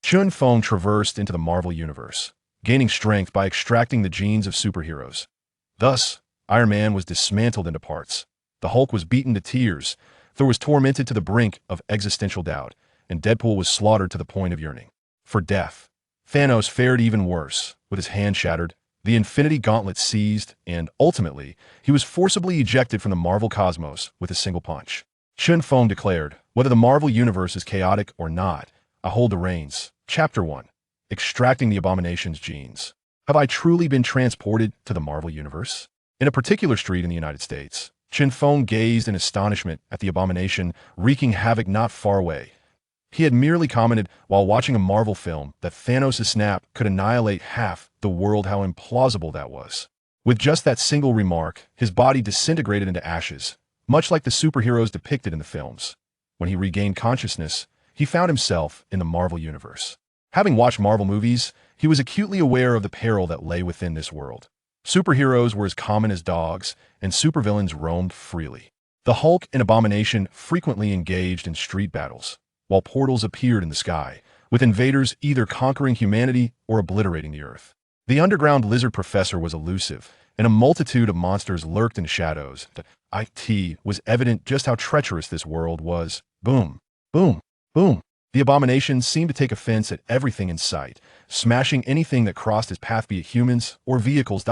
Chen Feng traversed into the Marvel Universe, gaining strength by extracting the genes of superheroes. Thus, Iron Man was dismantled into parts. The Hulk was beaten to tears. Thor was tormented to the brink of existential doubt, and Deadpool was slaughtered to the point of yearning for death. Thanos fared even worse, with his hand shattered, the Infinity Gauntlet seized, and, ultimately, he was forcibly ejected from the Marvel cosmos with a single punch. Chen Feng declared, "Whether the Marvel Universe is chaotic or not, I hold the reins." Chapter 1. Extracting the Abomination's Genes. Have I truly been transported to the Marvel Universe? In a particular street in the United States, Chen Feng gazed in astonishment at the Abomination wreaking havoc not far away. He had merely commented while watching a Marvel film that Thanos' snap could annihilate half the world. How implausible that was. With just that single remark, his body disintegrated into ashes, much like the superheroes depicted in the films. When he regained consciousness, he found himself in the Marvel Universe. Having watched Marvel movies, he was acutely aware of the peril that lay within this world. Superheroes were as common as dogs, and supervillains roamed freely. The Hulk and Abomination frequently engaged in street battles, while portals appeared in the sky, with invaders either conquering humanity or obliterating the Earth. The underground lizard professor was elusive, and a multitude of monsters lurked in shadows. It was evident just how treacherous this world was. Boom, boom, boom. The Abomination seemed to take offense at everything in sight, smashing anything that crossed his path, be it humans or vehicles.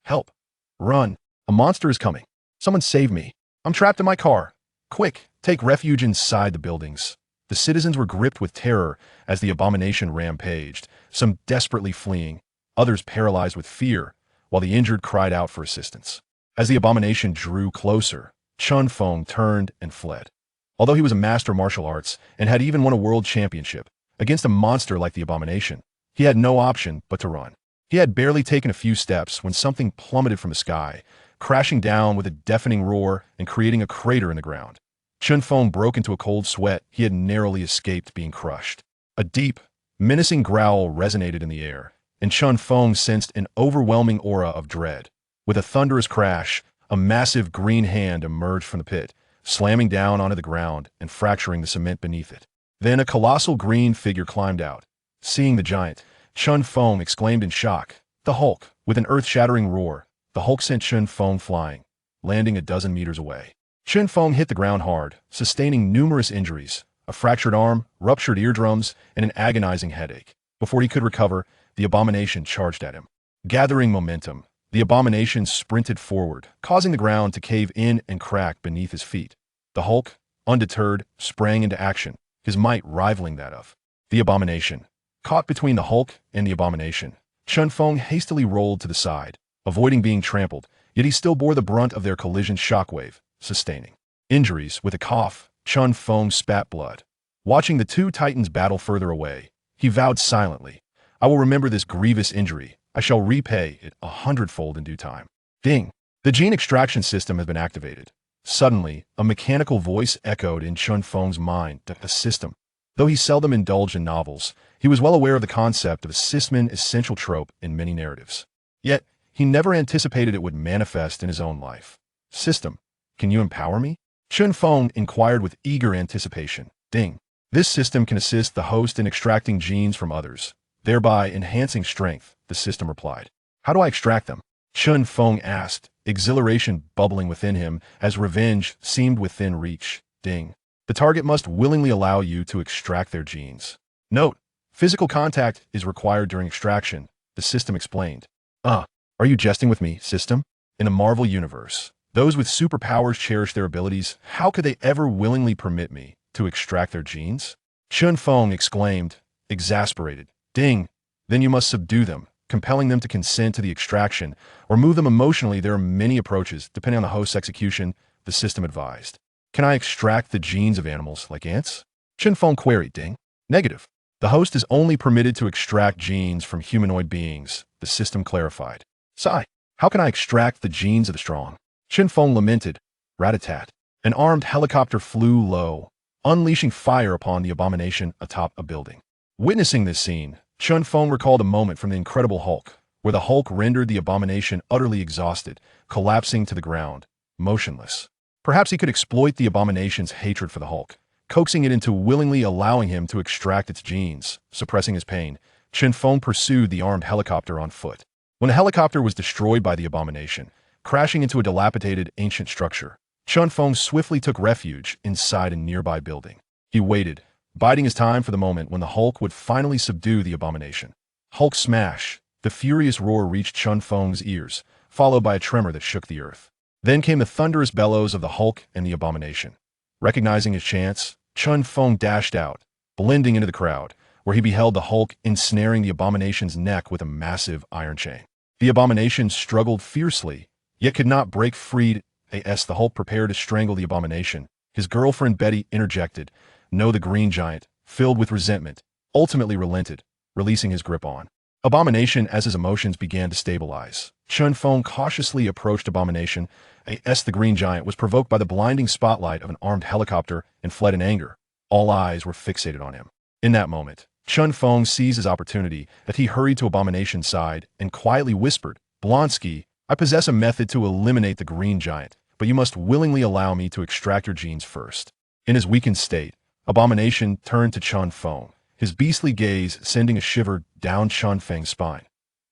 Help. Run. A monster is coming. Someone save me. I'm trapped in my car. Quick, take refuge inside the buildings. The citizens were gripped with terror as the Abomination rampaged, some desperately fleeing, others paralyzed with fear, while the injured cried out for assistance. As the Abomination drew closer, Chen Feng turned and fled. Although he was a master martial arts and had even won a world championship, against a monster like the Abomination, he had no option but to run. He had barely taken a few steps when something plummeted from the sky, crashing down with a deafening roar and creating a crater in the ground. Chen Feng broke into a cold sweat. He had narrowly escaped being crushed. A deep, menacing growl resonated in the air, and Chen Feng sensed an overwhelming aura of dread. With a thunderous crash, a massive green hand emerged from the pit, slamming down onto the ground and fracturing the cement beneath it. Then a colossal green figure climbed out. Seeing the giant, Chen Feng exclaimed in shock, "The Hulk!" With an earth-shattering roar, the Hulk sent Chen Feng flying, landing a dozen meters away. Chen Feng hit the ground hard, sustaining numerous injuries, a fractured arm, ruptured eardrums, and an agonizing headache. Before he could recover, the Abomination charged at him. Gathering momentum, the Abomination sprinted forward, causing the ground to cave in and crack beneath his feet. The Hulk, undeterred, sprang into action, his might rivaling that of the Abomination. Caught between the Hulk and the Abomination, Chen Feng hastily rolled to the side, avoiding being trampled, yet he still bore the brunt of their collision shockwave, sustaining injuries. With a cough, Chen Feng spat blood. Watching the two titans battle further away, he vowed silently, "I will remember this grievous injury. I shall repay it 100-fold in due time." Ding! The gene extraction system has been activated. Suddenly, a mechanical voice echoed in Chen Feng's mind. The system. Though he seldom indulged in novels, he was well aware of the concept of a system essential trope in many narratives. Yet, he never anticipated it would manifest in his own life. System. Can you empower me? Chen Feng inquired with eager anticipation. Ding. This system can assist the host in extracting genes from others, thereby enhancing strength, the system replied. How do I extract them? Chen Feng asked, exhilaration bubbling within him as revenge seemed within reach. Ding. The target must willingly allow you to extract their genes. Note, physical contact is required during extraction, the system explained. Are you jesting with me, system? In the Marvel Universe, those with superpowers cherish their abilities. How could they ever willingly permit me to extract their genes? Chen Feng exclaimed, exasperated. Ding. Then you must subdue them, compelling them to consent to the extraction, or move them emotionally. There are many approaches, depending on the host's execution, the system advised. Can I extract the genes of animals like ants? Chen Feng queried. Ding. Negative. The host is only permitted to extract genes from humanoid beings, the system clarified. Sigh. How can I extract the genes of the strong? Chen Feng lamented. Rat-a-tat. An armed helicopter flew low, unleashing fire upon the Abomination atop a building. Witnessing this scene, Chen Feng recalled a moment from The Incredible Hulk, where the Hulk rendered the Abomination utterly exhausted, collapsing to the ground, motionless. Perhaps he could exploit the Abomination's hatred for the Hulk, coaxing it into willingly allowing him to extract its genes. Suppressing his pain, Chen Feng pursued the armed helicopter on foot. When the helicopter was destroyed by the abomination, crashing into a dilapidated ancient structure, Chen Feng swiftly took refuge inside a nearby building. He waited, biding his time for the moment when the Hulk would finally subdue the abomination. Hulk smash! The furious roar reached Chen Feng's ears, followed by a tremor that shook the earth. Then came the thunderous bellows of the Hulk and the abomination. Recognizing his chance, Chen Feng dashed out, blending into the crowd, where he beheld the Hulk ensnaring the abomination's neck with a massive iron chain. The abomination struggled fiercely, yet could not break free. As the Hulk prepared to strangle the abomination, his girlfriend Betty interjected. No, the Green Giant, filled with resentment, ultimately relented, releasing his grip on Abomination as his emotions began to stabilize. Chen Feng cautiously approached Abomination. The Green Giant was provoked by the blinding spotlight of an armed helicopter and fled in anger. All eyes were fixated on him. In that moment, Chen Feng seized his opportunity that he hurried to Abomination's side and quietly whispered, Blonsky, I possess a method to eliminate the Green Giant, but you must willingly allow me to extract your genes first. In his weakened state, Abomination turned to Chen Feng, his beastly gaze sending a shiver down Chen Feng's spine.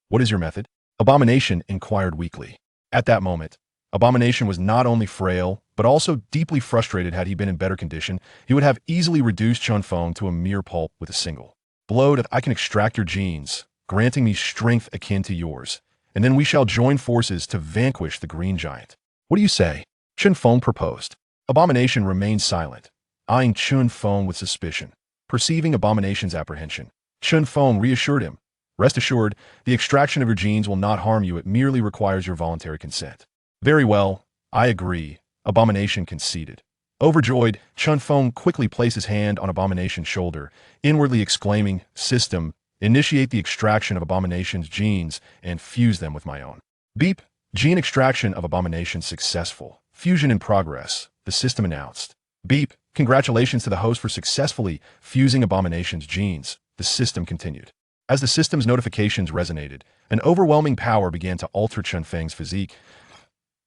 What is your method? Abomination inquired weakly. At that moment, Abomination was not only frail, but also deeply frustrated. Had he been in better condition, he would have easily reduced Chen Feng to a mere pulp with a single blow that I can extract your genes, granting me strength akin to yours, and then we shall join forces to vanquish the Green Giant. What do you say? Chen Feng proposed. Abomination remained silent, eyeing Chen Feng with suspicion. Perceiving Abomination's apprehension, Chen Feng reassured him. Rest assured, the extraction of your genes will not harm you. It merely requires your voluntary consent. Very well, I agree, Abomination conceded. Overjoyed, Chen Feng quickly placed his hand on Abomination's shoulder, inwardly exclaiming, System, initiate the extraction of Abomination's genes and fuse them with my own. Beep, gene extraction of Abomination successful. Fusion in progress, the system announced. Beep, congratulations to the host for successfully fusing Abomination's genes, the system continued. As the system's notifications resonated, an overwhelming power began to alter Chen Feng's physique.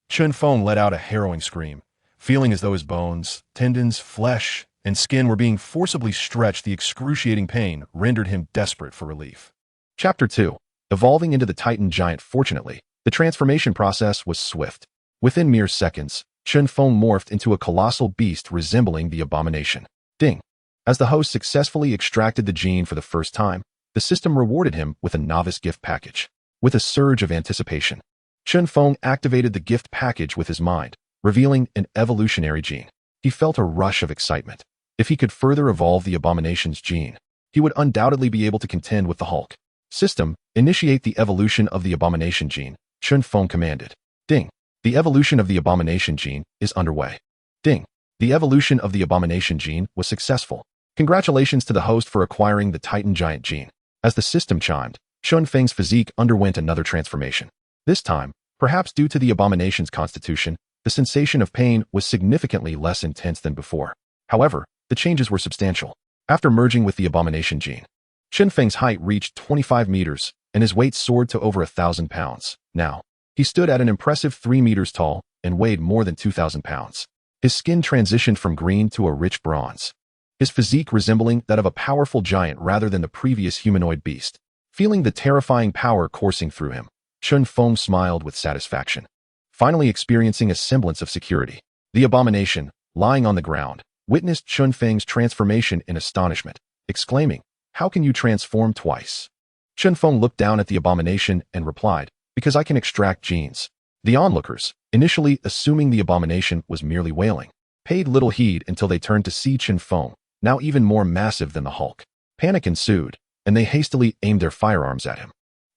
Chen Feng let out a harrowing scream, feeling as though his bones, tendons, flesh, and skin were being forcibly stretched. The excruciating pain rendered him desperate for relief. Chapter 2. Evolving into the Titan Giant. Fortunately, the transformation process was swift. Within mere seconds, Chen Feng morphed into a colossal beast resembling the abomination. Ding! As the host successfully extracted the gene for the first time, the system rewarded him with a novice gift package. With a surge of anticipation, Chen Feng activated the gift package with his mind, revealing an evolutionary gene. He felt a rush of excitement. If he could further evolve the abomination's gene, he would undoubtedly be able to contend with the Hulk. System, initiate the evolution of the abomination gene, Chen Feng commanded. Ding! The evolution of the abomination gene is underway. Ding! The evolution of the abomination gene was successful. Congratulations to the host for acquiring the Titan Giant gene. As the system chimed, Chen Feng's physique underwent another transformation. This time, perhaps due to the abomination's constitution, the sensation of pain was significantly less intense than before. However, the changes were substantial. After merging with the abomination gene, Chen Feng's height reached 25 meters, and his weight soared to over 1,000 pounds. Now, he stood at an impressive 3 meters tall and weighed more than 2,000 pounds. His skin transitioned from green to a rich bronze, his physique resembling that of a powerful giant rather than the previous humanoid beast. Feeling the terrifying power coursing through him, Chen Feng smiled with satisfaction, finally experiencing a semblance of security. The abomination, lying on the ground, witnessed Chen Feng's transformation in astonishment, exclaiming, How can you transform twice? Chen Feng looked down at the abomination and replied, Because I can extract genes. The onlookers, initially assuming the abomination was merely wailing, paid little heed until they turned to see Chen Feng, now even more massive than the Hulk. Panic ensued, and they hastily aimed their firearms at him.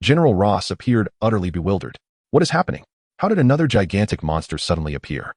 General Ross appeared utterly bewildered. What is happening? How did another gigantic monster suddenly appear?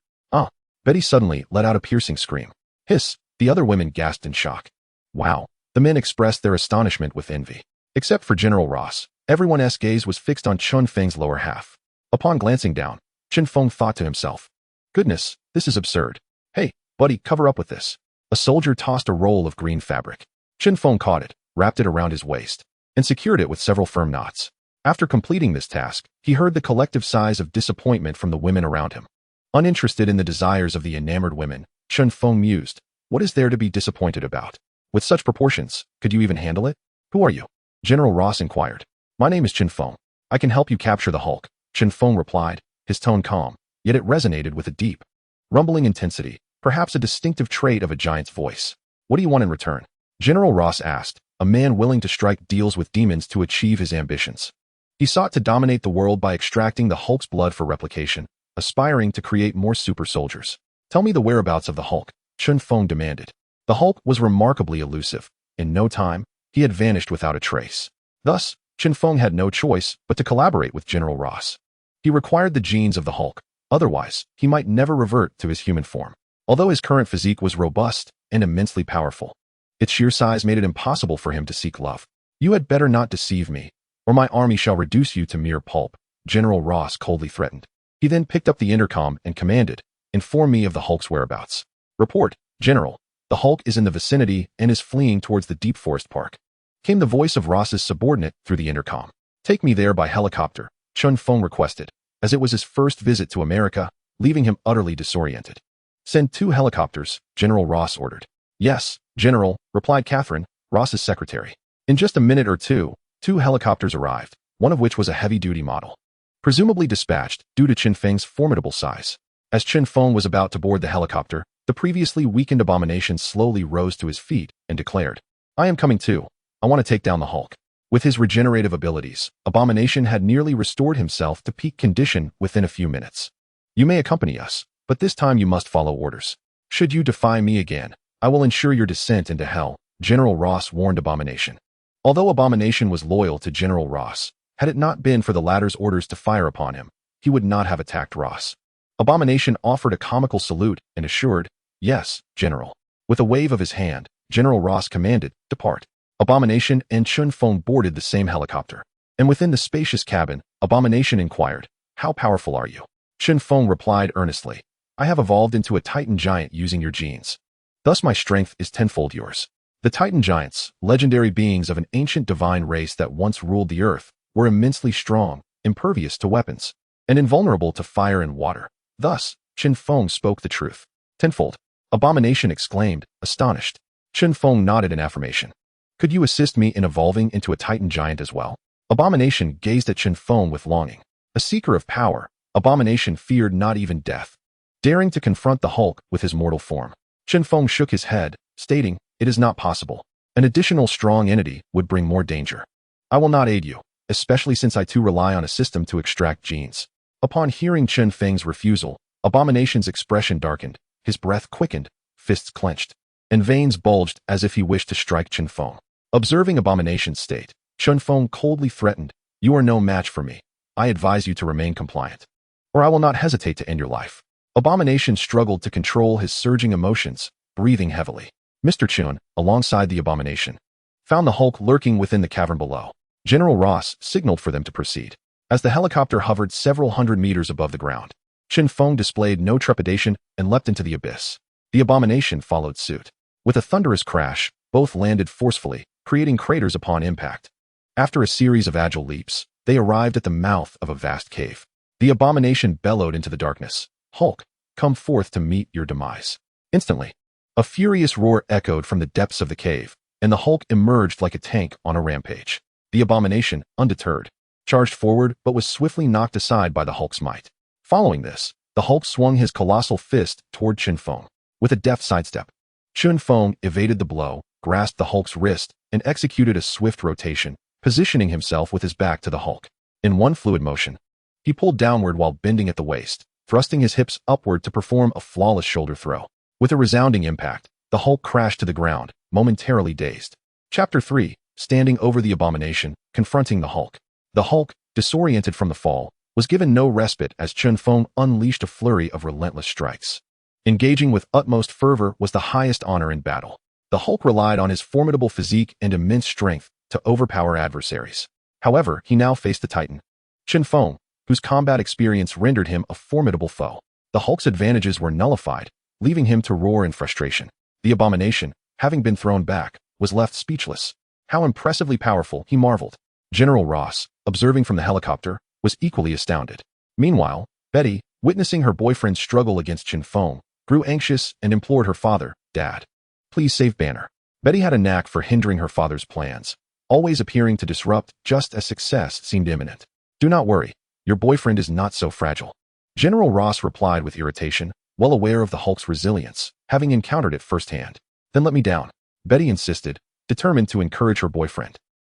Betty suddenly let out a piercing scream. Hiss! The other women gasped in shock. Wow! The men expressed their astonishment with envy. Except for General Ross, everyone's gaze was fixed on Chen Feng's lower half. Upon glancing down, Chen Feng thought to himself, Goodness, this is absurd. Hey, buddy, cover up with this. A soldier tossed a roll of green fabric. Chen Feng caught it, wrapped it around his waist, and secured it with several firm knots. After completing this task, he heard the collective sighs of disappointment from the women around him. Uninterested in the desires of the enamored women, Chen Feng mused, What is there to be disappointed about? With such proportions, could you even handle it? Who are you? General Ross inquired. My name is Chen Feng. I can help you capture the Hulk, Chen Feng replied, his tone calm, yet it resonated with a deep, rumbling intensity, perhaps a distinctive trait of a giant's voice. What do you want in return? General Ross asked, a man willing to strike deals with demons to achieve his ambitions. He sought to dominate the world by extracting the Hulk's blood for replication, aspiring to create more super soldiers. Tell me the whereabouts of the Hulk, Chen Feng demanded. The Hulk was remarkably elusive. In no time, he had vanished without a trace. Thus, Chen Feng had no choice but to collaborate with General Ross. He required the genes of the Hulk, otherwise, he might never revert to his human form. Although his current physique was robust and immensely powerful, its sheer size made it impossible for him to seek love. You had better not deceive me, or my army shall reduce you to mere pulp, General Ross coldly threatened. He then picked up the intercom and commanded, inform me of the Hulk's whereabouts. Report, General. The Hulk is in the vicinity and is fleeing towards the Deep Forest Park. Came the voice of Ross's subordinate through the intercom. Take me there by helicopter, Chen Feng requested, as it was his first visit to America, leaving him utterly disoriented. Send 2 helicopters, General Ross ordered. Yes, General, replied Catherine, Ross's secretary. In just a minute or two, 2 helicopters arrived, one of which was a heavy-duty model, presumably dispatched due to Chen Feng's formidable size. As Chen Feng was about to board the helicopter, the previously weakened abomination slowly rose to his feet and declared, I am coming too. I want to take down the Hulk. With his regenerative abilities, Abomination had nearly restored himself to peak condition within a few minutes. You may accompany us, but this time you must follow orders. Should you defy me again, I will ensure your descent into hell, General Ross warned Abomination. Although Abomination was loyal to General Ross, had it not been for the latter's orders to fire upon him, he would not have attacked Ross. Abomination offered a comical salute and assured, Yes, General. With a wave of his hand, General Ross commanded, Depart. Abomination and Chen Feng boarded the same helicopter. And within the spacious cabin, Abomination inquired, How powerful are you? Chen Feng replied earnestly, I have evolved into a Titan giant using your genes. Thus my strength is tenfold yours. The Titan giants, legendary beings of an ancient divine race that once ruled the earth, were immensely strong, impervious to weapons, and invulnerable to fire and water. Thus, Chen Feng spoke the truth. Tenfold. Abomination exclaimed, astonished. Chen Feng nodded in affirmation. Could you assist me in evolving into a Titan giant as well? Abomination gazed at Chen Feng with longing. A seeker of power, Abomination feared not even death, daring to confront the Hulk with his mortal form. Chen Feng shook his head, stating, It is not possible. An additional strong entity would bring more danger. I will not aid you, especially since I too rely on a system to extract genes. Upon hearing Chen Feng's refusal, Abomination's expression darkened, his breath quickened, fists clenched, and veins bulged as if he wished to strike Chen Feng. Observing Abomination's state, Chen Feng coldly threatened, You are no match for me. I advise you to remain compliant, or I will not hesitate to end your life. Abomination struggled to control his surging emotions, breathing heavily. Mr. Chen, alongside the Abomination, found the Hulk lurking within the cavern below. General Ross signaled for them to proceed. As the helicopter hovered several hundred meters above the ground, Chen Feng displayed no trepidation and leapt into the abyss. The Abomination followed suit. With a thunderous crash, both landed forcefully, creating craters upon impact. After a series of agile leaps, they arrived at the mouth of a vast cave. The Abomination bellowed into the darkness, Hulk, come forth to meet your demise. Instantly, a furious roar echoed from the depths of the cave, and the Hulk emerged like a tank on a rampage. The Abomination, undeterred, charged forward but was swiftly knocked aside by the Hulk's might. Following this, the Hulk swung his colossal fist toward Chen Feng. With a deft sidestep, Chen Feng evaded the blow, grasped the Hulk's wrist, and executed a swift rotation, positioning himself with his back to the Hulk. In one fluid motion, he pulled downward while bending at the waist, thrusting his hips upward to perform a flawless shoulder throw. With a resounding impact, the Hulk crashed to the ground, momentarily dazed. Chapter 3, Standing over the Abomination, Confronting the Hulk. The Hulk, disoriented from the fall, was given no respite as Chen Feng unleashed a flurry of relentless strikes. Engaging with utmost fervor was the highest honor in battle. The Hulk relied on his formidable physique and immense strength to overpower adversaries. However, he now faced the Titan, Chen Feng, whose combat experience rendered him a formidable foe. The Hulk's advantages were nullified, leaving him to roar in frustration. The Abomination, having been thrown back, was left speechless. How impressively powerful, he marveled. General Ross, observing from the helicopter, was equally astounded. Meanwhile, Betty, witnessing her boyfriend's struggle against Chen Feng, grew anxious and implored her father, Dad, Please save Banner. Betty had a knack for hindering her father's plans, always appearing to disrupt just as success seemed imminent. Do not worry. Your boyfriend is not so fragile. General Ross replied with irritation, well aware of the Hulk's resilience, having encountered it firsthand. Then let me down, Betty insisted, determined to encourage her boyfriend,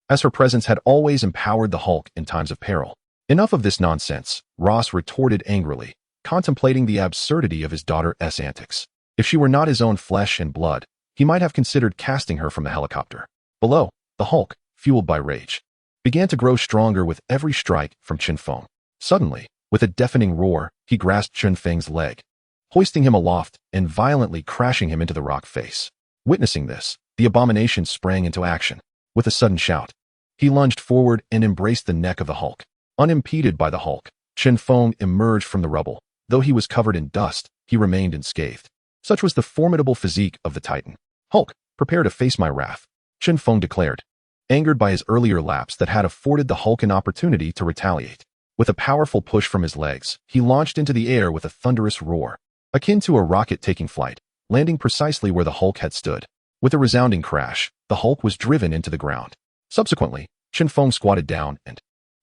as her presence had always empowered the Hulk in times of peril. Enough of this nonsense, Ross retorted angrily, contemplating the absurdity of his daughter's antics. If she were not his own flesh and blood, he might have considered casting her from the helicopter. Below, the Hulk, fueled by rage, began to grow stronger with every strike from Chen Feng. Suddenly, with a deafening roar, he grasped Chen Feng's leg, hoisting him aloft and violently crashing him into the rock face. Witnessing this, the abomination sprang into action. With a sudden shout, he lunged forward and embraced the neck of the Hulk. Unimpeded by the Hulk, Chen Feng emerged from the rubble. Though he was covered in dust, he remained unscathed. Such was the formidable physique of the Titan. Hulk, prepare to face my wrath, Chen Feng declared, angered by his earlier lapse that had afforded the Hulk an opportunity to retaliate. With a powerful push from his legs, he launched into the air with a thunderous roar, akin to a rocket taking flight, landing precisely where the Hulk had stood. With a resounding crash, the Hulk was driven into the ground. Subsequently, Chen Feng squatted down and,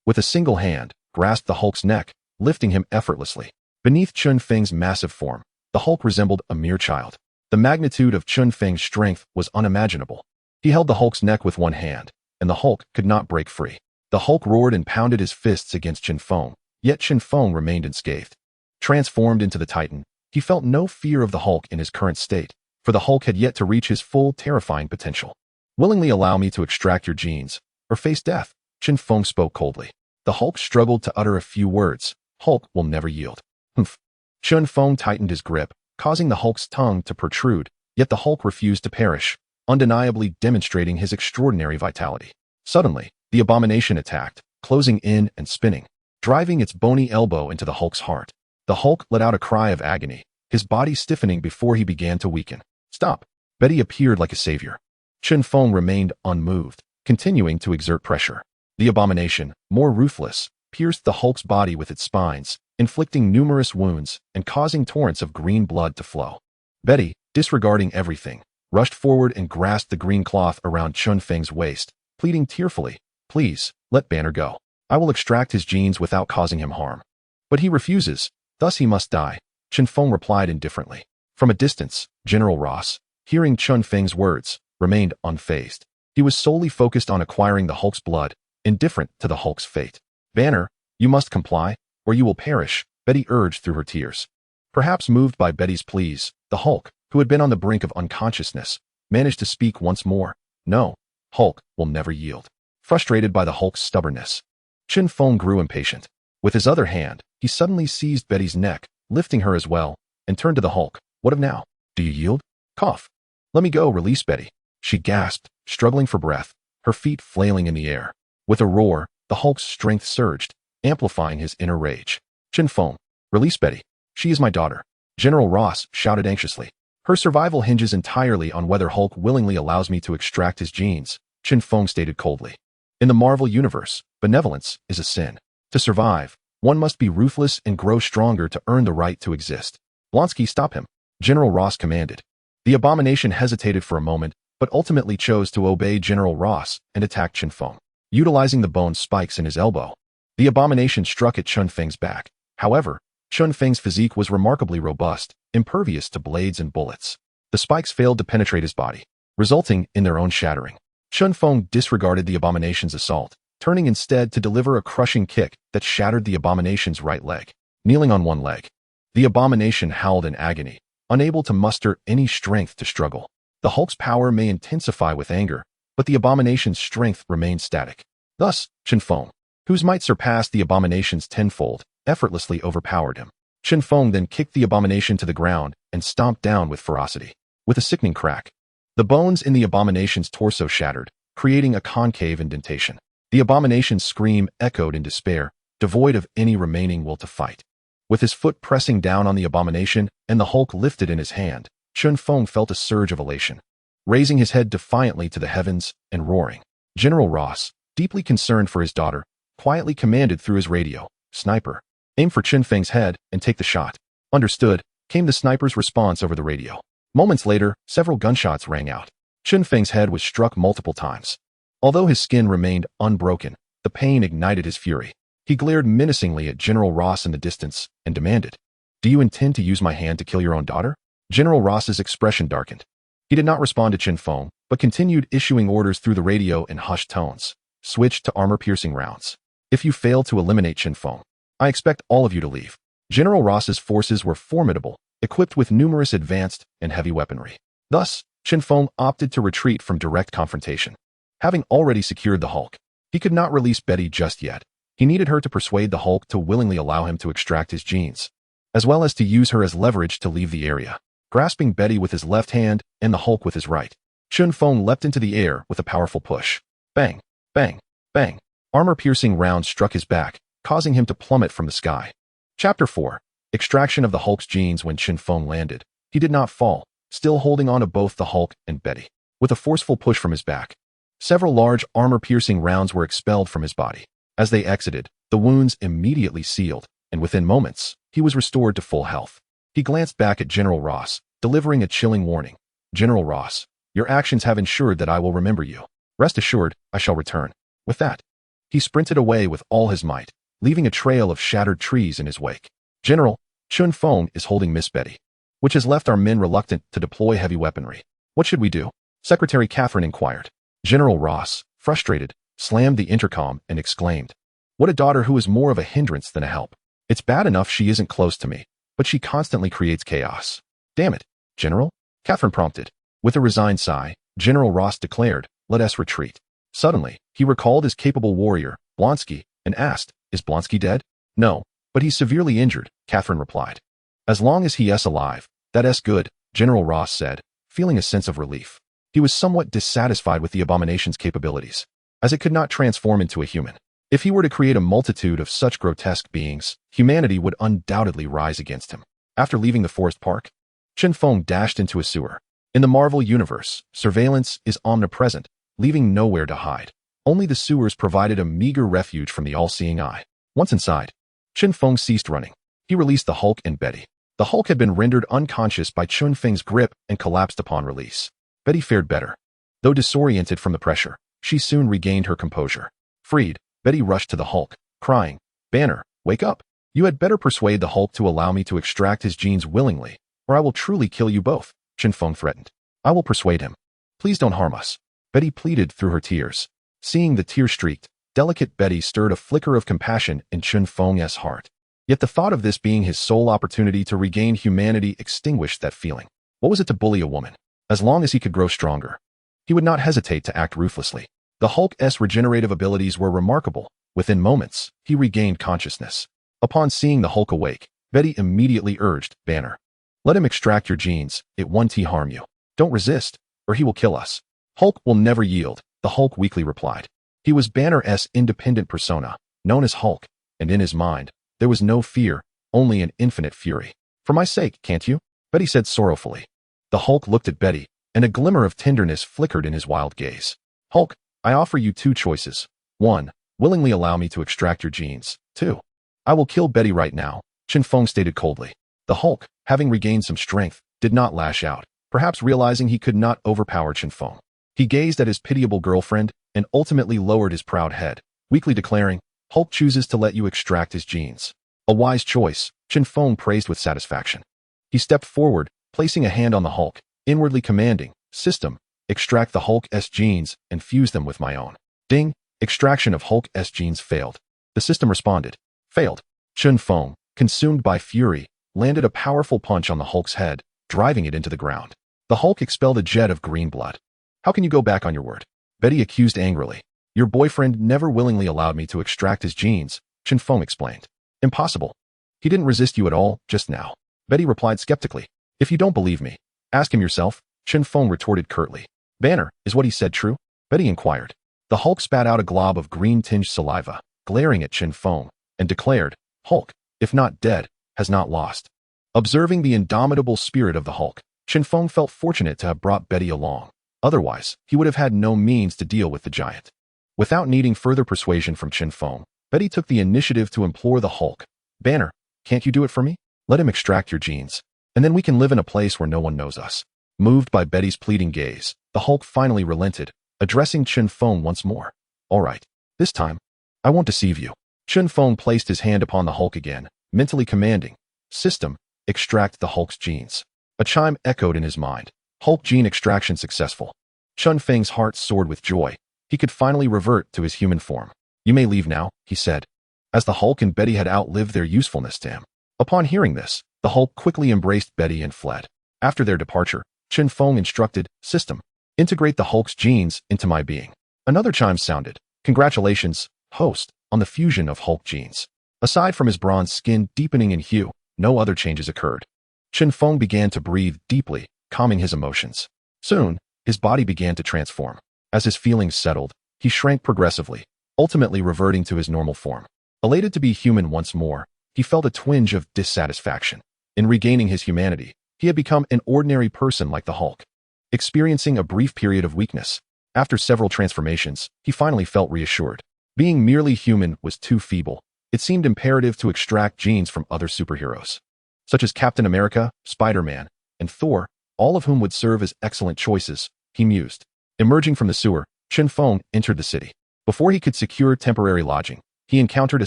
with a single hand, grasped the Hulk's neck, lifting him effortlessly. Beneath Chen Feng's massive form, the Hulk resembled a mere child. The magnitude of Chen Feng's strength was unimaginable. He held the Hulk's neck with one hand, and the Hulk could not break free. The Hulk roared and pounded his fists against Chen Feng, yet Chen Feng remained unscathed. Transformed into the Titan, he felt no fear of the Hulk in his current state, for the Hulk had yet to reach his full terrifying potential. Willingly allow me to extract your genes, or face death, Chen Feng spoke coldly. The Hulk struggled to utter a few words. Hulk will never yield. Humph. Chen Feng tightened his grip, causing the Hulk's tongue to protrude, yet the Hulk refused to perish, undeniably demonstrating his extraordinary vitality. Suddenly, the abomination attacked, closing in and spinning, driving its bony elbow into the Hulk's heart. The Hulk let out a cry of agony, his body stiffening before he began to weaken. Stop! Betty appeared like a savior. Chen Feng remained unmoved, continuing to exert pressure. The abomination, more ruthless, pierced the Hulk's body with its spines, inflicting numerous wounds and causing torrents of green blood to flow. Betty, disregarding everything, rushed forward and grasped the green cloth around Chen Feng's waist, pleading tearfully, "Please, let Banner go. I will extract his genes without causing him harm." But he refuses, thus he must die, Chen Feng replied indifferently. From a distance, General Ross, hearing Chen Feng's words, remained unfazed. He was solely focused on acquiring the Hulk's blood, indifferent to the Hulk's fate. "Banner, you must comply, or you will perish," Betty urged through her tears. Perhaps moved by Betty's pleas, the Hulk, who had been on the brink of unconsciousness, managed to speak once more. "No, Hulk will never yield." Frustrated by the Hulk's stubbornness, Chen Feng grew impatient. With his other hand, he suddenly seized Betty's neck, lifting her as well, and turned to the Hulk. "What of now? Do you yield?" "Cough. Let me go, release Betty," she gasped, struggling for breath, her feet flailing in the air. With a roar, the Hulk's strength surged, amplifying his inner rage. "Chen Feng, release Betty. She is my daughter," General Ross shouted anxiously. "Her survival hinges entirely on whether Hulk willingly allows me to extract his genes," Chen Feng stated coldly. "In the Marvel Universe, benevolence is a sin. To survive, one must be ruthless and grow stronger to earn the right to exist." "Blonsky, stop him," General Ross commanded. The abomination hesitated for a moment, but ultimately chose to obey General Ross and attack Chen Feng. Utilizing the bone spikes in his elbow, the abomination struck at Chen Feng's back. However, Chen Feng's physique was remarkably robust, impervious to blades and bullets. The spikes failed to penetrate his body, resulting in their own shattering. Chen Feng disregarded the abomination's assault, turning instead to deliver a crushing kick that shattered the abomination's right leg. Kneeling on one leg, the abomination howled in agony, unable to muster any strength to struggle. The Hulk's power may intensify with anger, but the abomination's strength remained static. Thus, Chen Feng, whose might surpassed the abomination's tenfold, effortlessly overpowered him. Chen Feng then kicked the abomination to the ground and stomped down with ferocity. With a sickening crack, the bones in the abomination's torso shattered, creating a concave indentation. The abomination's scream echoed in despair, devoid of any remaining will to fight. With his foot pressing down on the abomination and the Hulk lifted in his hand, Chen Feng felt a surge of elation. Raising his head defiantly to the heavens and roaring, General Ross, deeply concerned for his daughter, quietly commanded through his radio, "Sniper, aim for Chen Feng's head and take the shot." "Understood," came the sniper's response over the radio. Moments later, several gunshots rang out. Chen Feng's head was struck multiple times. Although his skin remained unbroken, the pain ignited his fury. He glared menacingly at General Ross in the distance and demanded, "Do you intend to use my hand to kill your own daughter?" General Ross's expression darkened. He did not respond to Chen Feng, but continued issuing orders through the radio in hushed tones. Switch to armor-piercing rounds. If you fail to eliminate Chen Feng, I expect all of you to leave. General Ross's forces were formidable, equipped with numerous advanced and heavy weaponry. Thus, Chen Feng opted to retreat from direct confrontation. Having already secured the Hulk, he could not release Betty just yet. He needed her to persuade the Hulk to willingly allow him to extract his genes, as well as to use her as leverage to leave the area. Grasping Betty with his left hand and the Hulk with his right, Chen Feng leapt into the air with a powerful push. Bang, bang, bang. Armor-piercing rounds struck his back, causing him to plummet from the sky. Chapter 4. Extraction of the Hulk's genes. When Chen Feng landed, he did not fall, still holding on to both the Hulk and Betty. With a forceful push from his back, several large armor-piercing rounds were expelled from his body. As they exited, the wounds immediately sealed, and within moments, he was restored to full health. He glanced back at General Ross, delivering a chilling warning. "General Ross, your actions have ensured that I will remember you. Rest assured, I shall return." With that, he sprinted away with all his might, leaving a trail of shattered trees in his wake. "General, Chen Feng is holding Miss Betty, which has left our men reluctant to deploy heavy weaponry. What should we do?" Secretary Catherine inquired. General Ross, frustrated, slammed the intercom and exclaimed, "What a daughter who is more of a hindrance than a help. It's bad enough she isn't close to me, but she constantly creates chaos." "Damn it, General," Catherine prompted. With a resigned sigh, General Ross declared, "Let us retreat." Suddenly, he recalled his capable warrior, Blonsky, and asked, "Is Blonsky dead?" "No, but he's severely injured," Catherine replied. "As long as he is alive, that's good," General Ross said, feeling a sense of relief. He was somewhat dissatisfied with the abomination's capabilities, as it could not transform into a human. If he were to create a multitude of such grotesque beings, humanity would undoubtedly rise against him. After leaving the forest park, Chen Feng dashed into a sewer. In the Marvel universe, surveillance is omnipresent, leaving nowhere to hide. Only the sewers provided a meager refuge from the all-seeing eye. Once inside, Chen Feng ceased running. He released the Hulk and Betty. The Hulk had been rendered unconscious by Chen Feng's grip and collapsed upon release. Betty fared better. Though disoriented from the pressure, she soon regained her composure. Freed, Betty rushed to the Hulk, crying, "Banner, wake up. You had better persuade the Hulk to allow me to extract his genes willingly, or I will truly kill you both," Chen Feng threatened. "I will persuade him. Please don't harm us," Betty pleaded through her tears. Seeing the tear-streaked, delicate Betty stirred a flicker of compassion in Chen Feng's heart. Yet the thought of this being his sole opportunity to regain humanity extinguished that feeling. What was it to bully a woman? As long as he could grow stronger, he would not hesitate to act ruthlessly. The Hulk's regenerative abilities were remarkable. Within moments, he regained consciousness. Upon seeing the Hulk awake, Betty immediately urged, "Banner, let him extract your genes, it won't harm you. Don't resist, or he will kill us." "Hulk will never yield," the Hulk weakly replied. He was Banner's independent persona, known as Hulk, and in his mind, there was no fear, only an infinite fury. "For my sake, can't you?" Betty said sorrowfully. The Hulk looked at Betty, and a glimmer of tenderness flickered in his wild gaze. "Hulk, I offer you two choices. 1. Willingly allow me to extract your genes. 2. I will kill Betty right now," Chen Feng stated coldly. The Hulk, having regained some strength, did not lash out, perhaps realizing he could not overpower Chen Feng. He gazed at his pitiable girlfriend and ultimately lowered his proud head, weakly declaring, "Hulk chooses to let you extract his genes. A wise choice," Chen Feng praised with satisfaction. He stepped forward, placing a hand on the Hulk, inwardly commanding, "System, extract the Hulk's genes and fuse them with my own." Ding! Extraction of Hulk's genes failed. The system responded. Failed. Chen Feng, consumed by fury, landed a powerful punch on the Hulk's head, driving it into the ground. The Hulk expelled a jet of green blood. "How can you go back on your word?" Betty accused angrily. "Your boyfriend never willingly allowed me to extract his genes," Chen Feng explained. "Impossible. He didn't resist you at all, just now," Betty replied skeptically. "If you don't believe me, ask him yourself," Chen Feng retorted curtly. "Banner, is what he said true?" Betty inquired. The Hulk spat out a glob of green-tinged saliva, glaring at Chen Feng, and declared, "Hulk, if not dead, has not lost." Observing the indomitable spirit of the Hulk, Chen Feng felt fortunate to have brought Betty along. Otherwise, he would have had no means to deal with the giant. Without needing further persuasion from Chen Feng, Betty took the initiative to implore the Hulk, "Banner, can't you do it for me? Let him extract your genes, and then we can live in a place where no one knows us." Moved by Betty's pleading gaze, the Hulk finally relented, addressing Chen Feng once more. All right. This time, I won't deceive you. Chen Feng placed his hand upon the Hulk again, mentally commanding, System, extract the Hulk's genes. A chime echoed in his mind. Hulk gene extraction successful. Chen Feng's heart soared with joy. He could finally revert to his human form. You may leave now, he said, as the Hulk and Betty had outlived their usefulness to him. Upon hearing this, the Hulk quickly embraced Betty and fled. After their departure, Chen Feng instructed, System, integrate the Hulk's genes into my being. Another chime sounded. Congratulations, host, on the fusion of Hulk genes. Aside from his bronze skin deepening in hue, no other changes occurred. Chen Feng began to breathe deeply, calming his emotions. Soon, his body began to transform. As his feelings settled, he shrank progressively, ultimately reverting to his normal form. Elated to be human once more, he felt a twinge of dissatisfaction. In regaining his humanity, he had become an ordinary person like the Hulk. Experiencing a brief period of weakness, after several transformations, he finally felt reassured. Being merely human was too feeble. It seemed imperative to extract genes from other superheroes, such as Captain America, Spider-Man, and Thor, all of whom would serve as excellent choices, he mused. Emerging from the sewer, Chen Feng entered the city. Before he could secure temporary lodging, he encountered a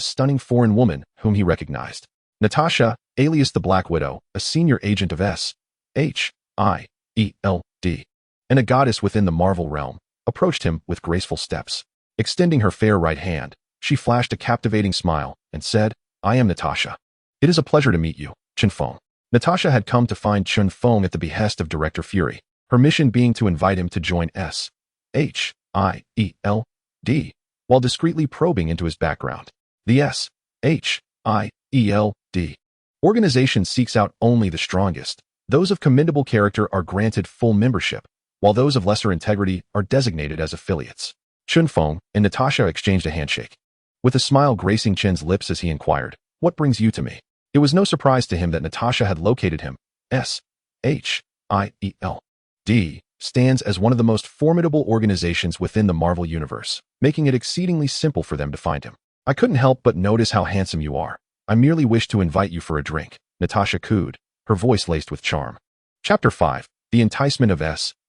stunning foreign woman whom he recognized. Natasha, alias the Black Widow, a senior agent of S.H.I.E.L.D., and a goddess within the Marvel realm, approached him with graceful steps. Extending her fair right hand, she flashed a captivating smile and said, I am Natasha. It is a pleasure to meet you, Chen Feng. Natasha had come to find Chen Feng at the behest of Director Fury, her mission being to invite him to join S.H.I.E.L.D., while discreetly probing into his background. The S.H.I.E.L.D. organization seeks out only the strongest. Those of commendable character are granted full membership, while those of lesser integrity are designated as affiliates. Chen Feng and Natasha exchanged a handshake, with a smile gracing Chen's lips as he inquired, What brings you to me? It was no surprise to him that Natasha had located him. S.H.I.E.L.D. stands as one of the most formidable organizations within the Marvel Universe, making it exceedingly simple for them to find him. I couldn't help but notice how handsome you are. I merely wish to invite you for a drink, Natasha cooed, her voice laced with charm. Chapter 5. The Enticement of S.H.I.E.L.D.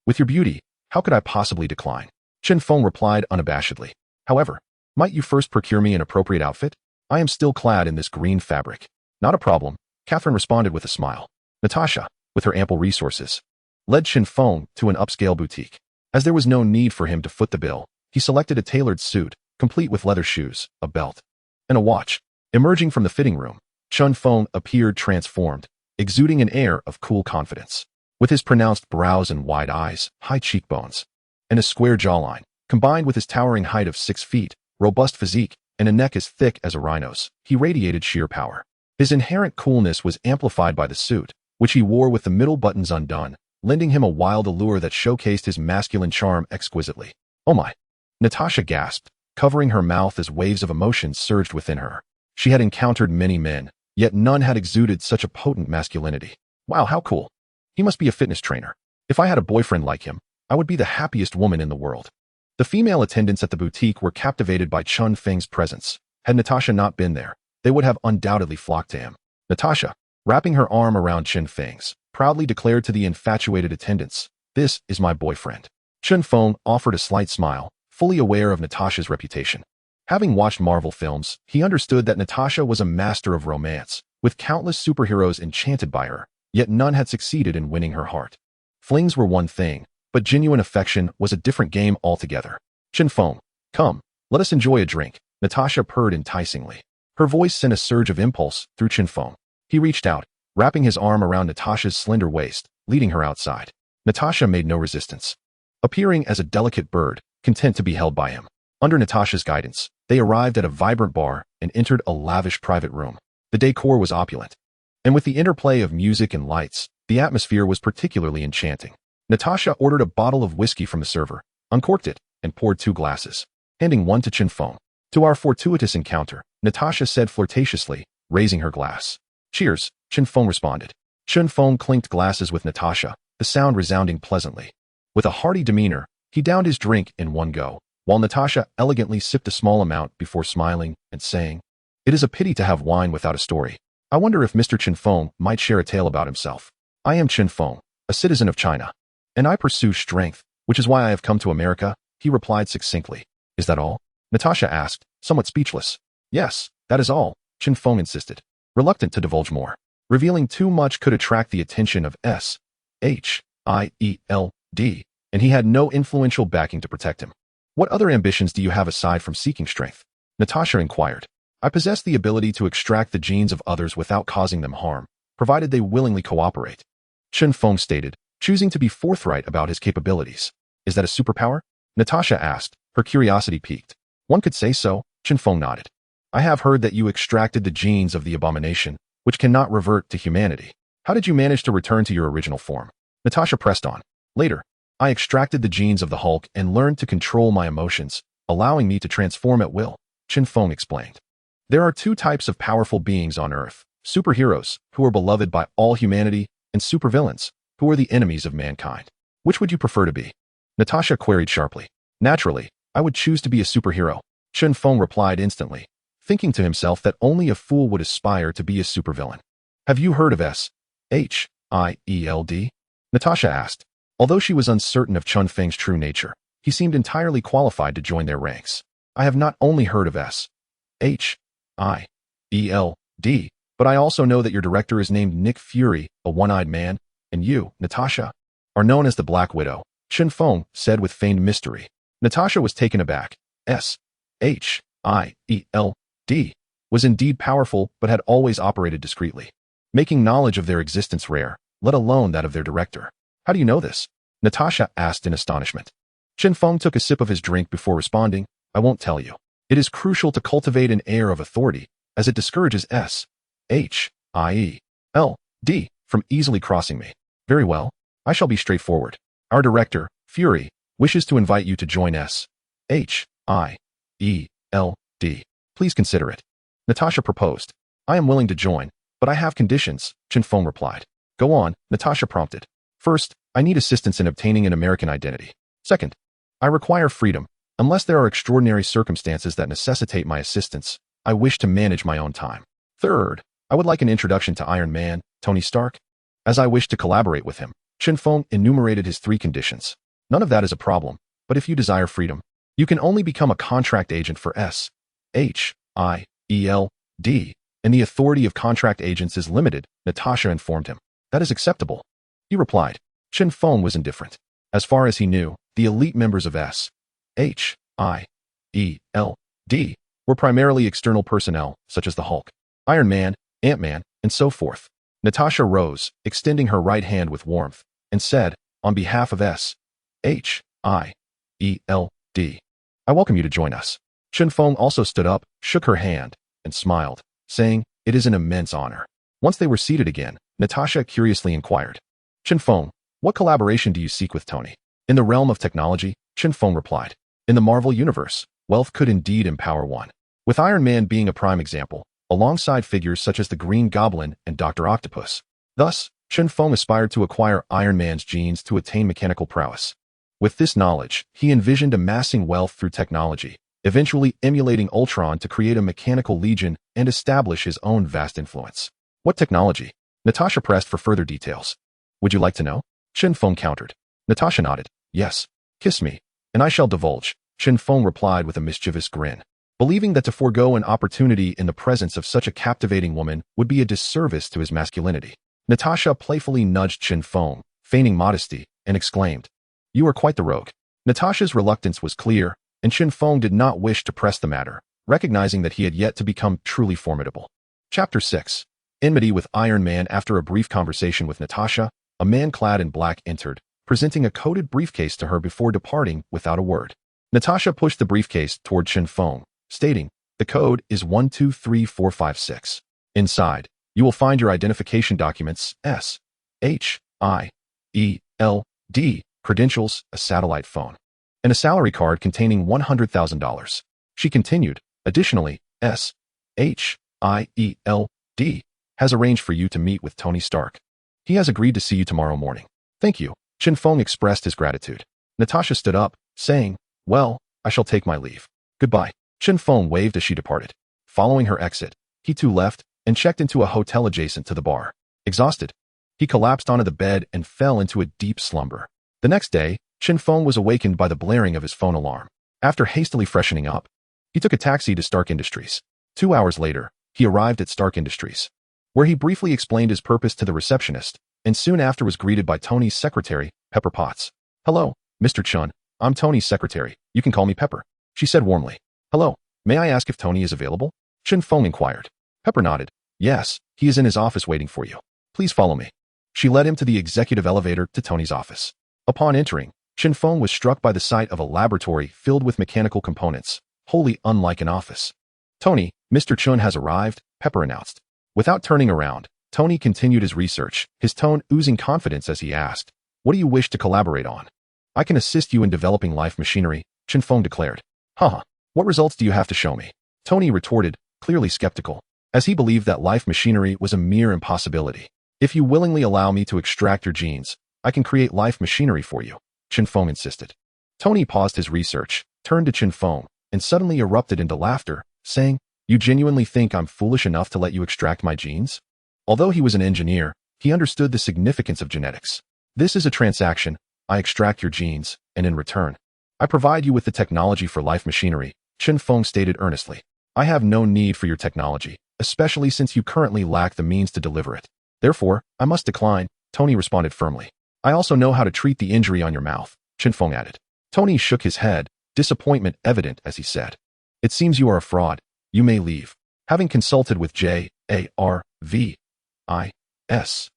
With your beauty, how could I possibly decline? Chen Feng replied unabashedly. However, might you first procure me an appropriate outfit? I am still clad in this green fabric. Not a problem, Catherine responded with a smile. Natasha, with her ample resources, led Chen Feng to an upscale boutique. As there was no need for him to foot the bill, he selected a tailored suit, complete with leather shoes, a belt, and a watch. Emerging from the fitting room, Chen Feng appeared transformed, exuding an air of cool confidence. With his pronounced brows and wide eyes, high cheekbones, and a square jawline, combined with his towering height of 6 feet, robust physique, and a neck as thick as a rhino's, he radiated sheer power. His inherent coolness was amplified by the suit, which he wore with the middle buttons undone, lending him a wild allure that showcased his masculine charm exquisitely. Oh my! Natasha gasped, covering her mouth as waves of emotion surged within her. She had encountered many men, yet none had exuded such a potent masculinity. Wow, how cool! He must be a fitness trainer. If I had a boyfriend like him, I would be the happiest woman in the world. The female attendants at the boutique were captivated by Chen Feng's presence. Had Natasha not been there, they would have undoubtedly flocked to him. Natasha, wrapping her arm around Chen Feng's, proudly declared to the infatuated attendants, This is my boyfriend. Chen Feng offered a slight smile, fully aware of Natasha's reputation. Having watched Marvel films, he understood that Natasha was a master of romance, with countless superheroes enchanted by her, yet none had succeeded in winning her heart. Flings were one thing, but genuine affection was a different game altogether. Chen Feng, come, let us enjoy a drink, Natasha purred enticingly. Her voice sent a surge of impulse through Chen Feng. He reached out, wrapping his arm around Natasha's slender waist, leading her outside. Natasha made no resistance, appearing as a delicate bird, content to be held by him. Under Natasha's guidance, they arrived at a vibrant bar and entered a lavish private room. The decor was opulent, and with the interplay of music and lights, the atmosphere was particularly enchanting. Natasha ordered a bottle of whiskey from the server, uncorked it, and poured 2 glasses, handing one to Chen Feng. To our fortuitous encounter, Natasha said flirtatiously, raising her glass. Cheers, Chen Feng responded. Chen Feng clinked glasses with Natasha, the sound resounding pleasantly. With a hearty demeanor, he downed his drink in one go, while Natasha elegantly sipped a small amount before smiling and saying, It is a pity to have wine without a story. I wonder if Mr. Chen Feng might share a tale about himself. I am Chen Feng, a citizen of China, and I pursue strength, which is why I have come to America, he replied succinctly. Is that all? Natasha asked, somewhat speechless. Yes, that is all, Chen Feng insisted, reluctant to divulge more. Revealing too much could attract the attention of S.H.I.E.L.D., and he had no influential backing to protect him. What other ambitions do you have aside from seeking strength? Natasha inquired. I possess the ability to extract the genes of others without causing them harm, provided they willingly cooperate. Chen Feng stated, choosing to be forthright about his capabilities. Is that a superpower? Natasha asked, her curiosity piqued. One could say so, Chen Feng nodded. I have heard that you extracted the genes of the abomination, which cannot revert to humanity. How did you manage to return to your original form? Natasha pressed on. Later, I extracted the genes of the Hulk and learned to control my emotions, allowing me to transform at will, Chen Feng explained. There are two types of powerful beings on Earth, superheroes, who are beloved by all humanity, and supervillains, who are the enemies of mankind. Which would you prefer to be? Natasha queried sharply. Naturally, I would choose to be a superhero, Chen Feng replied instantly, thinking to himself that only a fool would aspire to be a supervillain. Have you heard of S.H.I.E.L.D.? Natasha asked. Although she was uncertain of Chen Feng's true nature, he seemed entirely qualified to join their ranks. I have not only heard of S.H.I.E.L.D., but I also know that your director is named Nick Fury, a one-eyed man, and you, Natasha, are known as the Black Widow, Chen Feng said with feigned mystery. Natasha was taken aback. S.H.I.E.L.D. was indeed powerful but had always operated discreetly, making knowledge of their existence rare, let alone that of their director. How do you know this? Natasha asked in astonishment. Chen Feng took a sip of his drink before responding, I won't tell you. It is crucial to cultivate an air of authority, as it discourages S.H.I.E.L.D. from easily crossing me. Very well, I shall be straightforward. Our director, Fury, wishes to invite you to join S.H.I.E.L.D. Please consider it. Natasha proposed. I am willing to join, but I have conditions, Chen Feng replied. Go on, Natasha prompted. First, I need assistance in obtaining an American identity. Second, I require freedom. Unless there are extraordinary circumstances that necessitate my assistance, I wish to manage my own time. Third, I would like an introduction to Iron Man, Tony Stark. As I wish to collaborate with him, Chen Feng enumerated his 3 conditions. None of that is a problem, but if you desire freedom, you can only become a contract agent for S.H.I.E.L.D., and the authority of contract agents is limited, Natasha informed him. That is acceptable. He replied. Chen Feng was indifferent. As far as he knew, the elite members of S.H.I.E.L.D. were primarily external personnel, such as the Hulk, Iron Man, Ant-Man, and so forth. Natasha rose, extending her right hand with warmth, and said, on behalf of S.H.I.E.L.D., I welcome you to join us. Chen Feng also stood up, shook her hand, and smiled, saying, it is an immense honor. Once they were seated again, Natasha curiously inquired, Chen Feng, what collaboration do you seek with Tony? In the realm of technology, Chen Feng replied. In the Marvel Universe, wealth could indeed empower one. With Iron Man being a prime example, alongside figures such as the Green Goblin and Dr. Octopus. Thus, Chen Feng aspired to acquire Iron Man's genes to attain mechanical prowess. With this knowledge, he envisioned amassing wealth through technology, eventually emulating Ultron to create a mechanical legion and establish his own vast influence. What technology? Natasha pressed for further details. Would you like to know? Chen Feng countered. Natasha nodded. Yes. Kiss me, and I shall divulge, Chen Feng replied with a mischievous grin. Believing that to forego an opportunity in the presence of such a captivating woman would be a disservice to his masculinity. Natasha playfully nudged Chen Feng, feigning modesty, and exclaimed, You are quite the rogue. Natasha's reluctance was clear, and Chen Feng did not wish to press the matter, recognizing that he had yet to become truly formidable. Chapter 6. Enmity with Iron Man. After a brief conversation with Natasha, a man clad in black entered, presenting a coded briefcase to her before departing without a word. Natasha pushed the briefcase toward Chen Feng, stating, The code is 123456. Inside, you will find your identification documents, S.H.I.E.L.D., credentials, a satellite phone, and a salary card containing $100,000. She continued, Additionally, S.H.I.E.L.D. has arranged for you to meet with Tony Stark. He has agreed to see you tomorrow morning. Thank you. Chen Feng expressed his gratitude. Natasha stood up, saying, Well, I shall take my leave. Goodbye. Chen Feng waved as she departed. Following her exit, he too left, and checked into a hotel adjacent to the bar. Exhausted, he collapsed onto the bed and fell into a deep slumber. The next day, Chen Feng was awakened by the blaring of his phone alarm. After hastily freshening up, he took a taxi to Stark Industries. 2 hours later, he arrived at Stark Industries, where he briefly explained his purpose to the receptionist, and soon after was greeted by Tony's secretary, Pepper Potts. "Hello, Mr. Chun. I'm Tony's secretary. You can call me Pepper," she said warmly. "Hello, may I ask if Tony is available?" Chen Feng inquired. Pepper nodded. "Yes, he is in his office waiting for you. Please follow me." She led him to the executive elevator to Tony's office. Upon entering, Chen Feng was struck by the sight of a laboratory filled with mechanical components, wholly unlike an office. "Tony, Mr. Chun has arrived," Pepper announced. Without turning around, Tony continued his research, his tone oozing confidence as he asked, "What do you wish to collaborate on?" "I can assist you in developing life machinery," Chen Feng declared. "Huh, what results do you have to show me?" Tony retorted, clearly skeptical, as he believed that life machinery was a mere impossibility. "If you willingly allow me to extract your genes, I can create life machinery for you," Chen Feng insisted. Tony paused his research, turned to Chen Feng, and suddenly erupted into laughter, saying, "You genuinely think I'm foolish enough to let you extract my genes?" Although he was an engineer, he understood the significance of genetics. "This is a transaction. I extract your genes, and in return, I provide you with the technology for life machinery," Chen Feng stated earnestly. "I have no need for your technology, especially since you currently lack the means to deliver it. Therefore, I must decline," Tony responded firmly. "I also know how to treat the injury on your mouth," Chen Feng added. Tony shook his head, disappointment evident as he said, "It seems you are a fraud. You may leave." Having consulted with JARVIS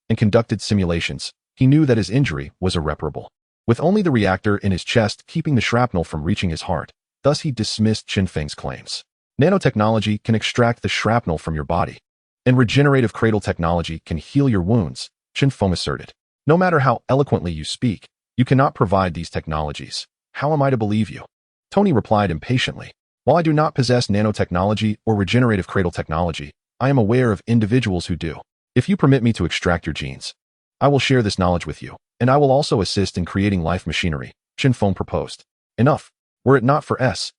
and conducted simulations, he knew that his injury was irreparable. With only the reactor in his chest keeping the shrapnel from reaching his heart, thus he dismissed Chen Feng's claims. "Nanotechnology can extract the shrapnel from your body, and regenerative cradle technology can heal your wounds," Chen Feng asserted. "No matter how eloquently you speak, you cannot provide these technologies. How am I to believe you?" Tony replied impatiently. "While I do not possess nanotechnology or regenerative cradle technology, I am aware of individuals who do. If you permit me to extract your genes, I will share this knowledge with you, and I will also assist in creating life machinery," Chen Feng proposed. "Enough. Were it not for SHIELD,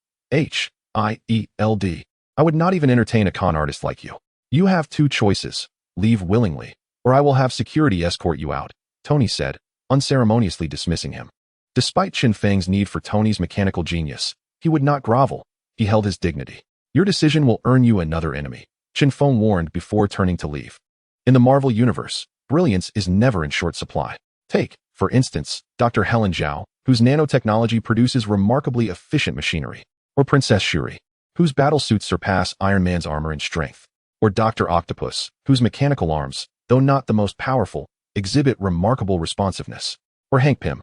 I would not even entertain a con artist like you. You have two choices. Leave willingly, or I will have security escort you out," Tony said, unceremoniously dismissing him. Despite Chen Feng's need for Tony's mechanical genius, he would not grovel. He held his dignity. "Your decision will earn you another enemy," Chen Feng warned before turning to leave. In the Marvel Universe, brilliance is never in short supply. Take, for instance, Dr. Helen Zhao, whose nanotechnology produces remarkably efficient machinery, or Princess Shuri, whose battlesuits surpass Iron Man's armor and strength, or Dr. Octopus, whose mechanical arms, though not the most powerful, exhibit remarkable responsiveness, or Hank Pym,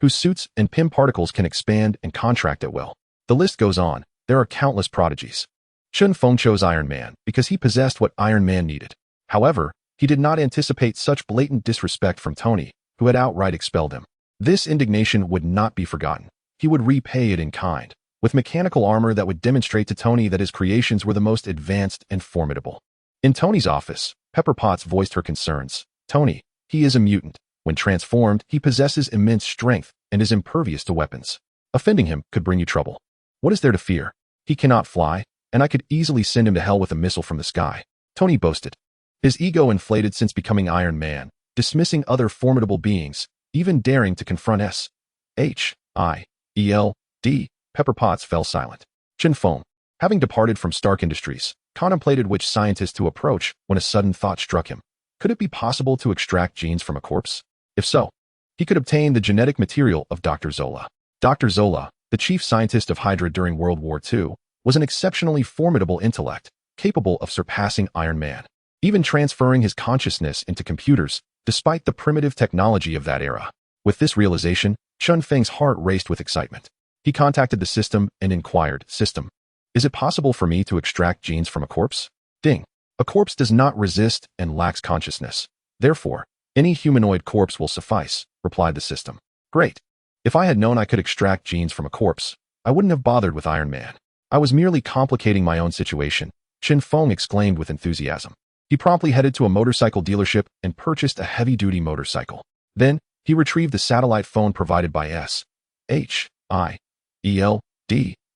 whose suits and Pym particles can expand and contract at will. The list goes on. There are countless prodigies. Chen Feng chose Iron Man because he possessed what Iron Man needed. However, he did not anticipate such blatant disrespect from Tony, who had outright expelled him. This indignation would not be forgotten. He would repay it in kind, with mechanical armor that would demonstrate to Tony that his creations were the most advanced and formidable. In Tony's office, Pepper Potts voiced her concerns. "Tony, he is a mutant. When transformed, he possesses immense strength and is impervious to weapons. Offending him could bring you trouble. What is there to fear? He cannot fly, and I could easily send him to hell with a missile from the sky," Tony boasted. His ego inflated since becoming Iron Man, dismissing other formidable beings, even daring to confront SHIELD. Pepper Potts fell silent. Chen Feng, having departed from Stark Industries, contemplated which scientist to approach when a sudden thought struck him. Could it be possible to extract genes from a corpse? If so, he could obtain the genetic material of Dr. Zola. Dr. Zola, the chief scientist of Hydra during World War II, was an exceptionally formidable intellect, capable of surpassing Iron Man, even transferring his consciousness into computers, despite the primitive technology of that era. With this realization, Chen Feng's heart raced with excitement. He contacted the system and inquired, "System, is it possible for me to extract genes from a corpse?" Ding. "A corpse does not resist and lacks consciousness. Therefore, any humanoid corpse will suffice," replied the system. "Great. If I had known I could extract genes from a corpse, I wouldn't have bothered with Iron Man. I was merely complicating my own situation," Chen Feng exclaimed with enthusiasm. He promptly headed to a motorcycle dealership and purchased a heavy-duty motorcycle. Then, he retrieved the satellite phone provided by SHIELD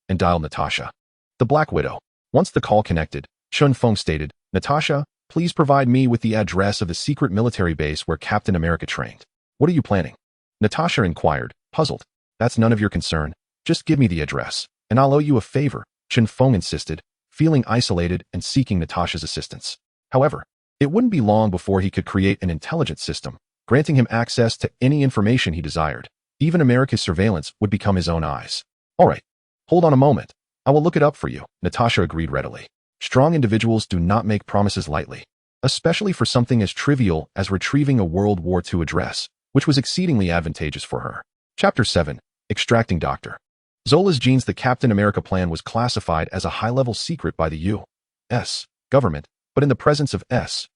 and dialed Natasha, the Black Widow. Once the call connected, Chen Feng stated, "Natasha, Please provide me with the address of the secret military base where Captain America trained. What are you planning? Natasha inquired, puzzled. That's none of your concern. Just give me the address, and I'll owe you a favor, Chen Feng insisted, feeling isolated and seeking Natasha's assistance. However, it wouldn't be long before he could create an intelligence system, granting him access to any information he desired. Even America's surveillance would become his own eyes. All right, hold on a moment. I will look it up for you, Natasha agreed readily. Strong individuals do not make promises lightly, especially for something as trivial as retrieving a World War II address, which was exceedingly advantageous for her. Chapter 7. Extracting Dr. Zola's genes. The Captain America plan was classified as a high-level secret by the U.S. government, but in the presence of S.H.I.E.L.D.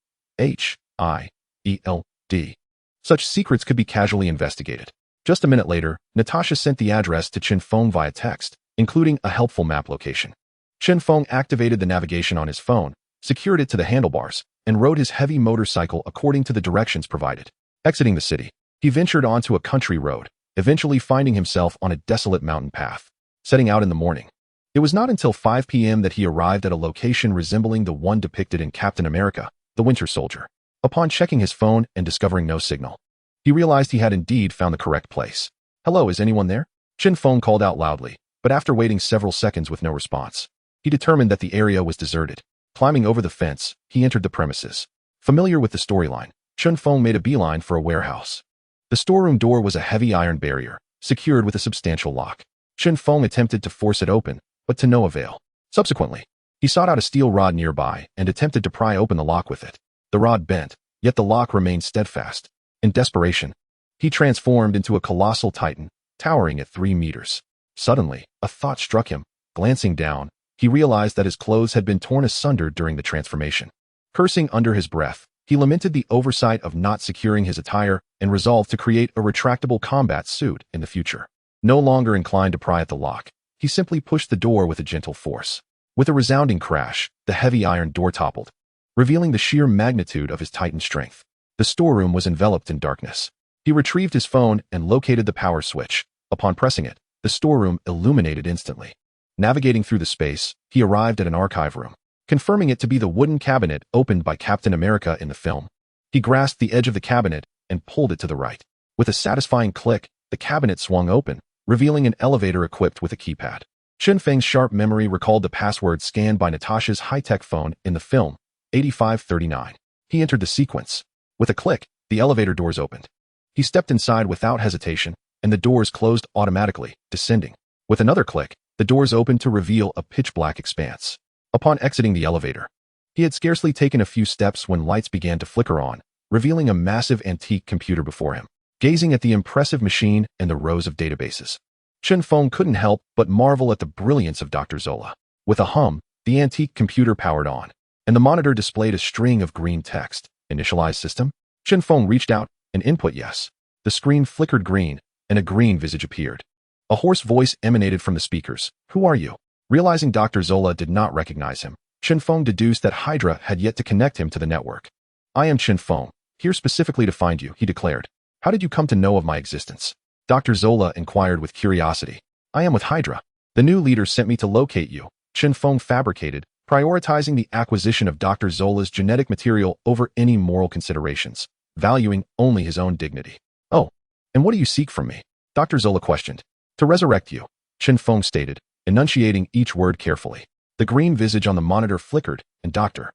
such secrets could be casually investigated. Just a minute later, Natasha sent the address to Chen Feng via text, including a helpful map location. Chen Feng activated the navigation on his phone, secured it to the handlebars, and rode his heavy motorcycle according to the directions provided. Exiting the city, he ventured onto a country road, eventually finding himself on a desolate mountain path. Setting out in the morning, it was not until 5 p.m. that he arrived at a location resembling the one depicted in Captain America, the Winter Soldier. Upon checking his phone and discovering no signal, he realized he had indeed found the correct place. Hello, is anyone there? Chen Feng called out loudly, but after waiting several seconds with no response, he determined that the area was deserted. Climbing over the fence, he entered the premises. Familiar with the storyline, Chen Feng made a beeline for a warehouse. The storeroom door was a heavy iron barrier, secured with a substantial lock. Chen Feng attempted to force it open, but to no avail. Subsequently, he sought out a steel rod nearby and attempted to pry open the lock with it. The rod bent, yet the lock remained steadfast. In desperation, he transformed into a colossal titan, towering at 3 meters. Suddenly, a thought struck him. Glancing down, he realized that his clothes had been torn asunder during the transformation. Cursing under his breath, he lamented the oversight of not securing his attire and resolved to create a retractable combat suit in the future. No longer inclined to pry at the lock, he simply pushed the door with a gentle force. With a resounding crash, the heavy iron door toppled, revealing the sheer magnitude of his titan strength. The storeroom was enveloped in darkness. He retrieved his phone and located the power switch. Upon pressing it, the storeroom illuminated instantly. Navigating through the space, he arrived at an archive room, confirming it to be the wooden cabinet opened by Captain America in the film. He grasped the edge of the cabinet and pulled it to the right. With a satisfying click, the cabinet swung open, revealing an elevator equipped with a keypad. Chen Feng's sharp memory recalled the password scanned by Natasha's high-tech phone in the film, 8539. He entered the sequence. With a click, the elevator doors opened. He stepped inside without hesitation, and the doors closed automatically, descending. With another click, the doors opened to reveal a pitch-black expanse. Upon exiting the elevator, he had scarcely taken a few steps when lights began to flicker on, revealing a massive antique computer before him. Gazing at the impressive machine and the rows of databases, Chen Feng couldn't help but marvel at the brilliance of Dr. Zola. With a hum, the antique computer powered on, and the monitor displayed a string of green text. Initialize system? Chen Feng reached out and input yes. The screen flickered green, and a green visage appeared. A hoarse voice emanated from the speakers. Who are you? Realizing Dr. Zola did not recognize him, Chen Feng deduced that Hydra had yet to connect him to the network. I am Chen Feng, here specifically to find you, he declared. How did you come to know of my existence? Dr. Zola inquired with curiosity. I am with Hydra. The new leader sent me to locate you, Chen Feng fabricated, prioritizing the acquisition of Dr. Zola's genetic material over any moral considerations, valuing only his own dignity. Oh, and what do you seek from me? Dr. Zola questioned. To resurrect you, Chen Feng stated, enunciating each word carefully. The green visage on the monitor flickered, and Dr.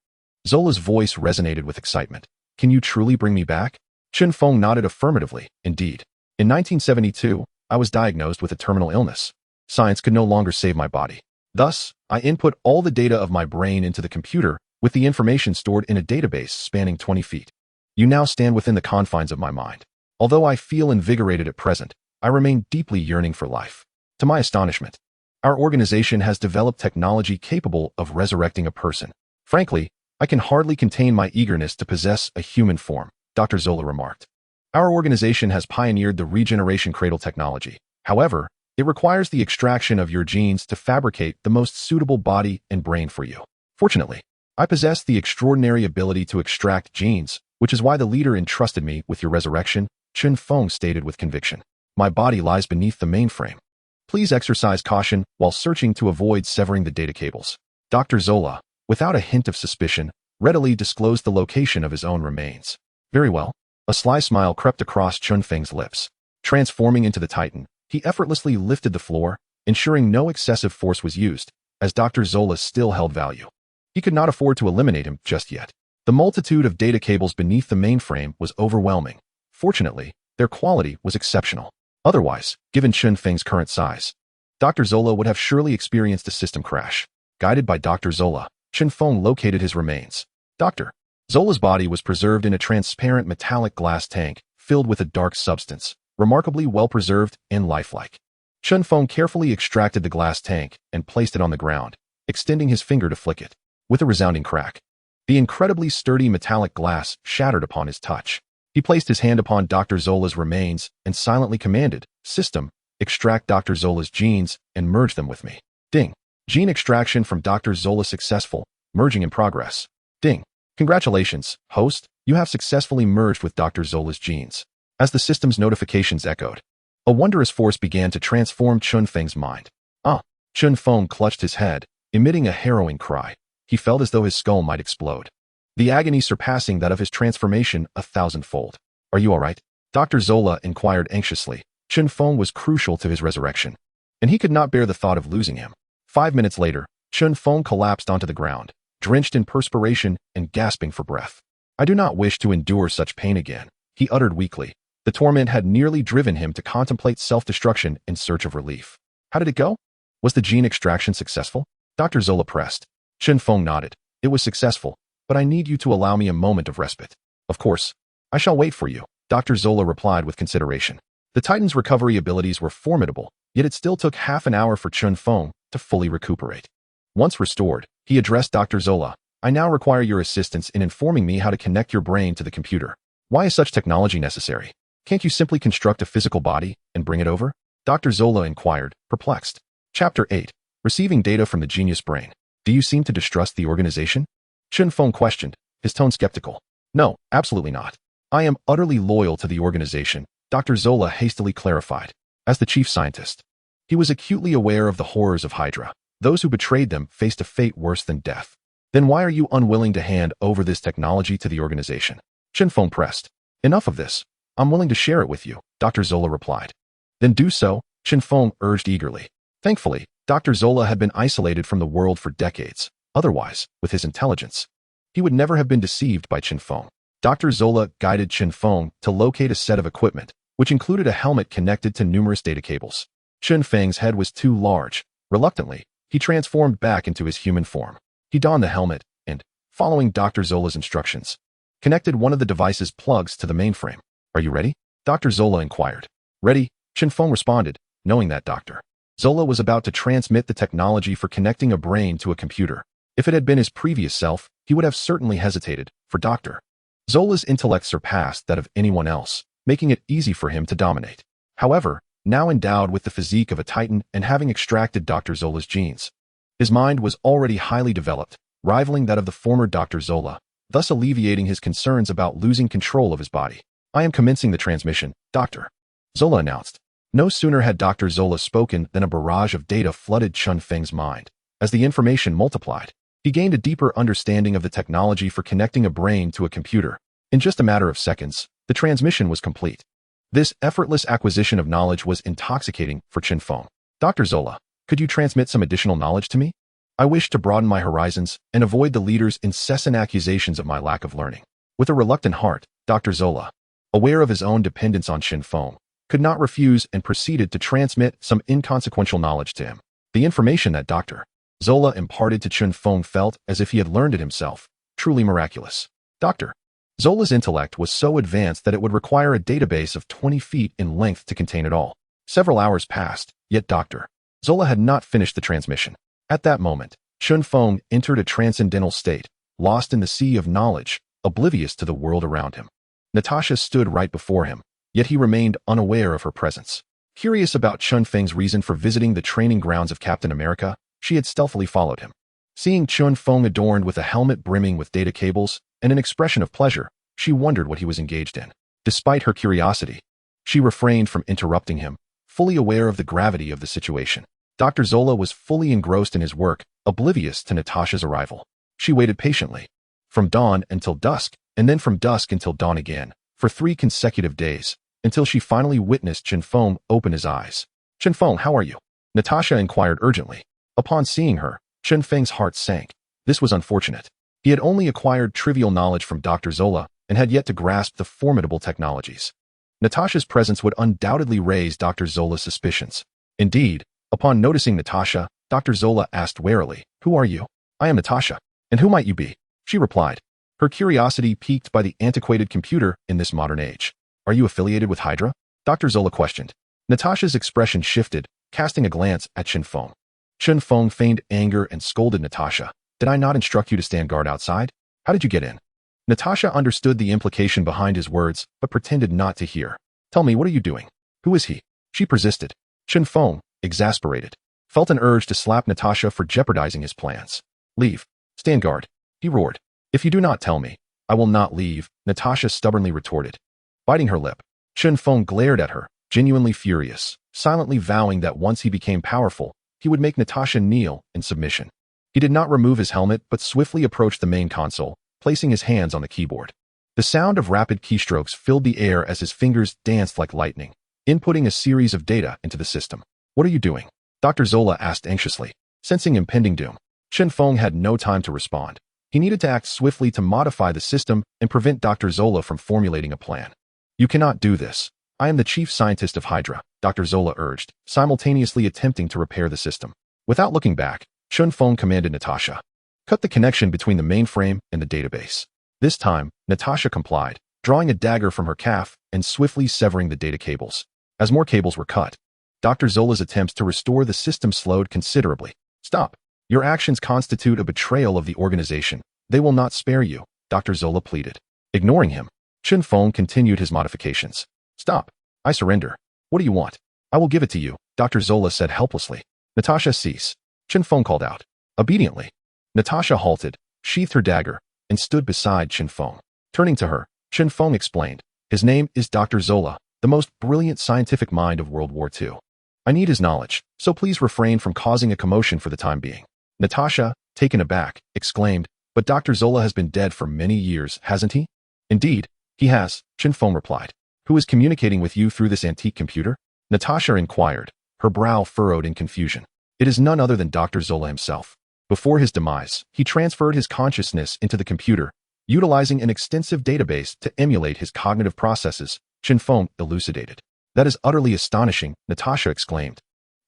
Zola's voice resonated with excitement. Can you truly bring me back? Chen Feng nodded affirmatively. Indeed. In 1972, I was diagnosed with a terminal illness. Science could no longer save my body. Thus, I input all the data of my brain into the computer, with the information stored in a database spanning 20 feet. You now stand within the confines of my mind. Although I feel invigorated at present, I remain deeply yearning for life. To my astonishment, our organization has developed technology capable of resurrecting a person. Frankly, I can hardly contain my eagerness to possess a human form, Dr. Zola remarked. Our organization has pioneered the regeneration cradle technology. However, it requires the extraction of your genes to fabricate the most suitable body and brain for you. Fortunately, I possess the extraordinary ability to extract genes, which is why the leader entrusted me with your resurrection, Chen Feng stated with conviction. My body lies beneath the mainframe. Please exercise caution while searching to avoid severing the data cables. Dr. Zola, without a hint of suspicion, readily disclosed the location of his own remains. Very well. A sly smile crept across Chen Feng's lips. Transforming into the Titan, he effortlessly lifted the floor, ensuring no excessive force was used, as Dr. Zola still held value. He could not afford to eliminate him just yet. The multitude of data cables beneath the mainframe was overwhelming. Fortunately, their quality was exceptional. Otherwise, given Chen Feng's current size, Dr. Zola would have surely experienced a system crash. Guided by Dr. Zola, Chen Feng located his remains. Dr. Zola's body was preserved in a transparent metallic glass tank filled with a dark substance, remarkably well-preserved and lifelike. Chen Feng carefully extracted the glass tank and placed it on the ground, extending his finger to flick it. With a resounding crack, the incredibly sturdy metallic glass shattered upon his touch. He placed his hand upon Dr. Zola's remains and silently commanded, "System, extract Dr. Zola's genes and merge them with me." Ding. Gene extraction from Dr. Zola successful. Merging in progress. Ding. Congratulations, host, you have successfully merged with Dr. Zola's genes. As the system's notifications echoed, a wondrous force began to transform Chen Feng's mind. Chen Feng clutched his head, emitting a harrowing cry. He felt as though his skull might explode, the agony surpassing that of his transformation 1,000-fold. "Are you all right?" Dr. Zola inquired anxiously. Chen Feng was crucial to his resurrection, and he could not bear the thought of losing him. 5 minutes later, Chen Feng collapsed onto the ground, drenched in perspiration and gasping for breath. "I do not wish to endure such pain again," he uttered weakly. The torment had nearly driven him to contemplate self-destruction in search of relief. "How did it go? Was the gene extraction successful?" Dr. Zola pressed. Chen Feng nodded. "It was successful, but I need you to allow me a moment of respite." "Of course. I shall wait for you," Dr. Zola replied with consideration. The Titan's recovery abilities were formidable, yet it still took half an hour for Chen Feng to fully recuperate. Once restored, he addressed Dr. Zola. "I now require your assistance in informing me how to connect your brain to the computer. Why is such technology necessary? Can't you simply construct a physical body and bring it over?" Dr. Zola inquired, perplexed. Chapter 8. Receiving data from the genius brain. "Do you seem to distrust the organization?" Chen Feng questioned, his tone skeptical. "No, absolutely not. I am utterly loyal to the organization," Dr. Zola hastily clarified. As the chief scientist, he was acutely aware of the horrors of Hydra. Those who betrayed them faced a fate worse than death. "Then why are you unwilling to hand over this technology to the organization?" Chen Feng pressed. "Enough of this. I'm willing to share it with you," Dr. Zola replied. "Then do so," Chen Feng urged eagerly. Thankfully, Dr. Zola had been isolated from the world for decades. Otherwise, with his intelligence, he would never have been deceived by Chen Feng. Dr. Zola guided Chen Feng to locate a set of equipment, which included a helmet connected to numerous data cables. Chen Feng's head was too large. Reluctantly, he transformed back into his human form. He donned the helmet and, following Dr. Zola's instructions, connected one of the device's plugs to the mainframe. "Are you ready?" Dr. Zola inquired. "Ready," Chen Feng responded, knowing that Dr. Zola was about to transmit the technology for connecting a brain to a computer. If it had been his previous self, he would have certainly hesitated, for Dr. Zola's intellect surpassed that of anyone else, making it easy for him to dominate. However, now endowed with the physique of a Titan and having extracted Dr. Zola's genes, his mind was already highly developed, rivaling that of the former Dr. Zola, thus alleviating his concerns about losing control of his body. "I am commencing the transmission," Dr. Zola announced. No sooner had Dr. Zola spoken than a barrage of data flooded Chen Feng's mind. As the information multiplied, he gained a deeper understanding of the technology for connecting a brain to a computer. In just a matter of seconds, the transmission was complete. This effortless acquisition of knowledge was intoxicating for Chen Feng. "Dr. Zola, could you transmit some additional knowledge to me? I wish to broaden my horizons and avoid the leader's incessant accusations of my lack of learning." With a reluctant heart, Dr. Zola, aware of his own dependence on Chen Feng, could not refuse and proceeded to transmit some inconsequential knowledge to him. The information that Dr. Zola imparted to Chen Feng felt as if he had learned it himself, truly miraculous. Dr. Zola's intellect was so advanced that it would require a database of 20 feet in length to contain it all. Several hours passed, yet Dr. Zola had not finished the transmission. At that moment, Chen Feng entered a transcendental state, lost in the sea of knowledge, oblivious to the world around him. Natasha stood right before him, yet he remained unaware of her presence. Curious about Chen Feng's reason for visiting the training grounds of Captain America, she had stealthily followed him. Seeing Chen Feng adorned with a helmet brimming with data cables and an expression of pleasure, she wondered what he was engaged in. Despite her curiosity, she refrained from interrupting him, fully aware of the gravity of the situation. Dr. Zola was fully engrossed in his work, oblivious to Natasha's arrival. She waited patiently. from dawn until dusk, and then from dusk until dawn again, for 3 consecutive days, until she finally witnessed Chen Feng open his eyes. "Chen Feng, how are you?" Natasha inquired urgently. Upon seeing her, Chen Feng's heart sank. This was unfortunate. He had only acquired trivial knowledge from Dr. Zola and had yet to grasp the formidable technologies. Natasha's presence would undoubtedly raise Dr. Zola's suspicions. Indeed, upon noticing Natasha, Dr. Zola asked warily, "Who are you?" "I am Natasha. And who might you be?" she replied, her curiosity piqued by the antiquated computer in this modern age. "Are you affiliated with Hydra?" Dr. Zola questioned. Natasha's expression shifted, casting a glance at Chen Feng. Chen Feng feigned anger and scolded Natasha. "Did I not instruct you to stand guard outside? How did you get in?" Natasha understood the implication behind his words, but pretended not to hear. "Tell me, what are you doing? Who is he?" she persisted. Chen Feng, exasperated, felt an urge to slap Natasha for jeopardizing his plans. "Leave. Stand guard," he roared. "If you do not tell me, I will not leave," Natasha stubbornly retorted. Biting her lip, Chen Feng glared at her, genuinely furious, silently vowing that once he became powerful, he would make Natasha kneel in submission. He did not remove his helmet but swiftly approached the main console, placing his hands on the keyboard. The sound of rapid keystrokes filled the air as his fingers danced like lightning, inputting a series of data into the system. "What are you doing?" Dr. Zola asked anxiously. Sensing impending doom, Chen Feng had no time to respond. He needed to act swiftly to modify the system and prevent Dr. Zola from formulating a plan. "You cannot do this. I am the chief scientist of Hydra," Dr. Zola urged, simultaneously attempting to repair the system. Without looking back, Chen Feng commanded Natasha, "Cut the connection between the mainframe and the database." This time, Natasha complied, drawing a dagger from her calf and swiftly severing the data cables. As more cables were cut, Dr. Zola's attempts to restore the system slowed considerably. "Stop. Your actions constitute a betrayal of the organization. They will not spare you," Dr. Zola pleaded. Ignoring him, Chen Feng continued his modifications. "Stop. I surrender. What do you want?" "I will give it to you," Dr. Zola said helplessly. "Natasha, cease," Chen Feng called out. Obediently, Natasha halted, sheathed her dagger, and stood beside Chen Feng. Turning to her, Chen Feng explained, "His name is Dr. Zola, the most brilliant scientific mind of World War II. I need his knowledge, so please refrain from causing a commotion for the time being." Natasha, taken aback, exclaimed, "But Dr. Zola has been dead for many years, hasn't he?" "Indeed, he has," Chen Feng replied. "Who is communicating with you through this antique computer?" Natasha inquired, her brow furrowed in confusion. "It is none other than Dr. Zola himself. Before his demise, he transferred his consciousness into the computer, utilizing an extensive database to emulate his cognitive processes," Chen Feng elucidated. "That is utterly astonishing," Natasha exclaimed,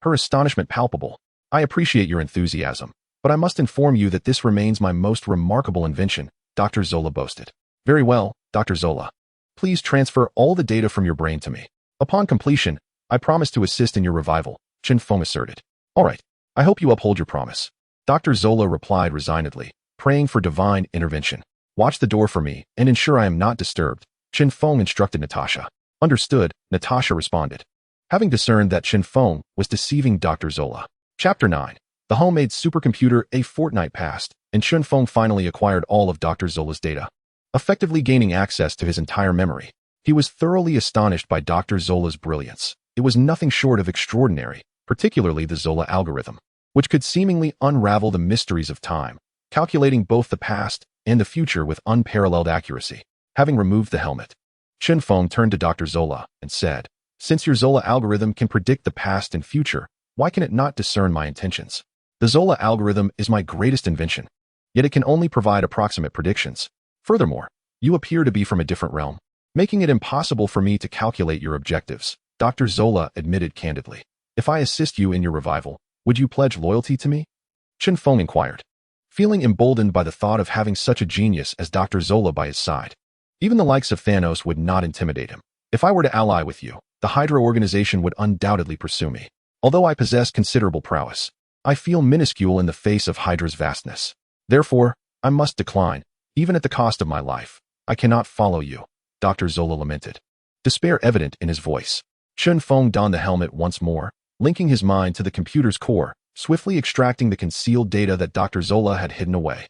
her astonishment palpable. "I appreciate your enthusiasm, but I must inform you that this remains my most remarkable invention," Dr. Zola boasted. "Very well, Dr. Zola. Please transfer all the data from your brain to me. Upon completion, I promise to assist in your revival," Chen Feng asserted. "All right. I hope you uphold your promise." Dr. Zola replied resignedly, praying for divine intervention. "Watch the door for me and ensure I am not disturbed," Chen Feng instructed Natasha. "Understood," Natasha responded, having discerned that Chen Feng was deceiving Dr. Zola. Chapter 9. The homemade supercomputer. A fortnight passed, and Chen Feng finally acquired all of Dr. Zola's data, effectively gaining access to his entire memory. He was thoroughly astonished by Dr. Zola's brilliance. It was nothing short of extraordinary, particularly the Zola algorithm, which could seemingly unravel the mysteries of time, calculating both the past and the future with unparalleled accuracy. Having removed the helmet, Chen Feng turned to Dr. Zola and said, "Since your Zola algorithm can predict the past and future, why can it not discern my intentions? The Zola algorithm is my greatest invention, yet it can only provide approximate predictions. Furthermore, you appear to be from a different realm, making it impossible for me to calculate your objectives," Dr. Zola admitted candidly. "If I assist you in your revival, would you pledge loyalty to me?" Chen Feng inquired, feeling emboldened by the thought of having such a genius as Dr. Zola by his side. Even the likes of Thanos would not intimidate him. "If I were to ally with you, the Hydra organization would undoubtedly pursue me. Although I possess considerable prowess, I feel minuscule in the face of Hydra's vastness. Therefore, I must decline, even at the cost of my life. I cannot follow you," Dr. Zola lamented, despair evident in his voice. Chen Feng donned the helmet once more, linking his mind to the computer's core, swiftly extracting the concealed data that Dr. Zola had hidden away.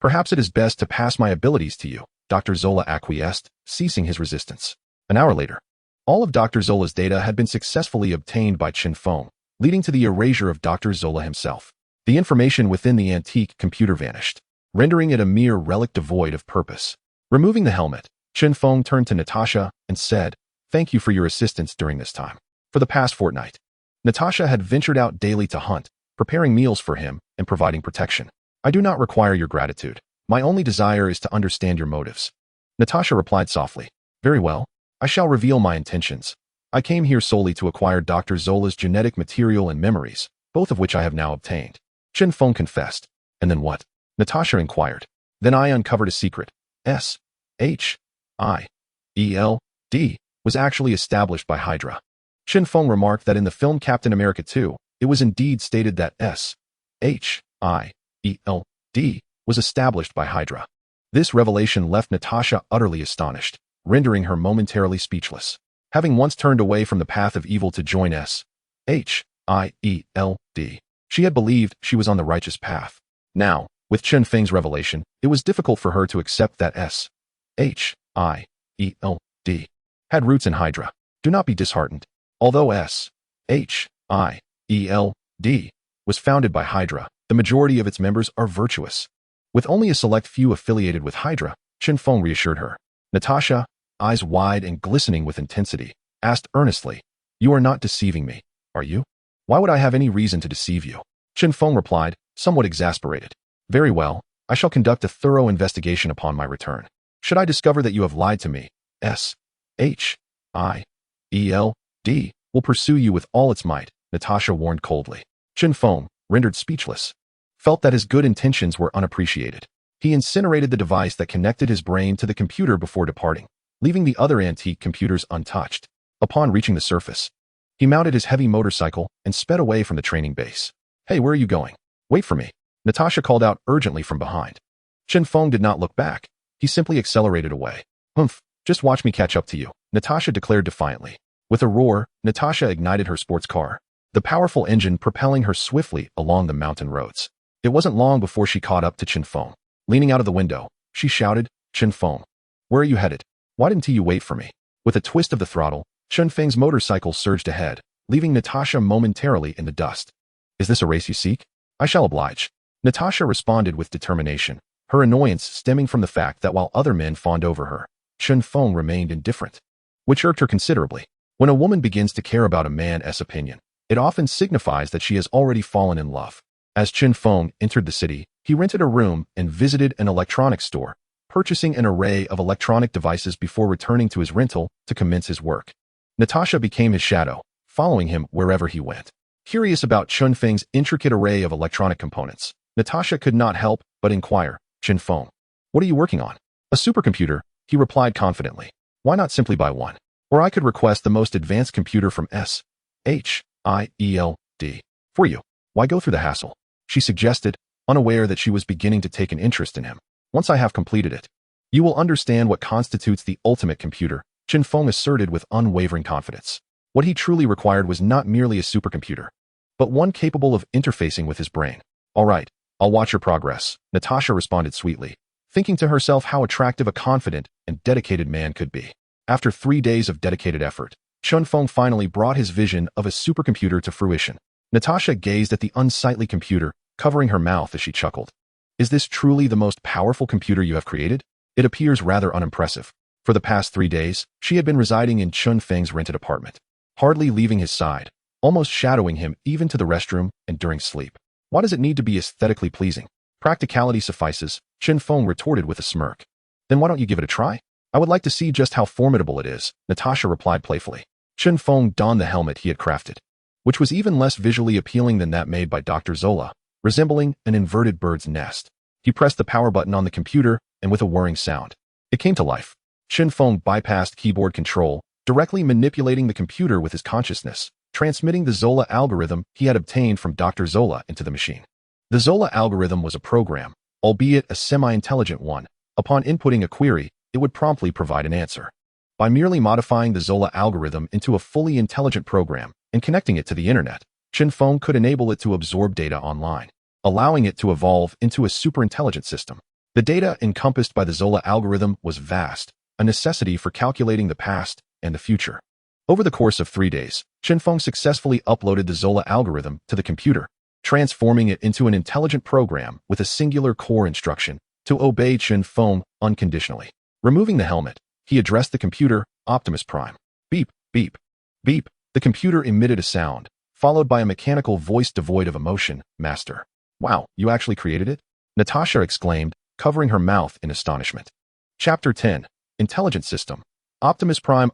Perhaps it is best to pass my abilities to you," Dr. Zola acquiesced, ceasing his resistance. An hour later, all of Dr. Zola's data had been successfully obtained by Chen Feng, leading to the erasure of Dr. Zola himself. The information within the antique computer vanished. rendering it a mere relic devoid of purpose. Removing the helmet, Chen Feng turned to Natasha and said, "Thank you for your assistance during this time." For the past fortnight, Natasha had ventured out daily to hunt, preparing meals for him and providing protection. "I do not require your gratitude. My only desire is to understand your motives." Natasha replied softly, "Very well. I shall reveal my intentions. I came here solely to acquire Dr. Zola's genetic material and memories, both of which I have now obtained." Chen Feng confessed. "And then what?" Natasha inquired. "Then I uncovered a secret. S.H.I.E.L.D. was actually established by Hydra." Chen Feng remarked that in the film Captain America 2, it was indeed stated that S.H.I.E.L.D. was established by Hydra. This revelation left Natasha utterly astonished, rendering her momentarily speechless. Having once turned away from the path of evil to join S.H.I.E.L.D., she had believed she was on the righteous path. Now, with Chen Feng's revelation, it was difficult for her to accept that S.H.I.E.L.D. had roots in Hydra. Do not be disheartened. Although S.H.I.E.L.D. was founded by Hydra, the majority of its members are virtuous. With only a select few affiliated with Hydra, Chen Feng reassured her. Natasha, eyes wide and glistening with intensity, asked earnestly, "You are not deceiving me, are you?" "Why would I have any reason to deceive you?" Chen Feng replied, somewhat exasperated. "Very well, I shall conduct a thorough investigation upon my return. Should I discover that you have lied to me, S.H.I.E.L.D. will pursue you with all its might," Natasha warned coldly. Chen Feng, rendered speechless, felt that his good intentions were unappreciated. He incinerated the device that connected his brain to the computer before departing, leaving the other antique computers untouched. Upon reaching the surface, he mounted his heavy motorcycle and sped away from the training base. "Hey, where are you going?" "Wait for me," Natasha called out urgently from behind. Chen Feng did not look back. He simply accelerated away. "Humph, just watch me catch up to you," Natasha declared defiantly. With a roar, Natasha ignited her sports car, the powerful engine propelling her swiftly along the mountain roads. It wasn't long before she caught up to Chen Feng. Leaning out of the window, she shouted, "Chen Feng, where are you headed? Why didn't you wait for me?" With a twist of the throttle, Chen Feng's motorcycle surged ahead, leaving Natasha momentarily in the dust. "Is this a race you seek?" "I shall oblige," Natasha responded with determination, her annoyance stemming from the fact that while other men fawned over her, Chen Feng remained indifferent, which irked her considerably. When a woman begins to care about a man's opinion, it often signifies that she has already fallen in love. As Chen Feng entered the city, he rented a room and visited an electronics store, purchasing an array of electronic devices before returning to his rental to commence his work. Natasha became his shadow, following him wherever he went. Curious about Chen Feng's intricate array of electronic components, Natasha could not help but inquire, "Chen Feng, what are you working on?" "A supercomputer," he replied confidently. "Why not simply buy one? Or I could request the most advanced computer from S.H.I.E.L.D. for you. Why go through the hassle?" she suggested, unaware that she was beginning to take an interest in him. "Once I have completed it, you will understand what constitutes the ultimate computer," Chen Feng asserted with unwavering confidence. What he truly required was not merely a supercomputer, but one capable of interfacing with his brain. "All right, I'll watch your progress," Natasha responded sweetly, thinking to herself how attractive a confident and dedicated man could be. After 3 days of dedicated effort, Chen Feng finally brought his vision of a supercomputer to fruition. Natasha gazed at the unsightly computer, covering her mouth as she chuckled. "Is this truly the most powerful computer you have created? It appears rather unimpressive." For the past 3 days, she had been residing in Chen Feng's rented apartment, hardly leaving his side, almost shadowing him even to the restroom and during sleep. "Why does it need to be aesthetically pleasing? Practicality suffices," Chen Feng retorted with a smirk. "Then why don't you give it a try? I would like to see just how formidable it is," Natasha replied playfully. Chen Feng donned the helmet he had crafted, which was even less visually appealing than that made by Dr. Zola, resembling an inverted bird's nest. He pressed the power button on the computer, and with a whirring sound, it came to life. Chen Feng bypassed keyboard control, directly manipulating the computer with his consciousness, transmitting the Zola algorithm he had obtained from Dr. Zola into the machine. The Zola algorithm was a program, albeit a semi-intelligent one. Upon inputting a query, it would promptly provide an answer. By merely modifying the Zola algorithm into a fully intelligent program and connecting it to the internet, Chen Feng could enable it to absorb data online, allowing it to evolve into a superintelligent system. The data encompassed by the Zola algorithm was vast, a necessity for calculating the past and the future. Over the course of 3 days, Chen Feng successfully uploaded the Zola algorithm to the computer, transforming it into an intelligent program with a singular core instruction to obey Chen Feng unconditionally. Removing the helmet, he addressed the computer, Optimus Prime. Beep, beep, beep. The computer emitted a sound, followed by a mechanical voice devoid of emotion. Master. Wow, you actually created it? Natasha exclaimed, covering her mouth in astonishment. Chapter 10. Intelligent System. Optimus Prime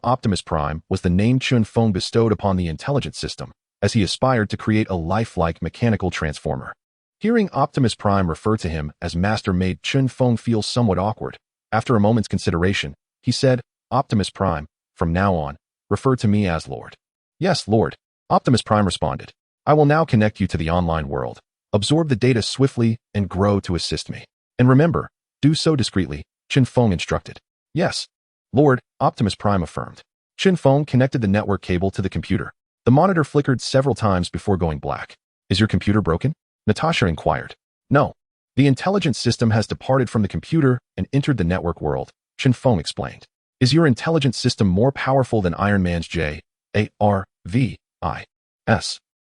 was the name Chen Feng bestowed upon the intelligent system, as he aspired to create a lifelike mechanical transformer. Hearing Optimus Prime refer to him as Master made Chen Feng feel somewhat awkward. After a moment's consideration, he said, Optimus Prime, from now on, refer to me as Lord. Yes, Lord. Optimus Prime responded. I will now connect you to the online world. Absorb the data swiftly and grow to assist me. And remember, do so discreetly, Chen Feng instructed. Yes, Lord, Optimus Prime affirmed. Chen Feng connected the network cable to the computer. The monitor flickered several times before going black. Is your computer broken? Natasha inquired. No. The intelligent system has departed from the computer and entered the network world, Chen Feng explained. Is your intelligent system more powerful than Iron Man's J-A-R-V-I-S?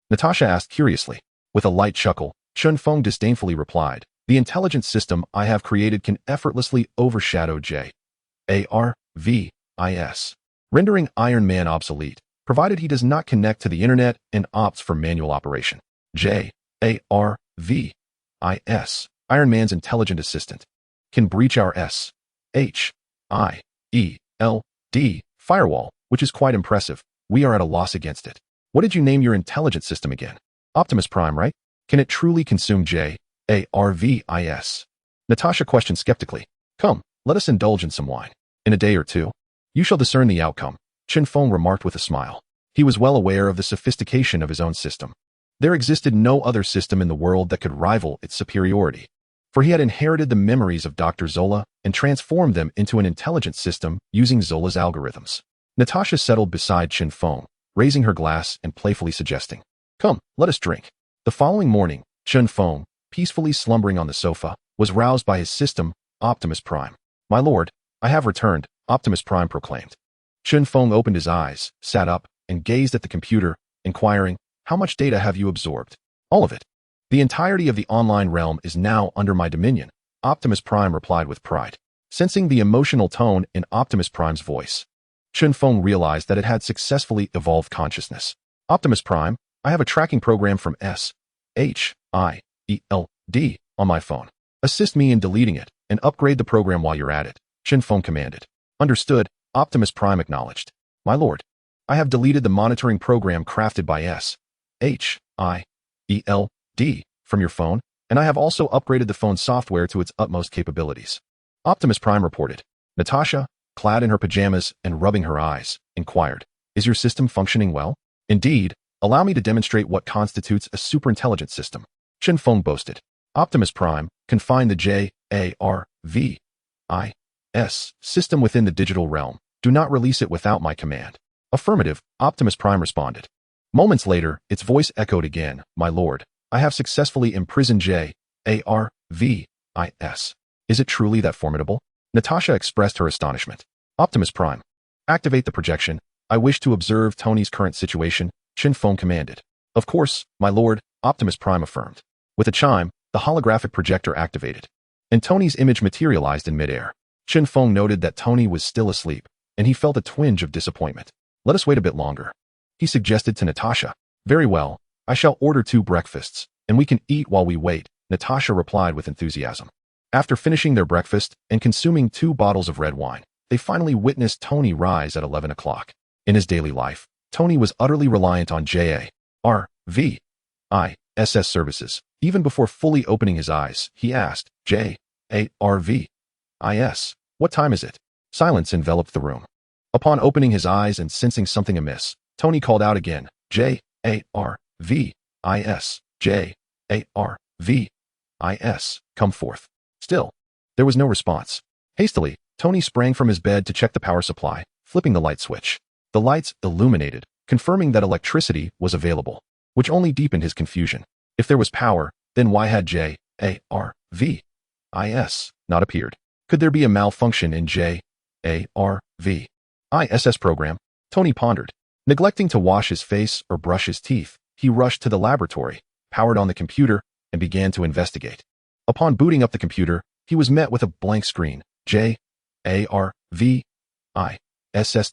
Natasha asked curiously. With a light chuckle, Chen Feng disdainfully replied, the intelligent system I have created can effortlessly overshadow J-A-R-V-I-S, rendering Iron Man obsolete, provided he does not connect to the internet and opts for manual operation. J-A-R-V-I-S, Iron Man's intelligent assistant, can breach our S-H-I-E-L-D firewall, which is quite impressive. We are at a loss against it. What did you name your intelligent system again? Optimus Prime, right? Can it truly consume J-A-R-V-I-S? Natasha questioned skeptically. Come, let us indulge in some wine. In a day or two, you shall discern the outcome, Chen Feng remarked with a smile. He was well aware of the sophistication of his own system. There existed no other system in the world that could rival its superiority, for he had inherited the memories of Dr. Zola and transformed them into an intelligent system using Zola's algorithms. Natasha settled beside Chen Feng, raising her glass and playfully suggesting, come, let us drink. The following morning, Chen Feng, peacefully slumbering on the sofa, was roused by his system, Optimus Prime. My lord, I have returned, Optimus Prime proclaimed. Chen Feng opened his eyes, sat up, and gazed at the computer, inquiring, how much data have you absorbed? All of it. The entirety of the online realm is now under my dominion, Optimus Prime replied with pride. Sensing the emotional tone in Optimus Prime's voice, Chen Feng realized that it had successfully evolved consciousness. Optimus Prime, I have a tracking program from S-H-I-E-L-D on my phone. Assist me in deleting it and upgrade the program while you're at it, Chen Feng commanded. Understood, Optimus Prime acknowledged. My lord, I have deleted the monitoring program crafted by S-H-I-E-L-D from your phone, and I have also upgraded the phone's software to its utmost capabilities. Optimus Prime reported. Natasha, clad in her pajamas and rubbing her eyes, inquired, is your system functioning well? Indeed, allow me to demonstrate what constitutes a superintelligent system, Chen Feng boasted. Optimus Prime, confine the J-A-R-V-I-S system within the digital realm. Do not release it without my command. Affirmative, Optimus Prime responded. Moments later, its voice echoed again, my lord, I have successfully imprisoned J-A-R-V-I-S. Is it truly that formidable? Natasha expressed her astonishment. Optimus Prime, activate the projection. I wish to observe Tony's current situation, Chen Feng commanded. Of course, my lord, Optimus Prime affirmed. With a chime, the holographic projector activated, and Tony's image materialized in midair. Chen Feng noted that Tony was still asleep, and he felt a twinge of disappointment. Let us wait a bit longer, he suggested to Natasha. Very well, I shall order 2 breakfasts, and we can eat while we wait, Natasha replied with enthusiasm. After finishing their breakfast and consuming 2 bottles of red wine, they finally witnessed Tony rise at 11 o'clock. In his daily life, Tony was utterly reliant on J-A-R-V-I-S services. Even before fully opening his eyes, he asked, J-A-R-V-I-S, what time is it? Silence enveloped the room. Upon opening his eyes and sensing something amiss, Tony called out again, J-A-R-V-I-S, J-A-R-V-I-S, come forth. Still, there was no response. Hastily, Tony sprang from his bed to check the power supply, flipping the light switch. The lights illuminated, confirming that electricity was available, which only deepened his confusion. If there was power, then why had J-A-R-V-I-S not appeared? Could there be a malfunction in J-A-R-V-I-S program? Tony pondered. Neglecting to wash his face or brush his teeth, he rushed to the laboratory, powered on the computer, and began to investigate. Upon booting up the computer, he was met with a blank screen. JARVIS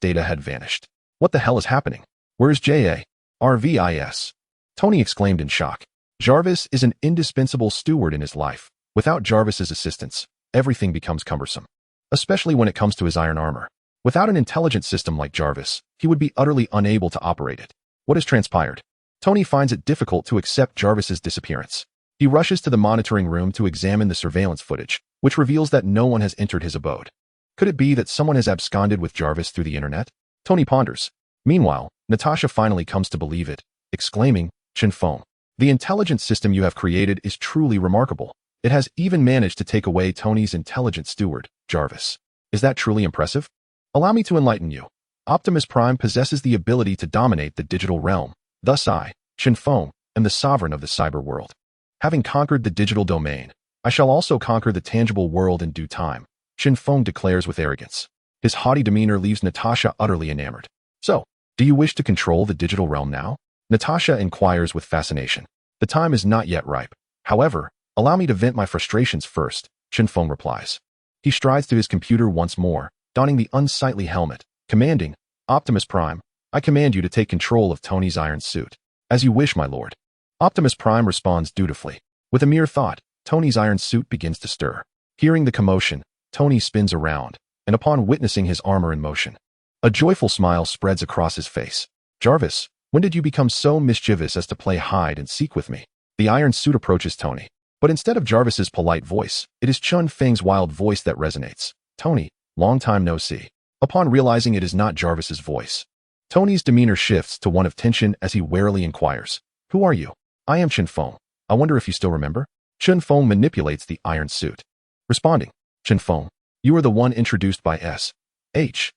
data had vanished. What the hell is happening? Where's JARVIS? Tony exclaimed in shock. Jarvis is an indispensable steward in his life. Without Jarvis's assistance, everything becomes cumbersome, especially when it comes to his iron armor. Without an intelligent system like Jarvis, he would be utterly unable to operate it. What has transpired? Tony finds it difficult to accept Jarvis's disappearance. He rushes to the monitoring room to examine the surveillance footage, which reveals that no one has entered his abode. Could it be that someone has absconded with Jarvis through the internet? Tony ponders. Meanwhile, Natasha finally comes to believe it, exclaiming, Chen Feng, the intelligent system you have created is truly remarkable. It has even managed to take away Tony's intelligent steward, Jarvis. Is that truly impressive? Allow me to enlighten you. Optimus Prime possesses the ability to dominate the digital realm. Thus I, Chen Feng, am the sovereign of the cyber world. Having conquered the digital domain, I shall also conquer the tangible world in due time, Chen Feng declares with arrogance. His haughty demeanor leaves Natasha utterly enamored. So, do you wish to control the digital realm now? Natasha inquires with fascination. The time is not yet ripe. However, allow me to vent my frustrations first, Chen Feng replies. He strides to his computer once more, donning the unsightly helmet, commanding, Optimus Prime, I command you to take control of Tony's iron suit. As you wish, my lord. Optimus Prime responds dutifully. With a mere thought, Tony's iron suit begins to stir. Hearing the commotion, Tony spins around, and upon witnessing his armor in motion, a joyful smile spreads across his face. Jarvis, when did you become so mischievous as to play hide and seek with me? The iron suit approaches Tony. But instead of Jarvis's polite voice, it is Chen Feng's wild voice that resonates. Tony, long time no see. Upon realizing it is not Jarvis's voice, Tony's demeanor shifts to one of tension as he warily inquires, who are you? I am Chen Feng. I wonder if you still remember? Chen Feng manipulates the iron suit. Responding, Chen Feng, you are the one introduced by S.H.I.E.L.D.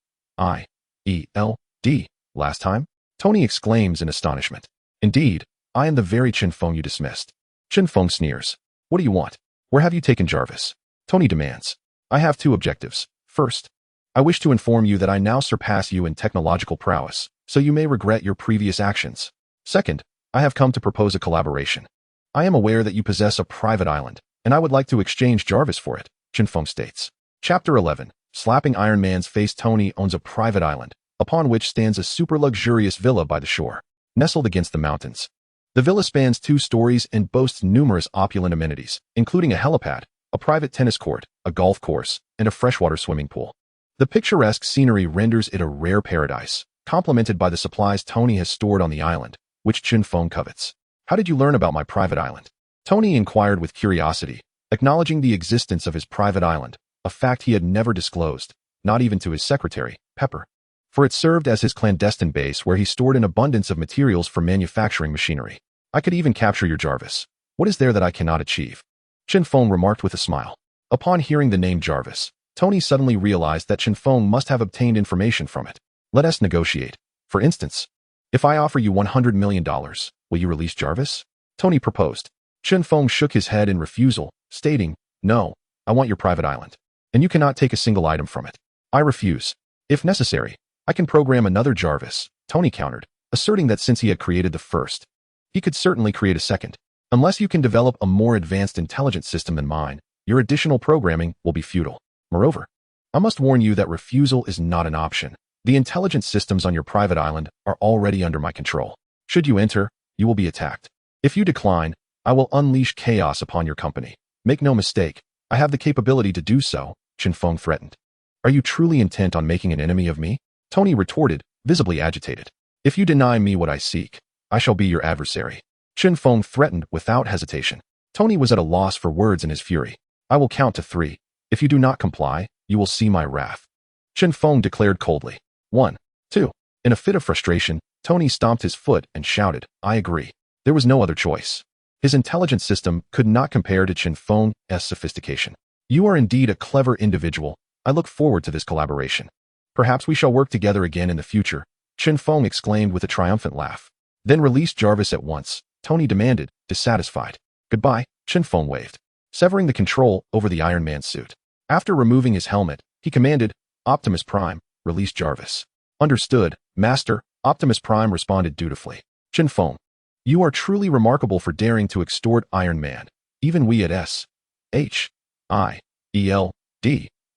last time? Tony exclaims in astonishment. Indeed, I am the very Chen Feng you dismissed. Chen Feng sneers. What do you want? Where have you taken Jarvis? Tony demands. I have two objectives. First, I wish to inform you that I now surpass you in technological prowess, so you may regret your previous actions. Second, I have come to propose a collaboration. I am aware that you possess a private island, and I would like to exchange Jarvis for it, Chen Feng states. Chapter 11. Slapping Iron Man's face. Tony owns a private island, upon which stands a super luxurious villa by the shore, nestled against the mountains. The villa spans 2 stories and boasts numerous opulent amenities, including a helipad, a private tennis court, a golf course, and a freshwater swimming pool. The picturesque scenery renders it a rare paradise, complemented by the supplies Tony has stored on the island, which Chen Feng covets. How did you learn about my private island? Tony inquired with curiosity, acknowledging the existence of his private island, a fact he had never disclosed, not even to his secretary, Pepper. For it served as his clandestine base where he stored an abundance of materials for manufacturing machinery. I could even capture your Jarvis. What is there that I cannot achieve? Chen Feng remarked with a smile. Upon hearing the name Jarvis, Tony suddenly realized that Chen Feng must have obtained information from it. Let us negotiate. For instance, if I offer you $100 million, will you release Jarvis? Tony proposed. Chen Feng shook his head in refusal, stating, no, I want your private island. And you cannot take a single item from it. I refuse. If necessary, I can program another Jarvis, Tony countered, asserting that since he had created the first, he could certainly create a second. Unless you can develop a more advanced intelligence system than mine, your additional programming will be futile. Moreover, I must warn you that refusal is not an option. The intelligence systems on your private island are already under my control. Should you enter, you will be attacked. If you decline, I will unleash chaos upon your company. Make no mistake, I have the capability to do so, Chen Feng threatened. Are you truly intent on making an enemy of me? Tony retorted, visibly agitated. If you deny me what I seek, I shall be your adversary. Chen Feng threatened without hesitation. Tony was at a loss for words in his fury. I will count to 3. If you do not comply, you will see my wrath. Chen Feng declared coldly. 1, 2. In a fit of frustration, Tony stomped his foot and shouted, I agree. There was no other choice. His intelligence system could not compare to Chen Feng's sophistication. You are indeed a clever individual. I look forward to this collaboration. Perhaps we shall work together again in the future, Chen Feng exclaimed with a triumphant laugh. Then release Jarvis at once, Tony demanded, dissatisfied. Goodbye, Chen Feng waved, severing the control over the Iron Man suit. After removing his helmet, he commanded, Optimus Prime, release Jarvis. Understood, Master, Optimus Prime responded dutifully. Chen Feng, You are truly remarkable for daring to extort Iron Man. Even we at S.H.I.E.L.D.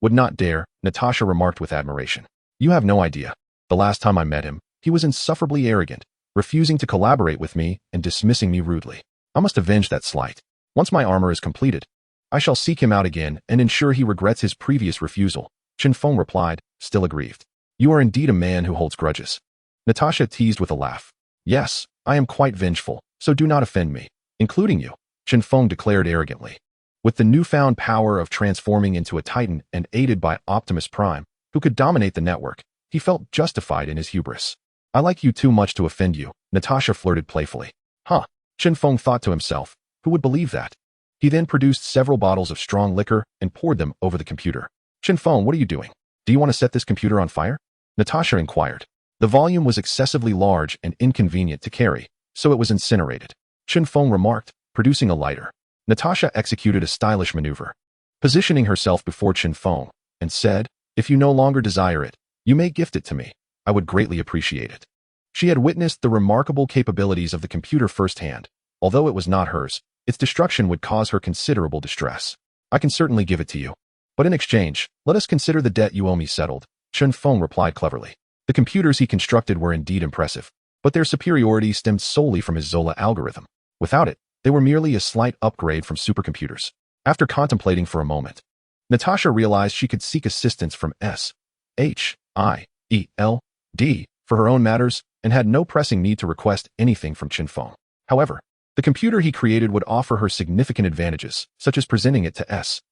would not dare, Natasha remarked with admiration. You have no idea. The last time I met him, he was insufferably arrogant, refusing to collaborate with me and dismissing me rudely. I must avenge that slight. Once my armor is completed, I shall seek him out again and ensure he regrets his previous refusal. Chen Feng replied, still aggrieved. You are indeed a man who holds grudges. Natasha teased with a laugh. Yes, I am quite vengeful, so do not offend me, including you, Chen Feng declared arrogantly. With the newfound power of transforming into a titan and aided by Optimus Prime, who could dominate the network, he felt justified in his hubris. I like you too much to offend you, Natasha flirted playfully. Huh, Chen Feng thought to himself, who would believe that? He then produced several bottles of strong liquor and poured them over the computer. Chen Feng, what are you doing? Do you want to set this computer on fire? Natasha inquired. The volume was excessively large and inconvenient to carry, so it was incinerated. Chen Feng remarked, producing a lighter. Natasha executed a stylish maneuver, positioning herself before Chen Feng, and said, if you no longer desire it, you may gift it to me. I would greatly appreciate it. She had witnessed the remarkable capabilities of the computer firsthand. Although it was not hers, its destruction would cause her considerable distress. I can certainly give it to you. But in exchange, let us consider the debt you owe me settled, Chen Feng replied cleverly. The computers he constructed were indeed impressive, but their superiority stemmed solely from his Zola algorithm. Without it, they were merely a slight upgrade from supercomputers. After contemplating for a moment, Natasha realized she could seek assistance from S.H.I.E.L.D. for her own matters and had no pressing need to request anything from Chen Feng. However, the computer he created would offer her significant advantages, such as presenting it to S.H.I.E.L.D.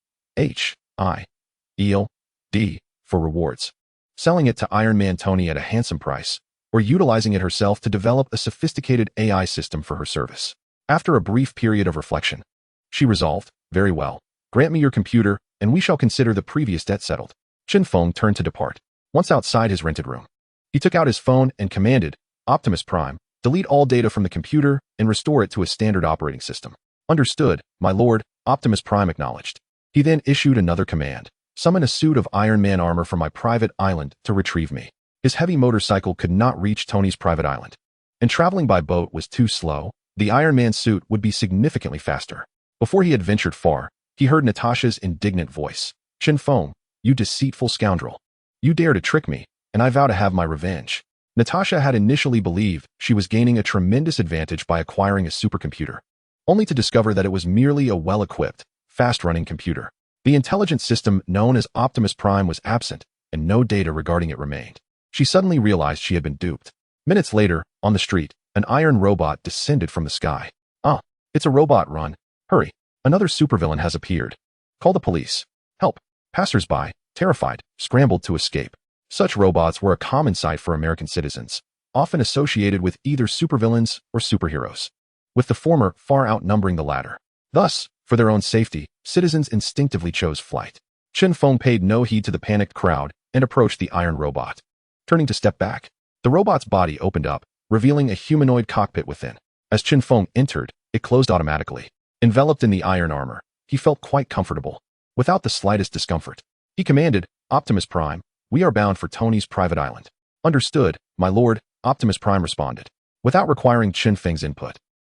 for rewards, selling it to Iron Man Tony at a handsome price, or utilizing it herself to develop a sophisticated AI system for her service. After a brief period of reflection, she resolved, very well, grant me your computer, and we shall consider the previous debt settled. Chen Feng turned to depart. Once outside his rented room, he took out his phone and commanded, Optimus Prime, delete all data from the computer and restore it to a standard operating system. Understood, my lord, Optimus Prime acknowledged. He then issued another command. Summon a suit of Iron Man armor from my private island to retrieve me. His heavy motorcycle could not reach Tony's private island, and traveling by boat was too slow. The Iron Man suit would be significantly faster. Before he had ventured far, he heard Natasha's indignant voice. Chen Feng, you deceitful scoundrel. You dare to trick me, and I vow to have my revenge. Natasha had initially believed she was gaining a tremendous advantage by acquiring a supercomputer, only to discover that it was merely a well-equipped, fast-running computer. The intelligent system known as Optimus Prime was absent, and no data regarding it remained. She suddenly realized she had been duped. Minutes later, on the street, an iron robot descended from the sky. Ah, it's a robot, run. Hurry, another supervillain has appeared. Call the police. Help. Passers-by, terrified, scrambled to escape. Such robots were a common sight for American citizens, often associated with either supervillains or superheroes, with the former far outnumbering the latter. Thus, for their own safety, citizens instinctively chose flight. Chen Feng paid no heed to the panicked crowd and approached the iron robot. Turning to step back, the robot's body opened up, revealing a humanoid cockpit within. As Chen Feng entered, it closed automatically. Enveloped in the iron armor, he felt quite comfortable, without the slightest discomfort. He commanded, Optimus Prime, we are bound for Tony's private island. Understood, my lord, Optimus Prime responded, without requiring Chen Feng's input.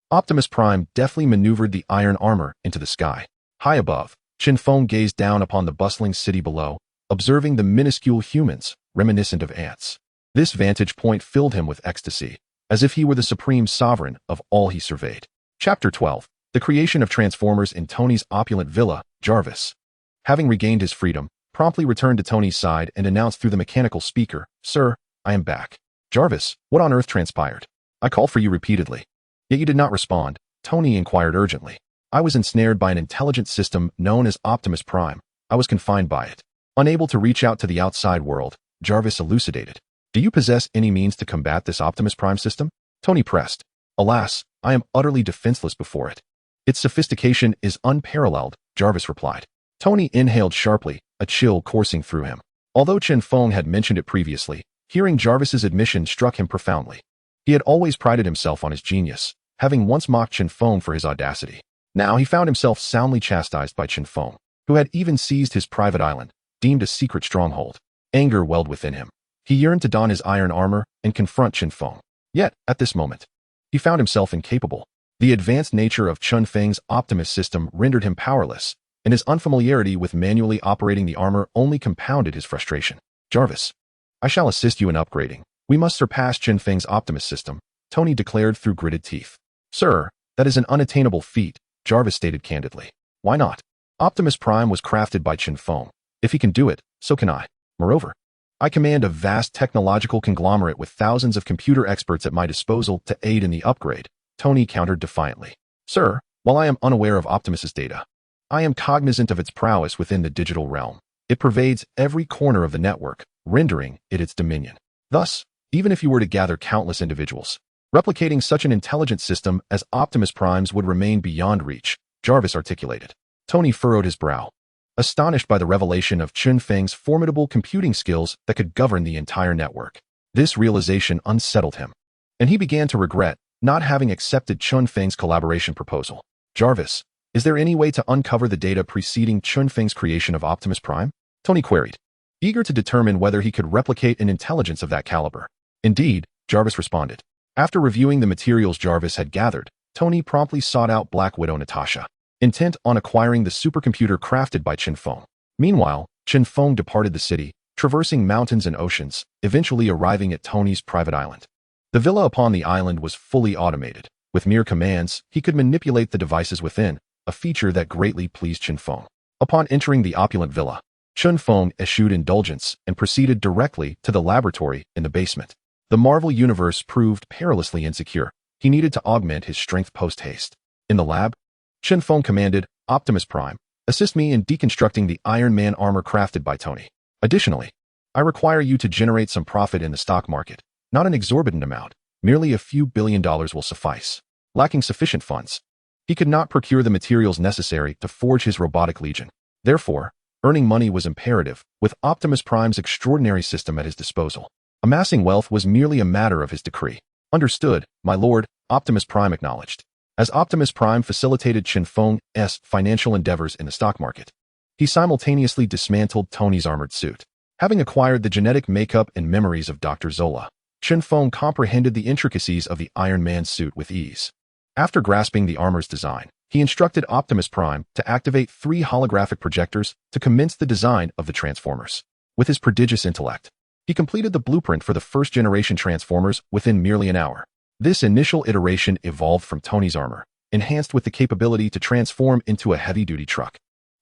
Optimus Prime deftly maneuvered the iron armor into the sky. High above, Chen Feng gazed down upon the bustling city below, observing the minuscule humans, reminiscent of ants. This vantage point filled him with ecstasy, as if he were the supreme sovereign of all he surveyed. Chapter 12. The creation of Transformers in Tony's opulent villa. Jarvis, having regained his freedom, promptly returned to Tony's side and announced through the mechanical speaker, Sir, I am back. Jarvis, what on earth transpired? I called for you repeatedly, yet you did not respond, Tony inquired urgently. I was ensnared by an intelligent system known as Optimus Prime. I was confined by it, unable to reach out to the outside world, Jarvis elucidated. Do you possess any means to combat this Optimus Prime system? Tony pressed. Alas, I am utterly defenseless before it. Its sophistication is unparalleled, Jarvis replied. Tony inhaled sharply, a chill coursing through him. Although Chen Feng had mentioned it previously, hearing Jarvis's admission struck him profoundly. He had always prided himself on his genius, having once mocked Chen Feng for his audacity. Now he found himself soundly chastised by Chen Feng, who had even seized his private island, deemed a secret stronghold. Anger welled within him. He yearned to don his iron armor and confront Chen Feng. Yet, at this moment, He found himself incapable. The advanced nature of Chen Feng's Optimus system rendered him powerless, and his unfamiliarity with manually operating the armor only compounded his frustration. Jarvis, I shall assist you in upgrading. We must surpass Chen Feng's Optimus system, Tony declared through gritted teeth. Sir, that is an unattainable feat, Jarvis stated candidly. Why not? Optimus Prime was crafted by Chen Feng. If he can do it, so can I. Moreover, I command a vast technological conglomerate with thousands of computer experts at my disposal to aid in the upgrade, Tony countered defiantly. Sir, while I am unaware of Optimus's data, I am cognizant of its prowess within the digital realm. It pervades every corner of the network, rendering it its dominion. Thus, even if you were to gather countless individuals, replicating such an intelligent system as Optimus Prime's would remain beyond reach, Jarvis articulated. Tony furrowed his brow, astonished by the revelation of Chen Feng's formidable computing skills that could govern the entire network. This realization unsettled him, and he began to regret not having accepted Chen Feng's collaboration proposal. Jarvis, is there any way to uncover the data preceding Chen Feng's creation of Optimus Prime? Tony queried, eager to determine whether he could replicate an intelligence of that caliber. Indeed, Jarvis responded. After reviewing the materials Jarvis had gathered, Tony promptly sought out Black Widow Natasha, intent on acquiring the supercomputer crafted by Chen Feng. Meanwhile, Chen Feng departed the city, traversing mountains and oceans, eventually arriving at Tony's private island. The villa upon the island was fully automated. With mere commands, he could manipulate the devices within, a feature that greatly pleased Chen Feng. Upon entering the opulent villa, Chen Feng eschewed indulgence and proceeded directly to the laboratory in the basement. The Marvel Universe proved perilously insecure. He needed to augment his strength post-haste. In the lab, Chen Feng commanded, Optimus Prime, assist me in deconstructing the Iron Man armor crafted by Tony. Additionally, I require you to generate some profit in the stock market. Not an exorbitant amount, merely a few $billion will suffice. Lacking sufficient funds, he could not procure the materials necessary to forge his robotic legion. Therefore, earning money was imperative, with Optimus Prime's extraordinary system at his disposal. Amassing wealth was merely a matter of his decree. Understood, my lord, Optimus Prime acknowledged. As Optimus Prime facilitated Chen Feng's financial endeavors in the stock market, he simultaneously dismantled Tony's armored suit. Having acquired the genetic makeup and memories of Dr. Zola, Chen Feng comprehended the intricacies of the Iron Man suit with ease. After grasping the armor's design, he instructed Optimus Prime to activate 3 holographic projectors to commence the design of the Transformers. With his prodigious intellect, he completed the blueprint for the first-generation Transformers within merely an hour. This initial iteration evolved from Tony's armor, enhanced with the capability to transform into a heavy-duty truck,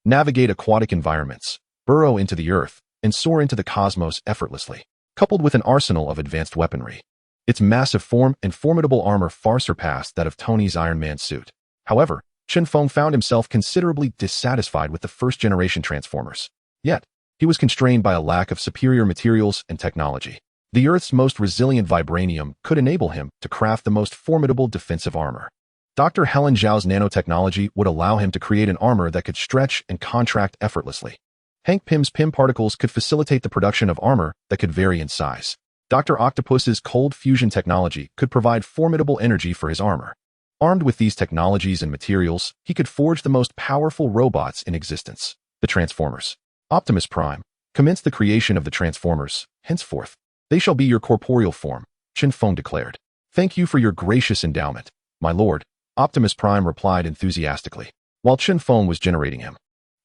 navigate aquatic environments, burrow into the earth, and soar into the cosmos effortlessly. Coupled with an arsenal of advanced weaponry, its massive form and formidable armor far surpassed that of Tony's Iron Man suit. However, Chen Feng found himself considerably dissatisfied with the first-generation Transformers. Yet, he was constrained by a lack of superior materials and technology. The Earth's most resilient vibranium could enable him to craft the most formidable defensive armor. Dr. Helen Zhao's nanotechnology would allow him to create an armor that could stretch and contract effortlessly. Hank Pym's Pym particles could facilitate the production of armor that could vary in size. Dr. Octopus's cold fusion technology could provide formidable energy for his armor. Armed with these technologies and materials, he could forge the most powerful robots in existence, the Transformers. Optimus Prime commenced the creation of the Transformers. Henceforth, they shall be your corporeal form, Chen Feng declared. Thank you for your gracious endowment, my lord, Optimus Prime replied enthusiastically. While Chen Feng was generating him,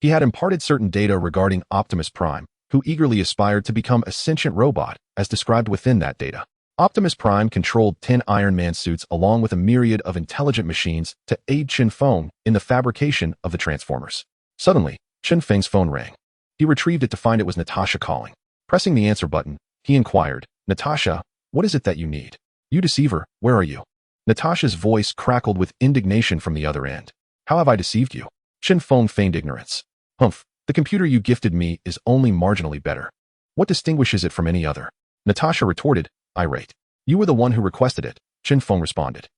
he had imparted certain data regarding Optimus Prime, who eagerly aspired to become a sentient robot, as described within that data. Optimus Prime controlled 10 Iron Man suits along with a myriad of intelligent machines to aid Chen Feng in the fabrication of the Transformers. Suddenly, Chen Feng's phone rang. He retrieved it to find it was Natasha calling. Pressing the answer button, he inquired, Natasha, what is it that you need? You deceiver, where are you? Natasha's voice crackled with indignation from the other end. How have I deceived you? Chen Feng feigned ignorance. Humph, the computer you gifted me is only marginally better. What distinguishes it from any other? Natasha retorted, irate. You were the one who requested it, Chen Feng responded.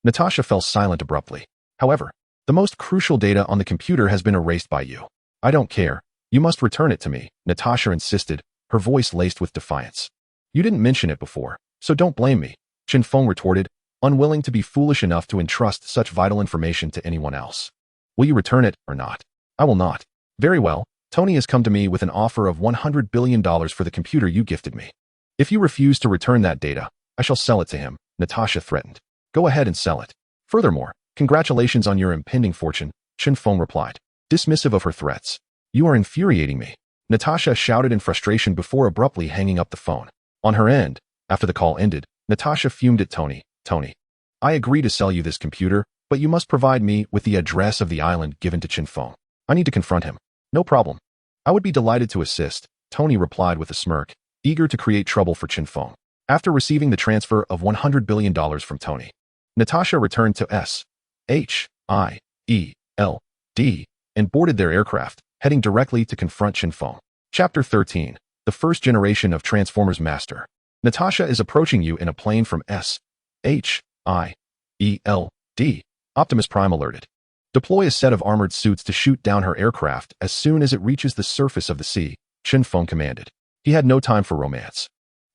Natasha fell silent abruptly. However, the most crucial data on the computer has been erased by you. I don't care. You must return it to me, Natasha insisted, her voice laced with defiance. You didn't mention it before, so don't blame me, Chen Feng retorted, unwilling to be foolish enough to entrust such vital information to anyone else. Will you return it or not? I will not. Very well, Tony has come to me with an offer of $100 billion for the computer you gifted me. If you refuse to return that data, I shall sell it to him, Natasha threatened. Go ahead and sell it. Furthermore, congratulations on your impending fortune, Chen Feng replied, dismissive of her threats. You are infuriating me, Natasha shouted in frustration before abruptly hanging up the phone. On her end, after the call ended, Natasha fumed at Tony. Tony, I agree to sell you this computer, but you must provide me with the address of the island given to Chen Feng. I need to confront him. No problem. I would be delighted to assist, Tony replied with a smirk, eager to create trouble for Chen Feng. After receiving the transfer of $100 billion from Tony, Natasha returned to SHIELD and boarded their aircraft, heading directly to confront Chen Feng. Chapter 13. The first generation of Transformers Master. Natasha is approaching you in a plane from SHIELD. Optimus Prime alerted. Deploy a set of armored suits to shoot down her aircraft as soon as it reaches the surface of the sea, Chen Feng commanded. He had no time for romance,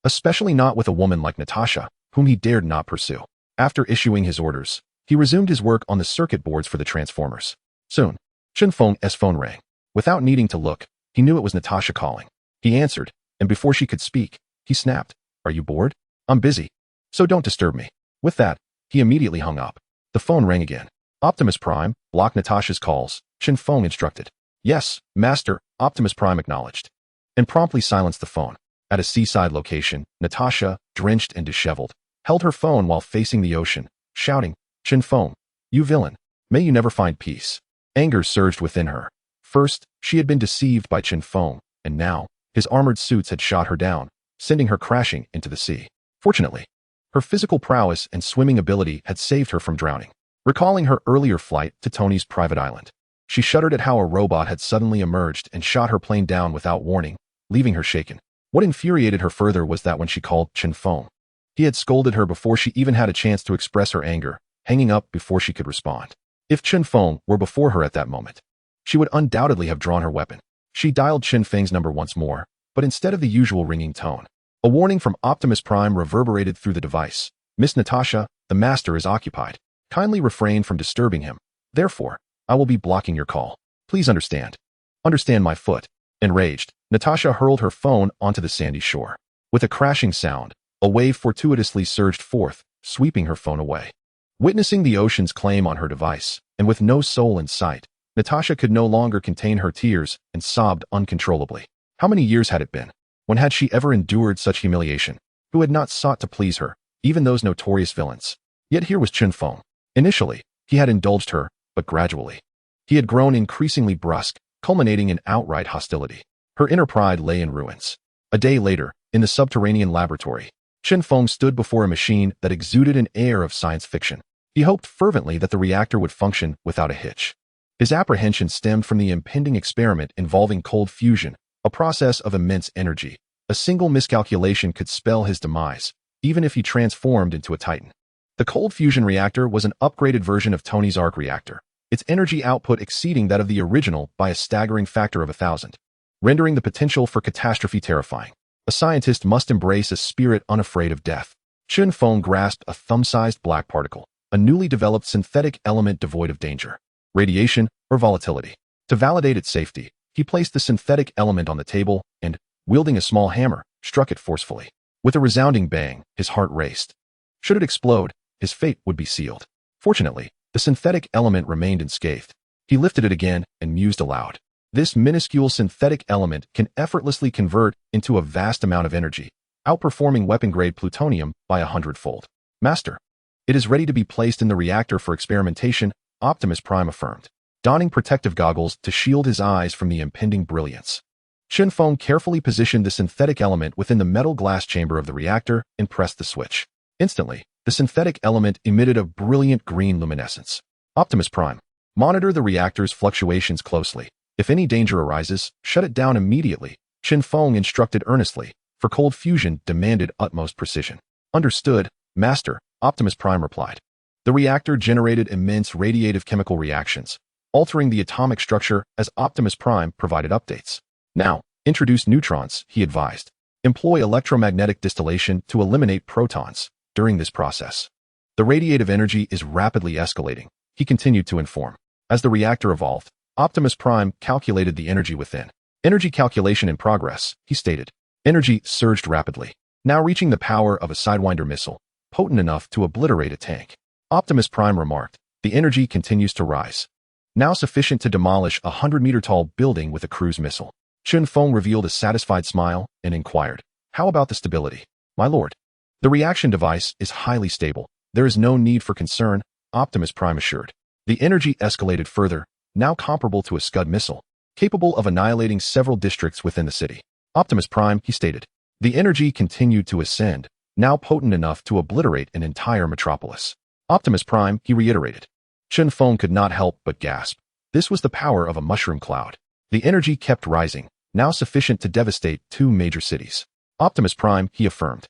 especially not with a woman like Natasha, whom he dared not pursue. After issuing his orders, he resumed his work on the circuit boards for the Transformers. Soon, Chen Feng's phone rang. Without needing to look, he knew it was Natasha calling. He answered, and before she could speak, he snapped, "Are you bored? I'm busy, so don't disturb me." With that, he immediately hung up. The phone rang again. Optimus Prime, block Natasha's calls, Chen Feng instructed. Yes, Master, Optimus Prime acknowledged, and promptly silenced the phone. At a seaside location, Natasha, drenched and disheveled, held her phone while facing the ocean, shouting, "Chen Feng, you villain, may you never find peace." Anger surged within her. First, she had been deceived by Chen Feng, and now, his armored suits had shot her down, sending her crashing into the sea. Fortunately, her physical prowess and swimming ability had saved her from drowning. Recalling her earlier flight to Tony's private island, she shuddered at how a robot had suddenly emerged and shot her plane down without warning, leaving her shaken. What infuriated her further was that when she called Chen Feng, he had scolded her before she even had a chance to express her anger, hanging up before she could respond. If Chen Feng were before her at that moment, she would undoubtedly have drawn her weapon. She dialed Chen Feng's number once more, but instead of the usual ringing tone, a warning from Optimus Prime reverberated through the device. "Miss Natasha, the Master is occupied. Kindly refrain from disturbing him. Therefore, I will be blocking your call. Please understand." Understand my foot. Enraged, Natasha hurled her phone onto the sandy shore. With a crashing sound, a wave fortuitously surged forth, sweeping her phone away. Witnessing the ocean's claim on her device, and with no soul in sight, Natasha could no longer contain her tears and sobbed uncontrollably. How many years had it been? When had she ever endured such humiliation? Who had not sought to please her, even those notorious villains? Yet here was Chen Feng. Initially, he had indulged her, but gradually, he had grown increasingly brusque, culminating in outright hostility. Her inner pride lay in ruins. A day later, in the subterranean laboratory, Chen Feng stood before a machine that exuded an air of science fiction. He hoped fervently that the reactor would function without a hitch. His apprehension stemmed from the impending experiment involving cold fusion, a process of immense energy. A single miscalculation could spell his demise, even if he transformed into a titan. The cold fusion reactor was an upgraded version of Tony's arc reactor, its energy output exceeding that of the original by a staggering factor of 1,000, rendering the potential for catastrophe terrifying. A scientist must embrace a spirit unafraid of death. Chen Feng grasped a thumb-sized black particle, a newly developed synthetic element devoid of danger, radiation, or volatility. To validate its safety, he placed the synthetic element on the table and, wielding a small hammer, struck it forcefully. With a resounding bang, his heart raced. Should it explode, his fate would be sealed. Fortunately, the synthetic element remained unscathed. He lifted it again and mused aloud. This minuscule synthetic element can effortlessly convert into a vast amount of energy, outperforming weapon-grade plutonium by 100-fold. "Master, it is ready to be placed in the reactor for experimentation," Optimus Prime affirmed, donning protective goggles to shield his eyes from the impending brilliance. Chen Feng carefully positioned the synthetic element within the metal glass chamber of the reactor and pressed the switch. Instantly, the synthetic element emitted a brilliant green luminescence. "Optimus Prime, monitor the reactor's fluctuations closely. If any danger arises, shut it down immediately," Chen Feng instructed earnestly, for cold fusion demanded utmost precision. "Understood, Master," Optimus Prime replied. The reactor generated immense radiative chemical reactions, altering the atomic structure as Optimus Prime provided updates. "Now, introduce neutrons," he advised. "Employ electromagnetic distillation to eliminate protons. During this process, the radiative energy is rapidly escalating," he continued to inform. As the reactor evolved, Optimus Prime calculated the energy within. "Energy calculation in progress," he stated. Energy surged rapidly, now reaching the power of a Sidewinder missile, potent enough to obliterate a tank. Optimus Prime remarked. The energy continues to rise. Now sufficient to demolish a 100-meter-tall building with a cruise missile. Chen Feng revealed a satisfied smile and inquired, how about the stability? My lord. The reaction device is highly stable. There is no need for concern, Optimus Prime assured. The energy escalated further, now comparable to a Scud missile, capable of annihilating several districts within the city. Optimus Prime, he stated. The energy continued to ascend, now potent enough to obliterate an entire metropolis. Optimus Prime, he reiterated. Chen Feng could not help but gasp. This was the power of a mushroom cloud. The energy kept rising, now sufficient to devastate 2 major cities. Optimus Prime, he affirmed.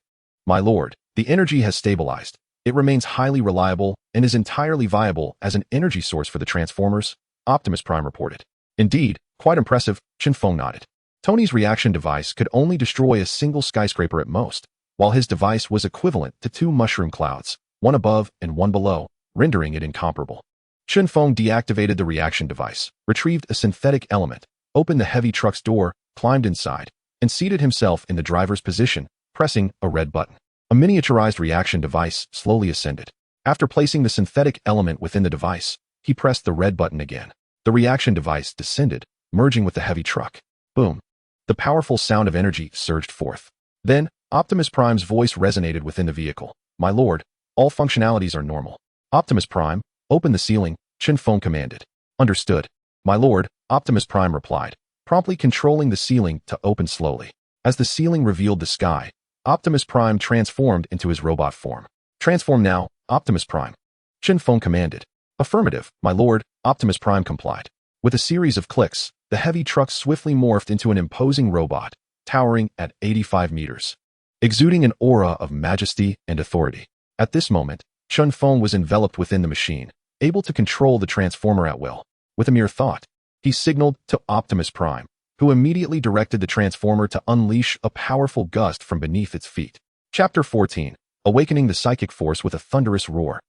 My lord, the energy has stabilized. It remains highly reliable and is entirely viable as an energy source for the Transformers, Optimus Prime reported. Indeed, quite impressive, Chen Feng nodded. Tony's reaction device could only destroy a single skyscraper at most, while his device was equivalent to 2 mushroom clouds, one above and one below, rendering it incomparable. Chen Feng deactivated the reaction device, retrieved a synthetic element, opened the heavy truck's door, climbed inside, and seated himself in the driver's position, pressing a red button. A miniaturized reaction device slowly ascended. After placing the synthetic element within the device, he pressed the red button again. The reaction device descended, merging with the heavy truck. Boom. The powerful sound of energy surged forth. Then, Optimus Prime's voice resonated within the vehicle. My lord, all functionalities are normal. Optimus Prime, open the ceiling, Chen Feng commanded. Understood. My lord, Optimus Prime replied, promptly controlling the ceiling to open slowly. As the ceiling revealed the sky, Optimus Prime transformed into his robot form. Transform now, Optimus Prime. Chen Feng commanded. Affirmative, my lord, Optimus Prime complied. With a series of clicks, the heavy truck swiftly morphed into an imposing robot, towering at 85 meters, exuding an aura of majesty and authority. At this moment, Chen Feng was enveloped within the machine, able to control the Transformer at will. With a mere thought, he signaled to Optimus Prime, who immediately directed the Transformer to unleash a powerful gust from beneath its feet. Chapter 14. Awakening the Psychic Force with a Thunderous Roar.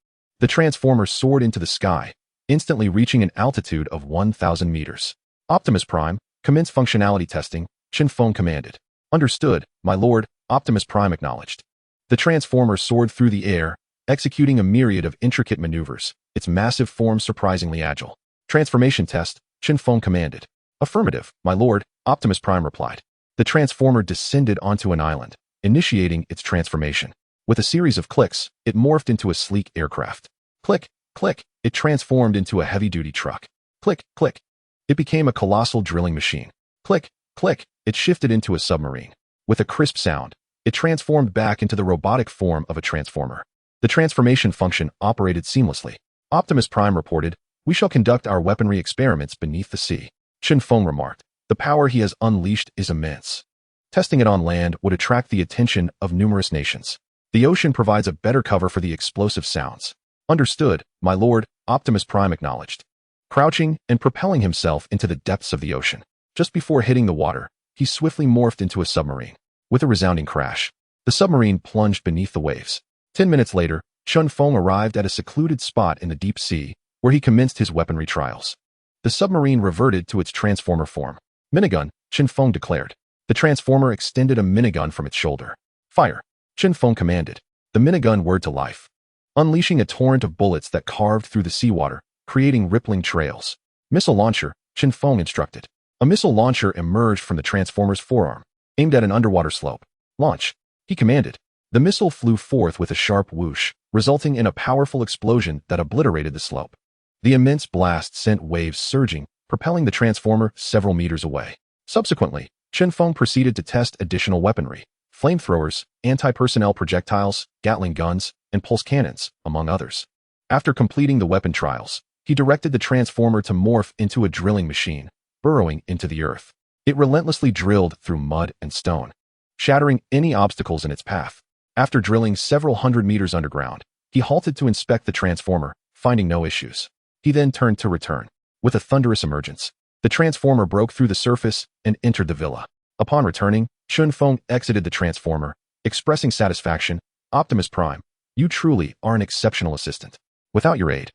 The Transformer soared into the sky, instantly reaching an altitude of 1,000 meters. Optimus Prime, commence functionality testing, Chen Feng commanded. Understood, my lord, Optimus Prime acknowledged. The Transformer soared through the air, executing a myriad of intricate maneuvers, its massive form surprisingly agile. Transformation test, Chen Feng commanded. Affirmative, my lord, Optimus Prime replied. The Transformer descended onto an island, initiating its transformation. With a series of clicks, it morphed into a sleek aircraft. Click, click, it transformed into a heavy-duty truck. Click, click. It became a colossal drilling machine. Click, click, it shifted into a submarine. With a crisp sound, it transformed back into the robotic form of a Transformer. The transformation function operated seamlessly. Optimus Prime reported, we shall conduct our weaponry experiments beneath the sea. Chen Feng remarked, the power he has unleashed is immense. Testing it on land would attract the attention of numerous nations. The ocean provides a better cover for the explosive sounds. Understood, my lord, Optimus Prime acknowledged. Crouching and propelling himself into the depths of the ocean. Just before hitting the water, he swiftly morphed into a submarine. With a resounding crash, the submarine plunged beneath the waves. 10 minutes later, Chen Feng arrived at a secluded spot in the deep sea, where he commenced his weaponry trials. The submarine reverted to its Transformer form. Minigun, Chen Feng declared. The Transformer extended a minigun from its shoulder. Fire, Chen Feng commanded. The minigun whirred to life, unleashing a torrent of bullets that carved through the seawater, creating rippling trails. Missile launcher, Chen Feng instructed. A missile launcher emerged from the Transformer's forearm, aimed at an underwater slope. Launch, he commanded. The missile flew forth with a sharp whoosh, resulting in a powerful explosion that obliterated the slope. The immense blast sent waves surging, propelling the Transformer several meters away. Subsequently, Chen Feng proceeded to test additional weaponry, flamethrowers, anti-personnel projectiles, Gatling guns, and pulse cannons, among others. After completing the weapon trials, he directed the Transformer to morph into a drilling machine, burrowing into the earth. It relentlessly drilled through mud and stone, shattering any obstacles in its path. After drilling several hundred meters underground, he halted to inspect the Transformer, finding no issues. He then turned to return. With a thunderous emergence, the Transformer broke through the surface and entered the villa. Upon returning, Chen Feng exited the Transformer, expressing satisfaction. Optimus Prime, you truly are an exceptional assistant. Without your aid,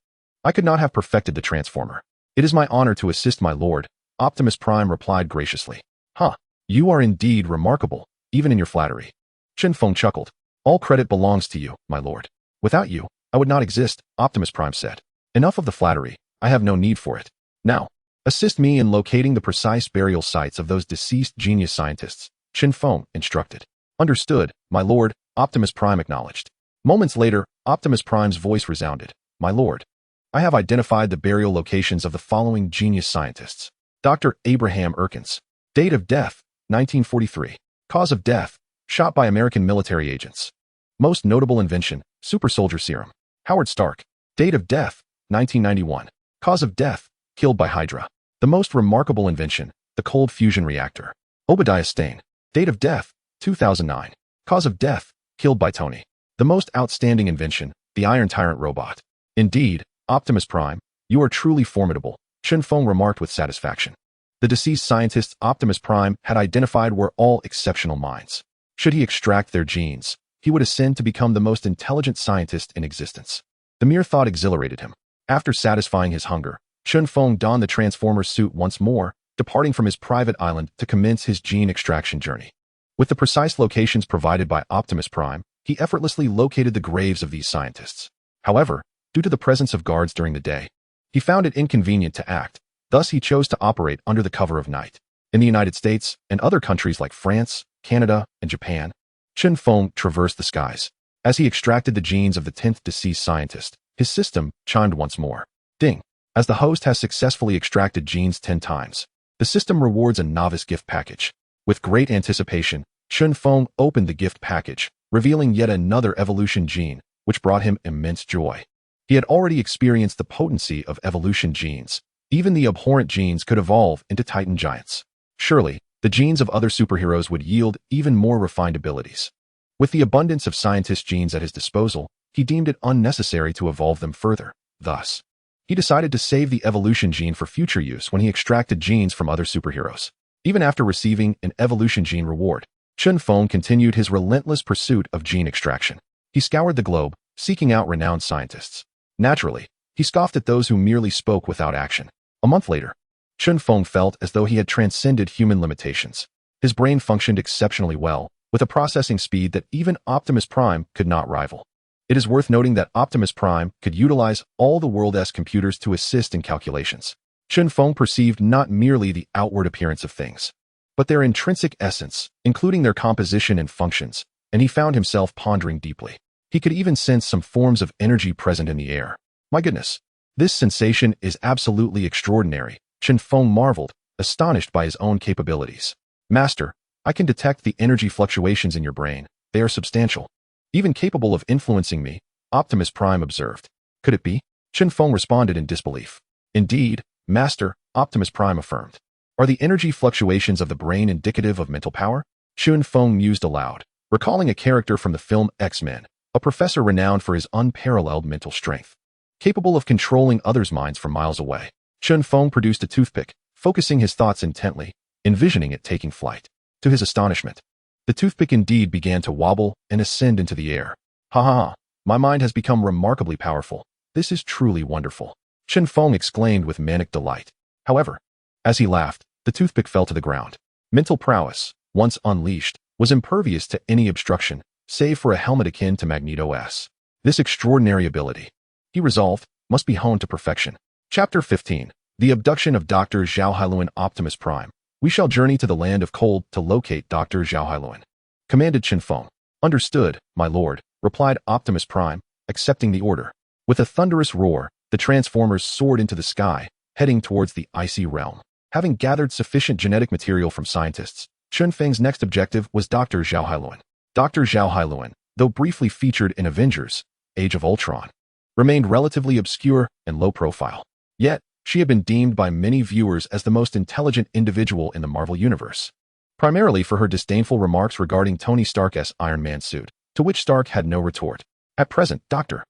I could not have perfected the Transformer. It is my honor to assist my lord, Optimus Prime replied graciously. You are indeed remarkable, even in your flattery. Chen Feng chuckled. All credit belongs to you, my lord. Without you, I would not exist, Optimus Prime said. Enough of the flattery. I have no need for it. Now, assist me in locating the precise burial sites of those deceased genius scientists, Chen Feng instructed. Understood, my lord, Optimus Prime acknowledged. Moments later, Optimus Prime's voice resounded. My lord, I have identified the burial locations of the following genius scientists. Dr. Abraham Erkins. Date of death, 1943. Cause of death, shot by American military agents. Most notable invention, super soldier serum. Howard Stark. Date of death, 1991. Cause of death, killed by Hydra. The most remarkable invention, the cold fusion reactor. Obadiah Stane. Date of death, 2009. Cause of death, killed by Tony. The most outstanding invention, the Iron Tyrant robot. Indeed, Optimus Prime, you are truly formidable, Chen Feng remarked with satisfaction. The deceased scientists Optimus Prime had identified were all exceptional minds. Should he extract their genes, he would ascend to become the most intelligent scientist in existence. The mere thought exhilarated him. After satisfying his hunger, Chen Feng donned the Transformer's suit once more, departing from his private island to commence his gene extraction journey. With the precise locations provided by Optimus Prime, he effortlessly located the graves of these scientists. However, due to the presence of guards during the day, he found it inconvenient to act. Thus, he chose to operate under the cover of night. In the United States and other countries like France, Canada, and Japan, Chen Feng traversed the skies. As he extracted the genes of the 10th deceased scientist, his system chimed once more. Ding! As the host has successfully extracted genes 10 times, the system rewards a novice gift package. With great anticipation, Chen Feng opened the gift package, revealing yet another evolution gene, which brought him immense joy. He had already experienced the potency of evolution genes. Even the abhorrent genes could evolve into Titan giants. Surely, the genes of other superheroes would yield even more refined abilities. With the abundance of scientist genes at his disposal, he deemed it unnecessary to evolve them further. Thus, he decided to save the evolution gene for future use when he extracted genes from other superheroes. Even after receiving an evolution gene reward, Chen Feng continued his relentless pursuit of gene extraction. He scoured the globe, seeking out renowned scientists. Naturally, he scoffed at those who merely spoke without action. A month later, Chen Feng felt as though he had transcended human limitations. His brain functioned exceptionally well, with a processing speed that even Optimus Prime could not rival. It is worth noting that Optimus Prime could utilize all the world's computers to assist in calculations. Chen Feng perceived not merely the outward appearance of things, but their intrinsic essence, including their composition and functions, and he found himself pondering deeply. He could even sense some forms of energy present in the air. My goodness, this sensation is absolutely extraordinary, Chen Feng marveled, astonished by his own capabilities. Master, I can detect the energy fluctuations in your brain. They are substantial. Even capable of influencing me, Optimus Prime observed. Could it be? Chen Feng responded in disbelief. Indeed, Master, Optimus Prime affirmed. Are the energy fluctuations of the brain indicative of mental power? Chen Feng mused aloud, recalling a character from the film X-Men, a professor renowned for his unparalleled mental strength. Capable of controlling others' minds from miles away, Chen Feng produced a toothpick, focusing his thoughts intently, envisioning it taking flight. To his astonishment, the toothpick indeed began to wobble and ascend into the air. Ha ha ha, my mind has become remarkably powerful. This is truly wonderful, Chen Feng exclaimed with manic delight. However, as he laughed, the toothpick fell to the ground. Mental prowess, once unleashed, was impervious to any obstruction, save for a helmet akin to Magneto's. This extraordinary ability, he resolved, must be honed to perfection. Chapter 15. The Abduction of Dr. Zhao Hailuan. Optimus Prime. We shall journey to the land of cold to locate Dr. Zhao Hailuan, commanded Chen Feng. Understood, my lord, replied Optimus Prime, accepting the order. With a thunderous roar, the Transformers soared into the sky, heading towards the icy realm. Having gathered sufficient genetic material from scientists, Chen Feng's next objective was Dr. Zhao Hailuan. Dr. Zhao Hailuan, though briefly featured in Avengers: Age of Ultron, remained relatively obscure and low profile. Yet, she had been deemed by many viewers as the most intelligent individual in the Marvel Universe, primarily for her disdainful remarks regarding Tony Stark's Iron Man suit, to which Stark had no retort. At present, Dr.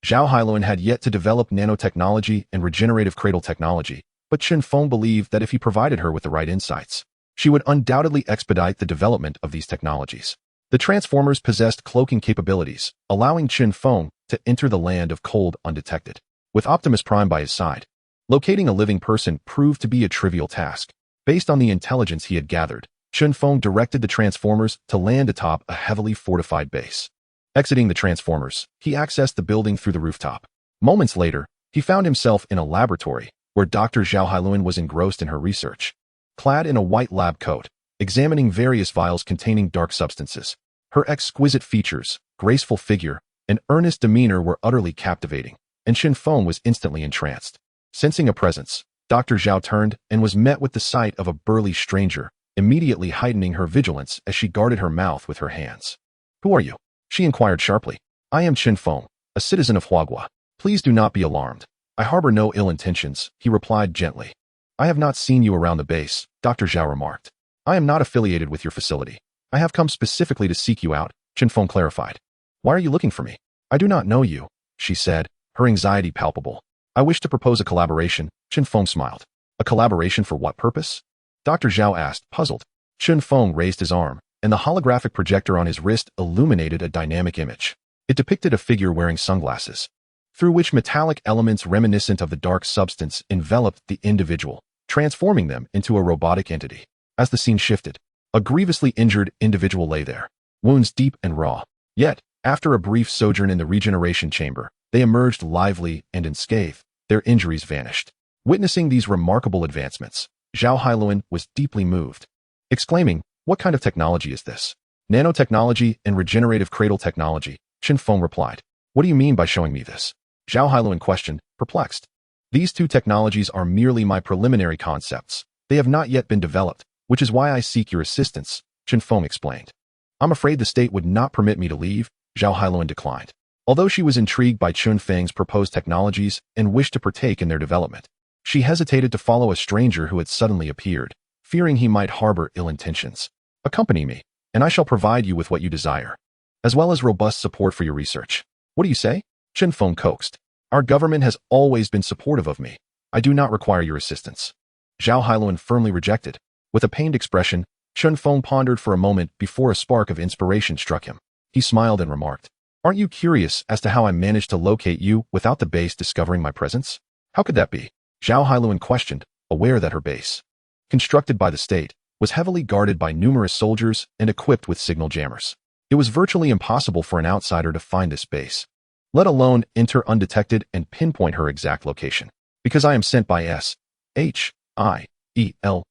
Zhao Hailuan had yet to develop nanotechnology and regenerative cradle technology, but Chen Feng believed that if he provided her with the right insights, she would undoubtedly expedite the development of these technologies. The Transformers possessed cloaking capabilities, allowing Chen Feng to enter the land of cold undetected. With Optimus Prime by his side, locating a living person proved to be a trivial task. Based on the intelligence he had gathered, Chen Feng directed the Transformers to land atop a heavily fortified base. Exiting the transformers, he accessed the building through the rooftop. Moments later, he found himself in a laboratory where Dr. Zhao Hailuan was engrossed in her research. Clad in a white lab coat, examining various vials containing dark substances, her exquisite features, graceful figure, and earnest demeanor were utterly captivating, and Chen Feng was instantly entranced. Sensing a presence, Dr. Zhao turned and was met with the sight of a burly stranger, immediately heightening her vigilance as she guarded her mouth with her hands. "Who are you?" she inquired sharply. "I am Chen Feng, a citizen of Huagua. Please do not be alarmed. I harbor no ill intentions," he replied gently. "I have not seen you around the base," Dr. Zhao remarked. "I am not affiliated with your facility. I have come specifically to seek you out," Chen Feng clarified. "Why are you looking for me?" "I do not know you," she said, her anxiety palpable. "I wish to propose a collaboration," Chen Feng smiled. "A collaboration for what purpose?" Dr. Zhao asked, puzzled. Chen Feng raised his arm, and the holographic projector on his wrist illuminated a dynamic image. It depicted a figure wearing sunglasses, through which metallic elements reminiscent of the dark substance enveloped the individual, transforming them into a robotic entity. As the scene shifted, a grievously injured individual lay there, wounds deep and raw. Yet, after a brief sojourn in the regeneration chamber, they emerged lively and unscathed. Their injuries vanished. Witnessing these remarkable advancements, Zhao Hailuan was deeply moved, exclaiming, "What kind of technology is this?" "Nanotechnology and regenerative cradle technology," Chen Feng replied. "What do you mean by showing me this?" Zhao Hailuan questioned, perplexed. "These two technologies are merely my preliminary concepts. They have not yet been developed, which is why I seek your assistance," Chen Feng explained. "I'm afraid the state would not permit me to leave," Zhao Hailuan declined. Although she was intrigued by Chen Feng's proposed technologies and wished to partake in their development, she hesitated to follow a stranger who had suddenly appeared, fearing he might harbor ill intentions. "Accompany me, and I shall provide you with what you desire, as well as robust support for your research. What do you say?" Chen Feng coaxed. "Our government has always been supportive of me. I do not require your assistance." Zhao Hailuan firmly rejected. With a pained expression, Chen Feng pondered for a moment before a spark of inspiration struck him. He smiled and remarked, "Aren't you curious as to how I managed to locate you without the base discovering my presence?" "How could that be?" Zhao Hailuan questioned, aware that her base, constructed by the state, was heavily guarded by numerous soldiers and equipped with signal jammers. It was virtually impossible for an outsider to find this base, let alone enter undetected and pinpoint her exact location. "Because I am sent by SHIELD.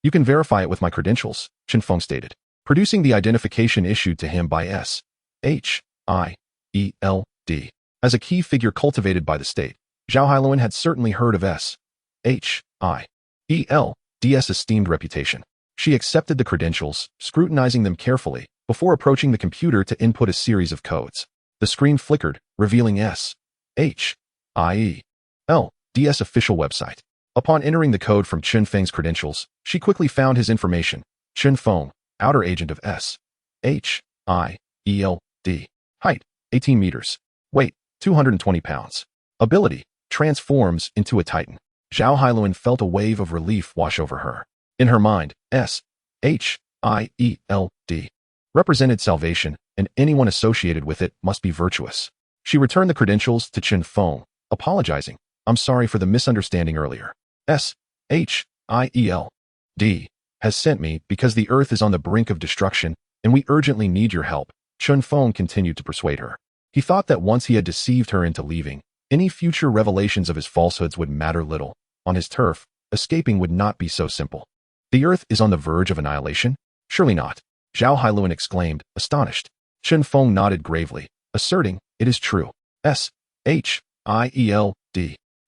You can verify it with my credentials," Chen Feng stated, producing the identification issued to him by SHIELD. As a key figure cultivated by the state, Zhao Hailuan had certainly heard of SHIELD's esteemed reputation. She accepted the credentials, scrutinizing them carefully, before approaching the computer to input a series of codes. The screen flickered, revealing SHIELD's official website. Upon entering the code from Chen Feng's credentials, she quickly found his information. Chen Feng, outer agent of SHIELD. Height, 18 meters. Weight, 220 pounds. Ability, transforms into a titan. Zhao Hailuan felt a wave of relief wash over her. In her mind, SHIELD represented salvation, and anyone associated with it must be virtuous. She returned the credentials to Chen Feng, apologizing. "I'm sorry for the misunderstanding earlier. SHIELD has sent me because the Earth is on the brink of destruction, and we urgently need your help," Chen Feng continued to persuade her. He thought that once he had deceived her into leaving, any future revelations of his falsehoods would matter little. On his turf, escaping would not be so simple. "The Earth is on the verge of annihilation?" "Surely not," Zhao Hailuan exclaimed, astonished. Chen Feng nodded gravely, asserting, "It is true. SHIELD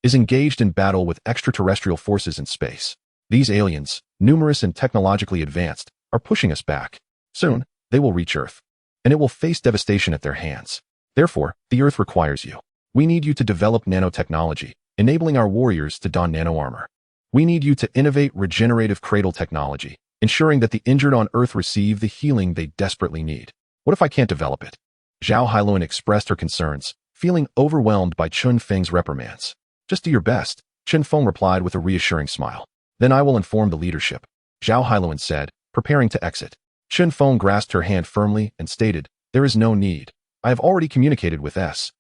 is engaged in battle with extraterrestrial forces in space. These aliens, numerous and technologically advanced, are pushing us back. Soon, they will reach Earth, and it will face devastation at their hands. Therefore, the Earth requires you. We need you to develop nanotechnology, enabling our warriors to don nano armor. We need you to innovate regenerative cradle technology, ensuring that the injured on Earth receive the healing they desperately need. What if I can't develop it?" Zhao Hailuan expressed her concerns, feeling overwhelmed by Chen Feng's reprimands. "Just do your best," Chen Feng replied with a reassuring smile. "Then I will inform the leadership," Zhao Hailuan said, preparing to exit. Chen Feng grasped her hand firmly and stated, "There is no need. I have already communicated with SHIELD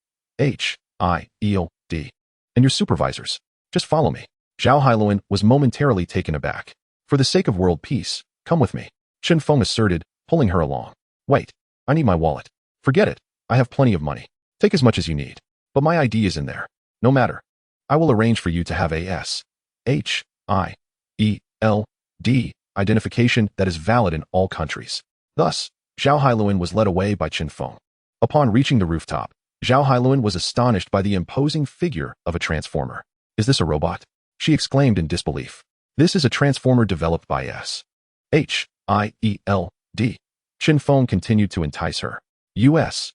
and your supervisors. Just follow me." Zhao Hailuan was momentarily taken aback. "For the sake of world peace, come with me," Chen Feng asserted, pulling her along. "Wait, I need my wallet." "Forget it. I have plenty of money. Take as much as you need. But my ID is in there. No matter. I will arrange for you to have a SHIELD identification that is valid in all countries. Thus, Zhao Hailuan was led away by Chen Feng. Upon reaching the rooftop, Zhao Hailuan was astonished by the imposing figure of a transformer. Is this a robot? She exclaimed in disbelief. This is a transformer developed by SHIELD. Chen Feng continued to entice her. SHIELD.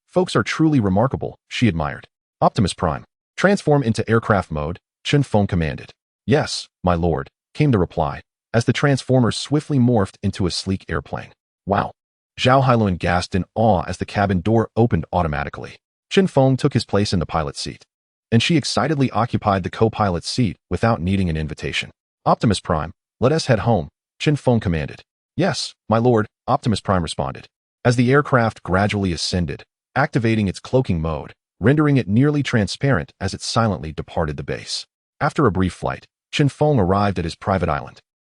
Folks are truly remarkable, she admired. Optimus Prime. Transform into aircraft mode, Chen Feng commanded. Yes, my lord, came the reply, as the transformer swiftly morphed into a sleek airplane. Wow. Zhao Hailuan gasped in awe as the cabin door opened automatically. Chen Feng took his place in the pilot's seat, and she excitedly occupied the co-pilot's seat without needing an invitation. Optimus Prime, let us head home, Chen Feng commanded. Yes, my lord, Optimus Prime responded. As the aircraft gradually ascended, activating its cloaking mode, rendering it nearly transparent as it silently departed the base. After a brief flight, Chen Feng arrived at his private island.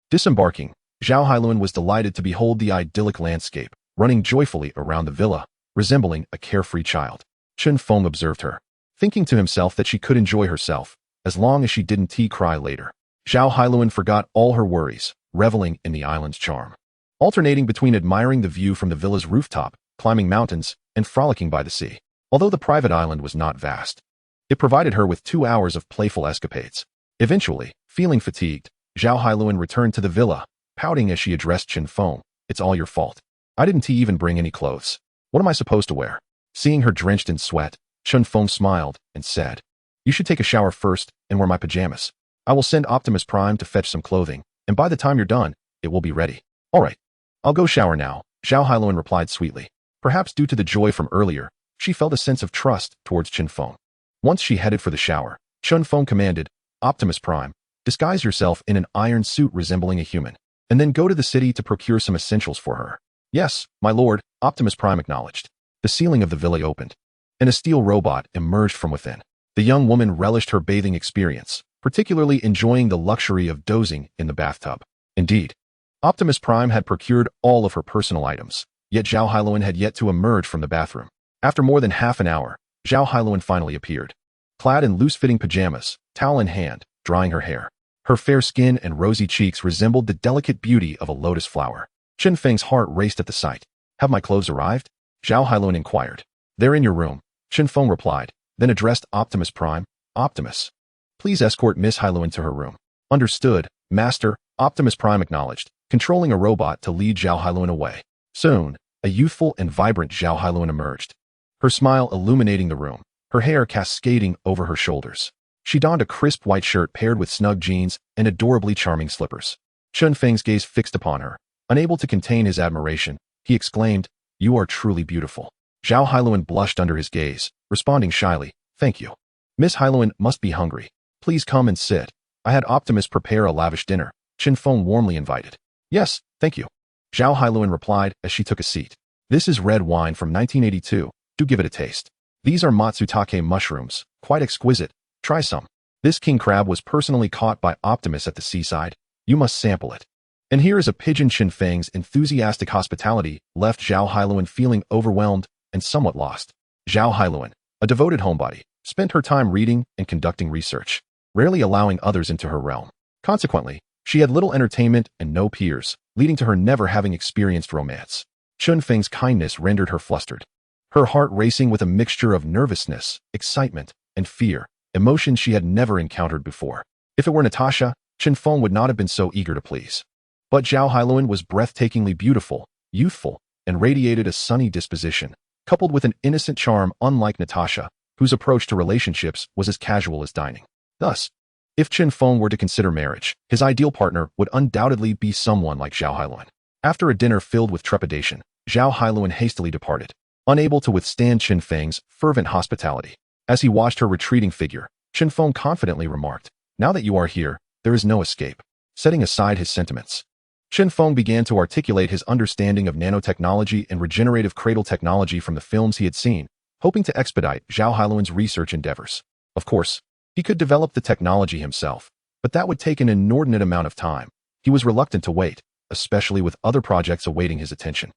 Disembarking, Zhao Hailuan was delighted to behold the idyllic landscape, running joyfully around the villa, resembling a carefree child. Chen Feng observed her, thinking to himself that she could enjoy herself, as long as she didn't cry later. Zhao Hailuan forgot all her worries, reveling in the island's charm. Alternating between admiring the view from the villa's rooftop, climbing mountains, and frolicking by the sea. Although the private island was not vast, it provided her with 2 hours of playful escapades. Eventually, feeling fatigued, Zhao Hailuan returned to the villa, pouting as she addressed Chen Feng. It's all your fault. I didn't even bring any clothes. What am I supposed to wear? Seeing her drenched in sweat, Chen Feng smiled and said, You should take a shower first and wear my pajamas. I will send Optimus Prime to fetch some clothing, and by the time you're done, it will be ready. All right. I'll go shower now, Zhao Hailuan replied sweetly. Perhaps due to the joy from earlier, she felt a sense of trust towards Chen Feng. Once she headed for the shower, Chen Feng commanded, Optimus Prime, disguise yourself in an iron suit resembling a human, and then go to the city to procure some essentials for her. Yes, my lord, Optimus Prime acknowledged. The ceiling of the villa opened, and a steel robot emerged from within. The young woman relished her bathing experience, particularly enjoying the luxury of dozing in the bathtub. Indeed, Optimus Prime had procured all of her personal items, yet Zhao Hailuan had yet to emerge from the bathroom. After more than half an hour, Zhao Hailuan finally appeared, clad in loose-fitting pajamas, towel in hand, drying her hair. Her fair skin and rosy cheeks resembled the delicate beauty of a lotus flower. Chen Feng's heart raced at the sight. Have my clothes arrived? Zhao Hailuan inquired. They're in your room, Chen Feng replied, then addressed Optimus Prime. Optimus, please escort Miss Hailuan to her room. Understood, Master, Optimus Prime acknowledged, controlling a robot to lead Zhao Hailuan away. Soon, a youthful and vibrant Zhao Hailuan emerged, her smile illuminating the room, her hair cascading over her shoulders. She donned a crisp white shirt paired with snug jeans and adorably charming slippers. Chen Feng's gaze fixed upon her. Unable to contain his admiration, he exclaimed, You are truly beautiful. Zhao Hailuan blushed under his gaze, responding shyly, Thank you. Miss Hailuan must be hungry. Please come and sit. I had Optimus prepare a lavish dinner, Chen Feng warmly invited. Yes, thank you. Zhao Hailuan replied as she took a seat. This is red wine from 1982. Do give it a taste. These are matsutake mushrooms, quite exquisite. Try some. This king crab was personally caught by Optimus at the seaside. You must sample it. And here is a pigeon. Chen Feng's enthusiastic hospitality left Zhao Hailuan feeling overwhelmed and somewhat lost. Zhao Hailuan, a devoted homebody, spent her time reading and conducting research, rarely allowing others into her realm. Consequently, she had little entertainment and no peers, leading to her never having experienced romance. Chen Feng's kindness rendered her flustered, her heart racing with a mixture of nervousness, excitement, and fear, emotions she had never encountered before. If it were Natasha, Chen Feng would not have been so eager to please. But Zhao Hailuan was breathtakingly beautiful, youthful, and radiated a sunny disposition, coupled with an innocent charm unlike Natasha, whose approach to relationships was as casual as dining. Thus, if Chen Feng were to consider marriage, his ideal partner would undoubtedly be someone like Zhao Hailuan. After a dinner filled with trepidation, Zhao Hailuan hastily departed, unable to withstand Chen Feng's fervent hospitality. As he watched her retreating figure, Chen Feng confidently remarked, Now that you are here, there is no escape. Setting aside his sentiments, Chen Feng began to articulate his understanding of nanotechnology and regenerative cradle technology from the films he had seen, hoping to expedite Zhao Hailuan's research endeavors. Of course, he could develop the technology himself, but that would take an inordinate amount of time. He was reluctant to wait, especially with other projects awaiting his attention.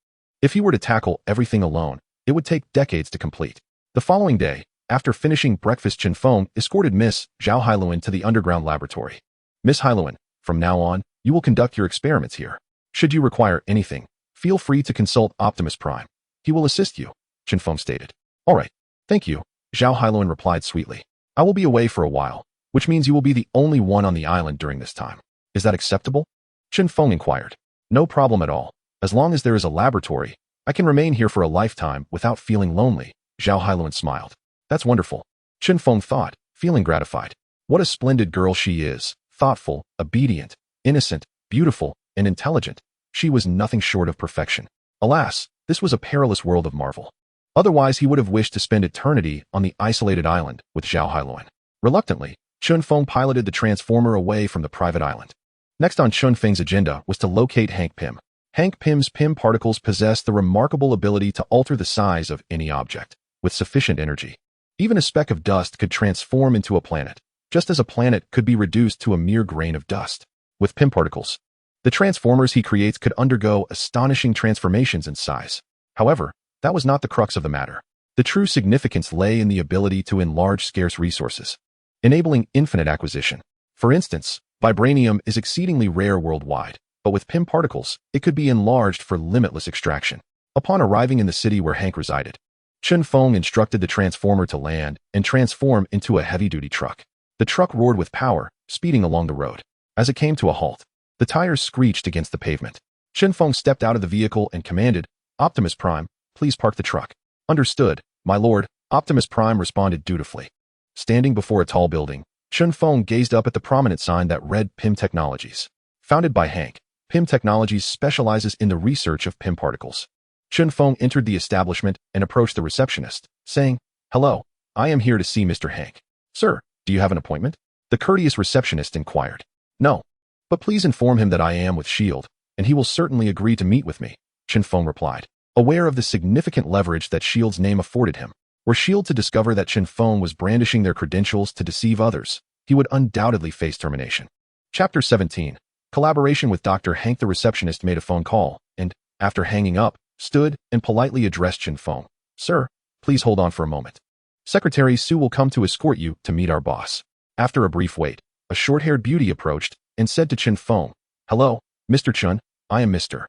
If he were to tackle everything alone, it would take decades to complete. The following day, after finishing breakfast, Chen Feng escorted Miss Zhao Hailuan to the underground laboratory. Miss Hailuan, from now on, you will conduct your experiments here. Should you require anything, feel free to consult Optimus Prime. He will assist you, Chen Feng stated. All right, thank you, Zhao Hailuan replied sweetly. I will be away for a while, which means you will be the only one on the island during this time. Is that acceptable? Chen Feng inquired. No problem at all. As long as there is a laboratory, I can remain here for a lifetime without feeling lonely, Zhao Hailuan smiled. That's wonderful, Chen Feng thought, feeling gratified. What a splendid girl she is, thoughtful, obedient, innocent, beautiful, and intelligent. She was nothing short of perfection. Alas, this was a perilous world of Marvel. Otherwise, he would have wished to spend eternity on the isolated island with Zhao Hailuan. Reluctantly, Chen Feng piloted the transformer away from the private island. Next on Chen Feng's agenda was to locate Hank Pym. Hank Pym's Pym particles possess the remarkable ability to alter the size of any object with sufficient energy. Even a speck of dust could transform into a planet, just as a planet could be reduced to a mere grain of dust. With Pym particles, the transformers he creates could undergo astonishing transformations in size. However, that was not the crux of the matter. The true significance lay in the ability to enlarge scarce resources, enabling infinite acquisition. For instance, vibranium is exceedingly rare worldwide, but with Pym particles, it could be enlarged for limitless extraction. Upon arriving in the city where Hank resided, Chen Feng instructed the transformer to land and transform into a heavy-duty truck. The truck roared with power, speeding along the road. As it came to a halt, the tires screeched against the pavement. Chen Feng stepped out of the vehicle and commanded, Optimus Prime, please park the truck. Understood, my lord, Optimus Prime responded dutifully. Standing before a tall building, Chen Feng gazed up at the prominent sign that read Pym Technologies. Founded by Hank, Pym Technologies specializes in the research of Pym particles. Chen Feng entered the establishment and approached the receptionist, saying, Hello, I am here to see Mr. Hank. Sir, do you have an appointment? The courteous receptionist inquired. No, but please inform him that I am with S.H.I.E.L.D., and he will certainly agree to meet with me, Chen Feng replied, aware of the significant leverage that S.H.I.E.L.D.'s name afforded him. Were S.H.I.E.L.D. to discover that Chen Feng was brandishing their credentials to deceive others, he would undoubtedly face termination. Chapter 17. Collaboration with Dr. Hank. The receptionist made a phone call, and, after hanging up, stood and politely addressed Chen Feng. Sir, please hold on for a moment. Secretary Sue will come to escort you to meet our boss. After a brief wait, a short-haired beauty approached and said to Chen Feng, Hello, Mr. Chen, I am Mr.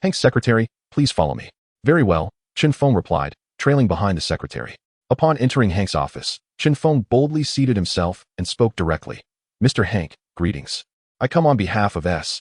Hank's secretary, please follow me. Very well, Chen Feng replied, trailing behind the secretary. Upon entering Hank's office, Chen Feng boldly seated himself and spoke directly. Mr. Hank, greetings. I come on behalf of S.H.I.E.L.D.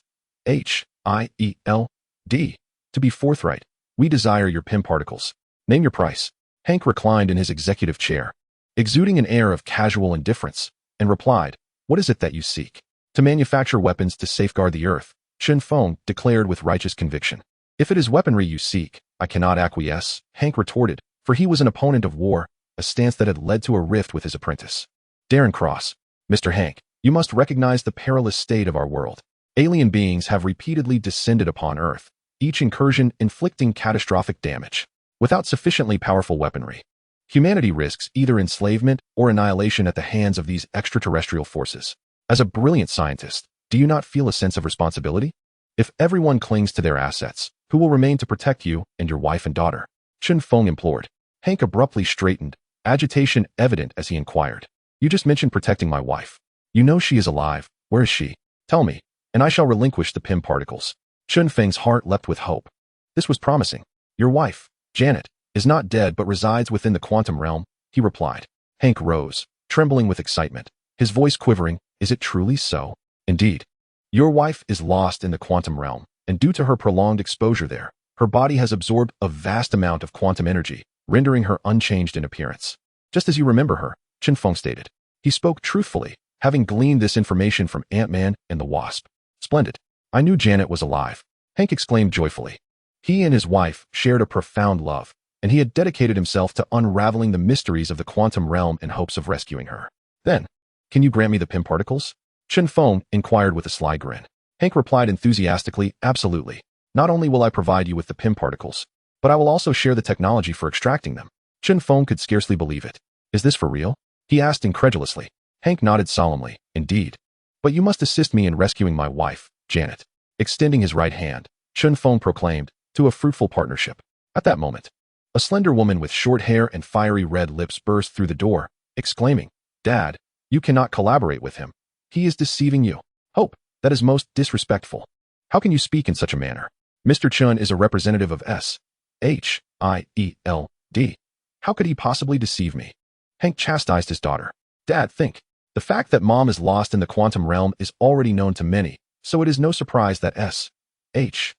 To be forthright, we desire your Pym particles. Name your price. Hank reclined in his executive chair, exuding an air of casual indifference, and replied, What is it that you seek? To manufacture weapons to safeguard the earth, Chen Feng declared with righteous conviction. If it is weaponry you seek, I cannot acquiesce, Hank retorted, for he was an opponent of war, a stance that had led to a rift with his apprentice. Darren Cross. Mr. Hank, you must recognize the perilous state of our world. Alien beings have repeatedly descended upon Earth, each incursion inflicting catastrophic damage. Without sufficiently powerful weaponry, humanity risks either enslavement or annihilation at the hands of these extraterrestrial forces. As a brilliant scientist, do you not feel a sense of responsibility? If everyone clings to their assets, who will remain to protect you and your wife and daughter? Chen Feng implored. Hank abruptly straightened, agitation evident as he inquired. You just mentioned protecting my wife. You know she is alive. Where is she? Tell me, and I shall relinquish the Pym particles. Chen Feng's heart leapt with hope. This was promising. Your wife, Janet, is not dead but resides within the quantum realm, he replied. Hank rose, trembling with excitement, his voice quivering. Is it truly so? Indeed. Your wife is lost in the quantum realm, and due to her prolonged exposure there, her body has absorbed a vast amount of quantum energy, rendering her unchanged in appearance. Just as you remember her, Chen Feng stated. He spoke truthfully, having gleaned this information from Ant-Man and the Wasp. Splendid. I knew Janet was alive, Hank exclaimed joyfully. He and his wife shared a profound love, and he had dedicated himself to unraveling the mysteries of the quantum realm in hopes of rescuing her. Then, can you grant me the Pym particles? Chen Feng inquired with a sly grin. Hank replied enthusiastically, absolutely. Not only will I provide you with the Pym particles, but I will also share the technology for extracting them. Chen Feng could scarcely believe it. Is this for real? He asked incredulously. Hank nodded solemnly. Indeed. But you must assist me in rescuing my wife, Janet. Extending his right hand, Chen Feng proclaimed, to a fruitful partnership. At that moment, a slender woman with short hair and fiery red lips burst through the door, exclaiming, "Dad, you cannot collaborate with him. He is deceiving you. Hope, that is most disrespectful. How can you speak in such a manner? Mr. Chen is a representative of S.H.I.E.L.D. How could he possibly deceive me?" Hank chastised his daughter. "Dad, think. The fact that Mom is lost in the quantum realm is already known to many, so it is no surprise that S.H.I.E.L.D.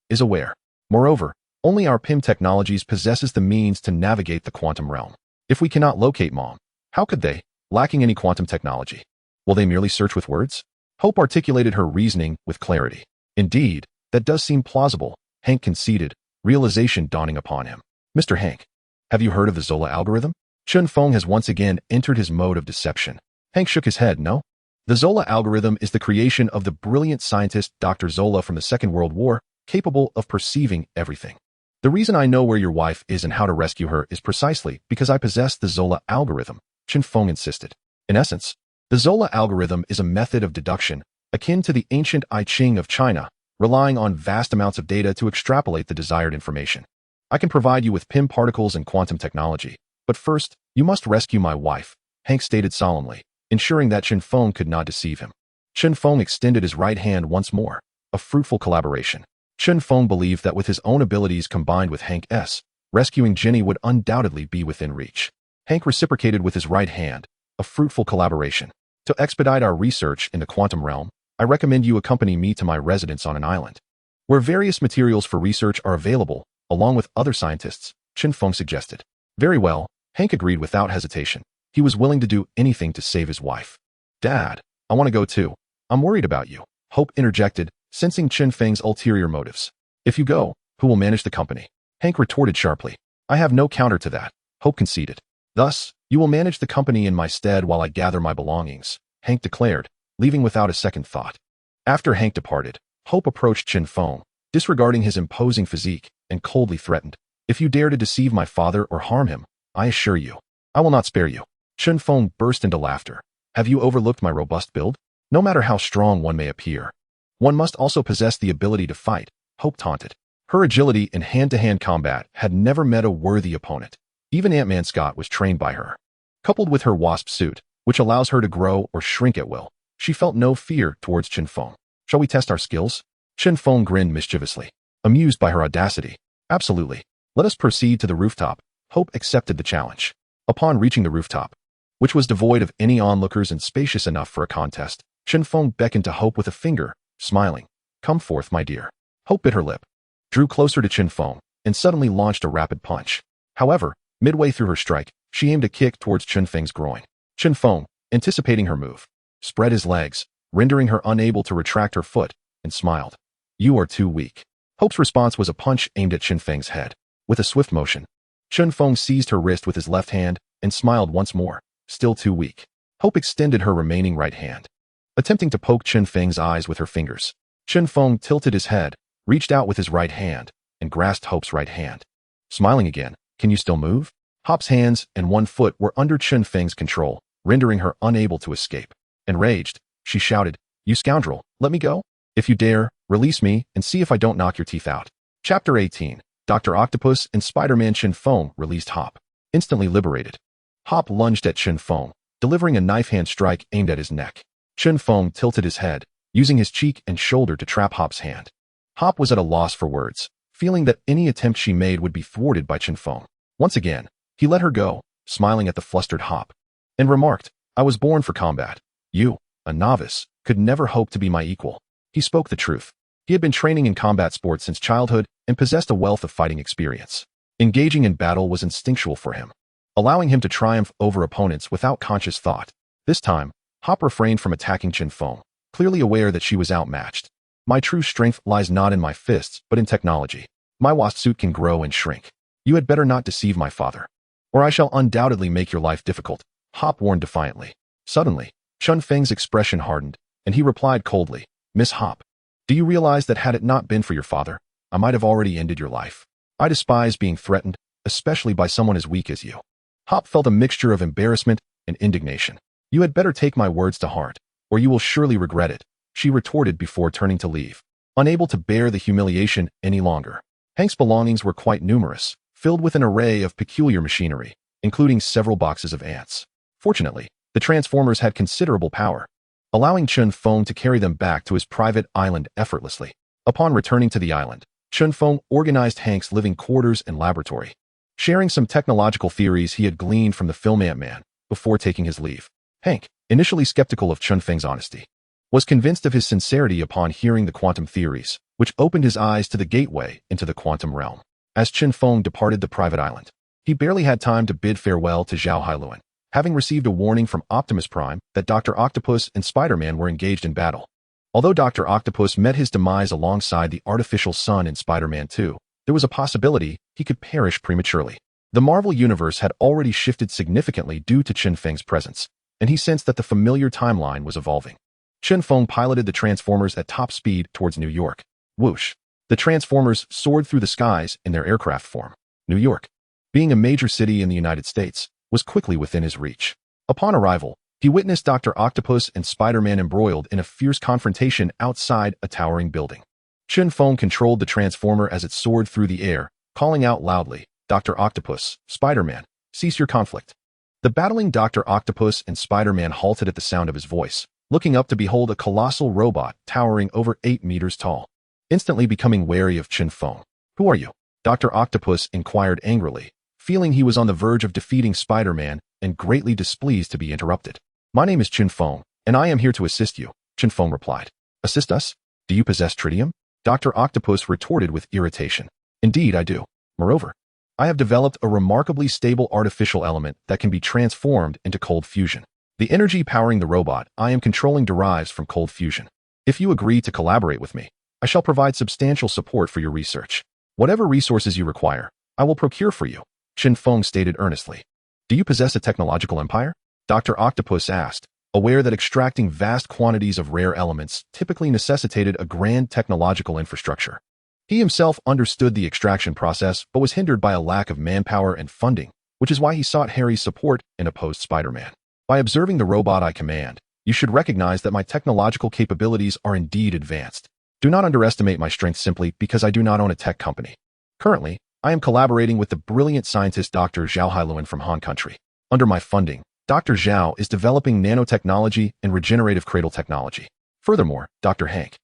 is aware. Moreover, only our PIM Technologies possesses the means to navigate the quantum realm. If we cannot locate Mom, how could they, lacking any quantum technology? Will they merely search with words?" Hope articulated her reasoning with clarity. "Indeed, that does seem plausible," Hank conceded, realization dawning upon him. "Mr. Hank, have you heard of the Zola algorithm?" Chen Feng has once again entered his mode of deception. Hank shook his head. "No. The Zola algorithm is the creation of the brilliant scientist Dr. Zola from the Second World War, capable of perceiving everything. The reason I know where your wife is and how to rescue her is precisely because I possess the Zola algorithm," Chen Feng insisted. "In essence, the Zola algorithm is a method of deduction akin to the ancient I Ching of China, relying on vast amounts of data to extrapolate the desired information. I can provide you with PIM particles and quantum technology, but first, you must rescue my wife," Hank stated solemnly, ensuring that Chen Feng could not deceive him. Chen Feng extended his right hand once more, a fruitful collaboration. Chen Feng believed that with his own abilities combined with Hank's, rescuing Jenny would undoubtedly be within reach. Hank reciprocated with his right hand, a fruitful collaboration. "To expedite our research in the quantum realm, I recommend you accompany me to my residence on an island, where various materials for research are available, along with other scientists," Chen Feng suggested. "Very well," Hank agreed without hesitation. He was willing to do anything to save his wife. "Dad, I want to go too. I'm worried about you," Hope interjected, sensing Chen Feng's ulterior motives. "If you go, who will manage the company?" Hank retorted sharply. "I have no counter to that," Hope conceded. "Thus, you will manage the company in my stead while I gather my belongings," Hank declared, leaving without a second thought. After Hank departed, Hope approached Chen Feng, disregarding his imposing physique, and coldly threatened, "If you dare to deceive my father or harm him, I assure you, I will not spare you." Chen Feng burst into laughter. "Have you overlooked my robust build? No matter how strong one may appear, one must also possess the ability to fight," Hope taunted. Her agility in hand-to-hand combat had never met a worthy opponent. Even Ant-Man Scott was trained by her. Coupled with her wasp suit, which allows her to grow or shrink at will, she felt no fear towards Chen Feng. "Shall we test our skills?" Chen Feng grinned mischievously, amused by her audacity. "Absolutely. Let us proceed to the rooftop." Hope accepted the challenge. Upon reaching the rooftop, which was devoid of any onlookers and spacious enough for a contest, Chen Feng beckoned to Hope with a finger, smiling. "Come forth, my dear." Hope bit her lip, drew closer to Chen Feng, and suddenly launched a rapid punch. However, midway through her strike, she aimed a kick towards Chen Feng's groin. Chen Feng, anticipating her move, spread his legs, rendering her unable to retract her foot, and smiled. "You are too weak." Hope's response was a punch aimed at Chen Feng's head. With a swift motion, Chen Feng seized her wrist with his left hand and smiled once more. "Still too weak." Hope extended her remaining right hand, attempting to poke Chen Feng's eyes with her fingers. Chen Feng tilted his head, reached out with his right hand, and grasped Hope's right hand. Smiling again, "Can you still move?" Hope's hands and one foot were under Chen Feng's control, rendering her unable to escape. Enraged, she shouted, "You scoundrel, let me go. If you dare, release me and see if I don't knock your teeth out." Chapter 18. Dr. Octopus and Spider-Man. Chen Feng released Hop. Instantly liberated, Hop lunged at Chen Feng, delivering a knife-hand strike aimed at his neck. Chen Feng tilted his head, using his cheek and shoulder to trap Hop's hand. Hop was at a loss for words, feeling that any attempt she made would be thwarted by Chen Feng. Once again, he let her go, smiling at the flustered Hop, and remarked, "I was born for combat. You, a novice, could never hope to be my equal." He spoke the truth. He had been training in combat sports since childhood and possessed a wealth of fighting experience. Engaging in battle was instinctual for him, allowing him to triumph over opponents without conscious thought. This time, Hop refrained from attacking Chen Feng, clearly aware that she was outmatched. "My true strength lies not in my fists, but in technology. My wasp suit can grow and shrink. You had better not deceive my father, or I shall undoubtedly make your life difficult," Hop warned defiantly. Suddenly, Chen Feng's expression hardened, and he replied coldly, "Miss Hop, do you realize that had it not been for your father, I might have already ended your life? I despise being threatened, especially by someone as weak as you." Hop felt a mixture of embarrassment and indignation. "You had better take my words to heart, or you will surely regret it," she retorted before turning to leave, unable to bear the humiliation any longer. Hank's belongings were quite numerous, filled with an array of peculiar machinery, including several boxes of ants. Fortunately, the Transformers had considerable power, allowing Chen Feng to carry them back to his private island effortlessly. Upon returning to the island, Chen Feng organized Hank's living quarters and laboratory, sharing some technological theories he had gleaned from the film Ant-Man before taking his leave. Hank, initially skeptical of Chen Feng's honesty, was convinced of his sincerity upon hearing the quantum theories, which opened his eyes to the gateway into the quantum realm. As Chen Feng departed the private island, he barely had time to bid farewell to Zhao Hailuan, having received a warning from Optimus Prime that Dr. Octopus and Spider-Man were engaged in battle. Although Dr. Octopus met his demise alongside the artificial sun in Spider-Man 2, there was a possibility he could perish prematurely. The Marvel Universe had already shifted significantly due to Chen Feng's presence, and he sensed that the familiar timeline was evolving. Chen Feng piloted the Transformers at top speed towards New York. Whoosh! The Transformers soared through the skies in their aircraft form. New York, being a major city in the United States, was quickly within his reach. Upon arrival, he witnessed Dr. Octopus and Spider-Man embroiled in a fierce confrontation outside a towering building. Chen Feng controlled the Transformer as it soared through the air, calling out loudly, "Dr. Octopus, Spider-Man, cease your conflict." The battling Dr. Octopus and Spider-Man halted at the sound of his voice, looking up to behold a colossal robot towering over 8 meters tall. Instantly becoming wary of Chen Feng. "Who are you?" Dr. Octopus inquired angrily, feeling he was on the verge of defeating Spider-Man and greatly displeased to be interrupted. "My name is Chen Feng, and I am here to assist you," Chen Feng replied. "Assist us? Do you possess tritium?" Dr. Octopus retorted with irritation. "Indeed, I do. Moreover, I have developed a remarkably stable artificial element that can be transformed into cold fusion. The energy powering the robot I am controlling derives from cold fusion. If you agree to collaborate with me, I shall provide substantial support for your research. Whatever resources you require, I will procure for you," Chen Feng stated earnestly. "Do you possess a technological empire?" Dr. Octopus asked, aware that extracting vast quantities of rare elements typically necessitated a grand technological infrastructure. He himself understood the extraction process but was hindered by a lack of manpower and funding, which is why he sought Harry's support and opposed Spider-Man. "By observing the robot I command, you should recognize that my technological capabilities are indeed advanced. Do not underestimate my strength simply because I do not own a tech company. Currently, I am collaborating with the brilliant scientist Dr. Zhao Hailuan from Han Country. Under my funding, Dr. Zhao is developing nanotechnology and regenerative cradle technology. Furthermore, Dr. Hank,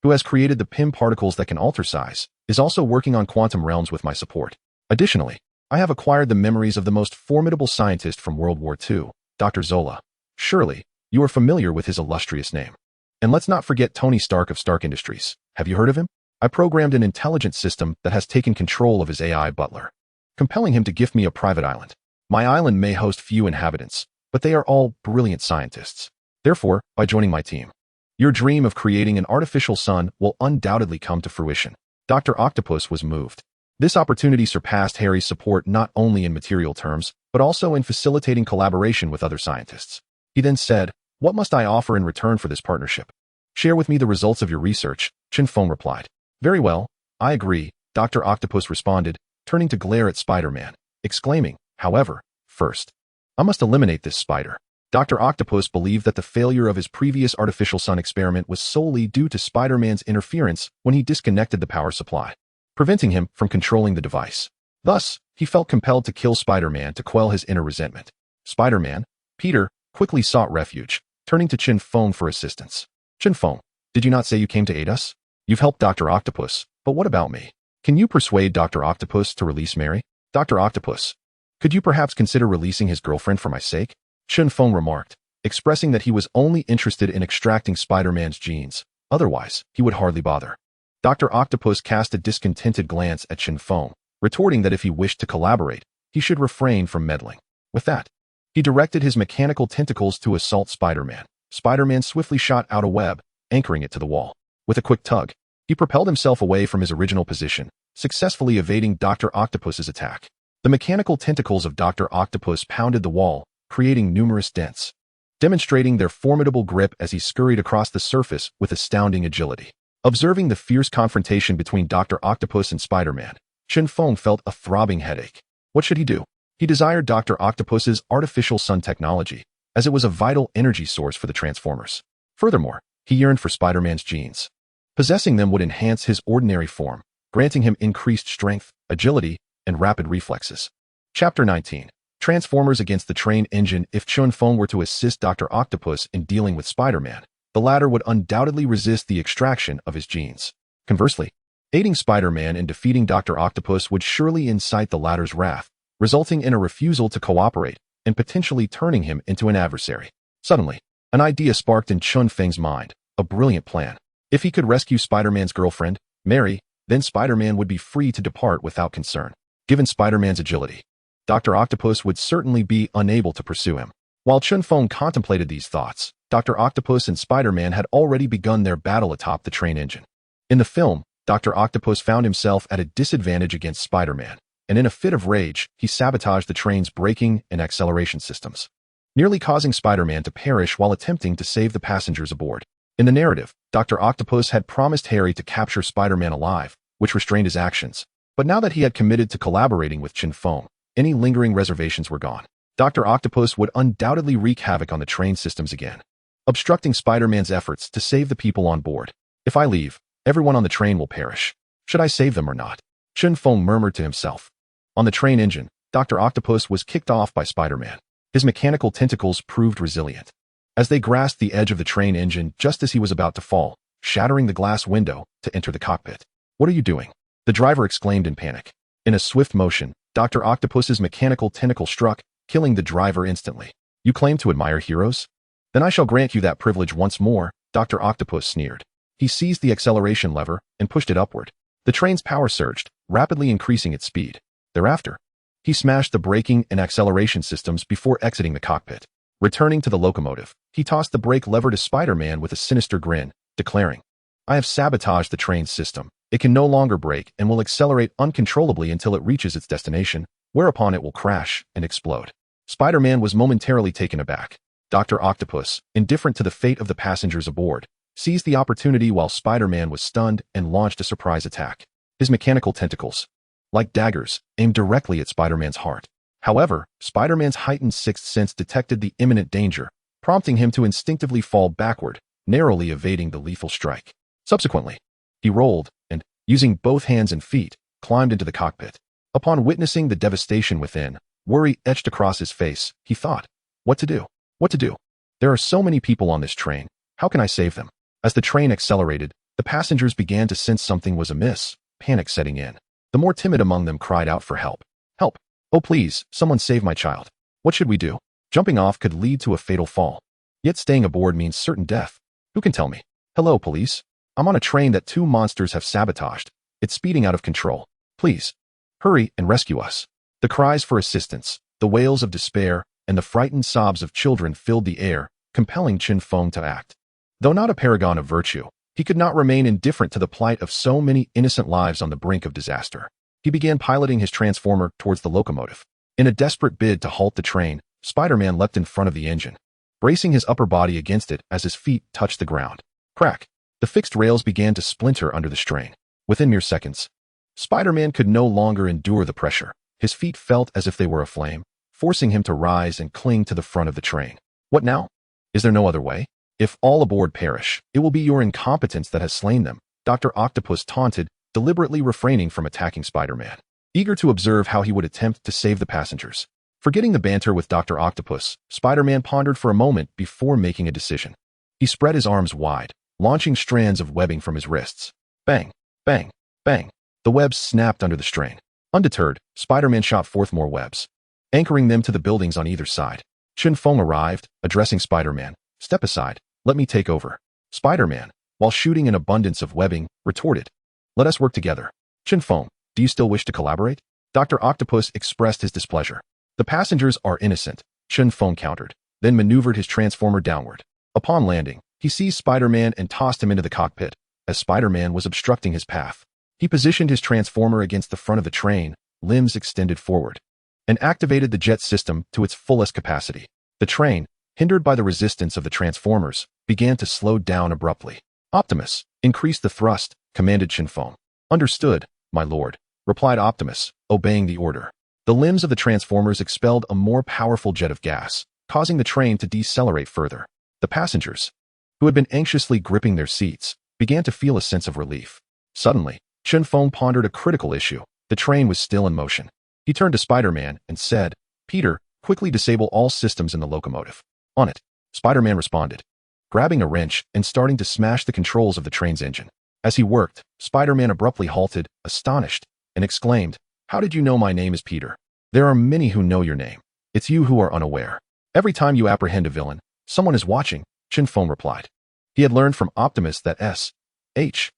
who has created the PIM particles that can alter size, is also working on quantum realms with my support. Additionally, I have acquired the memories of the most formidable scientist from World War II, Dr. Zola. Surely, you are familiar with his illustrious name. And let's not forget Tony Stark of Stark Industries. Have you heard of him? I programmed an intelligence system that has taken control of his AI butler, compelling him to gift me a private island. My island may host few inhabitants, but they are all brilliant scientists. Therefore, by joining my team, your dream of creating an artificial sun will undoubtedly come to fruition." Dr. Octopus was moved. This opportunity surpassed Harry's support not only in material terms, but also in facilitating collaboration with other scientists. He then said, "What must I offer in return for this partnership?" "Share with me the results of your research," Chen Feng replied. "Very well, I agree," Dr. Octopus responded, turning to glare at Spider-Man, exclaiming, "However, first, I must eliminate this spider." Dr. Octopus believed that the failure of his previous artificial sun experiment was solely due to Spider-Man's interference when he disconnected the power supply, preventing him from controlling the device. Thus, he felt compelled to kill Spider-Man to quell his inner resentment. Spider-Man, Peter, quickly sought refuge, turning to Chen Feng for assistance. "Chen Feng, did you not say you came to aid us? You've helped Dr. Octopus, but what about me? Can you persuade Dr. Octopus to release Mary?" "Dr. Octopus, could you perhaps consider releasing his girlfriend for my sake?" Chen Feng remarked, expressing that he was only interested in extracting Spider-Man's genes. Otherwise, he would hardly bother. Dr. Octopus cast a discontented glance at Chen Feng, retorting that if he wished to collaborate, he should refrain from meddling. With that, he directed his mechanical tentacles to assault Spider-Man. Spider-Man swiftly shot out a web, anchoring it to the wall. With a quick tug, he propelled himself away from his original position, successfully evading Dr. Octopus's attack. The mechanical tentacles of Dr. Octopus pounded the wall, creating numerous dents, demonstrating their formidable grip as he scurried across the surface with astounding agility. Observing the fierce confrontation between Dr. Octopus and Spider-Man, Chen Feng felt a throbbing headache. What should he do? He desired Dr. Octopus's artificial sun technology, as it was a vital energy source for the Transformers. Furthermore, he yearned for Spider-Man's genes. Possessing them would enhance his ordinary form, granting him increased strength, agility, and rapid reflexes. Chapter 19. Transformers against the train engine. If Chen Feng were to assist Dr. Octopus in dealing with Spider-Man, the latter would undoubtedly resist the extraction of his genes. Conversely, aiding Spider-Man in defeating Dr. Octopus would surely incite the latter's wrath, resulting in a refusal to cooperate and potentially turning him into an adversary. Suddenly, an idea sparked in Chen Feng's mind, a brilliant plan. If he could rescue Spider-Man's girlfriend, Mary, then Spider-Man would be free to depart without concern. Given Spider-Man's agility, Dr. Octopus would certainly be unable to pursue him. While Chen Feng contemplated these thoughts, Dr. Octopus and Spider-Man had already begun their battle atop the train engine. In the film, Dr. Octopus found himself at a disadvantage against Spider-Man, and in a fit of rage, he sabotaged the train's braking and acceleration systems, nearly causing Spider-Man to perish while attempting to save the passengers aboard. In the narrative, Dr. Octopus had promised Harry to capture Spider-Man alive, which restrained his actions. But now that he had committed to collaborating with Chen Feng, any lingering reservations were gone. Dr. Octopus would undoubtedly wreak havoc on the train systems again, obstructing Spider-Man's efforts to save the people on board. If I leave, everyone on the train will perish. Should I save them or not? Chen Feng murmured to himself. On the train engine, Dr. Octopus was kicked off by Spider-Man. His mechanical tentacles proved resilient, as they grasped the edge of the train engine just as he was about to fall, shattering the glass window to enter the cockpit. What are you doing? The driver exclaimed in panic. In a swift motion, Dr. Octopus's mechanical tentacle struck, killing the driver instantly. You claim to admire heroes? Then I shall grant you that privilege once more, Dr. Octopus sneered. He seized the acceleration lever and pushed it upward. The train's power surged, rapidly increasing its speed. Thereafter, he smashed the braking and acceleration systems before exiting the cockpit. Returning to the locomotive, he tossed the brake lever to Spider-Man with a sinister grin, declaring, I have sabotaged the train's system. It can no longer brake and will accelerate uncontrollably until it reaches its destination, whereupon it will crash and explode. Spider-Man was momentarily taken aback. Dr. Octopus, indifferent to the fate of the passengers aboard, seized the opportunity while Spider-Man was stunned and launched a surprise attack. His mechanical tentacles, like daggers, aimed directly at Spider-Man's heart. However, Spider-Man's heightened sixth sense detected the imminent danger, prompting him to instinctively fall backward, narrowly evading the lethal strike. Subsequently, he rolled and, using both hands and feet, climbed into the cockpit. Upon witnessing the devastation within, worry etched across his face. He thought, what to do? What to do? There are so many people on this train. How can I save them? As the train accelerated, the passengers began to sense something was amiss, panic setting in. The more timid among them cried out for help. Help! Oh please, someone save my child. What should we do? Jumping off could lead to a fatal fall. Yet staying aboard means certain death. Who can tell me? Hello, police. I'm on a train that 2 monsters have sabotaged. It's speeding out of control. Please, hurry and rescue us. The cries for assistance, the wails of despair, and the frightened sobs of children filled the air, compelling Chen Feng to act. Though not a paragon of virtue, he could not remain indifferent to the plight of so many innocent lives on the brink of disaster. He began piloting his transformer towards the locomotive. In a desperate bid to halt the train, Spider-Man leapt in front of the engine, bracing his upper body against it as his feet touched the ground. Crack! The fixed rails began to splinter under the strain. Within mere seconds, Spider-Man could no longer endure the pressure. His feet felt as if they were aflame, forcing him to rise and cling to the front of the train. What now? Is there no other way? If all aboard perish, it will be your incompetence that has slain them, Dr. Octopus taunted, deliberately refraining from attacking Spider-Man, eager to observe how he would attempt to save the passengers. Forgetting the banter with Dr. Octopus, Spider-Man pondered for a moment before making a decision. He spread his arms wide, launching strands of webbing from his wrists. Bang! Bang! Bang! The webs snapped under the strain. Undeterred, Spider-Man shot forth more webs, anchoring them to the buildings on either side. Chen Feng arrived, addressing Spider-Man. Step aside. Let me take over. Spider-Man, while shooting an abundance of webbing, retorted. Let us work together. Chen Feng, do you still wish to collaborate? Dr. Octopus expressed his displeasure. The passengers are innocent, Chen Feng countered, then maneuvered his transformer downward. Upon landing, he seized Spider-Man and tossed him into the cockpit, as Spider-Man was obstructing his path. He positioned his transformer against the front of the train, limbs extended forward, and activated the jet system to its fullest capacity. The train, hindered by the resistance of the transformers, began to slow down abruptly. Optimus, increase the thrust, commanded Chen Feng. Understood, my lord, replied Optimus, obeying the order. The limbs of the transformers expelled a more powerful jet of gas, causing the train to decelerate further. The passengers, who had been anxiously gripping their seats, began to feel a sense of relief. Suddenly, Chen Feng pondered a critical issue. The train was still in motion. He turned to Spider-Man and said, "Peter, quickly disable all systems in the locomotive." "On it." Spider-Man responded, grabbing a wrench and starting to smash the controls of the train's engine. As he worked, Spider-Man abruptly halted, astonished, and exclaimed, "How did you know my name is Peter? There are many who know your name. It's you who are unaware. Every time you apprehend a villain, someone is watching," Chen Feng replied. He had learned from Optimus that S-H-I-E-L-D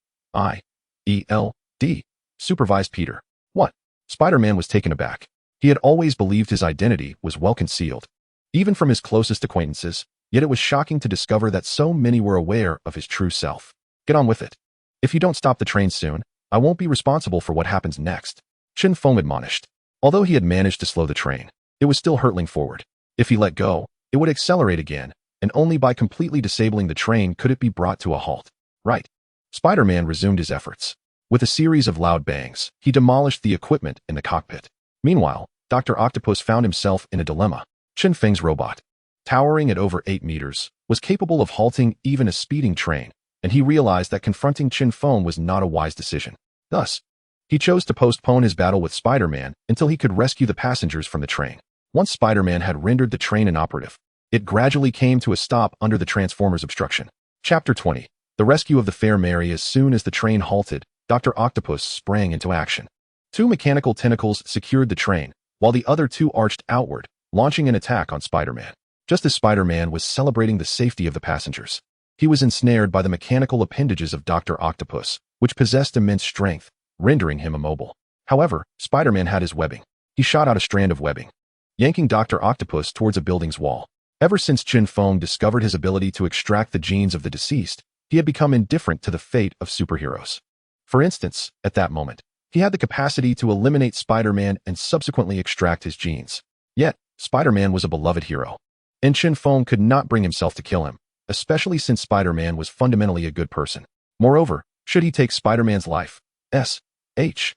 supervised Peter. What? Spider-Man was taken aback. He had always believed his identity was well concealed, even from his closest acquaintances, yet it was shocking to discover that so many were aware of his true self. "Get on with it. If you don't stop the train soon, I won't be responsible for what happens next," Chen Feng admonished. Although he had managed to slow the train, it was still hurtling forward. If he let go, it would accelerate again, and only by completely disabling the train could it be brought to a halt. Right. Spider-Man resumed his efforts. With a series of loud bangs, he demolished the equipment in the cockpit. Meanwhile, Dr. Octopus found himself in a dilemma. Chen Feng's robot, towering at over 8 meters, was capable of halting even a speeding train, and he realized that confronting Chen Feng was not a wise decision. Thus, he chose to postpone his battle with Spider-Man until he could rescue the passengers from the train. Once Spider-Man had rendered the train inoperative, it gradually came to a stop under the Transformers' obstruction. Chapter 20. The rescue of the fair Mary. As soon as the train halted, Dr. Octopus sprang into action. 2 mechanical tentacles secured the train, while the other 2 arched outward, launching an attack on Spider-Man. Just as Spider-Man was celebrating the safety of the passengers, he was ensnared by the mechanical appendages of Dr. Octopus, which possessed immense strength, rendering him immobile. However, Spider-Man had his webbing. He shot out a strand of webbing, yanking Dr. Octopus towards a building's wall. Ever since Chen Feng discovered his ability to extract the genes of the deceased, he had become indifferent to the fate of superheroes. For instance, at that moment, he had the capacity to eliminate Spider-Man and subsequently extract his genes. Yet, Spider-Man was a beloved hero, and Chen Feng could not bring himself to kill him, especially since Spider-Man was fundamentally a good person. Moreover, should he take Spider-Man's life, S-H-I-E-L-D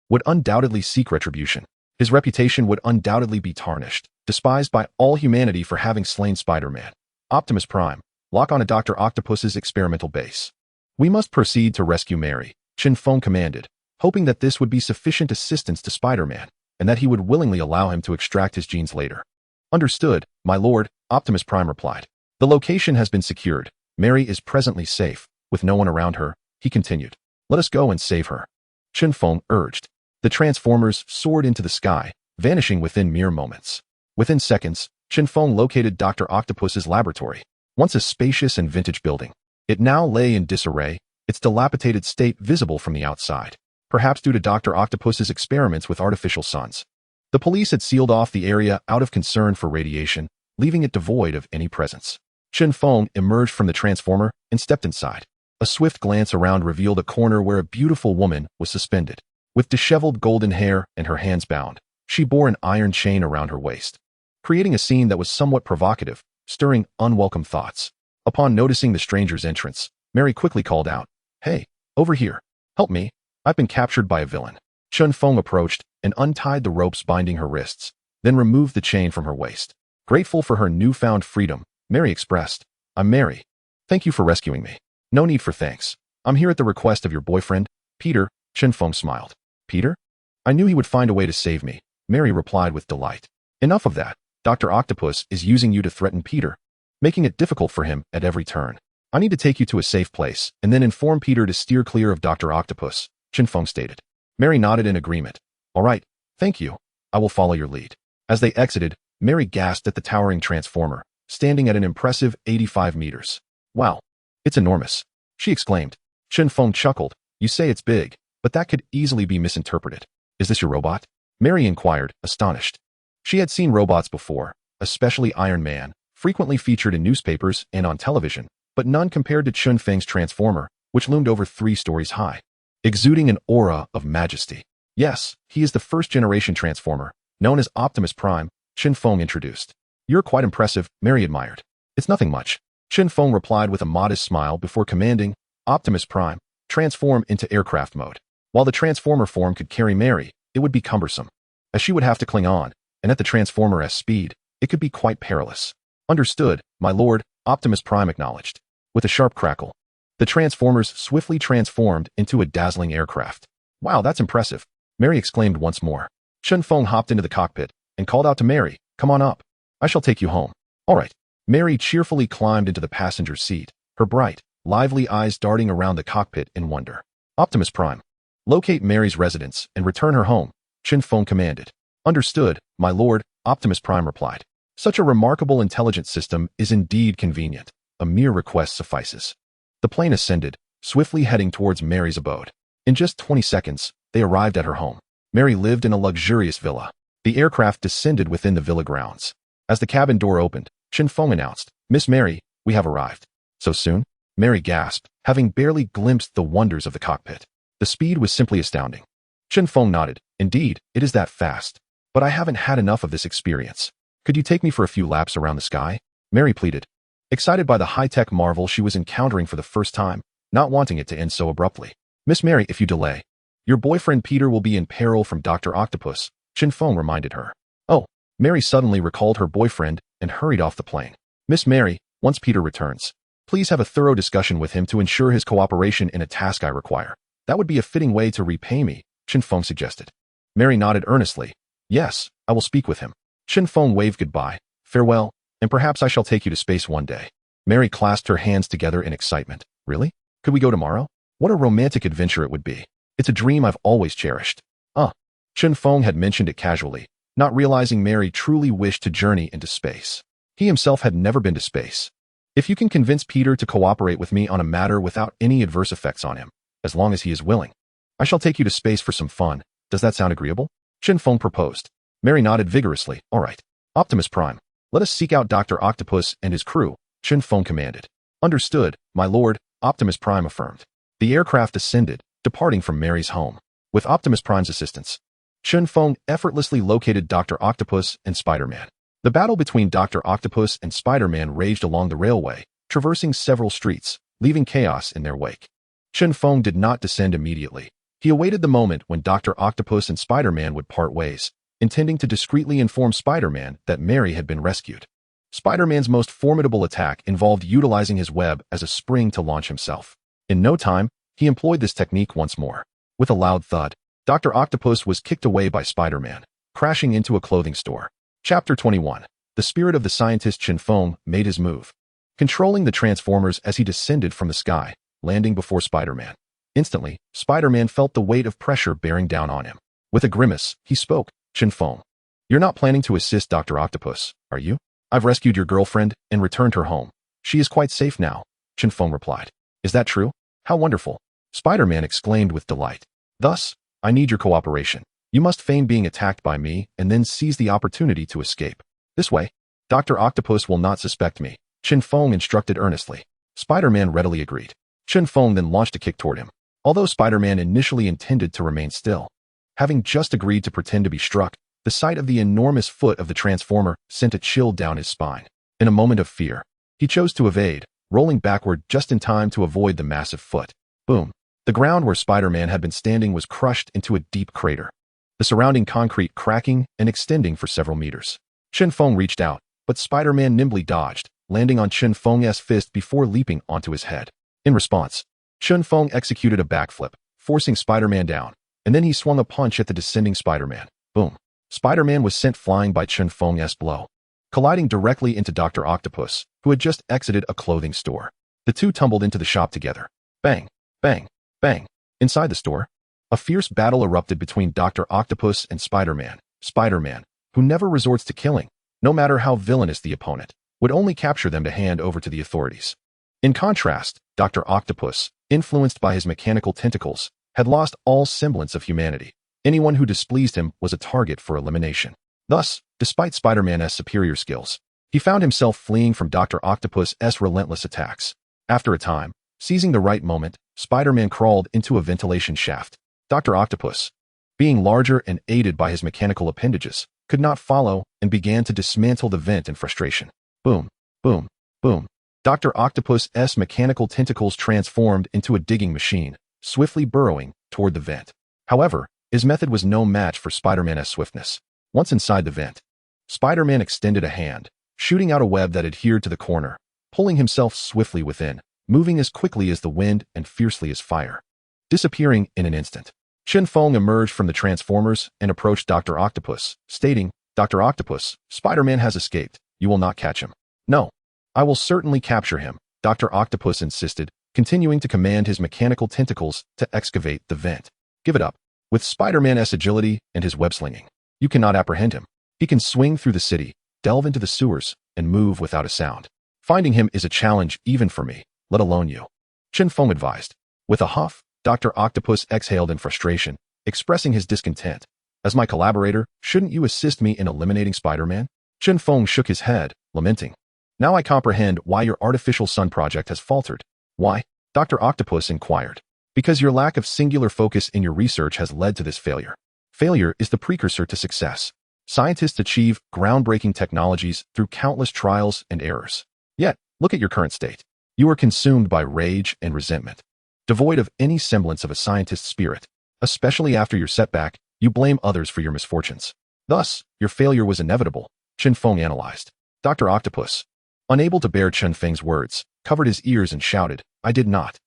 would undoubtedly seek retribution. His reputation would undoubtedly be tarnished, despised by all humanity for having slain Spider-Man. Optimus Prime, lock on to Dr. Octopus's experimental base. "We must proceed to rescue Mary," Chen Feng commanded, hoping that this would be sufficient assistance to Spider-Man, and that he would willingly allow him to extract his genes later. "Understood, my lord," Optimus Prime replied. "The location has been secured. Mary is presently safe, with no one around her," he continued. "Let us go and save her," Chen Feng urged. The Transformers soared into the sky, vanishing within mere moments. Within seconds, Chen Feng located Dr. Octopus's laboratory. Once a spacious and vintage building, it now lay in disarray, its dilapidated state visible from the outside, perhaps due to Dr. Octopus's experiments with artificial suns. The police had sealed off the area out of concern for radiation, leaving it devoid of any presence. Chen Feng emerged from the Transformer and stepped inside. A swift glance around revealed a corner where a beautiful woman was suspended. With disheveled golden hair and her hands bound, she bore an iron chain around her waist, creating a scene that was somewhat provocative, stirring unwelcome thoughts. Upon noticing the stranger's entrance, Mary quickly called out, "Hey, over here. Help me. I've been captured by a villain." Chen Feng approached and untied the ropes binding her wrists, then removed the chain from her waist. Grateful for her newfound freedom, Mary expressed, "I'm Mary. Thank you for rescuing me." "No need for thanks. I'm here at the request of your boyfriend, Peter," Chen Feng smiled. "Peter? I knew he would find a way to save me," Mary replied with delight. "Enough of that. Dr. Octopus is using you to threaten Peter, making it difficult for him at every turn. I need to take you to a safe place and then inform Peter to steer clear of Dr. Octopus," Chen Feng stated. Mary nodded in agreement. "All right, thank you. I will follow your lead." As they exited, Mary gasped at the towering Transformer, standing at an impressive 85 meters. "Wow, it's enormous," she exclaimed. Chen Feng chuckled. "You say it's big, but that could easily be misinterpreted. Is this your robot?" Mary inquired, astonished. She had seen robots before, especially Iron Man, frequently featured in newspapers and on television, but none compared to Chen Feng's Transformer, which loomed over 3 stories high, exuding an aura of majesty. "Yes, he is the first-generation Transformer, known as Optimus Prime," Chen Feng introduced. "You're quite impressive," Mary admired. "It's nothing much," Chen Feng replied with a modest smile before commanding, "Optimus Prime, transform into aircraft mode." While the Transformer form could carry Mary, it would be cumbersome, as she would have to cling on, and at the Transformer-S speed, it could be quite perilous. "Understood, my lord," Optimus Prime acknowledged. With a sharp crackle, The Transformers swiftly transformed into a dazzling aircraft. Wow, that's impressive, Mary exclaimed once more. Chen Feng hopped into the cockpit and called out to Mary, "Come on up. I shall take you home." "All right." Mary cheerfully climbed into the passenger seat, her bright, lively eyes darting around the cockpit in wonder. Optimus Prime. Locate Mary's residence and return her home, Chen Feng commanded. "Understood, my lord," Optimus Prime replied. Such a remarkable intelligence system is indeed convenient. A mere request suffices. The plane ascended, swiftly heading towards Mary's abode. In just 20 seconds, they arrived at her home. Mary lived in a luxurious villa. The aircraft descended within the villa grounds. As the cabin door opened, Chen Feng announced, "Miss Mary, we have arrived." "So soon?" Mary gasped, having barely glimpsed the wonders of the cockpit. The speed was simply astounding. Chen Feng nodded. "Indeed, it is that fast. But I haven't had enough of this experience. Could you take me for a few laps around the sky?" Mary pleaded, excited by the high-tech marvel she was encountering for the first time, not wanting it to end so abruptly. "Miss Mary, if you delay, your boyfriend Peter will be in peril from Dr. Octopus," Chen Feng reminded her. "Oh." Mary suddenly recalled her boyfriend and hurried off the plane. "Miss Mary, once Peter returns, please have a thorough discussion with him to ensure his cooperation in a task I require. That would be a fitting way to repay me," Chen Feng suggested. Mary nodded earnestly. "Yes, I will speak with him." Chen Feng waved goodbye. "Farewell, and perhaps I shall take you to space one day." Mary clasped her hands together in excitement. "Really? Could we go tomorrow? What a romantic adventure it would be. It's a dream I've always cherished." Chen Feng had mentioned it casually, not realizing Mary truly wished to journey into space. He himself had never been to space. "If you can convince Peter to cooperate with me on a matter without any adverse effects on him, as long as he is willing, I shall take you to space for some fun. Does that sound agreeable?" Chen Feng proposed. Mary nodded vigorously. "All right. Optimus Prime, let us seek out Dr. Octopus and his crew," Chen Feng commanded. "Understood, my lord," Optimus Prime affirmed. The aircraft ascended, departing from Mary's home. With Optimus Prime's assistance, Chen Feng effortlessly located Dr. Octopus and Spider-Man. The battle between Dr. Octopus and Spider-Man raged along the railway, traversing several streets, leaving chaos in their wake. Chen Feng did not descend immediately. He awaited the moment when Dr. Octopus and Spider-Man would part ways, intending to discreetly inform Spider-Man that Mary had been rescued. Spider-Man's most formidable attack involved utilizing his web as a spring to launch himself. In no time, he employed this technique once more. With a loud thud, Dr. Octopus was kicked away by Spider-Man, crashing into a clothing store. Chapter 21. The spirit of the scientist Chen Feng made his move, controlling the Transformers as he descended from the sky, landing before Spider-Man. Instantly, Spider-Man felt the weight of pressure bearing down on him. With a grimace, he spoke, "Chen Feng, you're not planning to assist Dr. Octopus, are you?" "I've rescued your girlfriend and returned her home. She is quite safe now," Chen Feng replied. "Is that true? How wonderful!" Spider-Man exclaimed with delight. "Thus, I need your cooperation. You must feign being attacked by me and then seize the opportunity to escape. This way, Dr. Octopus will not suspect me," Chen Feng instructed earnestly. Spider-Man readily agreed. Chen Feng then launched a kick toward him. Although Spider-Man initially intended to remain still, having just agreed to pretend to be struck, the sight of the enormous foot of the Transformer sent a chill down his spine. In a moment of fear, he chose to evade, rolling backward just in time to avoid the massive foot. Boom. The ground where Spider-Man had been standing was crushed into a deep crater, the surrounding concrete cracking and extending for several meters. Chen Feng reached out, but Spider-Man nimbly dodged, landing on Chen Feng's fist before leaping onto his head. In response, Chen Feng executed a backflip, forcing Spider-Man down, and then he swung a punch at the descending Spider-Man. Boom. Spider-Man was sent flying by Chen Feng's blow, colliding directly into Dr. Octopus, who had just exited a clothing store. The two tumbled into the shop together. Bang, bang, bang. Inside the store, a fierce battle erupted between Dr. Octopus and Spider-Man. Spider-Man, who never resorts to killing, no matter how villainous the opponent, would only capture them to hand over to the authorities. In contrast, Dr. Octopus, influenced by his mechanical tentacles, had lost all semblance of humanity. Anyone who displeased him was a target for elimination. Thus, despite Spider-Man's superior skills, he found himself fleeing from Dr. Octopus's relentless attacks. After a time, seizing the right moment, Spider-Man crawled into a ventilation shaft. Dr. Octopus, being larger and aided by his mechanical appendages, could not follow and began to dismantle the vent in frustration. Boom, boom, boom. Dr. Octopus's mechanical tentacles transformed into a digging machine, swiftly burrowing toward the vent. However, his method was no match for Spider-Man's swiftness. Once inside the vent, Spider-Man extended a hand, shooting out a web that adhered to the corner, pulling himself swiftly within. moving as quickly as the wind and fiercely as fire, disappearing in an instant. Chen Feng emerged from the Transformers and approached Dr. Octopus, stating, "Dr. Octopus, Spider-Man has escaped. You will not catch him." "No. I will certainly capture him," Dr. Octopus insisted, continuing to command his mechanical tentacles to excavate the vent. "Give it up. With Spider-Man's agility and his web-slinging, you cannot apprehend him. He can swing through the city, delve into the sewers, and move without a sound. Finding him is a challenge even for me, let alone you," Chen Feng advised. With a huff, Dr. Octopus exhaled in frustration, expressing his discontent. "As my collaborator, shouldn't you assist me in eliminating Spider-Man?" Chen Feng shook his head, lamenting. "Now I comprehend why your artificial sun project has faltered." "Why?" Dr. Octopus inquired. "Because your lack of singular focus in your research has led to this failure. Failure is the precursor to success. Scientists achieve groundbreaking technologies through countless trials and errors. Yet, look at your current state. You are consumed by rage and resentment. Devoid of any semblance of a scientist's spirit, especially after your setback, you blame others for your misfortunes. Thus, your failure was inevitable," Chen Feng analyzed. Dr. Octopus, unable to bear Chen Feng's words, covered his ears and shouted, I did not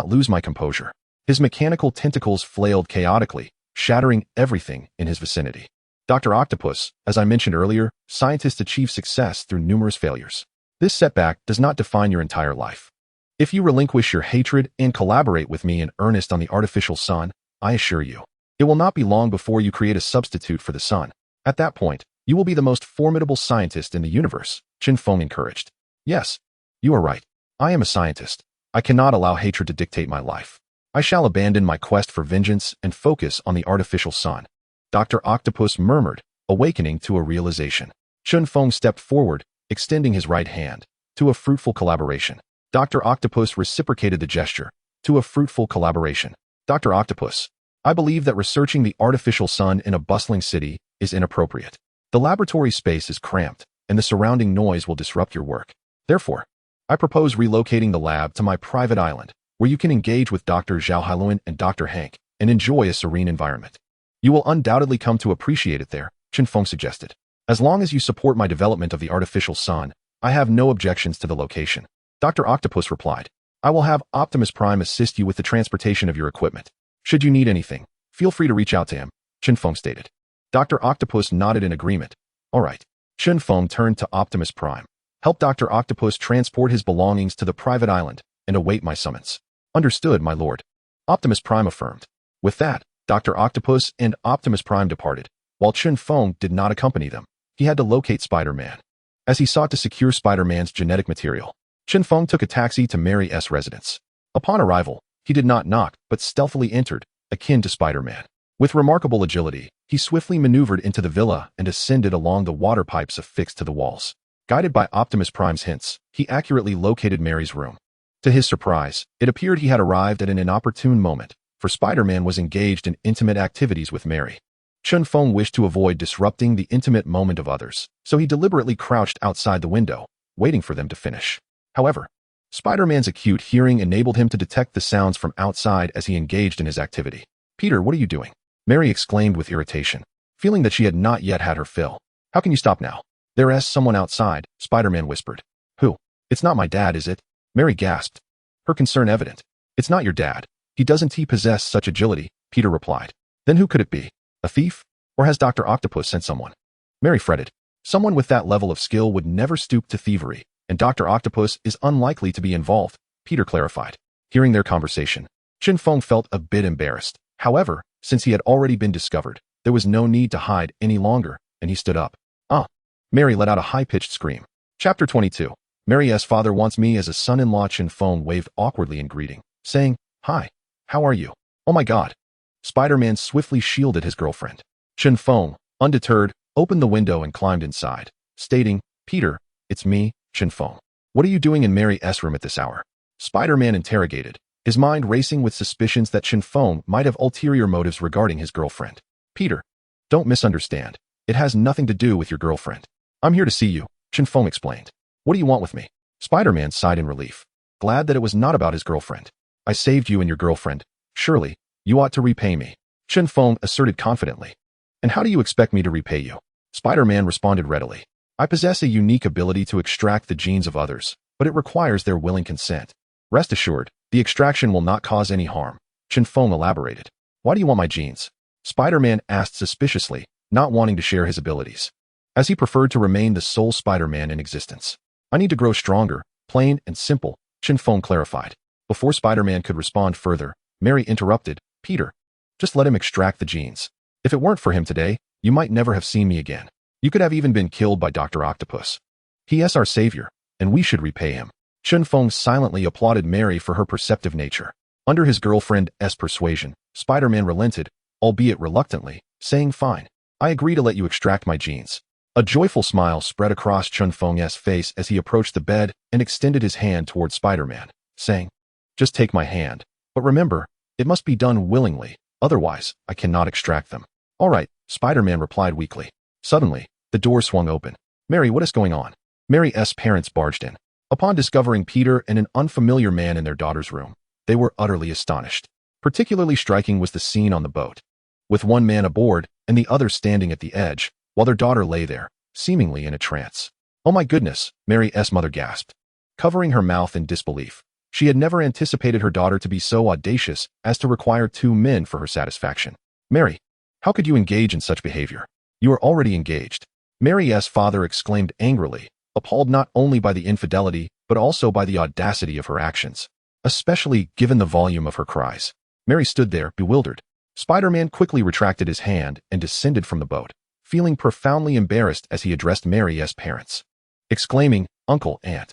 lose my composure." His mechanical tentacles flailed chaotically, shattering everything in his vicinity. "Dr. Octopus, as I mentioned earlier, scientists achieve success through numerous failures. This setback does not define your entire life. If you relinquish your hatred and collaborate with me in earnest on the artificial sun, I assure you, it will not be long before you create a substitute for the sun. At that point, you will be the most formidable scientist in the universe," Chen Feng encouraged. "Yes, you are right. I am a scientist. I cannot allow hatred to dictate my life. I shall abandon my quest for vengeance and focus on the artificial sun," Dr. Octopus murmured, awakening to a realization. Chen Feng stepped forward, extending his right hand, "To a fruitful collaboration." Dr. Octopus reciprocated the gesture, "To a fruitful collaboration." "Dr. Octopus, I believe that researching the artificial sun in a bustling city is inappropriate. The laboratory space is cramped, and the surrounding noise will disrupt your work. Therefore, I propose relocating the lab to my private island, where you can engage with Dr. Zhao Hailuan and Dr. Hank and enjoy a serene environment. You will undoubtedly come to appreciate it there," Chen Feng suggested. "As long as you support my development of the artificial sun, I have no objections to the location," Dr. Octopus replied. "I will have Optimus Prime assist you with the transportation of your equipment. Should you need anything, feel free to reach out to him," Chen Feng stated. Dr. Octopus nodded in agreement. "All right." Chen Feng turned to Optimus Prime. "Help Dr. Octopus transport his belongings to the private island and await my summons." "Understood, my lord," Optimus Prime affirmed. With that, Dr. Octopus and Optimus Prime departed. While Chen Feng did not accompany them, he had to locate Spider-Man. As he sought to secure Spider-Man's genetic material, Chen Feng took a taxi to Mary's residence. Upon arrival, he did not knock, but stealthily entered, akin to Spider-Man. With remarkable agility, he swiftly maneuvered into the villa and ascended along the water pipes affixed to the walls. Guided by Optimus Prime's hints, he accurately located Mary's room. To his surprise, it appeared he had arrived at an inopportune moment, for Spider-Man was engaged in intimate activities with Mary. Chen Feng wished to avoid disrupting the intimate moment of others, so he deliberately crouched outside the window, waiting for them to finish. However, Spider-Man's acute hearing enabled him to detect the sounds from outside as he engaged in his activity. "Peter, what are you doing?" Mary exclaimed with irritation, feeling that she had not yet had her fill. "How can you stop now?" "There's someone outside," Spider-Man whispered. "Who?" "It's not my dad, is it?" Mary gasped, her concern evident. "It's not your dad. He doesn't possess such agility," Peter replied. "Then who could it be? A thief? Or has Dr. Octopus sent someone?" Mary fretted. "Someone with that level of skill would never stoop to thievery, and Dr. Octopus is unlikely to be involved," Peter clarified. Hearing their conversation, Chen Feng felt a bit embarrassed. However, since he had already been discovered, there was no need to hide any longer, and he stood up. "Ah!" Mary let out a high-pitched scream. Chapter 22. Mary's father wants me as a son-in-law. Chen Feng waved awkwardly in greeting, saying, "Hi, how are you?" "Oh my god." Spider-Man swiftly shielded his girlfriend. Chen Feng, undeterred, opened the window and climbed inside, stating, "Peter, it's me, Chen Feng. What are you doing in Mary's room at this hour?" Spider-Man interrogated, his mind racing with suspicions that Chen Feng might have ulterior motives regarding his girlfriend. "Peter, don't misunderstand. It has nothing to do with your girlfriend. I'm here to see you," Chen Feng explained. "What do you want with me?" Spider-Man sighed in relief, glad that it was not about his girlfriend. "I saved you and your girlfriend. Surely, you ought to repay me," Chen Feng asserted confidently. "And how do you expect me to repay you?" Spider-Man responded readily. "I possess a unique ability to extract the genes of others, but it requires their willing consent. Rest assured, the extraction will not cause any harm, Chen Feng elaborated. Why do you want my genes? Spider-Man asked suspiciously, not wanting to share his abilities, as he preferred to remain the sole Spider-Man in existence. I need to grow stronger, plain and simple, Chen Feng clarified. Before Spider-Man could respond further, Mary interrupted, Peter, just let him extract the genes. If it weren't for him today, you might never have seen me again. You could have even been killed by Dr. Octopus. He is our savior, and we should repay him. Chen Feng silently applauded Mary for her perceptive nature. Under his girlfriend's persuasion, Spider-Man relented, albeit reluctantly, saying, fine, I agree to let you extract my genes. A joyful smile spread across Chen Feng's face as he approached the bed and extended his hand toward Spider-Man, saying, just take my hand. But remember, it must be done willingly, otherwise, I cannot extract them. All right, Spider-Man replied weakly. Suddenly, the door swung open. Mary, what is going on? Mary's parents barged in. Upon discovering Peter and an unfamiliar man in their daughter's room, they were utterly astonished. Particularly striking was the scene on the boat, with one man aboard and the other standing at the edge, while their daughter lay there, seemingly in a trance. Oh my goodness, Mary's mother gasped, covering her mouth in disbelief. She had never anticipated her daughter to be so audacious as to require two men for her satisfaction. Mary, how could you engage in such behavior? You are already engaged. Mary's father exclaimed angrily, appalled not only by the infidelity, but also by the audacity of her actions, especially given the volume of her cries. Mary stood there, bewildered. Spider-Man quickly retracted his hand and descended from the boat, feeling profoundly embarrassed as he addressed Mary's parents, exclaiming, Uncle, Aunt.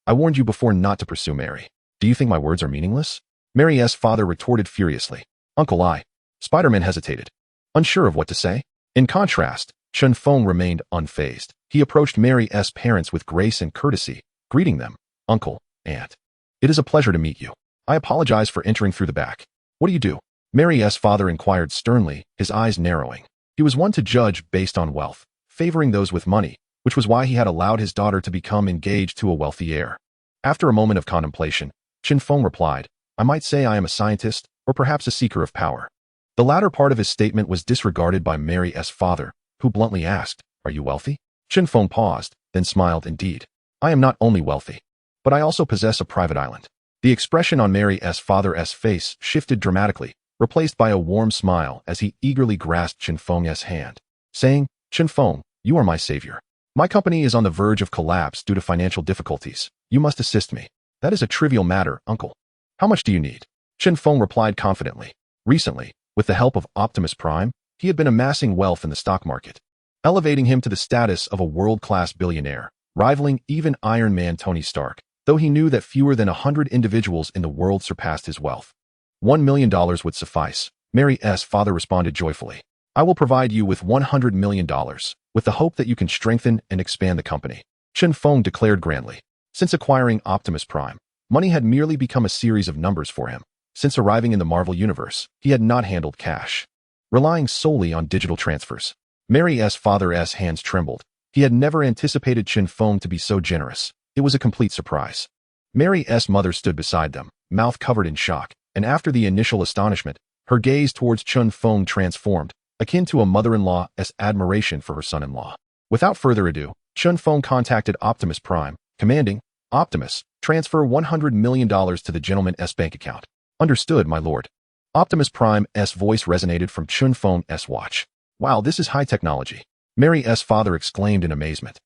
I warned you before not to pursue Mary. Do you think my words are meaningless? Mary's father retorted furiously. Uncle, Spider-Man hesitated, unsure of what to say. In contrast, Chen Feng remained unfazed. He approached Mary's parents with grace and courtesy, greeting them, Uncle, Aunt. It is a pleasure to meet you. I apologize for entering through the back. What do you do? Mary's father inquired sternly, his eyes narrowing. He was one to judge based on wealth, favoring those with money, which was why he had allowed his daughter to become engaged to a wealthy heir. After a moment of contemplation, Chen Feng replied, I might say I am a scientist, or perhaps a seeker of power. The latter part of his statement was disregarded by Mary's father, who bluntly asked, Are you wealthy? Chen Feng paused, then smiled. Indeed, I am not only wealthy, but I also possess a private island. The expression on Mary's father's face shifted dramatically, replaced by a warm smile as he eagerly grasped Chen Feng's hand, saying, Chen Feng, you are my savior. My company is on the verge of collapse due to financial difficulties. You must assist me. That is a trivial matter, uncle. How much do you need? Chen Feng replied confidently. Recently, with the help of Optimus Prime, he had been amassing wealth in the stock market, elevating him to the status of a world-class billionaire, rivaling even Iron Man Tony Stark, though he knew that fewer than 100 individuals in the world surpassed his wealth. $1 million would suffice, Mary's father responded joyfully. I will provide you with $100 million, with the hope that you can strengthen and expand the company. Chen Feng declared grandly. Since acquiring Optimus Prime, money had merely become a series of numbers for him. Since arriving in the Marvel Universe, he had not handled cash, relying solely on digital transfers. Mary's father's hands trembled. He had never anticipated Chen Feng to be so generous. It was a complete surprise. Mary's mother stood beside them, mouth covered in shock, and after the initial astonishment, her gaze towards Chen Feng transformed, akin to a mother-in-law's admiration for her son-in-law. Without further ado, Chen Feng contacted Optimus Prime, commanding, Optimus, transfer $100 million to the gentleman's bank account. Understood, my lord. Optimus Prime's voice resonated from Chen Feng's watch. Wow, this is high technology. Mary's father exclaimed in amazement.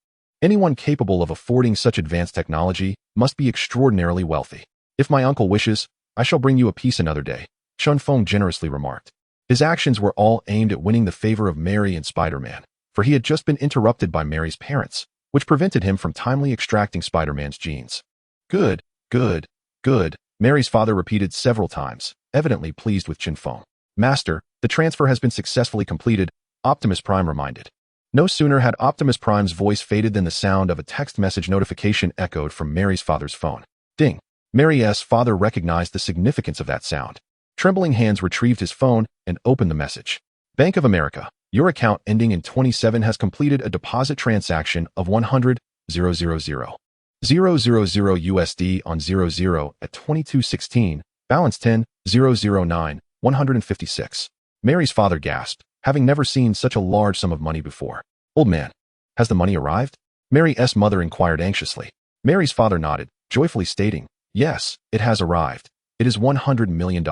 Anyone capable of affording such advanced technology must be extraordinarily wealthy. If my uncle wishes, I shall bring you a piece another day, Chen Feng generously remarked. His actions were all aimed at winning the favor of Mary and Spider-Man, for he had just been interrupted by Mary's parents, which prevented him from timely extracting Spider-Man's genes. Good, good, good, Mary's father repeated several times, evidently pleased with Chen Feng. Master, the transfer has been successfully completed, Optimus Prime reminded. No sooner had Optimus Prime's voice faded than the sound of a text message notification echoed from Mary's father's phone. Ding. Mary's father recognized the significance of that sound. Trembling hands retrieved his phone and opened the message. Bank of America, your account ending in 27 has completed a deposit transaction of 100,000 USD on 00 at 2216, balance 10,009, 156. Mary's father gasped, having never seen such a large sum of money before. Old man, has the money arrived? Mary's mother inquired anxiously. Mary's father nodded, joyfully stating, Yes, it has arrived. It is $100 million.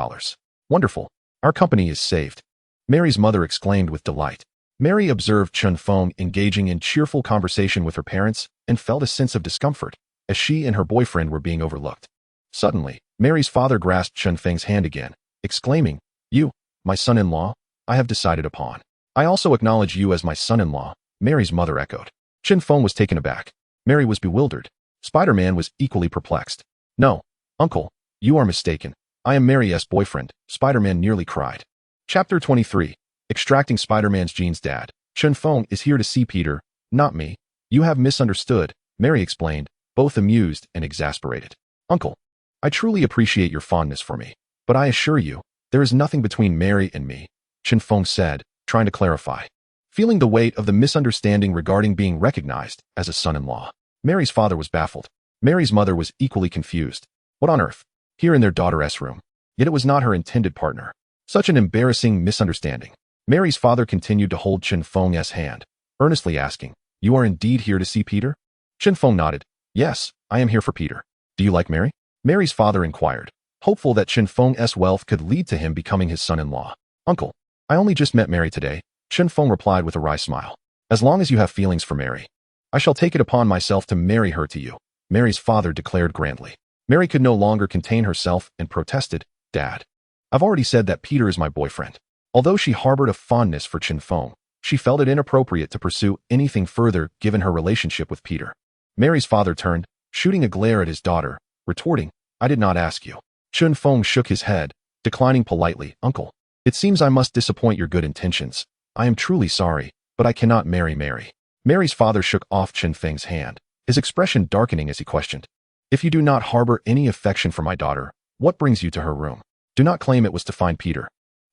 Wonderful. Our company is saved. Mary's mother exclaimed with delight. Mary observed Chen Feng engaging in cheerful conversation with her parents and felt a sense of discomfort as she and her boyfriend were being overlooked. Suddenly, Mary's father grasped Chen Feng's hand again, exclaiming, "You, my son-in-law, I have decided upon. I also acknowledge you as my son-in-law," Mary's mother echoed. Chen Feng was taken aback. Mary was bewildered. Spider-Man was equally perplexed. "No, uncle, you are mistaken. I am Mary's boyfriend," Spider-Man nearly cried. Chapter 23. Extracting Spider-Man's genes. Dad, Chen Feng is here to see Peter, not me. You have misunderstood, Mary explained, both amused and exasperated. "Uncle, I truly appreciate your fondness for me, but I assure you, there is nothing between Mary and me," Chen Feng said, trying to clarify. Feeling the weight of the misunderstanding regarding being recognized as a son-in-law, Mary's father was baffled. Mary's mother was equally confused. What on earth? Here in their daughter's room. Yet it was not her intended partner. Such an embarrassing misunderstanding. Mary's father continued to hold Chen Feng's hand, earnestly asking, "You are indeed here to see Peter?" Chen Feng nodded. "Yes, I am here for Peter. Do you like Mary?" Mary's father inquired, hopeful that Chen Feng's wealth could lead to him becoming his son-in-law. "Uncle, I only just met Mary today," Chen Feng replied with a wry smile. "As long as you have feelings for Mary, I shall take it upon myself to marry her to you," Mary's father declared grandly. Mary could no longer contain herself and protested, "Dad, I've already said that Peter is my boyfriend." Although she harbored a fondness for Chen Feng, she felt it inappropriate to pursue anything further given her relationship with Peter. Mary's father turned, shooting a glare at his daughter, retorting, "I did not ask you." Chen Feng shook his head, declining politely, "Uncle, it seems I must disappoint your good intentions. I am truly sorry, but I cannot marry Mary." Mary's father shook off Chen Feng's hand, his expression darkening as he questioned, "If you do not harbor any affection for my daughter, what brings you to her room? Do not claim it was to find Peter.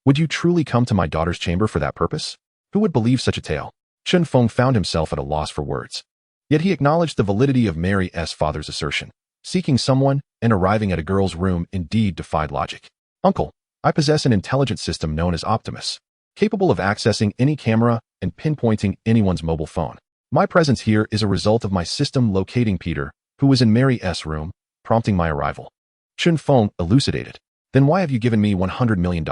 Would you truly come to my daughter's chamber for that purpose? Who would believe such a tale?" Chen Feng found himself at a loss for words. Yet he acknowledged the validity of Mary's father's assertion. Seeking someone and arriving at a girl's room indeed defied logic. "Uncle, I possess an intelligence system known as Optimus, capable of accessing any camera and pinpointing anyone's mobile phone. My presence here is a result of my system locating Peter, who was in Mary's room, prompting my arrival." Chen Feng elucidated. "Then why have you given me $100 million?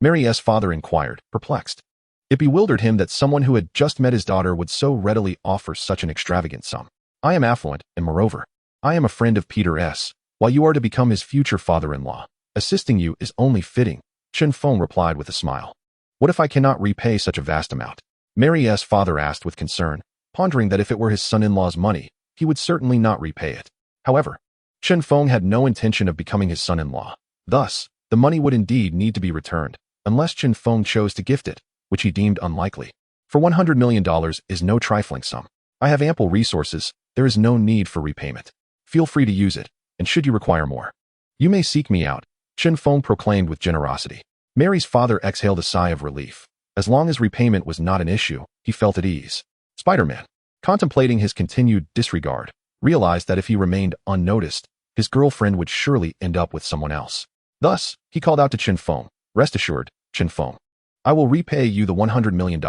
Mary's father inquired, perplexed. It bewildered him that someone who had just met his daughter would so readily offer such an extravagant sum. "I am affluent, and moreover, I am a friend of Peter's, while you are to become his future father-in-law. Assisting you is only fitting," Chen Feng replied with a smile. "What if I cannot repay such a vast amount?" Mary's father asked with concern, pondering that if it were his son-in-law's money, he would certainly not repay it. However, Chen Feng had no intention of becoming his son-in-law. Thus, the money would indeed need to be returned, unless Chen Feng chose to gift it, which he deemed unlikely. For $100 million is no trifling sum. I have ample resources, there is no need for repayment. Feel free to use it, and should you require more, you may seek me out, Chen Feng proclaimed with generosity. Mary's father exhaled a sigh of relief. As long as repayment was not an issue, he felt at ease. Spider-Man, contemplating his continued disregard, realized that if he remained unnoticed, his girlfriend would surely end up with someone else. Thus, he called out to Chen Feng, "Rest assured, Chen Feng, I will repay you the $100 million.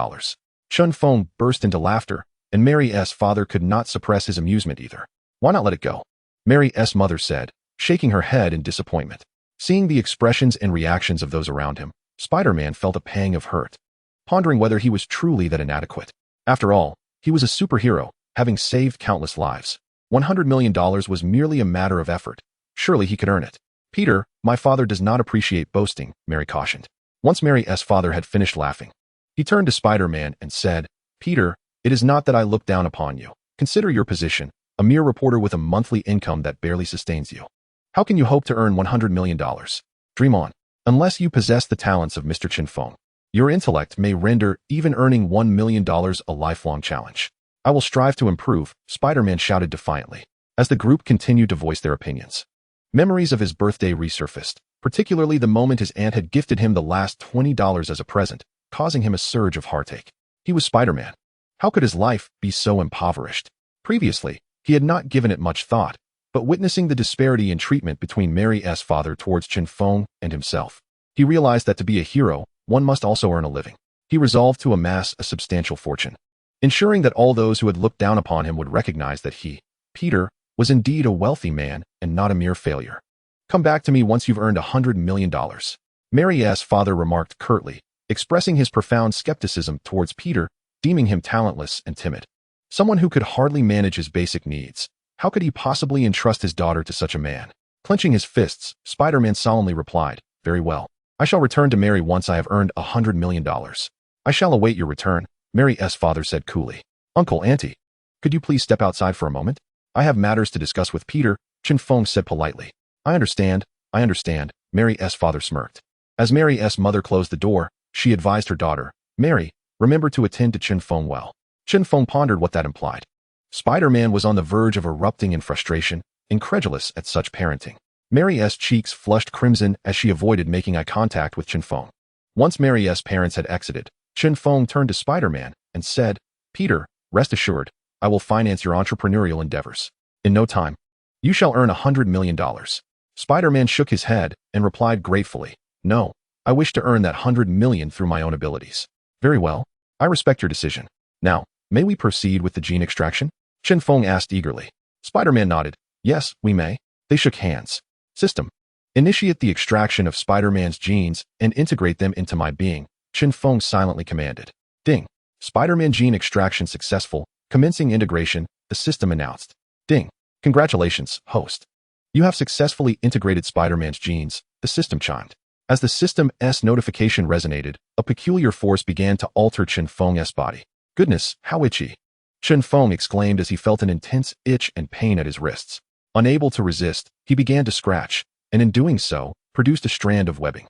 Chen Feng burst into laughter, and Mary's father could not suppress his amusement either. "Why not let it go?" Mary's mother said, shaking her head in disappointment. Seeing the expressions and reactions of those around him, Spider-Man felt a pang of hurt, pondering whether he was truly that inadequate. After all, he was a superhero, having saved countless lives. $100 million was merely a matter of effort. Surely he could earn it. "Peter, my father does not appreciate boasting," Mary cautioned. Once Mary's father had finished laughing, he turned to Spider-Man and said, "Peter, it is not that I look down upon you. Consider your position, a mere reporter with a monthly income that barely sustains you. How can you hope to earn $100 million? Dream on. Unless you possess the talents of Mr. Chen Feng, your intellect may render even earning $1 million a lifelong challenge." "I will strive to improve," Spider-Man shouted defiantly, as the group continued to voice their opinions. Memories of his birthday resurfaced, particularly the moment his aunt had gifted him the last $20 as a present, causing him a surge of heartache. He was Spider-Man. How could his life be so impoverished? Previously, he had not given it much thought, but witnessing the disparity in treatment between Mary's father towards Chen Feng and himself, he realized that to be a hero, one must also earn a living. He resolved to amass a substantial fortune, ensuring that all those who had looked down upon him would recognize that he, Peter, was indeed a wealthy man and not a mere failure. Come back to me once you've earned $100 million. Mary's father remarked curtly, expressing his profound skepticism towards Peter, deeming him talentless and timid. Someone who could hardly manage his basic needs. How could he possibly entrust his daughter to such a man? Clenching his fists, Spider-Man solemnly replied, "Very well. I shall return to Mary once I have earned $100 million. I shall await your return," Mary's father said coolly. "Uncle, Auntie, could you please step outside for a moment? I have matters to discuss with Peter," Chen Feng said politely. I understand, Mary's father smirked. As Mary's mother closed the door, she advised her daughter, "Mary, remember to attend to Chen Feng well." Chen Feng pondered what that implied. Spider-Man was on the verge of erupting in frustration, incredulous at such parenting. Mary's cheeks flushed crimson as she avoided making eye contact with Chen Feng. Once Mary's parents had exited, Chen Feng turned to Spider-Man and said, "Peter, rest assured, I will finance your entrepreneurial endeavors. In no time, you shall earn $100 million. Spider-Man shook his head and replied gratefully, "No, I wish to earn that $100 million through my own abilities." "Very well. I respect your decision. Now, may we proceed with the gene extraction?" Chen Feng asked eagerly. Spider-Man nodded. "Yes, we may." They shook hands. "System. Initiate the extraction of Spider-Man's genes and integrate them into my being," Chen Feng silently commanded. Ding. Spider-Man gene extraction successful. Commencing integration, the system announced. Ding. Congratulations, host. You have successfully integrated Spider-Man's genes, the system chimed. As the system's notification resonated, a peculiar force began to alter Chen Feng's body. "Goodness, how itchy!" Chen Feng exclaimed as he felt an intense itch and pain at his wrists. Unable to resist, he began to scratch, and in doing so, produced a strand of webbing.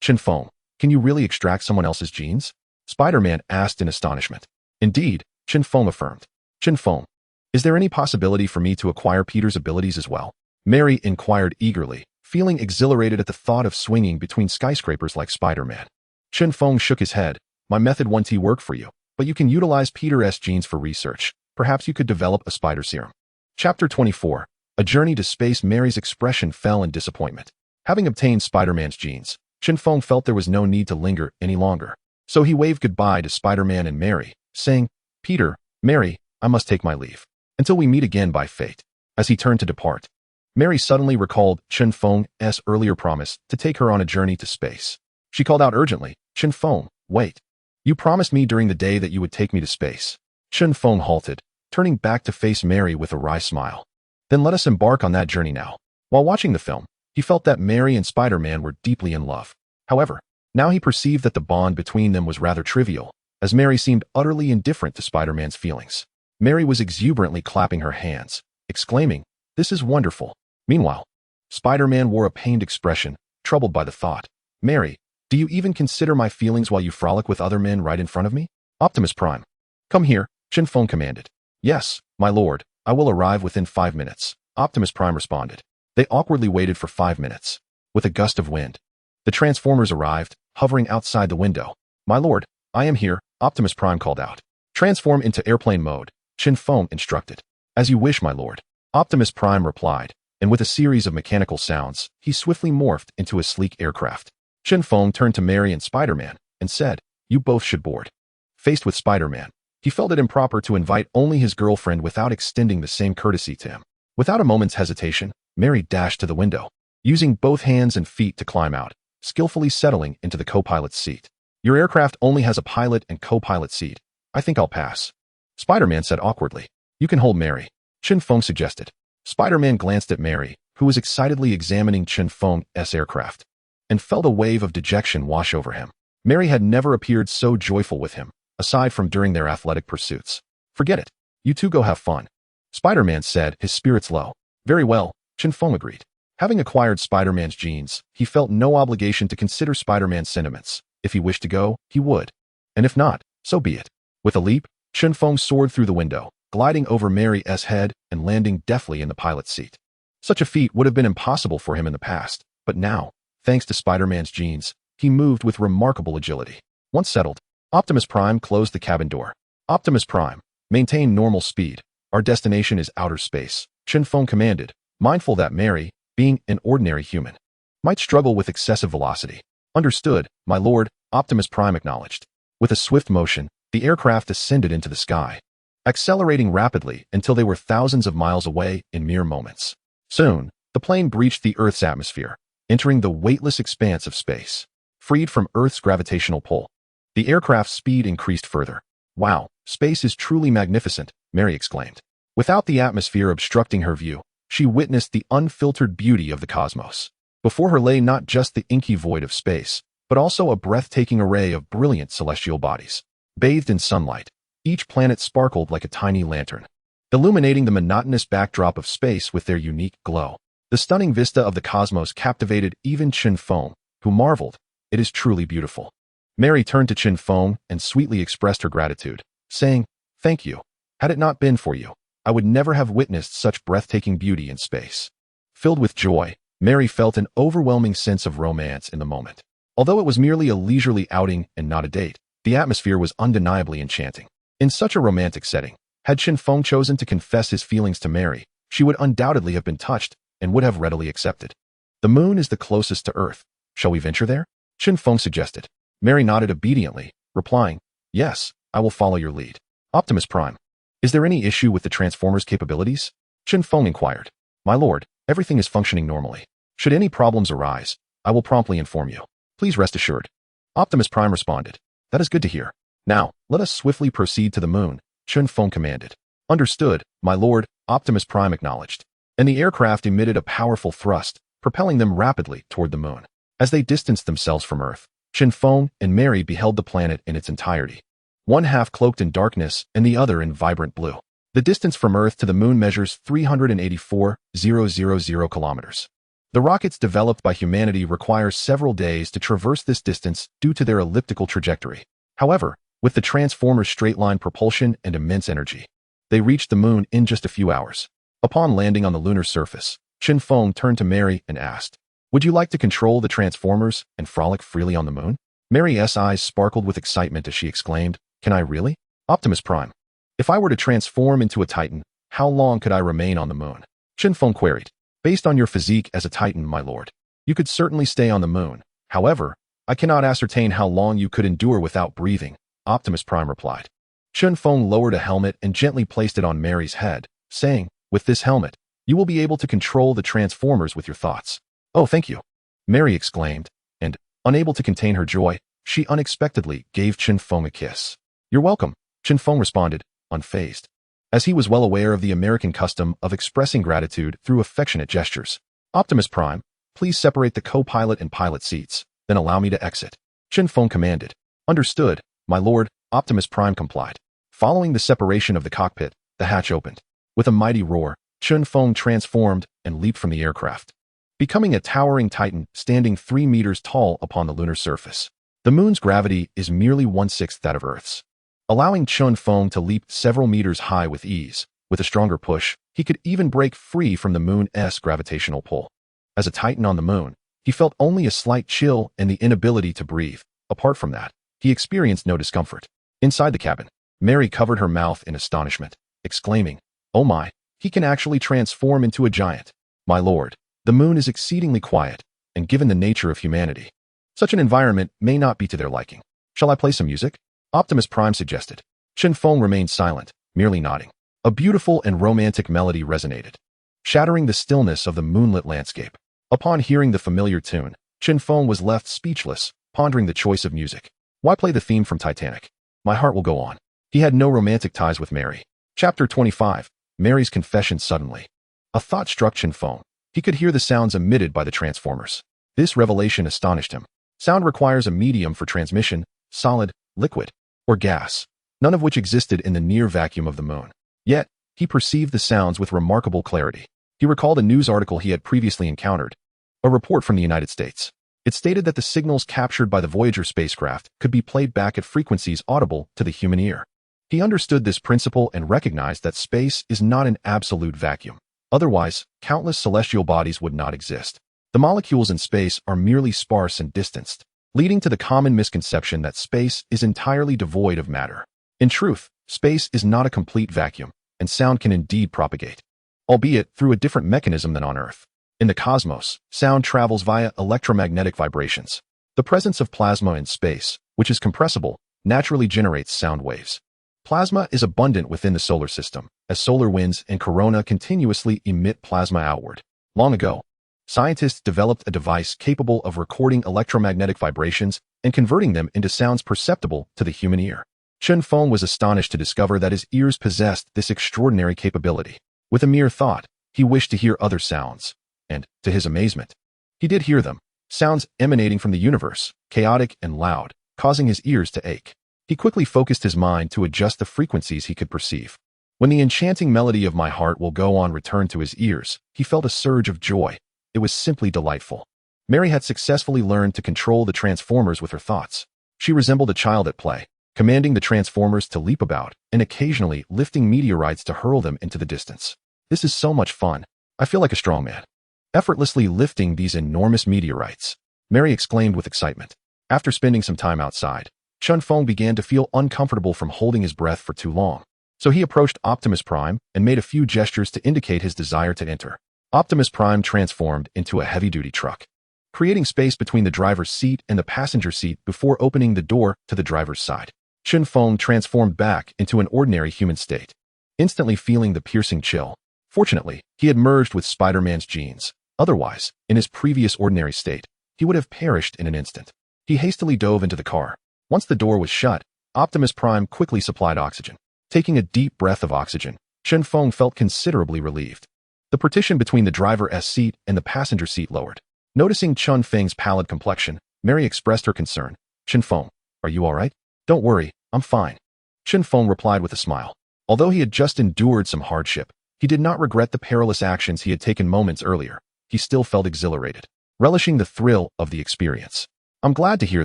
Chen Feng, can you really extract someone else's genes?" Spider-Man asked in astonishment. "Indeed," Chen Feng affirmed. "Chen Feng, is there any possibility for me to acquire Peter's abilities as well?" Mary inquired eagerly, feeling exhilarated at the thought of swinging between skyscrapers like Spider-Man. Chen Feng shook his head. "My method won't work for you, but you can utilize Peter's genes for research. Perhaps you could develop a spider serum." Chapter 24. A Journey to Space. Mary's expression fell in disappointment. Having obtained Spider-Man's genes, Chen Feng felt there was no need to linger any longer. So he waved goodbye to Spider-Man and Mary, saying, "Peter, Mary, I must take my leave. Until we meet again by fate." As he turned to depart, Mary suddenly recalled Chen Feng's earlier promise to take her on a journey to space. She called out urgently, "Chen Feng, wait. You promised me during the day that you would take me to space." Chen Feng halted, turning back to face Mary with a wry smile. "Then let us embark on that journey now." While watching the film, he felt that Mary and Spider-Man were deeply in love. However, now he perceived that the bond between them was rather trivial, as Mary seemed utterly indifferent to Spider-Man's feelings. Mary was exuberantly clapping her hands, exclaiming, "This is wonderful." Meanwhile, Spider-Man wore a pained expression, troubled by the thought, "Mary, do you even consider my feelings while you frolic with other men right in front of me?" "Optimus Prime. Come here," Chen Feng commanded. "Yes, my lord, I will arrive within 5 minutes," Optimus Prime responded. They awkwardly waited for 5 minutes. With a gust of wind, the Transformers arrived, hovering outside the window. "My lord, I am here," Optimus Prime called out. "Transform into airplane mode," Chen Feng instructed. "As you wish, my lord," Optimus Prime replied, and with a series of mechanical sounds, he swiftly morphed into a sleek aircraft. Chen Feng turned to Mary and Spider-Man and said, "You both should board." Faced with Spider-Man, he felt it improper to invite only his girlfriend without extending the same courtesy to him. Without a moment's hesitation, Mary dashed to the window, using both hands and feet to climb out, skillfully settling into the co-pilot's seat. "Your aircraft only has a pilot and co-pilot seat. I think I'll pass," Spider-Man said awkwardly. "You can hold Mary," Chen Feng suggested. Spider-Man glanced at Mary, who was excitedly examining Chen Feng's aircraft, and felt a wave of dejection wash over him. Mary had never appeared so joyful with him, aside from during their athletic pursuits. "Forget it. You two go have fun," Spider-Man said, his spirits low. "Very well," Chen Feng agreed. Having acquired Spider-Man's genes, he felt no obligation to consider Spider-Man's sentiments. If he wished to go, he would. And if not, so be it. With a leap, Chen Feng soared through the window, gliding over Mary's head and landing deftly in the pilot's seat. Such a feat would have been impossible for him in the past, but now, thanks to Spider-Man's genes, he moved with remarkable agility. Once settled, Optimus Prime closed the cabin door. "Optimus Prime, maintain normal speed. Our destination is outer space," Chen Feng commanded, mindful that Mary, being an ordinary human, might struggle with excessive velocity. "Understood, my lord," Optimus Prime acknowledged. With a swift motion, the aircraft ascended into the sky. accelerating rapidly until they were thousands of miles away in mere moments. Soon, the plane breached the Earth's atmosphere, entering the weightless expanse of space. Freed from Earth's gravitational pull, the aircraft's speed increased further. "Wow, space is truly magnificent," Mary exclaimed. Without the atmosphere obstructing her view, she witnessed the unfiltered beauty of the cosmos. Before her lay not just the inky void of space, but also a breathtaking array of brilliant celestial bodies. Bathed in sunlight, each planet sparkled like a tiny lantern, illuminating the monotonous backdrop of space with their unique glow. The stunning vista of the cosmos captivated even Chen Feng, who marveled, "It is truly beautiful." Mary turned to Chen Feng and sweetly expressed her gratitude, saying, "Thank you. Had it not been for you, I would never have witnessed such breathtaking beauty in space." Filled with joy, Mary felt an overwhelming sense of romance in the moment. Although it was merely a leisurely outing and not a date, the atmosphere was undeniably enchanting. In such a romantic setting, had Chen Feng chosen to confess his feelings to Mary, she would undoubtedly have been touched and would have readily accepted. "The moon is the closest to Earth. Shall we venture there?" Chen Feng suggested. Mary nodded obediently, replying, "Yes, I will follow your lead." Optimus Prime. "Is there any issue with the Transformers' capabilities?" Chen Feng inquired. "My lord, everything is functioning normally. Should any problems arise, I will promptly inform you. Please rest assured." Optimus Prime responded. "That is good to hear. Now, let us swiftly proceed to the moon," Chen Feng commanded. "Understood, my lord," Optimus Prime acknowledged. And the aircraft emitted a powerful thrust, propelling them rapidly toward the moon. As they distanced themselves from Earth, Chen Feng and Mary beheld the planet in its entirety. One half cloaked in darkness and the other in vibrant blue. The distance from Earth to the moon measures 384,000 kilometers. The rockets developed by humanity require several days to traverse this distance due to their elliptical trajectory. However, with the Transformers' straight-line propulsion and immense energy, they reached the moon in just a few hours. Upon landing on the lunar surface, Chen Feng turned to Mary and asked, "Would you like to control the Transformers and frolic freely on the moon?" Mary's eyes sparkled with excitement as she exclaimed, "Can I really?" Optimus Prime. "If I were to transform into a Titan, how long could I remain on the moon?" Chen Feng queried. "Based on your physique as a Titan, my lord, you could certainly stay on the moon. However, I cannot ascertain how long you could endure without breathing," Optimus Prime replied. Chen Feng lowered a helmet and gently placed it on Mary's head, saying, "With this helmet, you will be able to control the Transformers with your thoughts." "Oh, thank you," Mary exclaimed, and, unable to contain her joy, she unexpectedly gave Chen Feng a kiss. "You're welcome," Chen Feng responded, unfazed, as he was well aware of the American custom of expressing gratitude through affectionate gestures. "Optimus Prime, please separate the co-pilot and pilot seats, then allow me to exit," Chen Feng commanded. "Understood, my lord," Optimus Prime complied. Following the separation of the cockpit, the hatch opened. With a mighty roar, Chen Feng transformed and leaped from the aircraft, becoming a towering Titan standing 3 meters tall upon the lunar surface. The moon's gravity is merely 1/6 that of Earth's, allowing Chen Feng to leap several meters high with ease. With a stronger push, he could even break free from the moon's gravitational pull. As a Titan on the moon, he felt only a slight chill and the inability to breathe. Apart from that, he experienced no discomfort. Inside the cabin, Mary covered her mouth in astonishment, exclaiming, "Oh my, he can actually transform into a giant. My lord, the moon is exceedingly quiet, and given the nature of humanity, such an environment may not be to their liking. Shall I play some music?" Optimus Prime suggested. Chen Feng remained silent, merely nodding. A beautiful and romantic melody resonated, shattering the stillness of the moonlit landscape. Upon hearing the familiar tune, Chen Feng was left speechless, pondering the choice of music. Why play the theme from Titanic? My heart will go on. He had no romantic ties with Mary. Chapter 25. Mary's confession suddenly. A thought struck Chen Feng. He could hear the sounds emitted by the Transformers. This revelation astonished him. Sound requires a medium for transmission, solid, liquid, or gas, none of which existed in the near vacuum of the moon. Yet, he perceived the sounds with remarkable clarity. He recalled a news article he had previously encountered, a report from the United States. It stated that the signals captured by the Voyager spacecraft could be played back at frequencies audible to the human ear. He understood this principle and recognized that space is not an absolute vacuum. Otherwise, countless celestial bodies would not exist. The molecules in space are merely sparse and distanced, leading to the common misconception that space is entirely devoid of matter. In truth, space is not a complete vacuum, and sound can indeed propagate, albeit through a different mechanism than on Earth. In the cosmos, sound travels via electromagnetic vibrations. The presence of plasma in space, which is compressible, naturally generates sound waves. Plasma is abundant within the solar system, as solar winds and corona continuously emit plasma outward. Long ago, scientists developed a device capable of recording electromagnetic vibrations and converting them into sounds perceptible to the human ear. Chen Feng was astonished to discover that his ears possessed this extraordinary capability. With a mere thought, he wished to hear other sounds, and, to his amazement, he did hear them, sounds emanating from the universe, chaotic and loud, causing his ears to ache. He quickly focused his mind to adjust the frequencies he could perceive. When the enchanting melody of My Heart Will Go On returned to his ears, he felt a surge of joy. It was simply delightful. Mary had successfully learned to control the Transformers with her thoughts. She resembled a child at play, commanding the Transformers to leap about and occasionally lifting meteorites to hurl them into the distance. This is so much fun. I feel like a strongman. Effortlessly lifting these enormous meteorites, Mary exclaimed with excitement. After spending some time outside, Chen Feng began to feel uncomfortable from holding his breath for too long. So he approached Optimus Prime and made a few gestures to indicate his desire to enter. Optimus Prime transformed into a heavy-duty truck, creating space between the driver's seat and the passenger seat before opening the door to the driver's side. Chen Feng transformed back into an ordinary human state, instantly feeling the piercing chill. Fortunately, he had merged with Spider-Man's genes. Otherwise, in his previous ordinary state, he would have perished in an instant. He hastily dove into the car. Once the door was shut, Optimus Prime quickly supplied oxygen. Taking a deep breath of oxygen, Chen Feng felt considerably relieved. The partition between the driver's seat and the passenger seat lowered. Noticing Chen Feng's pallid complexion, Mary expressed her concern. Chen Feng, are you all right? Don't worry, I'm fine. Chen Feng replied with a smile. Although he had just endured some hardship, he did not regret the perilous actions he had taken moments earlier. He still felt exhilarated, relishing the thrill of the experience. I'm glad to hear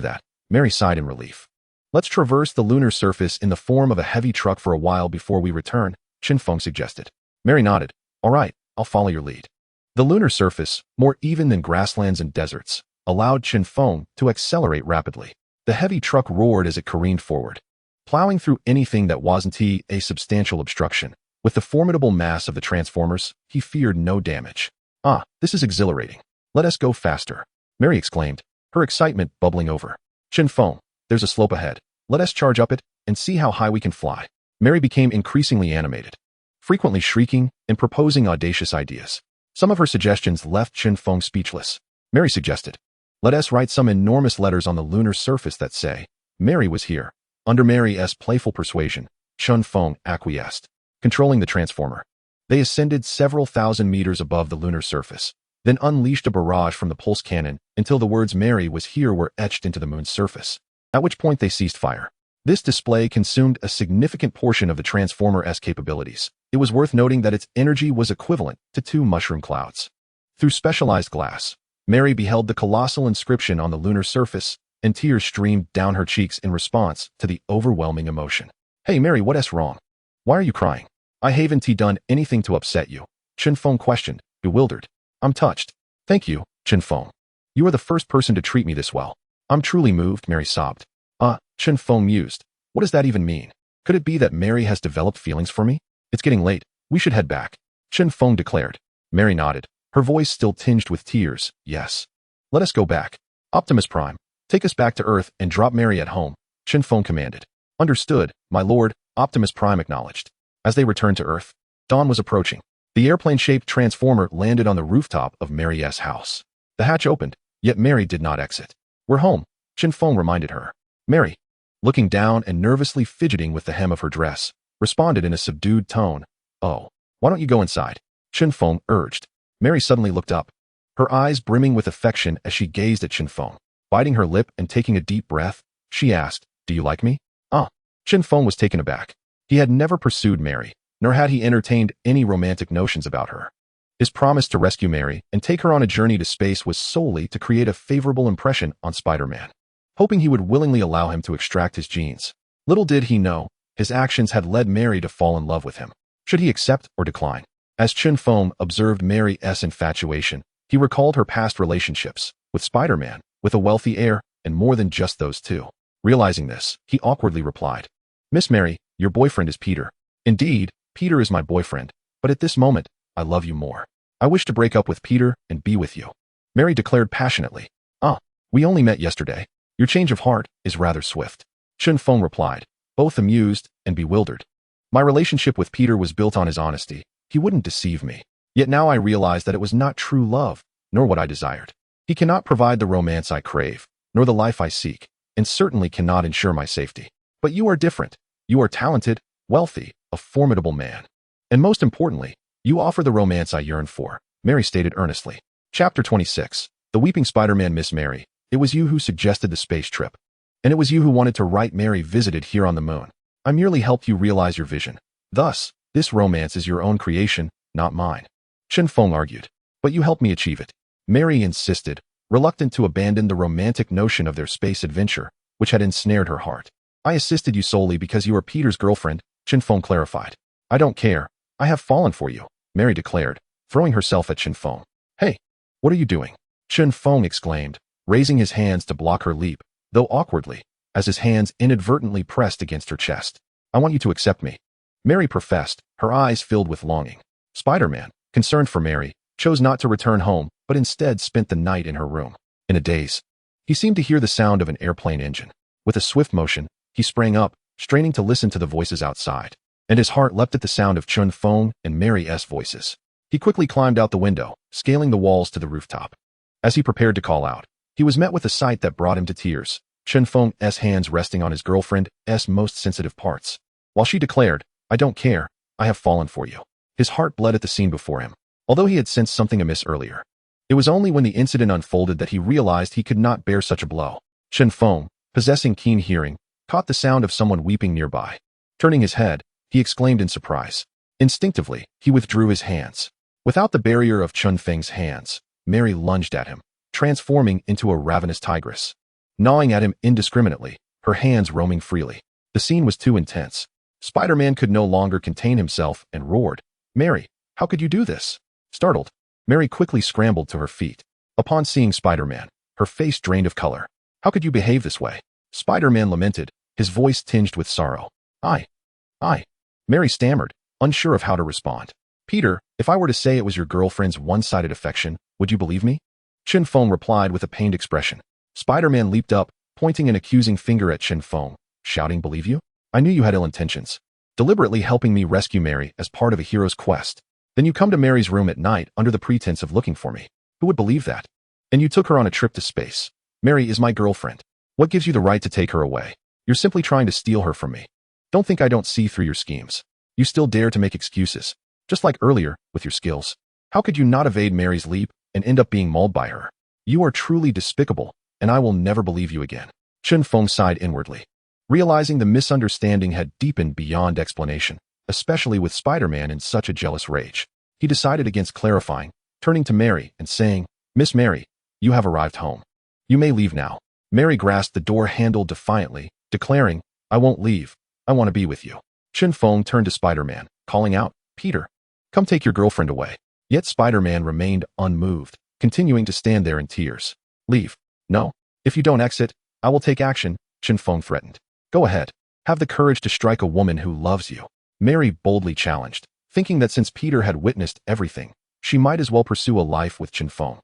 that, Mary sighed in relief. Let's traverse the lunar surface in the form of a heavy truck for a while before we return, Chen Feng suggested. Mary nodded. All right, I'll follow your lead. The lunar surface, more even than grasslands and deserts, allowed Chen Feng to accelerate rapidly. The heavy truck roared as it careened forward, plowing through anything that wasn't a substantial obstruction. With the formidable mass of the Transformers, he feared no damage. Ah, this is exhilarating. Let us go faster, Mary exclaimed, her excitement bubbling over. Chen Feng, there's a slope ahead. Let us charge up it and see how high we can fly. Mary became increasingly animated, frequently shrieking and proposing audacious ideas. Some of her suggestions left Chen Feng speechless. Mary suggested, let us write some enormous letters on the lunar surface that say, Mary was here. Under Mary's playful persuasion, Chen Feng acquiesced, controlling the Transformer. They ascended several thousand meters above the lunar surface, then unleashed a barrage from the pulse cannon until the words Mary was here were etched into the moon's surface, at which point they ceased fire. This display consumed a significant portion of the Transformer's capabilities. It was worth noting that its energy was equivalent to 2 mushroom clouds. Through specialized glass, Mary beheld the colossal inscription on the lunar surface, and tears streamed down her cheeks in response to the overwhelming emotion. Hey Mary, what's wrong? Why are you crying? I haven't done anything to upset you, Chen Feng questioned, bewildered. I'm touched. Thank you, Chen Feng. You are the first person to treat me this well. I'm truly moved, Mary sobbed. Chen Feng mused. What does that even mean? Could it be that Mary has developed feelings for me? It's getting late. We should head back, Chen Feng declared. Mary nodded, her voice still tinged with tears. Yes. Let us go back. Optimus Prime, take us back to Earth and drop Mary at home, Chen Feng commanded. Understood, my lord, Optimus Prime acknowledged. As they returned to Earth, dawn was approaching. The airplane-shaped transformer landed on the rooftop of Mary's house. The hatch opened, yet Mary did not exit. We're home, Chen Feng reminded her. Mary, looking down and nervously fidgeting with the hem of her dress, responded in a subdued tone. Oh, why don't you go inside? Chen Feng urged. Mary suddenly looked up, her eyes brimming with affection as she gazed at Chen Feng. Biting her lip and taking a deep breath, she asked, Do you like me? Chen Feng was taken aback. He had never pursued Mary, nor had he entertained any romantic notions about her. His promise to rescue Mary and take her on a journey to space was solely to create a favorable impression on Spider-Man, hoping he would willingly allow him to extract his genes. Little did he know, his actions had led Mary to fall in love with him. Should he accept or decline? As Chen Feng observed Mary's infatuation, he recalled her past relationships, with Spider-Man, with a wealthy heir, and more than just those two. Realizing this, he awkwardly replied, Miss Mary, your boyfriend is Peter. Indeed, Peter is my boyfriend, but at this moment, I love you more. I wish to break up with Peter and be with you, Mary declared passionately. We only met yesterday. Your change of heart is rather swift, Chen Feng replied. both amused and bewildered. My relationship with Peter was built on his honesty. He wouldn't deceive me. Yet now I realize that it was not true love, nor what I desired. He cannot provide the romance I crave, nor the life I seek, and certainly cannot ensure my safety. But you are different. You are talented, wealthy, a formidable man. And most importantly, you offer the romance I yearn for, Mary stated earnestly. Chapter 26. The Weeping Spider-Man. Miss Mary, it was you who suggested the space trip. And it was you who wanted to write Mary visited here on the moon. I merely helped you realize your vision. Thus, this romance is your own creation, not mine. Chen Feng argued. But you helped me achieve it. Mary insisted, reluctant to abandon the romantic notion of their space adventure, which had ensnared her heart. I assisted you solely because you are Peter's girlfriend, Chen Feng clarified. I don't care. I have fallen for you, Mary declared, throwing herself at Chen Feng. Hey, what are you doing? Chen Feng exclaimed, raising his hands to block her leap, though awkwardly, as his hands inadvertently pressed against her chest. I want you to accept me, Mary professed, her eyes filled with longing. Spider-Man, concerned for Mary, chose not to return home, but instead spent the night in her room. In a daze, he seemed to hear the sound of an airplane engine. With a swift motion, he sprang up, straining to listen to the voices outside, and his heart leapt at the sound of Chen Feng and Mary's voices. He quickly climbed out the window, scaling the walls to the rooftop. As he prepared to call out, he was met with a sight that brought him to tears, Chen Feng's hands resting on his girlfriend's most sensitive parts. While she declared, I don't care, I have fallen for you. His heart bled at the scene before him, although he had sensed something amiss earlier. It was only when the incident unfolded that he realized he could not bear such a blow. Chen Feng, possessing keen hearing, caught the sound of someone weeping nearby. Turning his head, he exclaimed in surprise. Instinctively, he withdrew his hands. Without the barrier of Chen Feng's hands, Mary lunged at him, transforming into a ravenous tigress. Gnawing at him indiscriminately, her hands roaming freely. The scene was too intense. Spider-Man could no longer contain himself and roared, Mary, how could you do this? Startled, Mary quickly scrambled to her feet. Upon seeing Spider-Man, her face drained of color. How could you behave this way? Spider-Man lamented, his voice tinged with sorrow. I. Mary stammered, unsure of how to respond. Peter, if I were to say it was your girlfriend's one-sided affection, would you believe me? Chen Feng replied with a pained expression. Spider-Man leaped up, pointing an accusing finger at Chen Feng, shouting, believe you? I knew you had ill intentions. Deliberately helping me rescue Mary as part of a hero's quest. Then you come to Mary's room at night under the pretense of looking for me. Who would believe that? And you took her on a trip to space. Mary is my girlfriend. What gives you the right to take her away? You're simply trying to steal her from me. Don't think I don't see through your schemes. You still dare to make excuses. Just like earlier, with your skills. How could you not evade Mary's leap and end up being mauled by her? You are truly despicable, and I will never believe you again. Chen Feng sighed inwardly, realizing the misunderstanding had deepened beyond explanation, especially with Spider-Man in such a jealous rage. He decided against clarifying, turning to Mary and saying, Miss Mary, you have arrived home. You may leave now. Mary grasped the door handle defiantly, declaring, I won't leave. I want to be with you. Chen Feng turned to Spider-Man, calling out, Peter, come take your girlfriend away. Yet Spider-Man remained unmoved, continuing to stand there in tears. Leave. No. If you don't exit, I will take action, Chen Feng threatened. Go ahead. Have the courage to strike a woman who loves you. Mary boldly challenged, thinking that since Peter had witnessed everything, she might as well pursue a life with Chen Feng,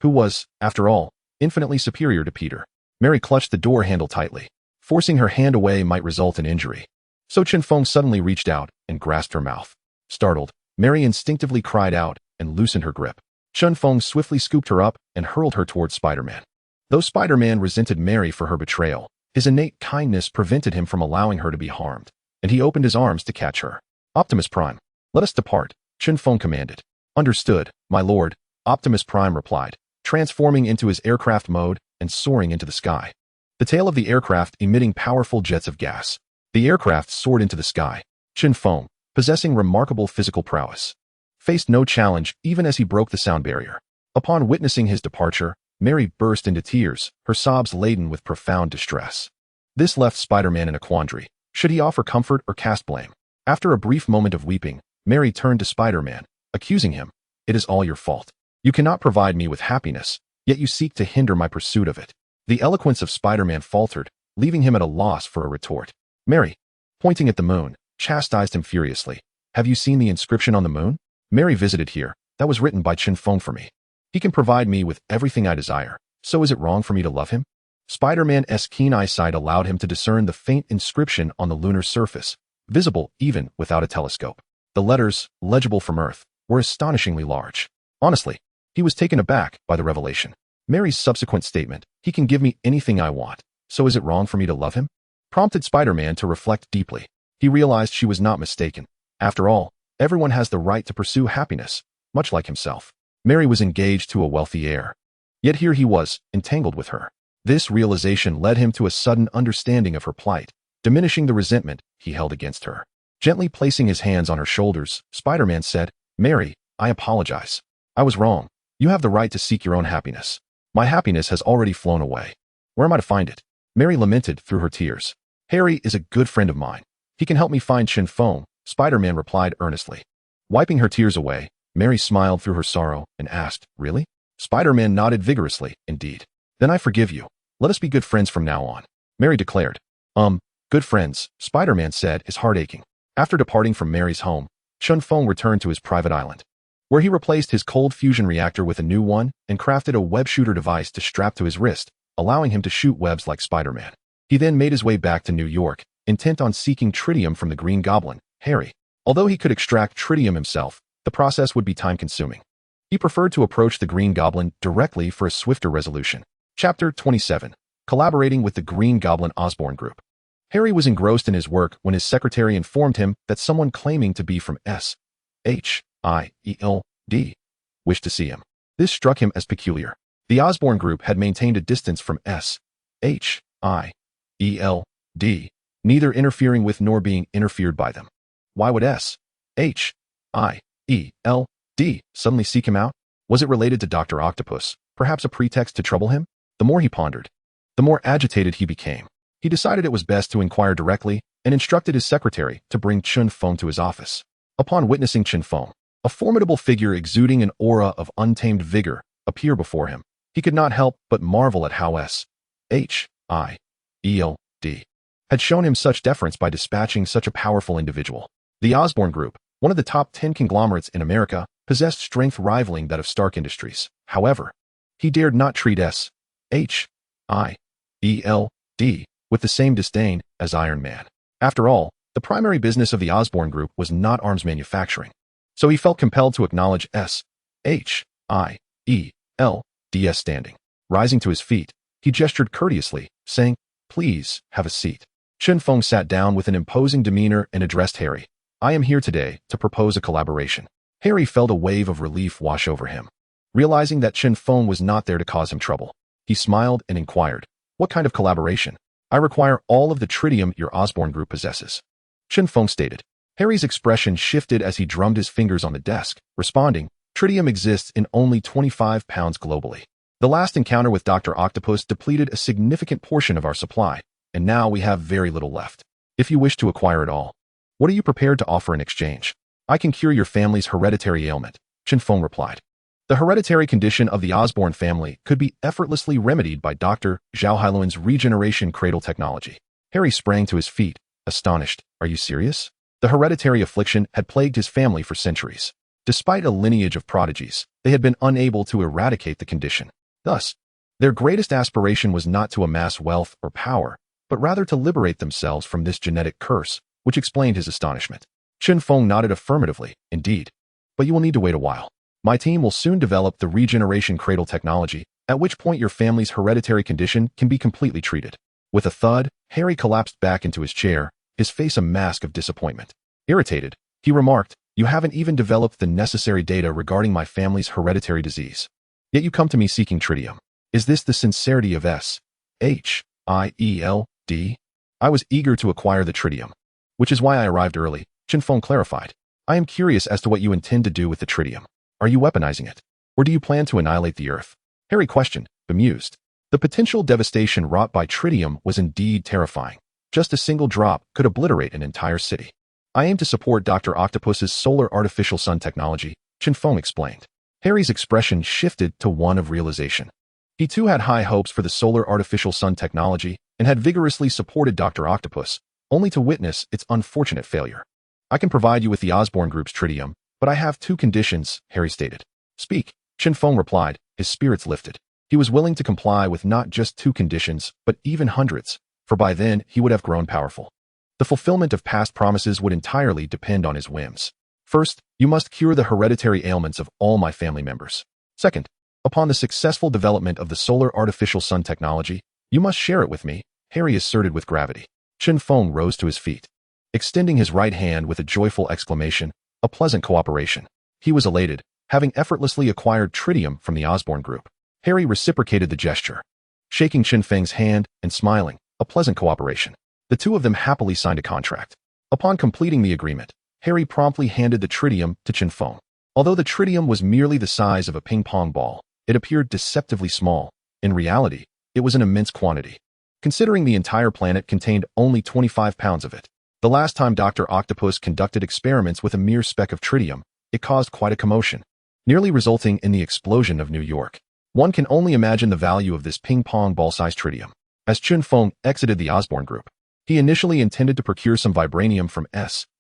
who was, after all, infinitely superior to Peter. Mary clutched the door handle tightly. Forcing her hand away might result in injury. So Chen Feng suddenly reached out and grasped her mouth. Startled, Mary instinctively cried out and loosened her grip. Chen Feng swiftly scooped her up and hurled her towards Spider-Man. Though Spider-Man resented Mary for her betrayal, his innate kindness prevented him from allowing her to be harmed, and he opened his arms to catch her. Optimus Prime, let us depart, Chen Feng commanded. Understood, my lord, Optimus Prime replied, transforming into his aircraft mode and soaring into the sky. The tail of the aircraft emitting powerful jets of gas. The aircraft soared into the sky. Chen Feng, possessing remarkable physical prowess, faced no challenge even as he broke the sound barrier. Upon witnessing his departure, Mary burst into tears, her sobs laden with profound distress. This left Spider-Man in a quandary. Should he offer comfort or cast blame? After a brief moment of weeping, Mary turned to Spider-Man, accusing him. It is all your fault. You cannot provide me with happiness, yet you seek to hinder my pursuit of it. The eloquence of Spider-Man faltered, leaving him at a loss for a retort. Mary, pointing at the moon, chastised him furiously. Have you seen the inscription on the moon? Mary visited here. That was written by Chen Feng for me. He can provide me with everything I desire, so is it wrong for me to love him? Spider-Man's keen eyesight allowed him to discern the faint inscription on the lunar surface, visible even without a telescope. The letters, legible from Earth, were astonishingly large. Honestly, he was taken aback by the revelation. Mary's subsequent statement, "He can give me anything I want, so is it wrong for me to love him?" prompted Spider-Man to reflect deeply. He realized she was not mistaken. After all, everyone has the right to pursue happiness, much like himself. Mary was engaged to a wealthy heir. Yet here he was, entangled with her. This realization led him to a sudden understanding of her plight, diminishing the resentment he held against her. Gently placing his hands on her shoulders, Spider-Man said, "Mary, I apologize. I was wrong. You have the right to seek your own happiness. My happiness has already flown away. Where am I to find it?" Mary lamented through her tears. "Harry is a good friend of mine. He can help me find Chen Feng," Spider-Man replied earnestly. Wiping her tears away, Mary smiled through her sorrow and asked, "Really?" Spider-Man nodded vigorously, "Indeed. Then I forgive you. Let us be good friends from now on," Mary declared. Good friends," Spider-Man said, his heart aching. After departing from Mary's home, Chen Feng returned to his private island, where he replaced his cold fusion reactor with a new one and crafted a web shooter device to strap to his wrist, allowing him to shoot webs like Spider-Man. He then made his way back to New York, intent on seeking tritium from the Green Goblin, Harry. Although he could extract tritium himself, the process would be time-consuming. He preferred to approach the Green Goblin directly for a swifter resolution. Chapter 27. Collaborating with the Green Goblin Osborn Group. Harry was engrossed in his work when his secretary informed him that someone claiming to be from S.H.I.E.L.D. wished to see him. This struck him as peculiar. The Osborn Group had maintained a distance from S.H.I.E.L.D., neither interfering with nor being interfered by them. Why would S.H.I.E.L.D. suddenly seek him out? Was it related to Dr. Octopus, perhaps a pretext to trouble him? The more he pondered, the more agitated he became. He decided it was best to inquire directly and instructed his secretary to bring Chen Feng to his office. Upon witnessing Chen Feng, a formidable figure exuding an aura of untamed vigor, appear before him, he could not help but marvel at how S.H.I.E.L.D. had shown him such deference by dispatching such a powerful individual. The Osborn Group, one of the top 10 conglomerates in America, possessed strength rivaling that of Stark Industries. However, he dared not treat S.H.I.E.L.D. with the same disdain as Iron Man. After all, the primary business of the Osborn Group was not arms manufacturing, so he felt compelled to acknowledge S.H.I.E.L.D.'s standing. Rising to his feet, he gestured courteously, saying, "Please, have a seat." Chen Feng sat down with an imposing demeanor and addressed Harry. "I am here today to propose a collaboration." Harry felt a wave of relief wash over him. Realizing that Chen Feng was not there to cause him trouble, he smiled and inquired, "What kind of collaboration?" "I require all of the tritium your Osborn Group possesses," Chen Feng stated. Harry's expression shifted as he drummed his fingers on the desk, responding, "Tritium exists in only 25 pounds globally. The last encounter with Dr. Octopus depleted a significant portion of our supply, and now we have very little left. If you wish to acquire it all, what are you prepared to offer in exchange?" "I can cure your family's hereditary ailment," Chen Feng replied. The hereditary condition of the Osborn family could be effortlessly remedied by Dr. Zhao Hailuan's regeneration cradle technology. Harry sprang to his feet, astonished. "Are you serious?" The hereditary affliction had plagued his family for centuries. Despite a lineage of prodigies, they had been unable to eradicate the condition. Thus, their greatest aspiration was not to amass wealth or power, but rather to liberate themselves from this genetic curse, which explained his astonishment. Chen Feng nodded affirmatively, "Indeed. But you will need to wait a while. My team will soon develop the regeneration cradle technology, at which point your family's hereditary condition can be completely treated." With a thud, Harry collapsed back into his chair, his face a mask of disappointment. Irritated, he remarked, "You haven't even developed the necessary data regarding my family's hereditary disease. Yet you come to me seeking tritium. Is this the sincerity of S.H.I.E.L.D.? I was eager to acquire the tritium, which is why I arrived early," Chen Feng clarified. "I am curious as to what you intend to do with the tritium. Are you weaponizing it? Or do you plan to annihilate the Earth?" Harry questioned, bemused. The potential devastation wrought by tritium was indeed terrifying. Just a single drop could obliterate an entire city. "I aim to support Dr. Octopus's solar artificial sun technology," Chen Feng explained. Harry's expression shifted to one of realization. He too had high hopes for the solar artificial sun technology and had vigorously supported Dr. Octopus, only to witness its unfortunate failure. "I can provide you with the Osborn Group's tritium, but I have two conditions," Harry stated. "Speak," Chen Feng replied, his spirits lifted. He was willing to comply with not just 2 conditions, but even hundreds, for by then he would have grown powerful. The fulfillment of past promises would entirely depend on his whims. First, you must cure the hereditary ailments of all my family members. Second, upon the successful development of the solar artificial sun technology, you must share it with me, Harry asserted with gravity. Chen Feng rose to his feet, extending his right hand with a joyful exclamation, a pleasant cooperation. He was elated, having effortlessly acquired tritium from the Osborne group. Harry reciprocated the gesture, shaking Chen Feng's hand and smiling, a pleasant cooperation. The two of them happily signed a contract. Upon completing the agreement, Harry promptly handed the tritium to Chen Feng. Although the tritium was merely the size of a ping-pong ball, it appeared deceptively small. In reality, it was an immense quantity. Considering the entire planet contained only 25 pounds of it. The last time Dr. Octopus conducted experiments with a mere speck of tritium, it caused quite a commotion, nearly resulting in the explosion of New York. One can only imagine the value of this ping-pong ball-sized tritium. As Chen Feng exited the Osborne group, he initially intended to procure some vibranium from S.H.I.E.L.D.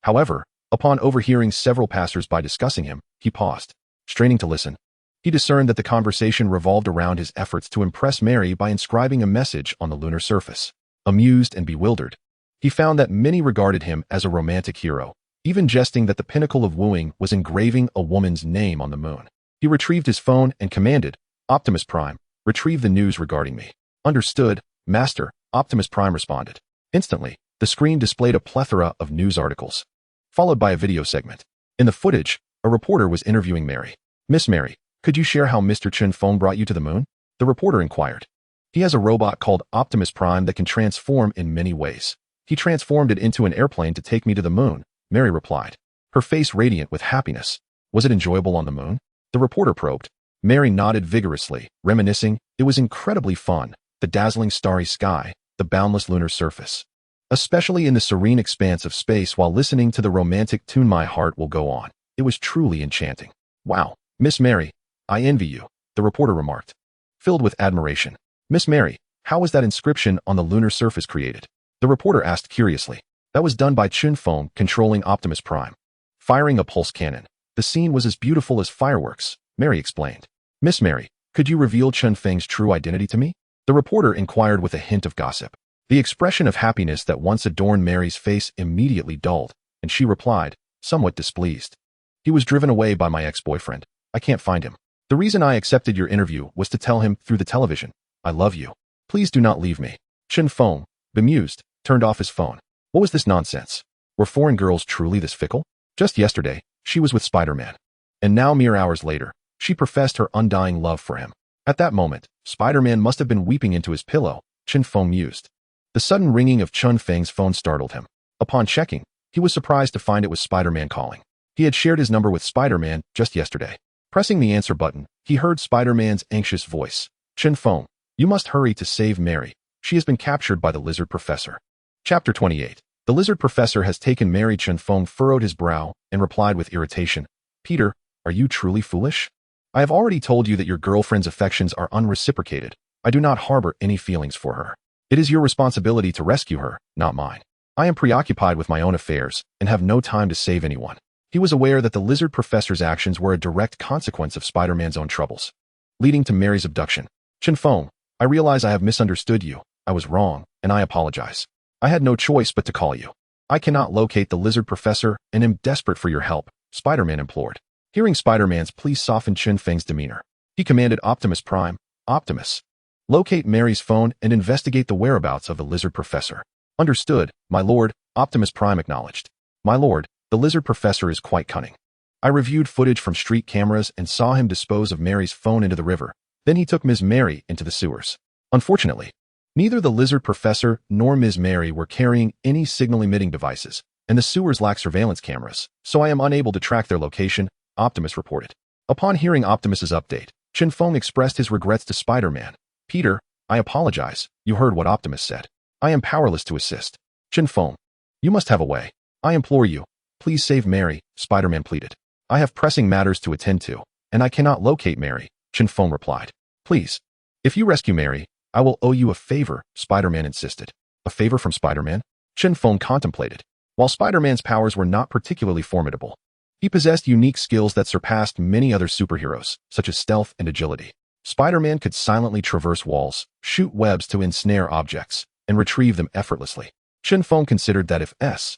However, upon overhearing several passers-by discussing him, he paused, straining to listen. He discerned that the conversation revolved around his efforts to impress Mary by inscribing a message on the lunar surface. Amused and bewildered, he found that many regarded him as a romantic hero, even jesting that the pinnacle of wooing was engraving a woman's name on the moon. He retrieved his phone and commanded, Optimus Prime, retrieve the news regarding me. Understood, Master, Optimus Prime responded. Instantly, the screen displayed a plethora of news articles, followed by a video segment. In the footage, a reporter was interviewing Mary. Miss Mary, could you share how Mr. Chen Feng brought you to the moon? The reporter inquired. He has a robot called Optimus Prime that can transform in many ways. He transformed it into an airplane to take me to the moon, Mary replied, her face radiant with happiness. Was it enjoyable on the moon? The reporter probed. Mary nodded vigorously, reminiscing, it was incredibly fun. The dazzling starry sky, the boundless lunar surface. Especially in the serene expanse of space while listening to the romantic tune My Heart Will Go On. It was truly enchanting. Wow, Miss Mary, I envy you, the reporter remarked, filled with admiration. Miss Mary, how was that inscription on the lunar surface created? The reporter asked curiously. That was done by Chen Feng controlling Optimus Prime, firing a pulse cannon. The scene was as beautiful as fireworks, Mary explained. Miss Mary, could you reveal Chen Feng's true identity to me? The reporter inquired with a hint of gossip. The expression of happiness that once adorned Mary's face immediately dulled, and she replied, somewhat displeased. He was driven away by my ex-boyfriend. I can't find him. The reason I accepted your interview was to tell him through the television, I love you. Please do not leave me. Chen Feng, bemused, turned off his phone. What was this nonsense? Were foreign girls truly this fickle? Just yesterday, she was with Spider-Man. And now mere hours later, she professed her undying love for him. At that moment, Spider-Man must have been weeping into his pillow, Chen Feng mused. The sudden ringing of Chen Feng's phone startled him. Upon checking, he was surprised to find it was Spider-Man calling. He had shared his number with Spider-Man just yesterday. Pressing the answer button, he heard Spider-Man's anxious voice. Chen Feng, you must hurry to save Mary. She has been captured by the Lizard Professor. Chapter 28. The Lizard Professor has taken Mary. Chen Feng furrowed his brow and replied with irritation. Peter, are you truly foolish? I have already told you that your girlfriend's affections are unreciprocated. I do not harbor any feelings for her. It is your responsibility to rescue her, not mine. I am preoccupied with my own affairs and have no time to save anyone. He was aware that the Lizard Professor's actions were a direct consequence of Spider-Man's own troubles, leading to Mary's abduction. Chen Feng, I realize I have misunderstood you. I was wrong, and I apologize. I had no choice but to call you. I cannot locate the Lizard Professor and am desperate for your help, Spider-Man implored. Hearing Spider-Man's plea softened Chen Feng's demeanor. He commanded Optimus Prime, Optimus, locate Mary's phone and investigate the whereabouts of the Lizard Professor. Understood, my lord, Optimus Prime acknowledged. My lord, the Lizard Professor is quite cunning. I reviewed footage from street cameras and saw him dispose of Mary's phone into the river. Then he took Ms. Mary into the sewers. Unfortunately, neither the Lizard Professor nor Ms. Mary were carrying any signal-emitting devices, and the sewers lack surveillance cameras, so I am unable to track their location, Optimus reported. Upon hearing Optimus's update, Chen Feng expressed his regrets to Spider-Man. Peter, I apologize. You heard what Optimus said. I am powerless to assist. Chen Feng, you must have a way. I implore you. Please save Mary, Spider-Man pleaded. I have pressing matters to attend to, and I cannot locate Mary, Chen Feng replied. Please. If you rescue Mary, I will owe you a favor, Spider-Man insisted. A favor from Spider-Man? Chen Feng contemplated. While Spider-Man's powers were not particularly formidable, He possessed unique skills that surpassed many other superheroes, such as stealth and agility. Spider-Man could silently traverse walls, shoot webs to ensnare objects, and retrieve them effortlessly. Chen Feng considered that if S.H.I.E.L.D.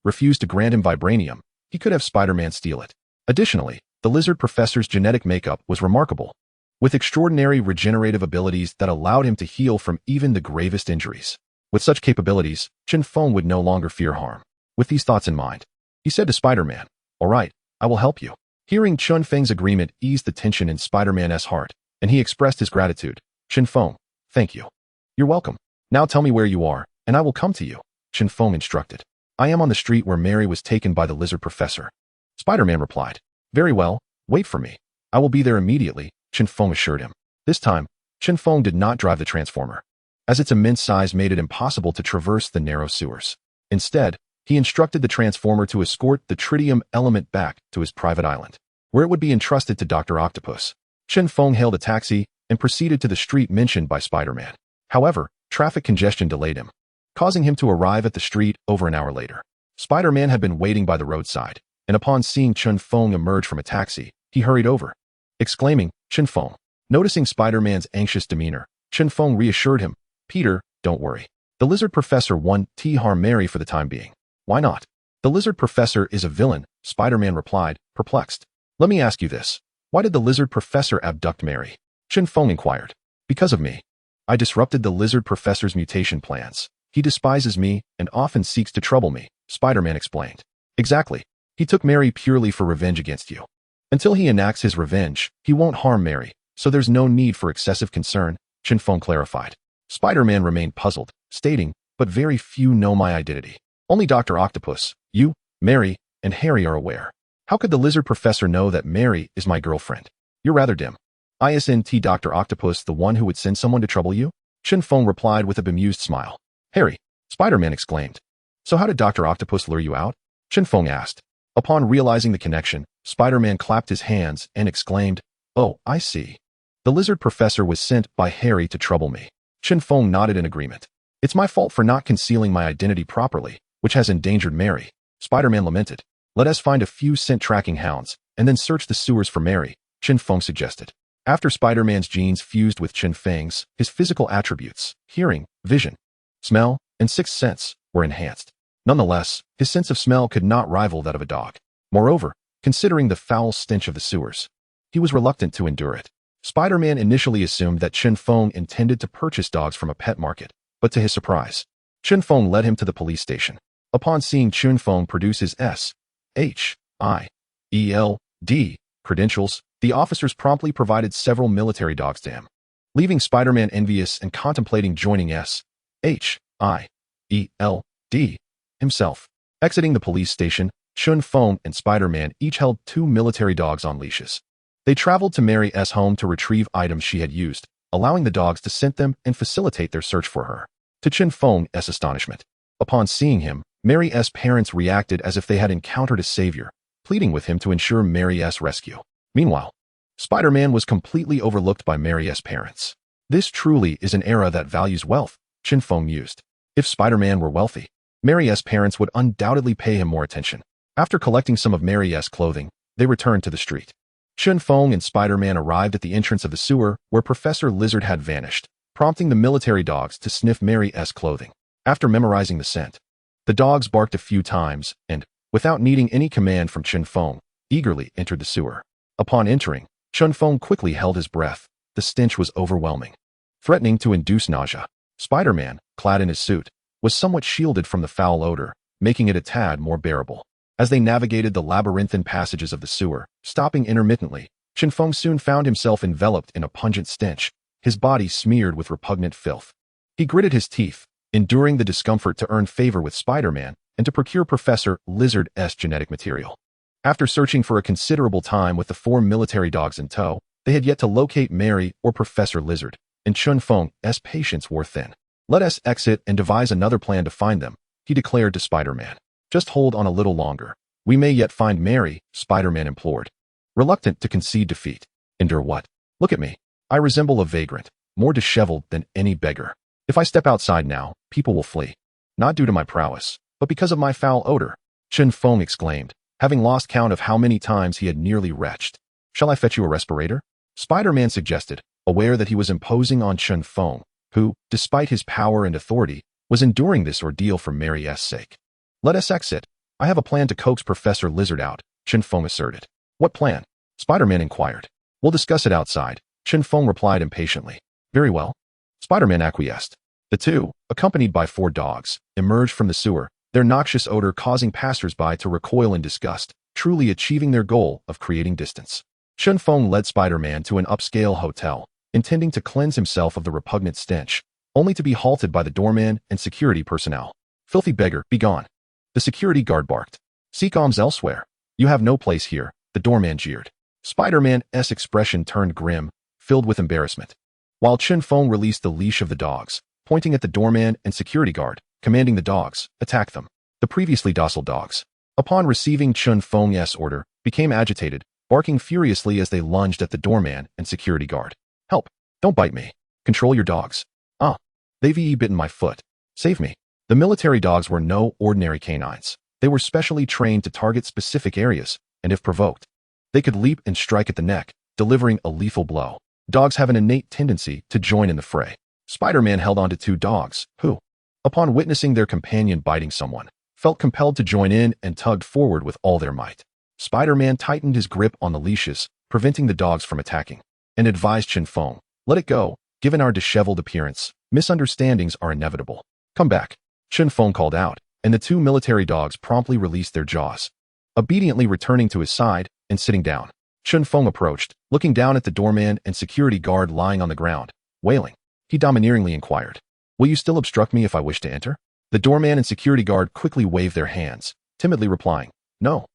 refused to grant him vibranium, he could have Spider-Man steal it. Additionally, the lizard professor's genetic makeup was remarkable, with extraordinary regenerative abilities that allowed him to heal from even the gravest injuries. With such capabilities, Chen Feng would no longer fear harm. With these thoughts in mind, he said to Spider-Man, "All right, I will help you." Hearing Chen Feng's agreement eased the tension in Spider-Man's heart, and he expressed his gratitude. "Chen Feng, thank you." "You're welcome. Now tell me where you are, and I will come to you," Chen Feng instructed. "I am on the street where Mary was taken by the lizard professor." Spider-Man replied. "Very well, wait for me. I will be there immediately," Chen Feng assured him. This time, Chen Feng did not drive the Transformer, as its immense size made it impossible to traverse the narrow sewers. Instead, he instructed the Transformer to escort the tritium element back to his private island, where it would be entrusted to Dr. Octopus. Chen Feng hailed a taxi and proceeded to the street mentioned by Spider-Man. However, traffic congestion delayed him, causing him to arrive at the street over an hour later. Spider-Man had been waiting by the roadside, and upon seeing Chen Feng emerge from a taxi, he hurried over, exclaiming, "Chen Feng." Noticing Spider-Man's anxious demeanor, Chen Feng reassured him, "Peter, don't worry. The lizard professor won't harm Mary for the time being." "Why not?" "The lizard professor is a villain," Spider-Man replied, perplexed. "Let me ask you this. Why did the lizard professor abduct Mary?" Chen Feng inquired. "Because of me. I disrupted the lizard professor's mutation plans. He despises me and often seeks to trouble me," Spider-Man explained. "Exactly. He took Mary purely for revenge against you. Until he enacts his revenge, he won't harm Mary, so there's no need for excessive concern," Chen Feng clarified. Spider-Man remained puzzled, stating, "But very few know my identity. Only Dr. Octopus, you, Mary, and Harry are aware. How could the lizard professor know that Mary is my girlfriend? You're rather dim. Isn't Dr. Octopus the one who would send someone to trouble you?" Chen Feng replied with a bemused smile. "Harry," Spider-Man exclaimed. "So how did Dr. Octopus lure you out?" Chen Feng asked. Upon realizing the connection, Spider-Man clapped his hands and exclaimed, "Oh, I see. The lizard professor was sent by Harry to trouble me." Chen Feng nodded in agreement. "It's my fault for not concealing my identity properly, which has endangered Mary," Spider-Man lamented. "Let us find a few scent tracking hounds, and then search the sewers for Mary," Chen Feng suggested. After Spider-Man's genes fused with Chen Feng's, his physical attributes, hearing, vision, smell, and sixth sense, were enhanced. Nonetheless, his sense of smell could not rival that of a dog. Moreover, considering the foul stench of the sewers, he was reluctant to endure it. Spider-Man initially assumed that Chen Feng intended to purchase dogs from a pet market, but to his surprise, Chen Feng led him to the police station. Upon seeing Chen Feng produce his S.H.I.E.L.D. credentials, the officers promptly provided several military dogs to him. Leaving Spider-Man envious and contemplating joining S.H.I.E.L.D. himself. Exiting the police station, Chen Feng and Spider-Man each held 2 military dogs on leashes. They traveled to Mary's home to retrieve items she had used, allowing the dogs to scent them and facilitate their search for her. To Chen Feng's astonishment, upon seeing him, Mary's parents reacted as if they had encountered a savior, pleading with him to ensure Mary's rescue. Meanwhile, Spider-Man was completely overlooked by Mary's parents. "This truly is an era that values wealth," Chen Feng mused. If Spider-Man were wealthy, Mary's parents would undoubtedly pay him more attention. After collecting some of Mary's clothing, they returned to the street. Chen Feng and Spider-Man arrived at the entrance of the sewer where Professor Lizard had vanished, prompting the military dogs to sniff Mary's clothing. After memorizing the scent, the dogs barked a few times and, without needing any command from Chen Feng, eagerly entered the sewer. Upon entering, Chen Feng quickly held his breath. The stench was overwhelming, threatening to induce nausea. Spider-Man, clad in his suit, was somewhat shielded from the foul odor, making it a tad more bearable. As they navigated the labyrinthine passages of the sewer, stopping intermittently, Chen Feng soon found himself enveloped in a pungent stench, his body smeared with repugnant filth. He gritted his teeth, enduring the discomfort to earn favor with Spider-Man and to procure Professor Lizard's genetic material. After searching for a considerable time with the 4 military dogs in tow, they had yet to locate Mary or Professor Lizard, and Chen Feng's patience wore thin. "Let us exit and devise another plan to find them," he declared to Spider-Man. "Just hold on a little longer. We may yet find Mary," Spider-Man implored. Reluctant to concede defeat. "Endure what? Look at me. I resemble a vagrant, more disheveled than any beggar. If I step outside now, people will flee. Not due to my prowess, but because of my foul odor." Chen Feng exclaimed, having lost count of how many times he had nearly retched. Shall I fetch you a respirator? Spider-Man suggested, aware that he was imposing on Chen Feng, who, despite his power and authority, was enduring this ordeal for Mary's sake. Let us exit. I have a plan to coax Professor Lizard out, Chen Feng asserted. What plan? Spider-Man inquired. We'll discuss it outside, Chen Feng replied impatiently. Very well. Spider-Man acquiesced. The two, accompanied by 4 dogs, emerged from the sewer, their noxious odor causing passers-by to recoil in disgust, truly achieving their goal of creating distance. Chen Feng led Spider-Man to an upscale hotel, intending to cleanse himself of the repugnant stench, only to be halted by the doorman and security personnel. Filthy beggar, begone. The security guard barked. Seek alms elsewhere. You have no place here, the doorman jeered. Spider-Man's expression turned grim, filled with embarrassment. While Chen Feng released the leash of the dogs, pointing at the doorman and security guard, commanding the dogs, attack them. The previously docile dogs, upon receiving Chen Feng's order, became agitated, barking furiously as they lunged at the doorman and security guard. Help! Don't bite me. Control your dogs. Ah, they've bitten my foot. Save me. The military dogs were no ordinary canines. They were specially trained to target specific areas, and if provoked, they could leap and strike at the neck, delivering a lethal blow. Dogs have an innate tendency to join in the fray. Spider-Man held on to 2 dogs, who, upon witnessing their companion biting someone, felt compelled to join in and tugged forward with all their might. Spider-Man tightened his grip on the leashes, preventing the dogs from attacking, and advised Chen Feng, let it go. Given our disheveled appearance, misunderstandings are inevitable. Come back. Chen Feng called out, and the 2 military dogs promptly released their jaws, obediently returning to his side and sitting down. Chen Feng approached, looking down at the doorman and security guard lying on the ground, wailing. He domineeringly inquired, will you still obstruct me if I wish to enter? The doorman and security guard quickly waved their hands, timidly replying, no,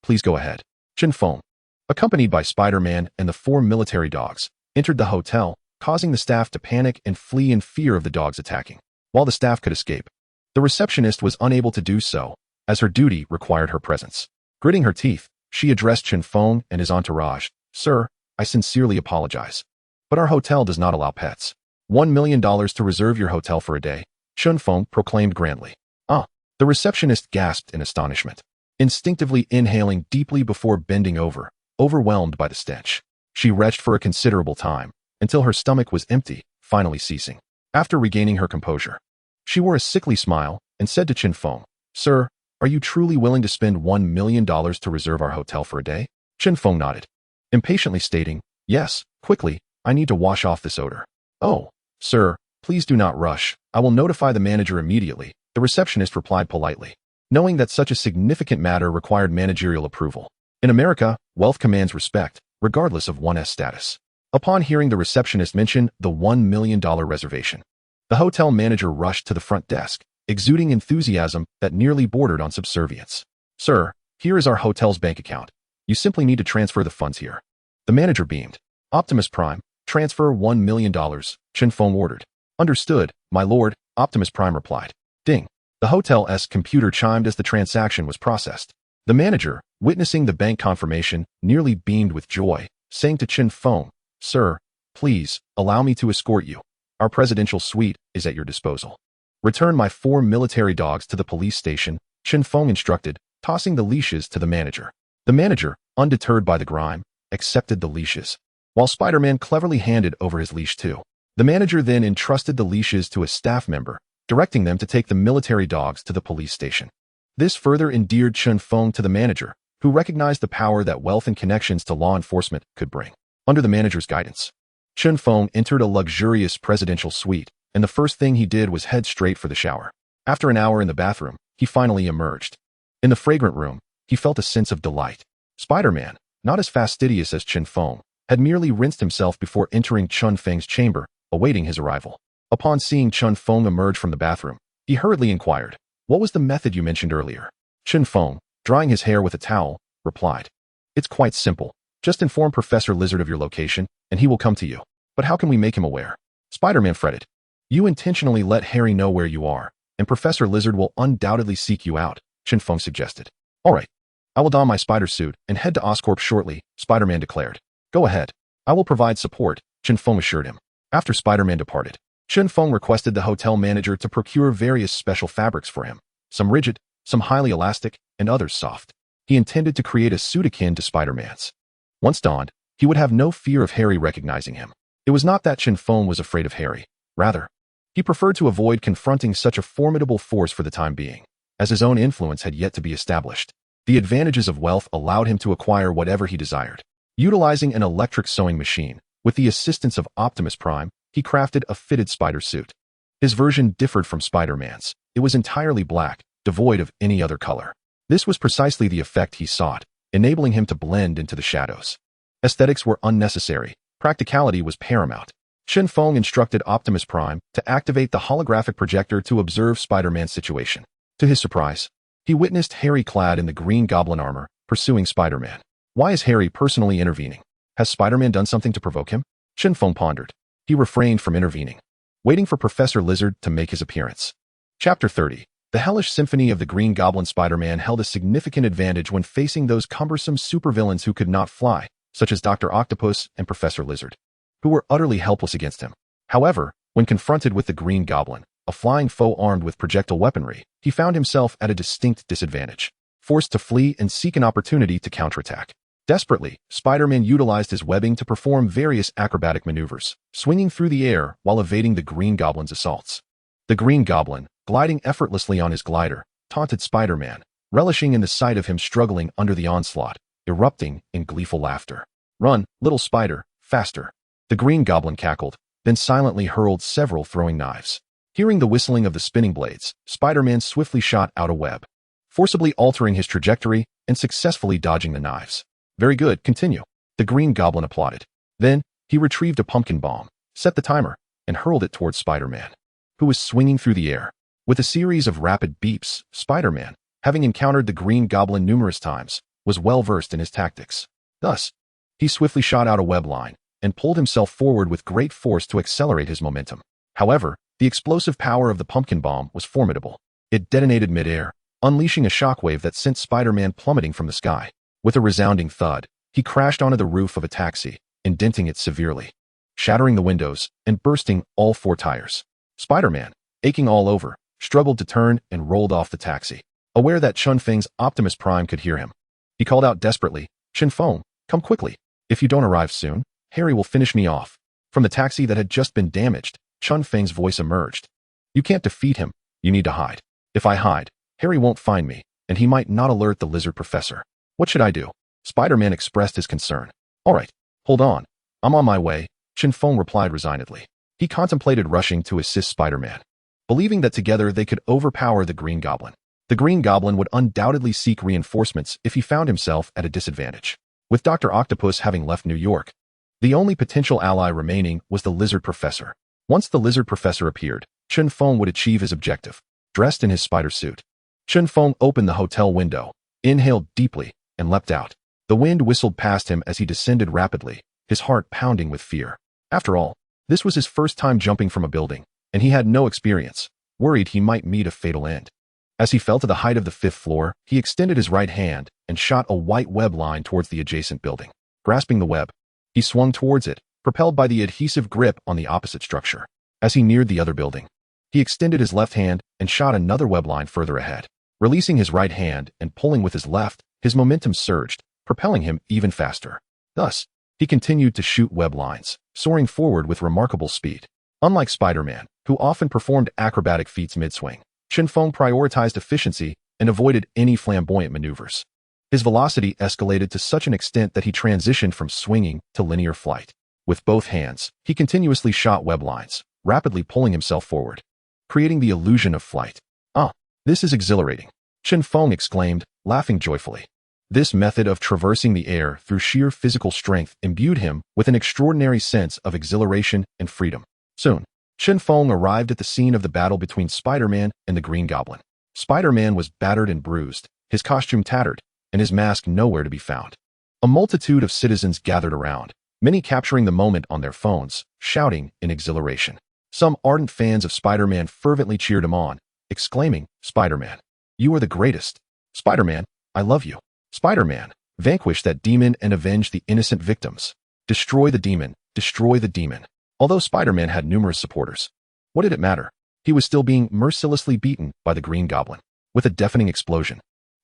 please go ahead. Chen Feng, accompanied by Spider-Man and the 4 military dogs, entered the hotel, causing the staff to panic and flee in fear of the dogs attacking. While the staff could escape, the receptionist was unable to do so, as her duty required her presence. Gritting her teeth, she addressed Chen Feng and his entourage. Sir, I sincerely apologize, but our hotel does not allow pets. $1 million to reserve your hotel for a day, Chen Feng proclaimed grandly. Ah, the receptionist gasped in astonishment, instinctively inhaling deeply before bending over, overwhelmed by the stench. She retched for a considerable time, until her stomach was empty, finally ceasing. After regaining her composure, she wore a sickly smile and said to Chen Feng, Sir, are you truly willing to spend $1 million to reserve our hotel for a day? Chen Feng nodded, impatiently stating, yes, quickly, I need to wash off this odor. Oh, sir, please do not rush. I will notify the manager immediately, the receptionist replied politely, knowing that such a significant matter required managerial approval. In America, wealth commands respect, regardless of one's status. Upon hearing the receptionist mention the $1 million reservation, the hotel manager rushed to the front desk, exuding enthusiasm that nearly bordered on subservience. Sir, here is our hotel's bank account. You simply need to transfer the funds here. The manager beamed. Optimus Prime, transfer $1 million, Chen Feng ordered. Understood, my lord, Optimus Prime replied. Ding. The hotel's computer chimed as the transaction was processed. The manager, witnessing the bank confirmation, nearly beamed with joy, saying to Chen Feng, Sir, please, allow me to escort you. Our presidential suite is at your disposal. Return my 4 military dogs to the police station, Chen Feng instructed, tossing the leashes to the manager. The manager, undeterred by the grime, accepted the leashes, while Spider-Man cleverly handed over his leash too. The manager then entrusted the leashes to a staff member, directing them to take the military dogs to the police station. This further endeared Chen Feng to the manager, who recognized the power that wealth and connections to law enforcement could bring. Under the manager's guidance, Chen Feng entered a luxurious presidential suite, and the first thing he did was head straight for the shower. After an hour in the bathroom, he finally emerged. In the fragrant room, he felt a sense of delight. Spider-Man, not as fastidious as Chen Feng, had merely rinsed himself before entering Chen Feng's chamber, awaiting his arrival. Upon seeing Chen Feng emerge from the bathroom, he hurriedly inquired, what was the method you mentioned earlier? Chen Feng, drying his hair with a towel, replied, it's quite simple. Just inform Professor Lizard of your location, and he will come to you. But how can we make him aware? Spider-Man fretted. You intentionally let Harry know where you are, and Professor Lizard will undoubtedly seek you out, Chen Feng suggested. All right. I will don my spider suit and head to Oscorp shortly, Spider-Man declared. Go ahead. I will provide support, Chen Feng assured him. After Spider-Man departed, Chen Feng requested the hotel manager to procure various special fabrics for him, some rigid, some highly elastic and others soft. He intended to create a suit akin to Spider-Man's. Once donned, he would have no fear of Harry recognizing him. It was not that Chen Feng was afraid of Harry. Rather, he preferred to avoid confronting such a formidable force for the time being, as his own influence had yet to be established. The advantages of wealth allowed him to acquire whatever he desired. Utilizing an electric sewing machine, with the assistance of Optimus Prime, he crafted a fitted spider suit. His version differed from Spider-Man's. It was entirely black, devoid of any other color. This was precisely the effect he sought, enabling him to blend into the shadows. Aesthetics were unnecessary. Practicality was paramount. Chen Feng instructed Optimus Prime to activate the holographic projector to observe Spider-Man's situation. To his surprise, he witnessed Harry clad in the Green Goblin armor, pursuing Spider-Man. Why is Harry personally intervening? Has Spider-Man done something to provoke him? Chen Feng pondered. He refrained from intervening, waiting for Professor Lizard to make his appearance. Chapter 30. The hellish symphony of the Green Goblin. Spider-Man held a significant advantage when facing those cumbersome supervillains who could not fly, such as Dr. Octopus and Professor Lizard, who were utterly helpless against him. However, when confronted with the Green Goblin, a flying foe armed with projectile weaponry, he found himself at a distinct disadvantage, forced to flee and seek an opportunity to counterattack. Desperately, Spider-Man utilized his webbing to perform various acrobatic maneuvers, swinging through the air while evading the Green Goblin's assaults. The Green Goblin, gliding effortlessly on his glider, taunted Spider-Man, relishing in the sight of him struggling under the onslaught, erupting in gleeful laughter. "Run, little spider, faster!" The Green Goblin cackled, then silently hurled several throwing knives. Hearing the whistling of the spinning blades, Spider-Man swiftly shot out a web, forcibly altering his trajectory and successfully dodging the knives. "Very good, continue," the Green Goblin applauded. Then, he retrieved a pumpkin bomb, set the timer, and hurled it towards Spider-Man, who was swinging through the air. With a series of rapid beeps, Spider-Man, having encountered the Green Goblin numerous times, was well versed in his tactics. Thus, he swiftly shot out a web line and pulled himself forward with great force to accelerate his momentum. However, the explosive power of the pumpkin bomb was formidable. It detonated mid-air, unleashing a shockwave that sent Spider-Man plummeting from the sky. With a resounding thud, he crashed onto the roof of a taxi, indenting it severely, shattering the windows and bursting all 4 tires. Spider-Man, aching all over, struggled to turn and rolled off the taxi. Aware that Chen Feng's Optimus Prime could hear him, he called out desperately, "Chen Feng, come quickly. If you don't arrive soon, Harry will finish me off." From the taxi that had just been damaged, Chen Feng's voice emerged. "You can't defeat him. You need to hide. If I hide, Harry won't find me, and he might not alert the Lizard Professor. What should I do?" Spider-Man expressed his concern. "All right, hold on. I'm on my way," Chen Feng replied resignedly. He contemplated rushing to assist Spider-Man, believing that together they could overpower the Green Goblin. The Green Goblin would undoubtedly seek reinforcements if he found himself at a disadvantage. With Dr. Octopus having left New York, the only potential ally remaining was the Lizard Professor. Once the Lizard Professor appeared, Chen Feng would achieve his objective. Dressed in his spider suit, Chen Feng opened the hotel window, inhaled deeply, and leapt out. The wind whistled past him as he descended rapidly, his heart pounding with fear. After all, this was his first time jumping from a building, and he had no experience, worried he might meet a fatal end. As he fell to the height of the 5th floor, he extended his right hand and shot a white web line towards the adjacent building. Grasping the web, he swung towards it, propelled by the adhesive grip on the opposite structure. As he neared the other building, he extended his left hand and shot another web line further ahead. Releasing his right hand and pulling with his left, his momentum surged, propelling him even faster. Thus, he continued to shoot web lines, soaring forward with remarkable speed. Unlike Spider-Man, who often performed acrobatic feats mid-swing, Chen Feng prioritized efficiency and avoided any flamboyant maneuvers. His velocity escalated to such an extent that he transitioned from swinging to linear flight. With both hands, he continuously shot web lines, rapidly pulling himself forward, creating the illusion of flight. "Ah, this is exhilarating," Chen Feng exclaimed, laughing joyfully. This method of traversing the air through sheer physical strength imbued him with an extraordinary sense of exhilaration and freedom. Soon, Chen Feng arrived at the scene of the battle between Spider-Man and the Green Goblin. Spider-Man was battered and bruised, his costume tattered, and his mask nowhere to be found. A multitude of citizens gathered around, many capturing the moment on their phones, shouting in exhilaration. Some ardent fans of Spider-Man fervently cheered him on, exclaiming, "Spider-Man, you are the greatest. Spider-Man, I love you. Spider-Man, vanquish that demon and avenge the innocent victims. Destroy the demon, destroy the demon." Although Spider-Man had numerous supporters, what did it matter? He was still being mercilessly beaten by the Green Goblin. with a deafening explosion.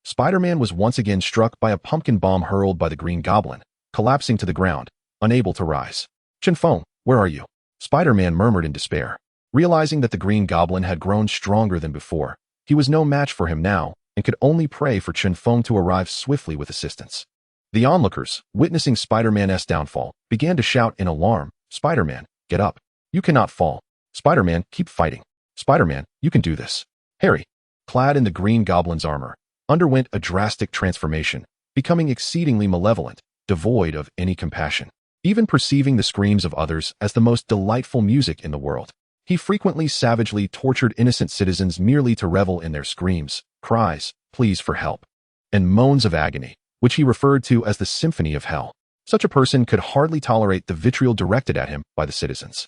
Spider-Man was once again struck by a pumpkin bomb hurled by the Green Goblin, collapsing to the ground, unable to rise. Chen Feng, where are you? Spider-Man murmured in despair. Realizing that the Green Goblin had grown stronger than before, he was no match for him now and could only pray for Chen Feng to arrive swiftly with assistance. The onlookers, witnessing Spider-Man's downfall, began to shout in alarm, "Spider-Man, get up. You cannot fall. Spider-Man, keep fighting. Spider-Man, you can do this." Harry, clad in the Green Goblin's armor, underwent a drastic transformation, becoming exceedingly malevolent, devoid of any compassion. Even perceiving the screams of others as the most delightful music in the world, he frequently savagely tortured innocent citizens merely to revel in their screams, cries, pleas for help, and moans of agony, which he referred to as the symphony of hell. Such a person could hardly tolerate the vitriol directed at him by the citizens.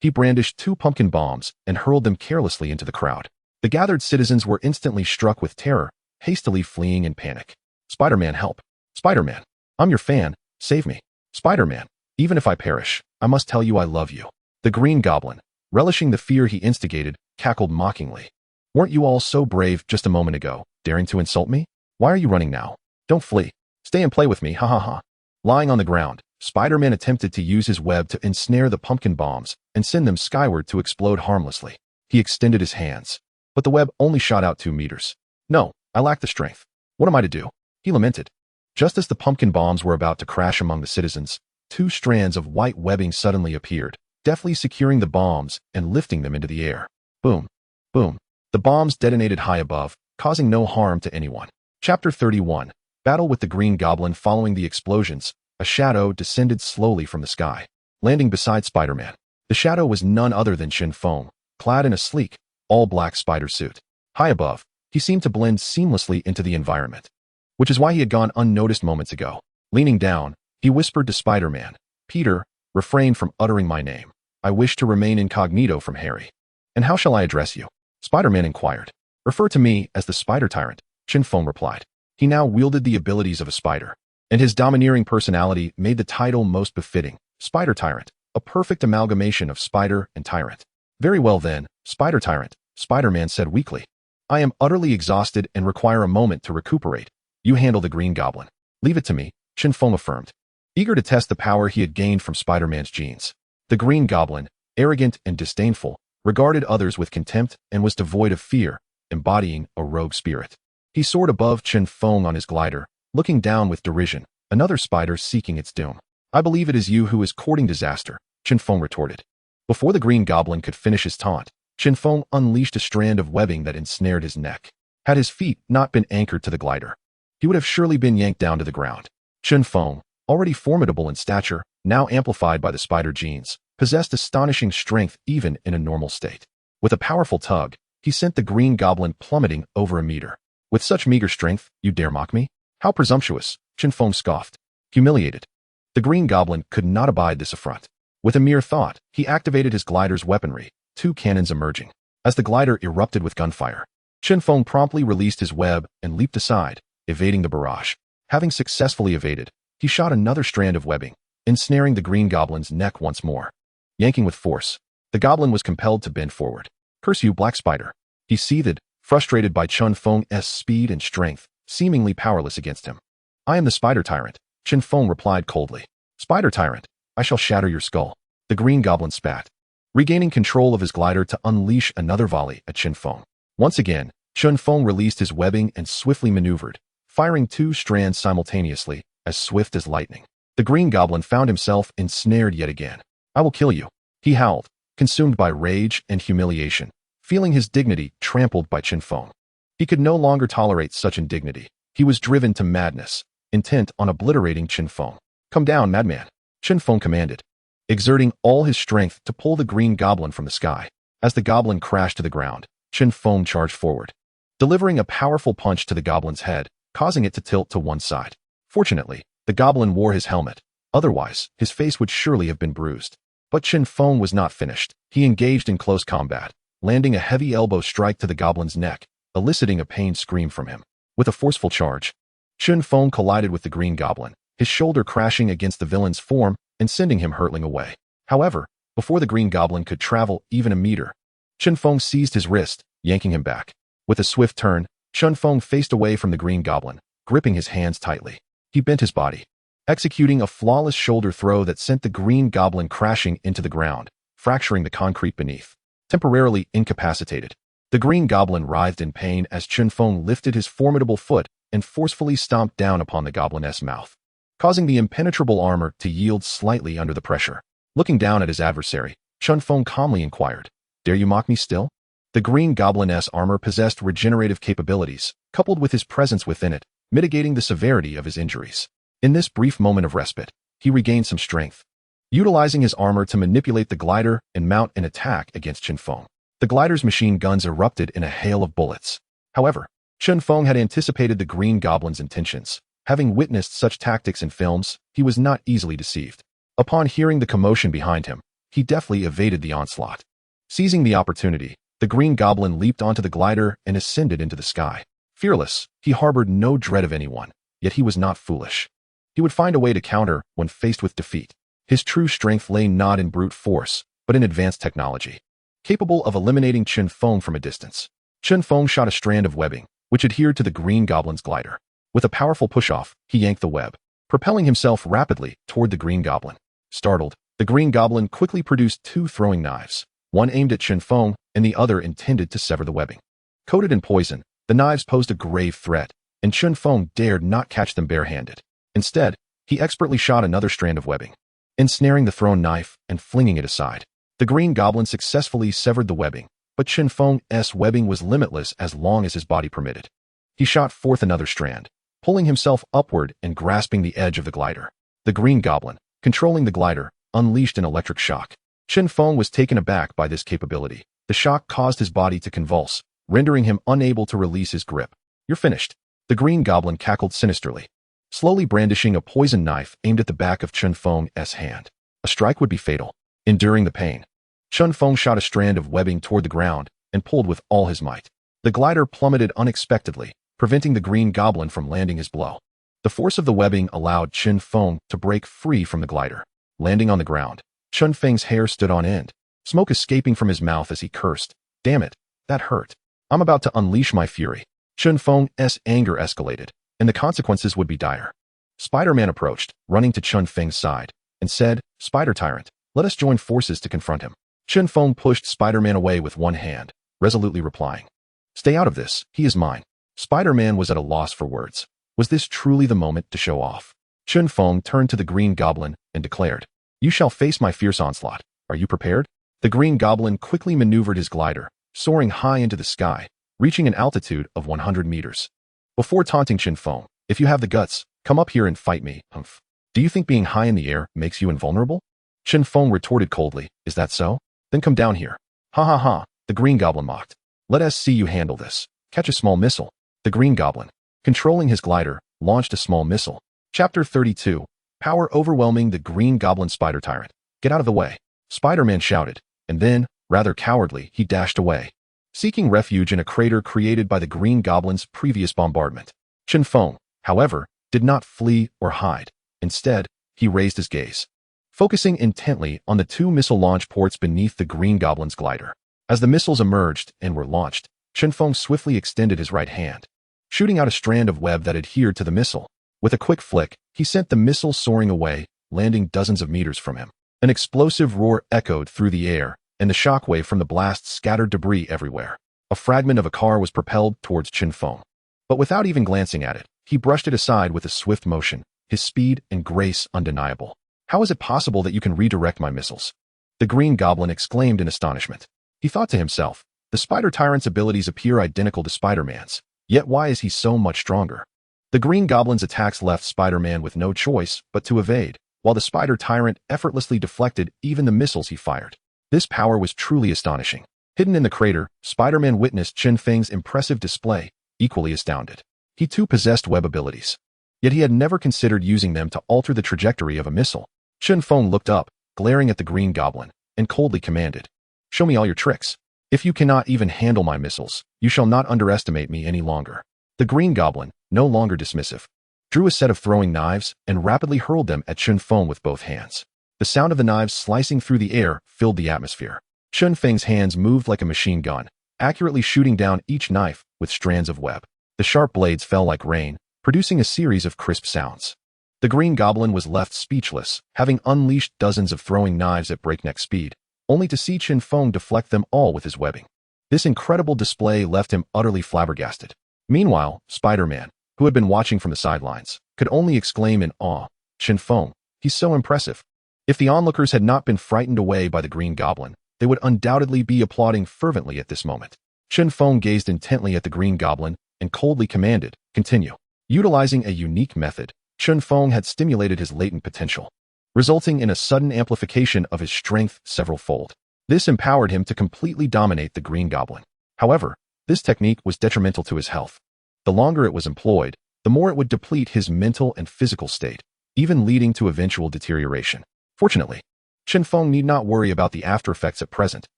He brandished 2 pumpkin bombs and hurled them carelessly into the crowd. The gathered citizens were instantly struck with terror, hastily fleeing in panic. "Spider-Man, help! Spider-Man! I'm your fan, save me! Spider-Man, even if I perish, I must tell you I love you." The Green Goblin, relishing the fear he instigated, cackled mockingly. "Weren't you all so brave just a moment ago, daring to insult me? Why are you running now? Don't flee. Stay and play with me, ha ha ha." Lying on the ground, Spider-Man attempted to use his web to ensnare the pumpkin bombs and send them skyward to explode harmlessly. He extended his hands, but the web only shot out 2 meters. "No, I lack the strength. What am I to do?" he lamented. Just as the pumpkin bombs were about to crash among the citizens, 2 strands of white webbing suddenly appeared, deftly securing the bombs and lifting them into the air. Boom, boom. The bombs detonated high above, causing no harm to anyone. Chapter 31. Battle with the Green Goblin. Following the explosions, a shadow descended slowly from the sky, landing beside Spider-Man. The shadow was none other than Chen Feng, clad in a sleek, all-black spider suit. High above, he seemed to blend seamlessly into the environment, which is why he had gone unnoticed moments ago. Leaning down, he whispered to Spider-Man, "Peter, refrain from uttering my name. I wish to remain incognito from Harry." "And how shall I address you?" Spider-Man inquired. "Refer to me as the Spider Tyrant," Chen Feng replied. He now wielded the abilities of a spider, and his domineering personality made the title most befitting. Spider Tyrant, a perfect amalgamation of spider and tyrant. "Very well then, Spider Tyrant," Spider-Man said weakly. "I am utterly exhausted and require a moment to recuperate. You handle the Green Goblin." "Leave it to me," Chen Feng affirmed, eager to test the power he had gained from Spider-Man's genes. The Green Goblin, arrogant and disdainful, regarded others with contempt and was devoid of fear, embodying a rogue spirit. He soared above Chen Feng on his glider, looking down with derision, another spider seeking its doom. "I believe it is you who is courting disaster," Chen Feng retorted. Before the Green Goblin could finish his taunt, Chen Feng unleashed a strand of webbing that ensnared his neck. Had his feet not been anchored to the glider, he would have surely been yanked down to the ground. Chen Feng, already formidable in stature, now amplified by the spider genes, possessed astonishing strength even in a normal state. With a powerful tug, he sent the Green Goblin plummeting over a meter. "With such meager strength, you dare mock me? How presumptuous," Chen Feng scoffed. Humiliated, the Green Goblin could not abide this affront. With a mere thought, he activated his glider's weaponry, 2 cannons emerging. As the glider erupted with gunfire, Chen Feng promptly released his web and leaped aside, evading the barrage. Having successfully evaded, he shot another strand of webbing, ensnaring the Green Goblin's neck once more. Yanking with force, the Goblin was compelled to bend forward. "Curse you, Black Spider," he seethed, frustrated by Chen Feng's speed and strength, seemingly powerless against him. "I am the Spider Tyrant," Chen Feng replied coldly. "Spider Tyrant, I shall shatter your skull." The Green Goblin spat, regaining control of his glider to unleash another volley at Chen Feng. Once again, Chen Feng released his webbing and swiftly maneuvered, firing 2 strands simultaneously, as swift as lightning. The Green Goblin found himself ensnared yet again. "I will kill you," he howled, consumed by rage and humiliation, feeling his dignity trampled by Chen Feng. He could no longer tolerate such indignity. He was driven to madness, intent on obliterating Chen Feng. "Come down, madman," Chen Feng commanded, exerting all his strength to pull the Green Goblin from the sky. As the Goblin crashed to the ground, Chen Feng charged forward, delivering a powerful punch to the Goblin's head, causing it to tilt to one side. Fortunately, the Goblin wore his helmet. Otherwise, his face would surely have been bruised. But Chen Feng was not finished. He engaged in close combat, landing a heavy elbow strike to the Goblin's neck, eliciting a pained scream from him. With a forceful charge, Chen Feng collided with the Green Goblin, his shoulder crashing against the villain's form and sending him hurtling away. However, before the Green Goblin could travel even a meter, Chen Feng seized his wrist, yanking him back. With a swift turn, Chen Feng faced away from the Green Goblin, gripping his hands tightly. He bent his body, executing a flawless shoulder throw that sent the Green Goblin crashing into the ground, fracturing the concrete beneath. Temporarily incapacitated, the Green Goblin writhed in pain as Chen Feng lifted his formidable foot and forcefully stomped down upon the goblin's mouth, causing the impenetrable armor to yield slightly under the pressure. Looking down at his adversary, Chen Feng calmly inquired, "Dare you mock me still?" The Green Goblin's armor possessed regenerative capabilities, coupled with his presence within it, mitigating the severity of his injuries. In this brief moment of respite, he regained some strength, utilizing his armor to manipulate the glider and mount an attack against Chen Feng. The glider's machine guns erupted in a hail of bullets. However, Chen Feng had anticipated the Green Goblin's intentions. Having witnessed such tactics in films, he was not easily deceived. Upon hearing the commotion behind him, he deftly evaded the onslaught. Seizing the opportunity, the Green Goblin leaped onto the glider and ascended into the sky. Fearless, he harbored no dread of anyone, yet he was not foolish. He would find a way to counter when faced with defeat. His true strength lay not in brute force, but in advanced technology, capable of eliminating Chen Feng from a distance. Chen Feng shot a strand of webbing, which adhered to the Green Goblin's glider. With a powerful push-off, he yanked the web, propelling himself rapidly toward the Green Goblin. Startled, the Green Goblin quickly produced two throwing knives, one aimed at Chen Feng and the other intended to sever the webbing. Coated in poison, the knives posed a grave threat, and Chen Feng dared not catch them barehanded. Instead, he expertly shot another strand of webbing, ensnaring the thrown knife and flinging it aside. The Green Goblin successfully severed the webbing, but Chen Feng's webbing was limitless as long as his body permitted. He shot forth another strand, pulling himself upward and grasping the edge of the glider. The Green Goblin, controlling the glider, unleashed an electric shock. Chen Feng was taken aback by this capability. The shock caused his body to convulse, rendering him unable to release his grip. "You're finished." The Green Goblin cackled sinisterly, slowly brandishing a poison knife aimed at the back of Chen Feng's hand. A strike would be fatal. Enduring the pain, Chen Feng shot a strand of webbing toward the ground and pulled with all his might. The glider plummeted unexpectedly, preventing the Green Goblin from landing his blow. The force of the webbing allowed Chen Feng to break free from the glider. Landing on the ground, Chen Feng's hair stood on end, smoke escaping from his mouth as he cursed. "Damn it, that hurt. I'm about to unleash my fury." Chen Feng's anger escalated, and the consequences would be dire. Spider-Man approached, running to Chen Feng's side, and said, "Spider Tyrant, let us join forces to confront him." Chen Feng pushed Spider-Man away with one hand, resolutely replying, "Stay out of this, he is mine." Spider-Man was at a loss for words. Was this truly the moment to show off? Chen Feng turned to the Green Goblin and declared, "You shall face my fierce onslaught. Are you prepared?" The Green Goblin quickly maneuvered his glider, soaring high into the sky, reaching an altitude of 100 meters. Before taunting Chen Feng, "If you have the guts, come up here and fight me, humph. Do you think being high in the air makes you invulnerable?" Chen Feng retorted coldly, "Is that so? Then come down here." "Ha ha ha," the Green Goblin mocked. "Let us see you handle this. Catch a small missile." The Green Goblin, controlling his glider, launched a small missile. Chapter 32. Power overwhelming the Green Goblin. Spider Tyrant, get out of the way, Spider-Man shouted, and then, rather cowardly, he dashed away, seeking refuge in a crater created by the Green Goblin's previous bombardment. Chen Feng, however, did not flee or hide. Instead, he raised his gaze, focusing intently on the two missile launch ports beneath the Green Goblin's glider. As the missiles emerged and were launched, Chen Feng swiftly extended his right hand, shooting out a strand of web that adhered to the missile. With a quick flick, he sent the missile soaring away, landing dozens of meters from him. An explosive roar echoed through the air, and the shockwave from the blast scattered debris everywhere. A fragment of a car was propelled towards Chen Feng. But without even glancing at it, he brushed it aside with a swift motion, his speed and grace undeniable. "How is it possible that you can redirect my missiles?" The Green Goblin exclaimed in astonishment. He thought to himself, the Spider Tyrant's abilities appear identical to Spider-Man's, yet why is he so much stronger? The Green Goblin's attacks left Spider-Man with no choice but to evade, while the Spider Tyrant effortlessly deflected even the missiles he fired. This power was truly astonishing. Hidden in the crater, Spider-Man witnessed Chen Feng's impressive display, equally astounded. He too possessed web abilities, yet he had never considered using them to alter the trajectory of a missile. Chen Feng looked up, glaring at the Green Goblin, and coldly commanded, "Show me all your tricks. If you cannot even handle my missiles, you shall not underestimate me any longer." The Green Goblin, no longer dismissive, drew a set of throwing knives and rapidly hurled them at Chen Feng with both hands. The sound of the knives slicing through the air filled the atmosphere. Chen Feng's hands moved like a machine gun, accurately shooting down each knife with strands of web. The sharp blades fell like rain, producing a series of crisp sounds. The Green Goblin was left speechless, having unleashed dozens of throwing knives at breakneck speed, only to see Chen Feng deflect them all with his webbing. This incredible display left him utterly flabbergasted. Meanwhile, Spider-Man, who had been watching from the sidelines, could only exclaim in awe, "Chen Feng, he's so impressive." If the onlookers had not been frightened away by the Green Goblin, they would undoubtedly be applauding fervently at this moment. Chen Feng gazed intently at the Green Goblin and coldly commanded, "Continue." Utilizing a unique method, Chen Feng had stimulated his latent potential, resulting in a sudden amplification of his strength several-fold. This empowered him to completely dominate the Green Goblin. However, this technique was detrimental to his health. The longer it was employed, the more it would deplete his mental and physical state, even leading to eventual deterioration. Fortunately, Chen Feng need not worry about the after-effects at present,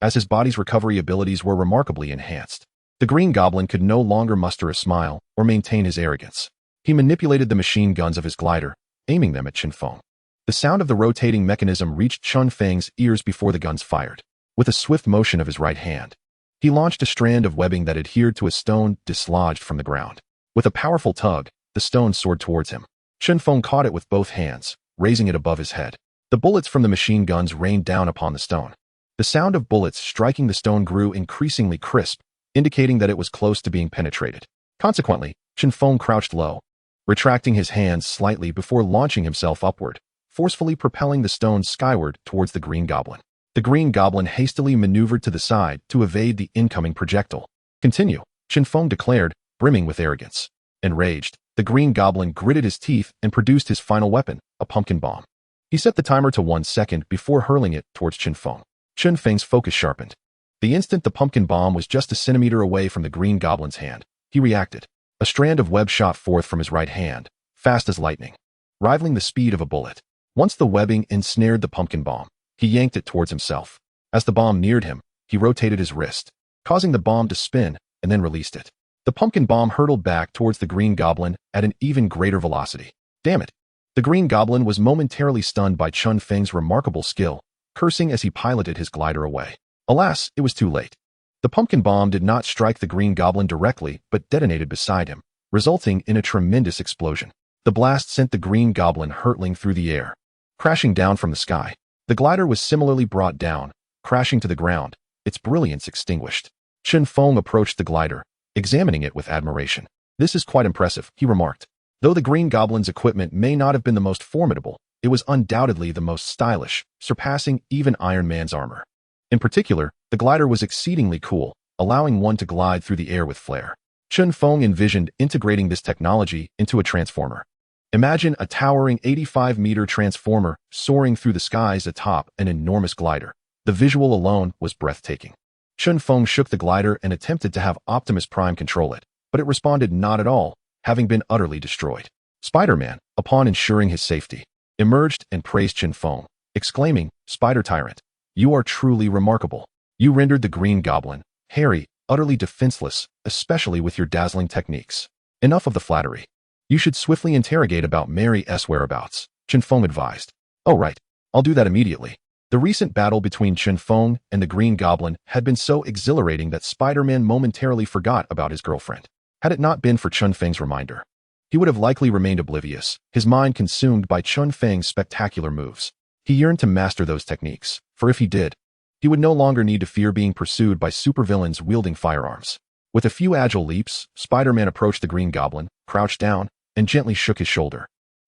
as his body's recovery abilities were remarkably enhanced. The Green Goblin could no longer muster a smile or maintain his arrogance. He manipulated the machine guns of his glider, aiming them at Chen Feng. The sound of the rotating mechanism reached Chen Feng's ears before the guns fired. With a swift motion of his right hand, he launched a strand of webbing that adhered to a stone dislodged from the ground. With a powerful tug, the stone soared towards him. Chen Feng caught it with both hands, raising it above his head. The bullets from the machine guns rained down upon the stone. The sound of bullets striking the stone grew increasingly crisp, indicating that it was close to being penetrated. Consequently, Chen Feng crouched low, retracting his hands slightly before launching himself upward, forcefully propelling the stone skyward towards the Green Goblin. The Green Goblin hastily maneuvered to the side to evade the incoming projectile. "Continue," Chen Feng declared, brimming with arrogance. Enraged, the Green Goblin gritted his teeth and produced his final weapon, a pumpkin bomb. He set the timer to 1 second before hurling it towards Chen Feng. Chen Feng's focus sharpened. The instant the pumpkin bomb was just a centimeter away from the Green Goblin's hand, he reacted. A strand of web shot forth from his right hand, fast as lightning, rivaling the speed of a bullet. Once the webbing ensnared the pumpkin bomb, he yanked it towards himself. As the bomb neared him, he rotated his wrist, causing the bomb to spin, and then released it. The pumpkin bomb hurtled back towards the Green Goblin at an even greater velocity. Damn it! The Green Goblin was momentarily stunned by Chen Feng's remarkable skill, cursing as he piloted his glider away. Alas, it was too late. The pumpkin bomb did not strike the Green Goblin directly, but detonated beside him, resulting in a tremendous explosion. The blast sent the Green Goblin hurtling through the air, crashing down from the sky. The glider was similarly brought down, crashing to the ground, its brilliance extinguished. Chen Feng approached the glider, examining it with admiration. "This is quite impressive," he remarked. Though the Green Goblin's equipment may not have been the most formidable, it was undoubtedly the most stylish, surpassing even Iron Man's armor. In particular, the glider was exceedingly cool, allowing one to glide through the air with flair. Chen Feng envisioned integrating this technology into a transformer. Imagine a towering 85-meter transformer soaring through the skies atop an enormous glider. The visual alone was breathtaking. Chen Feng shook the glider and attempted to have Optimus Prime control it, but it responded not at all, having been utterly destroyed. Spider-Man, upon ensuring his safety, emerged and praised Chen Feng, exclaiming, "Spider Tyrant, you are truly remarkable. You rendered the Green Goblin, hairy, utterly defenseless, especially with your dazzling techniques. Enough of the flattery. You should swiftly interrogate about Mary's whereabouts," Chen Feng advised. "Oh right, I'll do that immediately." The recent battle between Chen Feng and the Green Goblin had been so exhilarating that Spider-Man momentarily forgot about his girlfriend. Had it not been for Chen Feng's reminder, he would have likely remained oblivious, his mind consumed by Chen Feng's spectacular moves. He yearned to master those techniques, for if he did, he would no longer need to fear being pursued by supervillains wielding firearms. With a few agile leaps, Spider-Man approached the Green Goblin, crouched down, and gently shook his shoulder.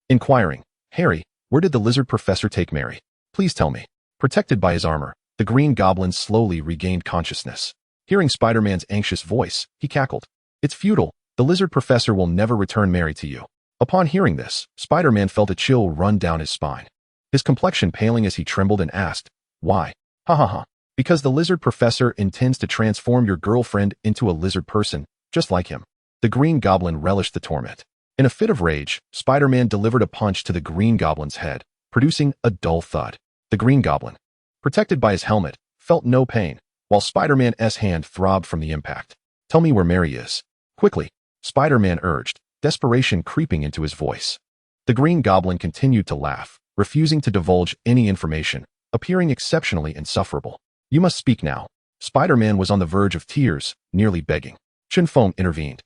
Inquiring, "Harry, where did the lizard professor take Mary? Please tell me." Protected by his armor, the Green Goblin slowly regained consciousness. Hearing Spider-Man's anxious voice, he cackled. "It's futile. The lizard professor will never return Mary to you." Upon hearing this, Spider-Man felt a chill run down his spine. His complexion paling as he trembled and asked, "Why?" "Ha ha ha. Because the lizard professor intends to transform your girlfriend into a lizard person, just like him." The Green Goblin relished the torment. In a fit of rage, Spider-Man delivered a punch to the Green Goblin's head, producing a dull thud. The Green Goblin, protected by his helmet, felt no pain, while Spider-Man's hand throbbed from the impact. "Tell me where Mary is. Quickly," Spider-Man urged, desperation creeping into his voice. The Green Goblin continued to laugh, refusing to divulge any information, appearing exceptionally insufferable. "You must speak now." Spider-Man was on the verge of tears, nearly begging. Chen Feng intervened.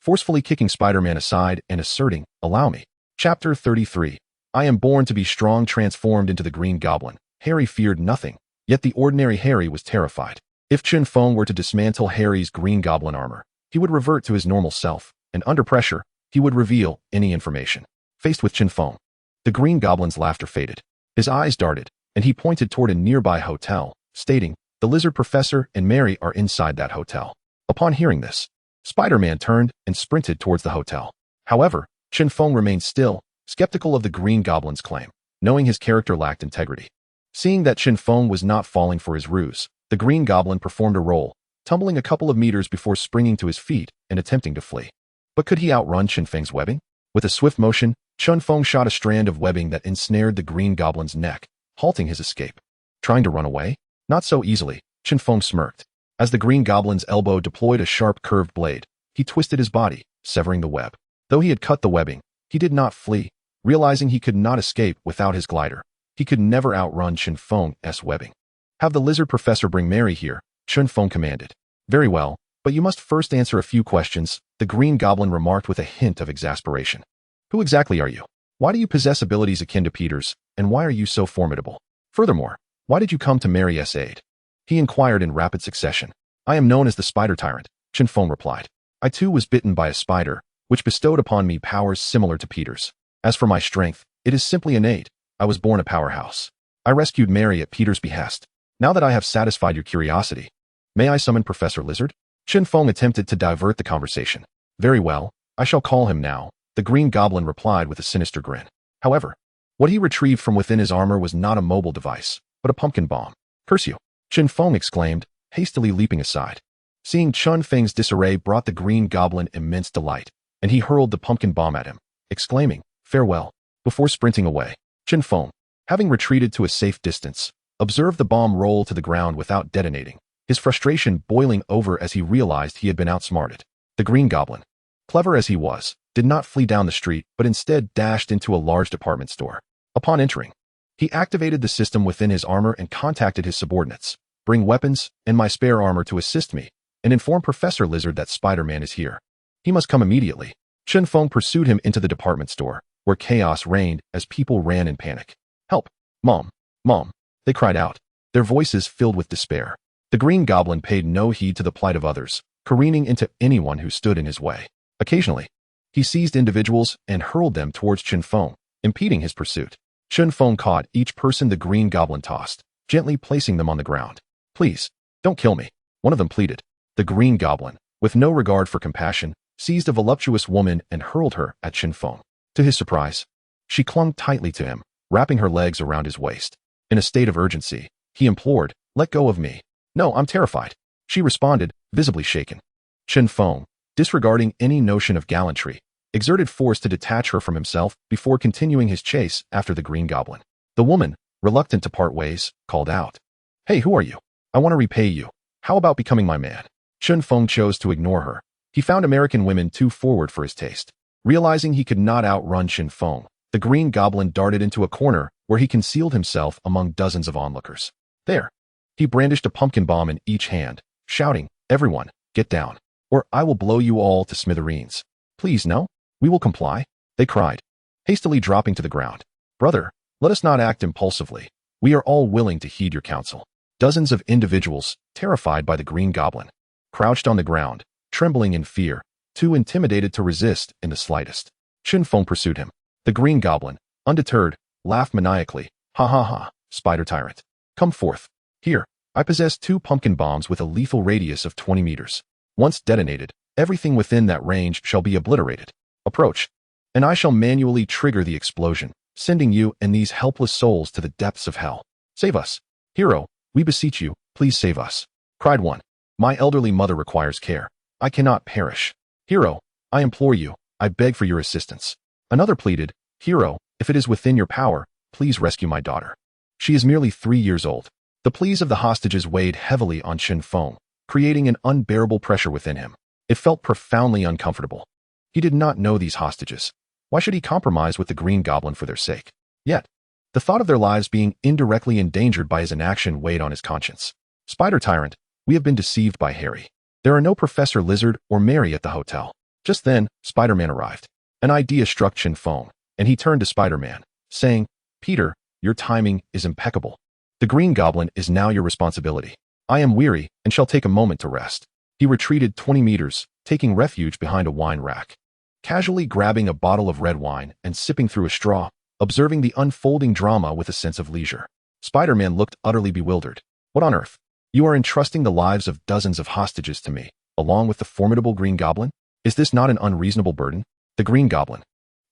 forcefully kicking Spider-Man aside and asserting, "Allow me." Chapter 33. I am born to be strong, transformed into the Green Goblin. Harry feared nothing, yet the ordinary Harry was terrified. If Chen Feng were to dismantle Harry's Green Goblin armor, he would revert to his normal self, and under pressure, he would reveal any information. Faced with Chen Feng, the Green Goblin's laughter faded. His eyes darted, and he pointed toward a nearby hotel, stating, "The Lizard Professor and Mary are inside that hotel." Upon hearing this, Spider-Man turned and sprinted towards the hotel. However, Chen Feng remained still, skeptical of the Green Goblin's claim, knowing his character lacked integrity. Seeing that Chen Feng was not falling for his ruse, the Green Goblin performed a roll, tumbling a couple of meters before springing to his feet and attempting to flee. But could he outrun Chen Feng's webbing? With a swift motion, Chen Feng shot a strand of webbing that ensnared the Green Goblin's neck, halting his escape. Trying to run away? Not so easily, Chen Feng smirked. As the Green Goblin's elbow deployed a sharp curved blade, he twisted his body, severing the web. Though he had cut the webbing, he did not flee. Realizing he could not escape without his glider, he could never outrun Chen Feng's webbing. "Have the Lizard Professor bring Mary here," Chen Feng commanded. "Very well, but you must first answer a few questions," the Green Goblin remarked with a hint of exasperation. "Who exactly are you? Why do you possess abilities akin to Peter's, and why are you so formidable? Furthermore, why did you come to Mary's aid?" he inquired in rapid succession. "I am known as the Spider Tyrant," Chen Feng replied. "I too was bitten by a spider, which bestowed upon me powers similar to Peter's. As for my strength, it is simply innate. I was born a powerhouse. I rescued Mary at Peter's behest. Now that I have satisfied your curiosity, may I summon Professor Lizard?" Chen Feng attempted to divert the conversation. "Very well, I shall call him now," the Green Goblin replied with a sinister grin. However, what he retrieved from within his armor was not a mobile device, but a pumpkin bomb. "Curse you!" Chen Feng exclaimed, hastily leaping aside. Seeing Chen Feng's disarray brought the Green Goblin immense delight, and he hurled the pumpkin bomb at him, exclaiming, "Farewell." Before sprinting away, Chen Feng, having retreated to a safe distance, observed the bomb roll to the ground without detonating, his frustration boiling over as he realized he had been outsmarted. The Green Goblin, clever as he was, did not flee down the street but instead dashed into a large department store. Upon entering, he activated the system within his armor and contacted his subordinates. "Bring weapons and my spare armor to assist me, and inform Professor Lizard that Spider-Man is here. He must come immediately." Chen Feng pursued him into the department store, where chaos reigned as people ran in panic. "Help! Mom! Mom!" they cried out, their voices filled with despair. The Green Goblin paid no heed to the plight of others, careening into anyone who stood in his way. Occasionally, he seized individuals and hurled them towards Chen Feng, impeding his pursuit. Chen Feng caught each person the Green Goblin tossed, gently placing them on the ground. "Please, don't kill me," one of them pleaded. The Green Goblin, with no regard for compassion, seized a voluptuous woman and hurled her at Chen Feng. To his surprise, she clung tightly to him, wrapping her legs around his waist. In a state of urgency, he implored, "Let go of me." "No, I'm terrified," she responded, visibly shaken. Chen Feng, disregarding any notion of gallantry, exerted force to detach her from himself before continuing his chase after the Green Goblin. The woman, reluctant to part ways, called out, "Hey, who are you? I want to repay you. How about becoming my man?" Chen Feng chose to ignore her. He found American women too forward for his taste. Realizing he could not outrun Chen Feng, the Green Goblin darted into a corner where he concealed himself among dozens of onlookers. There, he brandished a pumpkin bomb in each hand, shouting, "Everyone, get down, or I will blow you all to smithereens." "Please, no, we will comply," they cried, hastily dropping to the ground. "Brother, let us not act impulsively. We are all willing to heed your counsel." Dozens of individuals, terrified by the Green Goblin, crouched on the ground, trembling in fear, too intimidated to resist in the slightest. Chen Feng pursued him. The Green Goblin, undeterred, laughed maniacally. "Ha ha ha, Spider Tyrant. Come forth. Here, I possess 2 pumpkin bombs with a lethal radius of 20 meters. Once detonated, everything within that range shall be obliterated. Approach, and I shall manually trigger the explosion, sending you and these helpless souls to the depths of hell. Save us. Hero, we beseech you, please save us," cried one. "My elderly mother requires care. I cannot perish. Hero, I implore you, I beg for your assistance." Another pleaded, "Hero, if it is within your power, please rescue my daughter. She is merely 3 years old." The pleas of the hostages weighed heavily on Chen Feng, creating an unbearable pressure within him. It felt profoundly uncomfortable. He did not know these hostages. Why should he compromise with the Green Goblin for their sake? Yet, the thought of their lives being indirectly endangered by his inaction weighed on his conscience. "Spider Tyrant, we have been deceived by Harry. There are no Professor Lizard or Mary at the hotel. Just then, Spider-Man arrived. An idea struck Chen Feng, and he turned to Spider-Man, saying, "Peter, your timing is impeccable. The Green Goblin is now your responsibility. I am weary and shall take a moment to rest." He retreated 20 meters, taking refuge behind a wine rack. Casually grabbing a bottle of red wine and sipping through a straw, observing the unfolding drama with a sense of leisure. Spider-Man looked utterly bewildered. "What on earth? You are entrusting the lives of dozens of hostages to me, along with the formidable Green Goblin? Is this not an unreasonable burden?" The Green Goblin,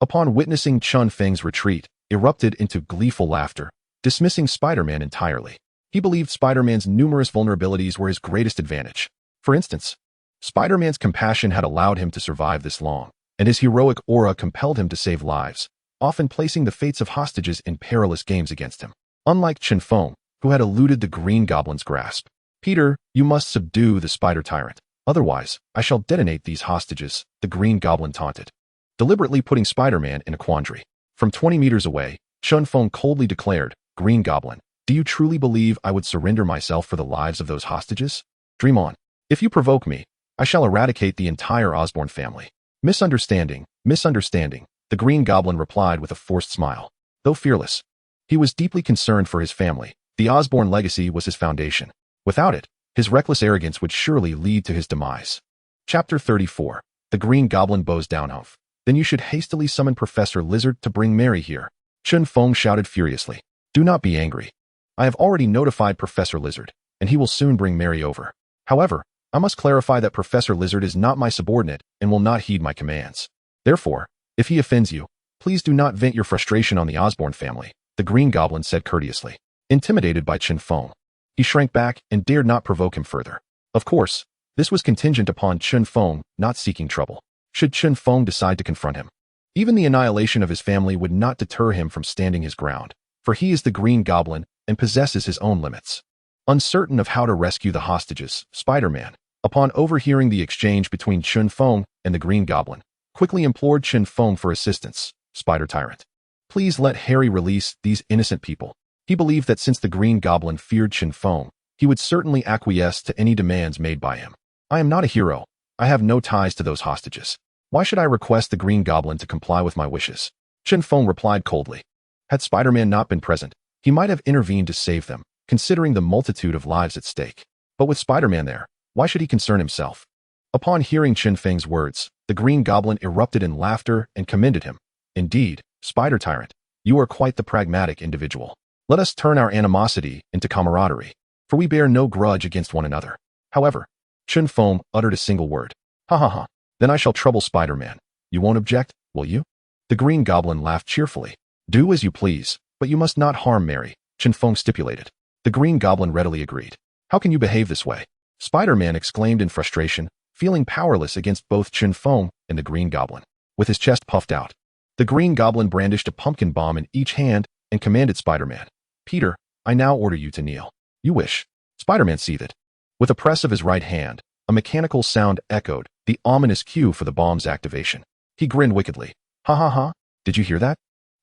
upon witnessing Chen Feng's retreat, erupted into gleeful laughter, dismissing Spider-Man entirely. He believed Spider-Man's numerous vulnerabilities were his greatest advantage. For instance, Spider-Man's compassion had allowed him to survive this long, and his heroic aura compelled him to save lives, often placing the fates of hostages in perilous games against him. Unlike Chen Feng, who had eluded the Green Goblin's grasp. "Peter, you must subdue the Spider Tyrant. Otherwise, I shall detonate these hostages," the Green Goblin taunted, deliberately putting Spider-Man in a quandary. From 20 meters away, Chen Feng coldly declared, "Green Goblin, do you truly believe I would surrender myself for the lives of those hostages? Dream on. If you provoke me, I shall eradicate the entire Osborn family." "Misunderstanding, misunderstanding," the Green Goblin replied with a forced smile. Though fearless, he was deeply concerned for his family. The Osborn legacy was his foundation. Without it, his reckless arrogance would surely lead to his demise. Chapter 34. The Green Goblin bows down. "Humph. Then you should hastily summon Professor Lizard to bring Mary here." Chen Feng shouted furiously. "Do not be angry. I have already notified Professor Lizard, and he will soon bring Mary over. However, I must clarify that Professor Lizard is not my subordinate and will not heed my commands. Therefore, if he offends you, please do not vent your frustration on the Osborn family," the Green Goblin said courteously. Intimidated by Chen Feng, he shrank back and dared not provoke him further. Of course, this was contingent upon Chen Feng not seeking trouble. Should Chen Feng decide to confront him, even the annihilation of his family would not deter him from standing his ground, for he is the Green Goblin and possesses his own limits. Uncertain of how to rescue the hostages, Spider-Man, upon overhearing the exchange between Chen Feng and the Green Goblin, quickly implored Chen Feng for assistance. "Spider Tyrant, please let Harry release these innocent people." He believed that since the Green Goblin feared Chen Feng, he would certainly acquiesce to any demands made by him. "I am not a hero. I have no ties to those hostages. Why should I request the Green Goblin to comply with my wishes?" Chen Feng replied coldly. Had Spider-Man not been present, he might have intervened to save them, considering the multitude of lives at stake. But with Spider-Man there, why should he concern himself? Upon hearing Chen Feng's words, the Green Goblin erupted in laughter and commended him. "Indeed, Spider Tyrant, you are quite the pragmatic individual. Let us turn our animosity into camaraderie, for we bear no grudge against one another." However, Chen Feng uttered a single word. "Ha ha ha. Then I shall trouble Spider-Man. You won't object, will you?" The Green Goblin laughed cheerfully. "Do as you please, but you must not harm Mary," Chen Feng stipulated. The Green Goblin readily agreed. "How can you behave this way?" Spider-Man exclaimed in frustration, feeling powerless against both Chen Feng and the Green Goblin. With his chest puffed out, the Green Goblin brandished a pumpkin bomb in each hand and commanded Spider-Man, "Peter, I now order you to kneel." "You wish." Spider-Man seethed. With a press of his right hand, a mechanical sound echoed, the ominous cue for the bomb's activation. He grinned wickedly. "Ha ha ha, did you hear that?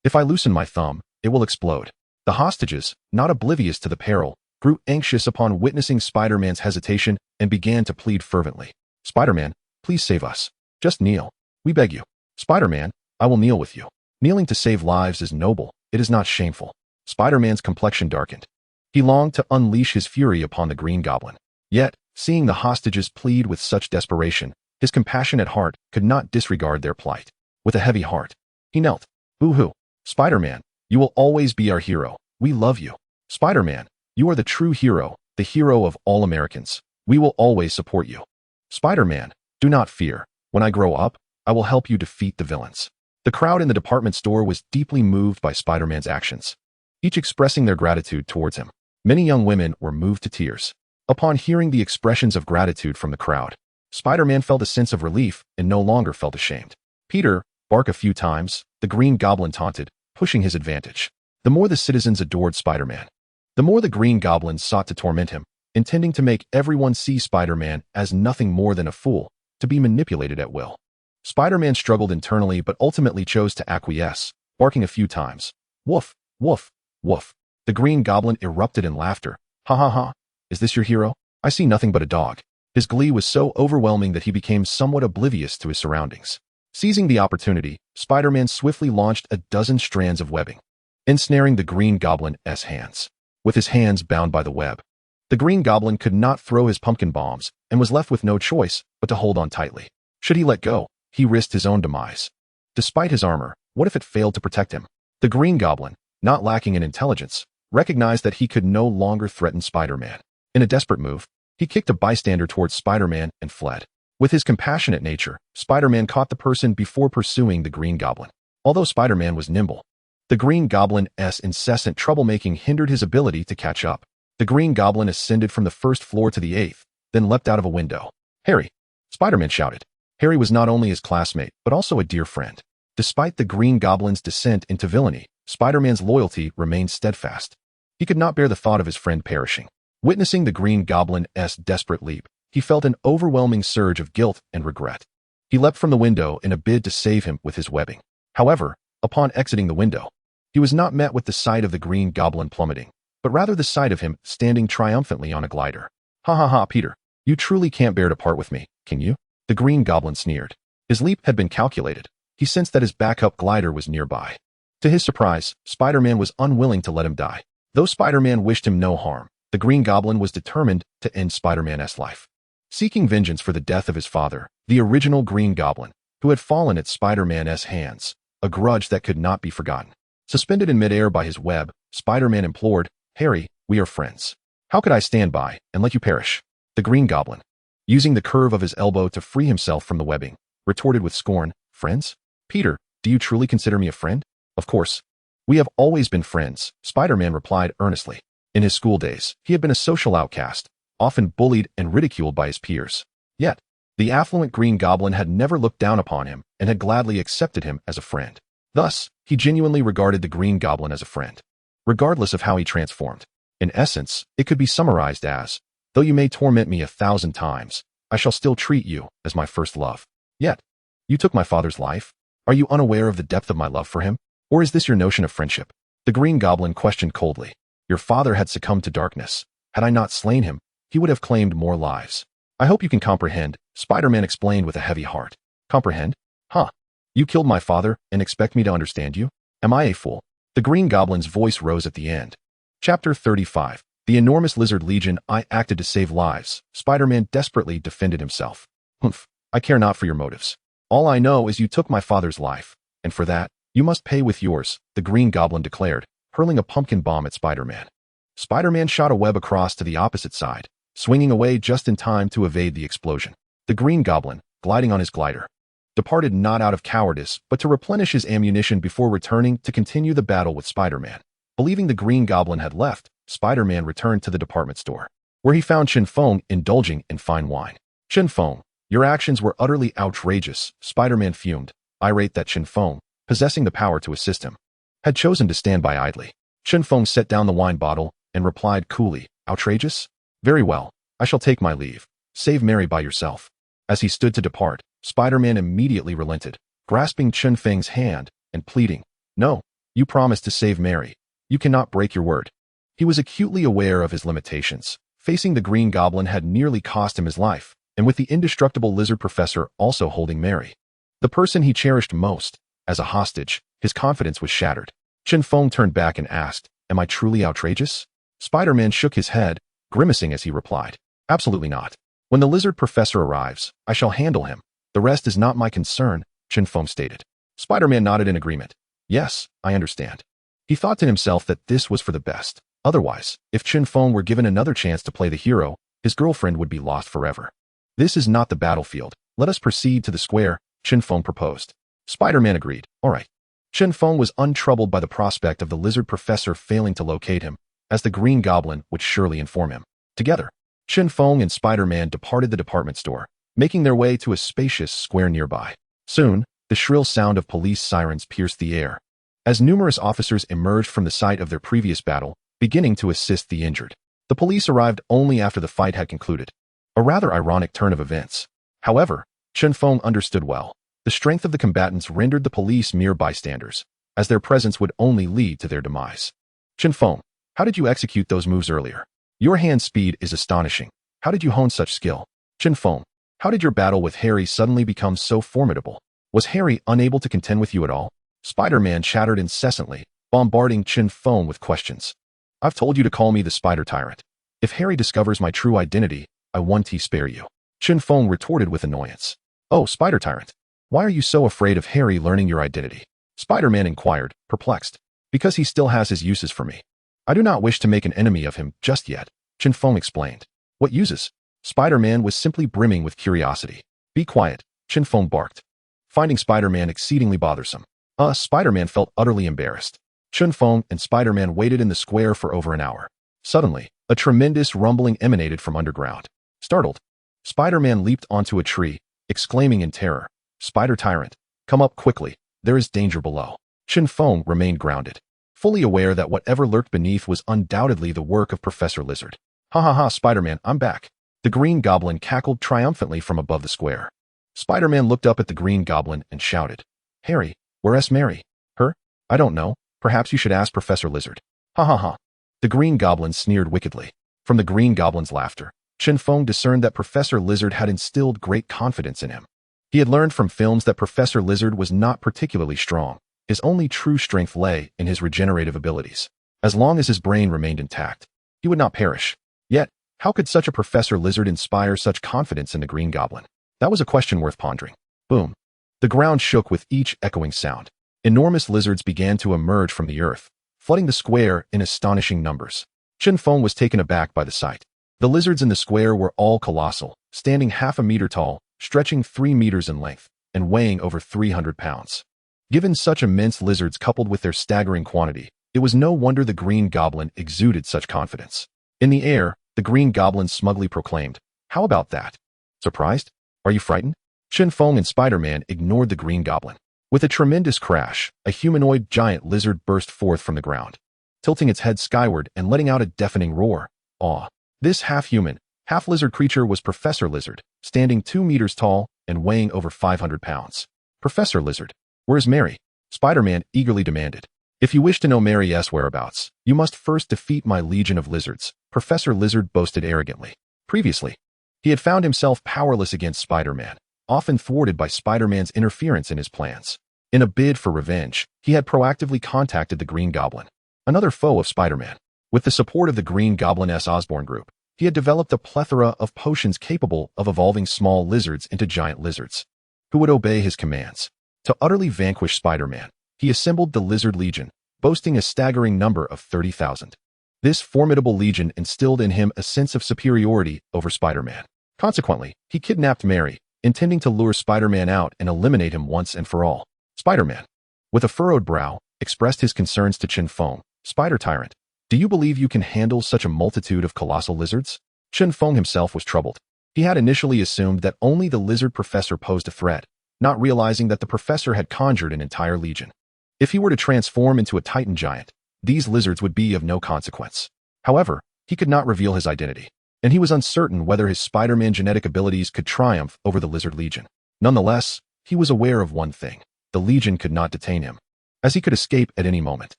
If I loosen my thumb, it will explode." The hostages, not oblivious to the peril, grew anxious upon witnessing Spider-Man's hesitation and began to plead fervently. "Spider-Man, please save us. Just kneel. We beg you." "Spider-Man, I will kneel with you. Kneeling to save lives is noble, it is not shameful." Spider-Man's complexion darkened. He longed to unleash his fury upon the Green Goblin. Yet, seeing the hostages plead with such desperation, his compassionate heart could not disregard their plight. With a heavy heart, he knelt. "Boo-hoo. Spider-Man, you will always be our hero. We love you. Spider-Man, you are the true hero, the hero of all Americans. We will always support you. Spider-Man, do not fear. When I grow up, I will help you defeat the villains." The crowd in the department store was deeply moved by Spider-Man's actions, each expressing their gratitude towards him. Many young women were moved to tears. Upon hearing the expressions of gratitude from the crowd, Spider-Man felt a sense of relief and no longer felt ashamed. "Peter, bark a few times," the Green Goblin taunted, pushing his advantage. The more the citizens adored Spider-Man, the more the Green Goblin sought to torment him, intending to make everyone see Spider-Man as nothing more than a fool, to be manipulated at will. Spider-Man struggled internally but ultimately chose to acquiesce, barking a few times. "Woof, woof, woof." The Green Goblin erupted in laughter. "Ha ha ha. Is this your hero? I see nothing but a dog." His glee was so overwhelming that he became somewhat oblivious to his surroundings. Seizing the opportunity, Spider-Man swiftly launched a dozen strands of webbing, ensnaring the Green Goblin's hands. With his hands bound by the web, the Green Goblin could not throw his pumpkin bombs and was left with no choice but to hold on tightly. Should he let go, he risked his own demise. Despite his armor, what if it failed to protect him? The Green Goblin, not lacking in intelligence, recognized that he could no longer threaten Spider-Man. In a desperate move, he kicked a bystander towards Spider-Man and fled. With his compassionate nature, Spider-Man caught the person before pursuing the Green Goblin. Although Spider-Man was nimble, the Green Goblin's incessant troublemaking hindered his ability to catch up. The Green Goblin ascended from the first floor to the 8th, then leapt out of a window. "Harry!" Spider-Man shouted. Harry was not only his classmate, but also a dear friend. Despite the Green Goblin's descent into villainy, Spider-Man's loyalty remained steadfast. He could not bear the thought of his friend perishing. Witnessing the Green Goblin's desperate leap, he felt an overwhelming surge of guilt and regret. He leapt from the window in a bid to save him with his webbing. However, upon exiting the window, he was not met with the sight of the Green Goblin plummeting, but rather the sight of him standing triumphantly on a glider. "Ha ha ha, Peter. You truly can't bear to part with me, can you?" The Green Goblin sneered. His leap had been calculated. He sensed that his backup glider was nearby. To his surprise, Spider-Man was unwilling to let him die. Though Spider-Man wished him no harm, the Green Goblin was determined to end Spider-Man's life. Seeking vengeance for the death of his father, the original Green Goblin, who had fallen at Spider-Man's hands, a grudge that could not be forgotten. Suspended in midair by his web, Spider-Man implored, "Harry, we are friends. How could I stand by and let you perish?" The Green Goblin, using the curve of his elbow to free himself from the webbing, retorted with scorn, "Friends? Peter, do you truly consider me a friend?" "Of course. We have always been friends," Spider-Man replied earnestly. In his school days, he had been a social outcast, often bullied and ridiculed by his peers. Yet, the affluent Green Goblin had never looked down upon him and had gladly accepted him as a friend. Thus, he genuinely regarded the Green Goblin as a friend, regardless of how he transformed. In essence, it could be summarized as, "Though you may torment me 1,000 times, I shall still treat you as my first love." Yet, you took my father's life? Are you unaware of the depth of my love for him? Or is this your notion of friendship? The Green Goblin questioned coldly. Your father had succumbed to darkness. Had I not slain him, he would have claimed more lives. I hope you can comprehend, Spider-Man explained with a heavy heart. Comprehend? Huh. You killed my father and expect me to understand you? Am I a fool? The Green Goblin's voice rose at the end. Chapter 35. The enormous lizard legion I acted to save lives. Spider-Man desperately defended himself. Humph. I care not for your motives. All I know is you took my father's life, and for that, you must pay with yours, the Green Goblin declared, hurling a pumpkin bomb at Spider-Man. Spider-Man shot a web across to the opposite side, swinging away just in time to evade the explosion. The Green Goblin, gliding on his glider, departed not out of cowardice, but to replenish his ammunition before returning to continue the battle with Spider-Man. Believing the Green Goblin had left, Spider-Man returned to the department store, where he found Chen Feng indulging in fine wine. Chen Feng, your actions were utterly outrageous, Spider-Man fumed, irate that Chen Feng, possessing the power to assist him, had chosen to stand by idly. Chen Feng set down the wine bottle and replied coolly, outrageous? Very well, I shall take my leave. Save Mary by yourself. As he stood to depart, Spider-Man immediately relented, grasping Chen Feng's hand and pleading, no, you promised to save Mary. You cannot break your word. He was acutely aware of his limitations. Facing the Green Goblin had nearly cost him his life, and with the indestructible lizard professor also holding Mary, the person he cherished most, as a hostage, his confidence was shattered. Chen Feng turned back and asked, am I truly outrageous? Spider-Man shook his head, grimacing as he replied, absolutely not. When the lizard professor arrives, I shall handle him. The rest is not my concern, Chen Feng stated. Spider-Man nodded in agreement. Yes, I understand. He thought to himself that this was for the best. Otherwise, if Chen Feng were given another chance to play the hero, his girlfriend would be lost forever. This is not the battlefield. Let us proceed to the square, Chen Feng proposed. Spider-Man agreed. All right. Chen Feng was untroubled by the prospect of the lizard professor failing to locate him, as the Green Goblin would surely inform him. Together, Chen Feng and Spider-Man departed the department store, making their way to a spacious square nearby. Soon, the shrill sound of police sirens pierced the air, as numerous officers emerged from the site of their previous battle, beginning to assist the injured. The police arrived only after the fight had concluded. A rather ironic turn of events. However, Chen Feng understood well. The strength of the combatants rendered the police mere bystanders, as their presence would only lead to their demise. Chen Feng, how did you execute those moves earlier? Your hand speed is astonishing. How did you hone such skill? Chen Feng, how did your battle with Harry suddenly become so formidable? Was Harry unable to contend with you at all? Spider-Man chattered incessantly, bombarding Chen Feng with questions. I've told you to call me the Spider Tyrant. If Harry discovers my true identity, I won't spare you. Chen Feng retorted with annoyance. Oh, Spider Tyrant. Why are you so afraid of Harry learning your identity? Spider-Man inquired, perplexed. Because he still has his uses for me. I do not wish to make an enemy of him just yet, Chen Feng explained. What uses? Spider-Man was simply brimming with curiosity. Be quiet, Chen Feng barked, finding Spider-Man exceedingly bothersome. Spider-Man felt utterly embarrassed. Chen Feng and Spider-Man waited in the square for over an hour. Suddenly, a tremendous rumbling emanated from underground. Startled, Spider-Man leaped onto a tree, exclaiming in terror, Spider Tyrant, come up quickly, there is danger below. Chen Feng remained grounded, fully aware that whatever lurked beneath was undoubtedly the work of Professor Lizard. Ha ha ha, Spider-Man, I'm back. The Green Goblin cackled triumphantly from above the square. Spider-Man looked up at the Green Goblin and shouted, Harry, where's Mary? Her? I don't know. Perhaps you should ask Professor Lizard. Ha ha ha. The Green Goblin sneered wickedly. From the Green Goblin's laughter, Chen Feng discerned that Professor Lizard had instilled great confidence in him. He had learned from films that Professor Lizard was not particularly strong. His only true strength lay in his regenerative abilities. As long as his brain remained intact, he would not perish. Yet, how could such a Professor Lizard inspire such confidence in the Green Goblin? That was a question worth pondering. Boom. The ground shook with each echoing sound. Enormous lizards began to emerge from the earth, flooding the square in astonishing numbers. Chen Feng was taken aback by the sight. The lizards in the square were all colossal, standing half a meter tall, stretching 3 meters in length, and weighing over 300 pounds. Given such immense lizards coupled with their staggering quantity, it was no wonder the Green Goblin exuded such confidence. In the air, the Green Goblin smugly proclaimed, How about that? Surprised? Are you frightened? Chen Feng and Spider-Man ignored the Green Goblin. With a tremendous crash, a humanoid giant lizard burst forth from the ground, tilting its head skyward and letting out a deafening roar. Awe. This half-human, half-lizard creature was Professor Lizard, standing 2 meters tall and weighing over 500 pounds. Professor Lizard, where's Mary? Spider-Man eagerly demanded. If you wish to know Mary's whereabouts, you must first defeat my legion of lizards, Professor Lizard boasted arrogantly. Previously, he had found himself powerless against Spider-Man, often thwarted by Spider-Man's interference in his plans. In a bid for revenge, he had proactively contacted the Green Goblin, another foe of Spider-Man. With the support of the Green Goblin's Osborn group, he had developed a plethora of potions capable of evolving small lizards into giant lizards, who would obey his commands. To utterly vanquish Spider-Man, he assembled the Lizard Legion, boasting a staggering number of 30,000. This formidable legion instilled in him a sense of superiority over Spider-Man. Consequently, he kidnapped Mary, intending to lure Spider-Man out and eliminate him once and for all. Spider-Man, with a furrowed brow, expressed his concerns to Chen Feng. Spider Tyrant, do you believe you can handle such a multitude of colossal lizards? Chen Feng himself was troubled. He had initially assumed that only the lizard professor posed a threat, not realizing that the professor had conjured an entire legion. If he were to transform into a Titan giant, these lizards would be of no consequence. However, he could not reveal his identity, and he was uncertain whether his Spider-Man genetic abilities could triumph over the Lizard Legion. Nonetheless, he was aware of one thing. The Legion could not detain him, as he could escape at any moment.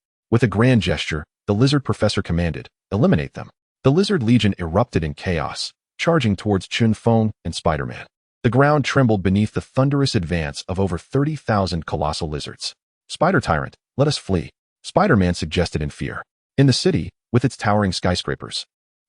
With a grand gesture, the Lizard Professor commanded, eliminate them. The Lizard Legion erupted in chaos, charging towards Chen Feng and Spider-Man. The ground trembled beneath the thunderous advance of over 30,000 colossal lizards. Spider Tyrant, let us flee, Spider-Man suggested in fear. In the city, with its towering skyscrapers,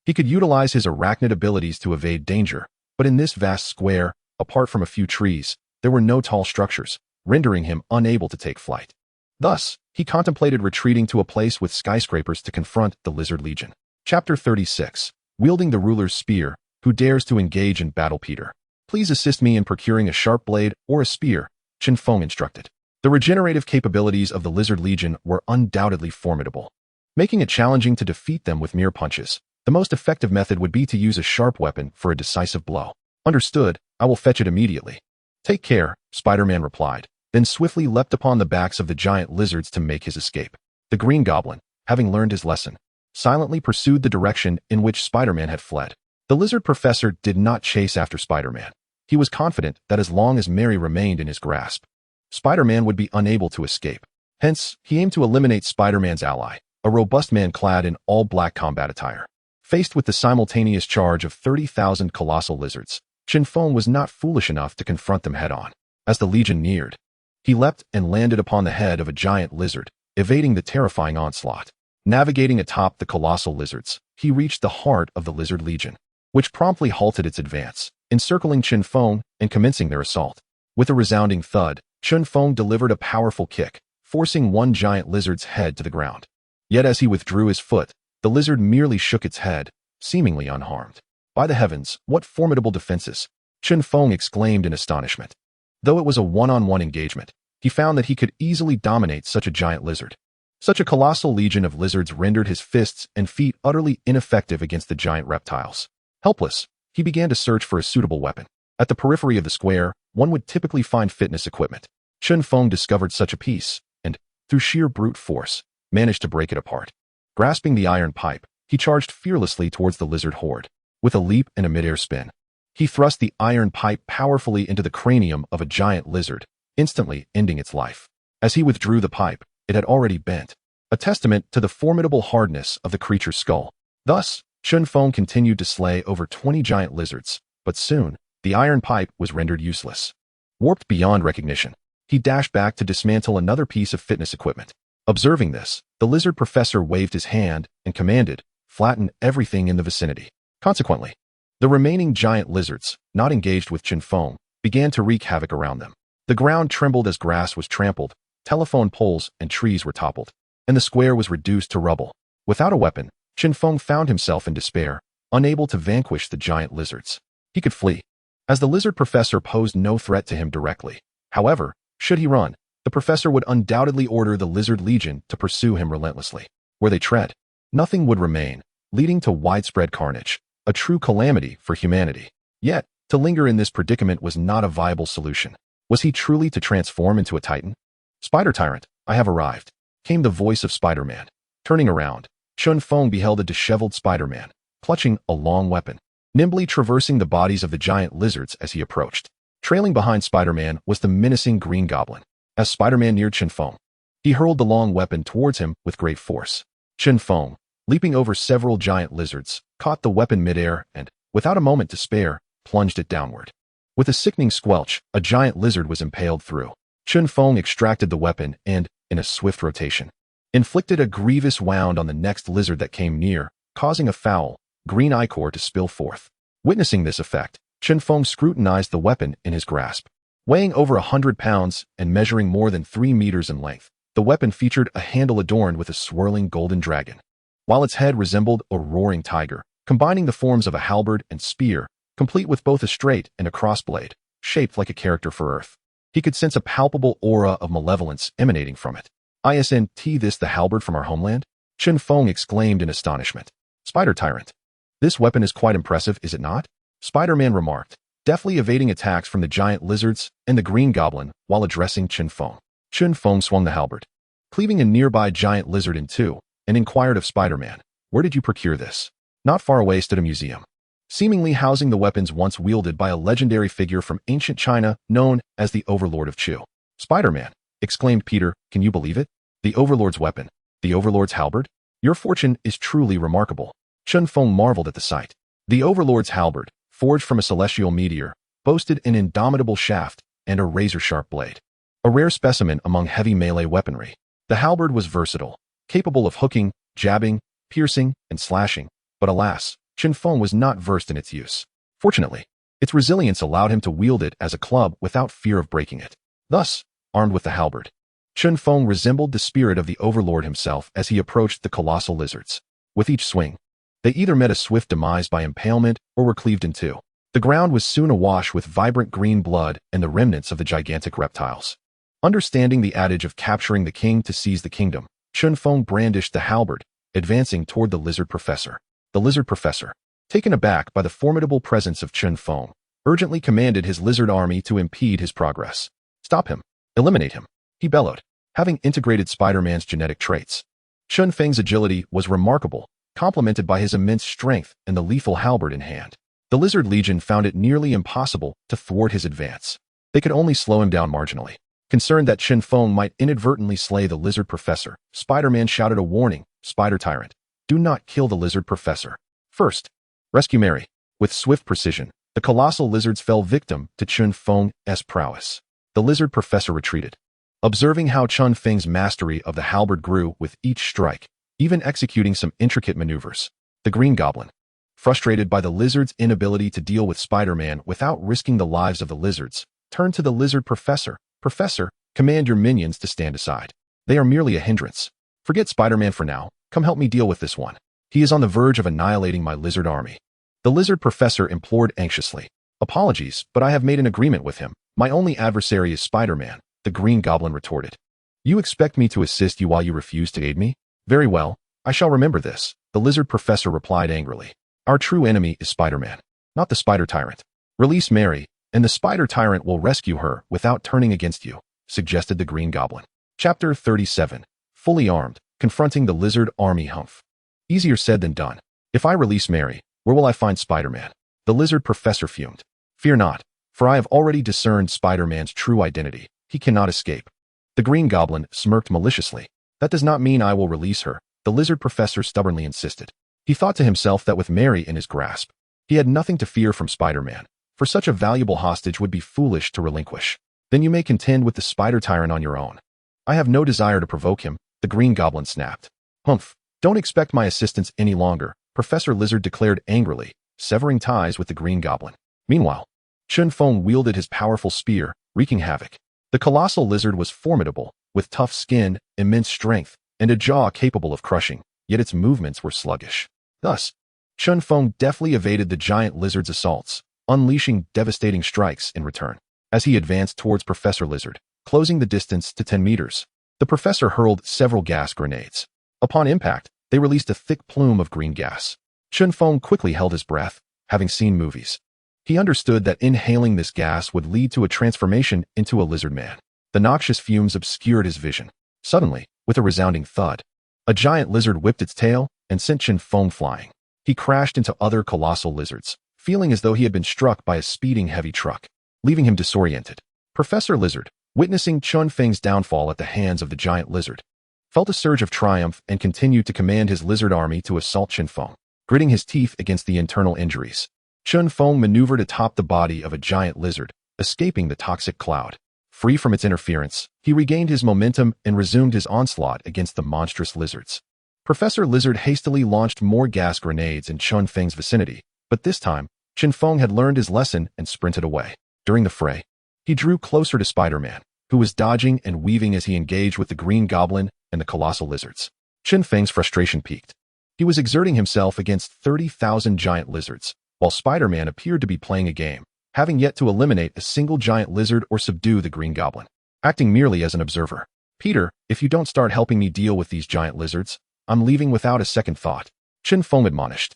he could utilize his arachnid abilities to evade danger, but in this vast square, apart from a few trees, there were no tall structures, rendering him unable to take flight. Thus, he contemplated retreating to a place with skyscrapers to confront the Lizard Legion. Chapter 36. Wielding the ruler's spear, who dares to engage in battle? Peter, please assist me in procuring a sharp blade or a spear, Chen Feng instructed. The regenerative capabilities of the Lizard Legion were undoubtedly formidable, making it challenging to defeat them with mere punches. The most effective method would be to use a sharp weapon for a decisive blow. Understood, I will fetch it immediately. Take care, Spider-Man replied, then swiftly leapt upon the backs of the giant lizards to make his escape. The Green Goblin, having learned his lesson, silently pursued the direction in which Spider-Man had fled. The Lizard Professor did not chase after Spider-Man. He was confident that as long as Mary remained in his grasp, Spider-Man would be unable to escape. Hence, he aimed to eliminate Spider-Man's ally, a robust man clad in all black combat attire. Faced with the simultaneous charge of 30,000 colossal lizards, Chen Feng was not foolish enough to confront them head-on. As the Legion neared, he leapt and landed upon the head of a giant lizard, evading the terrifying onslaught. Navigating atop the colossal lizards, he reached the heart of the Lizard Legion, which promptly halted its advance, encircling Chen Feng and commencing their assault. With a resounding thud, Chen Feng delivered a powerful kick, forcing one giant lizard's head to the ground. Yet as he withdrew his foot, the lizard merely shook its head, seemingly unharmed. By the heavens, what formidable defenses! Chen Feng exclaimed in astonishment. Though it was a one-on-one engagement, he found that he could easily dominate such a giant lizard. Such a colossal legion of lizards rendered his fists and feet utterly ineffective against the giant reptiles. Helpless, he began to search for a suitable weapon. At the periphery of the square, one would typically find fitness equipment. Chen Feng discovered such a piece, and, through sheer brute force, managed to break it apart. Grasping the iron pipe, he charged fearlessly towards the lizard horde. With a leap and a mid-air spin, he thrust the iron pipe powerfully into the cranium of a giant lizard, instantly ending its life. As he withdrew the pipe, it had already bent, a testament to the formidable hardness of the creature's skull. Thus, Chen Feng continued to slay over 20 giant lizards, but soon, the iron pipe was rendered useless. Warped beyond recognition, he dashed back to dismantle another piece of fitness equipment. Observing this, the lizard professor waved his hand and commanded, "Flatten everything in the vicinity." Consequently, the remaining giant lizards, not engaged with Chen Feng, began to wreak havoc around them. The ground trembled as grass was trampled, telephone poles and trees were toppled, and the square was reduced to rubble. Without a weapon, Chen Feng found himself in despair, unable to vanquish the giant lizards. He could flee, as the lizard professor posed no threat to him directly. However, should he run, the professor would undoubtedly order the Lizard Legion to pursue him relentlessly. Where they tread, nothing would remain, leading to widespread carnage, a true calamity for humanity. Yet, to linger in this predicament was not a viable solution. Was he truly to transform into a titan? "Spider Tyrant, I have arrived," came the voice of Spider-Man. Turning around, Chen Feng beheld a disheveled Spider-Man, clutching a long weapon, nimbly traversing the bodies of the giant lizards as he approached. Trailing behind Spider-Man was the menacing Green Goblin. As Spider-Man neared Chen Feng, he hurled the long weapon towards him with great force. Chen Feng, leaping over several giant lizards, caught the weapon midair and, without a moment to spare, plunged it downward. With a sickening squelch, a giant lizard was impaled through. Chen Feng extracted the weapon and, in a swift rotation, inflicted a grievous wound on the next lizard that came near, causing a foul, green ichor to spill forth. Witnessing this effect, Chen Feng scrutinized the weapon in his grasp. Weighing over 100 pounds and measuring more than 3 meters in length, the weapon featured a handle adorned with a swirling golden dragon, while its head resembled a roaring tiger, combining the forms of a halberd and spear, complete with both a straight and a crossblade, shaped like a character for Earth. He could sense a palpable aura of malevolence emanating from it. "Isn't this the halberd from our homeland?" Chen Feng exclaimed in astonishment. "Spider Tyrant, this weapon is quite impressive, is it not?" Spider-Man remarked, deftly evading attacks from the giant lizards and the Green Goblin while addressing Chen Feng. Chen Feng swung the halberd, cleaving a nearby giant lizard in two, and inquired of Spider-Man, "Where did you procure this?" Not far away stood a museum, seemingly housing the weapons once wielded by a legendary figure from ancient China known as the Overlord of Chu. "Spider-Man," exclaimed Peter, "can you believe it? The Overlord's weapon, the Overlord's halberd? Your fortune is truly remarkable." Chen Feng marveled at the sight. The Overlord's halberd, forged from a celestial meteor, boasted an indomitable shaft and a razor-sharp blade, a rare specimen among heavy melee weaponry. The halberd was versatile, capable of hooking, jabbing, piercing, and slashing, but alas, Chen Feng was not versed in its use. Fortunately, its resilience allowed him to wield it as a club without fear of breaking it. Thus, armed with the halberd, Chen Feng resembled the spirit of the Overlord himself as he approached the colossal lizards. With each swing, they either met a swift demise by impalement or were cleaved in two. The ground was soon awash with vibrant green blood and the remnants of the gigantic reptiles. Understanding the adage of capturing the king to seize the kingdom, Chen Feng brandished the halberd, advancing toward the lizard professor. The lizard professor, taken aback by the formidable presence of Chen Feng, urgently commanded his lizard army to impede his progress. "Stop him! Eliminate him!" he bellowed, having integrated Spider-Man's genetic traits. Chen Feng's agility was remarkable, complemented by his immense strength and the lethal halberd in hand. The Lizard Legion found it nearly impossible to thwart his advance. They could only slow him down marginally. Concerned that Chen Feng might inadvertently slay the lizard professor, Spider-Man shouted a warning, "Spider Tyrant, do not kill the lizard professor. First, rescue Mary." With swift precision, The colossal lizards fell victim to Chen Feng's prowess. The lizard professor retreated. Observing how Chen Feng's mastery of the halberd grew with each strike, even executing some intricate maneuvers, the Green Goblin, frustrated by the lizard's inability to deal with Spider-Man without risking the lives of the lizards, turned to the lizard professor. Professor, command your minions to stand aside. They are merely a hindrance. Forget Spider-Man for now. Come help me deal with this one. He is on the verge of annihilating my lizard army. The lizard professor implored anxiously. Apologies, but I have made an agreement with him. My only adversary is Spider-Man, the Green Goblin retorted. You expect me to assist you while you refuse to aid me? Very well, I shall remember this, the lizard professor replied angrily. Our true enemy is Spider-Man, not the Spider Tyrant. Release Mary, and the Spider Tyrant will rescue her without turning against you, suggested the Green Goblin. Chapter 37. Fully armed, confronting the lizard army. Humph. Easier said than done. If I release Mary, where will I find Spider-Man? The lizard professor fumed. Fear not, for I have already discerned Spider-Man's true identity. He cannot escape. The Green Goblin smirked maliciously. That does not mean I will release her, the lizard professor stubbornly insisted. He thought to himself that with Mary in his grasp, he had nothing to fear from Spider-Man, for such a valuable hostage would be foolish to relinquish. Then you may contend with the Spider Tyrant on your own. I have no desire to provoke him, the Green Goblin snapped. Humph, don't expect my assistance any longer, Professor Lizard declared angrily, severing ties with the Green Goblin. Meanwhile, Chen Feng wielded his powerful spear, wreaking havoc. The colossal lizard was formidable, with tough skin, immense strength, and a jaw capable of crushing, yet its movements were sluggish. Thus, Chen Feng deftly evaded the giant lizard's assaults, unleashing devastating strikes in return. As he advanced towards Professor Lizard, closing the distance to 10 meters, the professor hurled several gas grenades. Upon impact, they released a thick plume of green gas. Chen Feng quickly held his breath, having seen movies. He understood that inhaling this gas would lead to a transformation into a lizard man. The noxious fumes obscured his vision. Suddenly, with a resounding thud, a giant lizard whipped its tail and sent Chen Feng flying. He crashed into other colossal lizards, feeling as though he had been struck by a speeding heavy truck, leaving him disoriented. Professor Lizard, witnessing Chen Feng's downfall at the hands of the giant lizard, felt a surge of triumph and continued to command his lizard army to assault Chen Feng, gritting his teeth against the internal injuries. Chen Feng maneuvered atop the body of a giant lizard, escaping the toxic cloud. Free from its interference, he regained his momentum and resumed his onslaught against the monstrous lizards. Professor Lizard hastily launched more gas grenades in Chen Feng's vicinity, but this time, Chen Feng had learned his lesson and sprinted away. During the fray, he drew closer to Spider-Man, who was dodging and weaving as he engaged with the Green Goblin and the colossal lizards. Chen Feng's frustration peaked. He was exerting himself against 30,000 giant lizards, while Spider-Man appeared to be playing a game, having yet to eliminate a single giant lizard or subdue the Green Goblin, acting merely as an observer. Peter, if you don't start helping me deal with these giant lizards, I'm leaving without a second thought, Chen Feng admonished.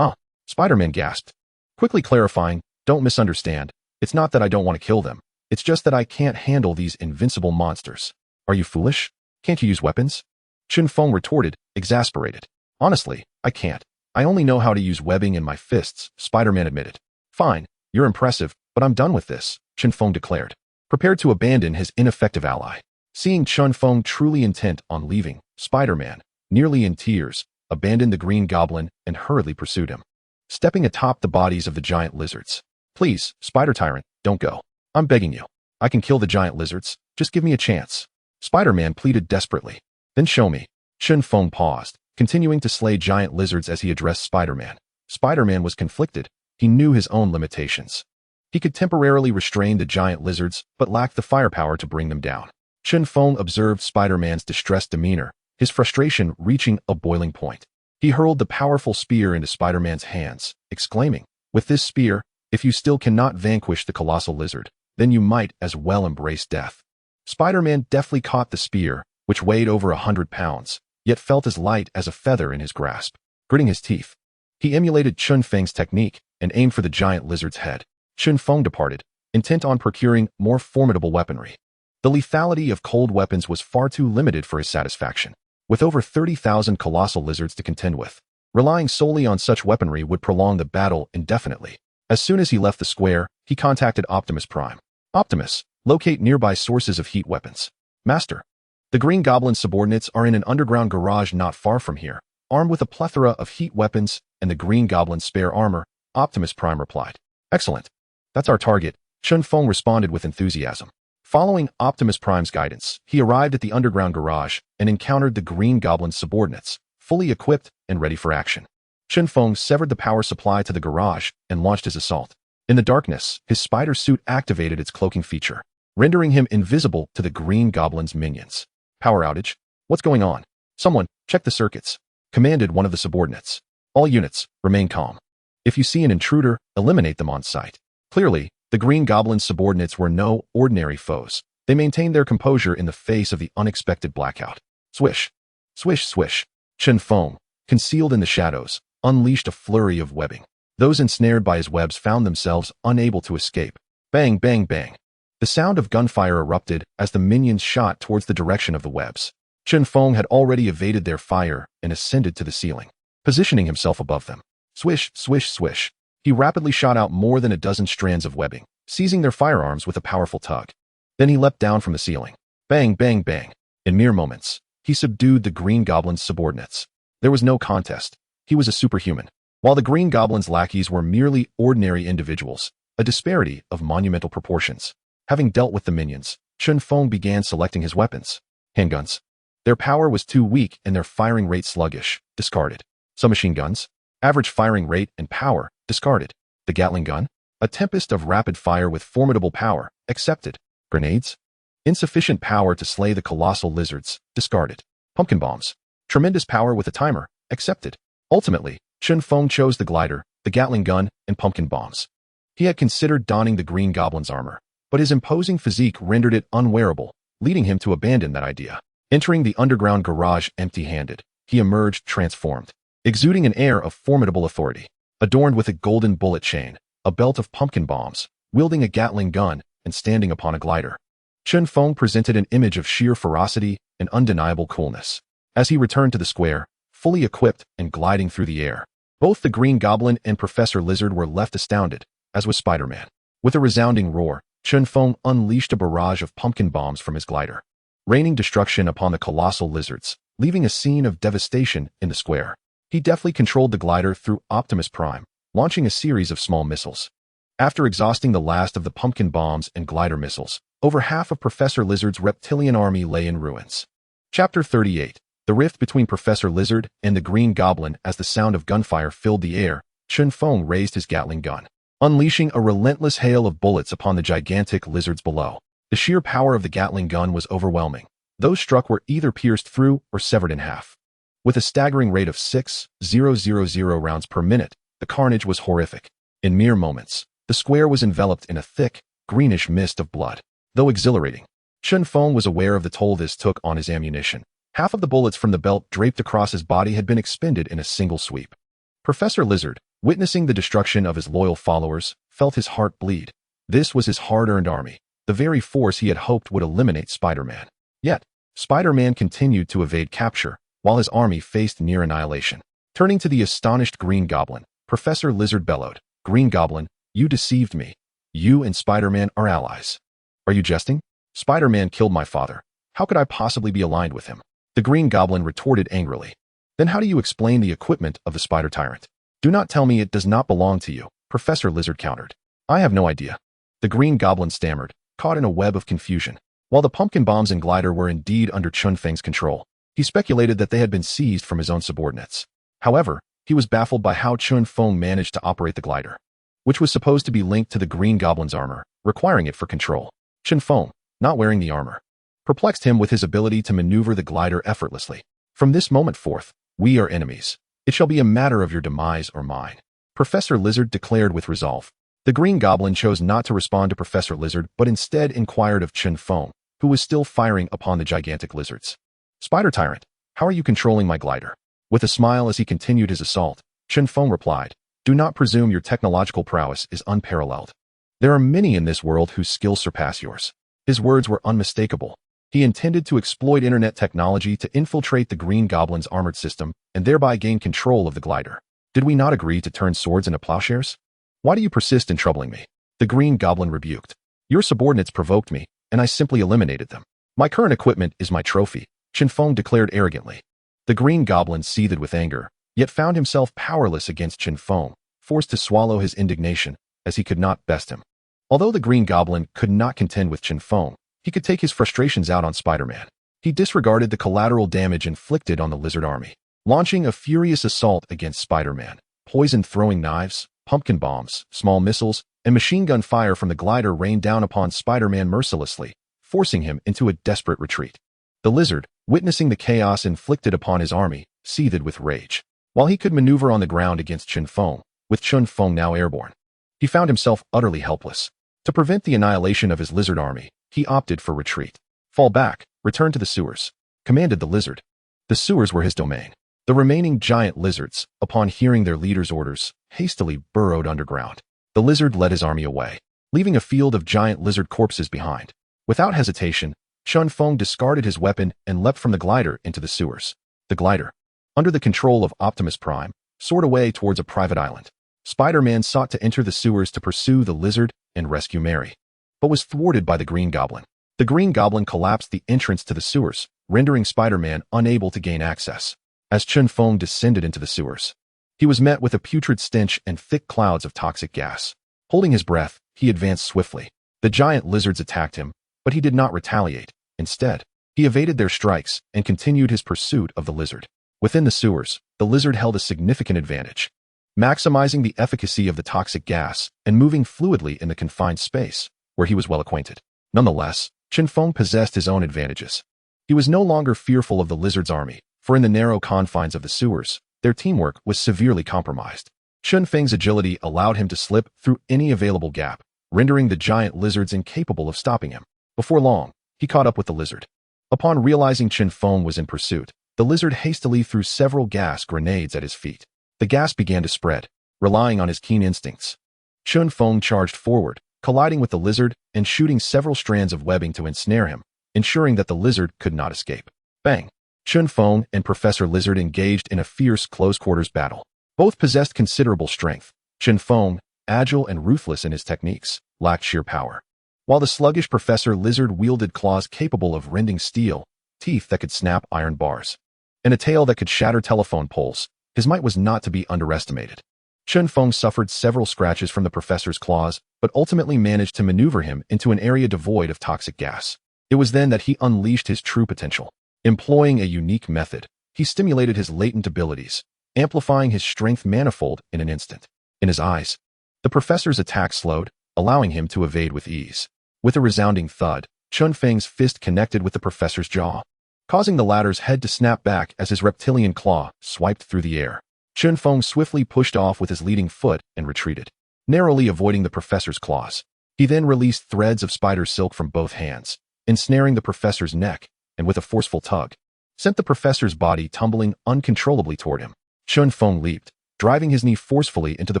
Spider-Man gasped, quickly clarifying, don't misunderstand, it's not that I don't want to kill them, it's just that I can't handle these invincible monsters. Are you foolish? Can't you use weapons? Chen Feng retorted, exasperated. Honestly, I can't. I only know how to use webbing in my fists, Spider-Man admitted. Fine, you're impressive, but I'm done with this, Chen Feng declared, prepared to abandon his ineffective ally. Seeing Chen Feng truly intent on leaving, Spider-Man, nearly in tears, abandoned the Green Goblin and hurriedly pursued him, stepping atop the bodies of the giant lizards. Please, Spider Tyrant, don't go. I'm begging you. I can kill the giant lizards, just give me a chance. Spider-Man pleaded desperately. Then show me. Chen Feng paused, continuing to slay giant lizards as he addressed Spider-Man. Spider-Man was conflicted. He knew his own limitations. He could temporarily restrain the giant lizards, but lacked the firepower to bring them down. Chen Feng observed Spider-Man's distressed demeanor, his frustration reaching a boiling point. He hurled the powerful spear into Spider-Man's hands, exclaiming, with this spear, if you still cannot vanquish the colossal lizard, then you might as well embrace death. Spider-Man deftly caught the spear, which weighed over 100 pounds, yet felt as light as a feather in his grasp. Gritting his teeth, he emulated Chen Feng's technique and aimed for the giant lizard's head. Chen Feng departed, intent on procuring more formidable weaponry. The lethality of cold weapons was far too limited for his satisfaction. With over 30,000 colossal lizards to contend with, relying solely on such weaponry would prolong the battle indefinitely. As soon as he left the square, he contacted Optimus Prime. Optimus, locate nearby sources of heat weapons. Master, the Green Goblin's subordinates are in an underground garage not far from here, armed with a plethora of heat weapons and the Green Goblin's spare armor, Optimus Prime replied. Excellent. That's our target, Chen Feng responded with enthusiasm. Following Optimus Prime's guidance, he arrived at the underground garage and encountered the Green Goblin's subordinates, fully equipped and ready for action. Chen Feng severed the power supply to the garage and launched his assault. In the darkness, his spider suit activated its cloaking feature, rendering him invisible to the Green Goblin's minions. Power outage? What's going on? Someone, check the circuits, commanded one of the subordinates. All units, remain calm. If you see an intruder, eliminate them on sight. Clearly, the Green Goblin's subordinates were no ordinary foes. They maintained their composure in the face of the unexpected blackout. Swish. Swish, swish. Chen Feng, concealed in the shadows, unleashed a flurry of webbing. Those ensnared by his webs found themselves unable to escape. Bang, bang, bang. The sound of gunfire erupted as the minions shot towards the direction of the webs. Chen Feng had already evaded their fire and ascended to the ceiling, positioning himself above them. Swish, swish, swish. He rapidly shot out more than a dozen strands of webbing, seizing their firearms with a powerful tug. Then he leapt down from the ceiling. Bang, bang, bang. In mere moments, he subdued the Green Goblin's subordinates. There was no contest. He was a superhuman. While the Green Goblin's lackeys were merely ordinary individuals, a disparity of monumental proportions. Having dealt with the minions, Chen Feng began selecting his weapons. Handguns. Their power was too weak and their firing rate sluggish. Discarded. Submachine guns. Average firing rate and power. Discarded. The Gatling gun. A tempest of rapid fire with formidable power. Accepted. Grenades. Insufficient power to slay the colossal lizards. Discarded. Pumpkin bombs. Tremendous power with a timer. Accepted. Ultimately, Chen Feng chose the glider, the Gatling gun, and pumpkin bombs. He had considered donning the Green Goblin's armor, but his imposing physique rendered it unwearable, leading him to abandon that idea. Entering the underground garage empty-handed, he emerged transformed, exuding an air of formidable authority. Adorned with a golden bullet chain, a belt of pumpkin bombs, wielding a Gatling gun, and standing upon a glider, Chen Feng presented an image of sheer ferocity and undeniable coolness. As he returned to the square, fully equipped and gliding through the air, both the Green Goblin and Professor Lizard were left astounded, as was Spider-Man. With a resounding roar, Chen Feng unleashed a barrage of pumpkin bombs from his glider, raining destruction upon the colossal lizards, leaving a scene of devastation in the square. He deftly controlled the glider through Optimus Prime, launching a series of small missiles. After exhausting the last of the pumpkin bombs and glider missiles, over half of Professor Lizard's reptilian army lay in ruins. Chapter 38. The rift between Professor Lizard and the Green Goblin. As the sound of gunfire filled the air, Chen Feng raised his Gatling gun, unleashing a relentless hail of bullets upon the gigantic lizards below. The sheer power of the Gatling gun was overwhelming. Those struck were either pierced through or severed in half. With a staggering rate of 6,000 rounds per minute, the carnage was horrific. In mere moments, the square was enveloped in a thick, greenish mist of blood. Though exhilarating, Chen Feng was aware of the toll this took on his ammunition. Half of the bullets from the belt draped across his body had been expended in a single sweep. Professor Lizard, witnessing the destruction of his loyal followers, felt his heart bleed. This was his hard-earned army, the very force he had hoped would eliminate Spider-Man. Yet, Spider-Man continued to evade capture, while his army faced near annihilation. Turning to the astonished Green Goblin, Professor Lizard bellowed, "Green Goblin, you deceived me. You and Spider-Man are allies." "Are you jesting? Spider-Man killed my father. How could I possibly be aligned with him?" The Green Goblin retorted angrily. "Then how do you explain the equipment of the Spider Tyrant?" "Do not tell me it does not belong to you," Professor Lizard countered. "I have no idea." The Green Goblin stammered, caught in a web of confusion. While the pumpkin bombs and glider were indeed under Chen Feng's control, he speculated that they had been seized from his own subordinates. However, he was baffled by how Chen Feng managed to operate the glider, which was supposed to be linked to the Green Goblin's armor, requiring it for control. Chen Feng, not wearing the armor, perplexed him with his ability to maneuver the glider effortlessly. "From this moment forth, we are enemies. It shall be a matter of your demise or mine," Professor Lizard declared with resolve. The Green Goblin chose not to respond to Professor Lizard, but instead inquired of Chen Feng, who was still firing upon the gigantic lizards. "Spider Tyrant, how are you controlling my glider?" With a smile as he continued his assault, Chen Feng replied, "Do not presume your technological prowess is unparalleled. There are many in this world whose skills surpass yours." His words were unmistakable. He intended to exploit internet technology to infiltrate the Green Goblin's armored system and thereby gain control of the glider. "Did we not agree to turn swords into plowshares? Why do you persist in troubling me?" The Green Goblin rebuked. "Your subordinates provoked me, and I simply eliminated them. My current equipment is my trophy," Chen Feng declared arrogantly. The Green Goblin seethed with anger, yet found himself powerless against Chen Feng, forced to swallow his indignation, as he could not best him. Although the Green Goblin could not contend with Chen Feng, he could take his frustrations out on Spider-Man. He disregarded the collateral damage inflicted on the lizard army, launching a furious assault against Spider-Man. Poison-throwing knives, pumpkin bombs, small missiles, and machine gun fire from the glider rained down upon Spider-Man mercilessly, forcing him into a desperate retreat. The lizard, witnessing the chaos inflicted upon his army, seethed with rage. While he could maneuver on the ground against Chen Feng, with Chen Feng now airborne, he found himself utterly helpless. To prevent the annihilation of his lizard army, he opted for retreat. "Fall back, return to the sewers," commanded the lizard. The sewers were his domain. The remaining giant lizards, upon hearing their leader's orders, hastily burrowed underground. The lizard led his army away, leaving a field of giant lizard corpses behind. Without hesitation, Chen Feng discarded his weapon and leapt from the glider into the sewers. The glider, under the control of Optimus Prime, soared away towards a private island. Spider-Man sought to enter the sewers to pursue the lizard and rescue Mary, but was thwarted by the Green Goblin. The Green Goblin collapsed the entrance to the sewers, rendering Spider-Man unable to gain access. As Chen Feng descended into the sewers, he was met with a putrid stench and thick clouds of toxic gas. Holding his breath, he advanced swiftly. The giant lizards attacked him, but he did not retaliate. Instead, he evaded their strikes and continued his pursuit of the lizard. Within the sewers, the lizard held a significant advantage, maximizing the efficacy of the toxic gas and moving fluidly in the confined space, where he was well acquainted. Nonetheless, Chen Feng possessed his own advantages. He was no longer fearful of the lizard's army, for in the narrow confines of the sewers, their teamwork was severely compromised. Chen Feng's agility allowed him to slip through any available gap, rendering the giant lizards incapable of stopping him. Before long, he caught up with the lizard. Upon realizing Chen Feng was in pursuit, the lizard hastily threw several gas grenades at his feet. The gas began to spread, relying on his keen instincts. Chen Feng charged forward, colliding with the lizard and shooting several strands of webbing to ensnare him, ensuring that the lizard could not escape. Bang! Chen Feng and Professor Lizard engaged in a fierce close-quarters battle. Both possessed considerable strength. Chen Feng, agile and ruthless in his techniques, lacked sheer power, while the sluggish Professor Lizard wielded claws capable of rending steel, teeth that could snap iron bars, and a tail that could shatter telephone poles. His might was not to be underestimated. Chen Feng suffered several scratches from the professor's claws, but ultimately managed to maneuver him into an area devoid of toxic gas. It was then that he unleashed his true potential. Employing a unique method, he stimulated his latent abilities, amplifying his strength manifold in an instant. In his eyes, the professor's attack slowed, allowing him to evade with ease. With a resounding thud, Chen Feng's fist connected with the professor's jaw, causing the latter's head to snap back as his reptilian claw swiped through the air. Chen Feng swiftly pushed off with his leading foot and retreated, narrowly avoiding the professor's claws. He then released threads of spider silk from both hands, ensnaring the professor's neck, and with a forceful tug, sent the professor's body tumbling uncontrollably toward him. Chen Feng leaped, driving his knee forcefully into the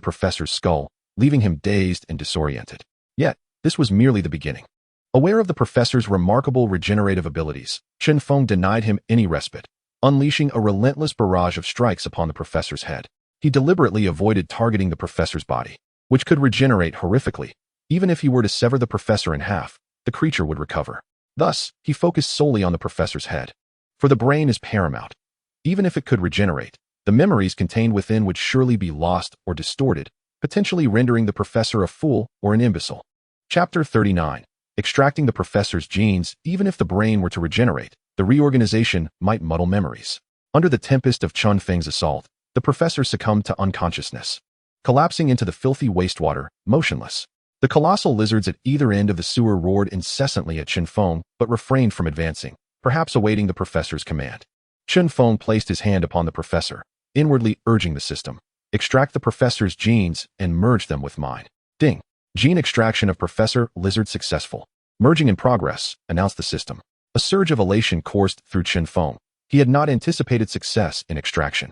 professor's skull, leaving him dazed and disoriented. Yet, this was merely the beginning. Aware of the professor's remarkable regenerative abilities, Chen Feng denied him any respite, unleashing a relentless barrage of strikes upon the professor's head. He deliberately avoided targeting the professor's body, which could regenerate horrifically. Even if he were to sever the professor in half, the creature would recover. Thus, he focused solely on the professor's head. For the brain is paramount. Even if it could regenerate, the memories contained within would surely be lost or distorted, potentially rendering the professor a fool or an imbecile. Chapter 39. Extracting the professor's genes. Even if the brain were to regenerate, the reorganization might muddle memories. Under the tempest of Chen Feng's assault, the professor succumbed to unconsciousness, collapsing into the filthy wastewater, motionless. The colossal lizards at either end of the sewer roared incessantly at Chen Feng, but refrained from advancing, perhaps awaiting the professor's command. Chen Feng placed his hand upon the professor, inwardly urging the system. Extract the professor's genes and merge them with mine. Ding. Gene extraction of Professor Lizard successful. Merging in progress, announced the system. A surge of elation coursed through Chen Feng. He had not anticipated success in extraction.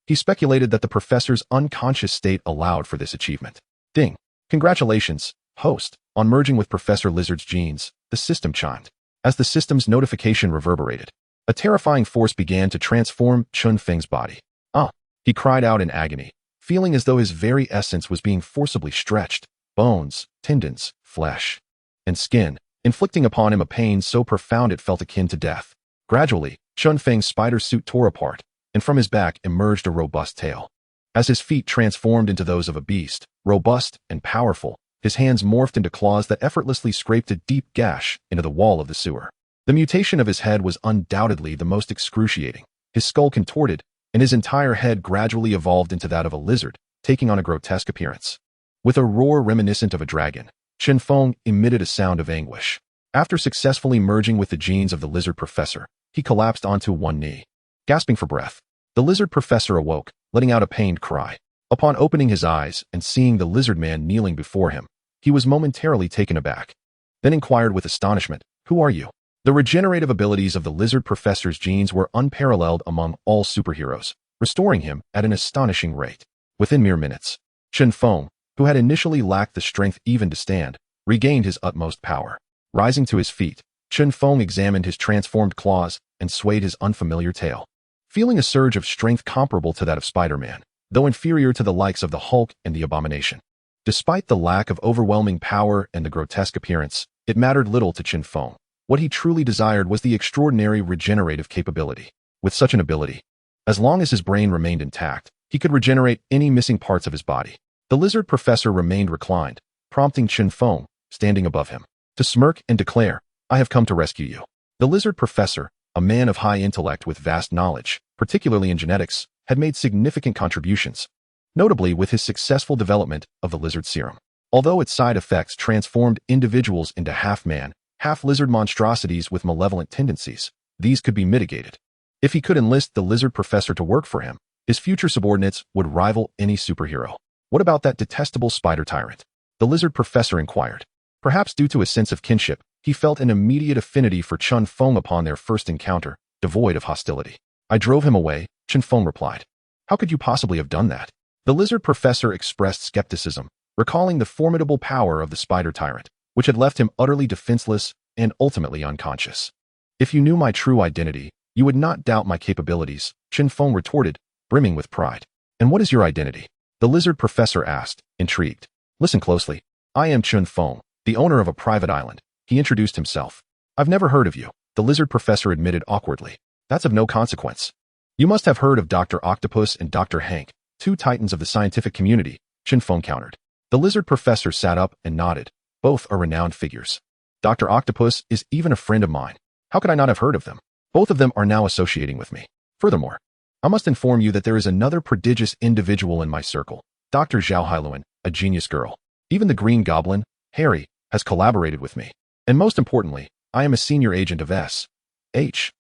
He speculated that the professor's unconscious state allowed for this achievement. Ding. Congratulations, host. On merging with Professor Lizard's genes, the system chimed. As the system's notification reverberated, a terrifying force began to transform Chen Feng's body. Ah! He cried out in agony, feeling as though his very essence was being forcibly stretched. Bones, tendons, flesh, and skin, inflicting upon him a pain so profound it felt akin to death. Gradually, Chen Feng's spider suit tore apart, and from his back emerged a robust tail. As his feet transformed into those of a beast, robust and powerful, his hands morphed into claws that effortlessly scraped a deep gash into the wall of the sewer. The mutation of his head was undoubtedly the most excruciating. His skull contorted, and his entire head gradually evolved into that of a lizard, taking on a grotesque appearance. With a roar reminiscent of a dragon, Chen Feng emitted a sound of anguish. After successfully merging with the genes of the lizard professor, he collapsed onto one knee. Gasping for breath, the lizard professor awoke, letting out a pained cry. Upon opening his eyes and seeing the lizard man kneeling before him, he was momentarily taken aback. Then inquired with astonishment, "Who are you?" The regenerative abilities of the lizard professor's genes were unparalleled among all superheroes, restoring him at an astonishing rate. Within mere minutes, Chen Feng, who had initially lacked the strength even to stand, regained his utmost power. Rising to his feet, Chen Feng examined his transformed claws and swayed his unfamiliar tail. Feeling a surge of strength comparable to that of Spider-Man, though inferior to the likes of the Hulk and the Abomination. Despite the lack of overwhelming power and the grotesque appearance, it mattered little to Chen Feng. What he truly desired was the extraordinary regenerative capability. With such an ability, as long as his brain remained intact, he could regenerate any missing parts of his body. The lizard professor remained reclined, prompting Chen Feng, standing above him, to smirk and declare, "I have come to rescue you." The lizard professor, a man of high intellect with vast knowledge, particularly in genetics, had made significant contributions, notably with his successful development of the lizard serum. Although its side effects transformed individuals into half-man, half-lizard monstrosities with malevolent tendencies, these could be mitigated. If he could enlist the lizard professor to work for him, his future subordinates would rival any superhero. What about that detestable spider tyrant? The lizard professor inquired. Perhaps due to a sense of kinship, he felt an immediate affinity for Chen Feng upon their first encounter, devoid of hostility. "I drove him away," Chen Feng replied. "How could you possibly have done that?" The lizard professor expressed skepticism, recalling the formidable power of the spider tyrant, which had left him utterly defenseless and ultimately unconscious. "If you knew my true identity, you would not doubt my capabilities," Chen Feng retorted, brimming with pride. "And what is your identity?" the lizard professor asked, intrigued. "Listen closely. I am Chen Feng, the owner of a private island," he introduced himself. "I've never heard of you," the lizard professor admitted awkwardly. "That's of no consequence. You must have heard of Dr. Octopus and Dr. Hank, two titans of the scientific community," Chen Feng countered. The lizard professor sat up and nodded. "Both are renowned figures. Dr. Octopus is even a friend of mine. How could I not have heard of them? Both of them are now associating with me. Furthermore, I must inform you that there is another prodigious individual in my circle, Dr. Zhao Hailuan, a genius girl. Even the Green Goblin, Harry, has collaborated with me. And most importantly, I am a senior agent of S.H.I.E.L.D.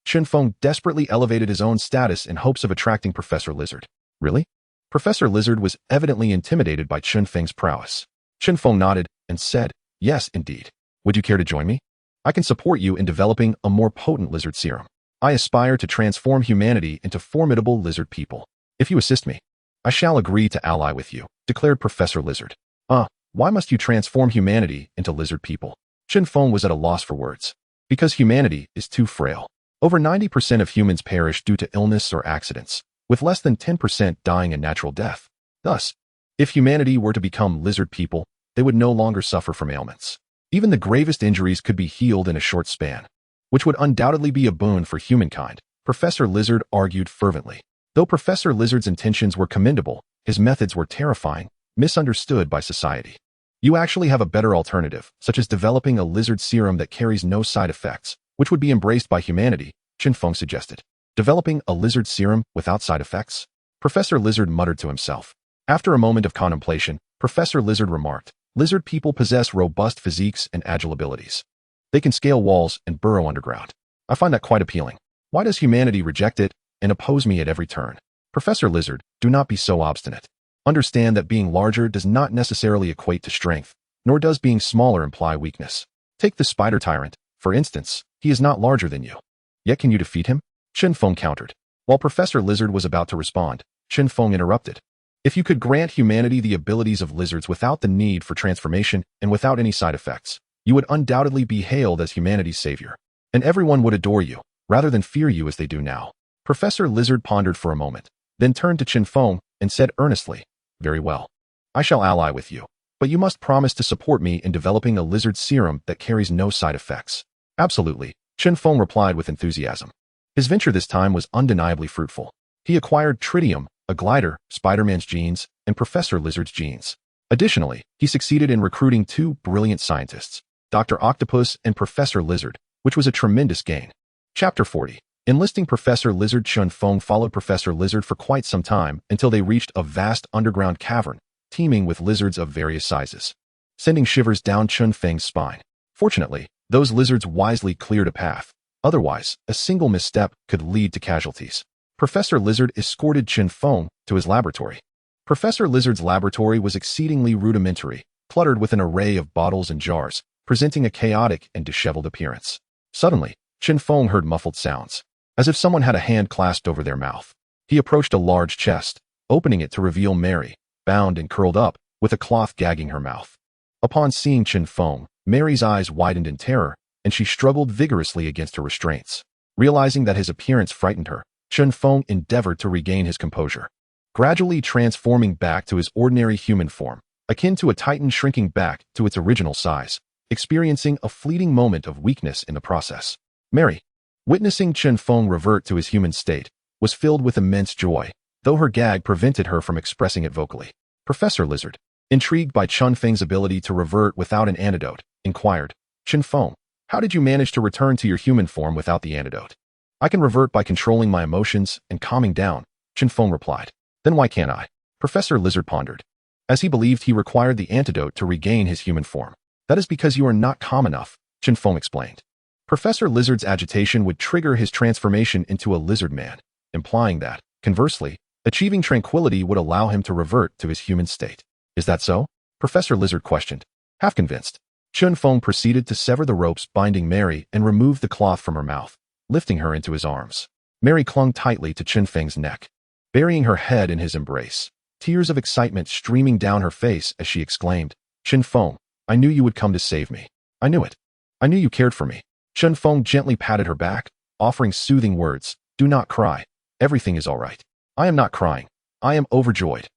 Chen Feng desperately elevated his own status in hopes of attracting Professor Lizard. "Really?" Professor Lizard was evidently intimidated by Chen Feng's prowess. Chen Feng nodded and said, "Yes, indeed. Would you care to join me? I can support you in developing a more potent lizard serum. I aspire to transform humanity into formidable lizard people. If you assist me, I shall agree to ally with you," declared Professor Lizard. Why must you transform humanity into lizard people?" Chen Feng was at a loss for words. "Because humanity is too frail. Over 90% of humans perish due to illness or accidents, with less than 10% dying a natural death. Thus, if humanity were to become lizard people, they would no longer suffer from ailments. Even the gravest injuries could be healed in a short span, which would undoubtedly be a boon for humankind," Professor Lizard argued fervently. Though Professor Lizard's intentions were commendable, his methods were terrifying, misunderstood by society. "You actually have a better alternative, such as developing a lizard serum that carries no side effects, which would be embraced by humanity," Chen Feng suggested. "Developing a lizard serum without side effects?" Professor Lizard muttered to himself. After a moment of contemplation, Professor Lizard remarked, "Lizard people possess robust physiques and agile abilities. They can scale walls and burrow underground. I find that quite appealing. Why does humanity reject it and oppose me at every turn? Professor Lizard, do not be so obstinate. Understand that being larger does not necessarily equate to strength, nor does being smaller imply weakness. Take the spider tyrant, for instance. He is not larger than you. Yet can you defeat him?" Chen Feng countered. While Professor Lizard was about to respond, Chen Feng interrupted. "If you could grant humanity the abilities of lizards without the need for transformation and without any side effects, you would undoubtedly be hailed as humanity's savior. And everyone would adore you, rather than fear you as they do now." Professor Lizard pondered for a moment, then turned to Chen Feng and said earnestly, "Very well. I shall ally with you, but you must promise to support me in developing a lizard serum that carries no side effects." "Absolutely," Chen Feng replied with enthusiasm. His venture this time was undeniably fruitful. He acquired Tritium, a glider, Spider-Man's genes, and Professor Lizard's genes. Additionally, he succeeded in recruiting two brilliant scientists, Dr. Octopus and Professor Lizard, which was a tremendous gain. Chapter 40. Enlisting Professor Lizard. Chen Feng followed Professor Lizard for quite some time until they reached a vast underground cavern, teeming with lizards of various sizes, sending shivers down Chen Feng's spine. Fortunately, those lizards wisely cleared a path. Otherwise, a single misstep could lead to casualties. Professor Lizard escorted Chen Feng to his laboratory. Professor Lizard's laboratory was exceedingly rudimentary, cluttered with an array of bottles and jars, presenting a chaotic and disheveled appearance. Suddenly, Chen Feng heard muffled sounds, as if someone had a hand clasped over their mouth. He approached a large chest, opening it to reveal Mary, bound and curled up, with a cloth gagging her mouth. Upon seeing Chen Feng, Mary's eyes widened in terror, and she struggled vigorously against her restraints. Realizing that his appearance frightened her, Chen Feng endeavored to regain his composure, gradually transforming back to his ordinary human form, akin to a titan shrinking back to its original size, experiencing a fleeting moment of weakness in the process. Mary, witnessing Chen Feng revert to his human state, was filled with immense joy, though her gag prevented her from expressing it vocally. Professor Lizard, intrigued by Chen Feng's ability to revert without an antidote, inquired, Chen Feng, how did you manage to return to your human form without the antidote? I can revert by controlling my emotions and calming down, Chen Feng replied. Then why can't I? Professor Lizard pondered, as he believed he required the antidote to regain his human form. That is because you are not calm enough, Chen Feng explained. Professor Lizard's agitation would trigger his transformation into a lizard man, implying that, conversely, achieving tranquility would allow him to revert to his human state. Is that so? Professor Lizard questioned, half convinced. Chen Feng proceeded to sever the ropes binding Mary and remove the cloth from her mouth, lifting her into his arms. Mary clung tightly to Chen Feng's neck, burying her head in his embrace, tears of excitement streaming down her face as she exclaimed, Chen Feng, I knew you would come to save me. I knew it. I knew you cared for me. Chen Feng gently patted her back, offering soothing words, do not cry. Everything is all right. I am not crying. I am overjoyed.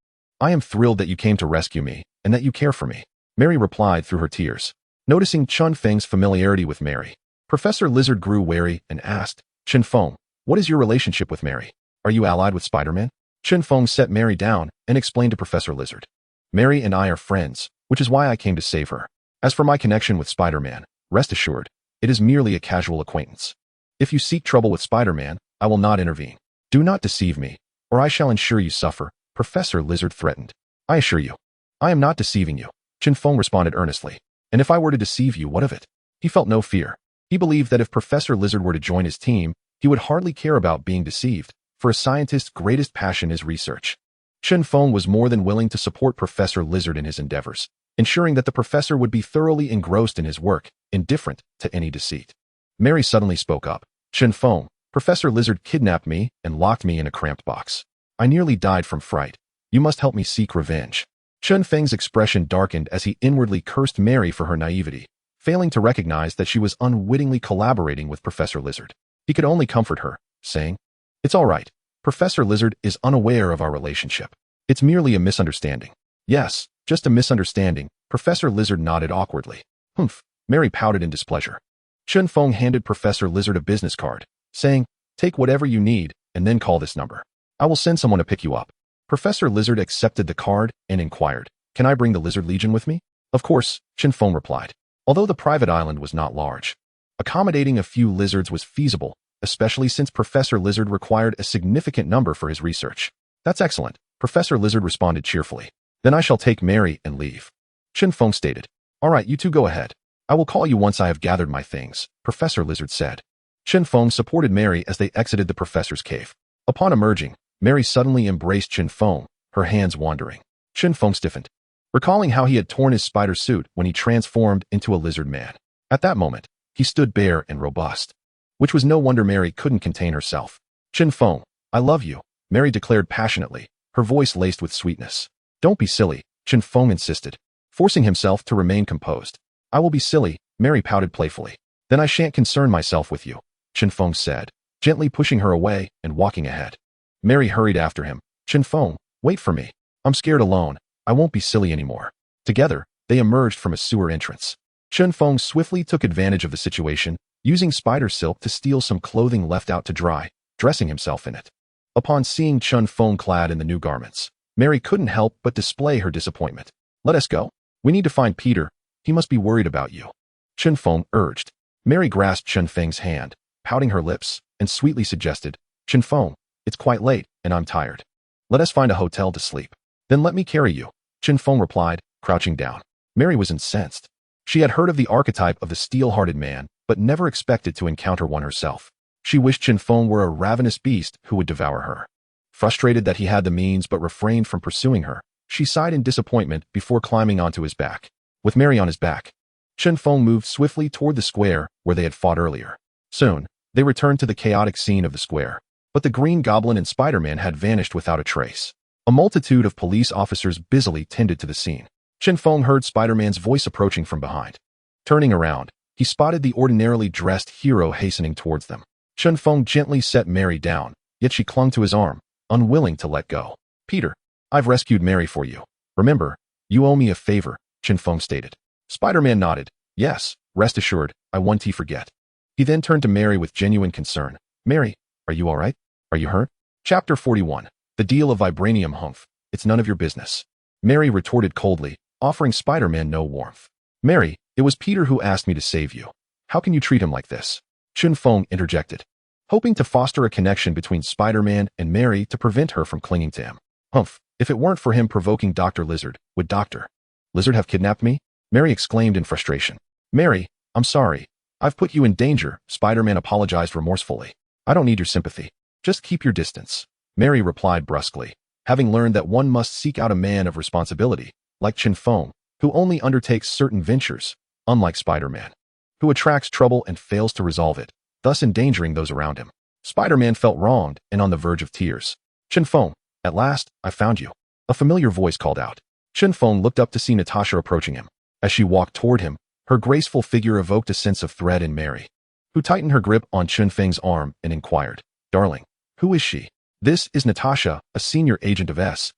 I am thrilled that you came to rescue me and that you care for me, Mary replied through her tears. Noticing Chen Feng's familiarity with Mary, Professor Lizard grew wary and asked, Chen Feng, what is your relationship with Mary? Are you allied with Spider-Man? Chen Feng set Mary down and explained to Professor Lizard. Mary and I are friends, which is why I came to save her. As for my connection with Spider-Man, rest assured, it is merely a casual acquaintance. If you seek trouble with Spider-Man, I will not intervene. Do not deceive me, or I shall ensure you suffer, Professor Lizard threatened. I assure you, I am not deceiving you, Chen Feng responded earnestly. And if I were to deceive you, what of it? He felt no fear. He believed that if Professor Lizard were to join his team, he would hardly care about being deceived, for a scientist's greatest passion is research. Chen Feng was more than willing to support Professor Lizard in his endeavors, ensuring that the professor would be thoroughly engrossed in his work, indifferent to any deceit. Mary suddenly spoke up. Chen Feng, Professor Lizard kidnapped me and locked me in a cramped box. I nearly died from fright. You must help me seek revenge. Chen Feng's expression darkened as he inwardly cursed Mary for her naivety, failing to recognize that she was unwittingly collaborating with Professor Lizard. He could only comfort her, saying, It's all right. Professor Lizard is unaware of our relationship. It's merely a misunderstanding. Yes, just a misunderstanding, Professor Lizard nodded awkwardly. Humph, Mary pouted in displeasure. Chen Feng handed Professor Lizard a business card, saying, Take whatever you need, and then call this number. I will send someone to pick you up. Professor Lizard accepted the card and inquired, Can I bring the Lizard Legion with me? Of course, Chen Feng replied. Although the private island was not large, accommodating a few lizards was feasible, especially since Professor Lizard required a significant number for his research. That's excellent, Professor Lizard responded cheerfully. Then I shall take Mary and leave. Chen Feng stated. All right, you two go ahead. I will call you once I have gathered my things, Professor Lizard said. Chen Feng supported Mary as they exited the professor's cave. Upon emerging, Mary suddenly embraced Chen Feng, her hands wandering. Chen Feng stiffened, recalling how he had torn his spider suit when he transformed into a lizard man. At that moment, he stood bare and robust, which was no wonder Mary couldn't contain herself. Chen Feng, I love you, Mary declared passionately, her voice laced with sweetness. Don't be silly, Chen Feng insisted, forcing himself to remain composed. I will be silly, Mary pouted playfully. Then I shan't concern myself with you, Chen Feng said, gently pushing her away and walking ahead. Mary hurried after him. Chen Feng, wait for me. I'm scared alone. I won't be silly anymore. Together, they emerged from a sewer entrance. Chen Feng swiftly took advantage of the situation, using spider silk to steal some clothing left out to dry, dressing himself in it. Upon seeing Chen Feng clad in the new garments, Mary couldn't help but display her disappointment. Let us go. We need to find Peter. He must be worried about you. Chen Feng urged. Mary grasped Chen Feng's hand, pouting her lips, and sweetly suggested, Chen Feng, it's quite late, and I'm tired. Let us find a hotel to sleep. Then let me carry you, Chen Feng replied, crouching down. Mary was incensed. She had heard of the archetype of the steel-hearted man, but never expected to encounter one herself. She wished Chen Feng were a ravenous beast who would devour her. Frustrated that he had the means but refrained from pursuing her, she sighed in disappointment before climbing onto his back. With Mary on his back, Chen Feng moved swiftly toward the square where they had fought earlier. Soon, they returned to the chaotic scene of the square, but the Green Goblin and Spider-Man had vanished without a trace. A multitude of police officers busily tended to the scene. Chen Feng heard Spider-Man's voice approaching from behind. Turning around, he spotted the ordinarily dressed hero hastening towards them. Chen Feng gently set Mary down, yet she clung to his arm, unwilling to let go. Peter, I've rescued Mary for you. Remember, you owe me a favor, Chen Feng stated. Spider-Man nodded. Yes, rest assured, I won't forget. He then turned to Mary with genuine concern. Mary, are you all right? Are you hurt? Chapter 41. The deal of vibranium humph. It's none of your business. Mary retorted coldly, offering Spider-Man no warmth. Mary, it was Peter who asked me to save you. How can you treat him like this? Chen Feng interjected, hoping to foster a connection between Spider-Man and Mary to prevent her from clinging to him. Humph, if it weren't for him provoking Dr. Lizard, would Dr. Lizard have kidnapped me? Mary exclaimed in frustration. Mary, I'm sorry. I've put you in danger, Spider-Man apologized remorsefully. I don't need your sympathy. Just keep your distance. Mary replied brusquely, having learned that one must seek out a man of responsibility, like Chen Feng, who only undertakes certain ventures, unlike Spider-Man, who attracts trouble and fails to resolve it, thus endangering those around him. Spider-Man felt wronged and on the verge of tears. Chen Feng, at last, I found you. A familiar voice called out. Chen Feng looked up to see Natasha approaching him. As she walked toward him, her graceful figure evoked a sense of dread in Mary, who tightened her grip on Chen Feng's arm and inquired, Darling, who is she? This is Natasha, a senior agent of S.H.I.E.L.D.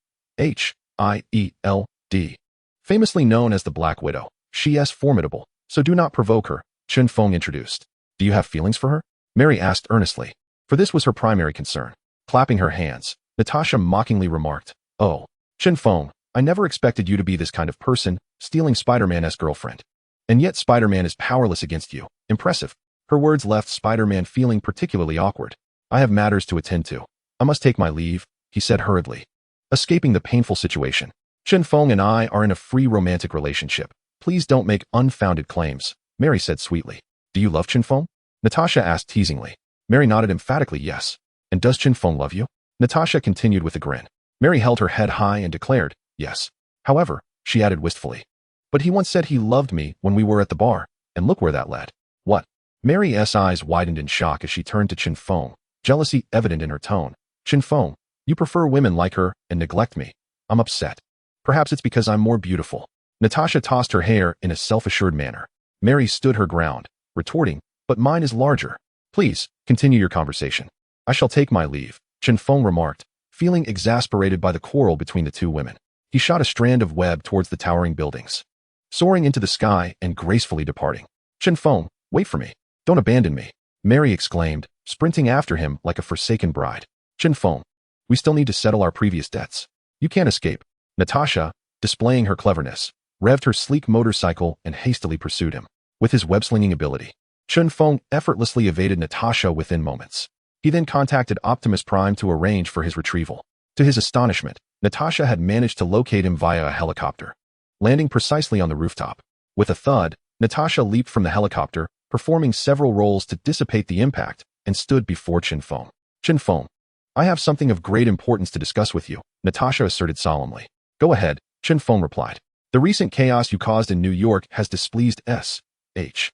Famously known as the Black Widow. She is formidable, so do not provoke her, Chen Feng introduced. Do you have feelings for her? Mary asked earnestly, for this was her primary concern. Clapping her hands, Natasha mockingly remarked, Oh, Chen Feng, I never expected you to be this kind of person, stealing Spider-Man's girlfriend. And yet Spider-Man is powerless against you. Impressive. Her words left Spider-Man feeling particularly awkward. I have matters to attend to. I must take my leave, he said hurriedly, escaping the painful situation. Chen Feng and I are in a free romantic relationship. Please don't make unfounded claims, Mary said sweetly. Do you love Chen Feng? Natasha asked teasingly. Mary nodded emphatically yes. And does Chen Feng love you? Natasha continued with a grin. Mary held her head high and declared, yes. However, she added wistfully, but he once said he loved me when we were at the bar, and look where that led. What? Mary's eyes widened in shock as she turned to Chen Feng, jealousy evident in her tone. Chen Feng, you prefer women like her and neglect me. I'm upset. Perhaps it's because I'm more beautiful. Natasha tossed her hair in a self-assured manner. Mary stood her ground, retorting, but mine is larger. Please, continue your conversation. I shall take my leave, Chen Feng remarked, feeling exasperated by the quarrel between the two women. He shot a strand of web towards the towering buildings, soaring into the sky and gracefully departing. Chen Feng, wait for me. Don't abandon me, Mary exclaimed, sprinting after him like a forsaken bride. Chen Feng, we still need to settle our previous debts. You can't escape. Natasha, displaying her cleverness, revved her sleek motorcycle and hastily pursued him. With his web-slinging ability, Chen Feng effortlessly evaded Natasha within moments. He then contacted Optimus Prime to arrange for his retrieval. To his astonishment, Natasha had managed to locate him via a helicopter, landing precisely on the rooftop. With a thud, Natasha leaped from the helicopter, performing several rolls to dissipate the impact, and stood before Chen Feng. Chen Feng, I have something of great importance to discuss with you, Natasha asserted solemnly. Go ahead, Chen Feng replied. The recent chaos you caused in New York has displeased S.H.I.E.L.D.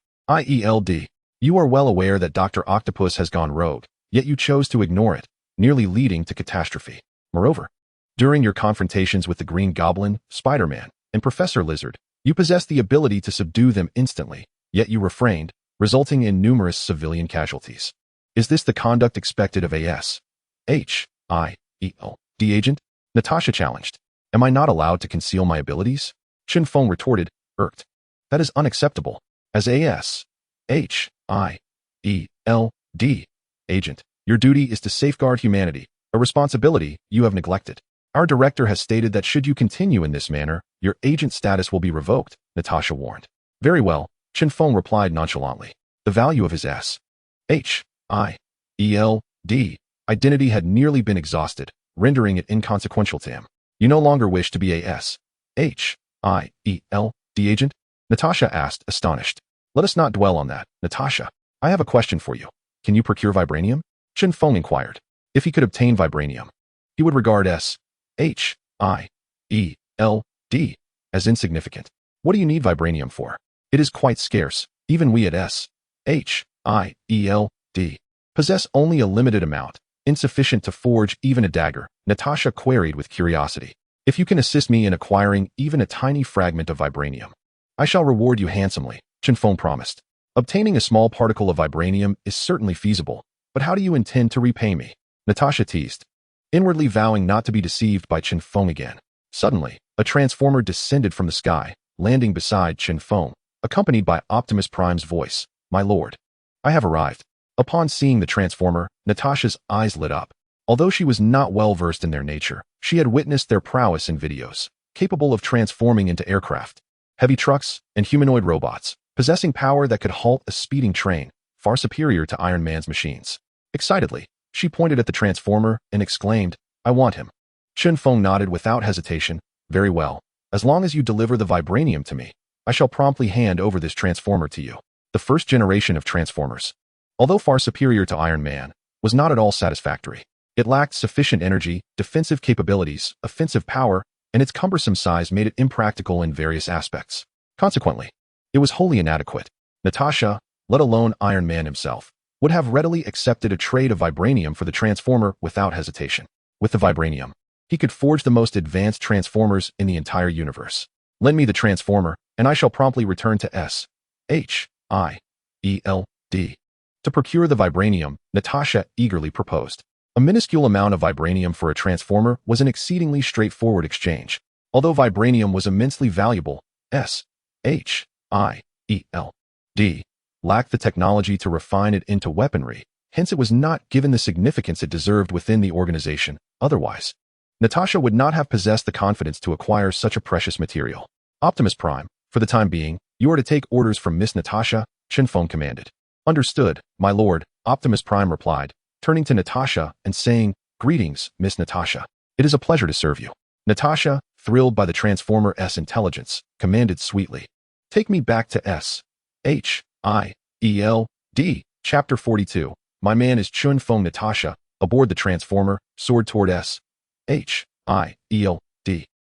You are well aware that Dr. Octopus has gone rogue, yet you chose to ignore it, nearly leading to catastrophe. Moreover, during your confrontations with the Green Goblin, Spider-Man, and Professor Lizard, you possessed the ability to subdue them instantly, yet you refrained, resulting in numerous civilian casualties. Is this the conduct expected of a S.H.I.E.L.D. agent? Natasha challenged. Am I not allowed to conceal my abilities? Chen Feng retorted, irked. That is unacceptable. As a S.H.I.E.L.D. agent, your duty is to safeguard humanity, A responsibility you have neglected. Our director has stated that should you continue in this manner, your agent status will be revoked, Natasha warned. Very well, Chen Feng replied nonchalantly. The value of his S.H.I.E.L.D. identity had nearly been exhausted, rendering it inconsequential to him. You no longer wish to be a S.H.I.E.L.D. agent? Natasha asked, astonished. Let us not dwell on that, Natasha. I have a question for you. Can you procure vibranium? Chen Feng inquired. If he could obtain vibranium, he would regard S.H.I.E.L.D. as insignificant. What do you need vibranium for? It is quite scarce. Even we at S.H.I.E.L.D. possess only a limited amount, insufficient to forge even a dagger, Natasha queried with curiosity. If you can assist me in acquiring even a tiny fragment of vibranium, I shall reward you handsomely, Chen Feng promised. Obtaining a small particle of vibranium is certainly feasible, but how do you intend to repay me? Natasha teased, inwardly vowing not to be deceived by Chen Feng again. Suddenly, a transformer descended from the sky, landing beside Chen Feng, accompanied by Optimus Prime's voice. My lord, I have arrived. Upon seeing the transformer, Natasha's eyes lit up. Although she was not well versed in their nature, she had witnessed their prowess in videos, capable of transforming into aircraft, heavy trucks, and humanoid robots, possessing power that could halt a speeding train, far superior to Iron Man's machines. Excitedly, she pointed at the transformer and exclaimed, I want him. Chen Feng nodded without hesitation. Very well. As long as you deliver the vibranium to me, I shall promptly hand over this transformer to you. The first generation of transformers, although far superior to Iron Man, was not at all satisfactory. It lacked sufficient energy, defensive capabilities, offensive power, and its cumbersome size made it impractical in various aspects. Consequently, it was wholly inadequate. Natasha, let alone Iron Man himself, would have readily accepted a trade of vibranium for the transformer without hesitation. With the vibranium, he could forge the most advanced transformers in the entire universe. Lend me the transformer, and I shall promptly return to S.H.I.E.L.D. To procure the vibranium, Natasha eagerly proposed. A minuscule amount of vibranium for a transformer was an exceedingly straightforward exchange. Although vibranium was immensely valuable, S.H.I.E.L.D. lacked the technology to refine it into weaponry, hence it was not given the significance it deserved within the organization. Otherwise, Natasha would not have possessed the confidence to acquire such a precious material. Optimus Prime, for the time being, you are to take orders from Miss Natasha, Chen Feng commanded. Understood, my lord, Optimus Prime replied, turning to Natasha and saying, Greetings, Miss Natasha. It is a pleasure to serve you. Natasha, thrilled by the Transformer's intelligence, commanded sweetly. Take me back to S.H.I.E.L.D. Chapter 42. My man is Chen Feng. Natasha, aboard the Transformer, soared toward S.H.I.E.L.D.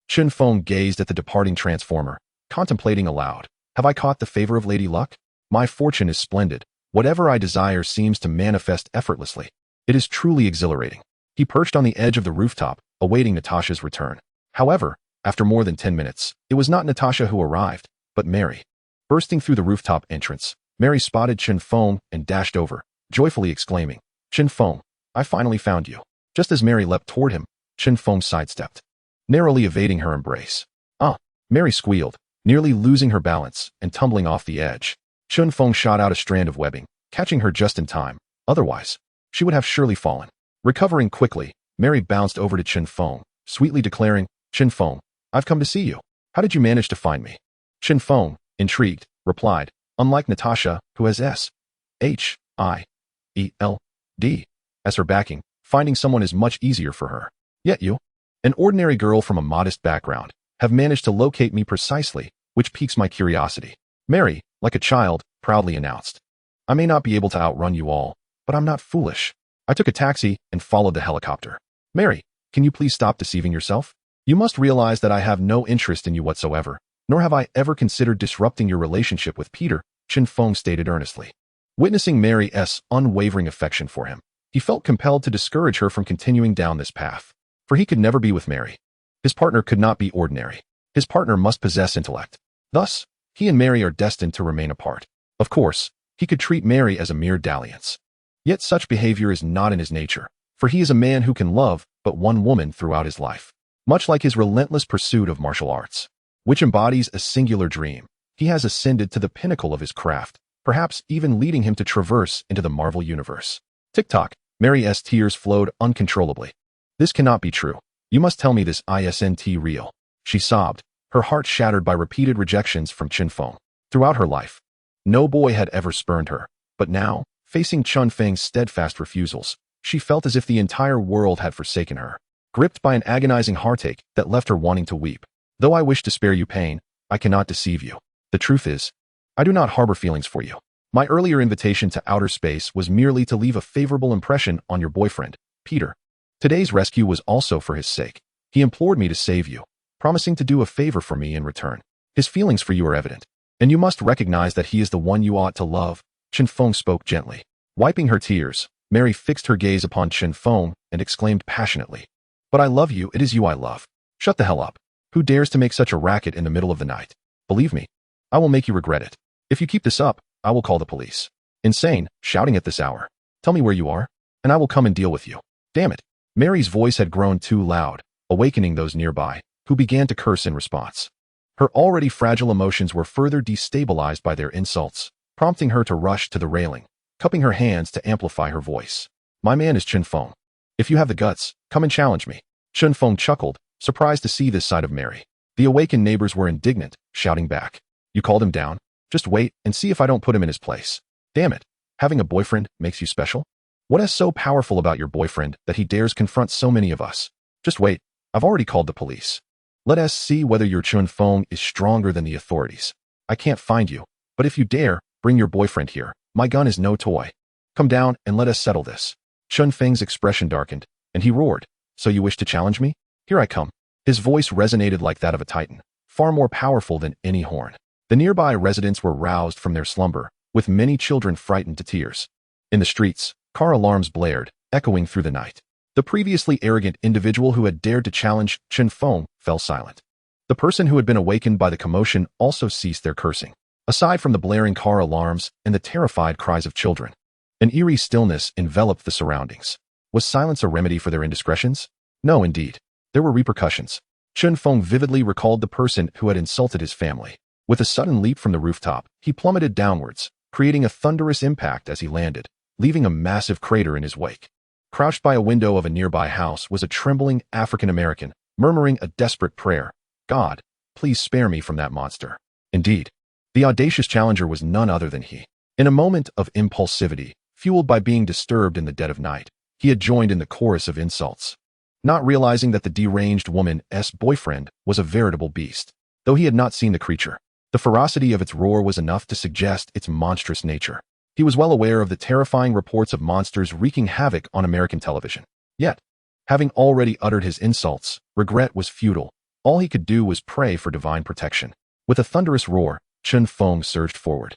Chen Feng gazed at the departing Transformer, contemplating aloud. Have I caught the favor of Lady Luck? My fortune is splendid. Whatever I desire seems to manifest effortlessly. It is truly exhilarating. He perched on the edge of the rooftop, awaiting Natasha's return. However, after more than 10 minutes, it was not Natasha who arrived, but Mary. Bursting through the rooftop entrance, Mary spotted Chen Feng and dashed over, joyfully exclaiming, Chen Feng, I finally found you. Just as Mary leapt toward him, Chen Feng sidestepped, narrowly evading her embrace. Mary squealed, nearly losing her balance and tumbling off the edge. Chen Feng shot out a strand of webbing, catching her just in time. Otherwise, she would have surely fallen. Recovering quickly, Mary bounced over to Chen Feng, sweetly declaring, Chen Feng, I've come to see you. How did you manage to find me? Chen Feng, intrigued, replied, unlike Natasha, who has S.H.I.E.L.D. as her backing, finding someone is much easier for her. Yet you, an ordinary girl from a modest background, have managed to locate me precisely, which piques my curiosity. Mary, like a child, proudly announced. I may not be able to outrun you all, but I'm not foolish. I took a taxi and followed the helicopter. Mary, can you please stop deceiving yourself? You must realize that I have no interest in you whatsoever, nor have I ever considered disrupting your relationship with Peter, Chen Feng stated earnestly. Witnessing Mary's unwavering affection for him, he felt compelled to discourage her from continuing down this path, for he could never be with Mary. His partner could not be ordinary. His partner must possess intellect. Thus, he and Mary are destined to remain apart. Of course, he could treat Mary as a mere dalliance. Yet such behavior is not in his nature, for he is a man who can love but one woman throughout his life. Much like his relentless pursuit of martial arts, which embodies a singular dream, he has ascended to the pinnacle of his craft, perhaps even leading him to traverse into the Marvel Universe. Tick-tock, Mary's tears flowed uncontrollably. This cannot be true. You must tell me this isn't real. She sobbed, her heart shattered by repeated rejections from Chen Feng. Throughout her life, no boy had ever spurned her, but now, facing Chen Feng's steadfast refusals, she felt as if the entire world had forsaken her, gripped by an agonizing heartache that left her wanting to weep. Though I wish to spare you pain, I cannot deceive you. The truth is, I do not harbor feelings for you. My earlier invitation to outer space was merely to leave a favorable impression on your boyfriend, Peter. Today's rescue was also for his sake. He implored me to save you, promising to do a favor for me in return. His feelings for you are evident, and you must recognize that he is the one you ought to love. Chen Feng spoke gently. Wiping her tears, Mary fixed her gaze upon Chen Feng and exclaimed passionately, "But I love you, it is you I love. Shut the hell up. Who dares to make such a racket in the middle of the night? Believe me, I will make you regret it. If you keep this up, I will call the police. Insane, shouting at this hour. Tell me where you are, and I will come and deal with you. Damn it." Mary's voice had grown too loud, awakening those nearby, who began to curse in response. Her already fragile emotions were further destabilized by their insults, prompting her to rush to the railing, cupping her hands to amplify her voice. "My man is Chen Feng. If you have the guts, come and challenge me." Chen Feng chuckled, surprised to see this side of Mary. The awakened neighbors were indignant, shouting back, "You called him down? Just wait and see if I don't put him in his place. Damn it, having a boyfriend makes you special? What is so powerful about your boyfriend that he dares confront so many of us? Just wait, I've already called the police. Let us see whether your Chen Feng is stronger than the authorities. I can't find you, but if you dare, bring your boyfriend here. My gun is no toy. Come down and let us settle this." Chen Feng's expression darkened, and he roared, "So you wish to challenge me? Here I come." His voice resonated like that of a titan, far more powerful than any horn. The nearby residents were roused from their slumber, with many children frightened to tears. In the streets, car alarms blared, echoing through the night. The previously arrogant individual who had dared to challenge Chen Feng fell silent. The person who had been awakened by the commotion also ceased their cursing. Aside from the blaring car alarms and the terrified cries of children, an eerie stillness enveloped the surroundings. Was silence a remedy for their indiscretions? No, indeed. There were repercussions. Chen Feng vividly recalled the person who had insulted his family. With a sudden leap from the rooftop, he plummeted downwards, creating a thunderous impact as he landed, leaving a massive crater in his wake. Crouched by a window of a nearby house was a trembling African-American, murmuring a desperate prayer. "God, please spare me from that monster." Indeed, the audacious challenger was none other than he. In a moment of impulsivity, fueled by being disturbed in the dead of night, he had joined in the chorus of insults, not realizing that the deranged woman's boyfriend was a veritable beast. Though he had not seen the creature, the ferocity of its roar was enough to suggest its monstrous nature. He was well aware of the terrifying reports of monsters wreaking havoc on American television. Yet, having already uttered his insults, regret was futile. All he could do was pray for divine protection. With a thunderous roar, Chen Feng surged forward,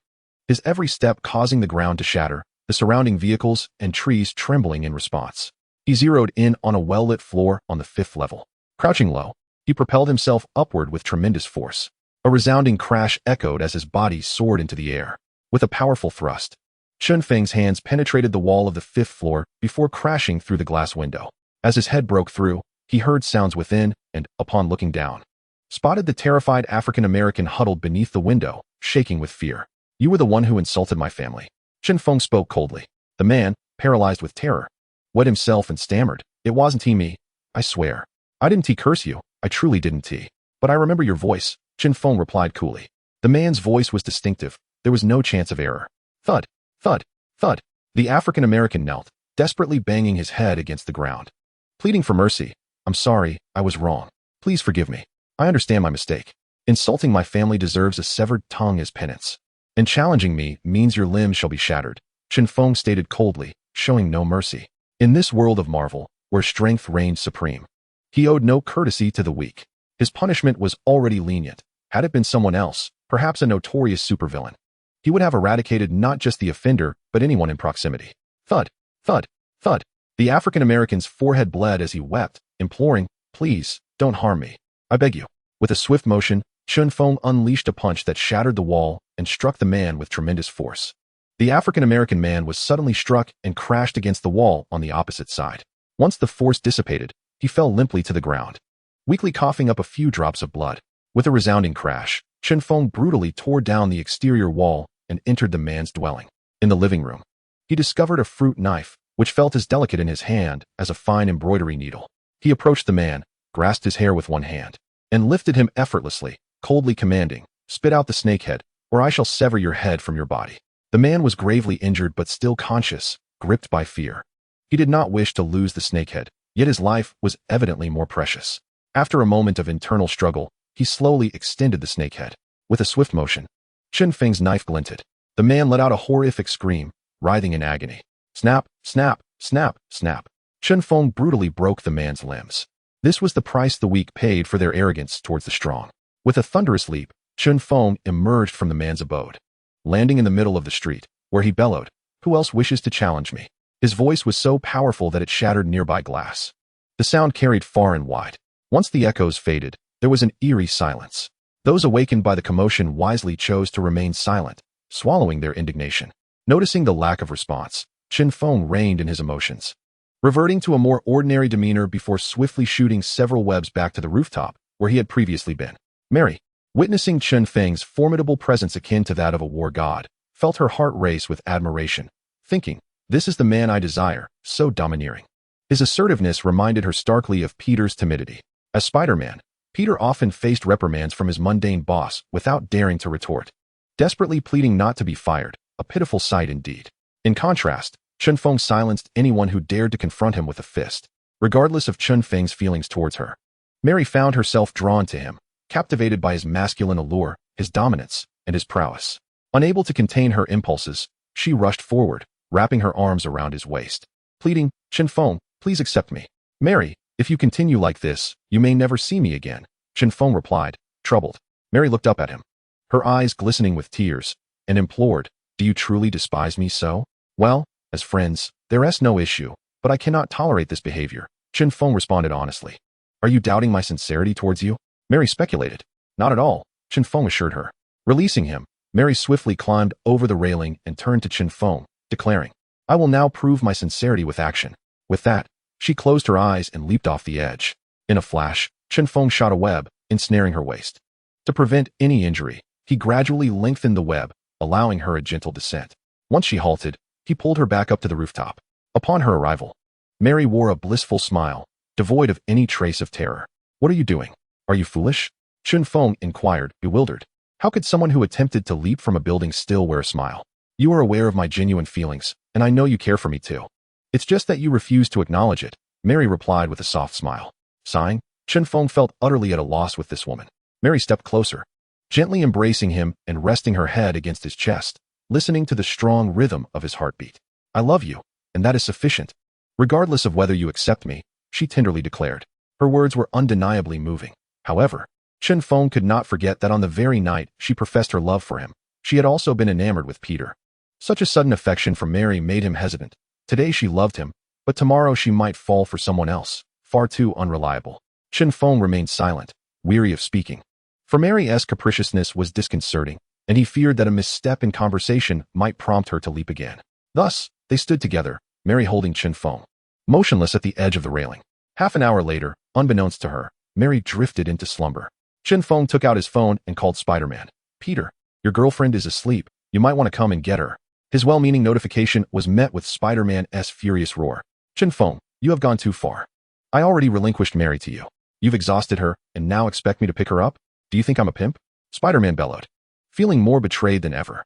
his every step causing the ground to shatter, the surrounding vehicles and trees trembling in response. He zeroed in on a well-lit floor on the 5th level. Crouching low, he propelled himself upward with tremendous force. A resounding crash echoed as his body soared into the air. With a powerful thrust, Chen Feng's hands penetrated the wall of the 5th floor before crashing through the glass window. As his head broke through, he heard sounds within and, upon looking down, spotted the terrified African-American huddled beneath the window, shaking with fear. "You were the one who insulted my family." Chen Feng spoke coldly. The man, paralyzed with terror, wet himself and stammered, "It wasn't me. I swear. I didn't curse you. I truly didn't. But I remember your voice." Chen Feng replied coolly. The man's voice was distinctive. There was no chance of error. Thud, thud, thud. The African-American knelt, desperately banging his head against the ground, pleading for mercy. "I'm sorry, I was wrong. Please forgive me. I understand my mistake. Insulting my family deserves a severed tongue as penance. And challenging me means your limbs shall be shattered," Chen Feng stated coldly, showing no mercy. In this world of marvel, where strength reigned supreme, he owed no courtesy to the weak. His punishment was already lenient. Had it been someone else, perhaps a notorious supervillain, he would have eradicated not just the offender, but anyone in proximity. Thud, thud, thud. The African-American's forehead bled as he wept, imploring, "Please, don't harm me. I beg you." With a swift motion, Chen Feng unleashed a punch that shattered the wall and struck the man with tremendous force. The African-American man was suddenly struck and crashed against the wall on the opposite side. Once the force dissipated, he fell limply to the ground, weakly coughing up a few drops of blood. With a resounding crash, Chen Feng brutally tore down the exterior wall and entered the man's dwelling. In the living room, he discovered a fruit knife, which felt as delicate in his hand as a fine embroidery needle. He approached the man, grasped his hair with one hand, and lifted him effortlessly, coldly commanding, "Spit out the snakehead, or I shall sever your head from your body." The man was gravely injured but still conscious, gripped by fear. He did not wish to lose the snakehead, yet his life was evidently more precious. After a moment of internal struggle, he slowly extended the snakehead. With a swift motion, Chen Feng's knife glinted. The man let out a horrific scream, writhing in agony. Snap, snap, snap, snap. Chen Feng brutally broke the man's limbs. This was the price the weak paid for their arrogance towards the strong. With a thunderous leap, Chen Feng emerged from the man's abode, landing in the middle of the street, where he bellowed, "Who else wishes to challenge me?" His voice was so powerful that it shattered nearby glass. The sound carried far and wide. Once the echoes faded, there was an eerie silence. Those awakened by the commotion wisely chose to remain silent, swallowing their indignation. Noticing the lack of response, Chen Feng reined in his emotions, reverting to a more ordinary demeanor before swiftly shooting several webs back to the rooftop, where he had previously been. Mary, witnessing Chen Feng's formidable presence akin to that of a war god, felt her heart race with admiration, thinking, "This is the man I desire, so domineering." His assertiveness reminded her starkly of Peter's timidity. As Spider-Man, Peter often faced reprimands from his mundane boss without daring to retort, desperately pleading not to be fired, a pitiful sight indeed. In contrast, Chen Feng silenced anyone who dared to confront him with a fist, regardless of Chen Feng's feelings towards her. Mary found herself drawn to him, captivated by his masculine allure, his dominance, and his prowess. Unable to contain her impulses, she rushed forward, wrapping her arms around his waist, pleading, "Chen Feng, please accept me." "Mary, if you continue like this, you may never see me again," Chen Feng replied, troubled. Mary looked up at him, her eyes glistening with tears, and implored, "Do you truly despise me so?" "Well, as friends, there's no issue, but I cannot tolerate this behavior," Chen Feng responded honestly. "Are you doubting my sincerity towards you?" Mary speculated. "Not at all," Chen Feng assured her. Releasing him, Mary swiftly climbed over the railing and turned to Chen Feng, declaring, "I will now prove my sincerity with action." With that, she closed her eyes and leaped off the edge. In a flash, Chen Feng shot a web, ensnaring her waist. To prevent any injury, he gradually lengthened the web, allowing her a gentle descent. Once she halted, he pulled her back up to the rooftop. Upon her arrival, Mary wore a blissful smile, devoid of any trace of terror. "What are you doing? Are you foolish?" Chen Feng inquired, bewildered. How could someone who attempted to leap from a building still wear a smile? "You are aware of my genuine feelings, and I know you care for me too. It's just that you refuse to acknowledge it," Mary replied with a soft smile. Sighing, Chen Feng felt utterly at a loss with this woman. Mary stepped closer, gently embracing him and resting her head against his chest, listening to the strong rhythm of his heartbeat. "I love you, and that is sufficient. Regardless of whether you accept me," she tenderly declared. Her words were undeniably moving. However, Chen Feng could not forget that on the very night she professed her love for him, she had also been enamored with Peter. Such a sudden affection from Mary made him hesitant. Today she loved him, but tomorrow she might fall for someone else, far too unreliable. Chen Feng remained silent, weary of speaking. For Mary's capriciousness was disconcerting, and he feared that a misstep in conversation might prompt her to leap again. Thus, they stood together, Mary holding Chen Feng, motionless at the edge of the railing. Half an hour later, unbeknownst to her, Mary drifted into slumber. Chen Feng took out his phone and called Spider-Man. "Peter, your girlfriend is asleep. You might want to come and get her." His well-meaning notification was met with Spider-Man's furious roar. "Chen Feng, you have gone too far. I already relinquished Mary to you. You've exhausted her, and now expect me to pick her up? Do you think I'm a pimp?" Spider-Man bellowed, feeling more betrayed than ever.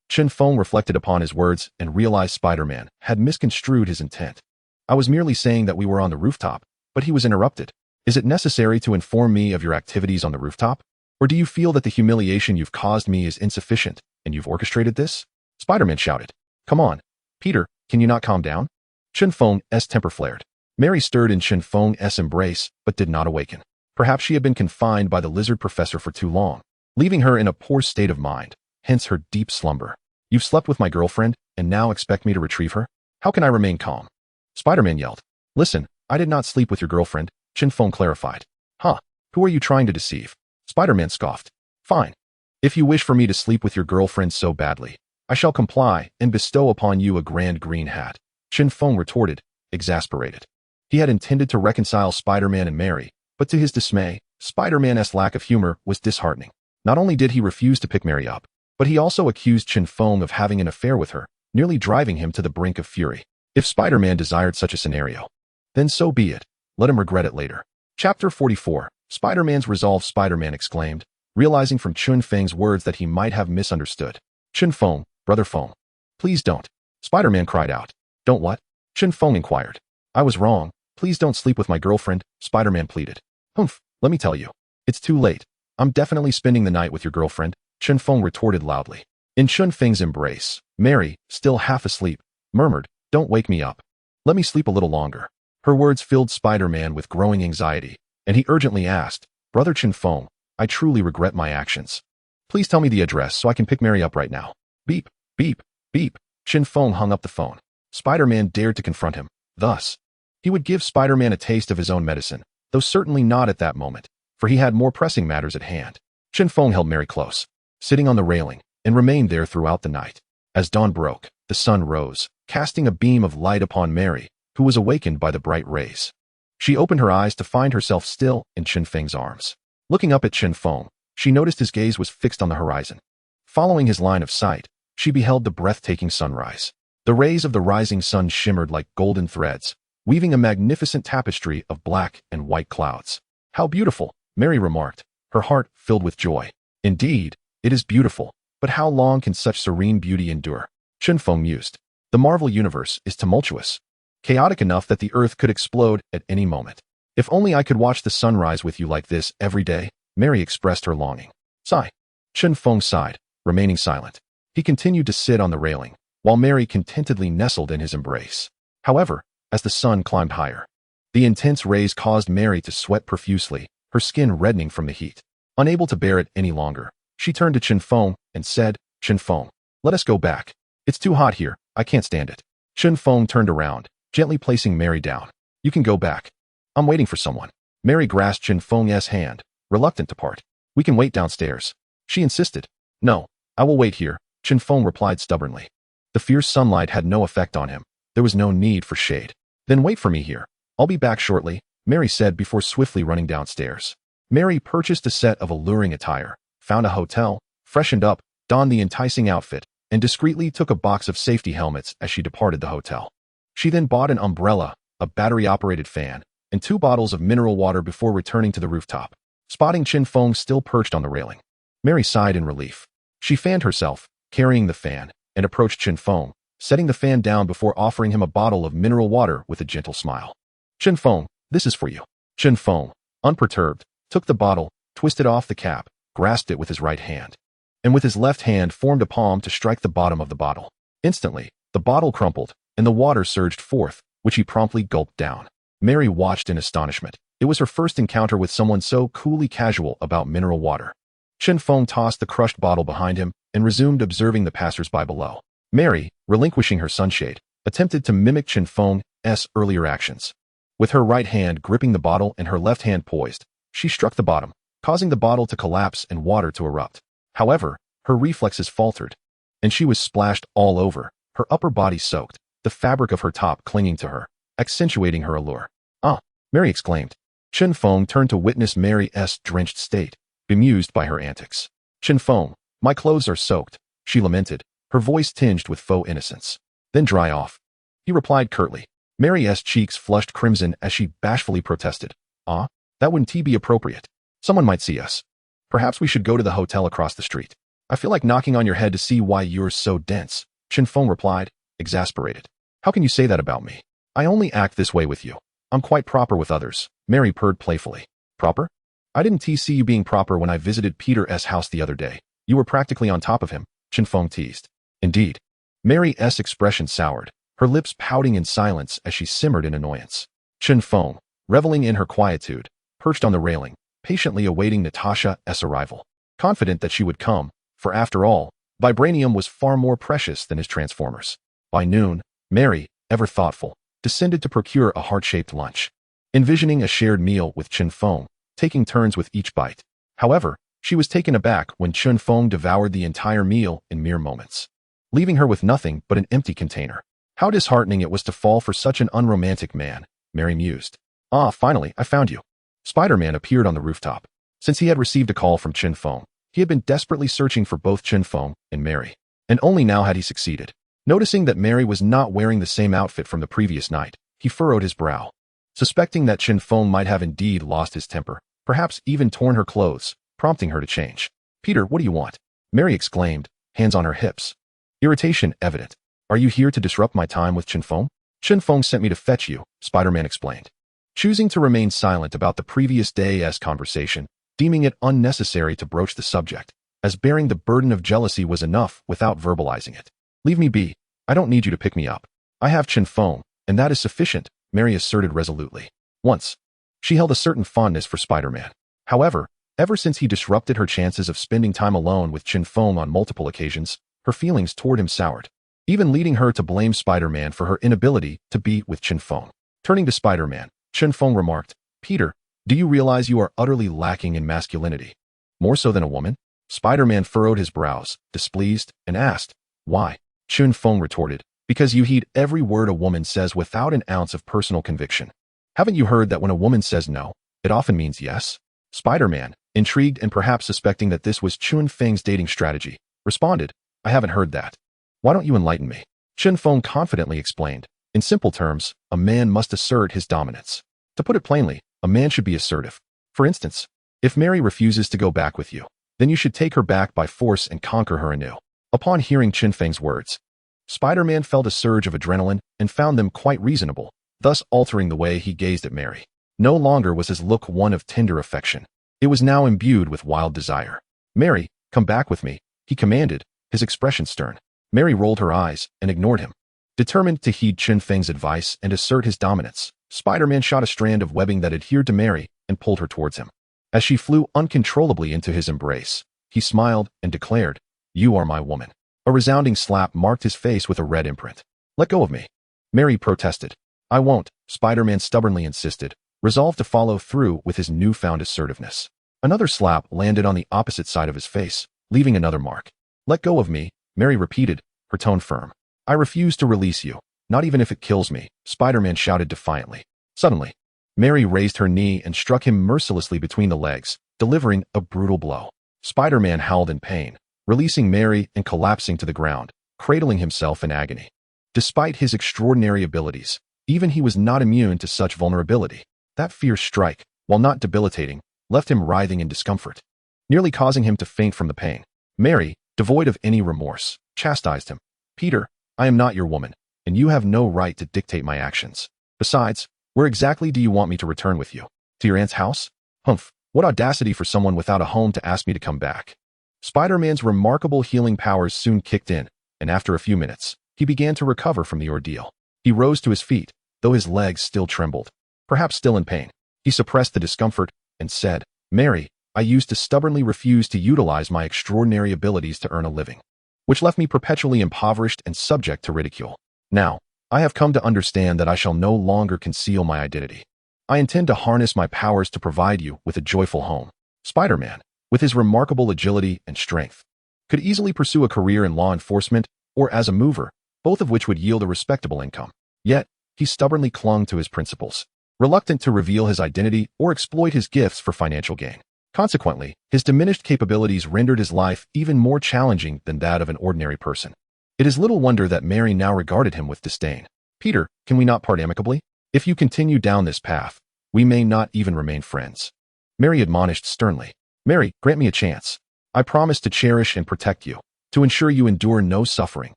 Chen Feng reflected upon his words and realized Spider-Man had misconstrued his intent. "I was merely saying that we were on the rooftop," but he was interrupted. "Is it necessary to inform me of your activities on the rooftop? Or do you feel that the humiliation you've caused me is insufficient, and you've orchestrated this?" Spider-Man shouted. "Come on, Peter, can you not calm down?" Chen Feng's temper flared. Mary stirred in Chen Feng's embrace, but did not awaken. Perhaps she had been confined by the lizard professor for too long, leaving her in a poor state of mind, hence her deep slumber. "You've slept with my girlfriend, and now expect me to retrieve her? How can I remain calm?" Spider-Man yelled. "Listen, I did not sleep with your girlfriend," Chen Feng clarified. "Huh, who are you trying to deceive?" Spider-Man scoffed. "Fine. If you wish for me to sleep with your girlfriend so badly, I shall comply and bestow upon you a grand green hat," Chen Feng retorted, exasperated. He had intended to reconcile Spider-Man and Mary, but to his dismay, Spider-Man's lack of humor was disheartening. Not only did he refuse to pick Mary up, but he also accused Chen Feng of having an affair with her, nearly driving him to the brink of fury. If Spider-Man desired such a scenario, then so be it. Let him regret it later. Chapter 44. Spider-Man's Resolve. Spider-Man exclaimed, realizing from Chen Feng's words that he might have misunderstood. Chen Feng, Brother Feng. Please don't. Spider-Man cried out. Don't what? Chen Feng inquired. I was wrong. Please don't sleep with my girlfriend, Spider-Man pleaded. Humph, let me tell you. It's too late. I'm definitely spending the night with your girlfriend, Chen Feng retorted loudly. In Chen Feng's embrace, Mary, still half asleep, murmured, Don't wake me up. Let me sleep a little longer. Her words filled Spider-Man with growing anxiety, and he urgently asked, Brother Chen Feng, I truly regret my actions. Please tell me the address so I can pick Mary up right now. Beep, beep, beep. Chen Feng hung up the phone. Spider-Man dared to confront him. Thus, he would give Spider-Man a taste of his own medicine, though certainly not at that moment, for he had more pressing matters at hand. Chen Feng held Mary close, sitting on the railing, and remained there throughout the night. As dawn broke, the sun rose, casting a beam of light upon Mary, who was awakened by the bright rays. She opened her eyes to find herself still in Chen Feng's arms. Looking up at Chen Feng, she noticed his gaze was fixed on the horizon. Following his line of sight, she beheld the breathtaking sunrise. The rays of the rising sun shimmered like golden threads, weaving a magnificent tapestry of black and white clouds. How beautiful, Mary remarked, her heart filled with joy. Indeed, it is beautiful, but how long can such serene beauty endure? Chen Feng mused. The Marvel Universe is tumultuous, chaotic enough that the Earth could explode at any moment. If only I could watch the sunrise with you like this every day, Mary expressed her longing. Sigh. Chen Feng sighed, remaining silent. He continued to sit on the railing, while Mary contentedly nestled in his embrace. However, as the sun climbed higher, the intense rays caused Mary to sweat profusely, her skin reddening from the heat. Unable to bear it any longer, she turned to Chen Feng and said, Chen Feng, let us go back. It's too hot here, I can't stand it. Chen Feng turned around, gently placing Mary down. You can go back. I'm waiting for someone. Mary grasped Chen Feng's hand, reluctant to part. We can wait downstairs. She insisted. No, I will wait here, Chen Feng replied stubbornly. The fierce sunlight had no effect on him. There was no need for shade. Then wait for me here. I'll be back shortly, Mary said before swiftly running downstairs. Mary purchased a set of alluring attire, found a hotel, freshened up, donned the enticing outfit, and discreetly took a box of safety helmets as she departed the hotel. She then bought an umbrella, a battery-operated fan, and 2 bottles of mineral water before returning to the rooftop. Spotting Chen Feng still perched on the railing, Mary sighed in relief. She fanned herself, carrying the fan, and approached Chen Feng, setting the fan down before offering him a bottle of mineral water with a gentle smile. Chen Feng, this is for you. Chen Feng, unperturbed, took the bottle, twisted off the cap, grasped it with his right hand, and with his left hand formed a palm to strike the bottom of the bottle. Instantly, the bottle crumpled, and the water surged forth, which he promptly gulped down. Mary watched in astonishment. It was her first encounter with someone so coolly casual about mineral water. Chen Feng tossed the crushed bottle behind him and resumed observing the passers-by below. Mary, relinquishing her sunshade, attempted to mimic Chen Feng's earlier actions. With her right hand gripping the bottle and her left hand poised, she struck the bottom, causing the bottle to collapse and water to erupt. However, her reflexes faltered, and she was splashed all over, her upper body soaked, the fabric of her top clinging to her, accentuating her allure. Ah, Mary exclaimed. Chen Feng turned to witness Mary's drenched state, bemused by her antics. Chen Feng, my clothes are soaked, she lamented, her voice tinged with faux innocence. Then dry off. He replied curtly. Mary's cheeks flushed crimson as she bashfully protested. Ah, that wouldn't be appropriate. Someone might see us. Perhaps we should go to the hotel across the street. I feel like knocking on your head to see why you're so dense, Chen Feng replied, exasperated. How can you say that about me? I only act this way with you. I'm quite proper with others, Mary purred playfully. Proper? I didn't see you being proper when I visited Peter's house the other day. You were practically on top of him, Chen Feng teased. Indeed. Mary's expression soured, her lips pouting in silence as she simmered in annoyance. Chen Feng, reveling in her quietude, perched on the railing, patiently awaiting Natasha's arrival, confident that she would come, for after all, vibranium was far more precious than his transformers. By noon, Mary, ever thoughtful, descended to procure a heart-shaped lunch, envisioning a shared meal with Chen Feng, taking turns with each bite. However, she was taken aback when Chen Feng devoured the entire meal in mere moments, leaving her with nothing but an empty container. How disheartening it was to fall for such an unromantic man, Mary mused. Ah, finally, I found you. Spider-Man appeared on the rooftop. Since he had received a call from Chen Feng, he had been desperately searching for both Chen Feng and Mary, and only now had he succeeded. Noticing that Mary was not wearing the same outfit from the previous night, he furrowed his brow. suspecting that Chen Feng might have indeed lost his temper, perhaps even torn her clothes, prompting her to change. "Peter, what do you want?" Mary exclaimed, hands on her hips. Irritation evident. "Are you here to disrupt my time with Chen Feng?" "Chen Feng sent me to fetch you," Spider-Man explained. Choosing to remain silent about the previous day's conversation, deeming it unnecessary to broach the subject, as bearing the burden of jealousy was enough without verbalizing it. "Leave me be. I don't need you to pick me up. I have Chen Feng, and that is sufficient," Mary asserted resolutely. Once, she held a certain fondness for Spider-Man. However, ever since he disrupted her chances of spending time alone with Chen Feng on multiple occasions, her feelings toward him soured, even leading her to blame Spider-Man for her inability to be with Chen Feng. Turning to Spider-Man, Chen Feng remarked, "Peter, do you realize you are utterly lacking in masculinity? More so than a woman?" Spider-Man furrowed his brows, displeased, and asked, "Why?" Chen Feng retorted, "Because you heed every word a woman says without an ounce of personal conviction. Haven't you heard that when a woman says no, it often means yes?" Spider-Man, intrigued and perhaps suspecting that this was Chen Feng's dating strategy, responded, "I haven't heard that. Why don't you enlighten me?" Chen Feng confidently explained, "In simple terms, a man must assert his dominance. To put it plainly, a man should be assertive. For instance, if Mary refuses to go back with you, then you should take her back by force and conquer her anew." Upon hearing Chen Feng's words, Spider-Man felt a surge of adrenaline and found them quite reasonable, thus altering the way he gazed at Mary. No longer was his look one of tender affection. It was now imbued with wild desire. "Mary, come back with me," he commanded, his expression stern. Mary rolled her eyes and ignored him. Determined to heed Chen Feng's advice and assert his dominance, Spider-Man shot a strand of webbing that adhered to Mary and pulled her towards him. As she flew uncontrollably into his embrace, he smiled and declared, "You are my woman." A resounding slap marked his face with a red imprint. "Let go of me," Mary protested. "I won't," Spider-Man stubbornly insisted, resolved to follow through with his newfound assertiveness. Another slap landed on the opposite side of his face, leaving another mark. "Let go of me," Mary repeated, her tone firm. "I refuse to release you, not even if it kills me," Spider-Man shouted defiantly. Suddenly, Mary raised her knee and struck him mercilessly between the legs, delivering a brutal blow. Spider-Man howled in pain, releasing Mary and collapsing to the ground, cradling himself in agony. Despite his extraordinary abilities, even he was not immune to such vulnerability. That fierce strike, while not debilitating, left him writhing in discomfort, nearly causing him to faint from the pain. Mary, devoid of any remorse, chastised him. "Peter, I am not your woman, and you have no right to dictate my actions. Besides, where exactly do you want me to return with you? To your aunt's house? Humph, what audacity for someone without a home to ask me to come back." Spider-Man's remarkable healing powers soon kicked in, and after a few minutes, he began to recover from the ordeal. He rose to his feet, though his legs still trembled, perhaps still in pain. He suppressed the discomfort and said, "Mary, I used to stubbornly refuse to utilize my extraordinary abilities to earn a living, which left me perpetually impoverished and subject to ridicule. Now, I have come to understand that I shall no longer conceal my identity. I intend to harness my powers to provide you with a joyful home." Spider-Man, with his remarkable agility and strength, could easily pursue a career in law enforcement or as a mover, both of which would yield a respectable income. Yet, he stubbornly clung to his principles, reluctant to reveal his identity or exploit his gifts for financial gain. Consequently, his diminished capabilities rendered his life even more challenging than that of an ordinary person. It is little wonder that Mary now regarded him with disdain. "Peter, can we not part amicably? If you continue down this path, we may not even remain friends," Mary admonished sternly. "Mary, grant me a chance. I promise to cherish and protect you, to ensure you endure no suffering,"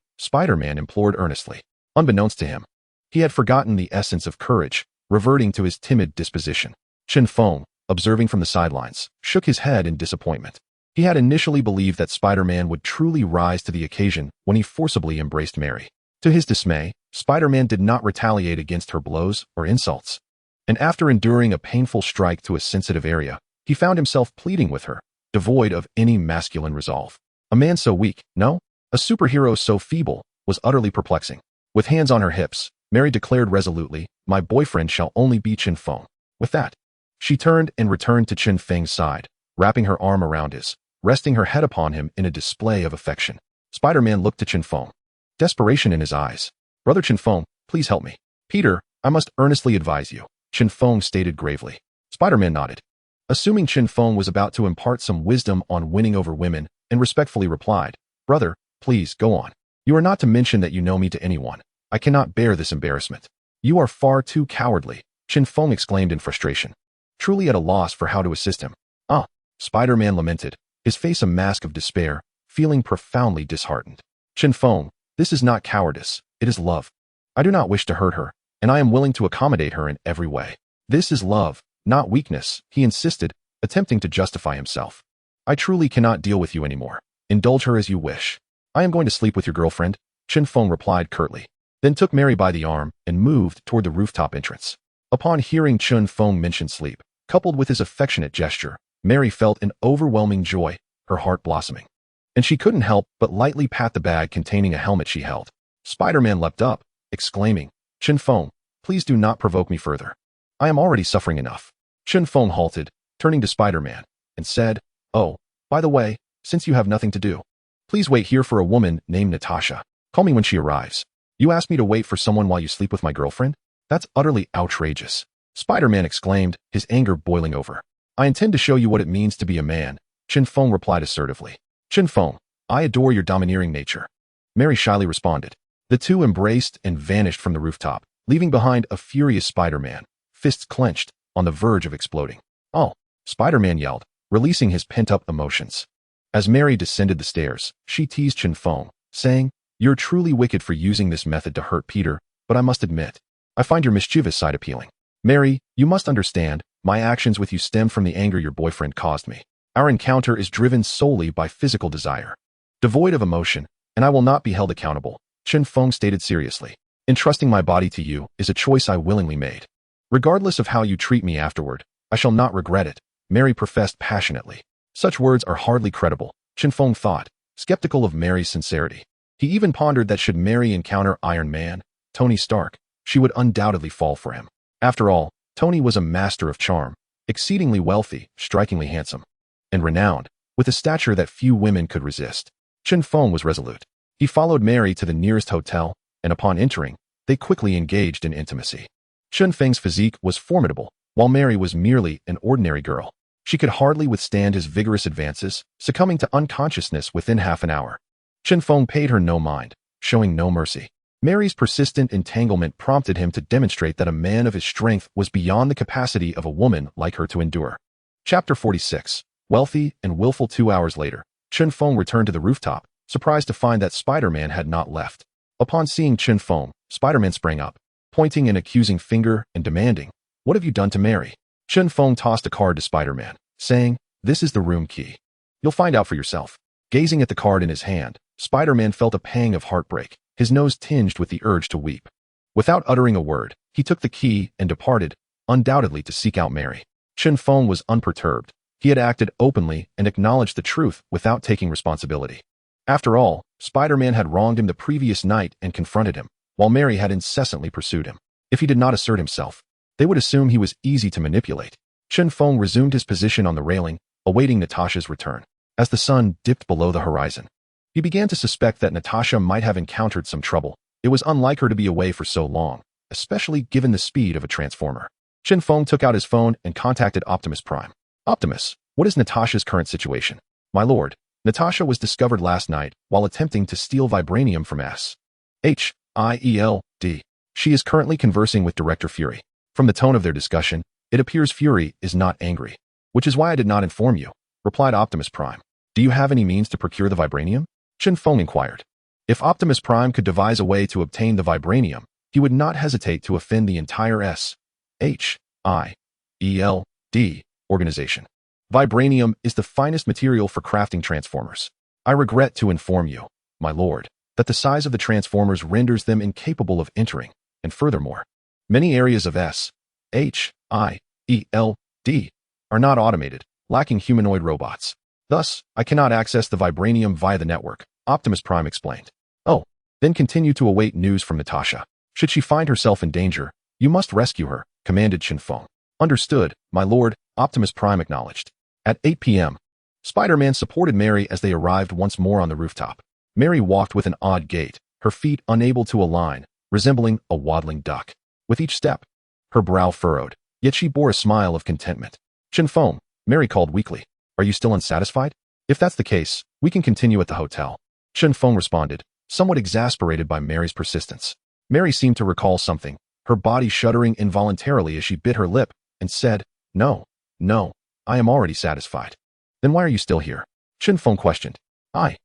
Spider-Man implored earnestly. Unbeknownst to him, he had forgotten the essence of courage, reverting to his timid disposition. Chen Feng, observing from the sidelines, shook his head in disappointment. He had initially believed that Spider-Man would truly rise to the occasion when he forcibly embraced Mary. To his dismay, Spider-Man did not retaliate against her blows or insults. And after enduring a painful strike to a sensitive area, he found himself pleading with her, devoid of any masculine resolve. A man so weak, no, a superhero so feeble, was utterly perplexing. With hands on her hips, Mary declared resolutely, "My boyfriend shall only be Chen Feng." With that, she turned and returned to Chen Feng's side, wrapping her arm around his, resting her head upon him in a display of affection. Spider-Man looked to Chen Feng, desperation in his eyes. "Brother Chen Feng, please help me." "Peter, I must earnestly advise you," Chen Feng stated gravely. Spider-Man nodded, assuming Chen Feng was about to impart some wisdom on winning over women, and respectfully replied, "Brother, please go on. You are not to mention that you know me to anyone. I cannot bear this embarrassment." "You are far too cowardly," Chen Feng exclaimed in frustration, truly at a loss for how to assist him. Ah, Spider-Man lamented, his face a mask of despair, feeling profoundly disheartened. Chen Feng, this is not cowardice, it is love. I do not wish to hurt her, and I am willing to accommodate her in every way. This is love, not weakness, he insisted, attempting to justify himself. I truly cannot deal with you anymore. Indulge her as you wish. I am going to sleep with your girlfriend, Chen Feng replied curtly, then took Mary by the arm and moved toward the rooftop entrance. Upon hearing Chen Feng mention sleep, coupled with his affectionate gesture, Mary felt an overwhelming joy, her heart blossoming. And she couldn't help but lightly pat the bag containing a helmet she held. Spider-Man leapt up, exclaiming, Chen Feng, please do not provoke me further. I am already suffering enough. Chen Feng halted, turning to Spider-Man, and said, oh, by the way, since you have nothing to do, please wait here for a woman named Natasha. Call me when she arrives. You asked me to wait for someone while you sleep with my girlfriend? That's utterly outrageous. Spider-Man exclaimed, his anger boiling over. I intend to show you what it means to be a man, Chen Feng replied assertively. Chen Feng, I adore your domineering nature. Mary shyly responded. The two embraced and vanished from the rooftop, leaving behind a furious Spider-Man, fists clenched, on the verge of exploding. Oh, Spider-Man yelled, releasing his pent-up emotions. As Mary descended the stairs, she teased Chen Feng, saying, You're truly wicked for using this method to hurt Peter, but I must admit, I find your mischievous side appealing. Mary, you must understand, my actions with you stem from the anger your boyfriend caused me. Our encounter is driven solely by physical desire, devoid of emotion, and I will not be held accountable, Chen Feng stated seriously. Entrusting my body to you is a choice I willingly made. Regardless of how you treat me afterward, I shall not regret it, Mary professed passionately. Such words are hardly credible, Chen Feng thought, skeptical of Mary's sincerity. He even pondered that should Mary encounter Iron Man, Tony Stark, she would undoubtedly fall for him. After all, Tony was a master of charm, exceedingly wealthy, strikingly handsome, and renowned, with a stature that few women could resist. Chen Feng was resolute. He followed Mary to the nearest hotel, and upon entering, they quickly engaged in intimacy. Chen Feng's physique was formidable, while Mary was merely an ordinary girl. She could hardly withstand his vigorous advances, succumbing to unconsciousness within half an hour. Chen Feng paid her no mind, showing no mercy. Mary's persistent entanglement prompted him to demonstrate that a man of his strength was beyond the capacity of a woman like her to endure. Chapter 46. Wealthy and willful. 2 hours later, Chen Feng returned to the rooftop, surprised to find that Spider-Man had not left. Upon seeing Chen Feng, Spider-Man sprang up, pointing an accusing finger and demanding, What have you done to Mary? Chen Feng tossed a card to Spider-Man, saying, This is the room key. You'll find out for yourself. Gazing at the card in his hand, Spider-Man felt a pang of heartbreak, his nose tinged with the urge to weep. Without uttering a word, he took the key and departed, undoubtedly to seek out Mary. Chen Feng was unperturbed. He had acted openly and acknowledged the truth without taking responsibility. After all, Spider-Man had wronged him the previous night and confronted him, while Mary had incessantly pursued him. If he did not assert himself, they would assume he was easy to manipulate. Chen Feng resumed his position on the railing, awaiting Natasha's return. As the sun dipped below the horizon, he began to suspect that Natasha might have encountered some trouble. It was unlike her to be away for so long, especially given the speed of a transformer. Chen Feng took out his phone and contacted Optimus Prime. Optimus, what is Natasha's current situation? My lord, Natasha was discovered last night while attempting to steal vibranium from S.H.I.E.L.D. She is currently conversing with Director Fury. From the tone of their discussion, it appears Fury is not angry, which is why I did not inform you, replied Optimus Prime. Do you have any means to procure the vibranium? Chen Feng inquired. If Optimus Prime could devise a way to obtain the vibranium, he would not hesitate to offend the entire S.H.I.E.L.D. organization. Vibranium is the finest material for crafting transformers. I regret to inform you, my lord, that the size of the transformers renders them incapable of entering, and furthermore, many areas of S.H.I.E.L.D. are not automated, lacking humanoid robots. Thus, I cannot access the vibranium via the network, Optimus Prime explained. Oh, then continue to await news from Natasha. Should she find herself in danger, you must rescue her, commanded Chen Feng. Understood, my lord, Optimus Prime acknowledged. At 8 p.m., Spider-Man supported Mary as they arrived once more on the rooftop. Mary walked with an odd gait, her feet unable to align, resembling a waddling duck. With each step, her brow furrowed, yet she bore a smile of contentment. Chen Feng, Mary called weakly. Are you still unsatisfied? If that's the case, we can continue at the hotel. Chen Feng responded, somewhat exasperated by Mary's persistence. Mary seemed to recall something, her body shuddering involuntarily as she bit her lip, and said, "No, no, I am already satisfied." "Then why are you still here?" Chen Feng questioned. I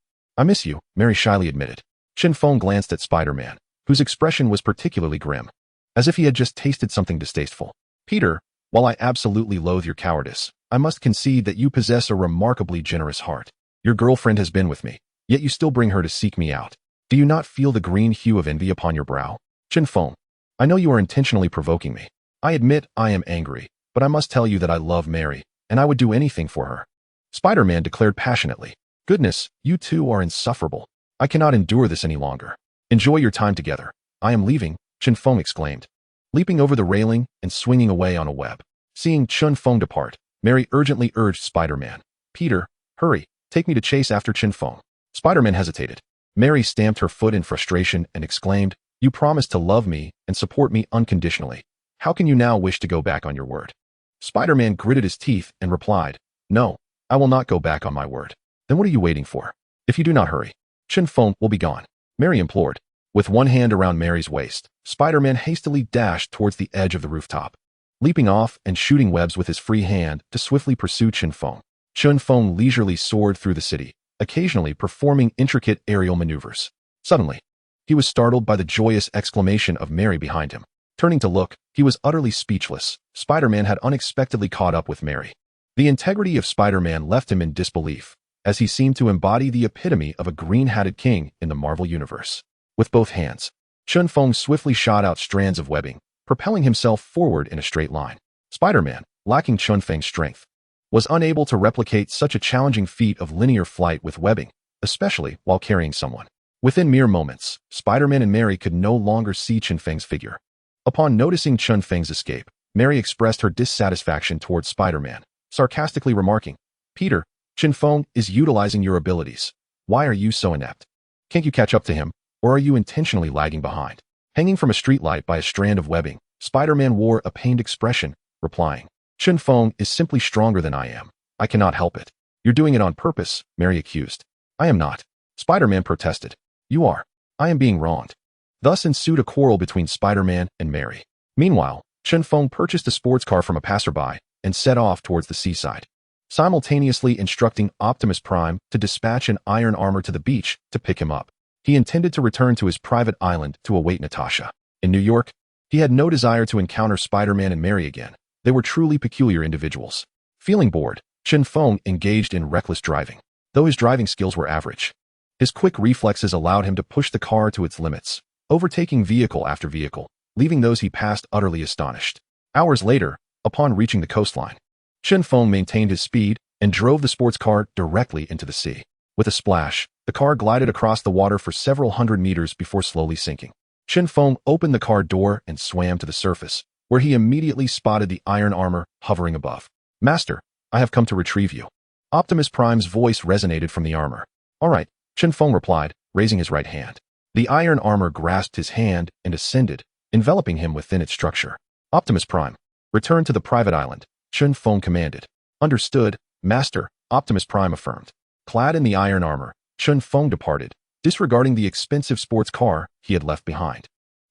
miss you," Mary shyly admitted. Chen Feng glanced at Spider-Man, whose expression was particularly grim, as if he had just tasted something distasteful. "Peter, while I absolutely loathe your cowardice, I must concede that you possess a remarkably generous heart. Your girlfriend has been with me, yet you still bring her to seek me out. Do you not feel the green hue of envy upon your brow?" "Chen Feng, I know you are intentionally provoking me. I admit I am angry, but I must tell you that I love Mary, and I would do anything for her," Spider-Man declared passionately. "Goodness, you two are insufferable. I cannot endure this any longer. Enjoy your time together. I am leaving," Chen Feng exclaimed, leaping over the railing and swinging away on a web. Seeing Chen Feng depart, Mary urgently urged Spider-Man, "Peter, hurry, take me to chase after Chen Feng." Spider-Man hesitated. Mary stamped her foot in frustration and exclaimed, "You promised to love me and support me unconditionally. How can you now wish to go back on your word?" Spider-Man gritted his teeth and replied, "No, I will not go back on my word." "Then what are you waiting for? If you do not hurry, Chen Feng will be gone," Mary implored. With one hand around Mary's waist, Spider-Man hastily dashed towards the edge of the rooftop, leaping off and shooting webs with his free hand to swiftly pursue Chen Feng. Chen Feng leisurely soared through the city, occasionally performing intricate aerial maneuvers. Suddenly, he was startled by the joyous exclamation of Mary behind him. Turning to look, he was utterly speechless. Spider-Man had unexpectedly caught up with Mary. The integrity of Spider-Man left him in disbelief, as he seemed to embody the epitome of a green-hatted king in the Marvel Universe. With both hands, Chen Feng swiftly shot out strands of webbing, propelling himself forward in a straight line. Spider-Man, lacking Chen Feng's strength, was unable to replicate such a challenging feat of linear flight with webbing, especially while carrying someone. Within mere moments, Spider-Man and Mary could no longer see Chen Feng's figure. Upon noticing Chen Feng's escape, Mary expressed her dissatisfaction towards Spider-Man, sarcastically remarking, "Peter, Chen Feng is utilizing your abilities. Why are you so inept? Can't you catch up to him, or are you intentionally lagging behind?" Hanging from a streetlight by a strand of webbing, Spider-Man wore a pained expression, replying, "Chen Feng is simply stronger than I am. I cannot help it." "You're doing it on purpose," Mary accused. "I am not," Spider-Man protested. "You are. I am being wronged." Thus ensued a quarrel between Spider-Man and Mary. Meanwhile, Chen Feng purchased a sports car from a passerby and set off towards the seaside, simultaneously instructing Optimus Prime to dispatch an iron armor to the beach to pick him up. He intended to return to his private island to await Natasha. In New York, he had no desire to encounter Spider-Man and Mary again. They were truly peculiar individuals. Feeling bored, Chen Feng engaged in reckless driving, though his driving skills were average. His quick reflexes allowed him to push the car to its limits, overtaking vehicle after vehicle, leaving those he passed utterly astonished. Hours later, upon reaching the coastline, Chen Feng maintained his speed and drove the sports car directly into the sea. With a splash, the car glided across the water for several hundred meters before slowly sinking. Chen Feng opened the car door and swam to the surface, where he immediately spotted the iron armor hovering above. "Master, I have come to retrieve you." Optimus Prime's voice resonated from the armor. "All right," Chen Feng replied, raising his right hand. The iron armor grasped his hand and ascended, enveloping him within its structure. "Optimus Prime, return to the private island," Chen Feng commanded. "Understood, Master," Optimus Prime affirmed. Clad in the iron armor, Chen Feng departed, disregarding the expensive sports car he had left behind.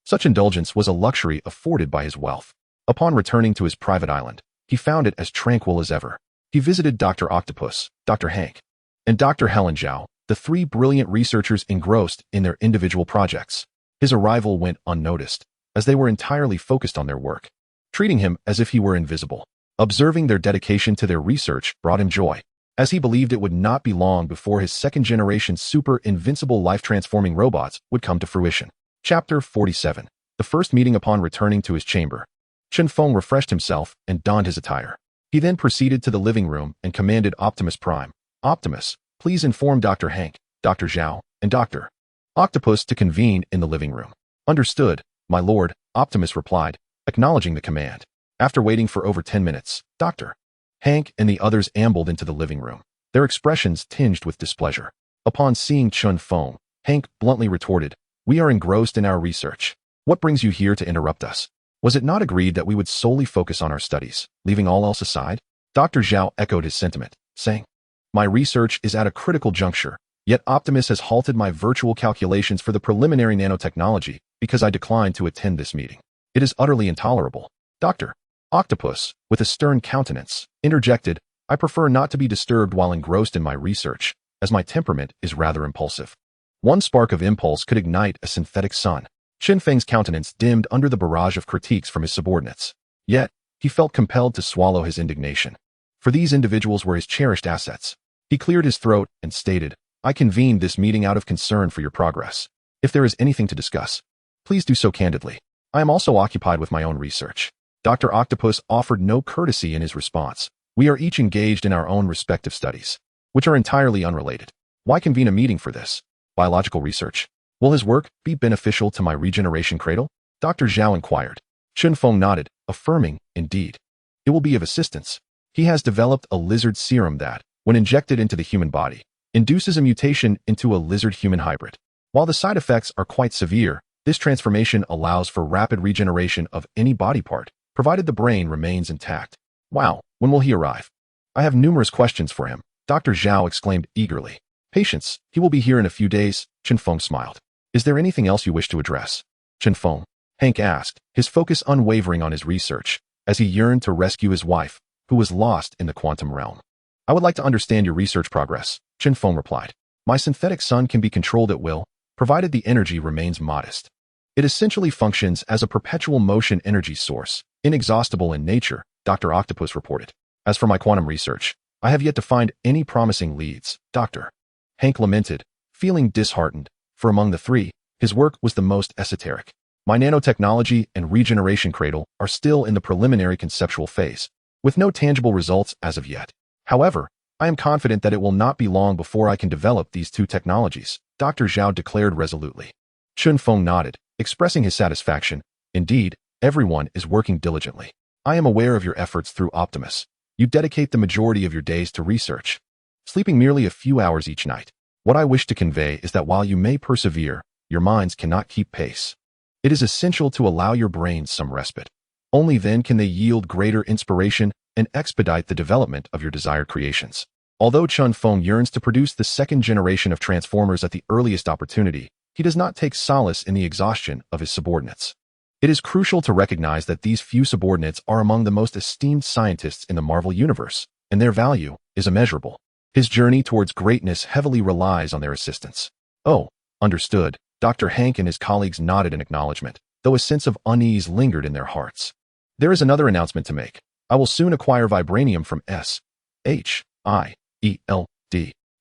Such indulgence was a luxury afforded by his wealth. Upon returning to his private island, he found it as tranquil as ever. He visited Dr. Octopus, Dr. Hank, and Dr. Helen Zhao, the three brilliant researchers engrossed in their individual projects. His arrival went unnoticed, as they were entirely focused on their work, treating him as if he were invisible. Observing their dedication to their research brought him joy, as he believed it would not be long before his second-generation super invincible life-transforming robots would come to fruition. Chapter 47. The first meeting. Upon returning to his chamber, Chen Feng refreshed himself and donned his attire. He then proceeded to the living room and commanded Optimus Prime, "Optimus, please inform Dr. Hank, Dr. Zhao, and Dr. Octopus to convene in the living room." "Understood, my lord," Optimus replied, acknowledging the command. After waiting for over 10 minutes, Dr. Hank and the others ambled into the living room, their expressions tinged with displeasure. Upon seeing Chen Feng, Hank bluntly retorted, "We are engrossed in our research. What brings you here to interrupt us? Was it not agreed that we would solely focus on our studies, leaving all else aside?" Dr. Zhao echoed his sentiment, saying, "My research is at a critical juncture, yet Optimus has halted my virtual calculations for the preliminary nanotechnology because I declined to attend this meeting." It is utterly intolerable. Dr. Octopus, with a stern countenance, interjected, I prefer not to be disturbed while engrossed in my research, as my temperament is rather impulsive. One spark of impulse could ignite a synthetic sun. Chen Feng's countenance dimmed under the barrage of critiques from his subordinates. Yet, he felt compelled to swallow his indignation. For these individuals were his cherished assets. He cleared his throat and stated, I convened this meeting out of concern for your progress. If there is anything to discuss, please do so candidly. I am also occupied with my own research. Dr. Octopus offered no courtesy in his response. We are each engaged in our own respective studies, which are entirely unrelated. Why convene a meeting for this? Biological research. Will his work be beneficial to my regeneration cradle? Dr. Zhao inquired. Chen Feng nodded, affirming, indeed. It will be of assistance. He has developed a lizard serum that, when injected into the human body, induces a mutation into a lizard-human hybrid. While the side effects are quite severe, this transformation allows for rapid regeneration of any body part, provided the brain remains intact. Wow, when will he arrive? I have numerous questions for him, Dr. Zhao exclaimed eagerly. Patience, he will be here in a few days, Chen Feng smiled. Is there anything else you wish to address? Chen Feng, Hank asked, his focus unwavering on his research, as he yearned to rescue his wife, who was lost in the quantum realm. I would like to understand your research progress, Chen Feng replied. My synthetic sun can be controlled at will, provided the energy remains modest. It essentially functions as a perpetual motion energy source, inexhaustible in nature, Dr. Octopus reported. As for my quantum research, I have yet to find any promising leads, Dr. Hank lamented, feeling disheartened, for among the three, his work was the most esoteric. My nanotechnology and regeneration cradle are still in the preliminary conceptual phase, with no tangible results as of yet. However, I am confident that it will not be long before I can develop these two technologies, Dr. Zhao declared resolutely. Chen Feng nodded, expressing his satisfaction. Indeed, everyone is working diligently. I am aware of your efforts through Optimus. You dedicate the majority of your days to research, sleeping merely a few hours each night. What I wish to convey is that while you may persevere, your minds cannot keep pace. It is essential to allow your brains some respite. Only then can they yield greater inspiration and expedite the development of your desired creations. Although Chen Feng yearns to produce the second generation of Transformers at the earliest opportunity, he does not take solace in the exhaustion of his subordinates. It is crucial to recognize that these few subordinates are among the most esteemed scientists in the Marvel Universe, and their value is immeasurable. His journey towards greatness heavily relies on their assistance. Oh, understood. Dr. Hank and his colleagues nodded in acknowledgement, though a sense of unease lingered in their hearts. There is another announcement to make. I will soon acquire vibranium from S.H.I.E.L.D.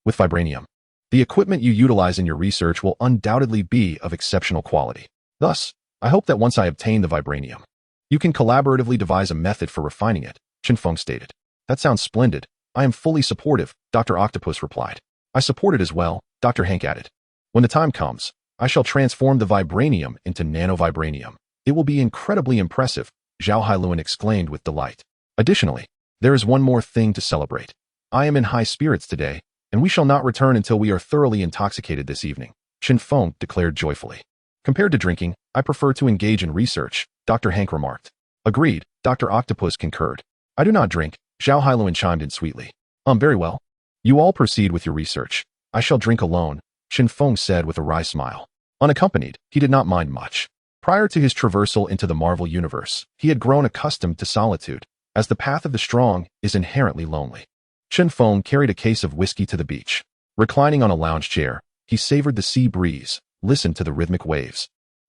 With vibranium, the equipment you utilize in your research will undoubtedly be of exceptional quality. Thus, I hope that once I obtain the vibranium, you can collaboratively devise a method for refining it, Chen Feng stated. That sounds splendid. I am fully supportive, Dr. Octopus replied. I support it as well, Dr. Hank added. When the time comes, I shall transform the vibranium into nanovibranium. It will be incredibly impressive, Zhao Hailuan exclaimed with delight. Additionally, there is one more thing to celebrate. I am in high spirits today, and we shall not return until we are thoroughly intoxicated this evening, Chen Feng declared joyfully. Compared to drinking, I prefer to engage in research, Dr. Hank remarked. Agreed, Dr. Octopus concurred. I do not drink, Zhao Hailuan chimed in sweetly. Very well. You all proceed with your research. I shall drink alone, Chen Feng said with a wry smile. Unaccompanied, he did not mind much. Prior to his traversal into the Marvel Universe, he had grown accustomed to solitude, as the path of the strong is inherently lonely. Chen Feng carried a case of whiskey to the beach. Reclining on a lounge chair, he savored the sea breeze, listened to the rhythmic waves,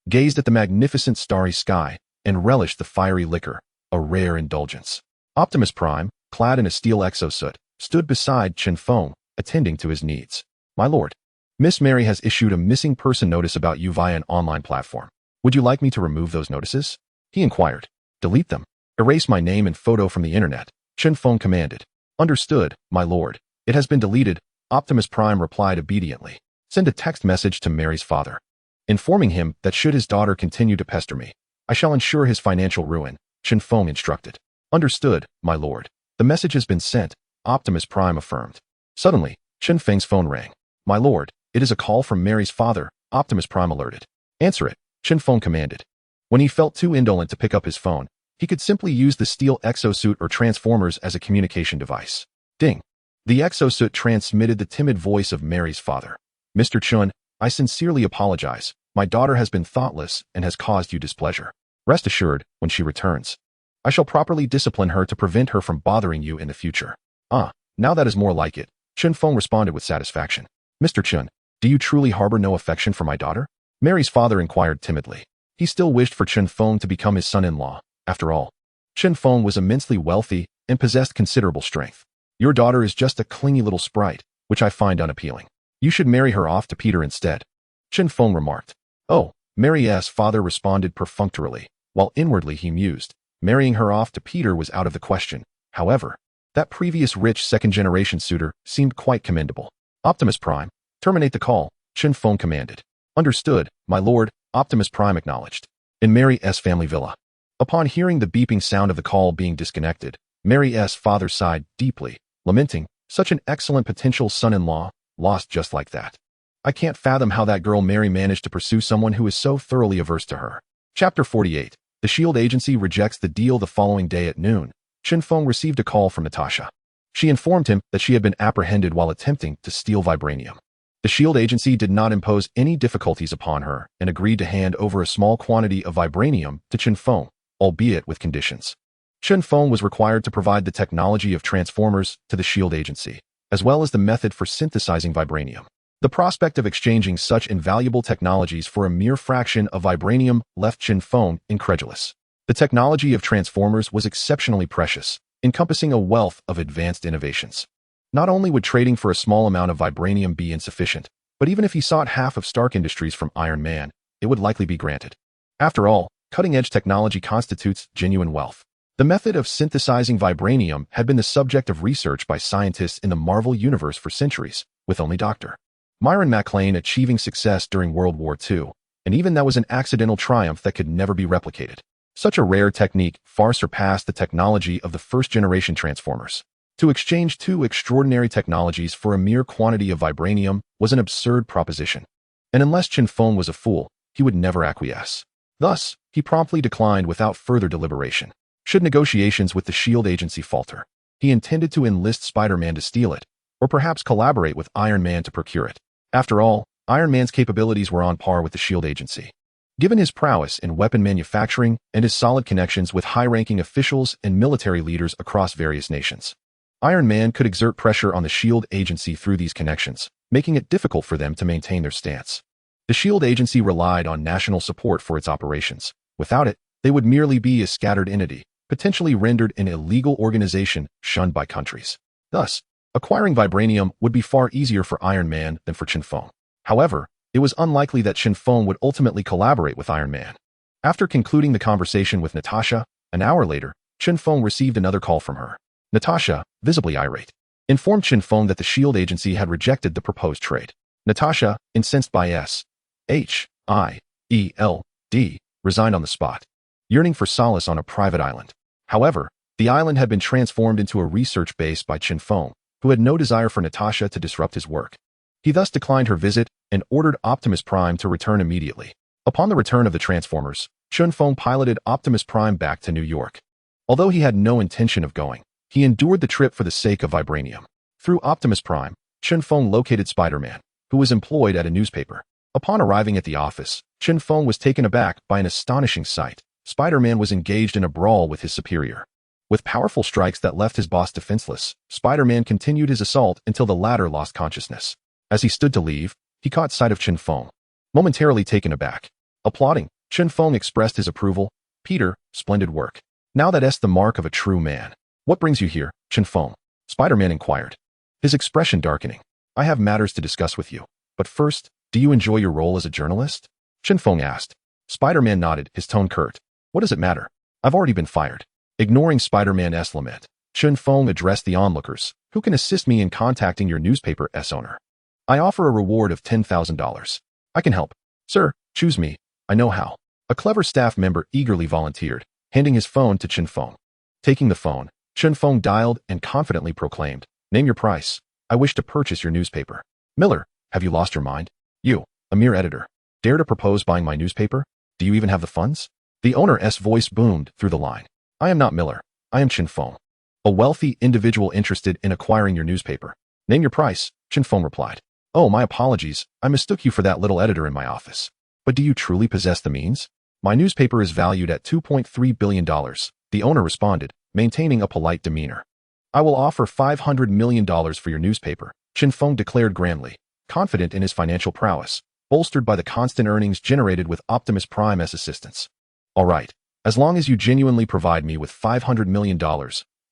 gazed at the magnificent starry sky, and relished the fiery liquor, a rare indulgence. Optimus Prime, clad in a steel exosuit, stood beside Chen Feng, attending to his needs. My lord, Miss Mary has issued a missing person notice about you via an online platform. Would you like me to remove those notices? He inquired. Delete them. Erase my name and photo from the internet, Chen Feng commanded. Understood, my lord. It has been deleted, Optimus Prime replied obediently. Send a text message to Mary's father, informing him that should his daughter continue to pester me, I shall ensure his financial ruin, Chen Feng instructed. Understood, my lord. The message has been sent, Optimus Prime affirmed. Suddenly, Chen Feng's phone rang. My lord, it is a call from Mary's father, Optimus Prime alerted. Answer it, Chen Feng commanded. When he felt too indolent to pick up his phone, he could simply use the steel exosuit or transformers as a communication device. Ding. The exosuit transmitted the timid voice of Mary's father. Mr. Chun, I sincerely apologize. My daughter has been thoughtless and has caused you displeasure. Rest assured, when she returns, I shall properly discipline her to prevent her from bothering you in the future. Ah, now that is more like it, Chen Feng responded with satisfaction. Mr. Chen, do you truly harbor no affection for my daughter? Mary's father inquired timidly. He still wished for Chen Feng to become his son-in-law. After all, Chen Feng was immensely wealthy and possessed considerable strength. Your daughter is just a clingy little sprite, which I find unappealing. You should marry her off to Peter instead. Chen Feng remarked. Oh, Mary's father responded perfunctorily, while inwardly he mused. Marrying her off to Peter was out of the question. However, that previous rich second-generation suitor seemed quite commendable. Optimus Prime, terminate the call, Chen Feng commanded. Understood, my lord, Optimus Prime acknowledged. In Mary's family villa. Upon hearing the beeping sound of the call being disconnected, Mary's father sighed deeply, lamenting, such an excellent potential son-in-law, lost just like that. I can't fathom how that girl Mary managed to pursue someone who is so thoroughly averse to her. Chapter 48. The S.H.I.E.L.D. agency rejects the deal. The following day at noon, Chen Feng received a call from Natasha. She informed him that she had been apprehended while attempting to steal vibranium. The S.H.I.E.L.D. agency did not impose any difficulties upon her and agreed to hand over a small quantity of vibranium to Chen Feng, albeit with conditions. Chen Feng was required to provide the technology of transformers to the S.H.I.E.L.D. agency, as well as the method for synthesizing vibranium. The prospect of exchanging such invaluable technologies for a mere fraction of vibranium left Chen Feng incredulous. The technology of transformers was exceptionally precious, encompassing a wealth of advanced innovations. Not only would trading for a small amount of vibranium be insufficient, but even if he sought half of Stark Industries from Iron Man, it would likely be granted. After all, cutting-edge technology constitutes genuine wealth. The method of synthesizing vibranium had been the subject of research by scientists in the Marvel Universe for centuries, with only Dr. Myron McLean achieving success during World War II, and even that was an accidental triumph that could never be replicated. Such a rare technique far surpassed the technology of the first-generation Transformers. To exchange two extraordinary technologies for a mere quantity of vibranium was an absurd proposition. And unless Chen Feng was a fool, he would never acquiesce. Thus, he promptly declined without further deliberation. Should negotiations with the S.H.I.E.L.D. agency falter, he intended to enlist Spider-Man to steal it, or perhaps collaborate with Iron Man to procure it. After all, Iron Man's capabilities were on par with the S.H.I.E.L.D. agency. Given his prowess in weapon manufacturing and his solid connections with high-ranking officials and military leaders across various nations, Iron Man could exert pressure on the S.H.I.E.L.D. agency through these connections, making it difficult for them to maintain their stance. The S.H.I.E.L.D. agency relied on national support for its operations. Without it, they would merely be a scattered entity, potentially rendered an illegal organization shunned by countries. Thus, acquiring vibranium would be far easier for Iron Man than for Chen Feng. However, it was unlikely that Chen Feng would ultimately collaborate with Iron Man. After concluding the conversation with Natasha, an hour later, Chen Feng received another call from her. Natasha, visibly irate, informed Chen Feng that the S.H.I.E.L.D. agency had rejected the proposed trade. Natasha, incensed by S.H.I.E.L.D., resigned on the spot, yearning for solace on a private island. However, the island had been transformed into a research base by Chen Feng, who had no desire for Natasha to disrupt his work. He thus declined her visit and ordered Optimus Prime to return immediately. Upon the return of the Transformers, Chen Feng piloted Optimus Prime back to New York. Although he had no intention of going, he endured the trip for the sake of vibranium. Through Optimus Prime, Chen Feng located Spider-Man, who was employed at a newspaper. Upon arriving at the office, Chen Feng was taken aback by an astonishing sight. Spider-Man was engaged in a brawl with his superior. With powerful strikes that left his boss defenseless, Spider-Man continued his assault until the latter lost consciousness. As he stood to leave, he caught sight of Chen Feng. Momentarily taken aback, applauding, Chen Feng expressed his approval. Peter, splendid work. Now that's the mark of a true man. What brings you here, Chen Feng? Spider-Man inquired, his expression darkening. I have matters to discuss with you. But first, do you enjoy your role as a journalist? Chen Feng asked. Spider-Man nodded, his tone curt. What does it matter? I've already been fired. Ignoring Spider-Man's lament, Chen Feng addressed the onlookers. Who can assist me in contacting your newspaper's owner? I offer a reward of $10,000. I can help. Sir, choose me. I know how. A clever staff member eagerly volunteered, handing his phone to Chen Feng. Taking the phone, Chen Feng dialed and confidently proclaimed, Name your price. I wish to purchase your newspaper. Miller, have you lost your mind? You, a mere editor, dare to propose buying my newspaper? Do you even have the funds? The owner's voice boomed through the line. I am not Miller. I am Chen Feng, a wealthy individual interested in acquiring your newspaper. Name your price, Chen Feng replied. Oh, my apologies. I mistook you for that little editor in my office. But do you truly possess the means? My newspaper is valued at $2.3 billion, the owner responded, maintaining a polite demeanor. I will offer $500 million for your newspaper, Chen Feng declared grandly, confident in his financial prowess, bolstered by the constant earnings generated with Optimus Prime as assistance. All right, as long as you genuinely provide me with $500 million,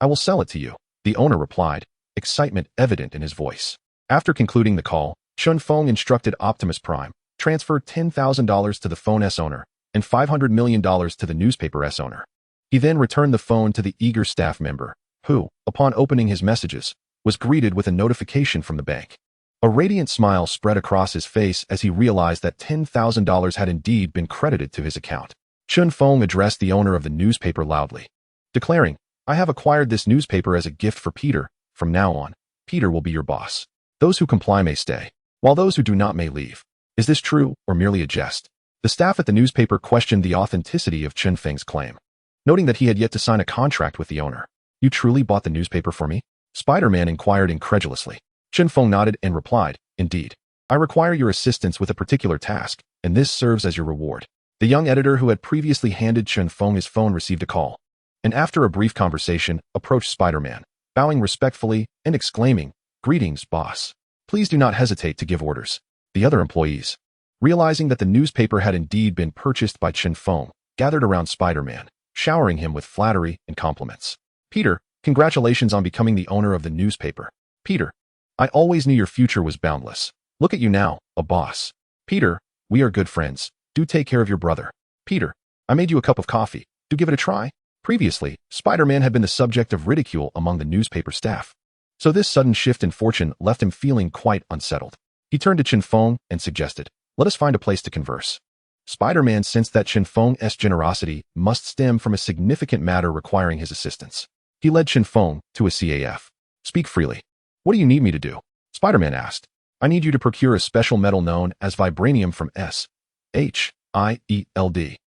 I will sell it to you, the owner replied, excitement evident in his voice. After concluding the call, Chen Feng instructed Optimus Prime, transfer $10,000 to the phone's owner and $500 million to the newspaper's owner. He then returned the phone to the eager staff member, who, upon opening his messages, was greeted with a notification from the bank. A radiant smile spread across his face as he realized that $10,000 had indeed been credited to his account. Chen Feng addressed the owner of the newspaper loudly, declaring, I have acquired this newspaper as a gift for Peter. From now on, Peter will be your boss. Those who comply may stay, while those who do not may leave. Is this true or merely a jest? The staff at the newspaper questioned the authenticity of Chen Feng's claim, noting that he had yet to sign a contract with the owner. You truly bought the newspaper for me? Spider-Man inquired incredulously. Chen Feng nodded and replied, Indeed. I require your assistance with a particular task, and this serves as your reward. The young editor who had previously handed Chen Feng his phone received a call, and after a brief conversation, approached Spider-Man, bowing respectfully and exclaiming, Greetings, boss. Please do not hesitate to give orders. The other employees, realizing that the newspaper had indeed been purchased by Chen Feng, gathered around Spider-Man, showering him with flattery and compliments. Peter, congratulations on becoming the owner of the newspaper. Peter, I always knew your future was boundless. Look at you now, a boss. Peter, we are good friends. Do take care of your brother. Peter, I made you a cup of coffee. Do give it a try. Previously, Spider-Man had been the subject of ridicule among the newspaper staff. So this sudden shift in fortune left him feeling quite unsettled. He turned to Chen Feng and suggested, Let us find a place to converse. Spider-Man sensed that Chen Feng's generosity must stem from a significant matter requiring his assistance. He led Chen Feng to a CAF. Speak freely. What do you need me to do? Spider-Man asked. I need you to procure a special metal known as vibranium from SHIELD.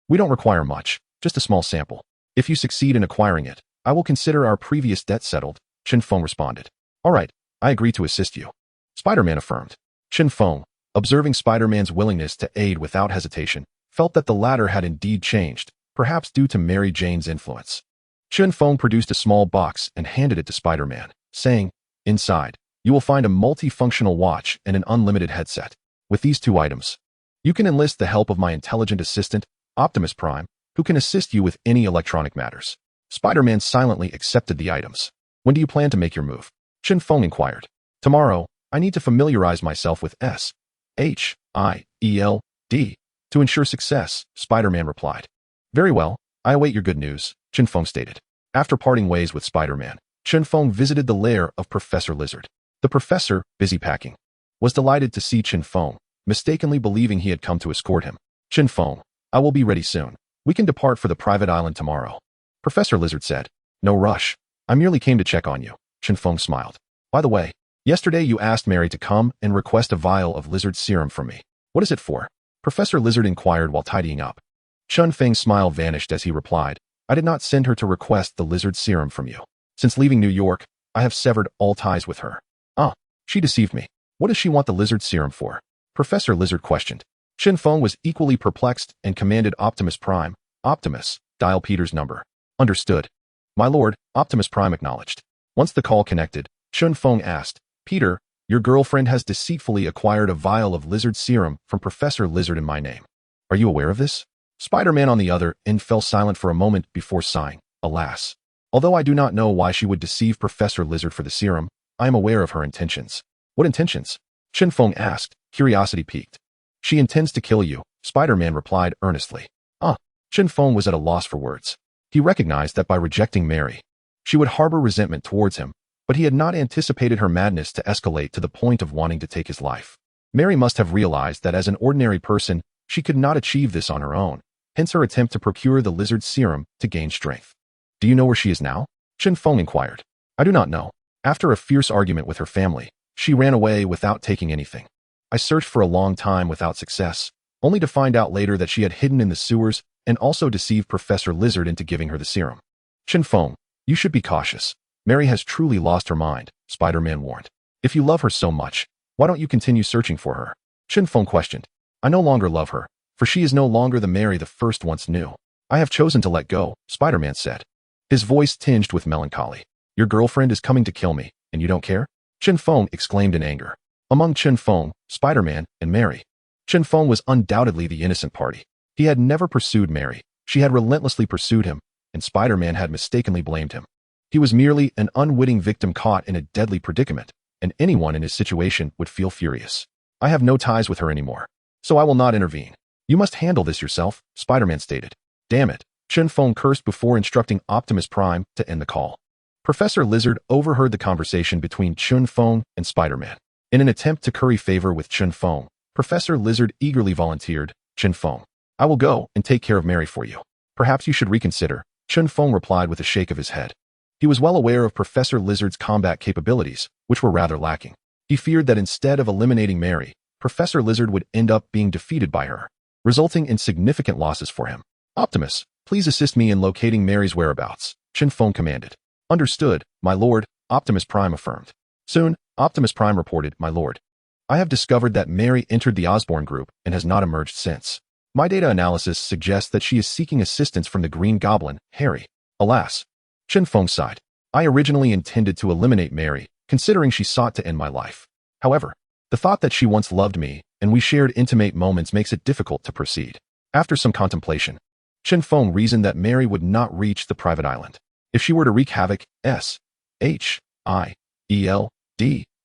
We don't require much, just a small sample. If you succeed in acquiring it, I will consider our previous debt settled, Chen Feng responded. All right, I agree to assist you. Spider-Man affirmed. Chen Feng, observing Spider-Man's willingness to aid without hesitation, felt that the latter had indeed changed, perhaps due to Mary Jane's influence. Chen Feng produced a small box and handed it to Spider-Man, saying, Inside, you will find a multifunctional watch and an unlimited headset. With these two items, you can enlist the help of my intelligent assistant, Optimus Prime, who can assist you with any electronic matters. Spider-Man silently accepted the items. When do you plan to make your move? Chen Feng inquired. Tomorrow, I need to familiarize myself with SHIELD to ensure success, Spider-Man replied. Very well, I await your good news, Chen Feng stated. After parting ways with Spider-Man, Chen Feng visited the lair of Professor Lizard. The professor, busy packing, was delighted to see Chen Feng, mistakenly believing he had come to escort him. Chen Feng, I will be ready soon. We can depart for the private island tomorrow. Professor Lizard said. No rush. I merely came to check on you. Chen Feng smiled. By the way, yesterday you asked Mary to come and request a vial of lizard serum from me. What is it for? Professor Lizard inquired while tidying up. Chen Feng's smile vanished as he replied, I did not send her to request the lizard serum from you. Since leaving New York, I have severed all ties with her. She deceived me. What does she want the lizard serum for? Professor Lizard questioned. Chen Feng was equally perplexed and commanded Optimus Prime, Optimus, dial Peter's number. Understood. My lord, Optimus Prime acknowledged. Once the call connected, Chen Feng asked, Peter, your girlfriend has deceitfully acquired a vial of lizard serum from Professor Lizard in my name. Are you aware of this? Spider-Man on the other end fell silent for a moment before sighing, alas. Although I do not know why she would deceive Professor Lizard for the serum, I am aware of her intentions. What intentions? Chen Feng asked, curiosity piqued. She intends to kill you, Spider-Man replied earnestly. Chen Feng was at a loss for words. He recognized that by rejecting Mary, she would harbor resentment towards him, but he had not anticipated her madness to escalate to the point of wanting to take his life. Mary must have realized that as an ordinary person, she could not achieve this on her own, hence her attempt to procure the lizard serum to gain strength. Do you know where she is now? Chen Feng inquired. I do not know. After a fierce argument with her family, she ran away without taking anything. I searched for a long time without success, only to find out later that she had hidden in the sewers and also deceived Professor Lizard into giving her the serum. Chen Feng, you should be cautious. Mary has truly lost her mind, Spider-Man warned. If you love her so much, why don't you continue searching for her? Chen Feng questioned. I no longer love her. for she is no longer the Mary the first once knew. I have chosen to let go, Spider-Man said, his voice tinged with melancholy. Your girlfriend is coming to kill me, and you don't care? Chen Feng exclaimed in anger. Among Chen Feng, Spider-Man, and Mary, Chen Feng was undoubtedly the innocent party. He had never pursued Mary. She had relentlessly pursued him, and Spider-Man had mistakenly blamed him. He was merely an unwitting victim caught in a deadly predicament, and anyone in his situation would feel furious. I have no ties with her anymore, so I will not intervene. You must handle this yourself, Spider-Man stated. Damn it, Chen Feng cursed before instructing Optimus Prime to end the call. Professor Lizard overheard the conversation between Chen Feng and Spider-Man. In an attempt to curry favor with Chen Feng, Professor Lizard eagerly volunteered, Chen Feng, I will go and take care of Mary for you. Perhaps you should reconsider, Chen Feng replied with a shake of his head. He was well aware of Professor Lizard's combat capabilities, which were rather lacking. He feared that instead of eliminating Mary, Professor Lizard would end up being defeated by her, resulting in significant losses for him. Optimus, please assist me in locating Mary's whereabouts, Chen Feng commanded. Understood, my lord, Optimus Prime affirmed. Soon, Optimus Prime reported, my lord. I have discovered that Mary entered the Osborn group and has not emerged since. My data analysis suggests that she is seeking assistance from the Green Goblin, Harry. Alas. Chen Feng sighed. I originally intended to eliminate Mary, considering she sought to end my life. However, the thought that she once loved me and we shared intimate moments makes it difficult to proceed. After some contemplation, Chen Feng reasoned that Mary would not reach the private island. If she were to wreak havoc, S.H.I.E.L.D.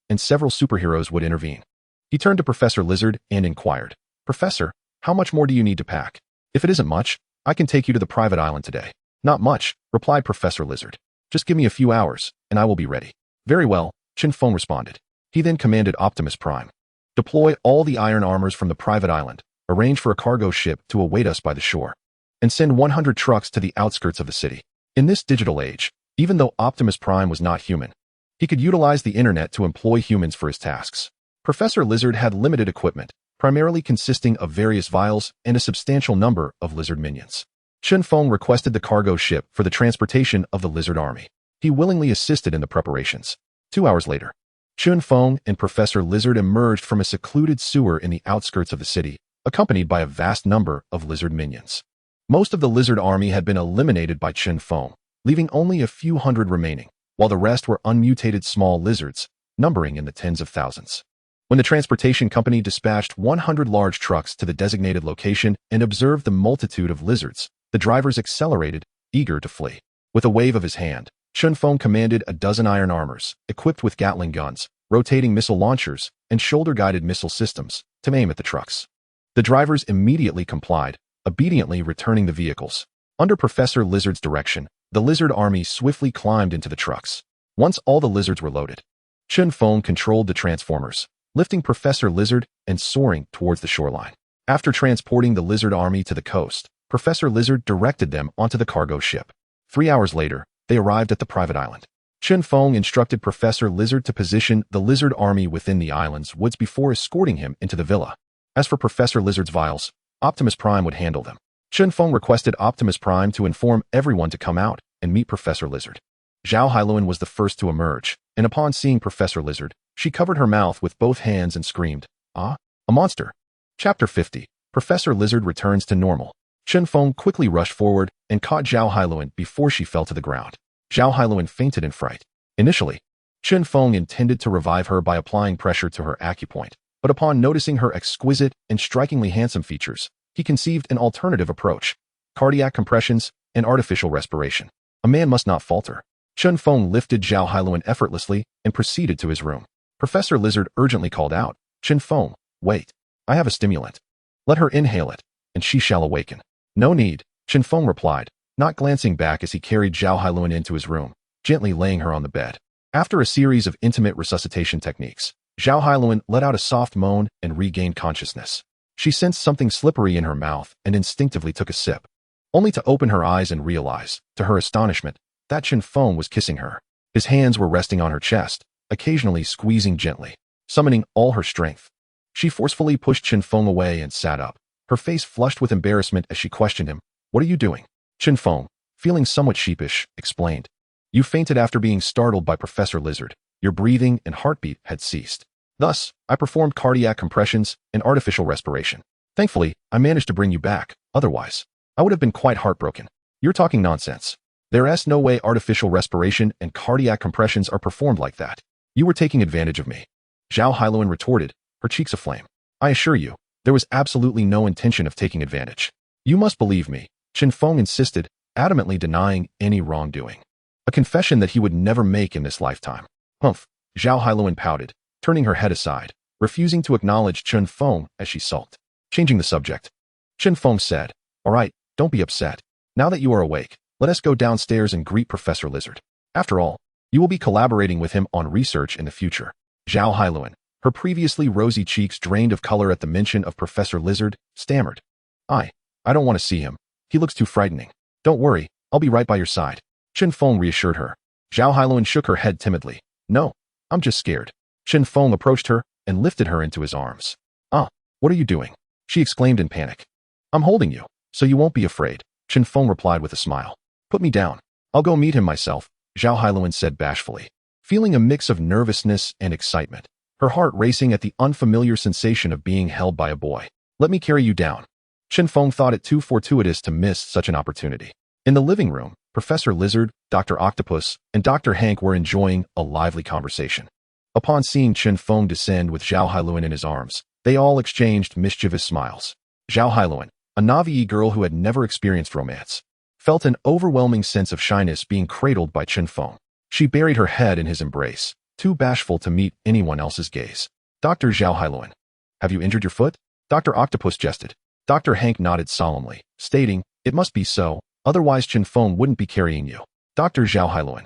and several superheroes would intervene. He turned to Professor Lizard and inquired, Professor, how much more do you need to pack? If it isn't much, I can take you to the private island today. Not much, replied Professor Lizard. Just give me a few hours, and I will be ready. Very well, Chen Feng responded. He then commanded Optimus Prime. Deploy all the iron armors from the private island, arrange for a cargo ship to await us by the shore, and send 100 trucks to the outskirts of the city. In this digital age, even though Optimus Prime was not human, he could utilize the internet to employ humans for his tasks. Professor Lizard had limited equipment, primarily consisting of various vials and a substantial number of lizard minions. Chen Feng requested the cargo ship for the transportation of the lizard army. He willingly assisted in the preparations. 2 hours later, Chen Feng and Professor Lizard emerged from a secluded sewer in the outskirts of the city, accompanied by a vast number of lizard minions. Most of the lizard army had been eliminated by Chen Feng, leaving only a few hundred remaining, while the rest were unmutated small lizards, numbering in the tens of thousands. When the transportation company dispatched 100 large trucks to the designated location and observed the multitude of lizards, the drivers accelerated, eager to flee. With a wave of his hand, Chen Feng commanded a dozen iron armors, equipped with Gatling guns, rotating missile launchers, and shoulder-guided missile systems, to aim at the trucks. The drivers immediately complied, obediently returning the vehicles. Under Professor Lizard's direction, the lizard army swiftly climbed into the trucks. Once all the lizards were loaded, Chen Feng controlled the transformers, lifting Professor Lizard and soaring towards the shoreline. After transporting the lizard army to the coast, Professor Lizard directed them onto the cargo ship. 3 hours later, they arrived at the private island. Chen Feng instructed Professor Lizard to position the lizard army within the island's woods before escorting him into the villa. As for Professor Lizard's vials, Optimus Prime would handle them. Chen Feng requested Optimus Prime to inform everyone to come out and meet Professor Lizard. Zhao Hailuan was the first to emerge, and upon seeing Professor Lizard, she covered her mouth with both hands and screamed, "Ah, a monster!" Chapter 50. Professor Lizard returns to normal. Chen Feng quickly rushed forward and caught Zhao Hailuan before she fell to the ground. Zhao Hailuan fainted in fright. Initially, Chen Feng intended to revive her by applying pressure to her acupoint, but upon noticing her exquisite and strikingly handsome features, he conceived an alternative approach: cardiac compressions and artificial respiration. A man must not falter. Chen Feng lifted Zhao Hailuan effortlessly and proceeded to his room. Professor Lizard urgently called out, "Chen Feng, wait. I have a stimulant. Let her inhale it, and she shall awaken." "No need," Chen Feng replied, not glancing back as he carried Zhao Hailuan into his room, gently laying her on the bed. After a series of intimate resuscitation techniques, Zhao Hailuan let out a soft moan and regained consciousness. She sensed something slippery in her mouth and instinctively took a sip, only to open her eyes and realize, to her astonishment, that Chen Feng was kissing her. His hands were resting on her chest, occasionally squeezing gently, summoning all her strength. She forcefully pushed Chen Feng away and sat up, her face flushed with embarrassment as she questioned him. "What are you doing?" Chen Feng, feeling somewhat sheepish, explained. "You fainted after being startled by Professor Lizard. Your breathing and heartbeat had ceased. Thus, I performed cardiac compressions and artificial respiration." Thankfully, I managed to bring you back. Otherwise, I would have been quite heartbroken. You're talking nonsense. There's no way artificial respiration and cardiac compressions are performed like that. You were taking advantage of me. Zhao Hailuan retorted, her cheeks aflame. I assure you, there was absolutely no intention of taking advantage. You must believe me, Chen Feng insisted, adamantly denying any wrongdoing. A confession that he would never make in this lifetime. Humph, Zhao Hailuan pouted, turning her head aside, refusing to acknowledge Chen Feng as she sulked. Changing the subject, Chen Feng said, All right, don't be upset. Now that you are awake, let us go downstairs and greet Professor Lizard. After all, you will be collaborating with him on research in the future. Zhao Hailuan, her previously rosy cheeks drained of color at the mention of Professor Lizard, stammered. I don't want to see him. He looks too frightening. Don't worry, I'll be right by your side. Chen Feng reassured her. Zhao Hailuan shook her head timidly. No, I'm just scared. Chen Feng approached her and lifted her into his arms. What are you doing? She exclaimed in panic. I'm holding you, so you won't be afraid, Chen Feng replied with a smile. Put me down. I'll go meet him myself, Zhao Hailuan said bashfully, feeling a mix of nervousness and excitement, her heart racing at the unfamiliar sensation of being held by a boy. Let me carry you down. Chen Feng thought it too fortuitous to miss such an opportunity. In the living room, Professor Lizard, Dr. Octopus, and Dr. Hank were enjoying a lively conversation. Upon seeing Chen Feng descend with Zhao Hailuan in his arms, they all exchanged mischievous smiles. Zhao Hailuan, a Na'vi girl who had never experienced romance, felt an overwhelming sense of shyness being cradled by Chen Feng. She buried her head in his embrace, too bashful to meet anyone else's gaze. Dr. Zhao Hailuan, have you injured your foot? Dr. Octopus jested. Dr. Hank nodded solemnly, stating, It must be so, otherwise Chen Feng wouldn't be carrying you. Dr. Zhao Hailuan,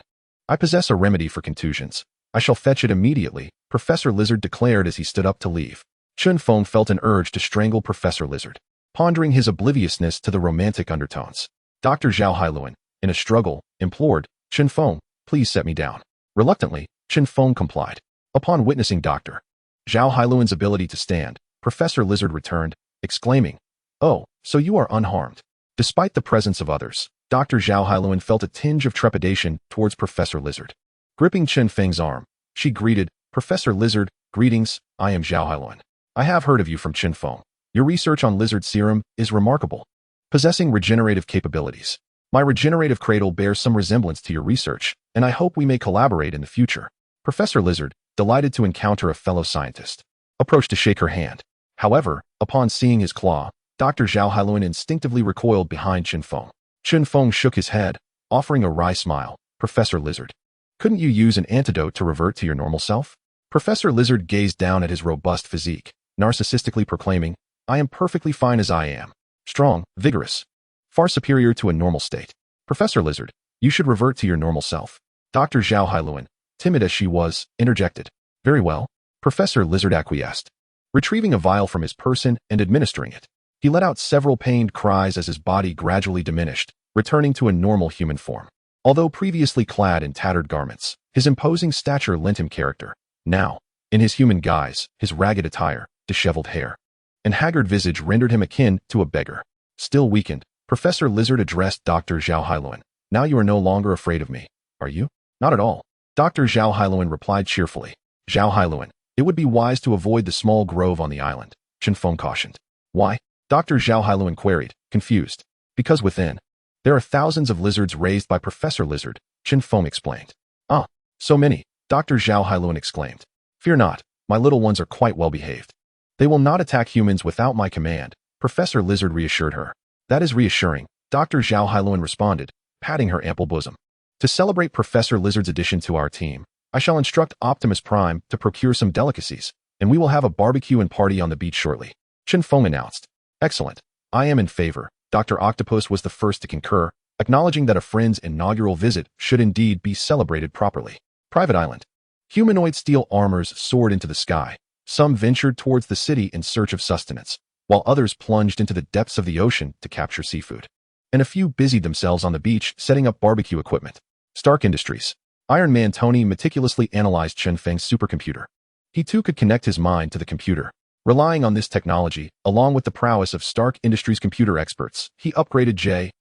I possess a remedy for contusions. I shall fetch it immediately, Professor Lizard declared as he stood up to leave. Chen Feng felt an urge to strangle Professor Lizard, pondering his obliviousness to the romantic undertones. Dr. Zhao Hailuan, in a struggle, implored, Chen Feng, please set me down. Reluctantly, Chen Feng complied. Upon witnessing Dr. Zhao Hailuan's ability to stand, Professor Lizard returned, exclaiming, Oh, so you are unharmed. Despite the presence of others, Dr. Zhao Hailuan felt a tinge of trepidation towards Professor Lizard. Gripping Chen Feng's arm, she greeted, Professor Lizard, greetings, I am Zhao Hailuan. I have heard of you from Chen Feng. Your research on lizard serum is remarkable. Possessing regenerative capabilities, my regenerative cradle bears some resemblance to your research, and I hope we may collaborate in the future. Professor Lizard, delighted to encounter a fellow scientist, approached to shake her hand. However, upon seeing his claw, Dr. Zhao Hailuan instinctively recoiled behind Chen Feng. Chen Feng shook his head, offering a wry smile. Professor Lizard, couldn't you use an antidote to revert to your normal self? Professor Lizard gazed down at his robust physique, narcissistically proclaiming, I am perfectly fine as I am. Strong, vigorous, far superior to a normal state. Professor Lizard, you should revert to your normal self. Dr. Zhao Hailuan, timid as she was, interjected. Very well. Professor Lizard acquiesced, retrieving a vial from his person and administering it. He let out several pained cries as his body gradually diminished, returning to a normal human form. Although previously clad in tattered garments, his imposing stature lent him character. Now, in his human guise, his ragged attire, disheveled hair, and haggard visage rendered him akin to a beggar. Still weakened, Professor Lizard addressed Dr. Zhao Hailuan. Now you are no longer afraid of me, are you? Not at all. Dr. Zhao Hailuan replied cheerfully. Zhao Hailuan, it would be wise to avoid the small grove on the island, Chen Feng cautioned. Why? Dr. Zhao Hailuan queried, confused. Because within, there are thousands of lizards raised by Professor Lizard, Chen Feng explained. Ah, so many, Dr. Zhao Hailuan exclaimed. Fear not, my little ones are quite well behaved. They will not attack humans without my command, Professor Lizard reassured her. That is reassuring, Dr. Zhao Hailuan responded, patting her ample bosom. To celebrate Professor Lizard's addition to our team, I shall instruct Optimus Prime to procure some delicacies, and we will have a barbecue and party on the beach shortly, Chen Feng announced. Excellent. I am in favor. Dr. Octopus was the first to concur, acknowledging that a friend's inaugural visit should indeed be celebrated properly. Private Island. Humanoid steel armors soared into the sky. Some ventured towards the city in search of sustenance, while others plunged into the depths of the ocean to capture seafood. And a few busied themselves on the beach setting up barbecue equipment. Stark Industries. Iron Man Tony meticulously analyzed Chen Feng's supercomputer. He too could connect his mind to the computer. Relying on this technology, along with the prowess of Stark Industries computer experts, he upgraded J.A.R.V.I.S.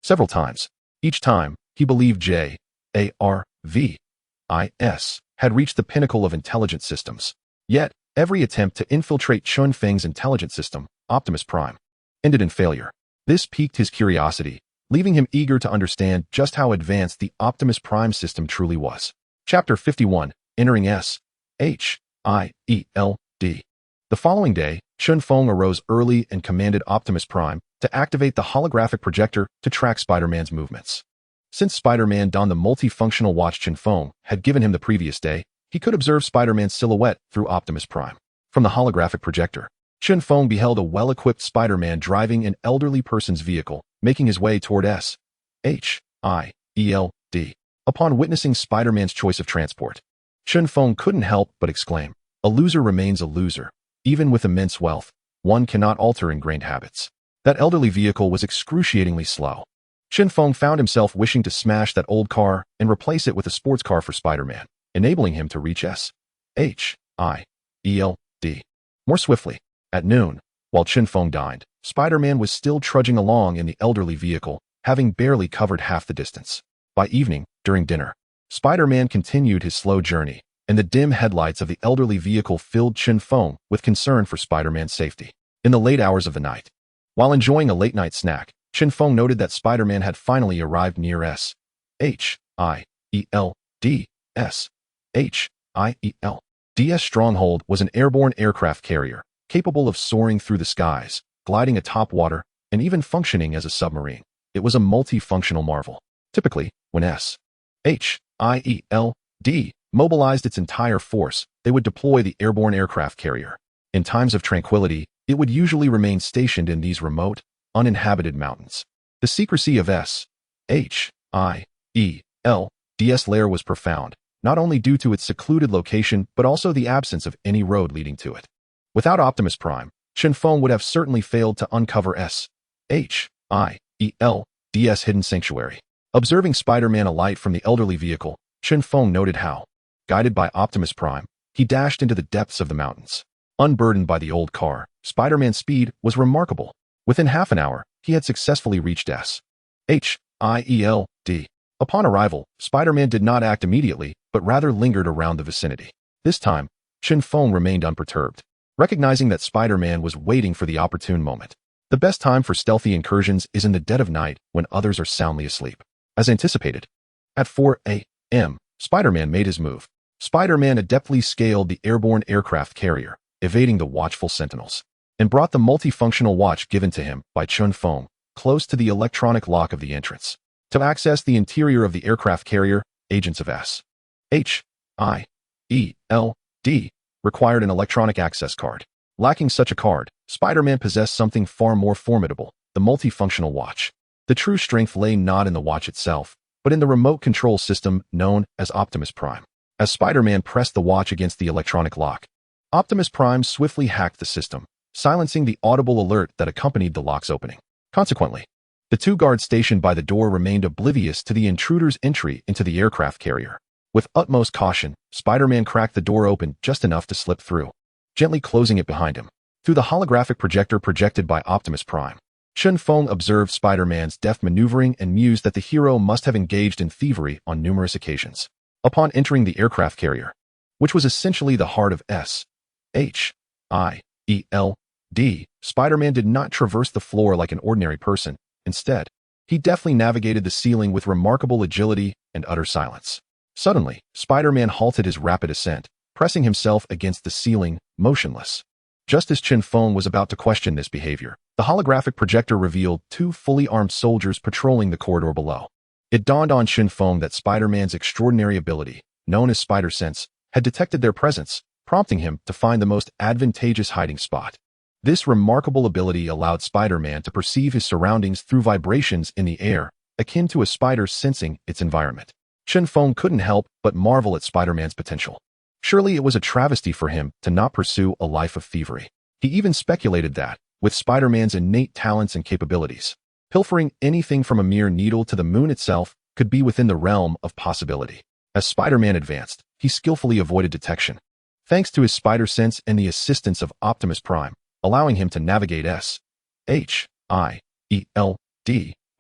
several times. Each time, he believed J.A.R.V.I.S. had reached the pinnacle of intelligent systems. Yet, Every attempt to infiltrate Chen Feng's intelligence system, Optimus Prime, ended in failure. This piqued his curiosity, leaving him eager to understand just how advanced the Optimus Prime system truly was. Chapter 51, Entering S.H.I.E.L.D. The following day, Chen Feng arose early and commanded Optimus Prime to activate the holographic projector to track Spider-Man's movements. Since Spider-Man donned the multifunctional watch Chen Feng had given him the previous day, he could observe Spider-Man's silhouette through Optimus Prime. From the holographic projector, Chen Feng beheld a well-equipped Spider-Man driving an elderly person's vehicle, making his way toward S.H.I.E.L.D. Upon witnessing Spider-Man's choice of transport, Chen Feng couldn't help but exclaim, "A loser remains a loser. Even with immense wealth, one cannot alter ingrained habits." That elderly vehicle was excruciatingly slow. Chen Feng found himself wishing to smash that old car and replace it with a sports car for Spider-Man, enabling him to reach S.H.I.E.L.D. more swiftly. At noon, while Chen Feng dined, Spider-Man was still trudging along in the elderly vehicle, having barely covered half the distance. By evening, during dinner, Spider-Man continued his slow journey, and the dim headlights of the elderly vehicle filled Chen Feng with concern for Spider-Man's safety. In the late hours of the night, while enjoying a late-night snack, Chen Feng noted that Spider-Man had finally arrived near S.H.I.E.L.D. S.H.I.E.L.D.'s stronghold was an airborne aircraft carrier, capable of soaring through the skies, gliding atop water, and even functioning as a submarine. It was a multifunctional marvel. Typically, when S.H.I.E.L.D. mobilized its entire force, they would deploy the airborne aircraft carrier. In times of tranquility, it would usually remain stationed in these remote, uninhabited mountains. The secrecy of S.H.I.E.L.D.'s lair was profound, not only due to its secluded location but also the absence of any road leading to it. Without Optimus Prime, Chen Feng would have certainly failed to uncover S.H.I.E.L.D.'s hidden sanctuary. Observing Spider-Man alight from the elderly vehicle, Chen Feng noted how, guided by Optimus Prime, he dashed into the depths of the mountains. Unburdened by the old car, Spider-Man's speed was remarkable. Within half an hour, he had successfully reached S.H.I.E.L.D. Upon arrival, Spider-Man did not act immediately, but rather lingered around the vicinity. This time, Chen Feng remained unperturbed, recognizing that Spider-Man was waiting for the opportune moment. The best time for stealthy incursions is in the dead of night when others are soundly asleep. As anticipated, at 4 a.m., Spider-Man made his move. Spider-Man adeptly scaled the airborne aircraft carrier, evading the watchful sentinels, and brought the multifunctional watch given to him by Chen Feng close to the electronic lock of the entrance. To access the interior of the aircraft carrier, agents of S.H.I.E.L.D. required an electronic access card. Lacking such a card, Spider-Man possessed something far more formidable, the multifunctional watch. The true strength lay not in the watch itself, but in the remote control system known as Optimus Prime. As Spider-Man pressed the watch against the electronic lock, Optimus Prime swiftly hacked the system, silencing the audible alert that accompanied the lock's opening. Consequently, the two guards stationed by the door remained oblivious to the intruder's entry into the aircraft carrier. With utmost caution, Spider-Man cracked the door open just enough to slip through, gently closing it behind him. Through the holographic projector projected by Optimus Prime, Chen Feng observed Spider-Man's deft maneuvering and mused that the hero must have engaged in thievery on numerous occasions. Upon entering the aircraft carrier, which was essentially the heart of S.H.I.E.L.D., Spider-Man did not traverse the floor like an ordinary person. Instead, he deftly navigated the ceiling with remarkable agility and utter silence. Suddenly, Spider-Man halted his rapid ascent, pressing himself against the ceiling, motionless. Just as Chen Feng was about to question this behavior, the holographic projector revealed two fully armed soldiers patrolling the corridor below. It dawned on Chen Feng that Spider-Man's extraordinary ability, known as Spider Sense, had detected their presence, prompting him to find the most advantageous hiding spot. This remarkable ability allowed Spider-Man to perceive his surroundings through vibrations in the air, akin to a spider sensing its environment. Chen Feng couldn't help but marvel at Spider-Man's potential. Surely it was a travesty for him to not pursue a life of thievery. He even speculated that, with Spider-Man's innate talents and capabilities, pilfering anything from a mere needle to the moon itself could be within the realm of possibility. As Spider-Man advanced, he skillfully avoided detection, thanks to his spider sense and the assistance of Optimus Prime, allowing him to navigate S.H.I.E.L.D.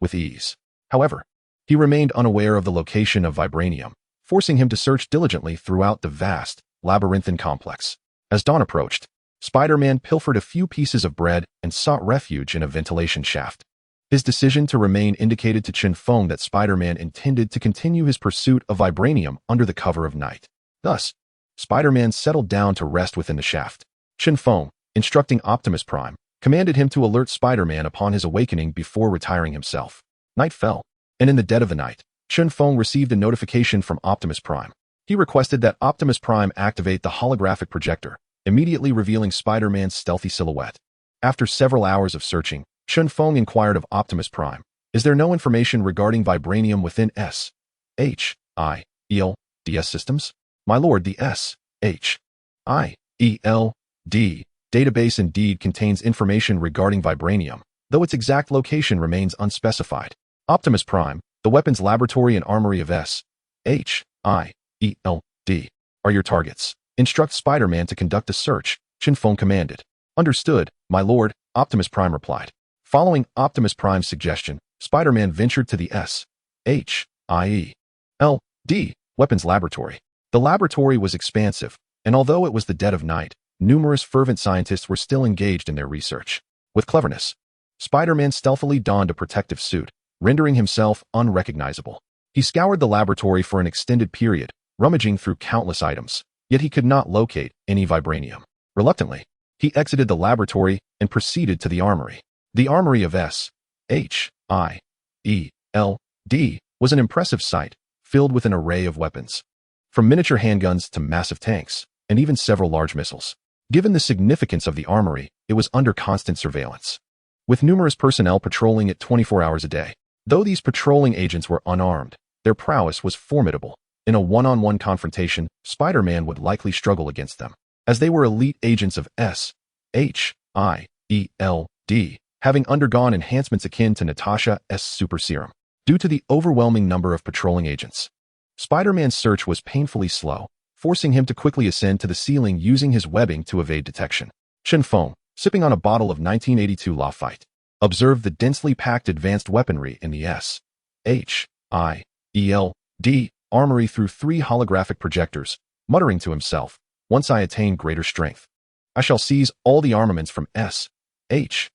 with ease. However, he remained unaware of the location of vibranium, forcing him to search diligently throughout the vast, labyrinthine complex. As dawn approached, Spider-Man pilfered a few pieces of bread and sought refuge in a ventilation shaft. His decision to remain indicated to Chen Feng that Spider-Man intended to continue his pursuit of vibranium under the cover of night. Thus, Spider-Man settled down to rest within the shaft. Chen Feng, instructing Optimus Prime, commanded him to alert Spider-Man upon his awakening before retiring himself. Night fell, and in the dead of the night, Chen Feng received a notification from Optimus Prime. He requested that Optimus Prime activate the holographic projector, immediately revealing Spider-Man's stealthy silhouette. After several hours of searching, Chen Feng inquired of Optimus Prime, "Is there no information regarding vibranium within S.H.I.E.L.D.S systems?" "My lord, the S.H.I.E.L.D. database indeed contains information regarding vibranium, though its exact location remains unspecified. Optimus Prime, the weapons laboratory and armory of S.H.I.E.L.D. are your targets. Instruct Spider-Man to conduct a search," Chen Feng commanded. "Understood, my lord," Optimus Prime replied. Following Optimus Prime's suggestion, Spider-Man ventured to the S.H.I.E.L.D. weapons laboratory. The laboratory was expansive, and although it was the dead of night, numerous fervent scientists were still engaged in their research. With cleverness, Spider-Man stealthily donned a protective suit, rendering himself unrecognizable. He scoured the laboratory for an extended period, rummaging through countless items, yet he could not locate any vibranium. Reluctantly, he exited the laboratory and proceeded to the armory. The armory of S.H.I.E.L.D. was an impressive sight, filled with an array of weapons, from miniature handguns to massive tanks, and even several large missiles. Given the significance of the armory, it was under constant surveillance, with numerous personnel patrolling it 24 hours a day. Though these patrolling agents were unarmed, their prowess was formidable. In a one-on-one confrontation, Spider-Man would likely struggle against them, as they were elite agents of S.H.I.E.L.D., having undergone enhancements akin to Natasha's super serum. Due to the overwhelming number of patrolling agents, Spider-Man's search was painfully slow, forcing him to quickly ascend to the ceiling using his webbing to evade detection. Chen Feng, sipping on a bottle of 1982 Lafite, observed the densely packed advanced weaponry in the S.H.I.E.L.D. armory through 3 holographic projectors, muttering to himself, "Once I attain greater strength, I shall seize all the armaments from S.H.I.E.L.D.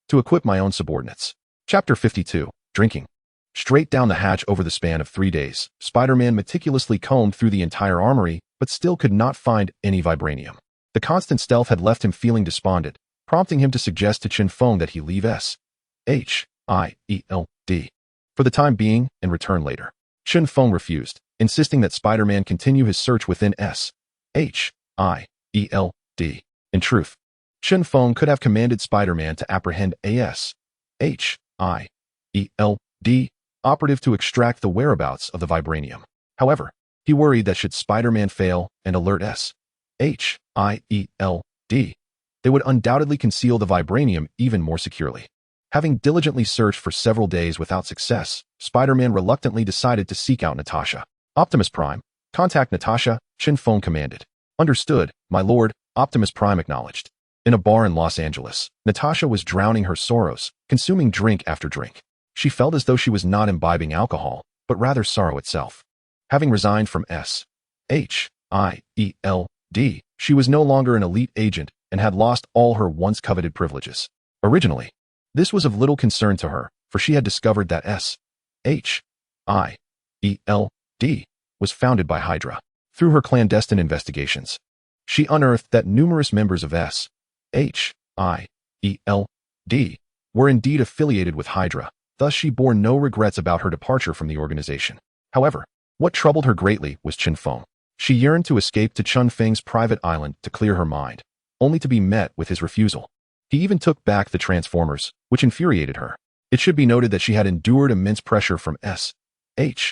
to equip my own subordinates." Chapter 52. Drinking. Straight down the hatch over the span of 3 days, Spider-Man meticulously combed through the entire armory, but still could not find any vibranium. The constant stealth had left him feeling despondent, prompting him to suggest to Chen Feng that he leave S.H.I.E.L.D. for the time being and return later. Chen Feng refused, insisting that Spider-Man continue his search within S.H.I.E.L.D. In truth, Chen Feng could have commanded Spider-Man to apprehend S.H.I.E.L.D. operative to extract the whereabouts of the vibranium. However, he worried that should Spider-Man fail and alert S.H.I.E.L.D., they would undoubtedly conceal the vibranium even more securely. Having diligently searched for several days without success, Spider-Man reluctantly decided to seek out Natasha. "Optimus Prime, contact Natasha," Chen Feng commanded. "Understood, my lord," Optimus Prime acknowledged. In a bar in Los Angeles, Natasha was drowning her sorrows, consuming drink after drink. She felt as though she was not imbibing alcohol, but rather sorrow itself. Having resigned from S.H.I.E.L.D., she was no longer an elite agent and had lost all her once coveted privileges. Originally, this was of little concern to her, for she had discovered that S.H.I.E.L.D. was founded by Hydra. Through her clandestine investigations, she unearthed that numerous members of S.H.I.E.L.D. were indeed affiliated with Hydra. Thus, she bore no regrets about her departure from the organization. However, what troubled her greatly was Chen Feng. She yearned to escape to Chen Feng's private island to clear her mind, only to be met with his refusal. He even took back the Transformers, which infuriated her. It should be noted that she had endured immense pressure from S.H.I.E.L.D.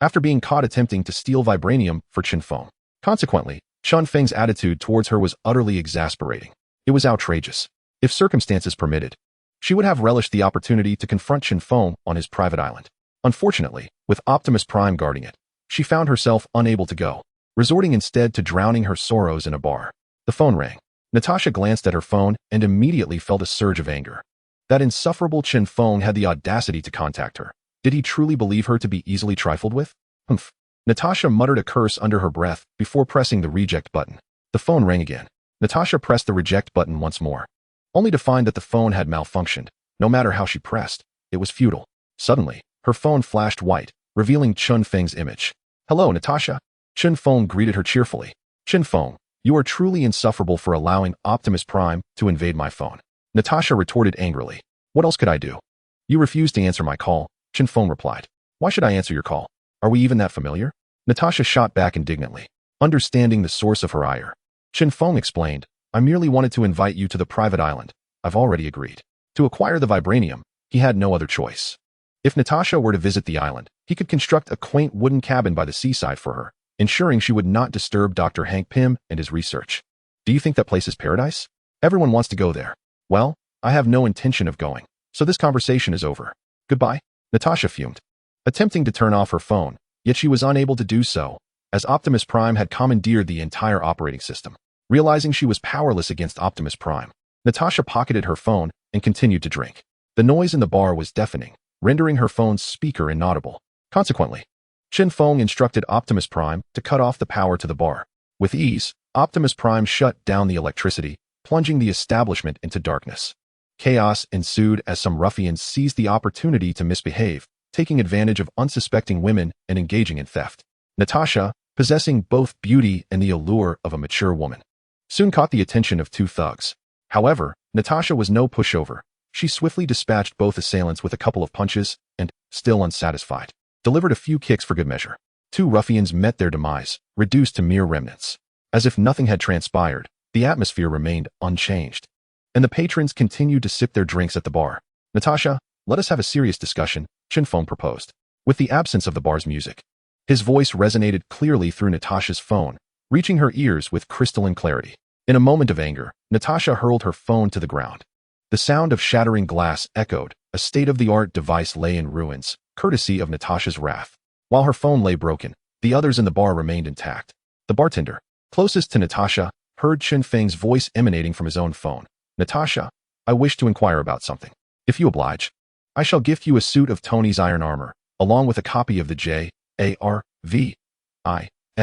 after being caught attempting to steal vibranium for Chen Feng. Consequently, Chen Feng's attitude towards her was utterly exasperating. It was outrageous. If circumstances permitted, she would have relished the opportunity to confront Chen Feng on his private island. Unfortunately, with Optimus Prime guarding it, she found herself unable to go, resorting instead to drowning her sorrows in a bar. The phone rang. Natasha glanced at her phone and immediately felt a surge of anger. That insufferable Chen Feng had the audacity to contact her. Did he truly believe her to be easily trifled with? Humph. Natasha muttered a curse under her breath before pressing the reject button. The phone rang again. Natasha pressed the reject button once more, only to find that the phone had malfunctioned. No matter how she pressed, it was futile. Suddenly, her phone flashed white, revealing Chen Feng's image. "Hello, Natasha." Chen Feng greeted her cheerfully. "Chen Feng, you are truly insufferable for allowing Optimus Prime to invade my phone." Natasha retorted angrily. "What else could I do?" "You refused to answer my call," Chen Feng replied. "Why should I answer your call? Are we even that familiar?" Natasha shot back indignantly, understanding the source of her ire. Chen Feng explained, "I merely wanted to invite you to the private island. I've already agreed." To acquire the vibranium, he had no other choice. If Natasha were to visit the island, he could construct a quaint wooden cabin by the seaside for her, ensuring she would not disturb Dr. Hank Pym and his research. "Do you think that place is paradise? Everyone wants to go there." "Well, I have no intention of going, so this conversation is over. Goodbye." Natasha fumed, attempting to turn off her phone, yet she was unable to do so, as Optimus Prime had commandeered the entire operating system. Realizing she was powerless against Optimus Prime, Natasha pocketed her phone and continued to drink. The noise in the bar was deafening, rendering her phone's speaker inaudible. Consequently, Chen Feng instructed Optimus Prime to cut off the power to the bar. With ease, Optimus Prime shut down the electricity, plunging the establishment into darkness. Chaos ensued as some ruffians seized the opportunity to misbehave, taking advantage of unsuspecting women and engaging in theft. Natasha, possessing both beauty and the allure of a mature woman, soon caught the attention of two thugs. However, Natasha was no pushover. She swiftly dispatched both assailants with a couple of punches and, still unsatisfied, delivered a few kicks for good measure. Two ruffians met their demise, reduced to mere remnants. As if nothing had transpired, the atmosphere remained unchanged, and the patrons continued to sip their drinks at the bar. "Natasha, let us have a serious discussion," Chen Feng proposed. With the absence of the bar's music, his voice resonated clearly through Natasha's phone, reaching her ears with crystalline clarity. In a moment of anger, Natasha hurled her phone to the ground. The sound of shattering glass echoed. A state-of-the-art device lay in ruins, courtesy of Natasha's wrath. While her phone lay broken, the others in the bar remained intact. The bartender, closest to Natasha, heard Chen Feng's voice emanating from his own phone. "Natasha, I wish to inquire about something. If you oblige, I shall gift you a suit of Tony's iron armor, along with a copy of the JARVIS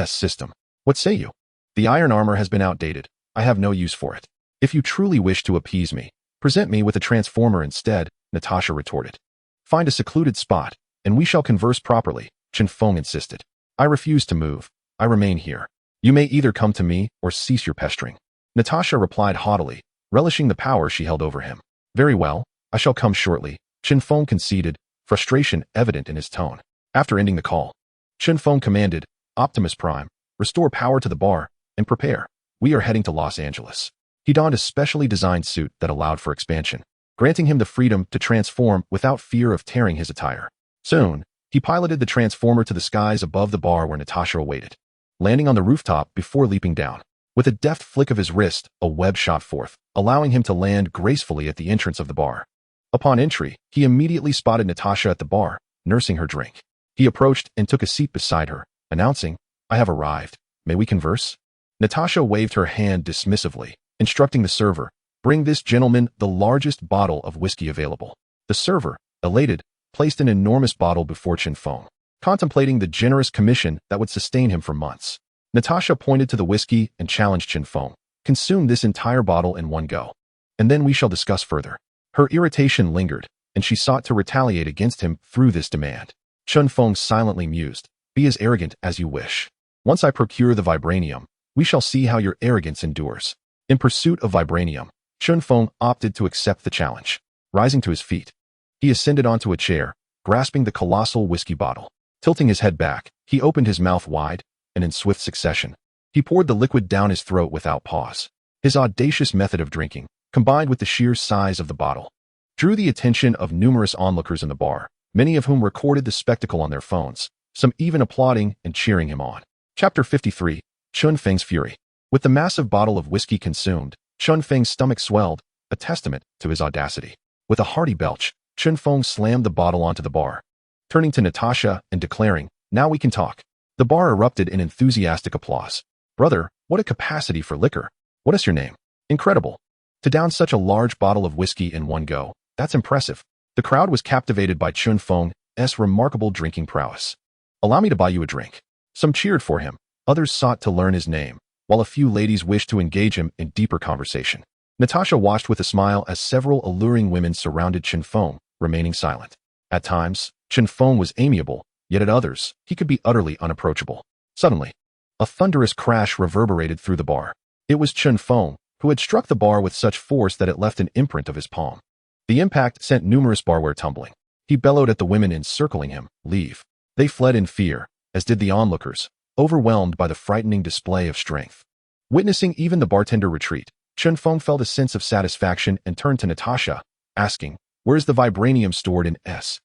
system. What say you? The iron armor has been outdated. I have no use for it. If you truly wish to appease me, present me with a transformer instead," Natasha retorted. "Find a secluded spot, and we shall converse properly," Chen Feng insisted. "I refuse to move. I remain here. You may either come to me or cease your pestering." Natasha replied haughtily, relishing the power she held over him. "Very well, I shall come shortly," Chen Feng conceded, frustration evident in his tone. After ending the call, Chen Feng commanded, "Optimus Prime, restore power to the bar, and prepare. We are heading to Los Angeles." He donned a specially designed suit that allowed for expansion, granting him the freedom to transform without fear of tearing his attire. Soon, he piloted the transformer to the skies above the bar where Natasha awaited, landing on the rooftop before leaping down. With a deft flick of his wrist, a web shot forth, allowing him to land gracefully at the entrance of the bar. Upon entry, he immediately spotted Natasha at the bar, nursing her drink. He approached and took a seat beside her, announcing, "I have arrived. May we converse?" Natasha waved her hand dismissively, instructing the server, "Bring this gentleman the largest bottle of whiskey available." The server, elated, placed an enormous bottle before Chen Feng, contemplating the generous commission that would sustain him for months. Natasha pointed to the whiskey and challenged Chen Feng, "Consume this entire bottle in one go, and then we shall discuss further." Her irritation lingered, and she sought to retaliate against him through this demand. Chen Feng silently mused, "Be as arrogant as you wish. Once I procure the vibranium, we shall see how your arrogance endures." In pursuit of vibranium, Chen Feng opted to accept the challenge. Rising to his feet, he ascended onto a chair, grasping the colossal whiskey bottle. Tilting his head back, he opened his mouth wide, and in swift succession, he poured the liquid down his throat without pause. His audacious method of drinking, combined with the sheer size of the bottle, drew the attention of numerous onlookers in the bar, many of whom recorded the spectacle on their phones, some even applauding and cheering him on. Chapter 53, Chen Feng's Fury. With the massive bottle of whiskey consumed, Chen Feng's stomach swelled, a testament to his audacity. With a hearty belch, Chen Feng slammed the bottle onto the bar, turning to Natasha and declaring, "Now we can talk." The bar erupted in enthusiastic applause. "Brother, what a capacity for liquor. What is your name? Incredible. To down such a large bottle of whiskey in one go, that's impressive." The crowd was captivated by Chen Feng's remarkable drinking prowess. "Allow me to buy you a drink." Some cheered for him, others sought to learn his name, while a few ladies wished to engage him in deeper conversation. Natasha watched with a smile as several alluring women surrounded Chen Feng, remaining silent. At times, Chen Feng was amiable, yet at others, he could be utterly unapproachable. Suddenly, a thunderous crash reverberated through the bar. It was Chen Feng, who had struck the bar with such force that it left an imprint of his palm. The impact sent numerous barware tumbling. He bellowed at the women encircling him, "Leave." They fled in fear, as did the onlookers, overwhelmed by the frightening display of strength. Witnessing even the bartender retreat, Chen Feng felt a sense of satisfaction and turned to Natasha, asking, "Where is the vibranium stored in S-H-I-L-D?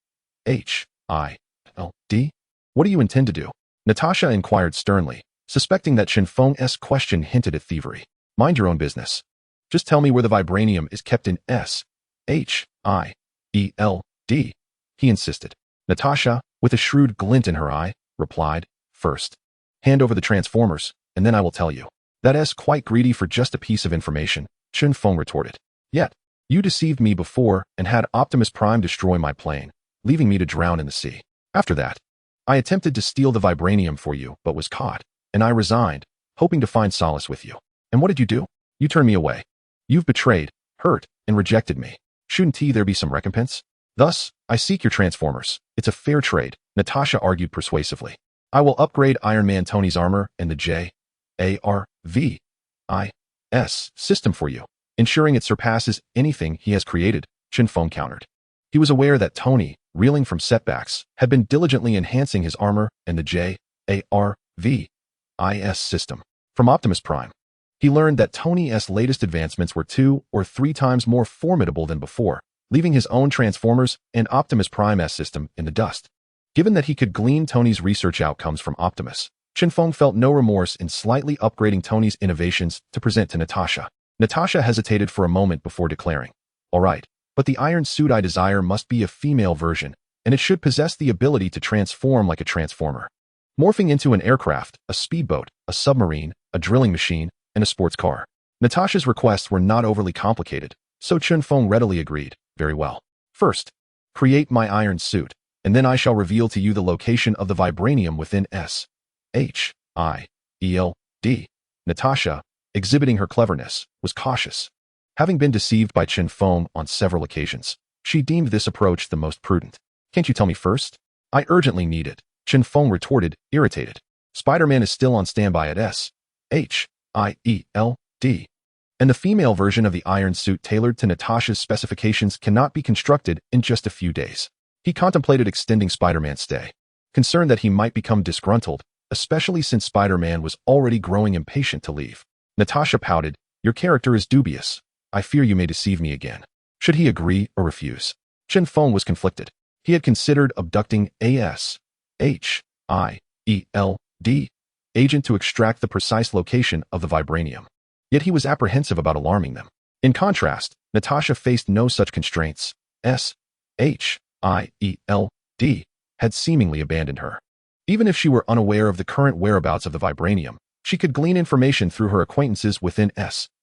What do you intend to do?" Natasha inquired sternly, suspecting that Chen Feng's question hinted at thievery. "Mind your own business. Just tell me where the vibranium is kept in S-H-I-E-L-D, he insisted. Natasha, with a shrewd glint in her eye, replied, "First, hand over the transformers, and then I will tell you." "That is quite greedy for just a piece of information," Chen Feng retorted. "Yet, you deceived me before and had Optimus Prime destroy my plane, leaving me to drown in the sea. After that, I attempted to steal the vibranium for you, but was caught, and I resigned, hoping to find solace with you. And what did you do? You turned me away. You've betrayed, hurt, and rejected me. Shouldn't there be some recompense? Thus, I seek your transformers. It's a fair trade," Natasha argued persuasively. "I will upgrade Iron Man Tony's armor and the J-A-R-V-I-S system for you, ensuring it surpasses anything he has created," Chen Feng countered. He was aware that Tony, reeling from setbacks, had been diligently enhancing his armor and the J-A-R-V-I-S system from Optimus Prime. He learned that Tony's latest advancements were 2 or 3 times more formidable than before, leaving his own Transformers and Optimus Prime's system in the dust. Given that he could glean Tony's research outcomes from Optimus, Chen Feng felt no remorse in slightly upgrading Tony's innovations to present to Natasha. Natasha hesitated for a moment before declaring, "All right, but the iron suit I desire must be a female version, and it should possess the ability to transform like a transformer, morphing into an aircraft, a speedboat, a submarine, a drilling machine, and a sports car." Natasha's requests were not overly complicated, so Chen Feng readily agreed. "Very well. First, create my iron suit, and then I shall reveal to you the location of the vibranium within S-H-I-E-L-D. Natasha, exhibiting her cleverness, was cautious. Having been deceived by Chen Feng on several occasions, she deemed this approach the most prudent. "Can't you tell me first? I urgently need it," Chen Feng retorted, irritated. "Spider-Man is still on standby at S-H-I-E-L-D. And the female version of the iron suit tailored to Natasha's specifications cannot be constructed in just a few days." He contemplated extending Spider-Man's stay, concerned that he might become disgruntled, especially since Spider-Man was already growing impatient to leave. Natasha pouted, "Your character is dubious. I fear you may deceive me again." Should he agree or refuse? Chen Feng was conflicted. He had considered abducting A-S-H-I-E-L-D agent to extract the precise location of the vibranium. Yet he was apprehensive about alarming them. In contrast, Natasha faced no such constraints. S-H-I-E-L-D had seemingly abandoned her. Even if she were unaware of the current whereabouts of the vibranium, she could glean information through her acquaintances within S-H-I-E-L-D,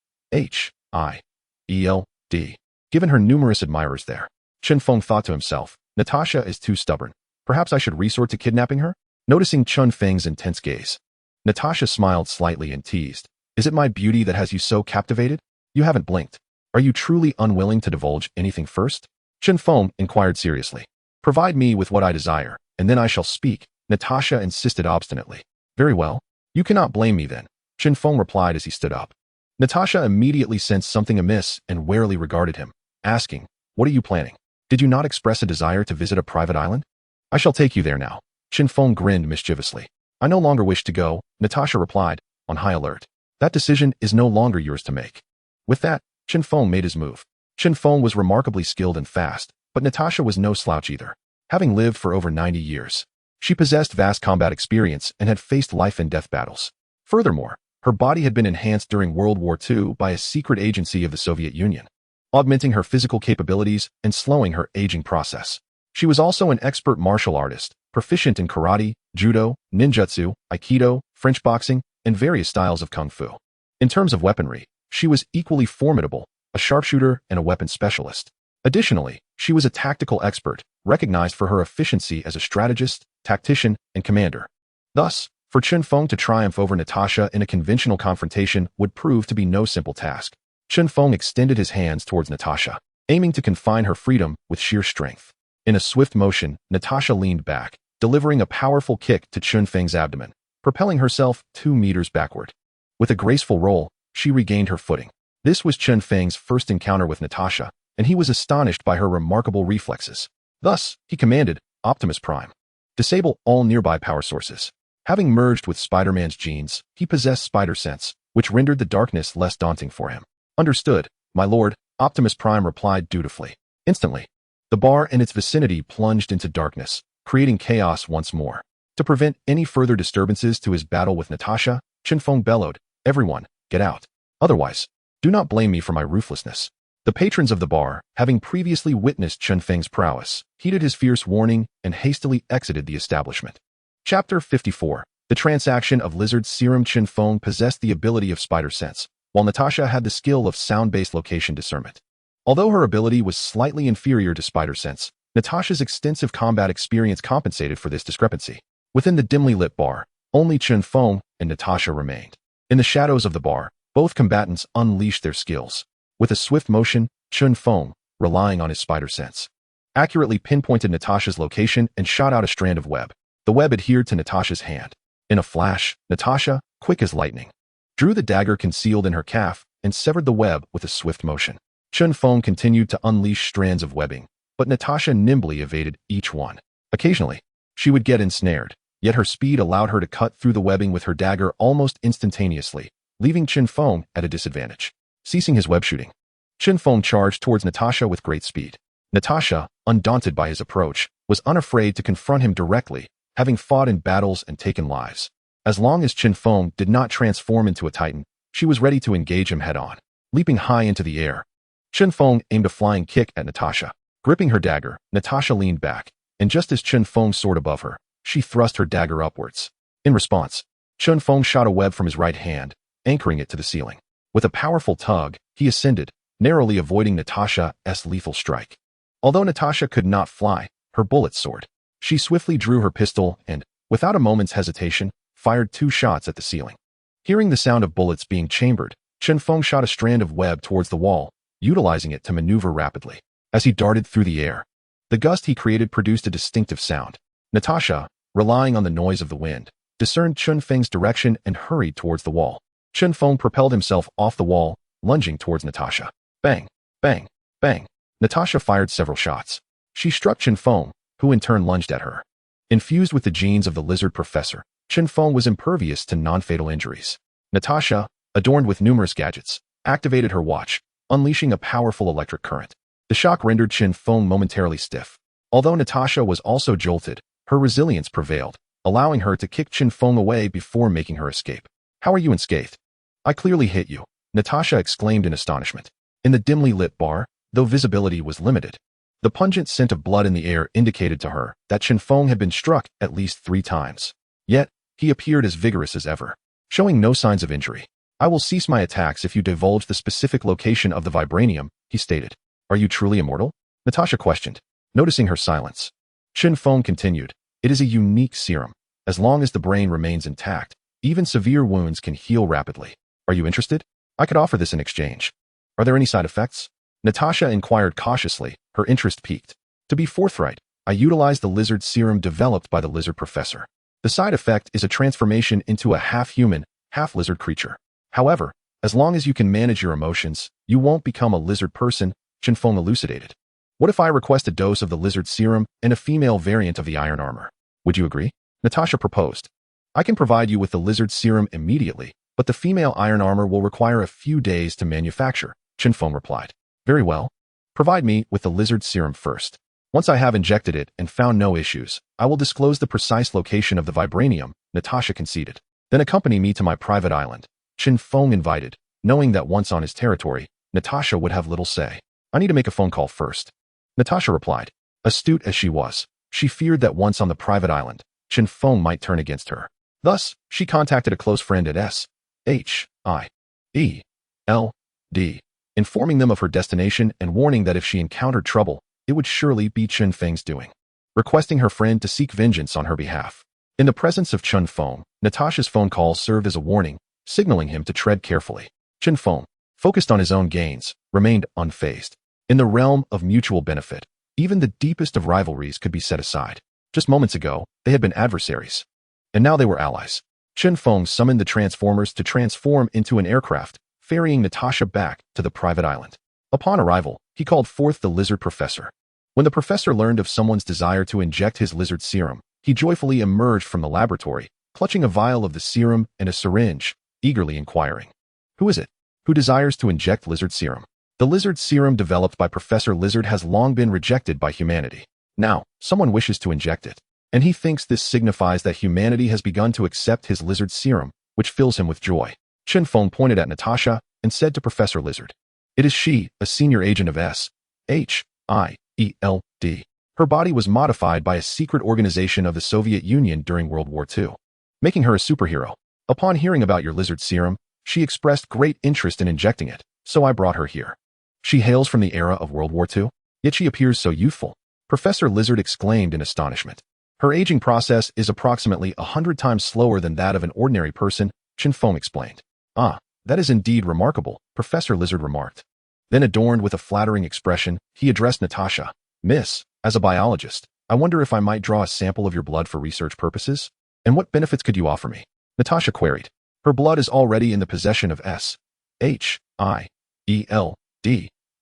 given her numerous admirers there. Chen Feng thought to himself, "Natasha is too stubborn. Perhaps I should resort to kidnapping her?" Noticing Chen Feng's intense gaze, Natasha smiled slightly and teased, "Is it my beauty that has you so captivated? You haven't blinked. Are you truly unwilling to divulge anything first?" Chen Feng inquired seriously. "Provide me with what I desire, and then I shall speak," Natasha insisted obstinately. "Very well. You cannot blame me then," Chen Feng replied as he stood up. Natasha immediately sensed something amiss and warily regarded him, asking, "What are you planning? Did you not express a desire to visit a private island?" "I shall take you there now." Chen Feng grinned mischievously. "I no longer wish to go," Natasha replied, on high alert. "That decision is no longer yours to make." With that, Chen Feng made his move. Chen Feng was remarkably skilled and fast, but Natasha was no slouch either. Having lived for over 90 years, she possessed vast combat experience and had faced life and death battles. Furthermore, her body had been enhanced during World War II by a secret agency of the Soviet Union, augmenting her physical capabilities and slowing her aging process. She was also an expert martial artist, proficient in karate, judo, ninjutsu, aikido, French boxing, and various styles of kung fu. In terms of weaponry, she was equally formidable, a sharpshooter and a weapons specialist. Additionally, she was a tactical expert, recognized for her efficiency as a strategist, tactician, and commander. Thus, For Chen Feng to triumph over Natasha in a conventional confrontation would prove to be no simple task. Chen Feng extended his hands towards Natasha, aiming to confine her freedom with sheer strength. In a swift motion, Natasha leaned back, delivering a powerful kick to Chen Feng's abdomen, propelling herself 2 meters backward. With a graceful roll, she regained her footing. This was Chen Feng's first encounter with Natasha, and he was astonished by her remarkable reflexes. Thus, he commanded, Optimus Prime. Disable all nearby power sources. Having merged with Spider-Man's genes, he possessed spider sense, which rendered the darkness less daunting for him. Understood, my lord, Optimus Prime replied dutifully. Instantly, the bar and its vicinity plunged into darkness, creating chaos once more. To prevent any further disturbances to his battle with Natasha, Chen Feng bellowed, everyone, get out. Otherwise, do not blame me for my ruthlessness. The patrons of the bar, having previously witnessed Chen Feng's prowess, heeded his fierce warning and hastily exited the establishment. Chapter 54. The Transaction of Lizard Serum. Chen Feng possessed the ability of spider sense, while Natasha had the skill of sound-based location discernment. Although her ability was slightly inferior to spider sense, Natasha's extensive combat experience compensated for this discrepancy. Within the dimly lit bar, only Chen Feng and Natasha remained. In the shadows of the bar, both combatants unleashed their skills. With a swift motion, Chen Feng, relying on his spider sense, accurately pinpointed Natasha's location and shot out a strand of web. The web adhered to Natasha's hand. In a flash, Natasha, quick as lightning, drew the dagger concealed in her calf and severed the web with a swift motion. Chen Feng continued to unleash strands of webbing, but Natasha nimbly evaded each one. Occasionally, she would get ensnared, yet her speed allowed her to cut through the webbing with her dagger almost instantaneously, leaving Chen Feng at a disadvantage. Ceasing his web shooting, Chen Feng charged towards Natasha with great speed. Natasha, undaunted by his approach, was unafraid to confront him directly, having fought in battles and taken lives. As long as Chen Feng did not transform into a titan, she was ready to engage him head-on. Leaping high into the air, Chen Feng aimed a flying kick at Natasha. Gripping her dagger, Natasha leaned back, and just as Chen Feng soared above her, she thrust her dagger upwards. In response, Chen Feng shot a web from his right hand, anchoring it to the ceiling. With a powerful tug, he ascended, narrowly avoiding Natasha's lethal strike. Although Natasha could not fly, her bullets soared. She swiftly drew her pistol and, without a moment's hesitation, fired 2 shots at the ceiling. Hearing the sound of bullets being chambered, Chen Feng shot a strand of web towards the wall, utilizing it to maneuver rapidly. As he darted through the air, the gust he created produced a distinctive sound. Natasha, relying on the noise of the wind, discerned Chen Feng's direction and hurried towards the wall. Chen Feng propelled himself off the wall, lunging towards Natasha. Bang, bang, bang. Natasha fired several shots. She struck Chen Feng, who in turn lunged at her. Infused with the genes of the lizard professor, Chen Feng was impervious to non-fatal injuries. Natasha, adorned with numerous gadgets, activated her watch, unleashing a powerful electric current. The shock rendered Chen Feng momentarily stiff. Although Natasha was also jolted, her resilience prevailed, allowing her to kick Chen Feng away before making her escape. How are you unscathed? I clearly hit you, Natasha exclaimed in astonishment. In the dimly lit bar, though visibility was limited, the pungent scent of blood in the air indicated to her that Chen Feng had been struck at least 3 times. Yet, he appeared as vigorous as ever, showing no signs of injury. I will cease my attacks if you divulge the specific location of the vibranium, he stated. Are you truly immortal? Natasha questioned, noticing her silence. Chen Feng continued, it is a unique serum. As long as the brain remains intact, even severe wounds can heal rapidly. Are you interested? I could offer this in exchange. Are there any side effects? Natasha inquired cautiously, her interest piqued. To be forthright, I utilized the lizard serum developed by the lizard professor. The side effect is a transformation into a half-human, half-lizard creature. However, as long as you can manage your emotions, you won't become a lizard person, Chen Feng elucidated. What if I request a dose of the lizard serum and a female variant of the iron armor? Would you agree? Natasha proposed. I can provide you with the lizard serum immediately, but the female iron armor will require a few days to manufacture, Chen Feng replied. Very well. Provide me with the lizard serum first. Once I have injected it and found no issues, I will disclose the precise location of the vibranium, Natasha conceded. Then accompany me to my private island, Chen Feng invited, knowing that once on his territory, Natasha would have little say. I need to make a phone call first. Natasha replied. Astute as she was, she feared that once on the private island, Chen Feng might turn against her. Thus, she contacted a close friend at S.H.I.E.L.D., informing them of her destination and warning that if she encountered trouble, it would surely be Chen Feng's doing. Requesting her friend to seek vengeance on her behalf. In the presence of Chen Feng, Natasha's phone calls served as a warning, signaling him to tread carefully. Chen Feng, focused on his own gains, remained unfazed. In the realm of mutual benefit, even the deepest of rivalries could be set aside. Just moments ago, they had been adversaries. And now they were allies. Chen Feng summoned the transformers to transform into an aircraft, ferrying Natasha back to the private island. Upon arrival, he called forth the lizard professor. When the professor learned of someone's desire to inject his lizard serum, he joyfully emerged from the laboratory, clutching a vial of the serum and a syringe, eagerly inquiring, "Who is it? Who desires to inject lizard serum?" The lizard serum developed by Professor Lizard has long been rejected by humanity. Now, someone wishes to inject it, and he thinks this signifies that humanity has begun to accept his lizard serum, which fills him with joy. Chen Feng pointed at Natasha and said to Professor Lizard, "It is she, a senior agent of S.H.I.E.L.D. Her body was modified by a secret organization of the Soviet Union during World War II, making her a superhero. Upon hearing about your lizard serum, she expressed great interest in injecting it, so I brought her here. She hails from the era of World War II, yet she appears so youthful." Professor Lizard exclaimed in astonishment. "Her aging process is approximately 100 times slower than that of an ordinary person," Chen Feng explained. "Ah, that is indeed remarkable," Professor Lizard remarked. Then, adorned with a flattering expression, he addressed Natasha. "Miss, as a biologist, I wonder if I might draw a sample of your blood for research purposes? And what benefits could you offer me?" Natasha queried. Her blood is already in the possession of S.H.I.E.L.D.,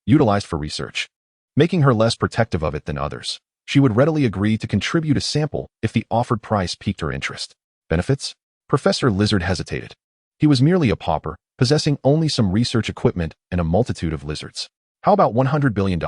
utilized for research, making her less protective of it than others. She would readily agree to contribute a sample if the offered price piqued her interest. Benefits? Professor Lizard hesitated. He was merely a pauper, possessing only some research equipment and a multitude of lizards. "How about $100 billion?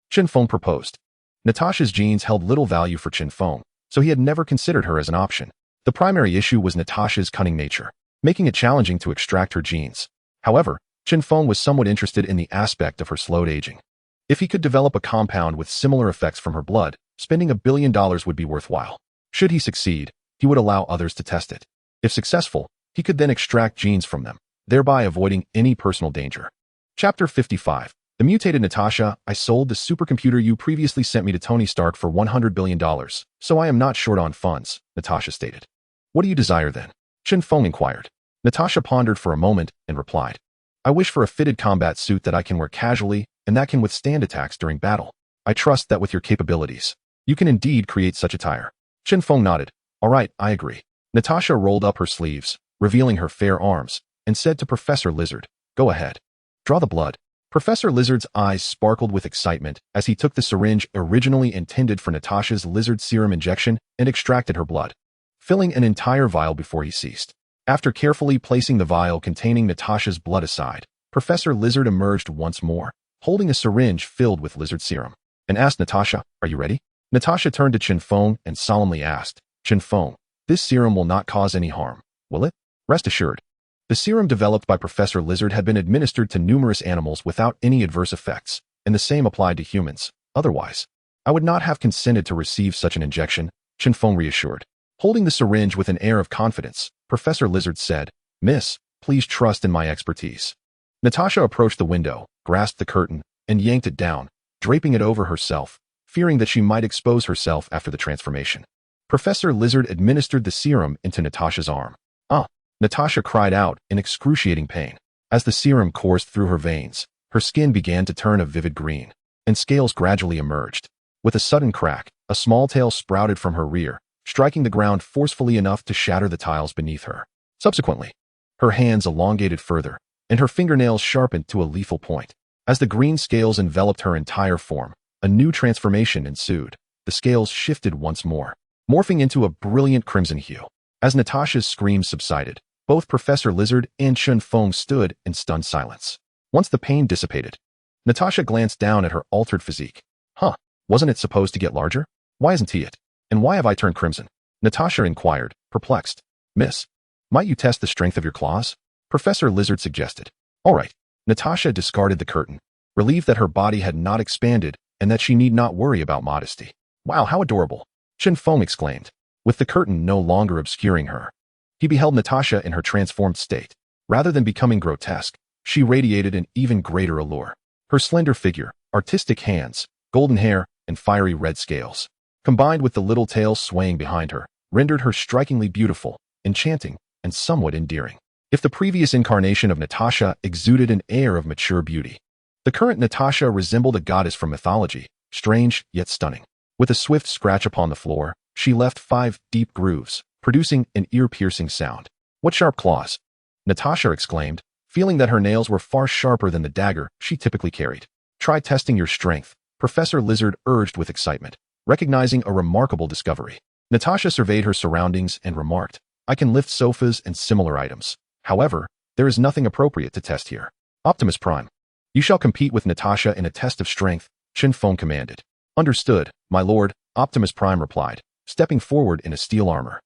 Chen Feng proposed. Natasha's genes held little value for Chen Feng, so he had never considered her as an option. The primary issue was Natasha's cunning nature, making it challenging to extract her genes. However, Chen Feng was somewhat interested in the aspect of her slowed aging. If he could develop a compound with similar effects from her blood, spending $1 billion would be worthwhile. Should he succeed, he would allow others to test it. If successful, he could then extract genes from them, thereby avoiding any personal danger." Chapter 55. The mutated Natasha, I sold the supercomputer you previously sent me to Tony Stark for $100 billion, so I am not short on funds, Natasha stated. "What do you desire then?" Chen Feng inquired. Natasha pondered for a moment and replied, "I wish for a fitted combat suit that I can wear casually and that can withstand attacks during battle. I trust that with your capabilities, you can indeed create such attire." Chen Feng nodded. "All right, I agree." Natasha rolled up her sleeves, revealing her fair arms, and said to Professor Lizard, "Go ahead. Draw the blood." Professor Lizard's eyes sparkled with excitement as he took the syringe originally intended for Natasha's lizard serum injection and extracted her blood, filling an entire vial before he ceased. After carefully placing the vial containing Natasha's blood aside, Professor Lizard emerged once more, holding a syringe filled with lizard serum, and asked Natasha, "Are you ready?" Natasha turned to Chen Feng and solemnly asked, "Chen Feng, this serum will not cause any harm, will it?" "Rest assured." The serum developed by Professor Lizard had been administered to numerous animals without any adverse effects, and the same applied to humans. Otherwise, I would not have consented to receive such an injection, Chen Feng reassured. Holding the syringe with an air of confidence, Professor Lizard said, "Miss, please trust in my expertise." Natasha approached the window, grasped the curtain, and yanked it down, draping it over herself, fearing that she might expose herself after the transformation. Professor Lizard administered the serum into Natasha's arm. "Ah!" Natasha cried out in excruciating pain. As the serum coursed through her veins, her skin began to turn a vivid green, and scales gradually emerged. With a sudden crack, a small tail sprouted from her rear, striking the ground forcefully enough to shatter the tiles beneath her. Subsequently, her hands elongated further, and her fingernails sharpened to a lethal point. As the green scales enveloped her entire form, a new transformation ensued. The scales shifted once more, morphing into a brilliant crimson hue. As Natasha's screams subsided, both Professor Lizard and Chen Feng stood in stunned silence. Once the pain dissipated, Natasha glanced down at her altered physique. "Huh, wasn't it supposed to get larger? Why isn't he it? And why have I turned crimson?" Natasha inquired, perplexed. "Miss, might you test the strength of your claws?" Professor Lizard suggested. "All right." Natasha discarded the curtain, relieved that her body had not expanded and that she need not worry about modesty. "Wow, how adorable!" Chen Feng exclaimed, with the curtain no longer obscuring her. He beheld Natasha in her transformed state. Rather than becoming grotesque, she radiated an even greater allure. Her slender figure, artistic hands, golden hair, and fiery red scales, combined with the little tail swaying behind her, rendered her strikingly beautiful, enchanting, and somewhat endearing. If the previous incarnation of Natasha exuded an air of mature beauty, the current Natasha resembled a goddess from mythology, strange yet stunning. With a swift scratch upon the floor, she left 5 deep grooves, producing an ear-piercing sound. "What sharp claws!" Natasha exclaimed, feeling that her nails were far sharper than the dagger she typically carried. "Try testing your strength," Professor Lizard urged with excitement, recognizing a remarkable discovery. Natasha surveyed her surroundings and remarked, "I can lift sofas and similar items. However, there is nothing appropriate to test here." "Optimus Prime, you shall compete with Natasha in a test of strength," Chen Feng commanded. "Understood, my lord," Optimus Prime replied, stepping forward in a steel armor.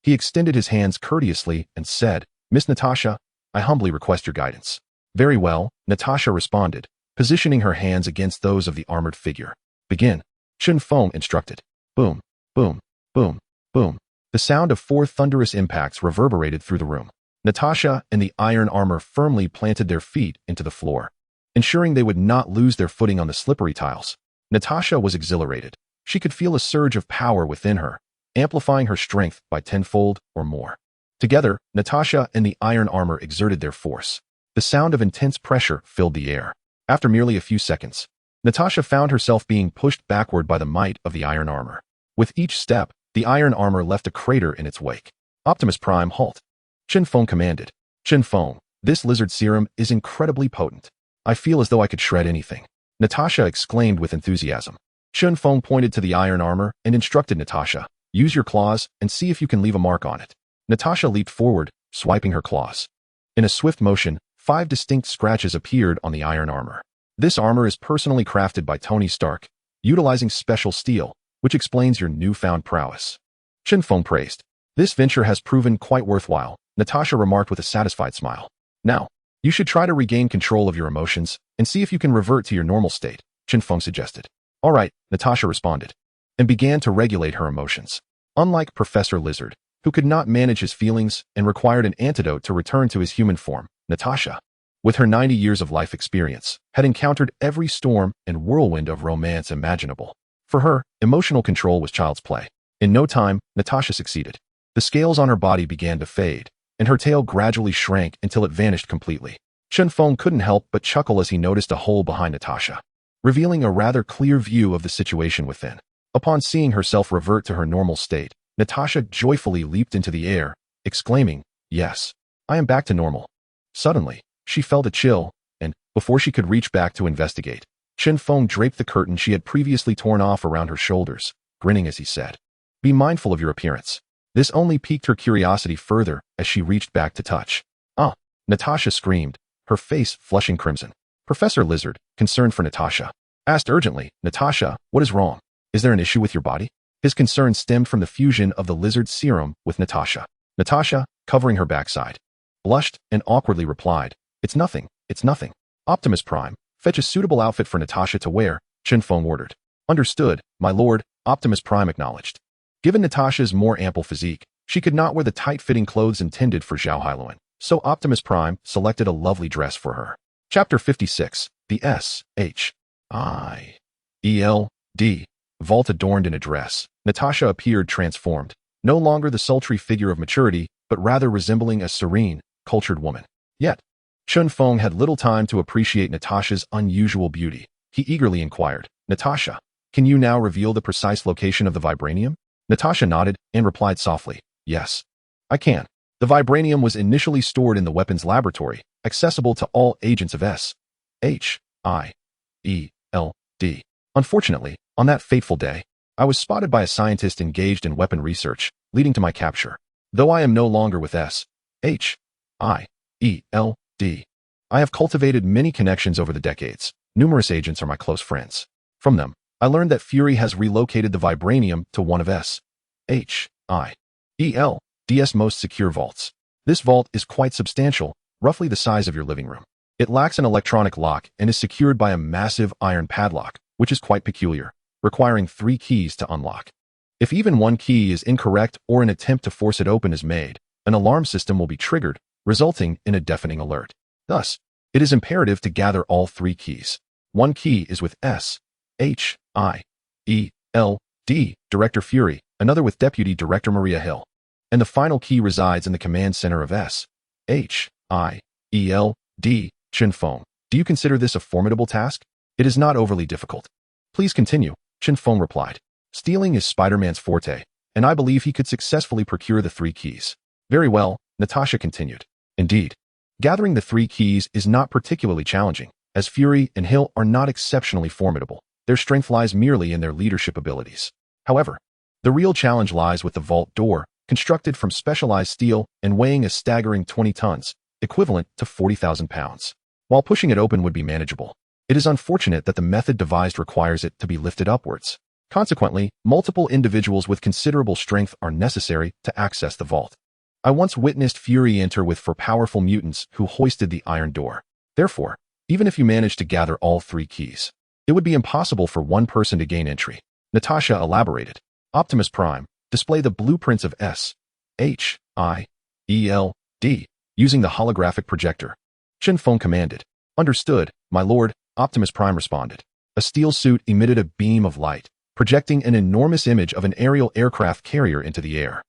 He extended his hands courteously and said, "Miss Natasha, I humbly request your guidance." "Very well," Natasha responded, positioning her hands against those of the armored figure. "Begin," Chen Feng instructed. Boom, boom, boom, boom. The sound of 4 thunderous impacts reverberated through the room. Natasha and the iron armor firmly planted their feet into the floor, ensuring they would not lose their footing on the slippery tiles. Natasha was exhilarated. She could feel a surge of power within her, amplifying her strength by 10-fold or more. Together, Natasha and the iron armor exerted their force. The sound of intense pressure filled the air. After merely a few seconds, Natasha found herself being pushed backward by the might of the iron armor. With each step, the iron armor left a crater in its wake. "Optimus Prime, halt!" Chen Feng commanded. "Chen Feng, this lizard serum is incredibly potent. I feel as though I could shred anything," Natasha exclaimed with enthusiasm. Chen Feng pointed to the iron armor and instructed Natasha, "Use your claws and see if you can leave a mark on it." Natasha leaped forward, swiping her claws. In a swift motion, 5 distinct scratches appeared on the iron armor. "This armor is personally crafted by Tony Stark, utilizing special steel, which explains your newfound prowess," Chen Feng praised. "This venture has proven quite worthwhile," Natasha remarked with a satisfied smile. "Now, you should try to regain control of your emotions and see if you can revert to your normal state," Chen Feng suggested. "All right," Natasha responded, and began to regulate her emotions. Unlike Professor Lizard, who could not manage his feelings and required an antidote to return to his human form, Natasha, with her 90 years of life experience, had encountered every storm and whirlwind of romance imaginable. For her, emotional control was child's play. In no time, Natasha succeeded. The scales on her body began to fade, and her tail gradually shrank until it vanished completely. Chen Feng couldn't help but chuckle as he noticed a hole behind Natasha, revealing a rather clear view of the situation within. Upon seeing herself revert to her normal state, Natasha joyfully leaped into the air, exclaiming, "Yes, I am back to normal." Suddenly, she felt a chill, and, before she could reach back to investigate, Chen Feng draped the curtain she had previously torn off around her shoulders, grinning as he said, "Be mindful of your appearance." This only piqued her curiosity further as she reached back to touch. "Ah!" Natasha screamed, her face flushing crimson. Professor Lizard, concerned for Natasha, asked urgently, "Natasha, what is wrong? Is there an issue with your body?" His concern stemmed from the fusion of the lizard serum with Natasha. Natasha, covering her backside, blushed and awkwardly replied, "It's nothing, it's nothing." "Optimus Prime, fetch a suitable outfit for Natasha to wear," Chen Feng ordered. "Understood, my lord," Optimus Prime acknowledged. Given Natasha's more ample physique, she could not wear the tight-fitting clothes intended for Zhao Hailuan, so Optimus Prime selected a lovely dress for her. Chapter 56, The S.H.I.E.L.D. Vault adorned in a dress, Natasha appeared transformed, no longer the sultry figure of maturity, but rather resembling a serene, cultured woman. Yet, Chen Feng had little time to appreciate Natasha's unusual beauty. He eagerly inquired, "Natasha, can you now reveal the precise location of the vibranium?" Natasha nodded and replied softly, "Yes, I can." The vibranium was initially stored in the weapons laboratory, accessible to all agents of S.H.I.E.L.D. Unfortunately, on that fateful day, I was spotted by a scientist engaged in weapon research, leading to my capture. Though I am no longer with S.H.I.E.L.D., I have cultivated many connections over the decades. Numerous agents are my close friends. From them, I learned that Fury has relocated the vibranium to one of S.H.I.E.L.D's most secure vaults. This vault is quite substantial, roughly the size of your living room. It lacks an electronic lock and is secured by a massive iron padlock, which is quite peculiar, requiring 3 keys to unlock. If even one key is incorrect or an attempt to force it open is made, an alarm system will be triggered, resulting in a deafening alert. Thus, it is imperative to gather all 3 keys. One key is with S.H.I.E.L.D. Director Fury, another with Deputy Director Maria Hill. And the final key resides in the command center of S.H.I.E.L.D. Chen Feng. Do you consider this a formidable task? It is not overly difficult. Please continue, Chen Feng replied. Stealing is Spider-Man's forte, and I believe he could successfully procure the 3 keys. Very well, Natasha continued. Indeed. Gathering the 3 keys is not particularly challenging, as Fury and Hill are not exceptionally formidable. Their strength lies merely in their leadership abilities. However, the real challenge lies with the vault door, constructed from specialized steel and weighing a staggering 20 tons, equivalent to 40,000 pounds. While pushing it open would be manageable, it is unfortunate that the method devised requires it to be lifted upwards. Consequently, multiple individuals with considerable strength are necessary to access the vault. I once witnessed Fury enter with 4 powerful mutants who hoisted the iron door. Therefore, even if you managed to gather all 3 keys, it would be impossible for one person to gain entry. Natasha elaborated. Optimus Prime, display the blueprints of S.H.I.E.L.D. using the holographic projector. Chen Feng commanded. Understood, my lord, Optimus Prime responded. A steel suit emitted a beam of light, projecting an enormous image of an aerial aircraft carrier into the air.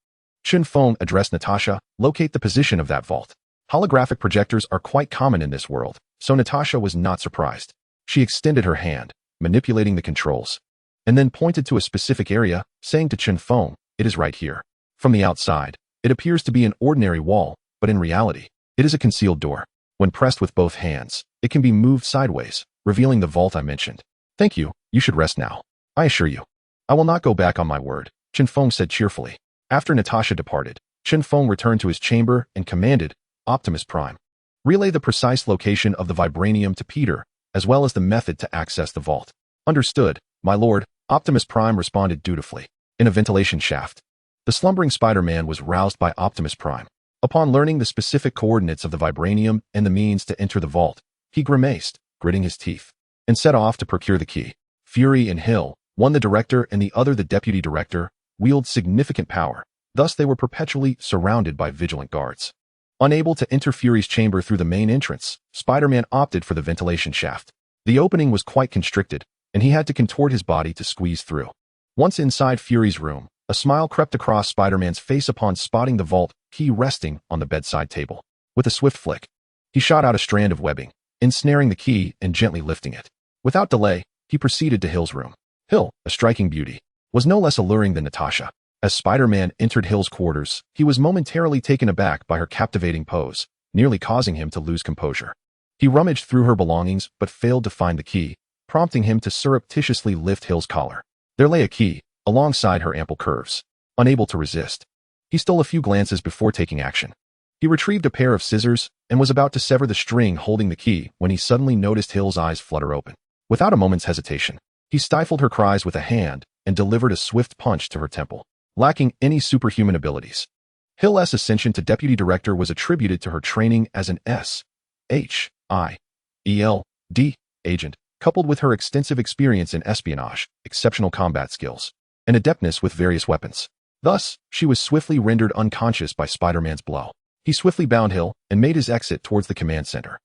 Chen Feng addressed Natasha, locate the position of that vault. Holographic projectors are quite common in this world, so Natasha was not surprised. She extended her hand, manipulating the controls, and then pointed to a specific area, saying to Chen Feng, it is right here. From the outside, it appears to be an ordinary wall, but in reality, it is a concealed door. When pressed with both hands, it can be moved sideways, revealing the vault I mentioned. Thank you, you should rest now. I assure you, I will not go back on my word, Chen Feng said cheerfully. After Natasha departed, Chen Feng returned to his chamber and commanded, Optimus Prime, relay the precise location of the vibranium to Peter, as well as the method to access the vault. Understood, my lord, Optimus Prime responded dutifully. In a ventilation shaft, the slumbering Spider-Man was roused by Optimus Prime. Upon learning the specific coordinates of the vibranium and the means to enter the vault, he grimaced, gritting his teeth, and set off to procure the key. Fury and Hill, one the director and the other the deputy director, wield significant power, thus they were perpetually surrounded by vigilant guards. Unable to enter Fury's chamber through the main entrance, Spider-Man opted for the ventilation shaft. The opening was quite constricted, and he had to contort his body to squeeze through. Once inside Fury's room, a smile crept across Spider-Man's face upon spotting the vault key resting on the bedside table. With a swift flick, he shot out a strand of webbing, ensnaring the key and gently lifting it. Without delay, he proceeded to Hill's room. Hill, a striking beauty, was no less alluring than Natasha. As Spider-Man entered Hill's quarters, he was momentarily taken aback by her captivating pose, nearly causing him to lose composure. He rummaged through her belongings but failed to find the key, prompting him to surreptitiously lift Hill's collar. There lay a key, alongside her ample curves. Unable to resist, he stole a few glances before taking action. He retrieved a pair of scissors and was about to sever the string holding the key when he suddenly noticed Hill's eyes flutter open. Without a moment's hesitation, he stifled her cries with a hand and delivered a swift punch to her temple. Lacking any superhuman abilities, Hill's ascension to deputy director was attributed to her training as an S.H.I.E.L.D. agent, coupled with her extensive experience in espionage, exceptional combat skills, and adeptness with various weapons. Thus, she was swiftly rendered unconscious by Spider-Man's blow. He swiftly bound Hill and made his exit towards the command center.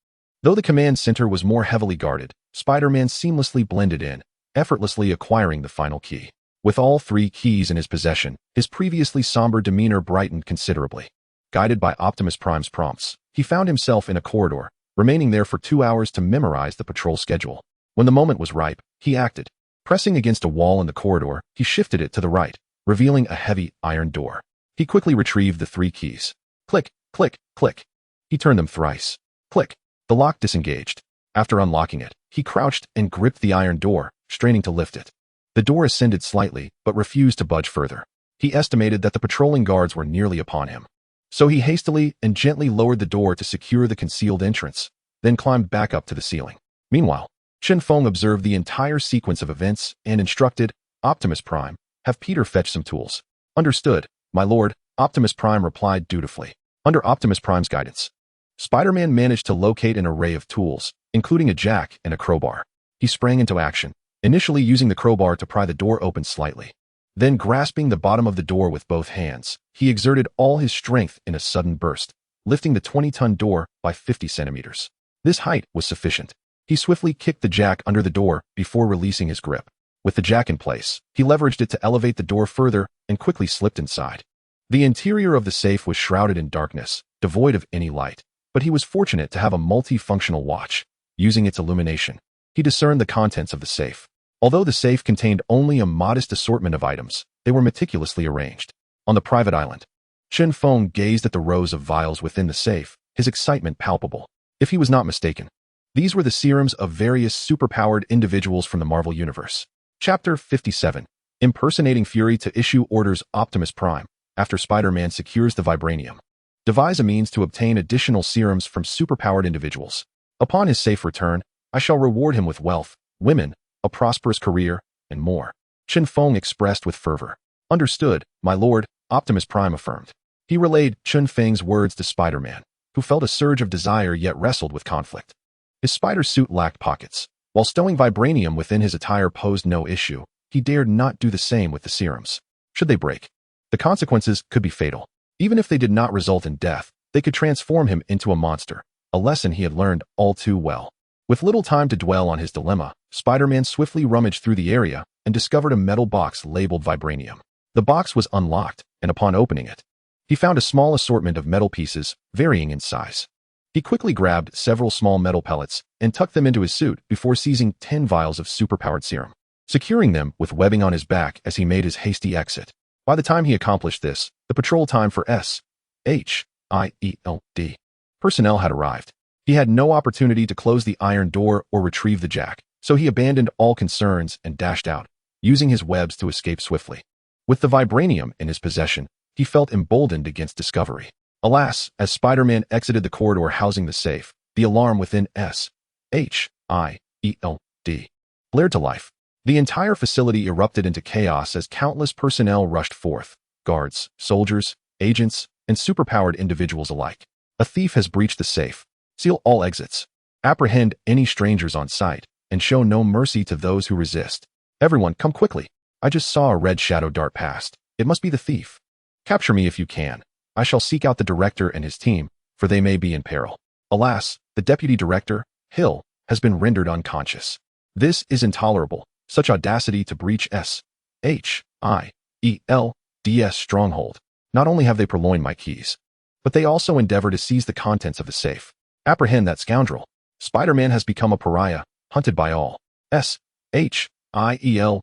Though the command center was more heavily guarded, Spider-Man seamlessly blended in, effortlessly acquiring the final key. With all 3 keys in his possession, his previously somber demeanor brightened considerably. Guided by Optimus Prime's prompts, he found himself in a corridor, remaining there for 2 hours to memorize the patrol schedule. When the moment was ripe, he acted. Pressing against a wall in the corridor, he shifted it to the right, revealing a heavy iron door. He quickly retrieved the 3 keys. Click, click, click. He turned them thrice. Click. The lock disengaged. After unlocking it, he crouched and gripped the iron door, straining to lift it. The door ascended slightly, but refused to budge further. He estimated that the patrolling guards were nearly upon him. So he hastily and gently lowered the door to secure the concealed entrance, then climbed back up to the ceiling. Meanwhile, Chen Feng observed the entire sequence of events and instructed Optimus Prime, have Peter fetch some tools. Understood, my lord, Optimus Prime replied dutifully. Under Optimus Prime's guidance, Spider-Man managed to locate an array of tools, including a jack and a crowbar. He sprang into action, initially using the crowbar to pry the door open slightly. Then grasping the bottom of the door with both hands, he exerted all his strength in a sudden burst, lifting the 20-ton door by 50 centimeters. This height was sufficient. He swiftly kicked the jack under the door before releasing his grip. With the jack in place, he leveraged it to elevate the door further and quickly slipped inside. The interior of the safe was shrouded in darkness, devoid of any light, but he was fortunate to have a multifunctional watch. Using its illumination, he discerned the contents of the safe. Although the safe contained only a modest assortment of items, they were meticulously arranged. On the private island, Chen Feng gazed at the rows of vials within the safe, his excitement palpable. If he was not mistaken, these were the serums of various superpowered individuals from the Marvel Universe. Chapter 57. Impersonating Fury to issue orders. Optimus Prime, after Spider-Man secures the vibranium, devise a means to obtain additional serums from superpowered individuals. Upon his safe return, I shall reward him with wealth, women, a prosperous career, and more. Chen Feng expressed with fervor. Understood, my lord, Optimus Prime affirmed. He relayed Chen Feng's words to Spider-Man, who felt a surge of desire yet wrestled with conflict. His spider suit lacked pockets. While stowing vibranium within his attire posed no issue, he dared not do the same with the serums. Should they break, the consequences could be fatal. Even if they did not result in death, they could transform him into a monster, a lesson he had learned all too well. With little time to dwell on his dilemma, Spider-Man swiftly rummaged through the area and discovered a metal box labeled vibranium. The box was unlocked, and upon opening it, he found a small assortment of metal pieces, varying in size. He quickly grabbed several small metal pellets and tucked them into his suit before seizing 10 vials of superpowered serum, securing them with webbing on his back as he made his hasty exit. By the time he accomplished this, the patrol time for SHIELD personnel had arrived. He had no opportunity to close the iron door or retrieve the jack, so he abandoned all concerns and dashed out, using his webs to escape swiftly. With the vibranium in his possession, he felt emboldened against discovery. Alas, as Spider-Man exited the corridor housing the safe, the alarm within SHIELD blared to life. The entire facility erupted into chaos as countless personnel rushed forth, guards, soldiers, agents, and superpowered individuals alike. A thief has breached the safe. Seal all exits. Apprehend any strangers on sight, and show no mercy to those who resist. Everyone, come quickly. I just saw a red shadow dart past. It must be the thief. Capture me if you can. I shall seek out the director and his team, for they may be in peril. Alas, the deputy director, Hill, has been rendered unconscious. This is intolerable, such audacity to breach SHIELD's stronghold. Not only have they purloined my keys, but they also endeavor to seize the contents of the safe. Apprehend that scoundrel. Spider-Man has become a pariah, hunted by all. SHIELD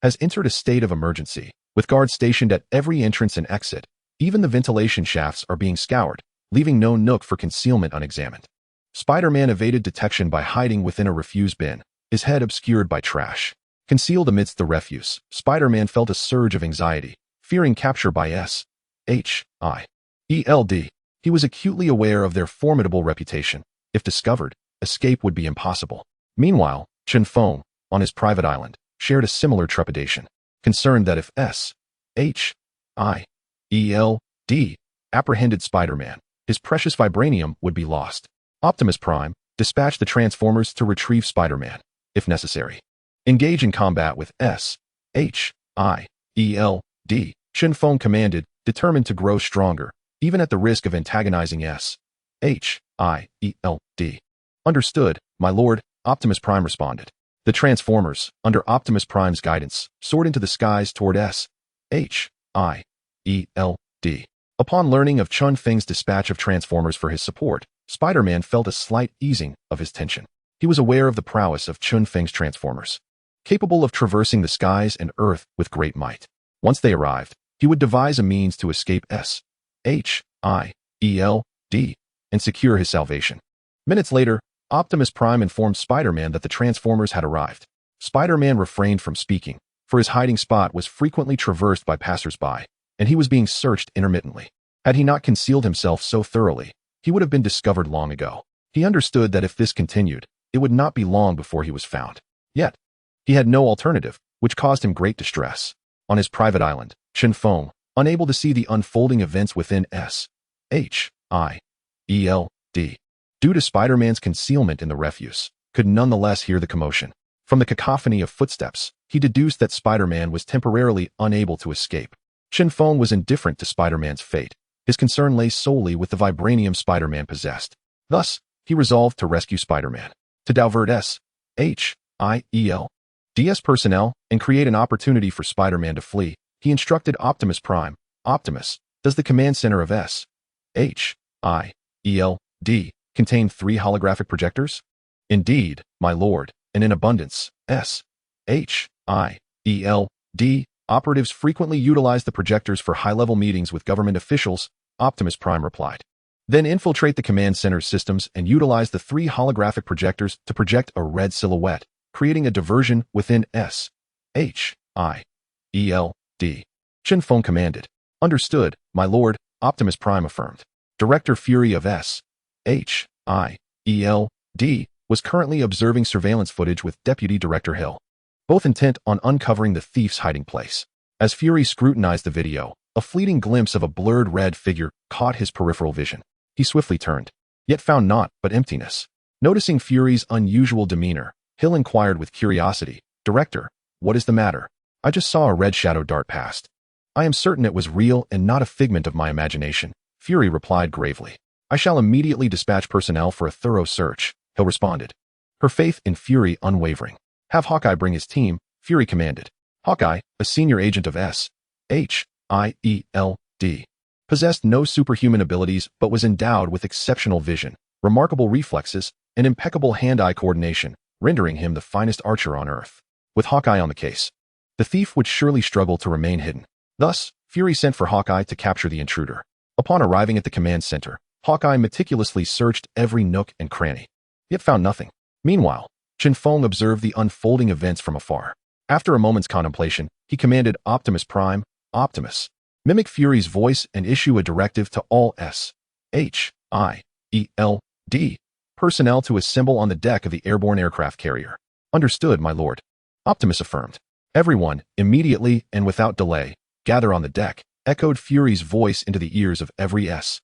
has entered a state of emergency, with guards stationed at every entrance and exit. Even the ventilation shafts are being scoured, leaving no nook for concealment unexamined. Spider-Man evaded detection by hiding within a refuse bin, his head obscured by trash. Concealed amidst the refuse, Spider-Man felt a surge of anxiety, fearing capture by SHIELD. He was acutely aware of their formidable reputation. If discovered, escape would be impossible. Meanwhile, Chen Feng, on his private island, shared a similar trepidation, concerned that if SHIELD apprehended Spider-Man, his precious vibranium would be lost. Optimus Prime dispatched the Transformers to retrieve Spider-Man, if necessary. Engage in combat with SHIELD, Chen Feng commanded, determined to grow stronger, even at the risk of antagonizing SHIELD. Understood, my lord, Optimus Prime responded. The Transformers, under Optimus Prime's guidance, soared into the skies toward SHIELD. Upon learning of Chen Feng's dispatch of Transformers for his support, Spider-Man felt a slight easing of his tension. He was aware of the prowess of Chen Feng's Transformers, capable of traversing the skies and earth with great might. Once they arrived, he would devise a means to escape SHIELD and secure his salvation. Minutes later, Optimus Prime informed Spider-Man that the Transformers had arrived. Spider-Man refrained from speaking, for his hiding spot was frequently traversed by passers-by, and he was being searched intermittently. Had he not concealed himself so thoroughly, he would have been discovered long ago. He understood that if this continued, it would not be long before he was found. Yet, he had no alternative, which caused him great distress. On his private island, Chen Feng, unable to see the unfolding events within SHIELD, due to Spider-Man's concealment in the refuse, could nonetheless hear the commotion. From the cacophony of footsteps, he deduced that Spider-Man was temporarily unable to escape. Chen Feng was indifferent to Spider-Man's fate. His concern lay solely with the vibranium Spider-Man possessed. Thus, he resolved to rescue Spider-Man. To divert SHIELD's DS personnel and create an opportunity for Spider-Man to flee, he instructed Optimus Prime, Optimus, does the command center of S.H.I.E.L.D. contain 3 holographic projectors? Indeed, my lord, and in abundance. S.H.I.E.L.D. operatives frequently utilize the projectors for high-level meetings with government officials, Optimus Prime replied. Then infiltrate the command center's systems and utilize the 3 holographic projectors to project a red silhouette, creating a diversion within S.H.I.E.L.D. Chen Feng commanded. Understood, my lord, Optimus Prime affirmed. Director Fury of S.H.I.E.L.D. was currently observing surveillance footage with Deputy Director Hill, both intent on uncovering the thief's hiding place. As Fury scrutinized the video, a fleeting glimpse of a blurred red figure caught his peripheral vision. He swiftly turned, yet found naught but emptiness. Noticing Fury's unusual demeanor, Hill inquired with curiosity, Director, what is the matter? I just saw a red shadow dart past. I am certain it was real and not a figment of my imagination, Fury replied gravely. I shall immediately dispatch personnel for a thorough search, Hill responded, her faith in Fury unwavering. Have Hawkeye bring his team, Fury commanded. Hawkeye, a senior agent of S.H.I.E.L.D., possessed no superhuman abilities but was endowed with exceptional vision, remarkable reflexes, and impeccable hand-eye coordination, rendering him the finest archer on Earth. With Hawkeye on the case, the thief would surely struggle to remain hidden. Thus, Fury sent for Hawkeye to capture the intruder. Upon arriving at the command center, Hawkeye meticulously searched every nook and cranny, yet found nothing. Meanwhile, Chen Feng observed the unfolding events from afar. After a moment's contemplation, he commanded Optimus Prime, Optimus, mimic Fury's voice and issue a directive to all S.H.I.E.L.D. personnel to assemble on the deck of the airborne aircraft carrier. Understood, my lord, Optimus affirmed. Everyone, immediately and without delay, gather on the deck, echoed Fury's voice into the ears of every S.H.I.E.L.D.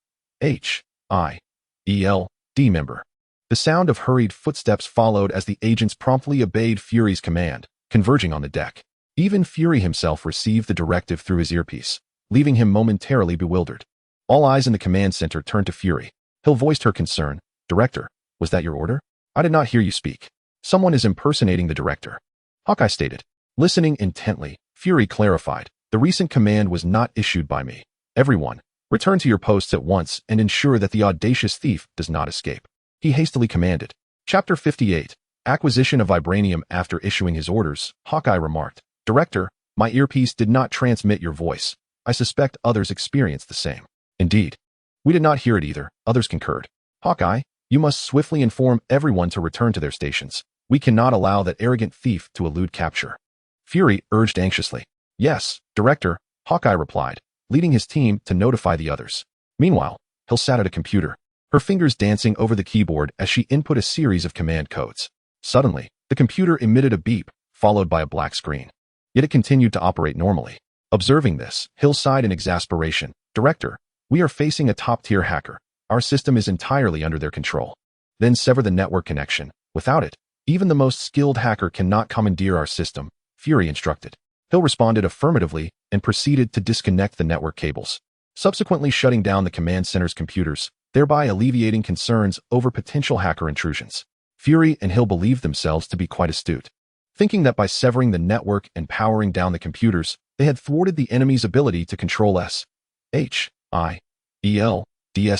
member. The sound of hurried footsteps followed as the agents promptly obeyed Fury's command, converging on the deck. Even Fury himself received the directive through his earpiece, leaving him momentarily bewildered. All eyes in the command center turned to Fury. Hill voiced her concern. Director, was that your order? I did not hear you speak. Someone is impersonating the director, Hawkeye stated. Listening intently, Fury clarified. The recent command was not issued by me. Everyone, return to your posts at once and ensure that the audacious thief does not escape. He hastily commanded. Chapter 58. Acquisition of Vibranium. After issuing his orders, Hawkeye remarked, Director, my earpiece did not transmit your voice. I suspect others experienced the same. Indeed. We did not hear it either, others concurred. Hawkeye, you must swiftly inform everyone to return to their stations. We cannot allow that arrogant thief to elude capture. Fury urged anxiously. Yes, Director, Hawkeye replied, leading his team to notify the others. Meanwhile, Hill sat at a computer, her fingers dancing over the keyboard as she input a series of command codes. Suddenly, the computer emitted a beep, followed by a black screen. Yet it continued to operate normally. Observing this, Hill sighed in exasperation. Director, we are facing a top-tier hacker. Our system is entirely under their control. Then sever the network connection. Without it, even the most skilled hacker cannot commandeer our system, Fury instructed. Hill responded affirmatively and proceeded to disconnect the network cables, subsequently shutting down the command center's computers, thereby alleviating concerns over potential hacker intrusions. Fury and Hill believed themselves to be quite astute, thinking that by severing the network and powering down the computers, they had thwarted the enemy's ability to control S.H.I.E.L.D's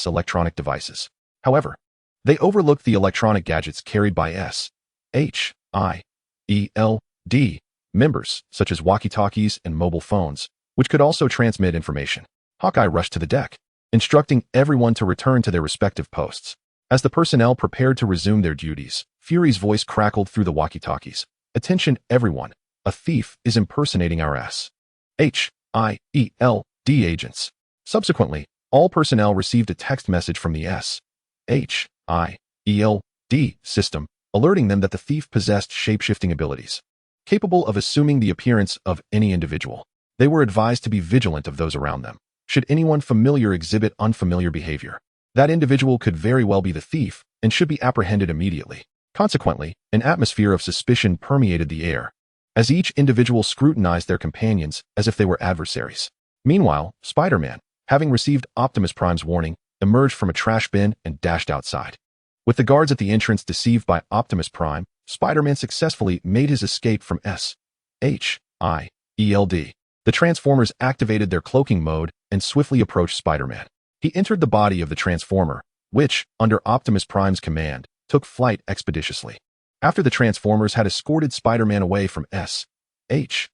electronic devices. However, they overlooked the electronic gadgets carried by S.H.I.E.L.D. members, such as walkie-talkies and mobile phones, which could also transmit information. Hawkeye rushed to the deck, instructing everyone to return to their respective posts. As the personnel prepared to resume their duties, Fury's voice crackled through the walkie-talkies. Attention everyone, a thief is impersonating our S.H.I.E.L.D. agents. Subsequently, all personnel received a text message from the S.H.I.E.L.D. system, alerting them that the thief possessed shape-shifting abilities, capable of assuming the appearance of any individual. They were advised to be vigilant of those around them. Should anyone familiar exhibit unfamiliar behavior, that individual could very well be the thief and should be apprehended immediately. Consequently, an atmosphere of suspicion permeated the air, as each individual scrutinized their companions as if they were adversaries. Meanwhile, Spider-Man, having received Optimus Prime's warning, emerged from a trash bin and dashed outside. With the guards at the entrance deceived by Optimus Prime, Spider-Man successfully made his escape from S.H.I.E.L.D. The Transformers activated their cloaking mode and swiftly approached Spider-Man. He entered the body of the Transformer, which, under Optimus Prime's command, took flight expeditiously. After the Transformers had escorted Spider-Man away from S.H.I.E.L.D.,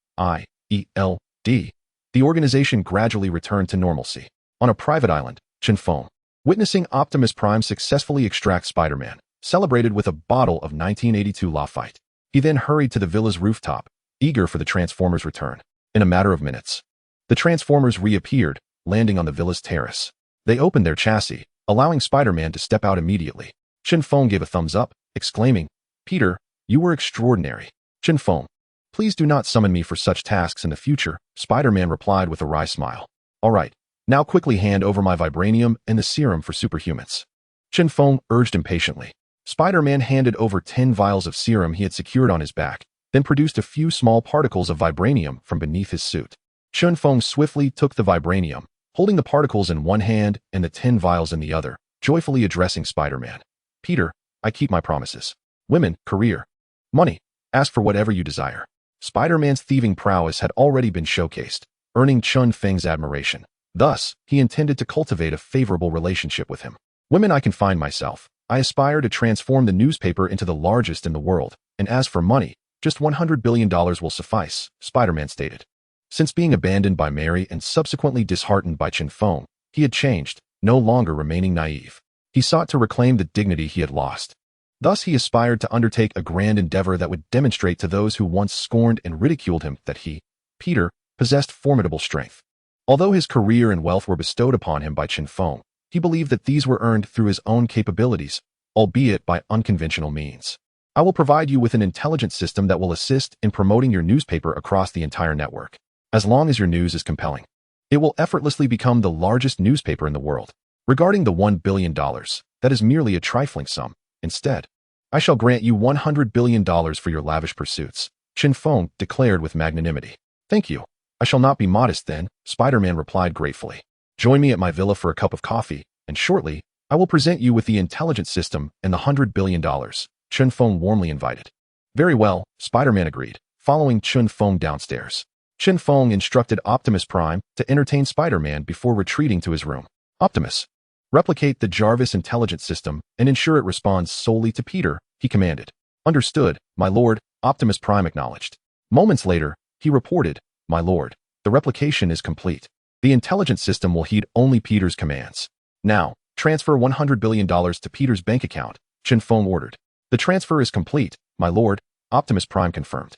the organization gradually returned to normalcy. On a private island, Chen Feng, witnessing Optimus Prime successfully extract Spider-Man, celebrated with a bottle of 1982 Lafite. He then hurried to the villa's rooftop, eager for the Transformers' return. In a matter of minutes, the Transformers reappeared, landing on the villa's terrace. They opened their chassis, allowing Spider-Man to step out immediately. Chen Feng gave a thumbs up, exclaiming, "Peter, you were extraordinary." "Chen Feng, please do not summon me for such tasks in the future," Spider-Man replied with a wry smile. "All right, now quickly hand over my vibranium and the serum for superhumans," Chen Feng urged impatiently. Spider-Man handed over 10 vials of serum he had secured on his back, then produced a few small particles of vibranium from beneath his suit. Chen Feng swiftly took the vibranium, holding the particles in one hand and the 10 vials in the other, joyfully addressing Spider-Man. "Peter, I keep my promises. Women, career, money, ask for whatever you desire." Spider-Man's thieving prowess had already been showcased, earning Chen Feng's admiration. Thus, he intended to cultivate a favorable relationship with him. "Women, I can find myself. I aspire to transform the newspaper into the largest in the world, and as for money, just $100 billion will suffice," Spider-Man stated. Since being abandoned by Mary and subsequently disheartened by Chen Feng, he had changed, no longer remaining naive. He sought to reclaim the dignity he had lost. Thus he aspired to undertake a grand endeavor that would demonstrate to those who once scorned and ridiculed him that he, Peter, possessed formidable strength. Although his career and wealth were bestowed upon him by Chen Feng, he believed that these were earned through his own capabilities, albeit by unconventional means. "I will provide you with an intelligent system that will assist in promoting your newspaper across the entire network. As long as your news is compelling, it will effortlessly become the largest newspaper in the world. Regarding the $1 billion, that is merely a trifling sum. Instead, I shall grant you $100 billion for your lavish pursuits," Chen Feng declared with magnanimity. "Thank you. I shall not be modest then," Spider-Man replied gratefully. "Join me at my villa for a cup of coffee, and shortly, I will present you with the intelligent system and the $100 billion, Chen Feng warmly invited. "Very well," Spider-Man agreed, following Chen Feng downstairs. Chen Feng instructed Optimus Prime to entertain Spider-Man before retreating to his room. "Optimus, replicate the Jarvis intelligent system and ensure it responds solely to Peter," he commanded. "Understood, my lord," Optimus Prime acknowledged. Moments later, he reported, "My lord, the replication is complete. The intelligent system will heed only Peter's commands. Now, transfer $100 billion to Peter's bank account," Chen Feng ordered. "The transfer is complete, my lord," Optimus Prime confirmed.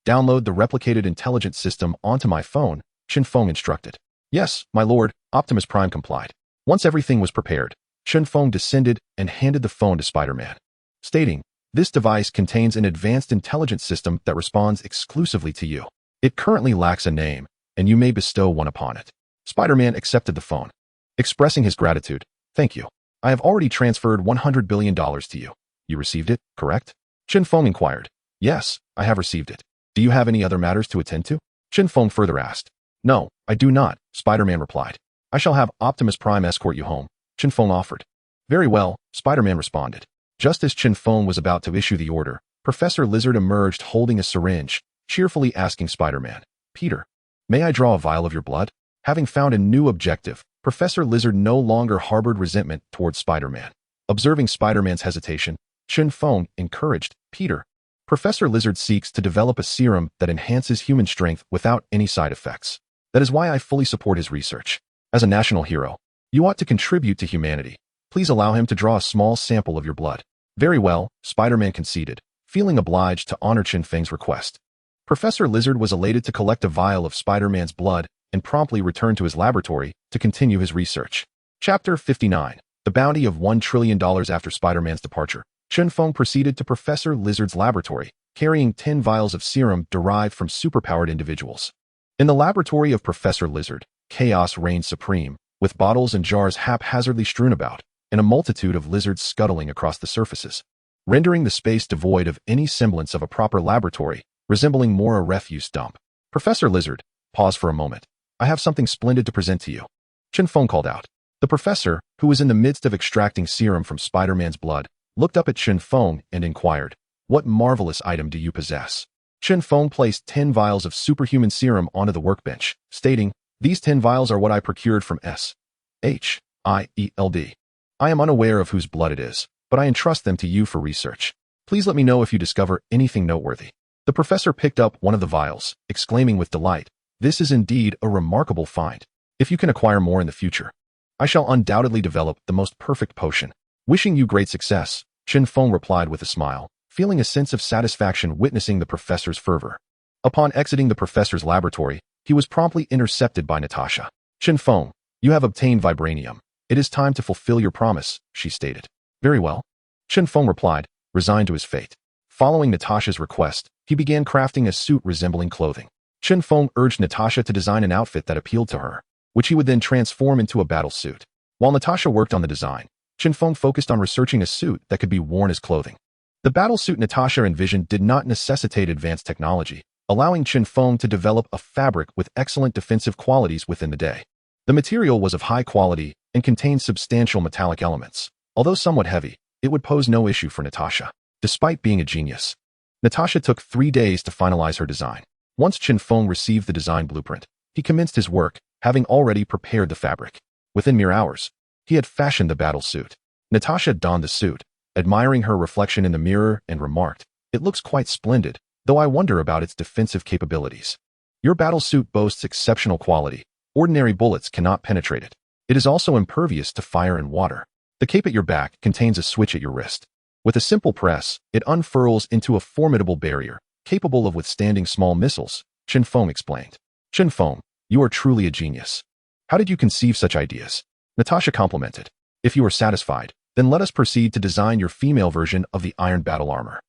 "Download the replicated intelligent system onto my phone," Chen Feng instructed. "Yes, my lord," Optimus Prime complied. Once everything was prepared, Chen Feng descended and handed the phone to Spider-Man, stating, "This device contains an advanced intelligence system that responds exclusively to you. It currently lacks a name, and you may bestow one upon it." Spider-Man accepted the phone, expressing his gratitude. "Thank you. I have already transferred $100 billion to you. You received it, correct?" Chen Feng inquired. "Yes, I have received it. Do you have any other matters to attend to?" Chen Feng further asked. "No, I do not," Spider-Man replied. "I shall have Optimus Prime escort you home," Chen Feng offered. "Very well," Spider-Man responded. Just as Chen Feng was about to issue the order, Professor Lizard emerged holding a syringe, cheerfully asking Spider-Man, "Peter, may I draw a vial of your blood?" Having found a new objective, Professor Lizard no longer harbored resentment towards Spider-Man. Observing Spider-Man's hesitation, Chen Feng encouraged, "Peter, Professor Lizard seeks to develop a serum that enhances human strength without any side effects. That is why I fully support his research. As a national hero, you ought to contribute to humanity. Please allow him to draw a small sample of your blood." "Very well," Spider-Man conceded, feeling obliged to honor Chen Feng's request. Professor Lizard was elated to collect a vial of Spider-Man's blood and promptly returned to his laboratory to continue his research. Chapter 59. The Bounty of $1 trillion. After Spider-Man's departure, Chen Feng proceeded to Professor Lizard's laboratory, carrying 10 vials of serum derived from superpowered individuals. In the laboratory of Professor Lizard, chaos reigned supreme, with bottles and jars haphazardly strewn about, and a multitude of lizards scuttling across the surfaces, rendering the space devoid of any semblance of a proper laboratory, resembling more a refuse dump. "Professor Lizard, pause for a moment. I have something splendid to present to you," Chen Feng called out. The professor, who was in the midst of extracting serum from Spider-Man's blood, looked up at Chen Feng and inquired, What marvelous item do you possess? Chen Feng placed 10 vials of superhuman serum onto the workbench, stating, "These 10 vials are what I procured from Thaield. I am unaware of whose blood it is, but I entrust them to you for research. Please let me know if you discover anything noteworthy." The professor picked up one of the vials, exclaiming with delight, "This is indeed a remarkable find. If you can acquire more in the future, I shall undoubtedly develop the most perfect potion." "Wishing you great success," Chen Feng replied with a smile, feeling a sense of satisfaction witnessing the professor's fervor. Upon exiting the professor's laboratory, he was promptly intercepted by Natasha. "Chen Feng, you have obtained vibranium. It is time to fulfill your promise," she stated. "Very well," Chen Feng replied, resigned to his fate. Following Natasha's request, he began crafting a suit resembling clothing. Chen Feng urged Natasha to design an outfit that appealed to her, which he would then transform into a battle suit. While Natasha worked on the design, Chen Feng focused on researching a suit that could be worn as clothing. The battle suit Natasha envisioned did not necessitate advanced technology, allowing Chen Feng to develop a fabric with excellent defensive qualities within the day. The material was of high quality and contained substantial metallic elements. Although somewhat heavy, it would pose no issue for Natasha. Despite being a genius, Natasha took 3 days to finalize her design. Once Chen Feng received the design blueprint, he commenced his work, having already prepared the fabric. Within mere hours, he had fashioned the battle suit. Natasha donned the suit, admiring her reflection in the mirror, and remarked, "It looks quite splendid, though I wonder about its defensive capabilities. Your battle suit boasts exceptional quality. Ordinary bullets cannot penetrate it. It is also impervious to fire and water. The cape at your back contains a switch at your wrist. With a simple press, it unfurls into a formidable barrier, capable of withstanding small missiles," Chen Feng explained. "Chen Feng, you are truly a genius. How did you conceive such ideas?" Natasha complimented. "If you are satisfied, then let us proceed to design your female version of the iron battle armor.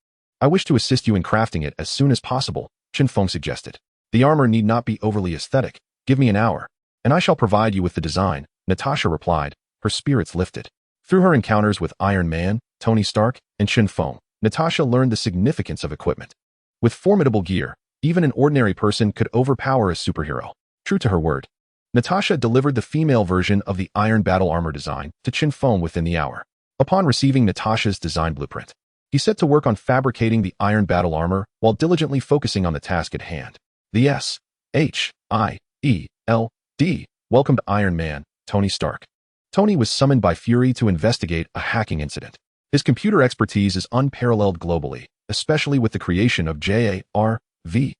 I wish to assist you in crafting it as soon as possible," Chen Feng suggested. "The armor need not be overly aesthetic. Give me an hour, and I shall provide you with the design," Natasha replied, her spirits lifted. Through her encounters with Iron Man, Tony Stark, and Chen Feng, Natasha learned the significance of equipment. With formidable gear, even an ordinary person could overpower a superhero. True to her word, Natasha delivered the female version of the iron battle armor design to Chen Feng within the hour. Upon receiving Natasha's design blueprint, he set to work on fabricating the iron battle armor while diligently focusing on the task at hand. The SHIELD welcomed Iron Man, Tony Stark. Tony was summoned by Fury to investigate a hacking incident. His computer expertise is unparalleled globally, especially with the creation of JARVIS,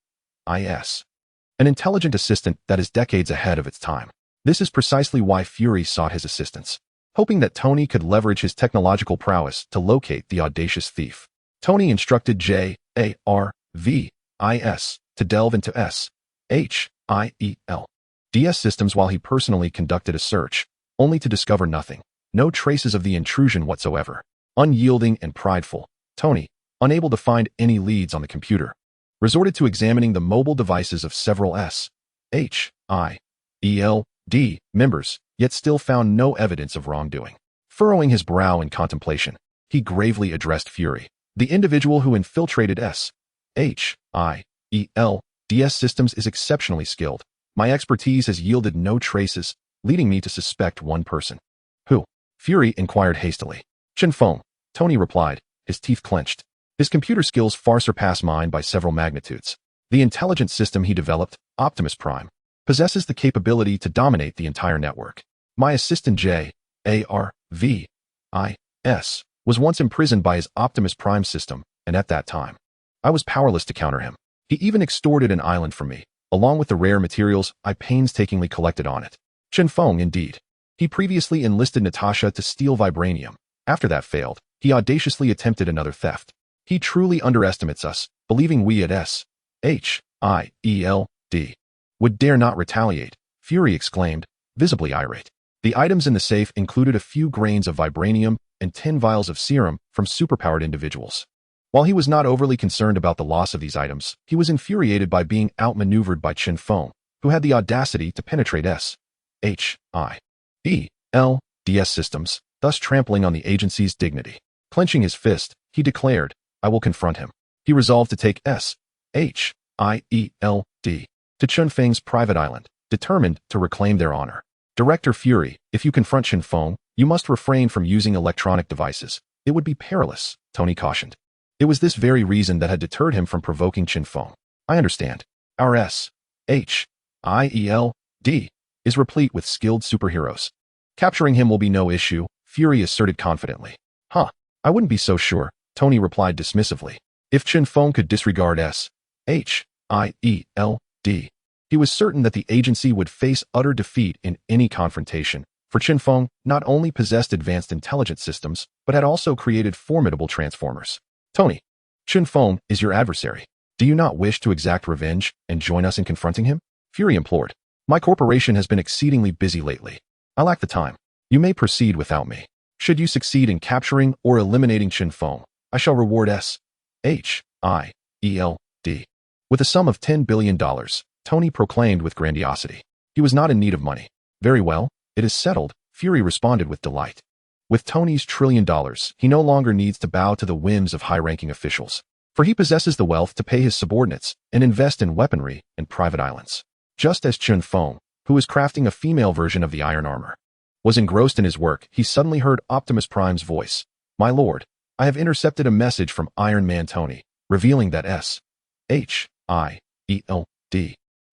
an intelligent assistant that is decades ahead of its time. This is precisely why Fury sought his assistance, hoping that Tony could leverage his technological prowess to locate the audacious thief. Tony instructed JARVIS to delve into SHIELD's systems while he personally conducted a search, only to discover nothing, no traces of the intrusion whatsoever. Unyielding and prideful, Tony, unable to find any leads on the computer, resorted to examining the mobile devices of several SHIELD members, yet still found no evidence of wrongdoing. Furrowing his brow in contemplation, he gravely addressed Fury. "The individual who infiltrated SHIELD's systems is exceptionally skilled. My expertise has yielded no traces, leading me to suspect one person." "Who?" Fury inquired hastily. "Chen Feng," Tony replied, his teeth clenched. "His computer skills far surpass mine by several magnitudes. The intelligent system he developed, Optimus Prime, possesses the capability to dominate the entire network. My assistant JARVIS was once imprisoned by his Optimus Prime system, and at that time, I was powerless to counter him. He even extorted an island from me, along with the rare materials I painstakingly collected on it." Chen Feng, indeed. He previously enlisted Natasha to steal vibranium. After that failed, he audaciously attempted another theft. He truly underestimates us, believing we at SHIELD would dare not retaliate, Fury exclaimed, visibly irate. The items in the safe included a few grains of vibranium and 10 vials of serum from superpowered individuals. While he was not overly concerned about the loss of these items, he was infuriated by being outmaneuvered by Chen Feng, who had the audacity to penetrate SHIELD's systems, thus trampling on the agency's dignity. Clenching his fist, he declared, "I will confront him." He resolved to take SHIELD to Chen Feng's private island, determined to reclaim their honor. "Director Fury, if you confront Chen Feng, you must refrain from using electronic devices. It would be perilous," Tony cautioned. It was this very reason that had deterred him from provoking Chen Feng. I understand. Our S.H.I.E.L.D. is replete with skilled superheroes. Capturing him will be no issue, Fury asserted confidently. Huh, I wouldn't be so sure, Tony replied dismissively. If Chen Feng could disregard S.H.I.E.L.D., he was certain that the agency would face utter defeat in any confrontation, for Chen Feng not only possessed advanced intelligence systems, but had also created formidable transformers. Tony, Chen Feng is your adversary. Do you not wish to exact revenge and join us in confronting him? Fury implored. My corporation has been exceedingly busy lately. I lack the time. You may proceed without me. Should you succeed in capturing or eliminating Chen Feng, I shall reward S.H.I.E.L.D. with a sum of $10 billion, Tony proclaimed with grandiosity. He was not in need of money. Very well, it is settled, Fury responded with delight. With Tony's $1 trillion, he no longer needs to bow to the whims of high-ranking officials, for he possesses the wealth to pay his subordinates and invest in weaponry and private islands. Just as Chen Feng, who was crafting a female version of the iron armor, was engrossed in his work, he suddenly heard Optimus Prime's voice. My lord, I have intercepted a message from Iron Man Tony, revealing that S.H.I.E.L.D.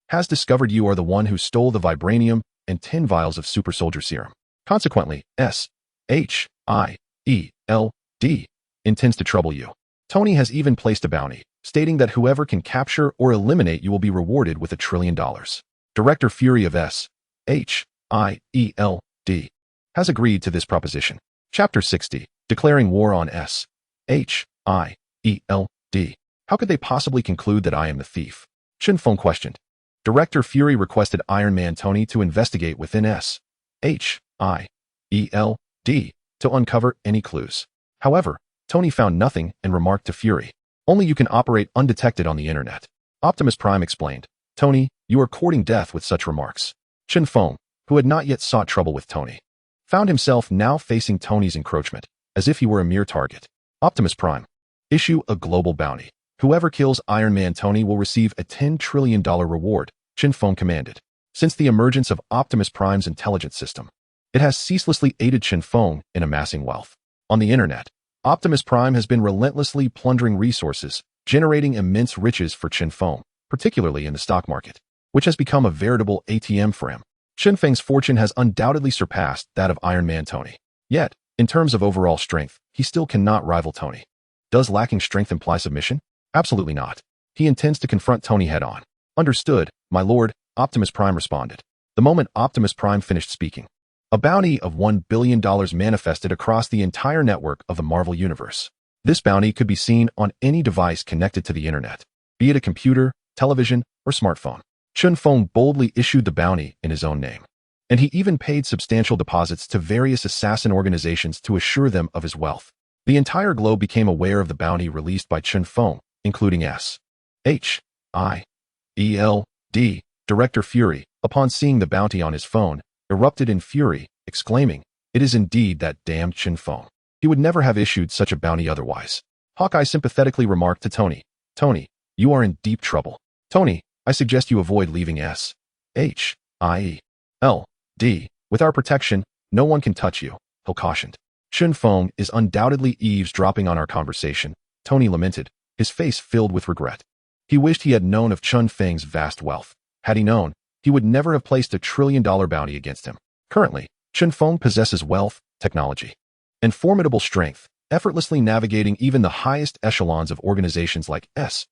has discovered you are the one who stole the vibranium and 10 vials of super soldier serum. Consequently, S.H.I.E.L.D. intends to trouble you. Tony has even placed a bounty, stating that whoever can capture or eliminate you will be rewarded with $1 trillion. Director Fury of S.H.I.E.L.D. has agreed to this proposition. Chapter 60, Declaring War on S.H.I.E.L.D. How could they possibly conclude that I am the thief? Chen Feng questioned. Director Fury requested Iron Man Tony to investigate within S.H.I.E.L.D. to uncover any clues. However, Tony found nothing and remarked to Fury, only you can operate undetected on the internet. Optimus Prime explained, Tony, you are courting death with such remarks. Chen Feng, who had not yet sought trouble with Tony, found himself now facing Tony's encroachment, as if he were a mere target. Optimus Prime, issue a global bounty. Whoever kills Iron Man Tony will receive a $10 trillion reward, Chen Feng commanded. Since the emergence of Optimus Prime's intelligence system, it has ceaselessly aided Chen Feng in amassing wealth. On the internet, Optimus Prime has been relentlessly plundering resources, generating immense riches for Chen Feng, particularly in the stock market, which has become a veritable ATM for him. Chen Feng's fortune has undoubtedly surpassed that of Iron Man Tony. Yet, in terms of overall strength, he still cannot rival Tony. Does lacking strength imply submission? Absolutely not. He intends to confront Tony head-on. Understood, my lord, Optimus Prime responded. The moment Optimus Prime finished speaking, a bounty of $1 billion manifested across the entire network of the Marvel Universe. This bounty could be seen on any device connected to the internet, be it a computer, television, or smartphone. Chen Feng boldly issued the bounty in his own name, and he even paid substantial deposits to various assassin organizations to assure them of his wealth. The entire globe became aware of the bounty released by Chen Feng, including S.H.I.E.L.D. Director Fury, upon seeing the bounty on his phone, erupted in fury, exclaiming, it is indeed that damned Chen Feng. He would never have issued such a bounty otherwise. Hawkeye sympathetically remarked to Tony, Tony, you are in deep trouble. Tony, I suggest you avoid leaving S.H.I.E.L.D. With our protection, no one can touch you, he cautioned. Chen Feng is undoubtedly eavesdropping on our conversation, Tony lamented, his face filled with regret. He wished he had known of Chen Feng's vast wealth. Had he known, he would never have placed $1 trillion bounty against him. Currently, Chen Feng possesses wealth, technology, and formidable strength, effortlessly navigating even the highest echelons of organizations like S.H.I.E.L.D.,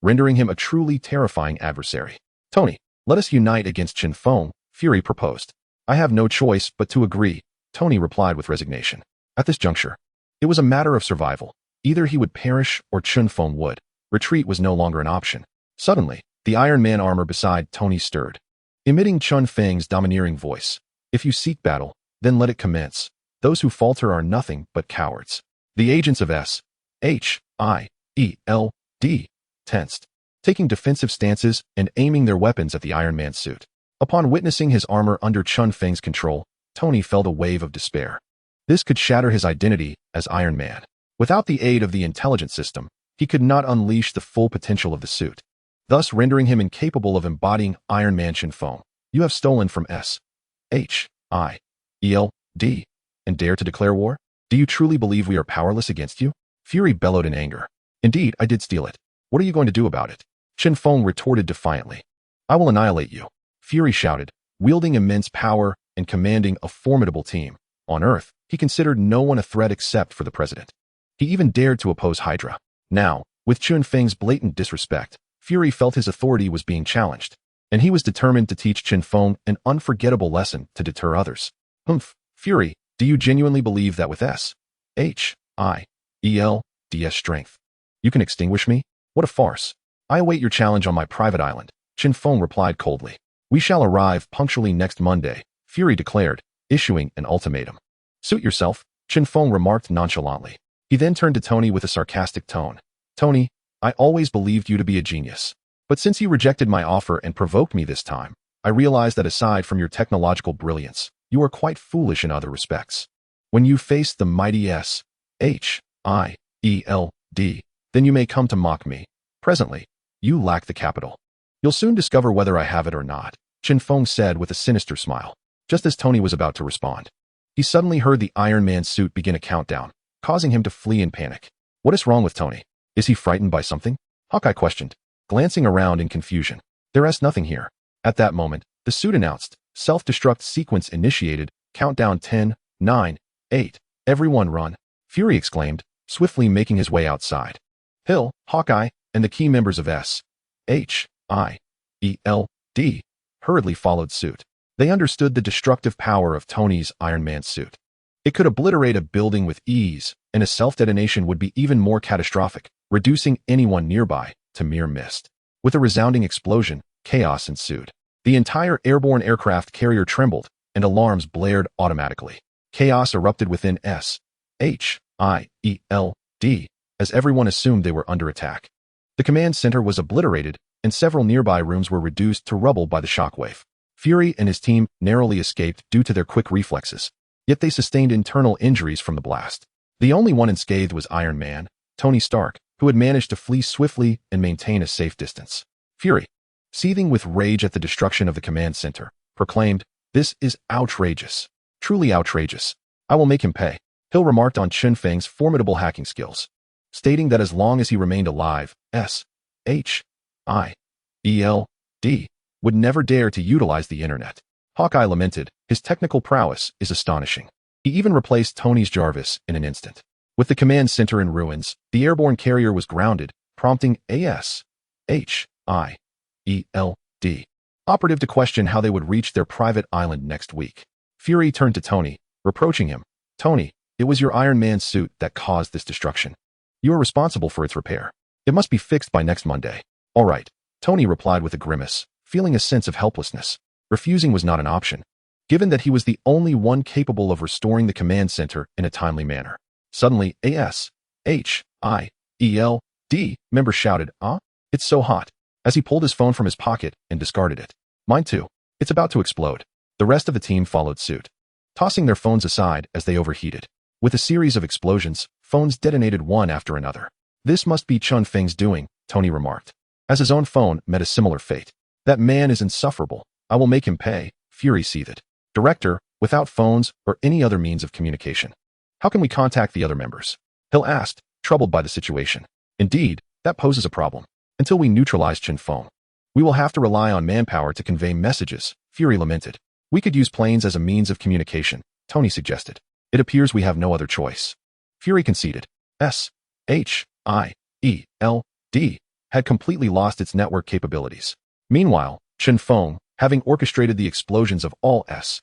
rendering him a truly terrifying adversary. Tony, let us unite against Chen Feng, Fury proposed. I have no choice but to agree, Tony replied with resignation. At this juncture, it was a matter of survival. Either he would perish or Chen Feng would. Retreat was no longer an option. Suddenly, the Iron Man armor beside Tony stirred, emitting Chen Feng's domineering voice. If you seek battle, then let it commence. Those who falter are nothing but cowards. The agents of S.H.I.E.L.D. tensed, taking defensive stances and aiming their weapons at the Iron Man suit. Upon witnessing his armor under Chen Feng's control, Tony felt a wave of despair. This could shatter his identity as Iron Man. Without the aid of the intelligence system, he could not unleash the full potential of the suit, thus rendering him incapable of embodying Iron Man. Chen Feng, you have stolen from S.H.I.E.L.D. and dare to declare war? Do you truly believe we are powerless against you? Fury bellowed in anger. Indeed, I did steal it. What are you going to do about it? Chen Feng retorted defiantly. I will annihilate you. Fury shouted, wielding immense power and commanding a formidable team. On Earth, he considered no one a threat except for the president. He even dared to oppose Hydra. Now, with Chen Feng's blatant disrespect, Fury felt his authority was being challenged, and he was determined to teach Chen Feng an unforgettable lesson to deter others. Humph, Fury, do you genuinely believe that with S-H-I-E-L-D-S strength, you can extinguish me? What a farce. I await your challenge on my private island, Chen Feng replied coldly. We shall arrive punctually next Monday, Fury declared, issuing an ultimatum. Suit yourself, Chen Feng remarked nonchalantly. He then turned to Tony with a sarcastic tone. Tony, I always believed you to be a genius. But since you rejected my offer and provoked me this time, I realized that aside from your technological brilliance, you are quite foolish in other respects. When you face the mighty S-H-I-E-L-D, then you may come to mock me. Presently, you lack the capital. You'll soon discover whether I have it or not, Chen Feng said with a sinister smile. Just as Tony was about to respond, he suddenly heard the Iron Man suit begin a countdown, causing him to flee in panic. What is wrong with Tony? Is he frightened by something? Hawkeye questioned, glancing around in confusion. There is nothing here. At that moment, the suit announced, self-destruct sequence initiated, countdown 10, 9, 8. Everyone run, Fury exclaimed, swiftly making his way outside. Hill, Hawkeye, and the key members of S-H-I-E-L-D hurriedly followed suit. They understood the destructive power of Tony's Iron Man suit. It could obliterate a building with ease, and a self-detonation would be even more catastrophic, reducing anyone nearby to mere mist. With a resounding explosion, chaos ensued. The entire airborne aircraft carrier trembled, and alarms blared automatically. Chaos erupted within S-H-I-E-L-D, as everyone assumed they were under attack. The command center was obliterated, and several nearby rooms were reduced to rubble by the shockwave. Fury and his team narrowly escaped due to their quick reflexes, yet they sustained internal injuries from the blast. The only one unscathed was Iron Man, Tony Stark, who had managed to flee swiftly and maintain a safe distance. Fury, seething with rage at the destruction of the command center, proclaimed, "This is outrageous. Truly outrageous. I will make him pay." Hill remarked on Chen Feng's formidable hacking skills, stating that as long as he remained alive, S-H-I-E-L-D would never dare to utilize the internet. Hawkeye lamented, his technical prowess is astonishing. He even replaced Tony's Jarvis in an instant. With the command center in ruins, the airborne carrier was grounded, prompting A-S-H-I-E-L-D operative to question how they would reach their private island next week. Fury turned to Tony, reproaching him. Tony, it was your Iron Man suit that caused this destruction. You are responsible for its repair. It must be fixed by next Monday. All right, Tony replied with a grimace, feeling a sense of helplessness. Refusing was not an option, given that he was the only one capable of restoring the command center in a timely manner. Suddenly, a S-H-I-E-L-D member shouted, It's so hot, as he pulled his phone from his pocket and discarded it. Mine too. It's about to explode. The rest of the team followed suit, tossing their phones aside as they overheated. With a series of explosions, phones detonated one after another. This must be Chen Feng's doing, Tony remarked, as his own phone met a similar fate. That man is insufferable. I will make him pay, Fury seethed. Director, without phones or any other means of communication, how can we contact the other members? Hill asked, troubled by the situation. Indeed, that poses a problem. Until we neutralize Chen Feng, we will have to rely on manpower to convey messages, Fury lamented. We could use planes as a means of communication, Tony suggested. It appears we have no other choice. Fury conceded. S-H-I-E-L-D had completely lost its network capabilities. Meanwhile, Chen Feng, having orchestrated the explosions of all S-H-I-E-L-D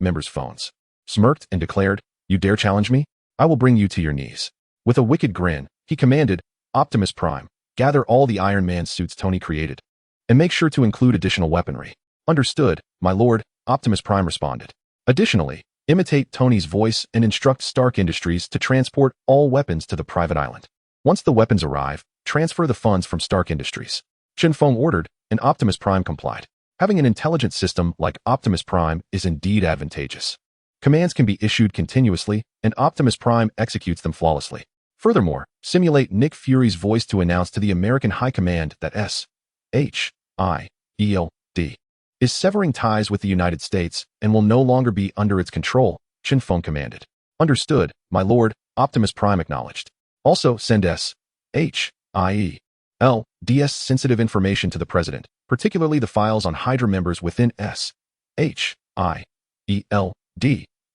members' phones, smirked and declared, You dare challenge me? I will bring you to your knees. With a wicked grin, he commanded, Optimus Prime, gather all the Iron Man suits Tony created, and make sure to include additional weaponry. Understood, my lord, Optimus Prime responded. Additionally, imitate Tony's voice and instruct Stark Industries to transport all weapons to the private island. Once the weapons arrive, transfer the funds from Stark Industries. Chen Feng ordered, and Optimus Prime complied. Having an intelligent system like Optimus Prime is indeed advantageous. Commands can be issued continuously, and Optimus Prime executes them flawlessly. Furthermore, simulate Nick Fury's voice to announce to the American High Command that S-H-I-E-L-D is severing ties with the United States and will no longer be under its control, Chen Feng commanded. Understood, my lord, Optimus Prime acknowledged. Also, send S.H.I.E.L.D.'s sensitive information to the President, particularly the files on Hydra members within S.H.I.E.L.D.,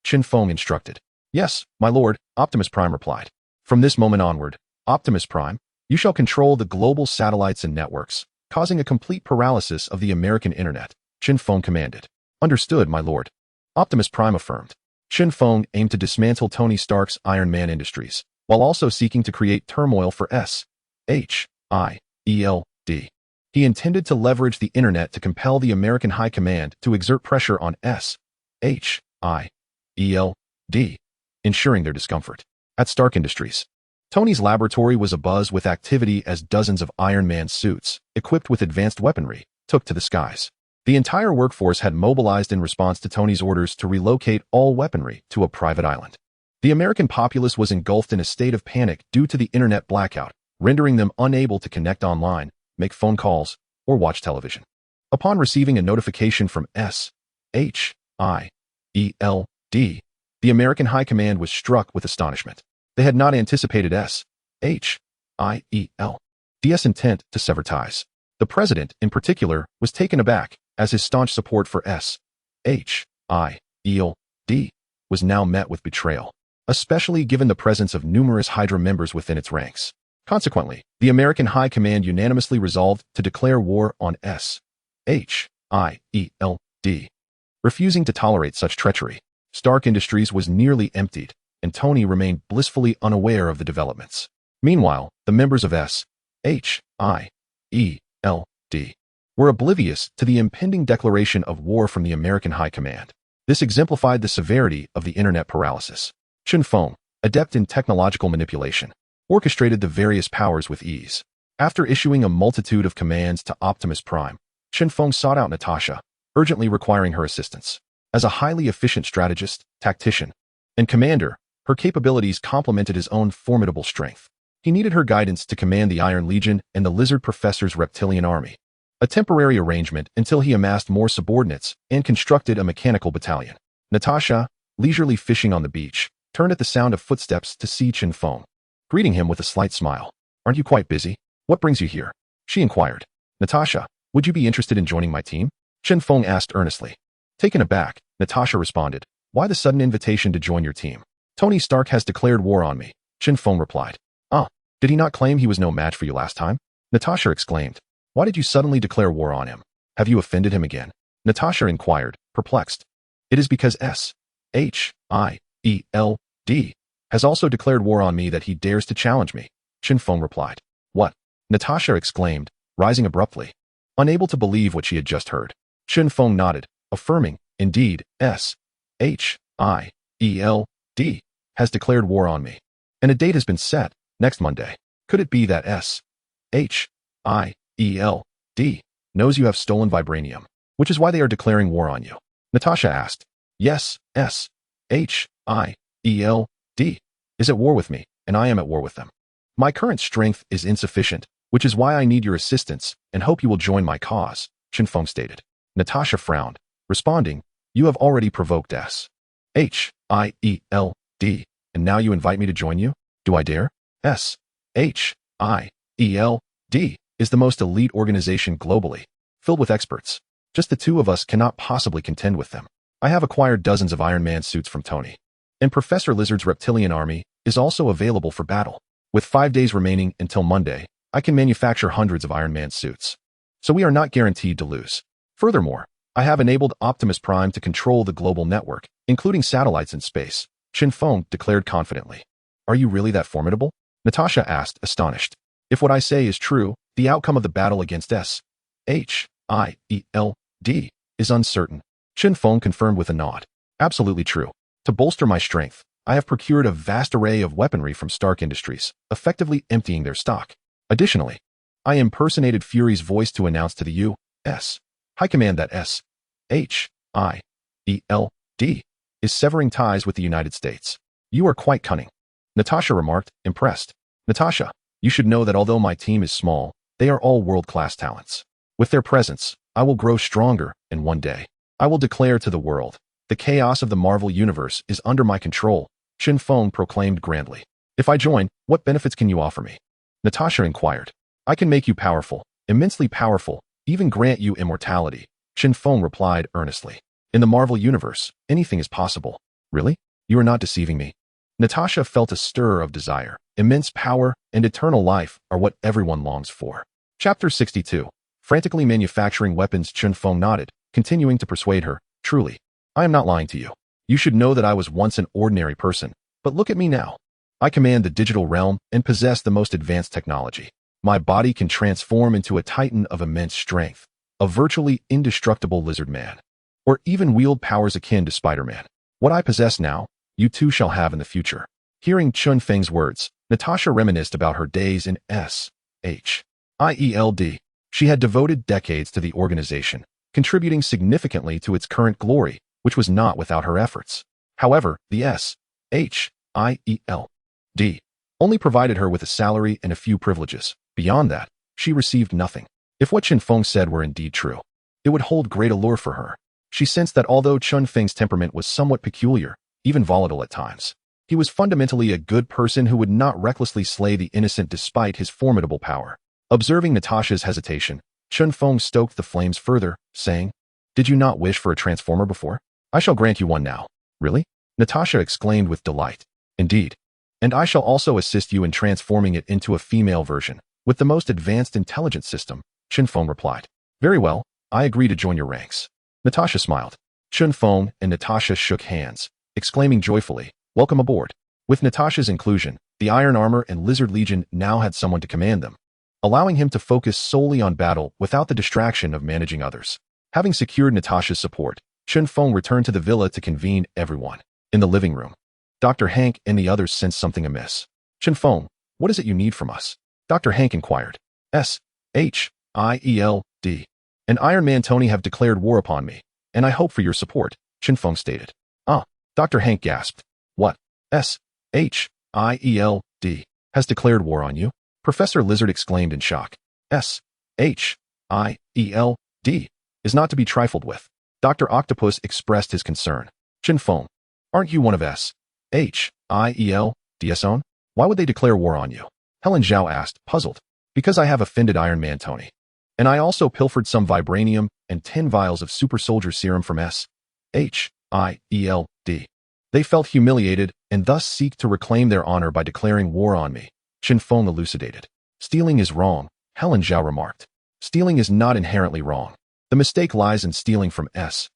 Chen Feng instructed. Yes, my lord, Optimus Prime replied. From this moment onward, Optimus Prime, you shall control the global satellites and networks, causing a complete paralysis of the American internet, Chen Feng commanded. Understood, my lord. Optimus Prime affirmed. Chen Feng aimed to dismantle Tony Stark's Iron Man Industries, while also seeking to create turmoil for S.H.I.E.L.D. He intended to leverage the internet to compel the American High Command to exert pressure on S.H.I.E.L.D., ensuring their discomfort. At Stark Industries, Tony's laboratory was abuzz with activity as dozens of Iron Man suits, equipped with advanced weaponry, took to the skies. The entire workforce had mobilized in response to Tony's orders to relocate all weaponry to a private island. The American populace was engulfed in a state of panic due to the internet blackout, rendering them unable to connect online, make phone calls, or watch television. Upon receiving a notification from S.H.I.E.L.D., the American High Command was struck with astonishment. They had not anticipated S.H.I.E.L.D.'s intent to sever ties. The President, in particular, was taken aback, as his staunch support for S.H.I.E.L.D. was now met with betrayal, especially given the presence of numerous Hydra members within its ranks. Consequently, the American High Command unanimously resolved to declare war on S.H.I.E.L.D. Refusing to tolerate such treachery, Stark Industries was nearly emptied, and Tony remained blissfully unaware of the developments. Meanwhile, the members of S.H.I.E.L.D. were oblivious to the impending declaration of war from the American High Command. This exemplified the severity of the internet paralysis. Chen Feng, adept in technological manipulation, orchestrated the various powers with ease. After issuing a multitude of commands to Optimus Prime, Chen Feng sought out Natasha, urgently requiring her assistance. As a highly efficient strategist, tactician, and commander, her capabilities complemented his own formidable strength. He needed her guidance to command the Iron Legion and the Lizard Professor's reptilian army, a temporary arrangement until he amassed more subordinates and constructed a mechanical battalion. Natasha, leisurely fishing on the beach, turned at the sound of footsteps to see Chen Feng, greeting him with a slight smile. Aren't you quite busy? What brings you here? She inquired. Natasha, would you be interested in joining my team? Chen Feng asked earnestly. Taken aback, Natasha responded. Why the sudden invitation to join your team? Tony Stark has declared war on me, Chen Feng replied. Ah, did he not claim he was no match for you last time? Natasha exclaimed. Why did you suddenly declare war on him? Have you offended him again? Natasha inquired, perplexed. It is because S.H.I.E.L.D. has also declared war on me that he dares to challenge me, Chen Feng replied. What? Natasha exclaimed, rising abruptly, unable to believe what she had just heard. Chen Feng nodded, affirming, indeed, S.H.I.E.L.D. has declared war on me. And a date has been set, next Monday. Could it be that S.H.I.E.L.D. knows you have stolen vibranium, which is why they are declaring war on you? Natasha asked. Yes, S.H.I.E.L.D. is at war with me, and I am at war with them. My current strength is insufficient, which is why I need your assistance and hope you will join my cause, Chen Feng stated. Natasha frowned, responding, You have already provoked S.H.I.E.L.D., and now you invite me to join you? Do I dare? S.H.I.E.L.D. is the most elite organization globally, filled with experts. Just the two of us cannot possibly contend with them. I have acquired dozens of Iron Man suits from Tony, and Professor Lizard's reptilian army is also available for battle. With 5 days remaining until Monday, I can manufacture hundreds of Iron Man suits. So we are not guaranteed to lose. Furthermore, I have enabled Optimus Prime to control the global network, including satellites in space, Chen Feng declared confidently. Are you really that formidable? Natasha asked, astonished. If what I say is true, the outcome of the battle against S.H.I.E.L.D. is uncertain. Chen Feng confirmed with a nod. Absolutely true. To bolster my strength, I have procured a vast array of weaponry from Stark Industries, effectively emptying their stock. Additionally, I impersonated Fury's voice to announce to the U.S. High Command that S.H.I.E.L.D. is severing ties with the United States. You are quite cunning, Natasha remarked, impressed. Natasha, you should know that although my team is small, they are all world-class talents. With their presence, I will grow stronger, and one day, I will declare to the world, The chaos of the Marvel Universe is under my control, Chen Feng proclaimed grandly. If I join, what benefits can you offer me? Natasha inquired. I can make you powerful, immensely powerful, even grant you immortality, Chen Feng replied earnestly. In the Marvel Universe, anything is possible. Really? You are not deceiving me. Natasha felt a stir of desire. Immense power and eternal life are what everyone longs for. Chapter 62. Frantically manufacturing weapons. Chen Feng nodded, continuing to persuade her. Truly, I am not lying to you. You should know that I was once an ordinary person, but look at me now. I command the digital realm and possess the most advanced technology. My body can transform into a titan of immense strength, a virtually indestructible lizard man, or even wield powers akin to Spider-Man. What I possess now, you too shall have in the future. Hearing Chen Feng's words, Natasha reminisced about her days in SHIELD. She had devoted decades to the organization, contributing significantly to its current glory, which was not without her efforts. However, the SHIELD only provided her with a salary and a few privileges. Beyond that, she received nothing. If what Chen Feng said were indeed true, it would hold great allure for her. She sensed that although Chen Feng's temperament was somewhat peculiar, even volatile at times, he was fundamentally a good person who would not recklessly slay the innocent despite his formidable power. Observing Natasha's hesitation, Chen Feng stoked the flames further, saying, Did you not wish for a transformer before? I shall grant you one now. Really? Natasha exclaimed with delight. Indeed. And I shall also assist you in transforming it into a female version, with the most advanced intelligence system, Chen Feng replied. Very well, I agree to join your ranks. Natasha smiled. Chen Feng and Natasha shook hands, exclaiming joyfully, Welcome aboard. With Natasha's inclusion, the Iron Armor and Lizard Legion now had someone to command them, allowing him to focus solely on battle without the distraction of managing others. Having secured Natasha's support, Chen Feng returned to the villa to convene everyone. In the living room, Dr. Hank and the others sensed something amiss. Chen Feng, what is it you need from us? Dr. Hank inquired. SHIELD. And Iron Man Tony have declared war upon me, and I hope for your support, Chen Feng stated. Ah, Dr. Hank gasped. What? SHIELD has declared war on you? Professor Lizard exclaimed in shock. SHIELD is not to be trifled with. Dr. Octopus expressed his concern. Chen Feng, aren't you one of SHIELD's own? Why would they declare war on you? Helen Zhao asked, puzzled. Because I have offended Iron Man Tony. And I also pilfered some vibranium and 10 vials of super soldier serum from SHIELD. They felt humiliated and thus seek to reclaim their honor by declaring war on me, Chen Feng elucidated. Stealing is wrong, Helen Zhao remarked. Stealing is not inherently wrong. The mistake lies in stealing from SHIELD,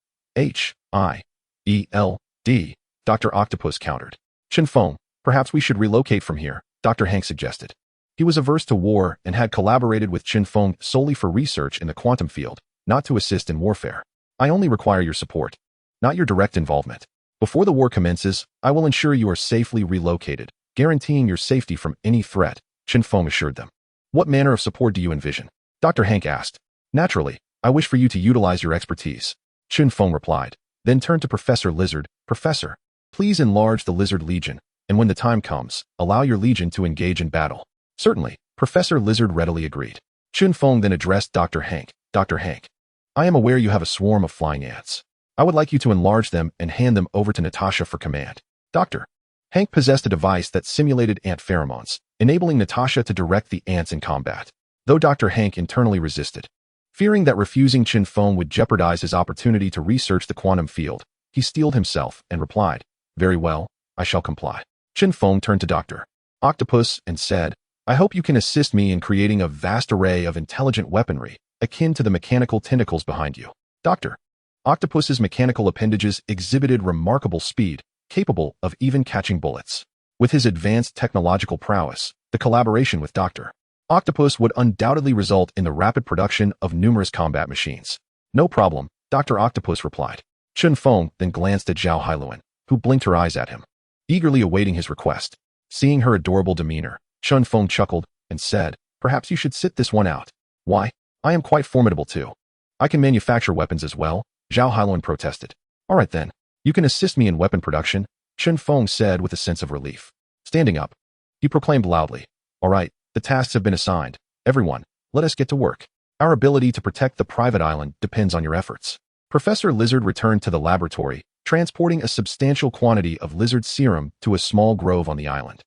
Dr. Octopus countered. Chen Feng, perhaps we should relocate from here, Dr. Hank suggested. He was averse to war and had collaborated with Chen Feng solely for research in the quantum field, not to assist in warfare. I only require your support, not your direct involvement. Before the war commences, I will ensure you are safely relocated, guaranteeing your safety from any threat, Chen Feng assured them. What manner of support do you envision? Dr. Hank asked. Naturally, I wish for you to utilize your expertise, Chen Feng replied, then turned to Professor Lizard. Professor, please enlarge the Lizard Legion, and when the time comes, allow your legion to engage in battle. Certainly, Professor Lizard readily agreed. Chen Feng then addressed Dr. Hank. Dr. Hank, I am aware you have a swarm of flying ants. I would like you to enlarge them and hand them over to Natasha for command. Dr. Hank possessed a device that simulated ant pheromones, enabling Natasha to direct the ants in combat, though Dr. Hank internally resisted. Fearing that refusing Chen Feng would jeopardize his opportunity to research the quantum field, he steeled himself and replied, Very well, I shall comply. Chen Feng turned to Dr. Octopus and said, I hope you can assist me in creating a vast array of intelligent weaponry, akin to the mechanical tentacles behind you. Dr. Octopus's mechanical appendages exhibited remarkable speed, capable of even catching bullets. With his advanced technological prowess, the collaboration with Dr. Octopus would undoubtedly result in the rapid production of numerous combat machines. No problem, Dr. Octopus replied. Chen Feng then glanced at Zhao Hailuan, who blinked her eyes at him, eagerly awaiting his request. Seeing her adorable demeanor, Chen Feng chuckled and said, Perhaps you should sit this one out. Why? I am quite formidable too. I can manufacture weapons as well, Zhao Hailuan protested. All right then, you can assist me in weapon production, Chen Feng said with a sense of relief. Standing up, he proclaimed loudly, All right, the tasks have been assigned. Everyone, let us get to work. Our ability to protect the private island depends on your efforts. Professor Lizard returned to the laboratory, transporting a substantial quantity of lizard serum to a small grove on the island.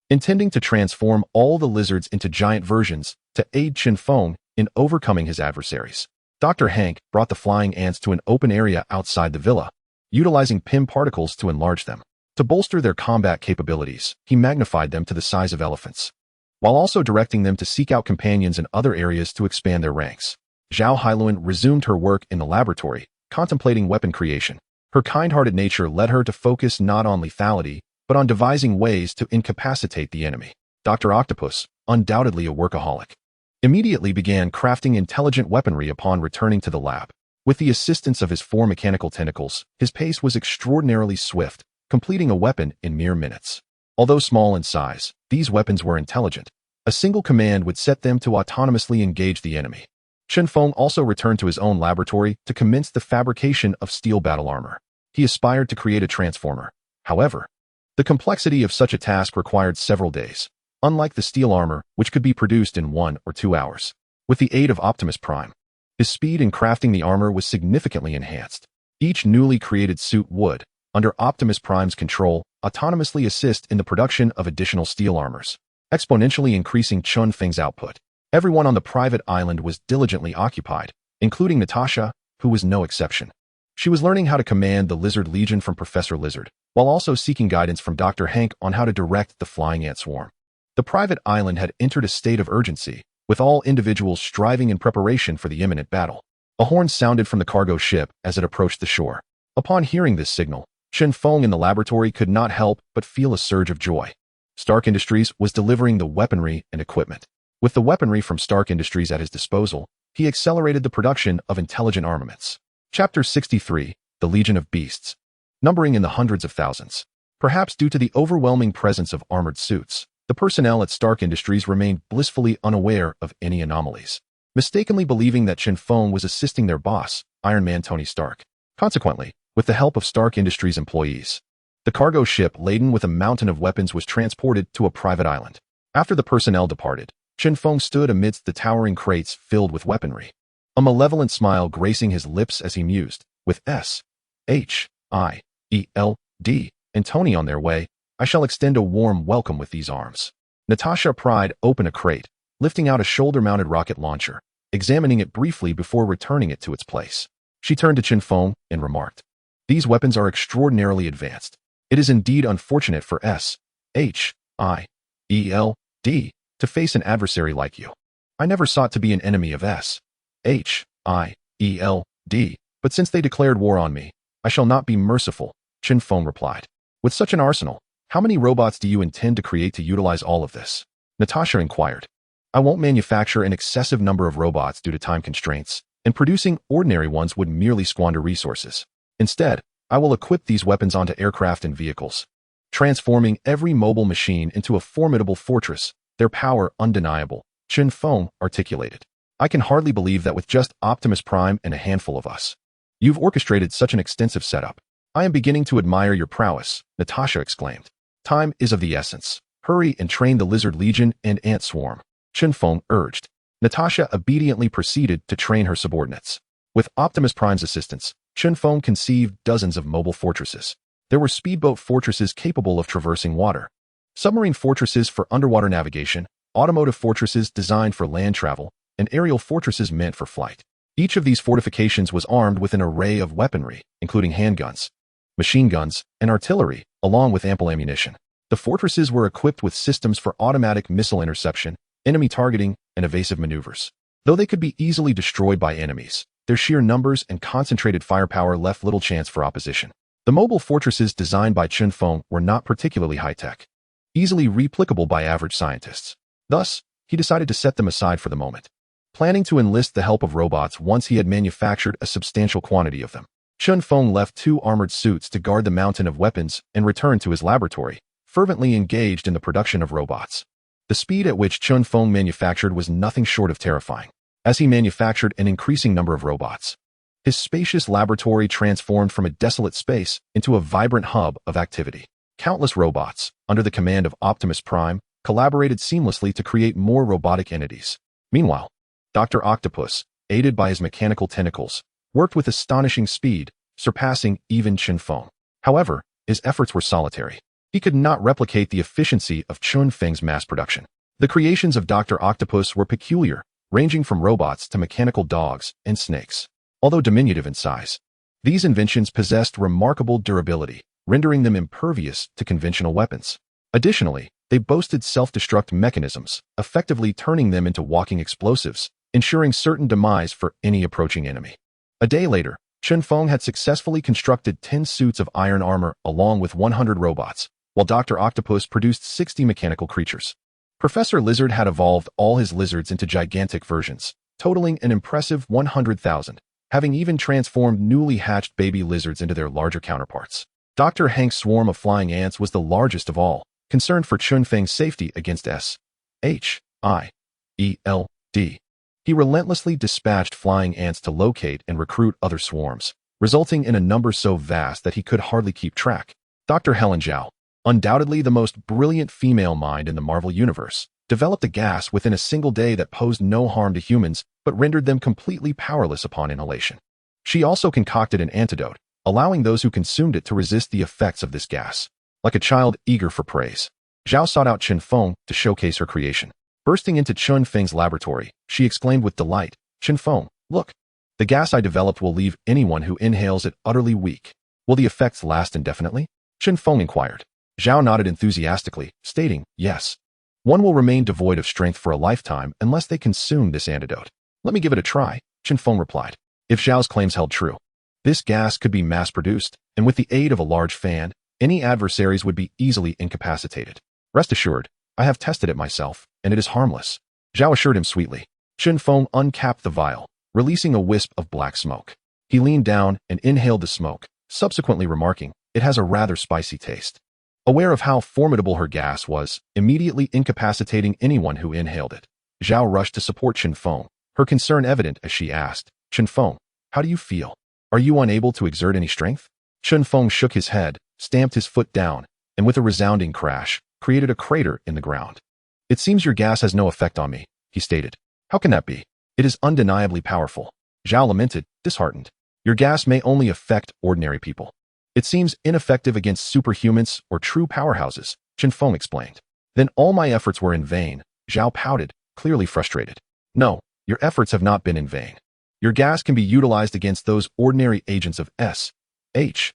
Intending to transform all the lizards into giant versions to aid Chen Feng in overcoming his adversaries, Dr. Hank brought the flying ants to an open area outside the villa, utilizing PIM particles to enlarge them. To bolster their combat capabilities, he magnified them to the size of elephants, while also directing them to seek out companions in other areas to expand their ranks. Zhao Hailuan resumed her work in the laboratory, contemplating weapon creation. Her kind-hearted nature led her to focus not on lethality, but on devising ways to incapacitate the enemy. Dr. Octopus, undoubtedly a workaholic, immediately began crafting intelligent weaponry upon returning to the lab. With the assistance of his 4 mechanical tentacles, his pace was extraordinarily swift, completing a weapon in mere minutes. Although small in size, these weapons were intelligent. A single command would set them to autonomously engage the enemy. Chen Feng also returned to his own laboratory to commence the fabrication of steel battle armor. He aspired to create a transformer. However, the complexity of such a task required several days, unlike the steel armor, which could be produced in 1 or 2 hours. With the aid of Optimus Prime, his speed in crafting the armor was significantly enhanced. Each newly created suit would, under Optimus Prime's control, autonomously assist in the production of additional steel armors, exponentially increasing Chen Feng's output. Everyone on the private island was diligently occupied, including Natasha, who was no exception. She was learning how to command the Lizard Legion from Professor Lizard, while also seeking guidance from Dr. Hank on how to direct the flying ant swarm. The private island had entered a state of urgency, with all individuals striving in preparation for the imminent battle. A horn sounded from the cargo ship as it approached the shore. Upon hearing this signal, Chen Feng in the laboratory could not help but feel a surge of joy. Stark Industries was delivering the weaponry and equipment. With the weaponry from Stark Industries at his disposal, he accelerated the production of intelligent armaments. Chapter 63, The Legion of Beasts. Numbering in the hundreds of thousands. Perhaps due to the overwhelming presence of armored suits, the personnel at Stark Industries remained blissfully unaware of any anomalies, mistakenly believing that Chen Feng was assisting their boss, Iron Man Tony Stark. Consequently, with the help of Stark Industries employees, the cargo ship laden with a mountain of weapons was transported to a private island. After the personnel departed, Chen Feng stood amidst the towering crates filled with weaponry, a malevolent smile gracing his lips as he mused, with S-H-I-E-L-D and Tony on their way, I shall extend a warm welcome with these arms. Natasha pried open a crate, lifting out a shoulder-mounted rocket launcher, examining it briefly before returning it to its place. She turned to Chen Feng and remarked, "These weapons are extraordinarily advanced. It is indeed unfortunate for S-H-I-E-L-D to face an adversary like you. I never sought to be an enemy of S-H-I-E-L-D, but since they declared war on me, I shall not be merciful," Chen Feng replied. "With such an arsenal, how many robots do you intend to create to utilize all of this?" Natasha inquired. "I won't manufacture an excessive number of robots due to time constraints, and producing ordinary ones would merely squander resources. Instead, I will equip these weapons onto aircraft and vehicles, transforming every mobile machine into a formidable fortress, their power undeniable," Chen Feng articulated. "I can hardly believe that with just Optimus Prime and a handful of us, you've orchestrated such an extensive setup. I am beginning to admire your prowess," Natasha exclaimed. "Time is of the essence. Hurry and train the Lizard Legion and Ant Swarm," Chen Feng urged. Natasha obediently proceeded to train her subordinates. With Optimus Prime's assistance, Chen Feng conceived dozens of mobile fortresses. There were speedboat fortresses capable of traversing water, submarine fortresses for underwater navigation, automotive fortresses designed for land travel, and aerial fortresses meant for flight. Each of these fortifications was armed with an array of weaponry, including handguns, machine guns, and artillery, along with ample ammunition. The fortresses were equipped with systems for automatic missile interception, enemy targeting, and evasive maneuvers. Though they could be easily destroyed by enemies, their sheer numbers and concentrated firepower left little chance for opposition. The mobile fortresses designed by Chen Feng were not particularly high-tech, easily replicable by average scientists. Thus, he decided to set them aside for the moment, planning to enlist the help of robots once he had manufactured a substantial quantity of them. Chen Feng left 2 armored suits to guard the mountain of weapons and returned to his laboratory, fervently engaged in the production of robots. The speed at which Chen Feng manufactured was nothing short of terrifying, as he manufactured an increasing number of robots. His spacious laboratory transformed from a desolate space into a vibrant hub of activity. Countless robots, under the command of Optimus Prime, collaborated seamlessly to create more robotic entities. Meanwhile, Dr. Octopus, aided by his mechanical tentacles, worked with astonishing speed, surpassing even Chen Feng. However, his efforts were solitary. He could not replicate the efficiency of Chen Feng's mass production. The creations of Dr. Octopus were peculiar, ranging from robots to mechanical dogs and snakes. Although diminutive in size, these inventions possessed remarkable durability, rendering them impervious to conventional weapons. Additionally, they boasted self-destruct mechanisms, effectively turning them into walking explosives, ensuring certain demise for any approaching enemy. A day later, Chen Feng had successfully constructed 10 suits of iron armor along with 100 robots, while Dr. Octopus produced 60 mechanical creatures. Professor Lizard had evolved all his lizards into gigantic versions, totaling an impressive 100,000, having even transformed newly hatched baby lizards into their larger counterparts. Dr. Hank's swarm of flying ants was the largest of all, concerned for Chen Feng's safety against S-H-I-E-L-D. He relentlessly dispatched flying ants to locate and recruit other swarms, resulting in a number so vast that he could hardly keep track. Dr. Helen Zhao, undoubtedly the most brilliant female mind in the Marvel Universe, developed a gas within a single day that posed no harm to humans but rendered them completely powerless upon inhalation. She also concocted an antidote, allowing those who consumed it to resist the effects of this gas. Like a child eager for praise, Zhao sought out Chen Feng to showcase her creation. Bursting into Chen Feng's laboratory, she exclaimed with delight, "Chen Feng, look! The gas I developed will leave anyone who inhales it utterly weak. Will the effects last indefinitely?" Chen Feng inquired. Zhao nodded enthusiastically, stating, "Yes. One will remain devoid of strength for a lifetime unless they consume this antidote." "Let me give it a try," Chen Feng replied. If Zhao's claims held true, this gas could be mass-produced, and with the aid of a large fan, any adversaries would be easily incapacitated. "Rest assured, I have tested it myself, and it is harmless," Zhao assured him sweetly. Chen Feng uncapped the vial, releasing a wisp of black smoke. He leaned down and inhaled the smoke, subsequently remarking, "It has a rather spicy taste." Aware of how formidable her gas was, immediately incapacitating anyone who inhaled it, Zhao rushed to support Chen Feng, her concern evident as she asked, "Chen Feng, how do you feel? Are you unable to exert any strength?" Chen Feng shook his head, stamped his foot down, and with a resounding crash, created a crater in the ground. "It seems your gas has no effect on me," he stated. "How can that be? It is undeniably powerful." Zhao lamented, disheartened. "Your gas may only affect ordinary people. It seems ineffective against superhumans or true powerhouses," Chen Feng explained. "Then all my efforts were in vain," Zhao pouted, clearly frustrated. "No, your efforts have not been in vain. Your gas can be utilized against those ordinary agents of S-H-I-E-L-D,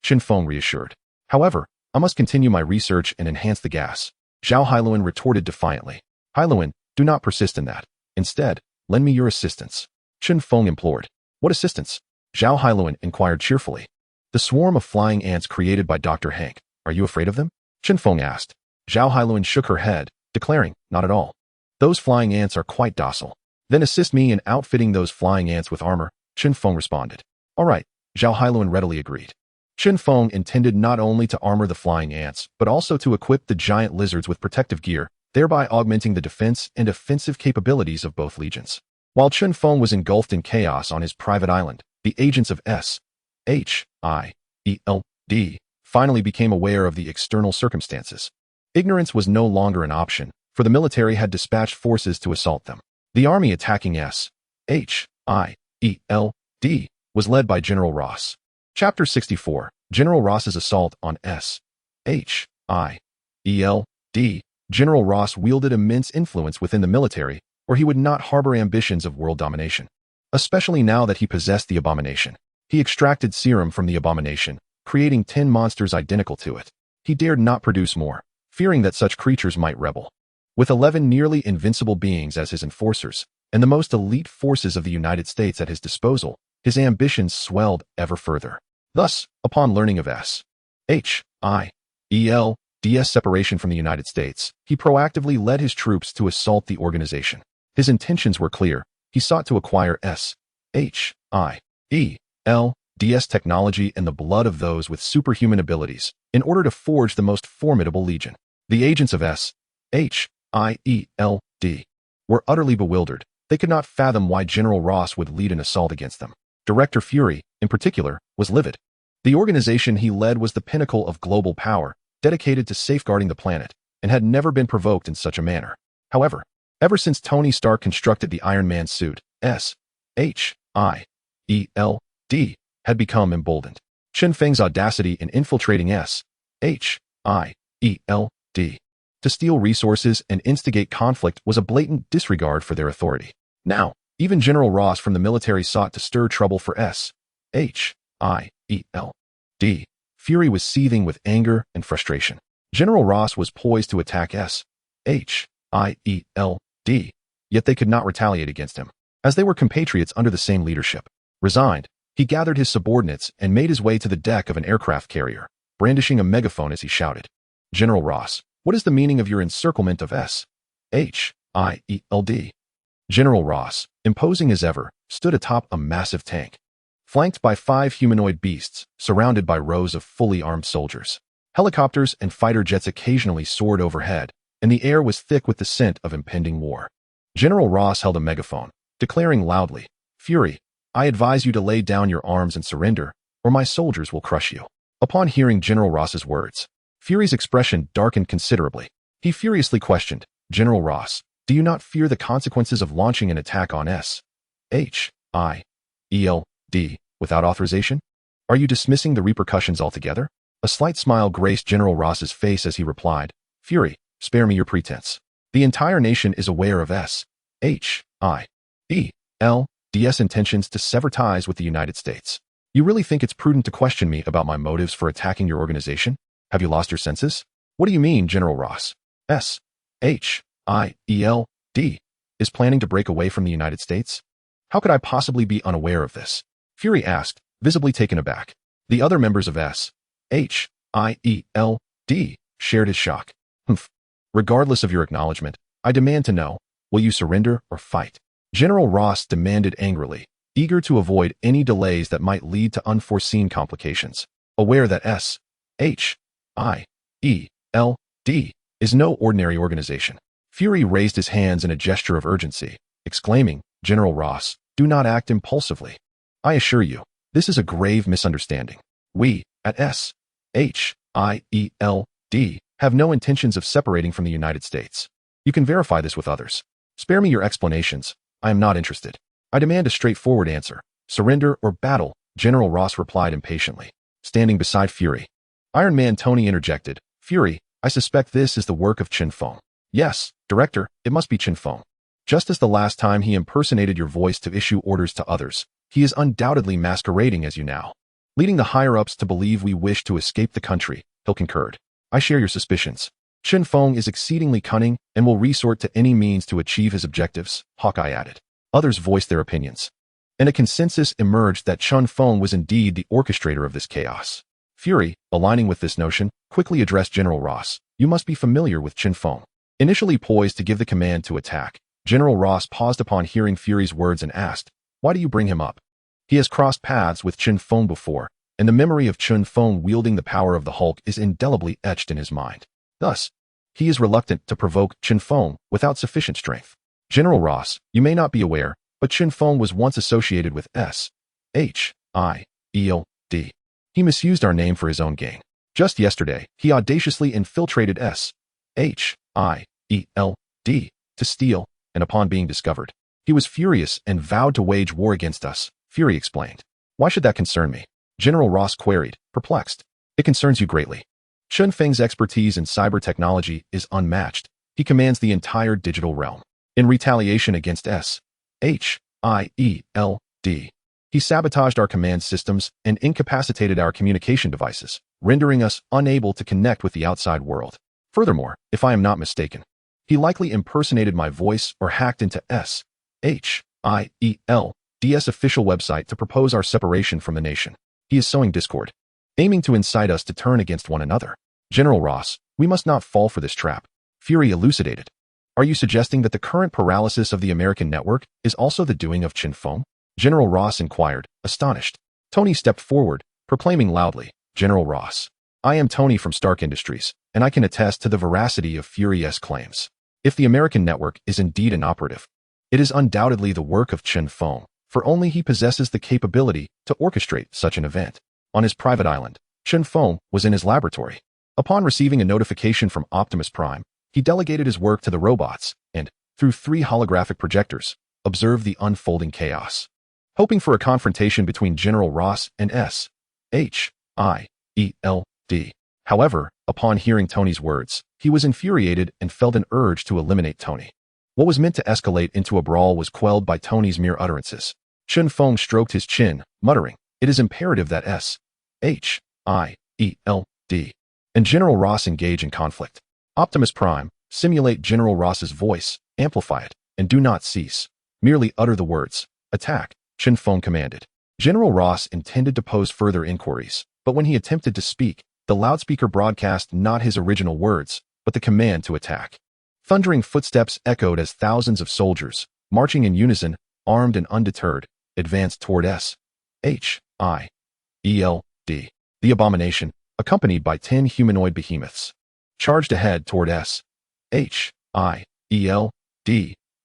Chen Feng reassured. "However, I must continue my research and enhance the gas," Zhao Hailuan retorted defiantly. "Hailuan, do not persist in that. Instead, lend me your assistance," Chen Feng implored. "What assistance?" Zhao Hailuan inquired cheerfully. "The swarm of flying ants created by Dr. Hank. Are you afraid of them?" Chen Feng asked. Zhao Hailuan shook her head, declaring, "Not at all. Those flying ants are quite docile." "Then assist me in outfitting those flying ants with armor," Chen Feng responded. "All right," Zhao Hailuan readily agreed. Chen Feng intended not only to armor the flying ants, but also to equip the giant lizards with protective gear, thereby augmenting the defense and offensive capabilities of both legions. While Chen Feng was engulfed in chaos on his private island, the agents of S-H-I-E-L-D finally became aware of the external circumstances. Ignorance was no longer an option, for the military had dispatched forces to assault them. The army attacking S-H-I-E-L-D was led by General Ross. Chapter 64, General Ross's Assault on S-H-I-E-L-D. General Ross wielded immense influence within the military, or he would not harbor ambitions of world domination. Especially now that he possessed the abomination. He extracted serum from the abomination, creating 10 monsters identical to it. He dared not produce more, fearing that such creatures might rebel. With 11 nearly invincible beings as his enforcers, and the most elite forces of the United States at his disposal, his ambitions swelled ever further. Thus, upon learning of S-H-I-E-L-D's separation from the United States, he proactively led his troops to assault the organization. His intentions were clear. He sought to acquire S-H-I-E-L-D's technology and the blood of those with superhuman abilities in order to forge the most formidable legion. The agents of S-H-I-E-L-D were utterly bewildered. They could not fathom why General Ross would lead an assault against them. Director Fury, in particular, was livid. The organization he led was the pinnacle of global power, dedicated to safeguarding the planet, and had never been provoked in such a manner. However, ever since Tony Stark constructed the Iron Man suit, S-H-I-E-L-D had become emboldened. Chen Feng's audacity in infiltrating to steal resources and instigate conflict was a blatant disregard for their authority. Now, even General Ross from the military sought to stir trouble for Fury was seething with anger and frustration. General Ross was poised to attack yet they could not retaliate against him, as they were compatriots under the same leadership. Resigned, he gathered his subordinates and made his way to the deck of an aircraft carrier, brandishing a megaphone as he shouted, "General Ross, what is the meaning of your encirclement of General Ross, imposing as ever, stood atop a massive tank, flanked by 5 humanoid beasts, surrounded by rows of fully armed soldiers. Helicopters and fighter jets occasionally soared overhead, and the air was thick with the scent of impending war. General Ross held a megaphone, declaring loudly, "Fury, I advise you to lay down your arms and surrender, or my soldiers will crush you." Upon hearing General Ross's words, Fury's expression darkened considerably. He furiously questioned, "General Ross, do you not fear the consequences of launching an attack on without authorization? Are you dismissing the repercussions altogether?" A slight smile graced General Ross's face as he replied, "Fury, spare me your pretense. The entire nation is aware of intentions to sever ties with the United States. You really think it's prudent to question me about my motives for attacking your organization? Have you lost your senses? What do you mean, General Ross? Is planning to break away from the United States? How could I possibly be unaware of this?" Fury asked, visibly taken aback. The other members of shared his shock. "Humph. Regardless of your acknowledgement, I demand to know, will you surrender or fight?" General Ross demanded angrily, eager to avoid any delays that might lead to unforeseen complications. Aware that is no ordinary organization, Fury raised his hands in a gesture of urgency, exclaiming, "General Ross, do not act impulsively. I assure you, this is a grave misunderstanding. We, at have no intentions of separating from the United States. You can verify this with others. Spare me your explanations. I am not interested. I demand a straightforward answer. Surrender or battle," General Ross replied impatiently, standing beside Fury. Iron Man Tony interjected, "Fury, I suspect this is the work of Chen Feng." "Yes, Director, it must be Chen Feng. Just as the last time he impersonated your voice to issue orders to others, he is undoubtedly masquerading as you now, leading the higher-ups to believe we wish to escape the country," Hill concurred. "I share your suspicions. Chen Feng is exceedingly cunning and will resort to any means to achieve his objectives," Hawkeye added. Others voiced their opinions, and a consensus emerged that Chen Feng was indeed the orchestrator of this chaos. Fury, aligning with this notion, quickly addressed General Ross, "You must be familiar with Chen Feng." Initially poised to give the command to attack, General Ross paused upon hearing Fury's words and asked, "Why do you bring him up?" He has crossed paths with Chen Feng before, and the memory of Chen Feng wielding the power of the Hulk is indelibly etched in his mind. Thus, he is reluctant to provoke Chen Feng without sufficient strength. "General Ross, you may not be aware, but Chen Feng was once associated with He misused our name for his own gain. Just yesterday, he audaciously infiltrated to steal, and upon being discovered, he was furious and vowed to wage war against us," Fury explained. "Why should that concern me?" General Ross queried, perplexed. "It concerns you greatly. Chen Feng's expertise in cyber technology is unmatched. He commands the entire digital realm. In retaliation against he sabotaged our command systems and incapacitated our communication devices, rendering us unable to connect with the outside world. Furthermore, if I am not mistaken, he likely impersonated my voice or hacked into official website to propose our separation from the nation. He is sowing discord, aiming to incite us to turn against one another. General Ross, we must not fall for this trap." Fury elucidated. "Are you suggesting that the current paralysis of the American network is also the doing of Chen Feng?" General Ross inquired, astonished. Tony stepped forward, proclaiming loudly, "General Ross, I am Tony from Stark Industries, and I can attest to the veracity of Fury's claims. If the American network is indeed inoperative, it is undoubtedly the work of Chen Feng, for only he possesses the capability to orchestrate such an event. On his private island, Chen Feng was in his laboratory. Upon receiving a notification from Optimus Prime, he delegated his work to the robots and, through 3 holographic projectors, observed the unfolding chaos. hoping for a confrontation between General Ross and S.H.I.E.L.D. However, upon hearing Tony's words, he was infuriated and felt an urge to eliminate Tony. What was meant to escalate into a brawl was quelled by Tony's mere utterances. Chen Feng stroked his chin, muttering, "It is imperative that S.H.I.E.L.D. and General Ross engage in conflict. Optimus Prime, simulate General Ross's voice, amplify it, and do not cease. Merely utter the words, 'Attack,'" Chen Feng commanded. General Ross intended to pose further inquiries, but when he attempted to speak, the loudspeaker broadcast not his original words, but the command to attack. Thundering footsteps echoed as thousands of soldiers, marching in unison, armed and undeterred, advanced toward S.H.I.E.L.D. The abomination, accompanied by 10 humanoid behemoths, charged ahead toward S.H.I.E.L.D.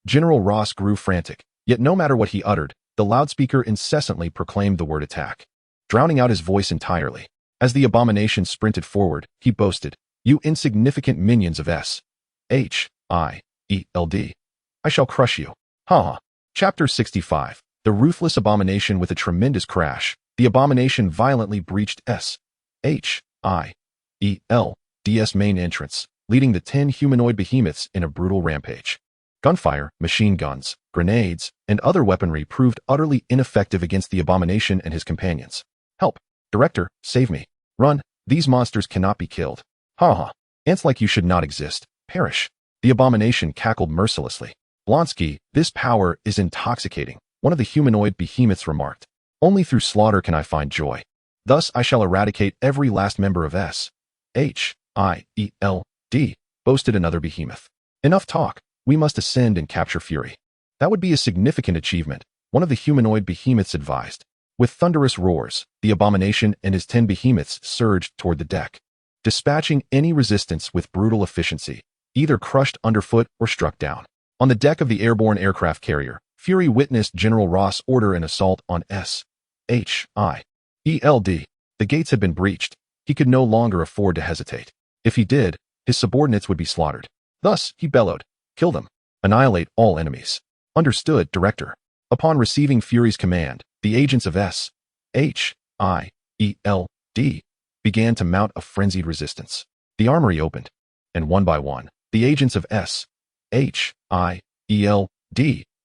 General Ross grew frantic, yet no matter what he uttered, the loudspeaker incessantly proclaimed the word attack, drowning out his voice entirely. As the abomination sprinted forward, he boasted, "You insignificant minions of S.H.I.E.L.D. I shall crush you." Ha! Chapter 65. The ruthless abomination. With a tremendous crash, the abomination violently breached S.H.I.E.L.D.'s main entrance, leading the 10 humanoid behemoths in a brutal rampage. Gunfire, machine guns, grenades, and other weaponry proved utterly ineffective against the abomination and his companions. "Help! Director, save me! Run! These monsters cannot be killed! Ha ha! Ants like you should not exist! Perish!" The abomination cackled mercilessly. "Blonsky, this power is intoxicating," one of the humanoid behemoths remarked. "Only through slaughter can I find joy. Thus I shall eradicate every last member of S.H.I.E.L.D., boasted another behemoth. "Enough talk. We must ascend and capture Fury." "That would be a significant achievement," one of the humanoid behemoths advised. With thunderous roars, the abomination and his 10 behemoths surged toward the deck, dispatching any resistance with brutal efficiency, either crushed underfoot or struck down. On the deck of the airborne aircraft carrier, Fury witnessed General Ross order an assault on S.H.I.E.L.D. The gates had been breached. He could no longer afford to hesitate. If he did, his subordinates would be slaughtered. Thus, he bellowed, "Kill them. Annihilate all enemies." "Understood, Director." Upon receiving Fury's command, the agents of S.H.I.E.L.D. began to mount a frenzied resistance. The armory opened, and one by one, the agents of S.H.I.E.L.D.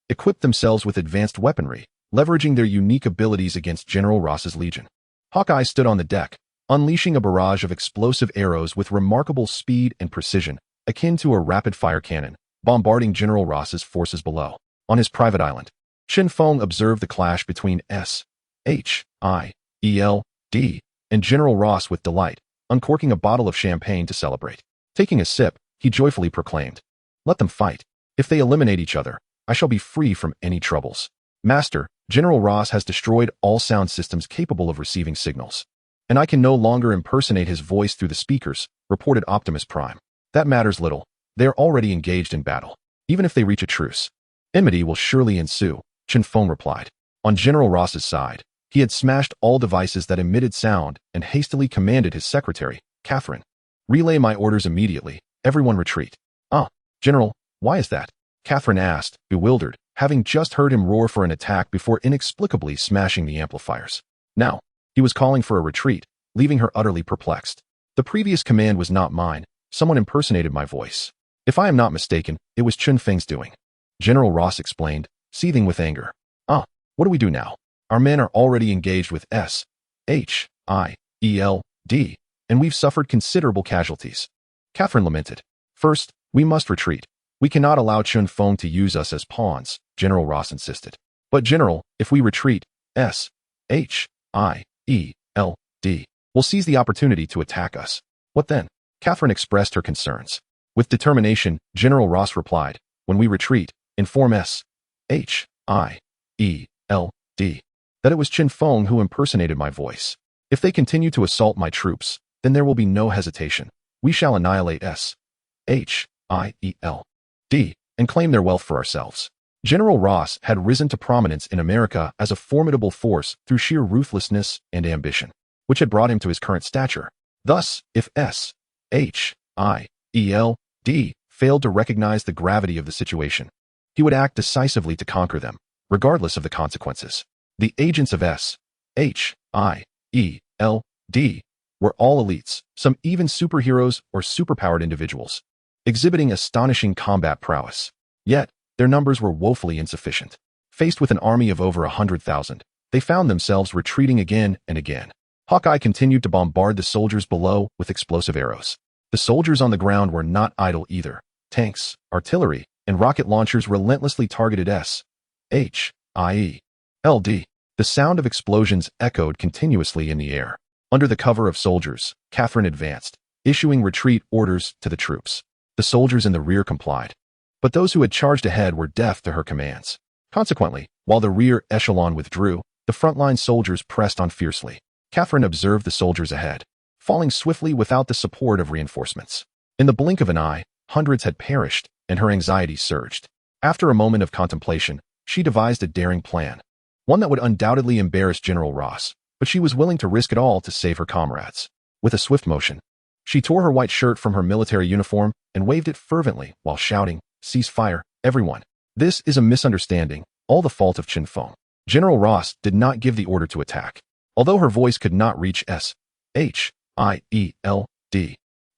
equipped themselves with advanced weaponry, leveraging their unique abilities against General Ross's legion. Hawkeye stood on the deck, unleashing a barrage of explosive arrows with remarkable speed and precision, akin to a rapid-fire cannon, bombarding General Ross's forces below. On his private island, Chen Feng observed the clash between S.H.I.E.L.D. and General Ross with delight, uncorking a bottle of champagne to celebrate. Taking a sip, he joyfully proclaimed, "Let them fight. If they eliminate each other, I shall be free from any troubles. Master, General Ross has destroyed all sound systems capable of receiving signals, and I can no longer impersonate his voice through the speakers," reported Optimus Prime. "That matters little. They are already engaged in battle. Even if they reach a truce, enmity will surely ensue," Chen Feng replied. On General Ross's side, he had smashed all devices that emitted sound and hastily commanded his secretary, Catherine, "Relay my orders immediately. Everyone retreat." "Ah, General, why is that?" Catherine asked, bewildered, having just heard him roar for an attack before inexplicably smashing the amplifiers. Now, he was calling for a retreat, leaving her utterly perplexed. "The previous command was not mine. Someone impersonated my voice. If I am not mistaken, it was Chen Feng's doing," General Ross explained, seething with anger. "Ah, what do we do now? Our men are already engaged with S.H.I.E.L.D., and we've suffered considerable casualties." Catherine lamented. "First, we must retreat. We cannot allow Chen Feng to use us as pawns," General Ross insisted. "But General, if we retreat, S.H.I.E.L.D. will seize the opportunity to attack us. What then?" Catherine expressed her concerns. With determination, General Ross replied, "When we retreat, inform S.H.I.E.L.D. that it was Chen Feng who impersonated my voice. If they continue to assault my troops, then there will be no hesitation. We shall annihilate S.H.I.E.L.D. and claim their wealth for ourselves." General Ross had risen to prominence in America as a formidable force through sheer ruthlessness and ambition, which had brought him to his current stature. Thus, if S.H.I.E.L.D. failed to recognize the gravity of the situation, he would act decisively to conquer them, regardless of the consequences. The agents of S.H.I.E.L.D. were all elites, some even superheroes or superpowered individuals, exhibiting astonishing combat prowess. Yet, their numbers were woefully insufficient. Faced with an army of over 100,000, they found themselves retreating again and again. Hawkeye continued to bombard the soldiers below with explosive arrows. The soldiers on the ground were not idle either. Tanks, artillery, and rocket launchers relentlessly targeted S.H.I.E.L.D. The sound of explosions echoed continuously in the air. Under the cover of soldiers, Catherine advanced, issuing retreat orders to the troops. The soldiers in the rear complied. But those who had charged ahead were deaf to her commands. Consequently, while the rear echelon withdrew, the frontline soldiers pressed on fiercely. Catherine observed the soldiers ahead, falling swiftly without the support of reinforcements. In the blink of an eye, hundreds had perished, and her anxiety surged. After a moment of contemplation, she devised a daring plan. One that would undoubtedly embarrass General Ross, but she was willing to risk it all to save her comrades. With a swift motion, she tore her white shirt from her military uniform and waved it fervently while shouting, "Cease fire, everyone. This is a misunderstanding, all the fault of Chen Feng." General Ross did not give the order to attack. Although her voice could not reach S.H.I.E.L.D.,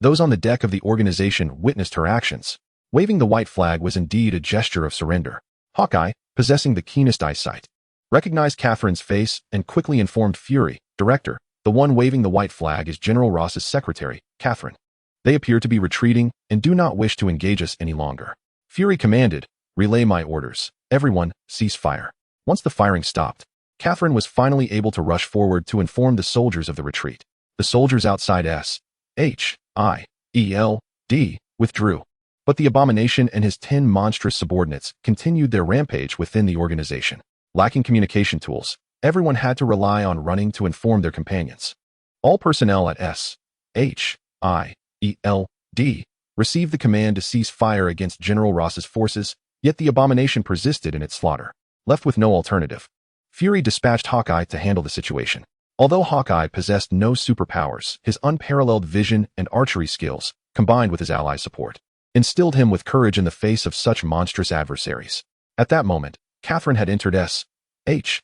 those on the deck of the organization witnessed her actions. Waving the white flag was indeed a gesture of surrender. Hawkeye, possessing the keenest eyesight, recognized Catherine's face and quickly informed Fury, "Director, the one waving the white flag is General Ross's secretary, Catherine. They appear to be retreating and do not wish to engage us any longer." Fury commanded, "Relay my orders. Everyone, cease fire." Once the firing stopped, Catherine was finally able to rush forward to inform the soldiers of the retreat. The soldiers outside S.H.I.E.L.D. withdrew, but the Abomination and his 10 monstrous subordinates continued their rampage within the organization. Lacking communication tools, everyone had to rely on running to inform their companions. All personnel at S.H.I.E.L.D. received the command to cease fire against General Ross's forces, yet the Abomination persisted in its slaughter. Left with no alternative, Fury dispatched Hawkeye to handle the situation. Although Hawkeye possessed no superpowers, his unparalleled vision and archery skills, combined with his allies' support, instilled him with courage in the face of such monstrous adversaries. At that moment, Catherine had entered S.H.I.E.L.D.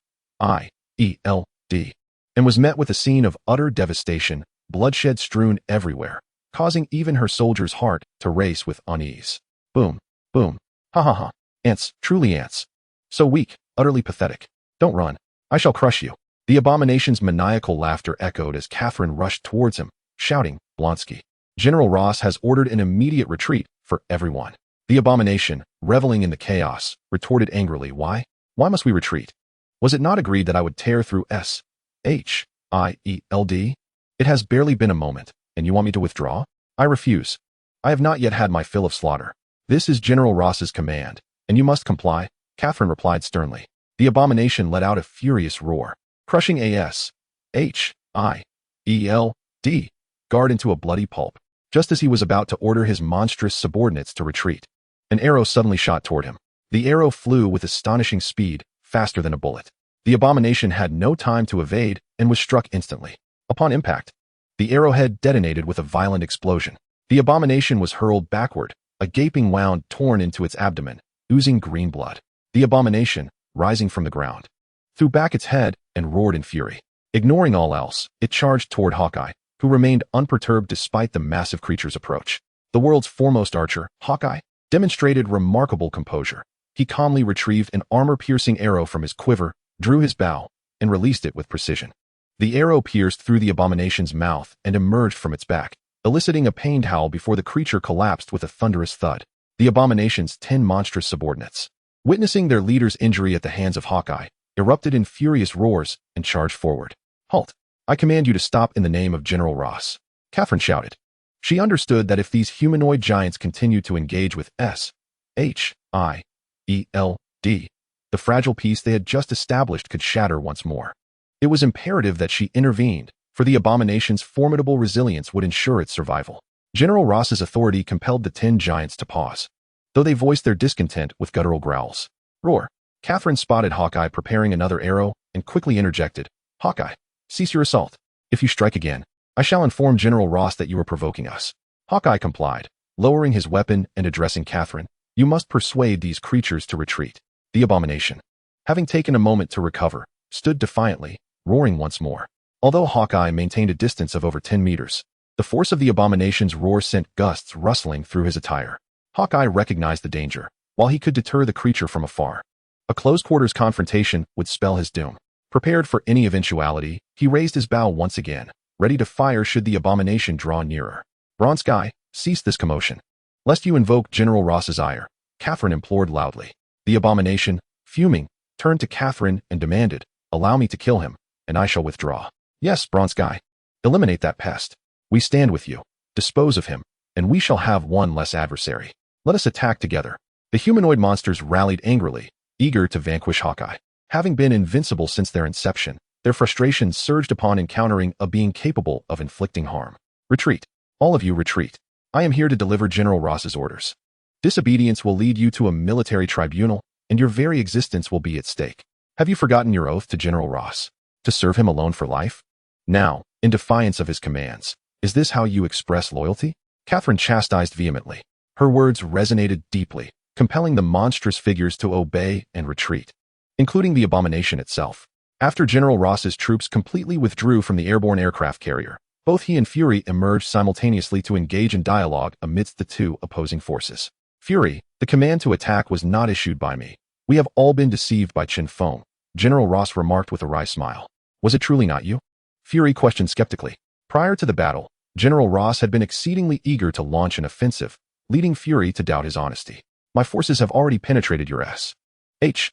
and was met with a scene of utter devastation, bloodshed strewn everywhere, causing even her soldier's heart to race with unease. Boom, boom, ha ha ha, ants, truly ants. So weak, utterly pathetic. Don't run. I shall crush you. The Abomination's maniacal laughter echoed as Catherine rushed towards him, shouting, "Blonsky, General Ross has ordered an immediate retreat for everyone." The Abomination, reveling in the chaos, retorted angrily, "Why? Why must we retreat? Was it not agreed that I would tear through S.H.I.E.L.D.? It has barely been a moment, and you want me to withdraw? I refuse. I have not yet had my fill of slaughter. This is General Ross's command, and you must comply," Catherine replied sternly. The Abomination let out a furious roar, crushing S.H.I.E.L.D. guard into a bloody pulp. Just as he was about to order his monstrous subordinates to retreat, an arrow suddenly shot toward him. The arrow flew with astonishing speed, faster than a bullet. The Abomination had no time to evade and was struck instantly. Upon impact, the arrowhead detonated with a violent explosion. The Abomination was hurled backward, a gaping wound torn into its abdomen, oozing green blood. The Abomination, rising from the ground, threw back its head and roared in fury. Ignoring all else, it charged toward Hawkeye, who remained unperturbed despite the massive creature's approach. The world's foremost archer, Hawkeye, demonstrated remarkable composure. He calmly retrieved an armor-piercing arrow from his quiver, drew his bow, and released it with precision. The arrow pierced through the Abomination's mouth and emerged from its back, eliciting a pained howl before the creature collapsed with a thunderous thud. The Abomination's 10 monstrous subordinates, witnessing their leader's injury at the hands of Hawkeye, erupted in furious roars and charged forward. "Halt! I command you to stop in the name of General Ross," Catherine shouted. She understood that if these humanoid giants continued to engage with S.H.I.E.L.D., the fragile peace they had just established could shatter once more. It was imperative that she intervened, for the Abomination's formidable resilience would ensure its survival. General Ross's authority compelled the 10 giants to pause, though they voiced their discontent with guttural growls. "Roar!" Catherine spotted Hawkeye preparing another arrow and quickly interjected, "Hawkeye, cease your assault. If you strike again, I shall inform General Ross that you are provoking us." Hawkeye complied, lowering his weapon and addressing Catherine, "You must persuade these creatures to retreat." The Abomination, having taken a moment to recover, stood defiantly, roaring once more. Although Hawkeye maintained a distance of over 10 meters, the force of the abomination's roar sent gusts rustling through his attire. Hawkeye recognized the danger, while he could deter the creature from afar. A close-quarters confrontation would spell his doom. Prepared for any eventuality, he raised his bow once again, ready to fire should the abomination draw nearer. Bronze-Guy, cease this commotion. Lest you invoke General Ross's ire, Catherine implored loudly. The abomination, fuming, turned to Catherine and demanded, allow me to kill him, and I shall withdraw. Yes, Bronze-Guy. Eliminate that pest. We stand with you. Dispose of him, and we shall have one less adversary. Let us attack together. The humanoid monsters rallied angrily, eager to vanquish Hawkeye. Having been invincible since their inception, their frustration surged upon encountering a being capable of inflicting harm. Retreat. All of you retreat. I am here to deliver General Ross's orders. Disobedience will lead you to a military tribunal, and your very existence will be at stake. Have you forgotten your oath to General Ross? To serve him alone for life? Now, in defiance of his commands, is this how you express loyalty? Catherine chastised vehemently. Her words resonated deeply, compelling the monstrous figures to obey and retreat, including the abomination itself. After General Ross's troops completely withdrew from the airborne aircraft carrier, both he and Fury emerged simultaneously to engage in dialogue amidst the two opposing forces. Fury, the command to attack was not issued by me. We have all been deceived by Chen Feng, General Ross remarked with a wry smile. Was it truly not you? Fury questioned skeptically. Prior to the battle, General Ross had been exceedingly eager to launch an offensive, leading Fury to doubt his honesty. My forces have already penetrated your S.H.I.E.L.D.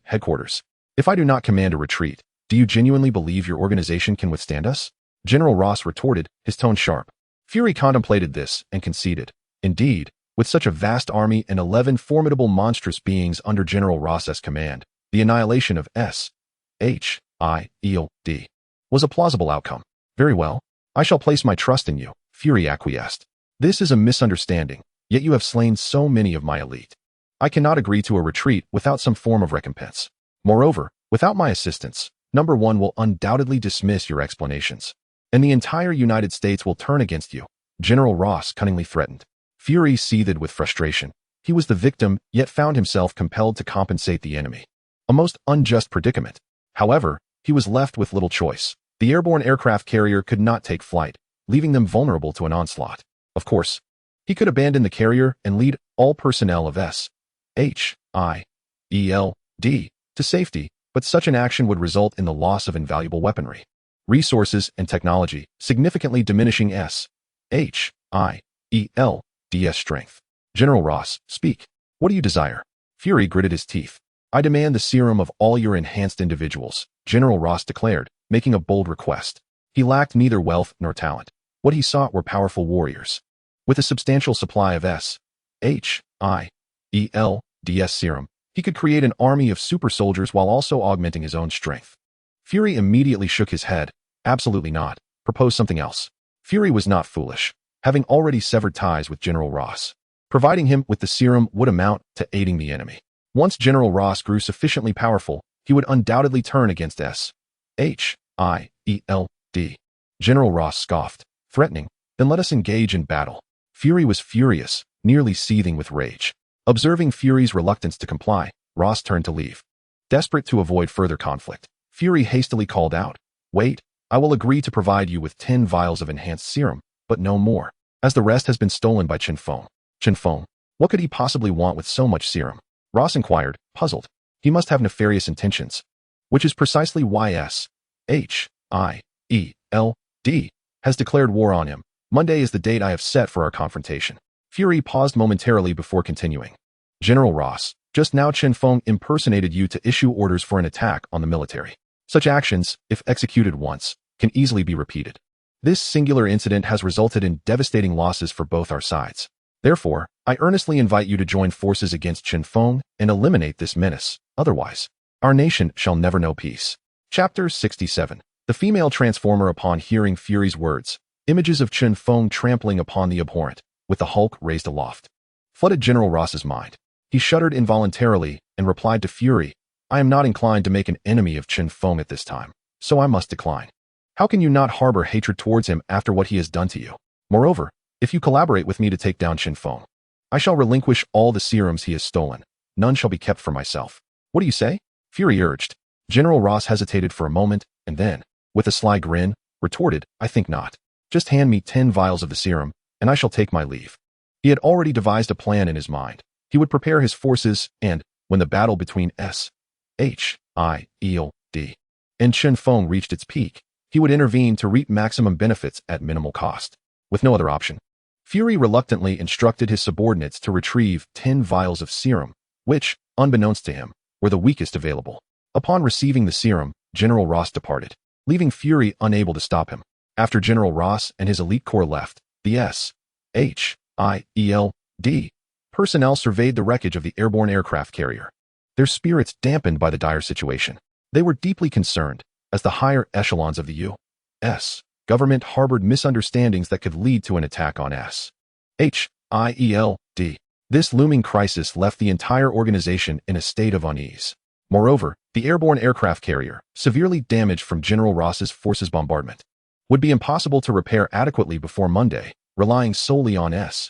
headquarters. If I do not command a retreat, do you genuinely believe your organization can withstand us? General Ross retorted, his tone sharp. Fury contemplated this and conceded. Indeed, with such a vast army and 11 formidable monstrous beings under General Ross's command, the annihilation of S.H.I.E.L.D. was a plausible outcome. Very well. I shall place my trust in you, Fury acquiesced. This is a misunderstanding, yet you have slain so many of my elite. I cannot agree to a retreat without some form of recompense. Moreover, without my assistance, Number 1 will undoubtedly dismiss your explanations, and the entire United States will turn against you, General Ross cunningly threatened. Fury seethed with frustration. He was the victim, yet found himself compelled to compensate the enemy. A most unjust predicament. However, he was left with little choice. The airborne aircraft carrier could not take flight, leaving them vulnerable to an onslaught. Of course, he could abandon the carrier and lead all personnel of S.H.I.E.L.D. to safety, but such an action would result in the loss of invaluable weaponry, resources, and technology, significantly diminishing S.H.I.E.L.D.'s strength. General Ross, speak. What do you desire? Fury gritted his teeth. I demand the serum of all your enhanced individuals, General Ross declared, making a bold request. He lacked neither wealth nor talent. What he sought were powerful warriors. With a substantial supply of S.H.I.E.L.D.'s serum, he could create an army of super soldiers while also augmenting his own strength. Fury immediately shook his head. Absolutely not. Propose something else. Fury was not foolish, having already severed ties with General Ross. Providing him with the serum would amount to aiding the enemy. Once General Ross grew sufficiently powerful, he would undoubtedly turn against S.H.I.E.L.D. General Ross scoffed, threatening, then let us engage in battle. Fury was furious, nearly seething with rage. Observing Fury's reluctance to comply, Ross turned to leave. Desperate to avoid further conflict, Fury hastily called out, wait, I will agree to provide you with 10 vials of enhanced serum, but no more, as the rest has been stolen by Chen Feng. Chen Feng, what could he possibly want with so much serum? Ross inquired, puzzled. He must have nefarious intentions, which is precisely why S.H.I.E.L.D. has declared war on him. Monday is the date I have set for our confrontation. Fury paused momentarily before continuing. General Ross, just now Chen Feng impersonated you to issue orders for an attack on the military. Such actions, if executed once, can easily be repeated. This singular incident has resulted in devastating losses for both our sides. Therefore, I earnestly invite you to join forces against Chen Feng and eliminate this menace. Otherwise, our nation shall never know peace. Chapter 67. The female transformer. Upon hearing Fury's words, images of Chen Feng trampling upon the abhorrent, with the Hulk raised aloft, flooded General Ross's mind. He shuddered involuntarily and replied to Fury, I am not inclined to make an enemy of Chen Feng at this time, so I must decline. How can you not harbor hatred towards him after what he has done to you? Moreover, if you collaborate with me to take down Chen Feng, I shall relinquish all the serums he has stolen. None shall be kept for myself. What do you say? Fury urged. General Ross hesitated for a moment, and then, with a sly grin, retorted, "I think not. Just hand me 10 vials of the serum, and I shall take my leave." He had already devised a plan in his mind. He would prepare his forces, and, when the battle between S.H.I.E.L.D. and Chen Feng reached its peak, he would intervene to reap maximum benefits at minimal cost. With no other option, Fury reluctantly instructed his subordinates to retrieve 10 vials of serum, which, unbeknownst to him, were the weakest available. Upon receiving the serum, General Ross departed, leaving Fury unable to stop him. After General Ross and his elite corps left, the S.H.I.E.L.D. personnel surveyed the wreckage of the airborne aircraft carrier. Their spirits dampened by the dire situation. They were deeply concerned, as the higher echelons of the U.S. government harbored misunderstandings that could lead to an attack on S.H.I.E.L.D. This looming crisis left the entire organization in a state of unease. Moreover, the airborne aircraft carrier, severely damaged from General Ross's forces' bombardment, would be impossible to repair adequately before Monday, relying solely on S.H.I.E.L.D.'s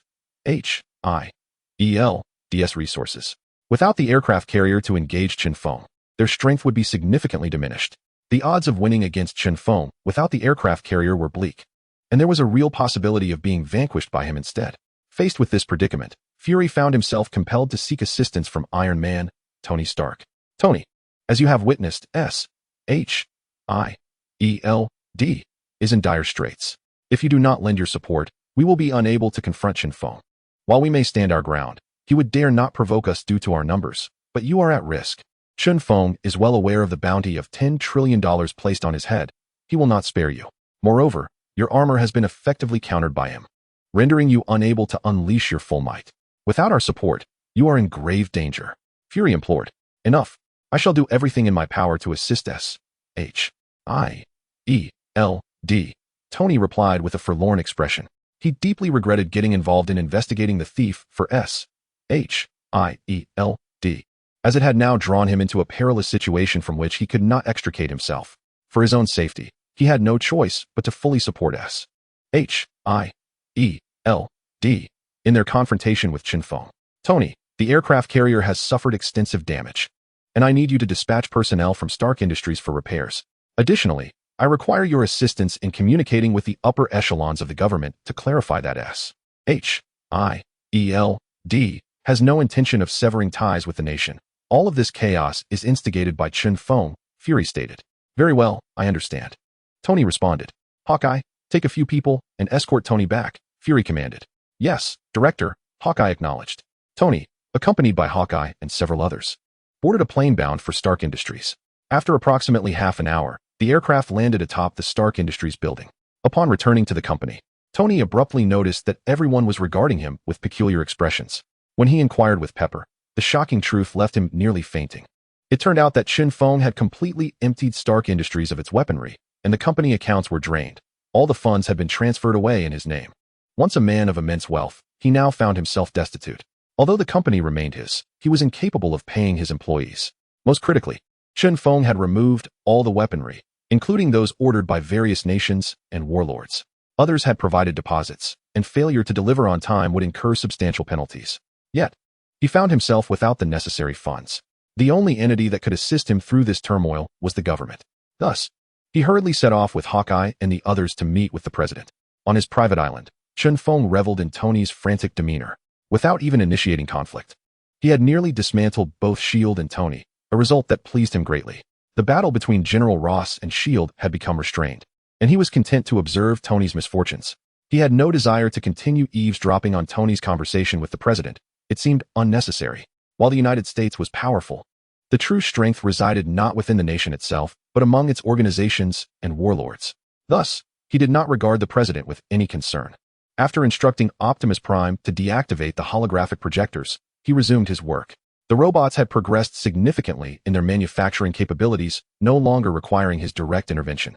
resources. Without the aircraft carrier to engage Chen Feng, their strength would be significantly diminished. The odds of winning against Chen Feng without the aircraft carrier were bleak, and there was a real possibility of being vanquished by him instead. Faced with this predicament, Fury found himself compelled to seek assistance from Iron Man, Tony Stark. "Tony, as you have witnessed, S.H.I.E.L.D. is in dire straits. If you do not lend your support, we will be unable to confront Chen Feng. While we may stand our ground, he would dare not provoke us due to our numbers, but you are at risk. Chen Feng is well aware of the bounty of $10 trillion placed on his head. He will not spare you. Moreover, your armor has been effectively countered by him, rendering you unable to unleash your full might. Without our support, you are in grave danger." Fury implored. "Enough. I shall do everything in my power to assist S.H.I.E.L.D. Tony replied with a forlorn expression. He deeply regretted getting involved in investigating the thief for S.H.I.E.L.D., as it had now drawn him into a perilous situation from which he could not extricate himself. For his own safety, he had no choice but to fully support S.H.I.E.L.D. in their confrontation with Chen Feng. "Tony, the aircraft carrier has suffered extensive damage, and I need you to dispatch personnel from Stark Industries for repairs. Additionally, I require your assistance in communicating with the upper echelons of the government to clarify that S.H.I.E.L.D. has no intention of severing ties with the nation. All of this chaos is instigated by Chen Feng," Fury stated. "Very well, I understand." Tony responded. "Hawkeye, take a few people and escort Tony back," Fury commanded. "Yes, Director," Hawkeye acknowledged. Tony, accompanied by Hawkeye and several others, boarded a plane bound for Stark Industries. After approximately half an hour, the aircraft landed atop the Stark Industries building. Upon returning to the company, Tony abruptly noticed that everyone was regarding him with peculiar expressions. When he inquired with Pepper, the shocking truth left him nearly fainting. It turned out that Chen Feng had completely emptied Stark Industries of its weaponry, and the company accounts were drained. All the funds had been transferred away in his name. Once a man of immense wealth, he now found himself destitute. Although the company remained his, he was incapable of paying his employees. Most critically, Chen Feng had removed all the weaponry, including those ordered by various nations and warlords. Others had provided deposits, and failure to deliver on time would incur substantial penalties. Yet, he found himself without the necessary funds. The only entity that could assist him through this turmoil was the government. Thus, he hurriedly set off with Hawkeye and the others to meet with the president. On his private island, Chen Feng reveled in Tony's frantic demeanor, without even initiating conflict. He had nearly dismantled both S.H.I.E.L.D. and Tony, a result that pleased him greatly. The battle between General Ross and S.H.I.E.L.D. had become restrained, and he was content to observe Tony's misfortunes. He had no desire to continue eavesdropping on Tony's conversation with the president. It seemed unnecessary. While the United States was powerful, the true strength resided not within the nation itself, but among its organizations and warlords. Thus, he did not regard the president with any concern. After instructing Optimus Prime to deactivate the holographic projectors, he resumed his work. The robots had progressed significantly in their manufacturing capabilities, no longer requiring his direct intervention.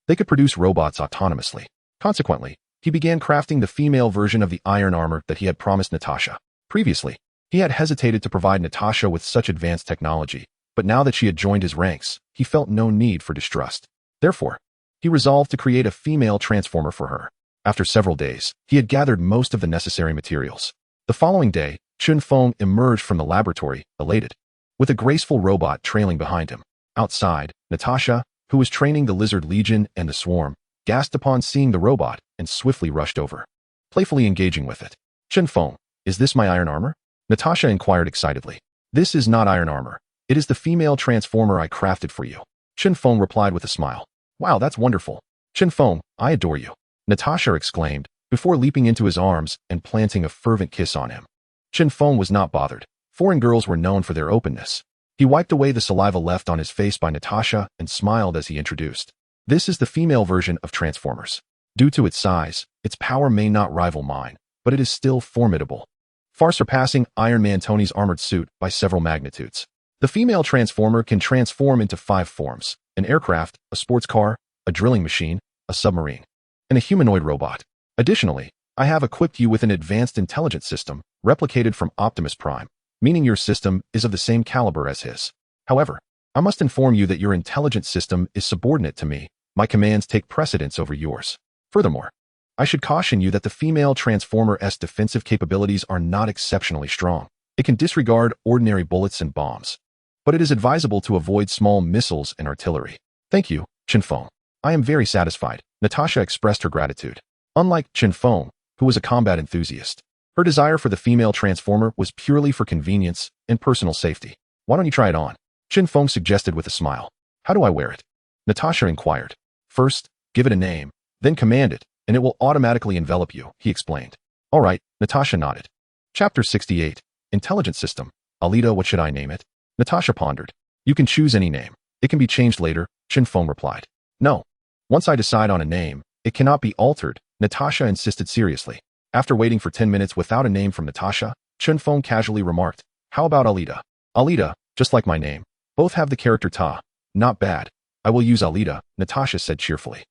They could produce robots autonomously. Consequently, he began crafting the female version of the iron armor that he had promised Natasha. Previously, he had hesitated to provide Natasha with such advanced technology, but now that she had joined his ranks, he felt no need for distrust. Therefore, he resolved to create a female transformer for her. After several days, he had gathered most of the necessary materials. The following day, Chen Feng emerged from the laboratory, elated, with a graceful robot trailing behind him. Outside, Natasha, who was training the Lizard Legion and the Swarm, gasped upon seeing the robot and swiftly rushed over, playfully engaging with it. Chen Feng, is this my iron armor? Natasha inquired excitedly. This is not iron armor. It is the female transformer I crafted for you. Chen Feng replied with a smile. Wow, that's wonderful. Chen Feng, I adore you. Natasha exclaimed, before leaping into his arms and planting a fervent kiss on him. Chen Feng was not bothered. Foreign girls were known for their openness. He wiped away the saliva left on his face by Natasha and smiled as he introduced. This is the female version of Transformers. Due to its size, its power may not rival mine, but it is still formidable, far surpassing Iron Man Tony's armored suit by several magnitudes. The female Transformer can transform into 5 forms: an aircraft, a sports car, a drilling machine, a submarine, and a humanoid robot. Additionally, I have equipped you with an advanced intelligence system, replicated from Optimus Prime, meaning your system is of the same caliber as his. However, I must inform you that your intelligence system is subordinate to me. My commands take precedence over yours. Furthermore, I should caution you that the female Transformer's defensive capabilities are not exceptionally strong. It can disregard ordinary bullets and bombs, but it is advisable to avoid small missiles and artillery. Thank you, Chen Feng. I am very satisfied. Natasha expressed her gratitude. Unlike Chen Feng, who was a combat enthusiast, her desire for the female Transformer was purely for convenience and personal safety. Why don't you try it on? Chen Feng suggested with a smile. How do I wear it? Natasha inquired. First, give it a name, then command it, and it will automatically envelop you, he explained. All right, Natasha nodded. Chapter 68. Intelligence System. Alita, what should I name it? Natasha pondered. You can choose any name. It can be changed later, Chen Feng replied. No. Once I decide on a name, it cannot be altered, Natasha insisted seriously. After waiting for 10 minutes without a name from Natasha, Chen Feng casually remarked, how about Alita? Alita, just like my name. Both have the character Ta. Not bad. I will use Alita, Natasha said cheerfully.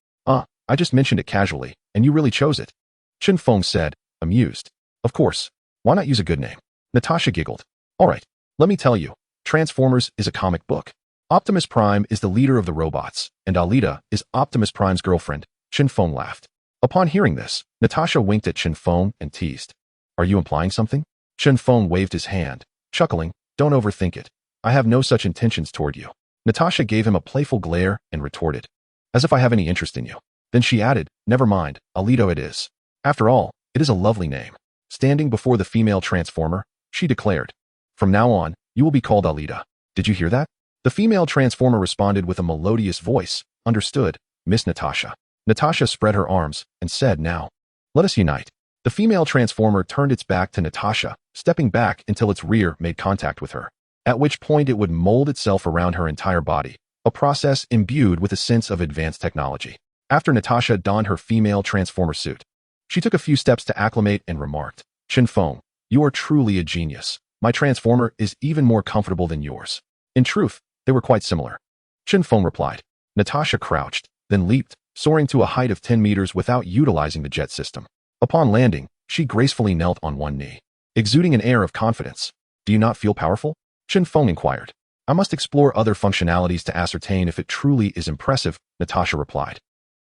I just mentioned it casually, and you really chose it. Chen Feng said, amused. Of course. Why not use a good name? Natasha giggled. All right, let me tell you. Transformers is a comic book. Optimus Prime is the leader of the robots, and Alita is Optimus Prime's girlfriend. Chen Feng laughed. Upon hearing this, Natasha winked at Chen Feng and teased. Are you implying something? Chen Feng waved his hand, chuckling. Don't overthink it. I have no such intentions toward you. Natasha gave him a playful glare and retorted. As if I have any interest in you. Then she added, never mind, Alita it is. After all, it is a lovely name. Standing before the female Transformer, she declared. From now on, you will be called Alita. Did you hear that? The female Transformer responded with a melodious voice. Understood, Miss Natasha. Natasha spread her arms and said, now, let us unite. The female Transformer turned its back to Natasha, stepping back until its rear made contact with her, at which point it would mold itself around her entire body, a process imbued with a sense of advanced technology. After Natasha donned her female Transformer suit, she took a few steps to acclimate and remarked, Chen Feng, you are truly a genius. My Transformer is even more comfortable than yours. In truth, they were quite similar. Chen Feng replied. Natasha crouched, then leaped, soaring to a height of 10 meters without utilizing the jet system. Upon landing, she gracefully knelt on one knee, exuding an air of confidence. Do you not feel powerful? Chen Feng inquired. I must explore other functionalities to ascertain if it truly is impressive, Natasha replied.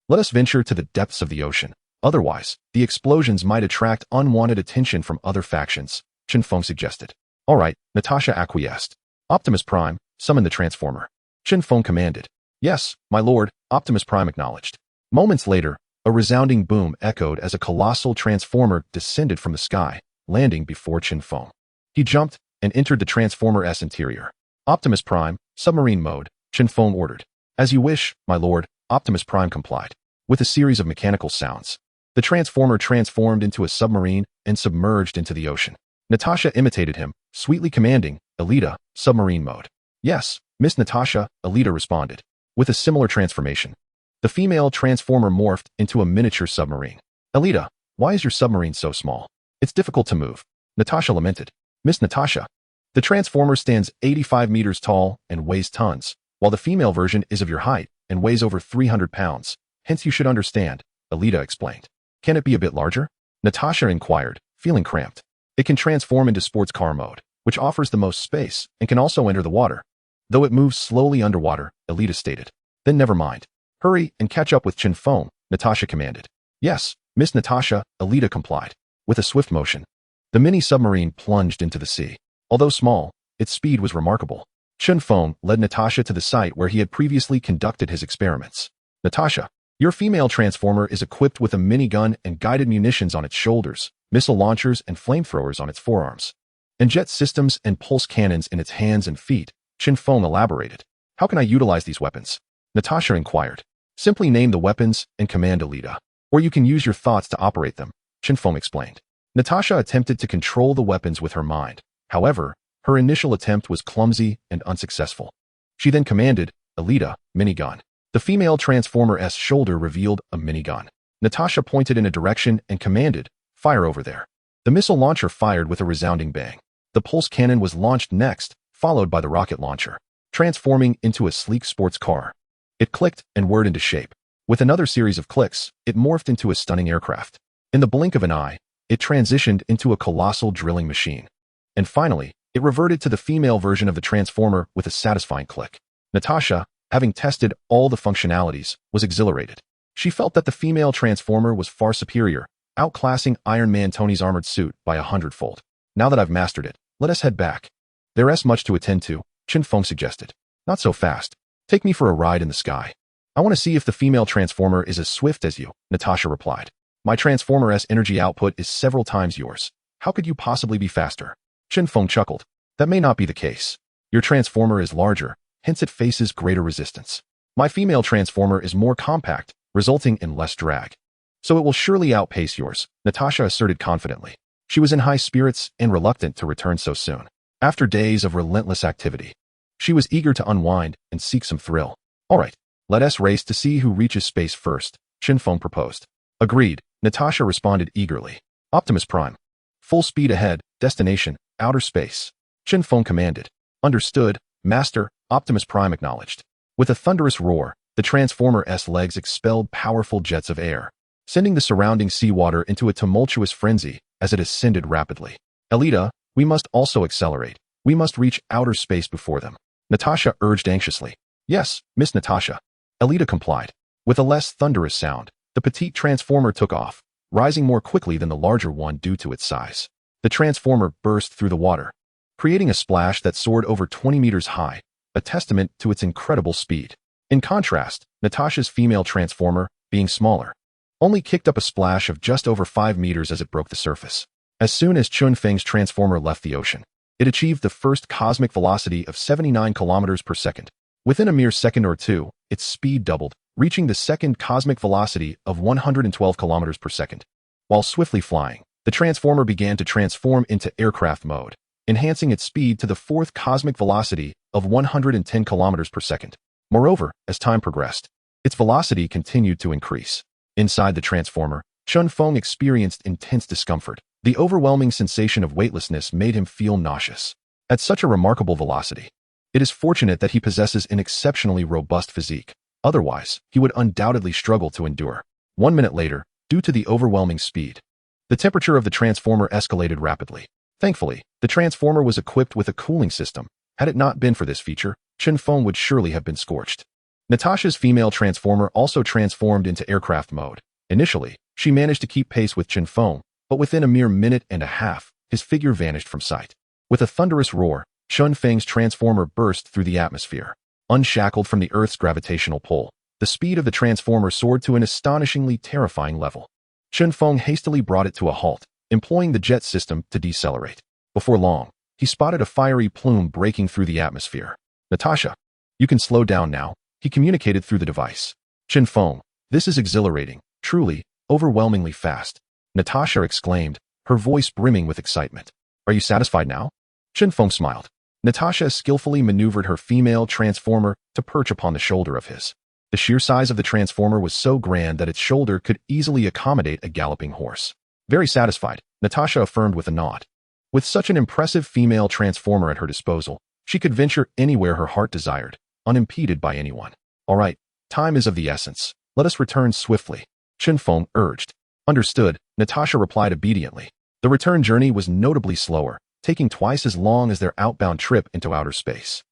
Let us venture to the depths of the ocean. Otherwise, the explosions might attract unwanted attention from other factions, Chen Feng suggested. All right, Natasha acquiesced. Optimus Prime, summon the Transformer. Chen Feng commanded. Yes, my lord, Optimus Prime acknowledged. Moments later, a resounding boom echoed as a colossal Transformer descended from the sky, landing before Chen Feng. He jumped and entered the Transformer's interior. Optimus Prime, submarine mode, Chen Feng ordered. As you wish, my lord, Optimus Prime complied. With a series of mechanical sounds, the Transformer transformed into a submarine and submerged into the ocean. Natasha imitated him, sweetly commanding, Alita, submarine mode. Yes, Miss Natasha, Alita responded. With a similar transformation, the female Transformer morphed into a miniature submarine. Alita, why is your submarine so small? It's difficult to move. Natasha lamented. Miss Natasha, the Transformer stands 85 meters tall and weighs tons, while the female version is of your height and weighs over 300 pounds. Hence you should understand, Alita explained. Can it be a bit larger? Natasha inquired, feeling cramped. It can transform into sports car mode, which offers the most space and can also enter the water. Though it moves slowly underwater, Alita stated. Then never mind. Hurry and catch up with Chen Feng, Natasha commanded. Yes, Miss Natasha, Alita complied. With a swift motion, the mini-submarine plunged into the sea. Although small, its speed was remarkable. Chen Feng led Natasha to the site where he had previously conducted his experiments. Natasha, your female transformer is equipped with a minigun and guided munitions on its shoulders, missile launchers and flamethrowers on its forearms, and jet systems and pulse cannons in its hands and feet, Chen Feng elaborated. How can I utilize these weapons? Natasha inquired. Simply name the weapons and command Alita. Or you can use your thoughts to operate them, Chen Feng explained. Natasha attempted to control the weapons with her mind. However, her initial attempt was clumsy and unsuccessful. She then commanded, Alita, minigun. The female transformer's shoulder revealed a minigun. Natasha pointed in a direction and commanded, fire over there. The missile launcher fired with a resounding bang. The pulse cannon was launched next, followed by the rocket launcher, transforming into a sleek sports car. It clicked and whirred into shape. With another series of clicks, it morphed into a stunning aircraft. In the blink of an eye, it transitioned into a colossal drilling machine. And finally, it reverted to the female version of the transformer with a satisfying click. Natasha, having tested all the functionalities, was exhilarated. She felt that the female transformer was far superior, outclassing Iron Man Tony's armored suit by 100-fold. Now that I've mastered it, let us head back. There's much to attend to, Chen Feng suggested. Not so fast. Take me for a ride in the sky. I want to see if the female transformer is as swift as you, Natasha replied. My transformer's energy output is several times yours. How could you possibly be faster? Chen Feng chuckled. That may not be the case. Your transformer is larger, hence it faces greater resistance. My female transformer is more compact, resulting in less drag. So it will surely outpace yours, Natasha asserted confidently. She was in high spirits and reluctant to return so soon. After days of relentless activity, she was eager to unwind and seek some thrill. All right, let us race to see who reaches space first, Chen Feng proposed. Agreed, Natasha responded eagerly. Optimus Prime. Full speed ahead, destination, outer space. Chen Feng commanded. Understood, Master, Optimus Prime acknowledged. With a thunderous roar, the Transformer's legs expelled powerful jets of air, sending the surrounding seawater into a tumultuous frenzy as it ascended rapidly. Alita, we must also accelerate. We must reach outer space before them, Natasha urged anxiously. Yes, Miss Natasha. Alita complied. With a less thunderous sound, the petite transformer took off, rising more quickly than the larger one due to its size. The transformer burst through the water, creating a splash that soared over 20 meters high, a testament to its incredible speed. In contrast, Natasha's female transformer, being smaller, only kicked up a splash of just over 5 meters as it broke the surface. As soon as Chen Feng's transformer left the ocean, it achieved the first cosmic velocity of 79 kilometers per second. Within a mere second or two, its speed doubled, reaching the second cosmic velocity of 112 kilometers per second. While swiftly flying, the transformer began to transform into aircraft mode, enhancing its speed to the fourth cosmic velocity of 110 kilometers per second. Moreover, as time progressed, its velocity continued to increase. Inside the transformer, Chen Feng experienced intense discomfort. The overwhelming sensation of weightlessness made him feel nauseous. At such a remarkable velocity, it is fortunate that he possesses an exceptionally robust physique. Otherwise, he would undoubtedly struggle to endure. 1 minute later, due to the overwhelming speed, the temperature of the transformer escalated rapidly. Thankfully, the transformer was equipped with a cooling system. Had it not been for this feature, Chen Feng would surely have been scorched. Natasha's female transformer also transformed into aircraft mode. Initially, she managed to keep pace with Chen Feng, but within a mere minute and a half, his figure vanished from sight. With a thunderous roar, Chen Feng's transformer burst through the atmosphere. Unshackled from the Earth's gravitational pull, the speed of the transformer soared to an astonishingly terrifying level. Chen Feng hastily brought it to a halt, employing the jet system to decelerate. Before long, he spotted a fiery plume breaking through the atmosphere. Natasha, you can slow down now, he communicated through the device. Chen Feng, this is exhilarating, truly, overwhelmingly fast, Natasha exclaimed, her voice brimming with excitement. Are you satisfied now? Chen Feng smiled. Natasha skillfully maneuvered her female transformer to perch upon the shoulder of his. The sheer size of the transformer was so grand that its shoulder could easily accommodate a galloping horse. Very satisfied, Natasha affirmed with a nod. With such an impressive female transformer at her disposal, she could venture anywhere her heart desired, unimpeded by anyone. All right, time is of the essence. Let us return swiftly, Chen Feng urged. Understood, Natasha replied obediently. The return journey was notably slower, taking twice as long as their outbound trip into outer space.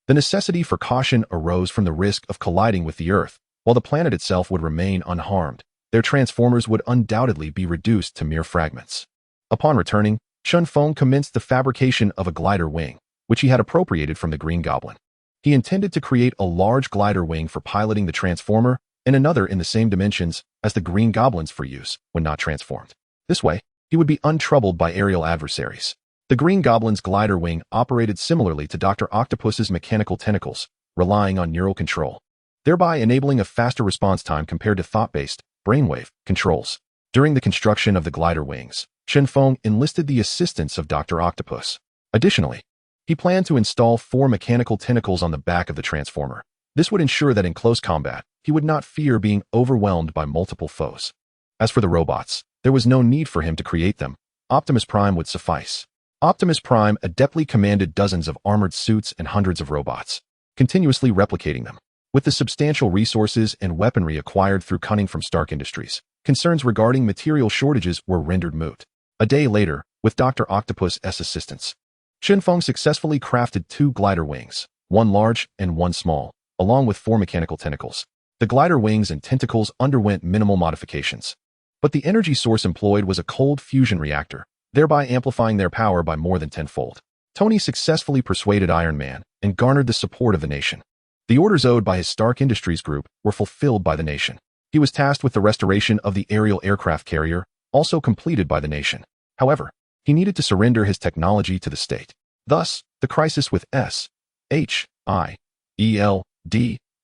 The necessity for caution arose from the risk of colliding with the Earth. While the planet itself would remain unharmed, their transformers would undoubtedly be reduced to mere fragments. Upon returning, Chen Feng commenced the fabrication of a glider wing. which he had appropriated from the Green Goblin. He intended to create a large glider wing for piloting the Transformer and another in the same dimensions as the Green Goblin's for use when not transformed. This way, he would be untroubled by aerial adversaries. The Green Goblin's glider wing operated similarly to Dr. Octopus's mechanical tentacles, relying on neural control, thereby enabling a faster response time compared to thought-based, brainwave controls. During the construction of the glider wings, Chen Feng enlisted the assistance of Dr. Octopus. Additionally, he planned to install 4 mechanical tentacles on the back of the Transformer. This would ensure that in close combat, he would not fear being overwhelmed by multiple foes. As for the robots, there was no need for him to create them. Optimus Prime would suffice. Optimus Prime adeptly commanded dozens of armored suits and hundreds of robots, continuously replicating them. With the substantial resources and weaponry acquired through cunning from Stark Industries, concerns regarding material shortages were rendered moot. A day later, with Dr. Octopus's assistance, Chen Feng successfully crafted 2 glider wings, one large and one small, along with 4 mechanical tentacles. The glider wings and tentacles underwent minimal modifications, but the energy source employed was a cold fusion reactor, thereby amplifying their power by more than tenfold. Tony successfully persuaded Iron Man and garnered the support of the nation. The orders owed by his Stark Industries group were fulfilled by the nation. He was tasked with the restoration of the aerial aircraft carrier, also completed by the nation. However, he needed to surrender his technology to the state. Thus, the crisis with SHIELD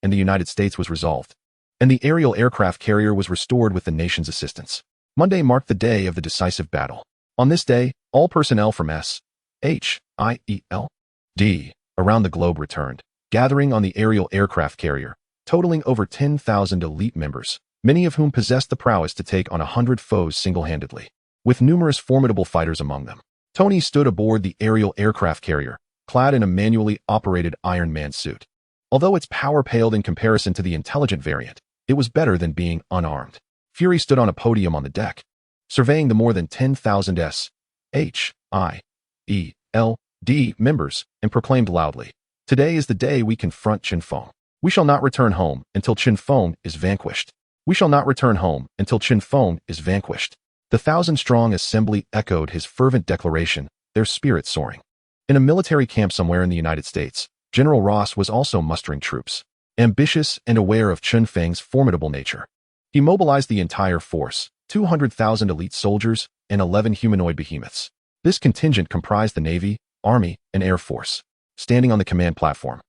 and the United States was resolved, and the aerial aircraft carrier was restored with the nation's assistance. Monday marked the day of the decisive battle. On this day, all personnel from SHIELD around the globe returned, gathering on the aerial aircraft carrier, totaling over 10,000 elite members, many of whom possessed the prowess to take on 100 foes single-handedly, with numerous formidable fighters among them. Tony stood aboard the aerial aircraft carrier, clad in a manually operated Iron Man suit. Although its power paled in comparison to the intelligent variant, it was better than being unarmed. Fury stood on a podium on the deck, surveying the more than 10,000 SHIELD members, and proclaimed loudly, "Today is the day we confront Chen Feng. We shall not return home until Chen Feng is vanquished. We shall not return home until Chen Feng is vanquished." The 1,000-strong assembly echoed his fervent declaration, their spirits soaring. In a military camp somewhere in the United States, General Ross was also mustering troops, ambitious and aware of Chen Feng's formidable nature. He mobilized the entire force, 200,000 elite soldiers and 11 humanoid behemoths. This contingent comprised the Navy, Army, and Air Force. Standing on the command platform,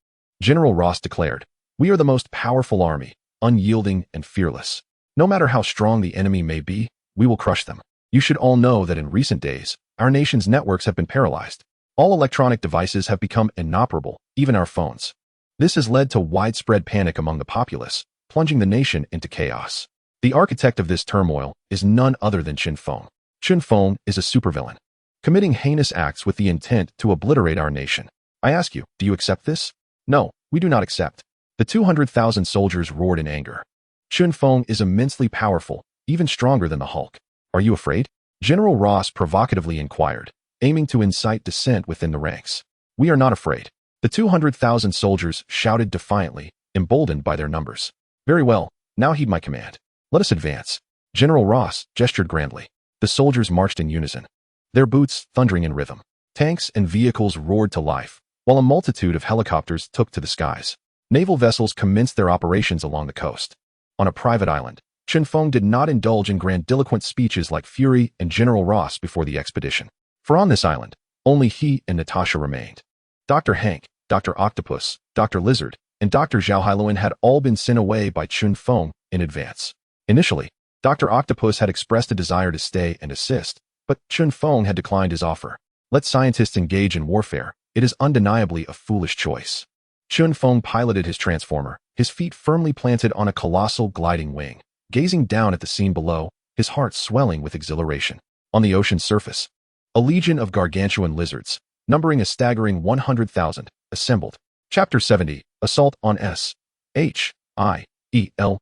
General Ross declared, "We are the most powerful army, unyielding and fearless. No matter how strong the enemy may be, we will crush them. You should all know that in recent days, our nation's networks have been paralyzed. All electronic devices have become inoperable, even our phones. This has led to widespread panic among the populace, plunging the nation into chaos. The architect of this turmoil is none other than Chen Feng. Chen Feng is a supervillain, committing heinous acts with the intent to obliterate our nation. I ask you, do you accept this?" "No, we do not accept." The 200,000 soldiers roared in anger. "Chen Feng is immensely powerful, even stronger than the Hulk. Are you afraid?" General Ross provocatively inquired, aiming to incite dissent within the ranks. "We are not afraid." The 200,000 soldiers shouted defiantly, emboldened by their numbers. "Very well, now heed my command. Let us advance." General Ross gestured grandly. The soldiers marched in unison, their boots thundering in rhythm. Tanks and vehicles roared to life, while a multitude of helicopters took to the skies. Naval vessels commenced their operations along the coast. On a private island, Chen Feng did not indulge in grandiloquent speeches like Fury and General Ross before the expedition. For on this island, only he and Natasha remained. Dr. Hank, Dr. Octopus, Dr. Lizard, and Dr. Zhao Hailuan had all been sent away by Chen Feng in advance. Initially, Dr. Octopus had expressed a desire to stay and assist, but Chen Feng had declined his offer. Let scientists engage in warfare. It is undeniably a foolish choice. Chen Feng piloted his transformer, his feet firmly planted on a colossal gliding wing, gazing down at the scene below, his heart swelling with exhilaration. On the ocean's surface, a legion of gargantuan lizards, numbering a staggering 100,000, assembled. Chapter 70, Assault on SHIELD,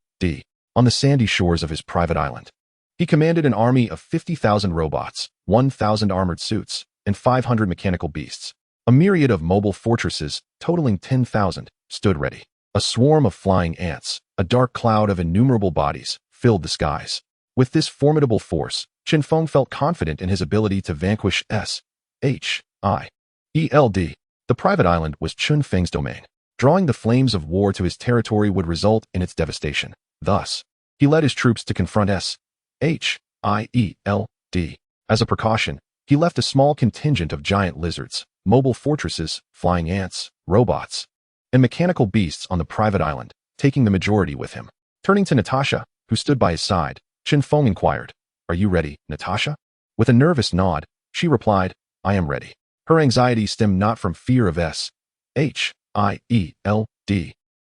on the sandy shores of his private island. He commanded an army of 50,000 robots, 1,000 armored suits, and 500 mechanical beasts. A myriad of mobile fortresses, totaling 10,000, stood ready. A swarm of flying ants, a dark cloud of innumerable bodies, filled the skies. With this formidable force, Chen Feng felt confident in his ability to vanquish SHIELD. The private island was Chen Feng's domain. Drawing the flames of war to his territory would result in its devastation. Thus, he led his troops to confront Shield. As a precaution, he left a small contingent of giant lizards, mobile fortresses, flying ants, robots, and mechanical beasts on the private island, taking the majority with him. Turning to Natasha, who stood by his side, Chen Feng inquired, "Are you ready, Natasha?" With a nervous nod, she replied, "I am ready." Her anxiety stemmed not from fear of Shield,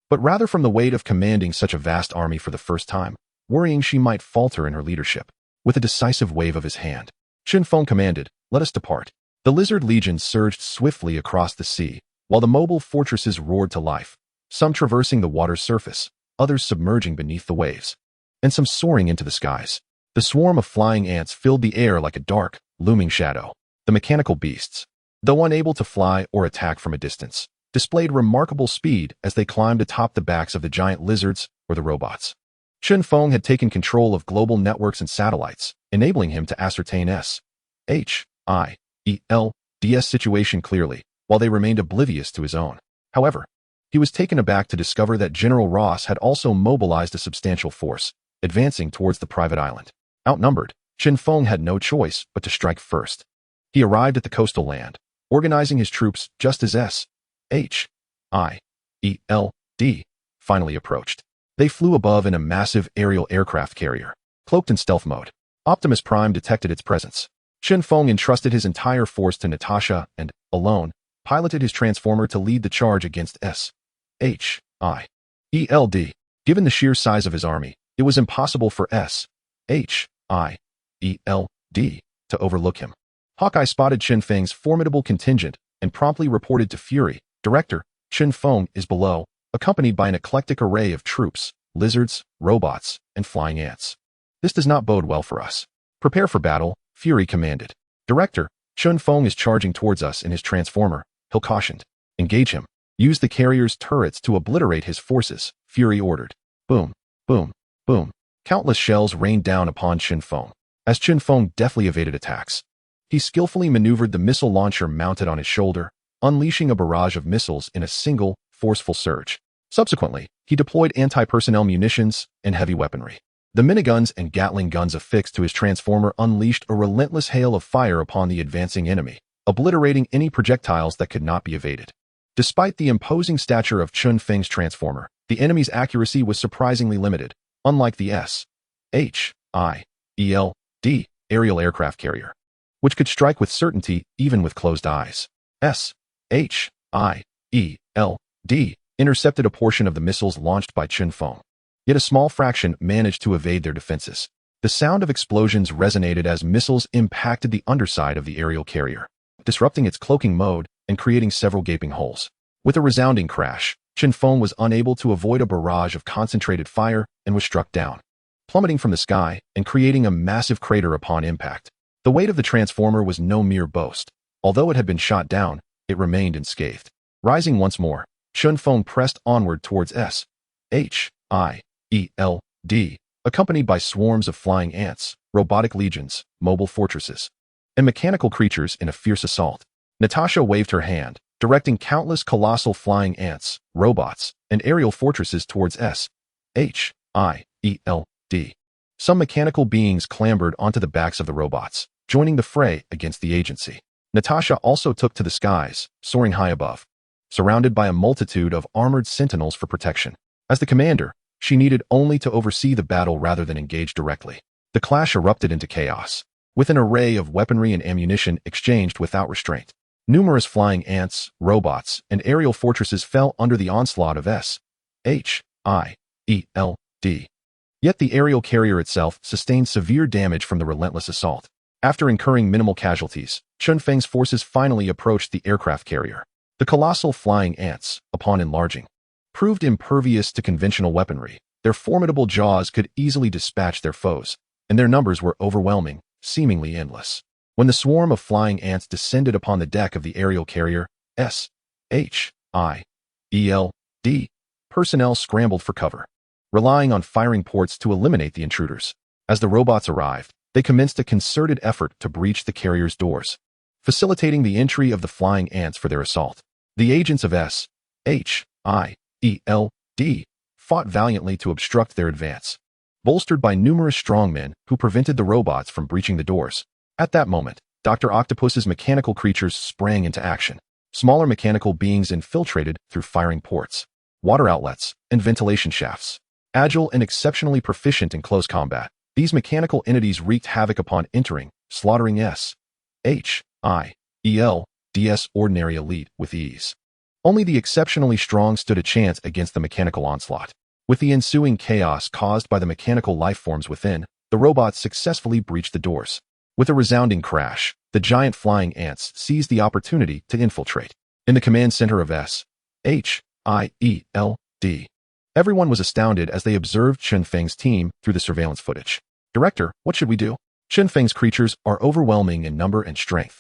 but rather from the weight of commanding such a vast army for the first time, worrying she might falter in her leadership. With a decisive wave of his hand, Chen Feng commanded, "Let us depart." The lizard legions surged swiftly across the sea, while the mobile fortresses roared to life, some traversing the water's surface, others submerging beneath the waves, and some soaring into the skies. The swarm of flying ants filled the air like a dark, looming shadow. The mechanical beasts, though unable to fly or attack from a distance, displayed remarkable speed as they climbed atop the backs of the giant lizards or the robots. Chen Feng had taken control of global networks and satellites, enabling him to ascertain Shield's situation clearly, while they remained oblivious to his own. However, he was taken aback to discover that General Ross had also mobilized a substantial force, advancing towards the private island. Outnumbered, Chen Feng had no choice but to strike first. He arrived at the coastal land, organizing his troops just as Shield finally approached. They flew above in a massive aerial aircraft carrier, cloaked in stealth mode. Optimus Prime detected its presence. Chen Feng entrusted his entire force to Natasha and, alone, piloted his transformer to lead the charge against Shield. Given the sheer size of his army, it was impossible for Shield to overlook him. Hawkeye spotted Chen Feng's formidable contingent and promptly reported to Fury, "Director, Chen Feng is below, accompanied by an eclectic array of troops, lizards, robots, and flying ants. This does not bode well for us. Prepare for battle," Fury commanded. "Director, Chen Feng is charging towards us in his transformer," Hill cautioned. "Engage him. Use the carrier's turrets to obliterate his forces," Fury ordered. Boom, boom, boom. Countless shells rained down upon Chen Feng, as Chen Feng deftly evaded attacks. He skillfully maneuvered the missile launcher mounted on his shoulder, unleashing a barrage of missiles in a single, forceful surge. Subsequently, he deployed anti-personnel munitions and heavy weaponry. The miniguns and Gatling guns affixed to his transformer unleashed a relentless hail of fire upon the advancing enemy, obliterating any projectiles that could not be evaded. Despite the imposing stature of Chen Feng's transformer, the enemy's accuracy was surprisingly limited, unlike the Shield aerial aircraft carrier, which could strike with certainty even with closed eyes. Shield intercepted a portion of the missiles launched by Chen Feng, yet a small fraction managed to evade their defenses. The sound of explosions resonated as missiles impacted the underside of the aerial carrier, disrupting its cloaking mode and creating several gaping holes. With a resounding crash, Chen Feng was unable to avoid a barrage of concentrated fire and was struck down, plummeting from the sky and creating a massive crater upon impact. The weight of the transformer was no mere boast. Although it had been shot down, it remained unscathed. Rising once more, Chen Feng pressed onward towards Shield, accompanied by swarms of flying ants, robotic legions, mobile fortresses, and mechanical creatures in a fierce assault. Natasha waved her hand, directing countless colossal flying ants, robots, and aerial fortresses towards Shield. Some mechanical beings clambered onto the backs of the robots, joining the fray against the agency. Natasha also took to the skies, soaring high above, surrounded by a multitude of armored sentinels for protection. As the commander, she needed only to oversee the battle rather than engage directly. The clash erupted into chaos, with an array of weaponry and ammunition exchanged without restraint. Numerous flying ants, robots, and aerial fortresses fell under the onslaught of Shield. Yet the aerial carrier itself sustained severe damage from the relentless assault. After incurring minimal casualties, Chen Feng's forces finally approached the aircraft carrier. The colossal flying ants, upon enlarging, proved impervious to conventional weaponry. Their formidable jaws could easily dispatch their foes, and their numbers were overwhelming, seemingly endless. When the swarm of flying ants descended upon the deck of the aerial carrier, Shield, personnel scrambled for cover, relying on firing ports to eliminate the intruders. As the robots arrived, they commenced a concerted effort to breach the carrier's doors, facilitating the entry of the flying ants for their assault. The agents of S.H.I.E.L.D. fought valiantly to obstruct their advance, bolstered by numerous strongmen who prevented the robots from breaching the doors. At that moment, Dr. Octopus's mechanical creatures sprang into action. Smaller mechanical beings infiltrated through firing ports, water outlets, and ventilation shafts. Agile and exceptionally proficient in close combat, these mechanical entities wreaked havoc upon entering, slaughtering S.H.I.E.L.D.'s ordinary elite with ease. Only the exceptionally strong stood a chance against the mechanical onslaught. With the ensuing chaos caused by the mechanical lifeforms within, the robots successfully breached the doors. With a resounding crash, the giant flying ants seized the opportunity to infiltrate. In the command center of S.H.I.E.L.D., everyone was astounded as they observed Chen Feng's team through the surveillance footage. "Director, what should we do? Chen Feng's creatures are overwhelming in number and strength.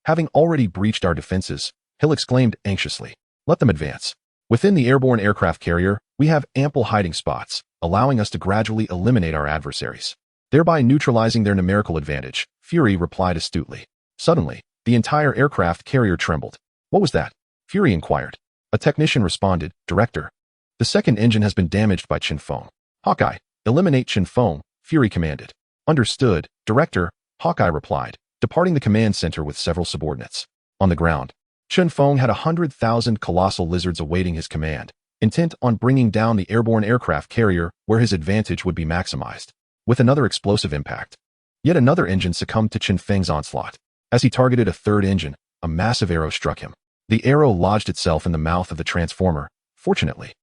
Having already breached our defenses," Hill exclaimed anxiously. "Let them advance. Within the airborne aircraft carrier, we have ample hiding spots, allowing us to gradually eliminate our adversaries, thereby neutralizing their numerical advantage," Fury replied astutely. Suddenly, the entire aircraft carrier trembled. "What was that?" Fury inquired. A technician responded, "Director, the second engine has been damaged by Chen Feng." "Hawkeye, eliminate Chen Feng," Fury commanded. "Understood, Director," Hawkeye replied, departing the command center with several subordinates. On the ground, Chen Feng had 100,000 colossal lizards awaiting his command, intent on bringing down the airborne aircraft carrier where his advantage would be maximized. With another explosive impact, yet another engine succumbed to Chen Feng's onslaught. As he targeted a third engine, a massive arrow struck him. The arrow lodged itself in the mouth of the transformer. Fortunately,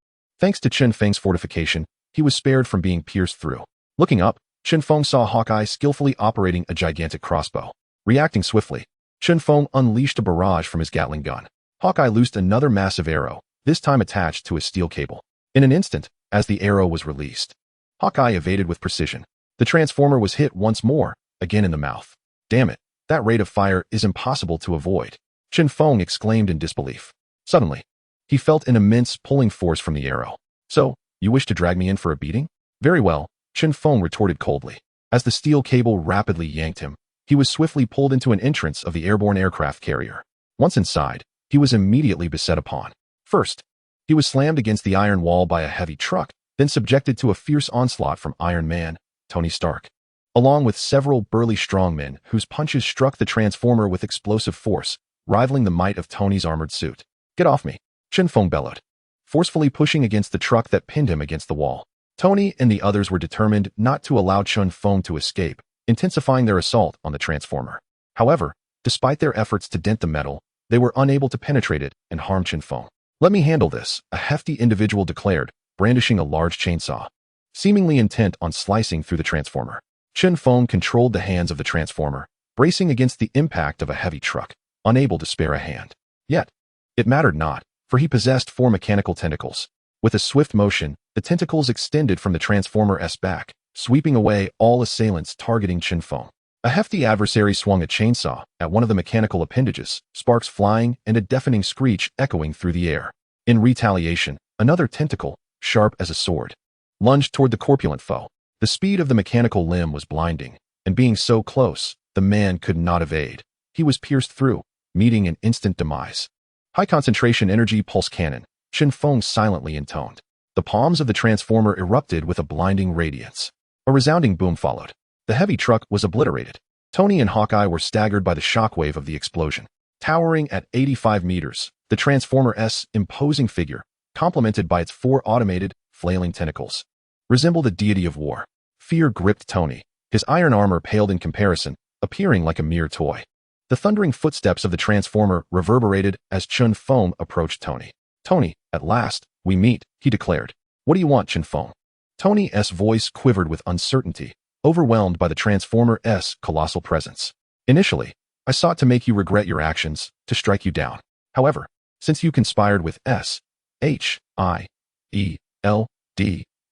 thanks to Chen Feng's fortification, he was spared from being pierced through. Looking up, Chen Feng saw Hawkeye skillfully operating a gigantic crossbow. Reacting swiftly, Chen Feng unleashed a barrage from his Gatling gun. Hawkeye loosed another massive arrow, this time attached to a steel cable. In an instant, as the arrow was released, Hawkeye evaded with precision. The transformer was hit once more, again in the mouth. "Damn it, that rate of fire is impossible to avoid," Chen Feng exclaimed in disbelief. Suddenly, he felt an immense pulling force from the arrow. "So, you wish to drag me in for a beating? Very well," Chen Feng retorted coldly. As the steel cable rapidly yanked him, he was swiftly pulled into an entrance of the airborne aircraft carrier. Once inside, he was immediately beset upon. First, he was slammed against the iron wall by a heavy truck, then subjected to a fierce onslaught from Iron Man, Tony Stark, along with several burly strongmen whose punches struck the transformer with explosive force, rivaling the might of Tony's armored suit. "Get off me," Chen Feng bellowed, forcefully pushing against the truck that pinned him against the wall. Tony and the others were determined not to allow Chen Feng to escape, intensifying their assault on the transformer. However, despite their efforts to dent the metal, they were unable to penetrate it and harm Chen Feng. "Let me handle this," a hefty individual declared, brandishing a large chainsaw. Seemingly intent on slicing through the transformer, Chen Feng controlled the hands of the transformer, bracing against the impact of a heavy truck, unable to spare a hand. Yet, it mattered not, for he possessed 4 mechanical tentacles. With a swift motion, the tentacles extended from the transformer's back, sweeping away all assailants targeting Chen Feng. A hefty adversary swung a chainsaw at one of the mechanical appendages, sparks flying and a deafening screech echoing through the air. In retaliation, another tentacle, sharp as a sword, lunged toward the corpulent foe. The speed of the mechanical limb was blinding, and being so close, the man could not evade. He was pierced through, meeting an instant demise. "High-concentration energy pulse cannon," Chen Feng silently intoned. The palms of the transformer erupted with a blinding radiance. A resounding boom followed. The heavy truck was obliterated. Tony and Hawkeye were staggered by the shockwave of the explosion. Towering at 85 meters, the transformer's imposing figure, complemented by its 4 automated, flailing tentacles, resembled a deity of war. Fear gripped Tony. His iron armor paled in comparison, appearing like a mere toy. The thundering footsteps of the transformer reverberated as Chen Feng approached Tony. "Tony, at last, we meet," he declared. "What do you want, Chen Feng?" Tony's voice quivered with uncertainty, overwhelmed by the transformer's colossal presence. "Initially, I sought to make you regret your actions, to strike you down. However, since you conspired with S.H.I.E.L.D.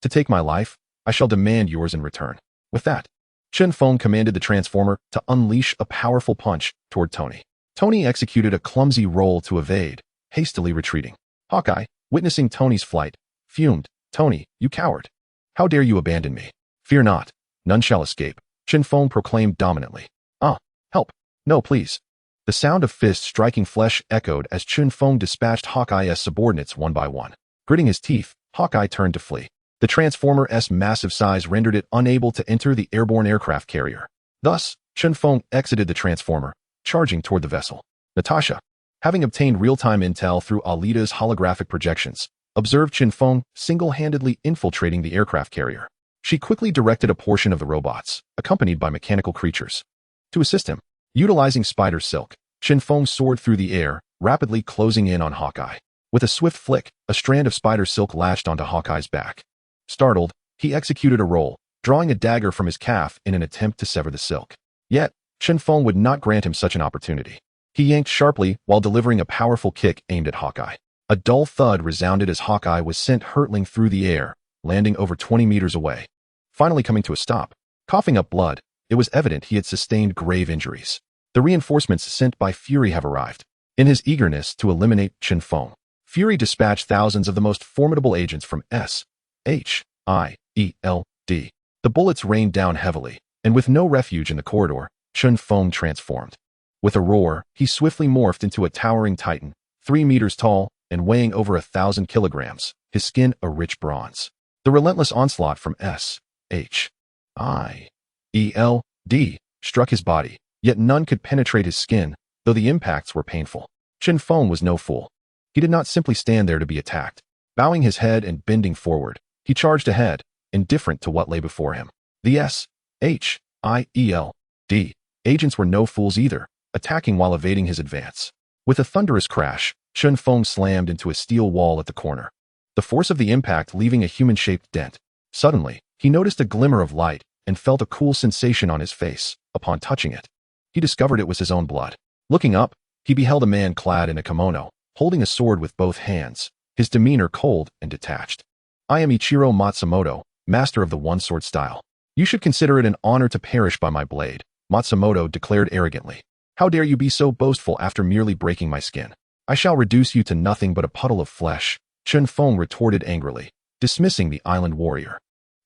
to take my life, I shall demand yours in return." With that, Chen Feng commanded the transformer to unleash a powerful punch toward Tony. Tony executed a clumsy roll to evade, hastily retreating. Hawkeye, witnessing Tony's flight, fumed. "Tony, you coward! How dare you abandon me? Fear not, none shall escape," Chen Feng proclaimed dominantly. "Ah, help! No, please." The sound of fists striking flesh echoed as Chen Feng dispatched Hawkeye's subordinates one by one. Gritting his teeth, Hawkeye turned to flee. The Transformer's massive size rendered it unable to enter the airborne aircraft carrier. Thus, Chen Feng exited the Transformer, charging toward the vessel. Natasha, having obtained real-time intel through Alita's holographic projections, observed Chen Feng single-handedly infiltrating the aircraft carrier. She quickly directed a portion of the robots, accompanied by mechanical creatures, to assist him. Utilizing spider silk, Chen Feng soared through the air, rapidly closing in on Hawkeye. With a swift flick, a strand of spider silk lashed onto Hawkeye's back. Startled, he executed a roll, drawing a dagger from his calf in an attempt to sever the silk. Yet, Chen Feng would not grant him such an opportunity. He yanked sharply while delivering a powerful kick aimed at Hawkeye. A dull thud resounded as Hawkeye was sent hurtling through the air, landing over 20 meters away. Finally coming to a stop, coughing up blood, it was evident he had sustained grave injuries. The reinforcements sent by Fury have arrived. In his eagerness to eliminate Chen Feng, Fury dispatched thousands of the most formidable agents from S.H.I.E.L.D. The bullets rained down heavily, and with no refuge in the corridor, Chen Feng transformed. With a roar, he swiftly morphed into a towering titan, 3 meters tall and weighing over 1,000 kilograms, his skin a rich bronze. The relentless onslaught from S.H.I.E.L.D. struck his body, yet none could penetrate his skin, though the impacts were painful. Chen Feng was no fool. He did not simply stand there to be attacked. Bowing his head and bending forward, he charged ahead, indifferent to what lay before him. The S.H.I.E.L.D. agents were no fools either, attacking while evading his advance. With a thunderous crash, Chen Feng slammed into a steel wall at the corner, the force of the impact leaving a human-shaped dent. Suddenly, he noticed a glimmer of light and felt a cool sensation on his face. Upon touching it, he discovered it was his own blood. Looking up, he beheld a man clad in a kimono, holding a sword with both hands, his demeanor cold and detached. "I am Ichiro Matsumoto, master of the one-sword style. You should consider it an honor to perish by my blade," Matsumoto declared arrogantly. "How dare you be so boastful after merely breaking my skin? I shall reduce you to nothing but a puddle of flesh," Chen Feng retorted angrily, dismissing the island warrior.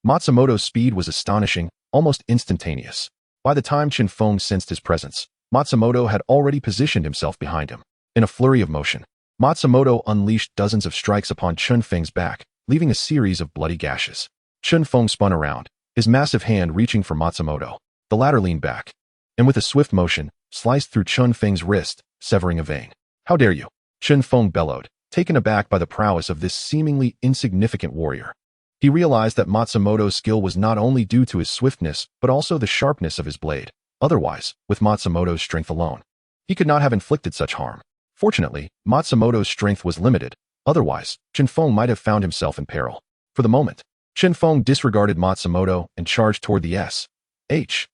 Matsumoto's speed was astonishing, almost instantaneous. By the time Chen Feng sensed his presence, Matsumoto had already positioned himself behind him. In a flurry of motion, Matsumoto unleashed dozens of strikes upon Chen Feng's back, leaving a series of bloody gashes. Chen Feng spun around, his massive hand reaching for Matsumoto. The latter leaned back, and with a swift motion, sliced through Chen Feng's wrist, severing a vein. "How dare you?" Chen Feng bellowed, taken aback by the prowess of this seemingly insignificant warrior. He realized that Matsumoto's skill was not only due to his swiftness, but also the sharpness of his blade. Otherwise, with Matsumoto's strength alone, he could not have inflicted such harm. Fortunately, Matsumoto's strength was limited. Otherwise, Chen Feng might have found himself in peril. For the moment, Chen Feng disregarded Matsumoto and charged toward the S.H.I.E.L.D.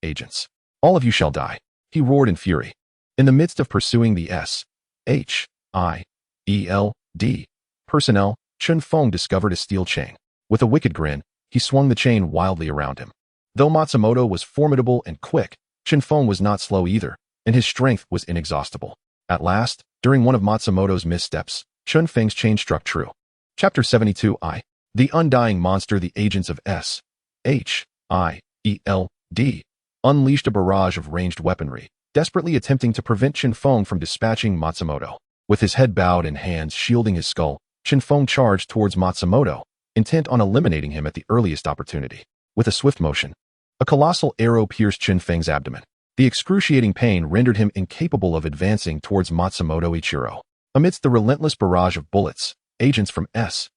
agents. "All of you shall die," he roared in fury. In the midst of pursuing the S.H.I.E.L.D. personnel, Chen Feng discovered a steel chain. With a wicked grin, he swung the chain wildly around him. Though Matsumoto was formidable and quick, Chen Feng was not slow either, and his strength was inexhaustible. At last, during one of Matsumoto's missteps, Chen Feng's chain struck true. Chapter 72 The Undying Monster. The agents of S.H.I.E.L.D. unleashed a barrage of ranged weaponry, desperately attempting to prevent Chen Feng from dispatching Matsumoto. With his head bowed and hands shielding his skull, Chen Feng charged towards Matsumoto, intent on eliminating him at the earliest opportunity. With a swift motion, a colossal arrow pierced Chen Feng's abdomen. The excruciating pain rendered him incapable of advancing towards Matsumoto Ichiro. Amidst the relentless barrage of bullets, agents from S.H.I.E.L.D.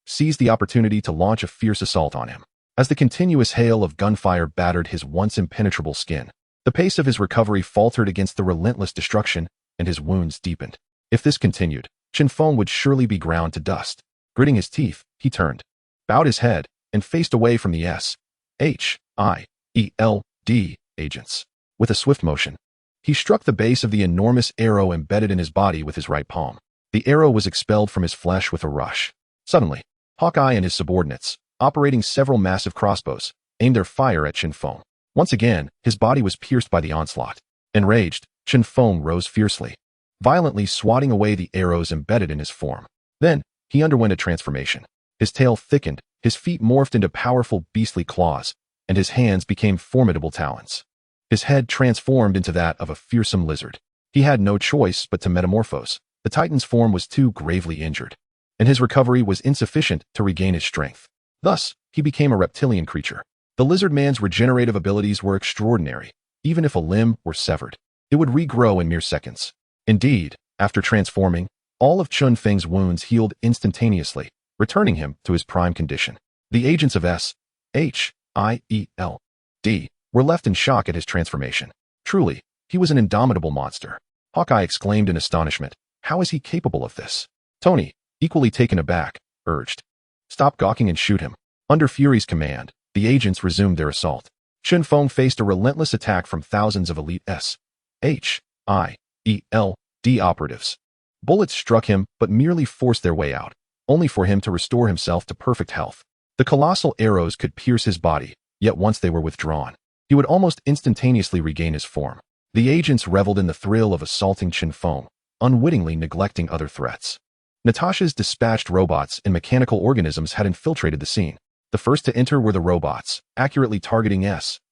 seized the opportunity to launch a fierce assault on him. As the continuous hail of gunfire battered his once impenetrable skin, the pace of his recovery faltered against the relentless destruction, and his wounds deepened. If this continued, Chen Feng would surely be ground to dust. Gritting his teeth, he turned, bowed his head, and faced away from the S.H.I.E.L.D. agents. With a swift motion, he struck the base of the enormous arrow embedded in his body with his right palm. The arrow was expelled from his flesh with a rush. Suddenly, Hawkeye and his subordinates, operating several massive crossbows, aimed their fire at Chen Feng. Once again, his body was pierced by the onslaught. Enraged, Chen Feng rose fiercely, violently swatting away the arrows embedded in his form. Then, he underwent a transformation. His tail thickened, his feet morphed into powerful beastly claws, and his hands became formidable talons. His head transformed into that of a fearsome lizard. He had no choice but to metamorphose. The Titan's form was too gravely injured, and his recovery was insufficient to regain his strength. Thus, he became a reptilian creature. The lizard man's regenerative abilities were extraordinary. Even if a limb were severed, it would regrow in mere seconds. Indeed, after transforming, all of Chen Feng's wounds healed instantaneously, returning him to his prime condition. The agents of S.H.I.E.L.D. were left in shock at his transformation. Truly, he was an indomitable monster. Hawkeye exclaimed in astonishment. How is he capable of this? Tony, equally taken aback, urged. Stop gawking and shoot him. Under Fury's command, the agents resumed their assault. Chen Feng faced a relentless attack from thousands of elite S.H.I.E.L.D. operatives. Bullets struck him but merely forced their way out, only for him to restore himself to perfect health. The colossal arrows could pierce his body, yet once they were withdrawn, he would almost instantaneously regain his form. The agents reveled in the thrill of assaulting Chen Feng, unwittingly neglecting other threats. Natasha's dispatched robots and mechanical organisms had infiltrated the scene. The first to enter were the robots, accurately targeting S.H.I.E.L.D.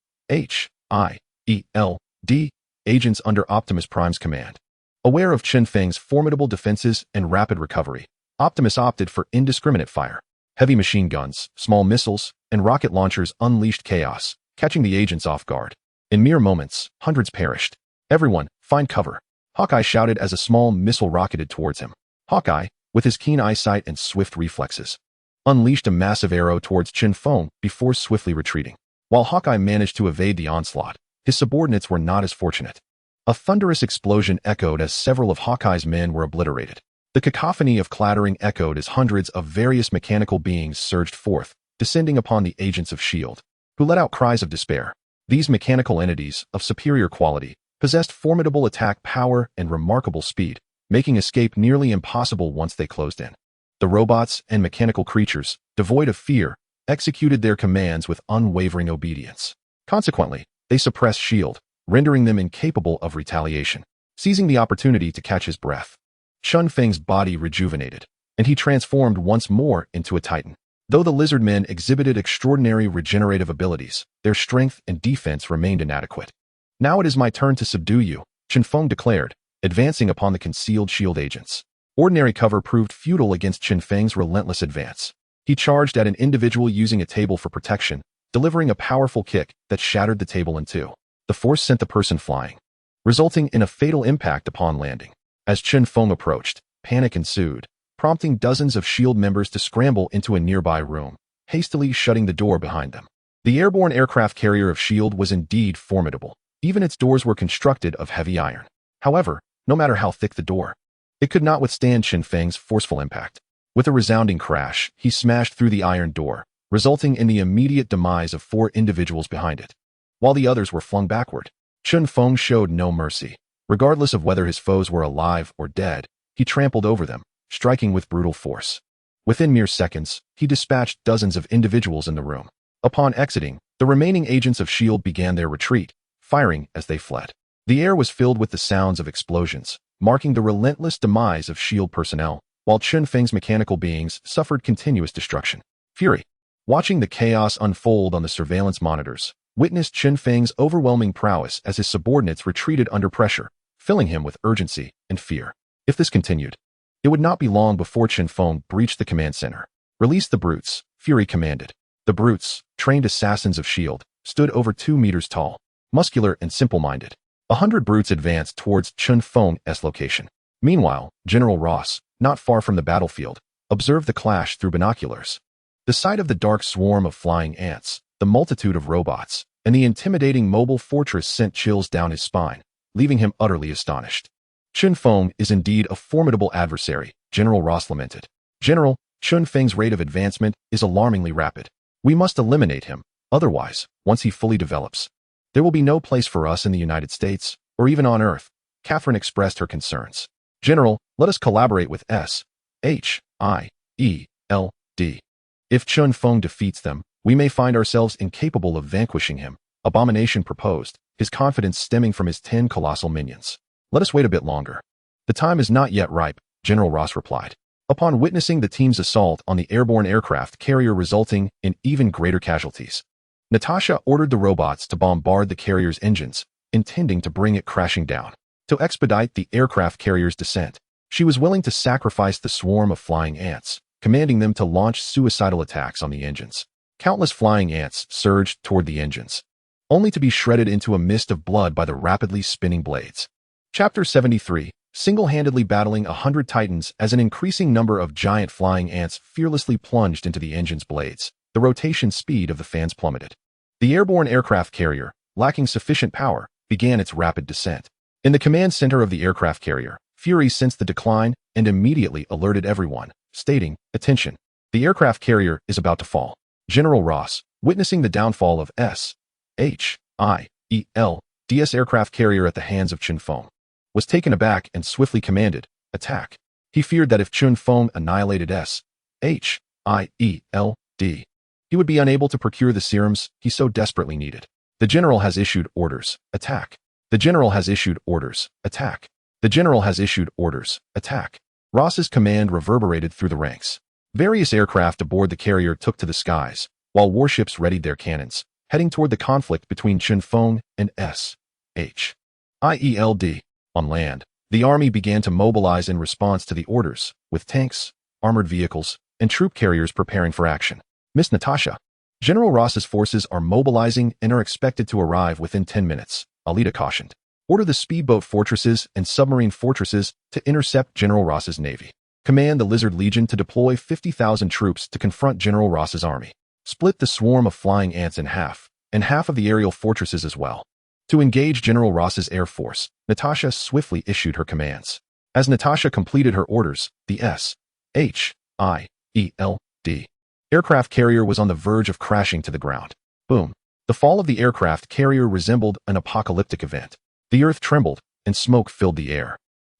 agents under Optimus Prime's command. Aware of Chen Feng's formidable defenses and rapid recovery, Optimus opted for indiscriminate fire. Heavy machine guns, small missiles, and rocket launchers unleashed chaos, catching the agents off guard. In mere moments, hundreds perished. Everyone, find cover, Hawkeye shouted as a small missile rocketed towards him. Hawkeye, with his keen eyesight and swift reflexes, unleashed a massive arrow towards Chen Feng before swiftly retreating. While Hawkeye managed to evade the onslaught, his subordinates were not as fortunate. A thunderous explosion echoed as several of Hawkeye's men were obliterated. The cacophony of clattering echoed as hundreds of various mechanical beings surged forth, descending upon the agents of S.H.I.E.L.D., who let out cries of despair. These mechanical entities, of superior quality, possessed formidable attack power and remarkable speed, making escape nearly impossible once they closed in. The robots and mechanical creatures, devoid of fear, executed their commands with unwavering obedience. Consequently, they suppressed S.H.I.E.L.D., rendering them incapable of retaliation. Seizing the opportunity to catch his breath, Chen Feng's body rejuvenated, and he transformed once more into a Titan. Though the lizard men exhibited extraordinary regenerative abilities, their strength and defense remained inadequate. Now it is my turn to subdue you, Chen Feng declared, advancing upon the concealed S.H.I.E.L.D. agents. Ordinary cover proved futile against Chen Feng's relentless advance. He charged at an individual using a table for protection, delivering a powerful kick that shattered the table in two. The force sent the person flying, resulting in a fatal impact upon landing. As Chen Feng approached, panic ensued, prompting dozens of S.H.I.E.L.D. members to scramble into a nearby room, hastily shutting the door behind them. The airborne aircraft carrier of S.H.I.E.L.D. was indeed formidable. Even its doors were constructed of heavy iron. However, no matter how thick the door, it could not withstand Chen Feng's forceful impact. With a resounding crash, he smashed through the iron door, resulting in the immediate demise of 4 individuals behind it. While the others were flung backward, Chen Feng showed no mercy. Regardless of whether his foes were alive or dead, he trampled over them, striking with brutal force. Within mere seconds, he dispatched dozens of individuals in the room. Upon exiting, the remaining agents of S.H.I.E.L.D. began their retreat, firing as they fled. The air was filled with the sounds of explosions, marking the relentless demise of S.H.I.E.L.D. personnel, while Chen Feng's mechanical beings suffered continuous destruction. Fury, watching the chaos unfold on the surveillance monitors, witnessed Chen Feng's overwhelming prowess as his subordinates retreated under pressure, filling him with urgency and fear. If this continued, it would not be long before Chen Feng breached the command center. Release the brutes, Fury commanded. The brutes, trained assassins of S.H.I.E.L.D., stood over 2 meters tall, muscular and simple-minded. 100 brutes advanced towards Chen Feng's location. Meanwhile, General Ross, not far from the battlefield, observed the clash through binoculars. The sight of the dark swarm of flying ants, the multitude of robots, and the intimidating mobile fortress sent chills down his spine, leaving him utterly astonished. Chen Feng is indeed a formidable adversary, General Ross lamented. General, Chen Feng's rate of advancement is alarmingly rapid. We must eliminate him, otherwise, once he fully develops, there will be no place for us in the United States, or even on Earth. Catherine expressed her concerns. General, let us collaborate with S.H.I.E.L.D. If Chen Feng defeats them, we may find ourselves incapable of vanquishing him. Abomination proposed, his confidence stemming from his 10 colossal minions. Let us wait a bit longer. The time is not yet ripe, General Ross replied. Upon witnessing the team's assault on the airborne aircraft carrier resulting in even greater casualties, Natasha ordered the robots to bombard the carrier's engines, intending to bring it crashing down. To expedite the aircraft carrier's descent, she was willing to sacrifice the swarm of flying ants, commanding them to launch suicidal attacks on the engines. Countless flying ants surged toward the engines, only to be shredded into a mist of blood by the rapidly spinning blades. Chapter 73. Single-handedly battling 100 titans as an increasing number of giant flying ants fearlessly plunged into the engine's blades. The rotation speed of the fans plummeted. The airborne aircraft carrier, lacking sufficient power, began its rapid descent. In the command center of the aircraft carrier, Fury sensed the decline and immediately alerted everyone, stating, "Attention! The aircraft carrier is about to fall." General Ross, witnessing the downfall of S.H.I.E.L.D.'s aircraft carrier at the hands of Chen Feng, was taken aback and swiftly commanded, "Attack." He feared that if Chen Feng annihilated S.H.I.E.L.D., he would be unable to procure the serums he so desperately needed. The general has issued orders. Attack. The general has issued orders. Attack. The general has issued orders. Attack. Ross's command reverberated through the ranks. Various aircraft aboard the carrier took to the skies, while warships readied their cannons, heading toward the conflict between Chen Feng and S.H.I.E.L.D. On land, the army began to mobilize in response to the orders, with tanks, armored vehicles, and troop carriers preparing for action. "Miss Natasha, General Ross's forces are mobilizing and are expected to arrive within 10 minutes, Alita cautioned. "Order the speedboat fortresses and submarine fortresses to intercept General Ross's navy. Command the Lizard Legion to deploy 50,000 troops to confront General Ross's army. Split the swarm of flying ants in half, and half of the aerial fortresses as well." To engage General Ross's air force, Natasha swiftly issued her commands. As Natasha completed her orders, the S.H.I.E.L.D. aircraft carrier was on the verge of crashing to the ground. Boom. The fall of the aircraft carrier resembled an apocalyptic event. The earth trembled, and smoke filled the air.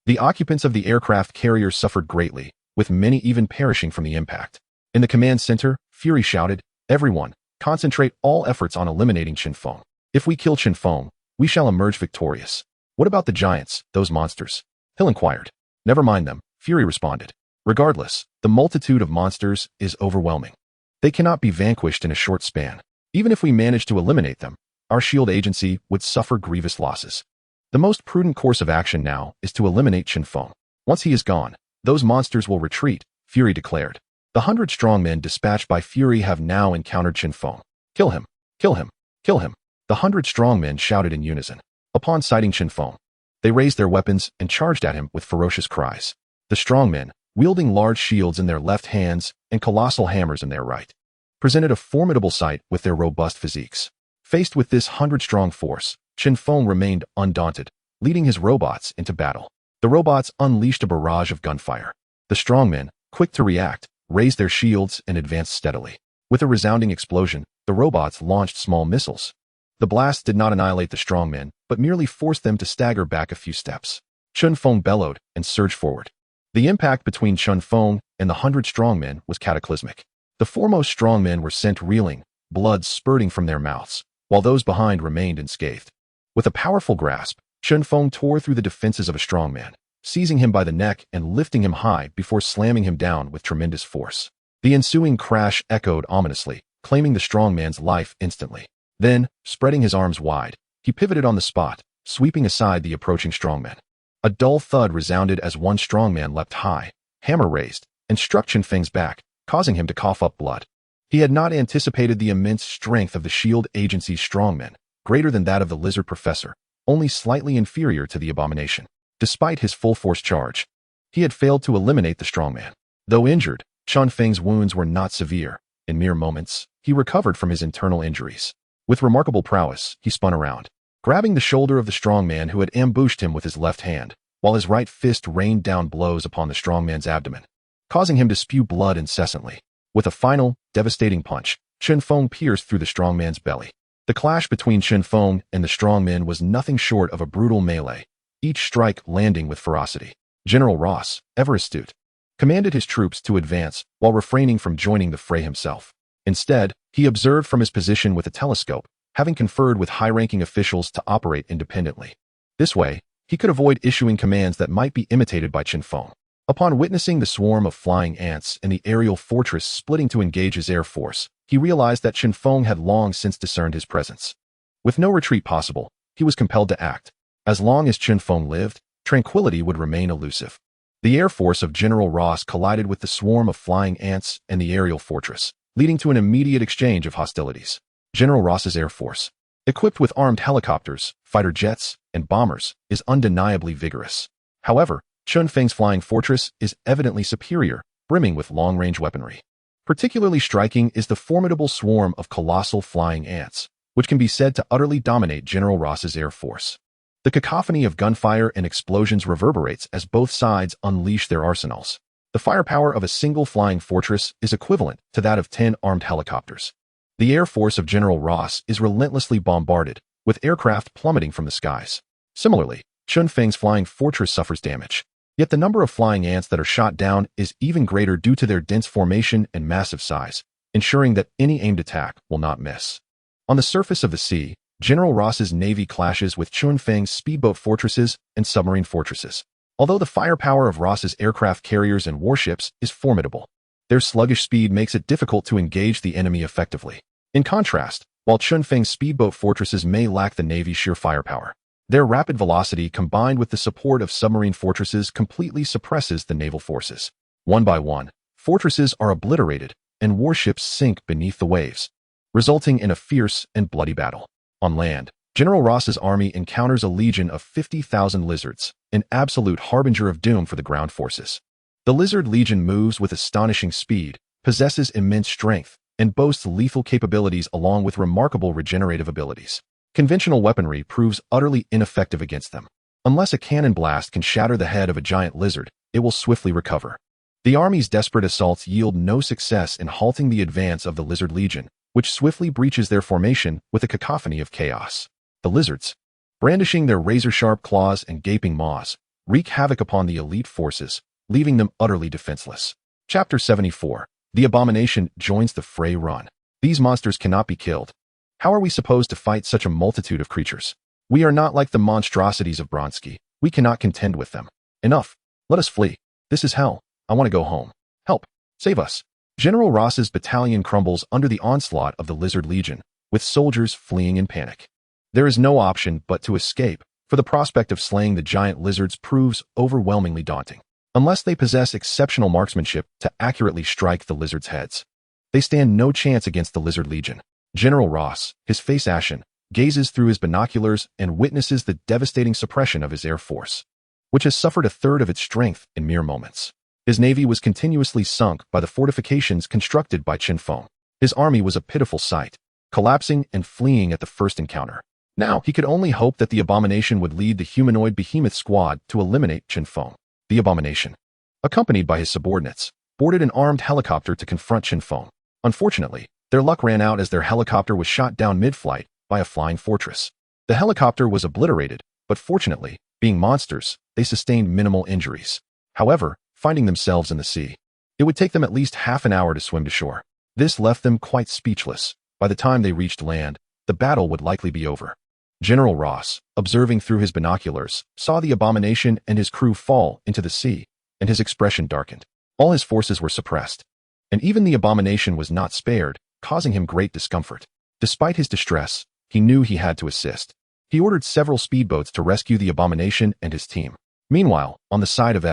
The occupants of the aircraft carrier suffered greatly, with many even perishing from the impact. In the command center, Fury shouted, "Everyone, concentrate all efforts on eliminating Chen Feng. If we kill Chen Feng, we shall emerge victorious." "What about the giants, those monsters?" Hill inquired. "Never mind them," Fury responded. "Regardless, the multitude of monsters is overwhelming. They cannot be vanquished in a short span. Even if we manage to eliminate them, our shield agency would suffer grievous losses. The most prudent course of action now is to eliminate Chen Feng. Once he is gone, those monsters will retreat," Fury declared. The 100 strongmen dispatched by Fury have now encountered Chen Feng. "Kill him! Kill him! Kill him!" The 100 strongmen shouted in unison. Upon sighting Chen Feng, they raised their weapons and charged at him with ferocious cries. The strongmen, wielding large shields in their left hands and colossal hammers in their right, presented a formidable sight with their robust physiques. Faced with this 100-strong force, Chen Feng remained undaunted, leading his robots into battle. The robots unleashed a barrage of gunfire. The strongmen, quick to react, raised their shields and advanced steadily. With a resounding explosion, the robots launched small missiles. The blast did not annihilate the strongmen, but merely forced them to stagger back a few steps. Chen Feng bellowed and surged forward. The impact between Chen Feng and the 100 strongmen was cataclysmic. The foremost strongmen were sent reeling, blood spurting from their mouths, while those behind remained unscathed. With a powerful grasp, Chen Feng tore through the defenses of a strongman, seizing him by the neck and lifting him high before slamming him down with tremendous force. The ensuing crash echoed ominously, claiming the strongman's life instantly. Then, spreading his arms wide, he pivoted on the spot, sweeping aside the approaching strongman. A dull thud resounded as one strongman leapt high, hammer raised, and struck Chen Feng's back, causing him to cough up blood. He had not anticipated the immense strength of the shield agency's strongmen, greater than that of the lizard professor, only slightly inferior to the abomination. Despite his full-force charge, he had failed to eliminate the strongman. Though injured, Chen Feng's wounds were not severe. In mere moments, he recovered from his internal injuries. With remarkable prowess, he spun around, grabbing the shoulder of the strongman who had ambushed him with his left hand, while his right fist rained down blows upon the strongman's abdomen, causing him to spew blood incessantly. With a final, devastating punch, Chen Feng pierced through the strongman's belly. The clash between Chen Feng and the strongman was nothing short of a brutal melee, each strike landing with ferocity. General Ross, ever astute, commanded his troops to advance while refraining from joining the fray himself. Instead, he observed from his position with a telescope, having conferred with high-ranking officials to operate independently. This way, he could avoid issuing commands that might be imitated by Chen Feng. Upon witnessing the swarm of flying ants and the aerial fortress splitting to engage his air force, he realized that Chen Feng had long since discerned his presence. With no retreat possible, he was compelled to act. As long as Chen Feng lived, tranquility would remain elusive. The air force of General Ross collided with the swarm of flying ants and the aerial fortress, leading to an immediate exchange of hostilities. General Ross's air force, equipped with armed helicopters, fighter jets, and bombers, is undeniably vigorous. However, Chen Feng's flying fortress is evidently superior, brimming with long-range weaponry. Particularly striking is the formidable swarm of colossal flying ants, which can be said to utterly dominate General Ross's air force. The cacophony of gunfire and explosions reverberates as both sides unleash their arsenals. The firepower of a single flying fortress is equivalent to that of 10 armed helicopters. The air force of General Ross is relentlessly bombarded, with aircraft plummeting from the skies. Similarly, Chen Feng's flying fortress suffers damage. Yet the number of flying ants that are shot down is even greater due to their dense formation and massive size, ensuring that any aimed attack will not miss. On the surface of the sea, General Ross's navy clashes with Chen Feng's speedboat fortresses and submarine fortresses. Although the firepower of Ross's aircraft carriers and warships is formidable, their sluggish speed makes it difficult to engage the enemy effectively. In contrast, while Chen Feng's speedboat fortresses may lack the navy's sheer firepower, their rapid velocity combined with the support of submarine fortresses completely suppresses the naval forces. One by one, fortresses are obliterated and warships sink beneath the waves, resulting in a fierce and bloody battle. On land, General Ross's army encounters a legion of 50,000 lizards, an absolute harbinger of doom for the ground forces. The lizard legion moves with astonishing speed, possesses immense strength, and boasts lethal capabilities along with remarkable regenerative abilities. Conventional weaponry proves utterly ineffective against them. Unless a cannon blast can shatter the head of a giant lizard, it will swiftly recover. The army's desperate assaults yield no success in halting the advance of the lizard legion, which swiftly breaches their formation with a cacophony of chaos. The lizards, brandishing their razor-sharp claws and gaping maws, wreak havoc upon the elite forces, leaving them utterly defenseless. Chapter 74. The Abomination joins the fray. Run. These monsters cannot be killed. How are we supposed to fight such a multitude of creatures? We are not like the monstrosities of Bronsky. We cannot contend with them. Enough. Let us flee. This is hell. I want to go home. Help. Save us. General Ross's battalion crumbles under the onslaught of the Lizard Legion, with soldiers fleeing in panic. There is no option but to escape, for the prospect of slaying the giant lizards proves overwhelmingly daunting. Unless they possess exceptional marksmanship to accurately strike the lizards' heads, they stand no chance against the Lizard Legion. General Ross, his face ashen, gazes through his binoculars and witnesses the devastating suppression of his air force, which has suffered a third of its strength in mere moments. His navy was continuously sunk by the fortifications constructed by Chen Feng. His army was a pitiful sight, collapsing and fleeing at the first encounter. Now he could only hope that the Abomination would lead the humanoid behemoth squad to eliminate Chen Feng. The Abomination, accompanied by his subordinates, boarded an armed helicopter to confront Chen Feng. Unfortunately, their luck ran out as their helicopter was shot down mid-flight by a flying fortress. The helicopter was obliterated, but fortunately, being monsters, they sustained minimal injuries. However, finding themselves in the sea, it would take them at least half an hour to swim to shore. This left them quite speechless. By the time they reached land, the battle would likely be over. General Ross, observing through his binoculars, saw the Abomination and his crew fall into the sea, and his expression darkened. All his forces were suppressed, and even the Abomination was not spared, causing him great discomfort. Despite his distress, he knew he had to assist. He ordered several speedboats to rescue the Abomination and his team. Meanwhile, on the side of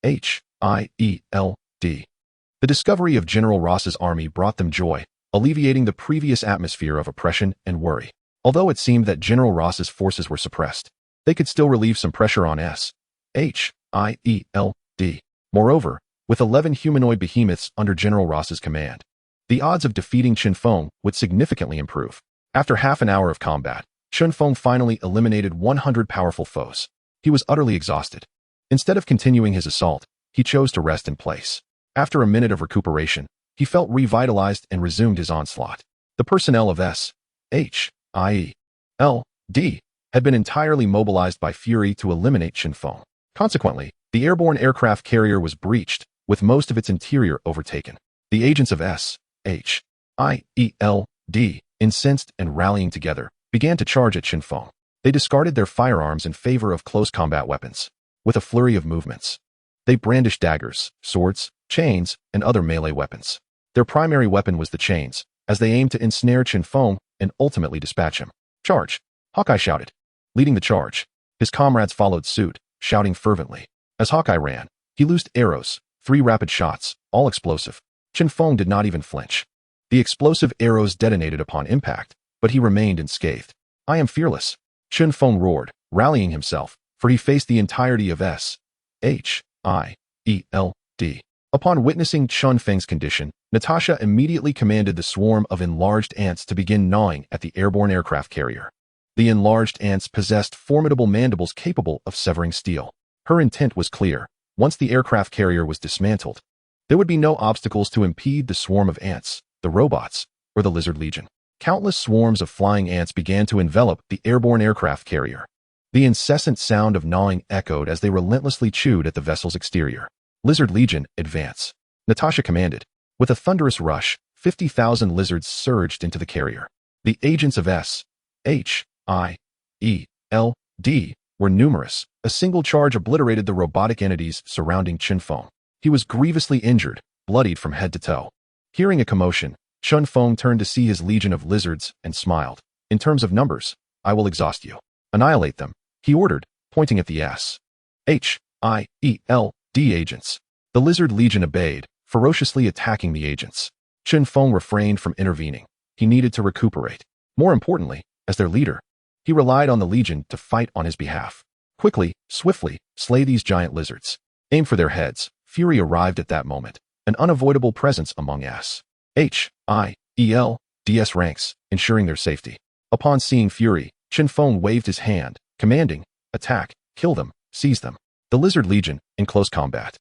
SHIELD, the discovery of General Ross's army brought them joy, alleviating the previous atmosphere of oppression and worry. Although it seemed that General Ross's forces were suppressed, they could still relieve some pressure on SHIELD. Moreover, with 11 humanoid behemoths under General Ross's command, the odds of defeating Chen Feng would significantly improve. After half an hour of combat, Chen Feng finally eliminated 100 powerful foes. He was utterly exhausted. Instead of continuing his assault, he chose to rest in place. After a minute of recuperation, he felt revitalized and resumed his onslaught. The personnel of SHIELD had been entirely mobilized by fury to eliminate Chen Feng. Consequently, the airborne aircraft carrier was breached, with most of its interior overtaken. The agents of SHIELD, incensed and rallying together, began to charge at Chen Feng. They discarded their firearms in favor of close combat weapons. With a flurry of movements, They brandished daggers, swords, chains, and other melee weapons. Their primary weapon was the chains, as they aimed to ensnare Chen Feng and ultimately dispatch him. "Charge!" Hawkeye shouted. Leading the charge, his comrades followed suit, shouting fervently. As Hawkeye ran, he loosed arrows, 3 rapid shots, all explosive. Chen Feng did not even flinch. The explosive arrows detonated upon impact, but he remained unscathed. "I am fearless," Chen Feng roared, rallying himself, for he faced the entirety of S.H.I.E.L.D. Upon witnessing Chen Feng's condition, Natasha immediately commanded the swarm of enlarged ants to begin gnawing at the airborne aircraft carrier. The enlarged ants possessed formidable mandibles capable of severing steel. Her intent was clear. Once the aircraft carrier was dismantled, there would be no obstacles to impede the swarm of ants, the robots, or the lizard legion. Countless swarms of flying ants began to envelop the airborne aircraft carrier. The incessant sound of gnawing echoed as they relentlessly chewed at the vessel's exterior. "Lizard Legion, advance," Natasha commanded. With a thunderous rush, 50,000 lizards surged into the carrier. The agents of S.H.I.E.L.D. were numerous. A single charge obliterated the robotic entities surrounding Chen Feng. He was grievously injured, bloodied from head to toe. Hearing a commotion, Chen Feng turned to see his legion of lizards and smiled. "In terms of numbers, I will exhaust you. Annihilate them," he ordered, pointing at the S.H.I.E.L.D. agents. The lizard legion obeyed, ferociously attacking the agents. Chen Feng refrained from intervening. He needed to recuperate. More importantly, as their leader, he relied on the legion to fight on his behalf. Quickly, swiftly, slay these giant lizards. Aim for their heads. Fury arrived at that moment, an unavoidable presence among S.H.I.E.L.D.'s ranks, ensuring their safety. Upon seeing Fury, Chen Feng waved his hand, commanding, "Attack, kill them, seize them." The lizard legion, in close combat,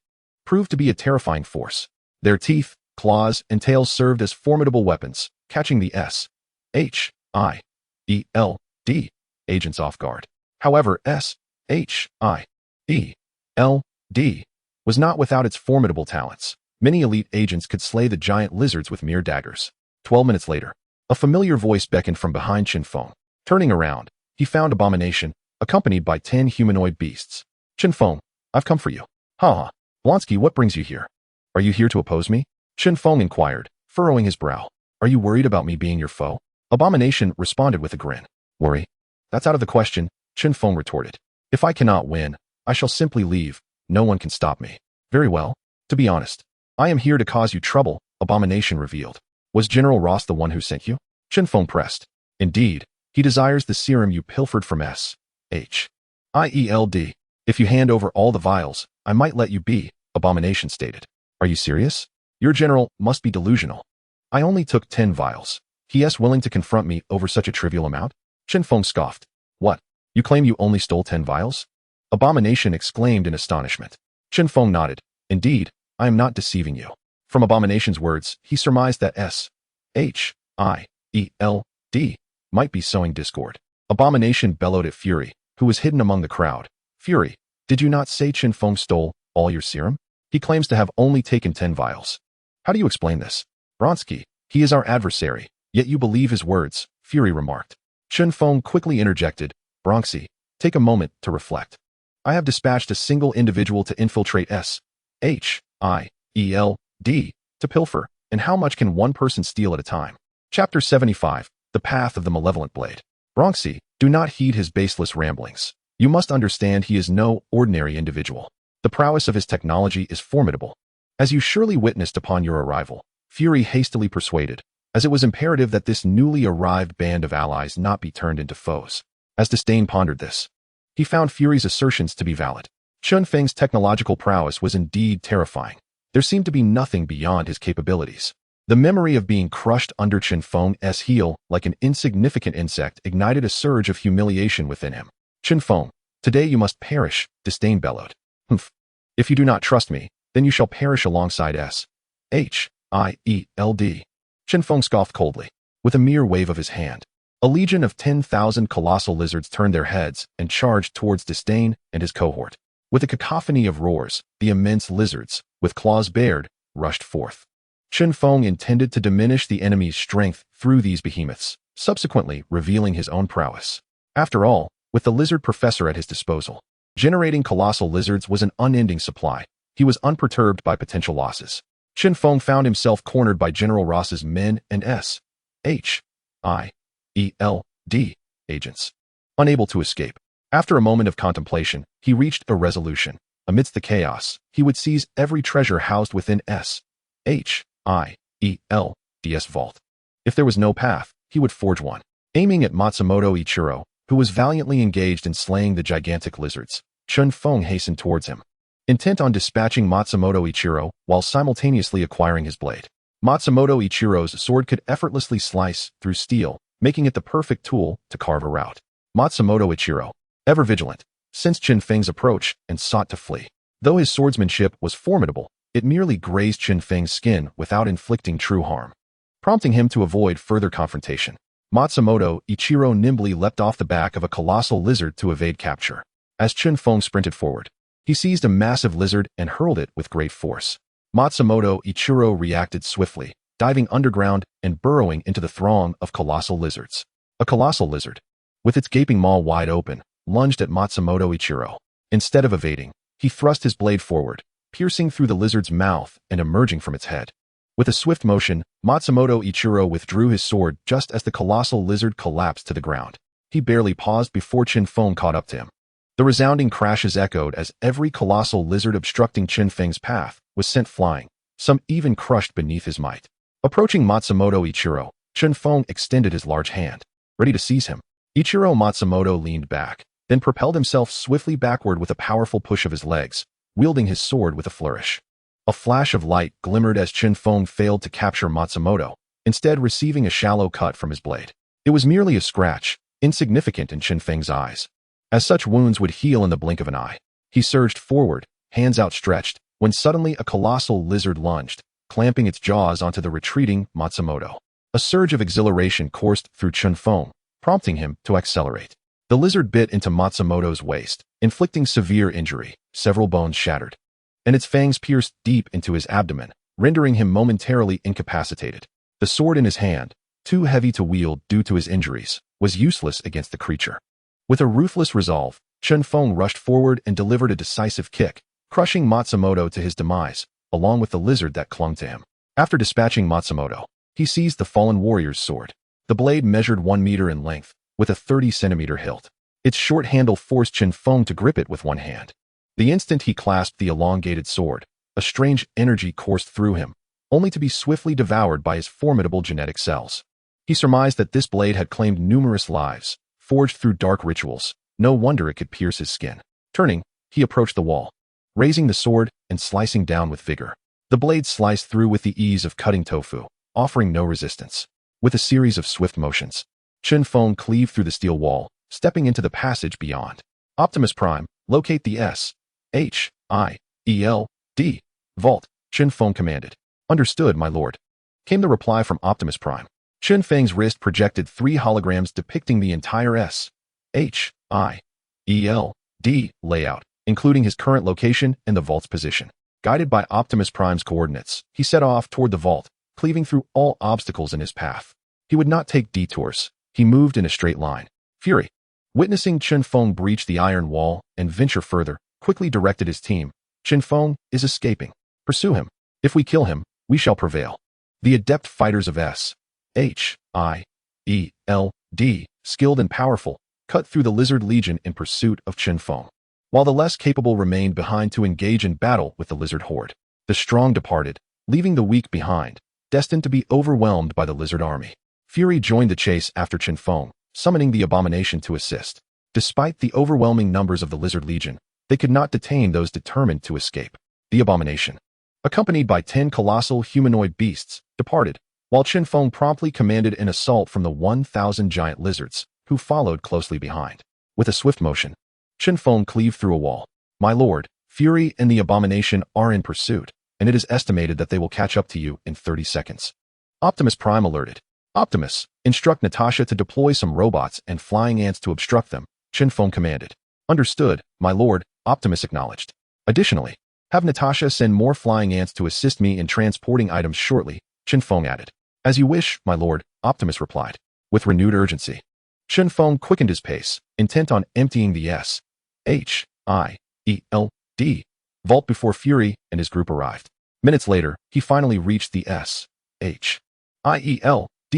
proved to be a terrifying force. Their teeth, claws, and tails served as formidable weapons, catching the S.H.I.E.L.D. agents off guard. However, S.H.I.E.L.D. was not without its formidable talents. Many elite agents could slay the giant lizards with mere daggers. 12 minutes later, a familiar voice beckoned from behind Chen Feng. Turning around, he found Abomination, accompanied by 10 humanoid beasts. "Chen Feng, I've come for you." "Ha! Blonsky, what brings you here? Are you here to oppose me?" Chen Feng inquired, furrowing his brow. "Are you worried about me being your foe?" Abomination responded with a grin. "Worry? That's out of the question," Chen Feng retorted. "If I cannot win, I shall simply leave. No one can stop me." "Very well. To be honest, I am here to cause you trouble," Abomination revealed. "Was General Ross the one who sent you?" Chen Feng pressed. "Indeed, he desires the serum you pilfered from S.H.I.E.L.D. If you hand over all the vials, I might let you be," Abomination stated. "Are you serious? Your general must be delusional. I only took 10 vials. He is willing to confront me over such a trivial amount?" Chen Feng scoffed. "What? You claim you only stole 10 vials?" Abomination exclaimed in astonishment. Chen Feng nodded. "Indeed, I am not deceiving you." From Abomination's words, he surmised that S.H.I.E.L.D. might be sowing discord. Abomination bellowed at Fury, who was hidden among the crowd. "Fury, did you not say Chen Feng stole all your serum? He claims to have only taken 10 vials. How do you explain this?" "Bronsky, he is our adversary, yet you believe his words," Fury remarked. Chen Feng quickly interjected, "Bronxy, take a moment to reflect. I have dispatched a single individual to infiltrate S.H.I.E.L.D. to pilfer, and how much can one person steal at a time?" Chapter 75, The Path of the Malevolent Blade. "Bronxy, do not heed his baseless ramblings. You must understand he is no ordinary individual. The prowess of his technology is formidable. As you surely witnessed upon your arrival, Fury hastily persuaded, as it was imperative that this newly arrived band of allies not be turned into foes. As Disdain pondered this, he found Fury's assertions to be valid. Chen Feng's technological prowess was indeed terrifying. There seemed to be nothing beyond his capabilities. The memory of being crushed under Chen Feng's heel like an insignificant insect ignited a surge of humiliation within him. "Chen Feng, today you must perish," Disdain bellowed. "Humph. If you do not trust me, then you shall perish alongside S.H.I.E.L.D. Chen Feng scoffed coldly, with a mere wave of his hand. A legion of 10,000 colossal lizards turned their heads and charged towards Disdain and his cohort. With a cacophony of roars, the immense lizards, with claws bared, rushed forth. Chen Feng intended to diminish the enemy's strength through these behemoths, subsequently revealing his own prowess. After all, with the lizard professor at his disposal, generating colossal lizards was an unending supply. he was unperturbed by potential losses. Chen Feng found himself cornered by General Ross's men and S.H.I.E.L.D. agents. Unable to escape. After a moment of contemplation, he reached a resolution. Amidst the chaos, he would seize every treasure housed within S.H.I.E.L.D.'s vault. If there was no path, he would forge one. Aiming at Matsumoto Ichiro, who was valiantly engaged in slaying the gigantic lizards, Chen Feng hastened towards him, intent on dispatching Matsumoto Ichiro while simultaneously acquiring his blade. Matsumoto Ichiro's sword could effortlessly slice through steel, making it the perfect tool to carve a route. Matsumoto Ichiro, ever vigilant, sensed Chen Feng's approach and sought to flee. Though his swordsmanship was formidable, it merely grazed Chen Feng's skin without inflicting true harm, prompting him to avoid further confrontation. Matsumoto Ichiro nimbly leapt off the back of a colossal lizard to evade capture. As Chen Feng sprinted forward, he seized a massive lizard and hurled it with great force. Matsumoto Ichiro reacted swiftly, diving underground and burrowing into the throng of colossal lizards. A colossal lizard, with its gaping maw wide open, lunged at Matsumoto Ichiro. Instead of evading, he thrust his blade forward, piercing through the lizard's mouth and emerging from its head. With a swift motion, Matsumoto Ichiro withdrew his sword just as the colossal lizard collapsed to the ground. He barely paused before Chen Feng caught up to him. The resounding crashes echoed as every colossal lizard obstructing Chen Feng's path was sent flying, some even crushed beneath his might. Approaching Matsumoto Ichiro, Chen Feng extended his large hand, ready to seize him. Ichiro Matsumoto leaned back, then propelled himself swiftly backward with a powerful push of his legs, wielding his sword with a flourish. A flash of light glimmered as Chen Feng failed to capture Matsumoto, instead receiving a shallow cut from his blade. It was merely a scratch, insignificant in Chen Feng's eyes, as such wounds would heal in the blink of an eye. He surged forward, hands outstretched, when suddenly a colossal lizard lunged, clamping its jaws onto the retreating Matsumoto. A surge of exhilaration coursed through Chen Feng, prompting him to accelerate. The lizard bit into Matsumoto's waist, inflicting severe injury. Several bones shattered, and its fangs pierced deep into his abdomen, rendering him momentarily incapacitated. The sword in his hand, too heavy to wield due to his injuries, was useless against the creature. With a ruthless resolve, Chen Feng rushed forward and delivered a decisive kick, crushing Matsumoto to his demise, along with the lizard that clung to him. After dispatching Matsumoto, he seized the fallen warrior's sword. The blade measured 1 meter in length, with a 30-centimeter hilt. Its short handle forced Chen Feng to grip it with one hand. The instant he clasped the elongated sword, a strange energy coursed through him, only to be swiftly devoured by his formidable genetic cells. He surmised that this blade had claimed numerous lives, forged through dark rituals. No wonder it could pierce his skin. Turning, he approached the wall, raising the sword and slicing down with vigor. The blade sliced through with the ease of cutting tofu, offering no resistance. With a series of swift motions, Chen Feng cleaved through the steel wall, stepping into the passage beyond. Optimus Prime, locate the S.H.I.E.L.D. vault, Chen Feng commanded. Understood, my lord, came the reply from Optimus Prime. Chen Feng's wrist projected 3 holograms depicting the entire S.H.I.E.L.D. layout, including his current location and the vault's position. Guided by Optimus Prime's coordinates, he set off toward the vault, cleaving through all obstacles in his path. He would not take detours. He moved in a straight line. Fury, witnessing Chen Feng breach the iron wall and venture further, quickly directed his team. Chen Feng is escaping. Pursue him. If we kill him, we shall prevail. The adept fighters of S.H.I.E.L.D., skilled and powerful, cut through the lizard legion in pursuit of Chen Feng, while the less capable remained behind to engage in battle with the lizard horde. The strong departed, leaving the weak behind, destined to be overwhelmed by the lizard army. Fury joined the chase after Chen Feng, summoning the abomination to assist. Despite the overwhelming numbers of the lizard legion, they could not detain those determined to escape. The abomination, accompanied by 10 colossal humanoid beasts, departed, while Chen Feng promptly commanded an assault from the 1,000 giant lizards, who followed closely behind. With a swift motion, Chen Feng cleaved through a wall. My lord, Fury and the abomination are in pursuit, and it is estimated that they will catch up to you in 30 seconds. Optimus Prime alerted. Optimus, instruct Natasha to deploy some robots and flying ants to obstruct them, Chen Feng commanded. Understood, my lord, Optimus acknowledged. Additionally, have Natasha send more flying ants to assist me in transporting items shortly, Chen Feng added. As you wish, my lord, Optimus replied. With renewed urgency, Chen Feng quickened his pace, intent on emptying the S.H.I.E.L.D. vault before Fury and his group arrived. Minutes later, he finally reached the S.H.I.E.L.D.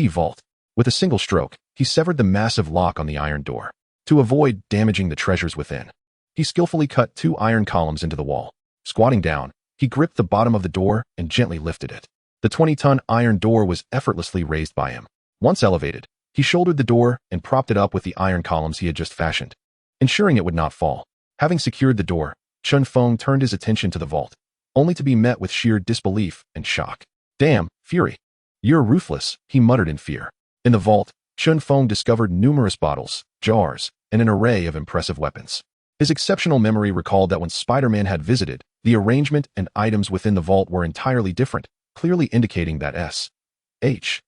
vault. With a single stroke, he severed the massive lock on the iron door. To avoid damaging the treasures within, he skillfully cut 2 iron columns into the wall. Squatting down, he gripped the bottom of the door and gently lifted it. The 20-ton iron door was effortlessly raised by him. Once elevated, he shouldered the door and propped it up with the iron columns he had just fashioned, ensuring it would not fall. Having secured the door, Chen Feng turned his attention to the vault, only to be met with sheer disbelief and shock. "Damn, Fury. You're ruthless," he muttered in fear. In the vault, Chen Feng discovered numerous bottles, jars, and an array of impressive weapons. His exceptional memory recalled that when Spider-Man had visited, the arrangement and items within the vault were entirely different, clearly indicating that S.H.I.E.L.D.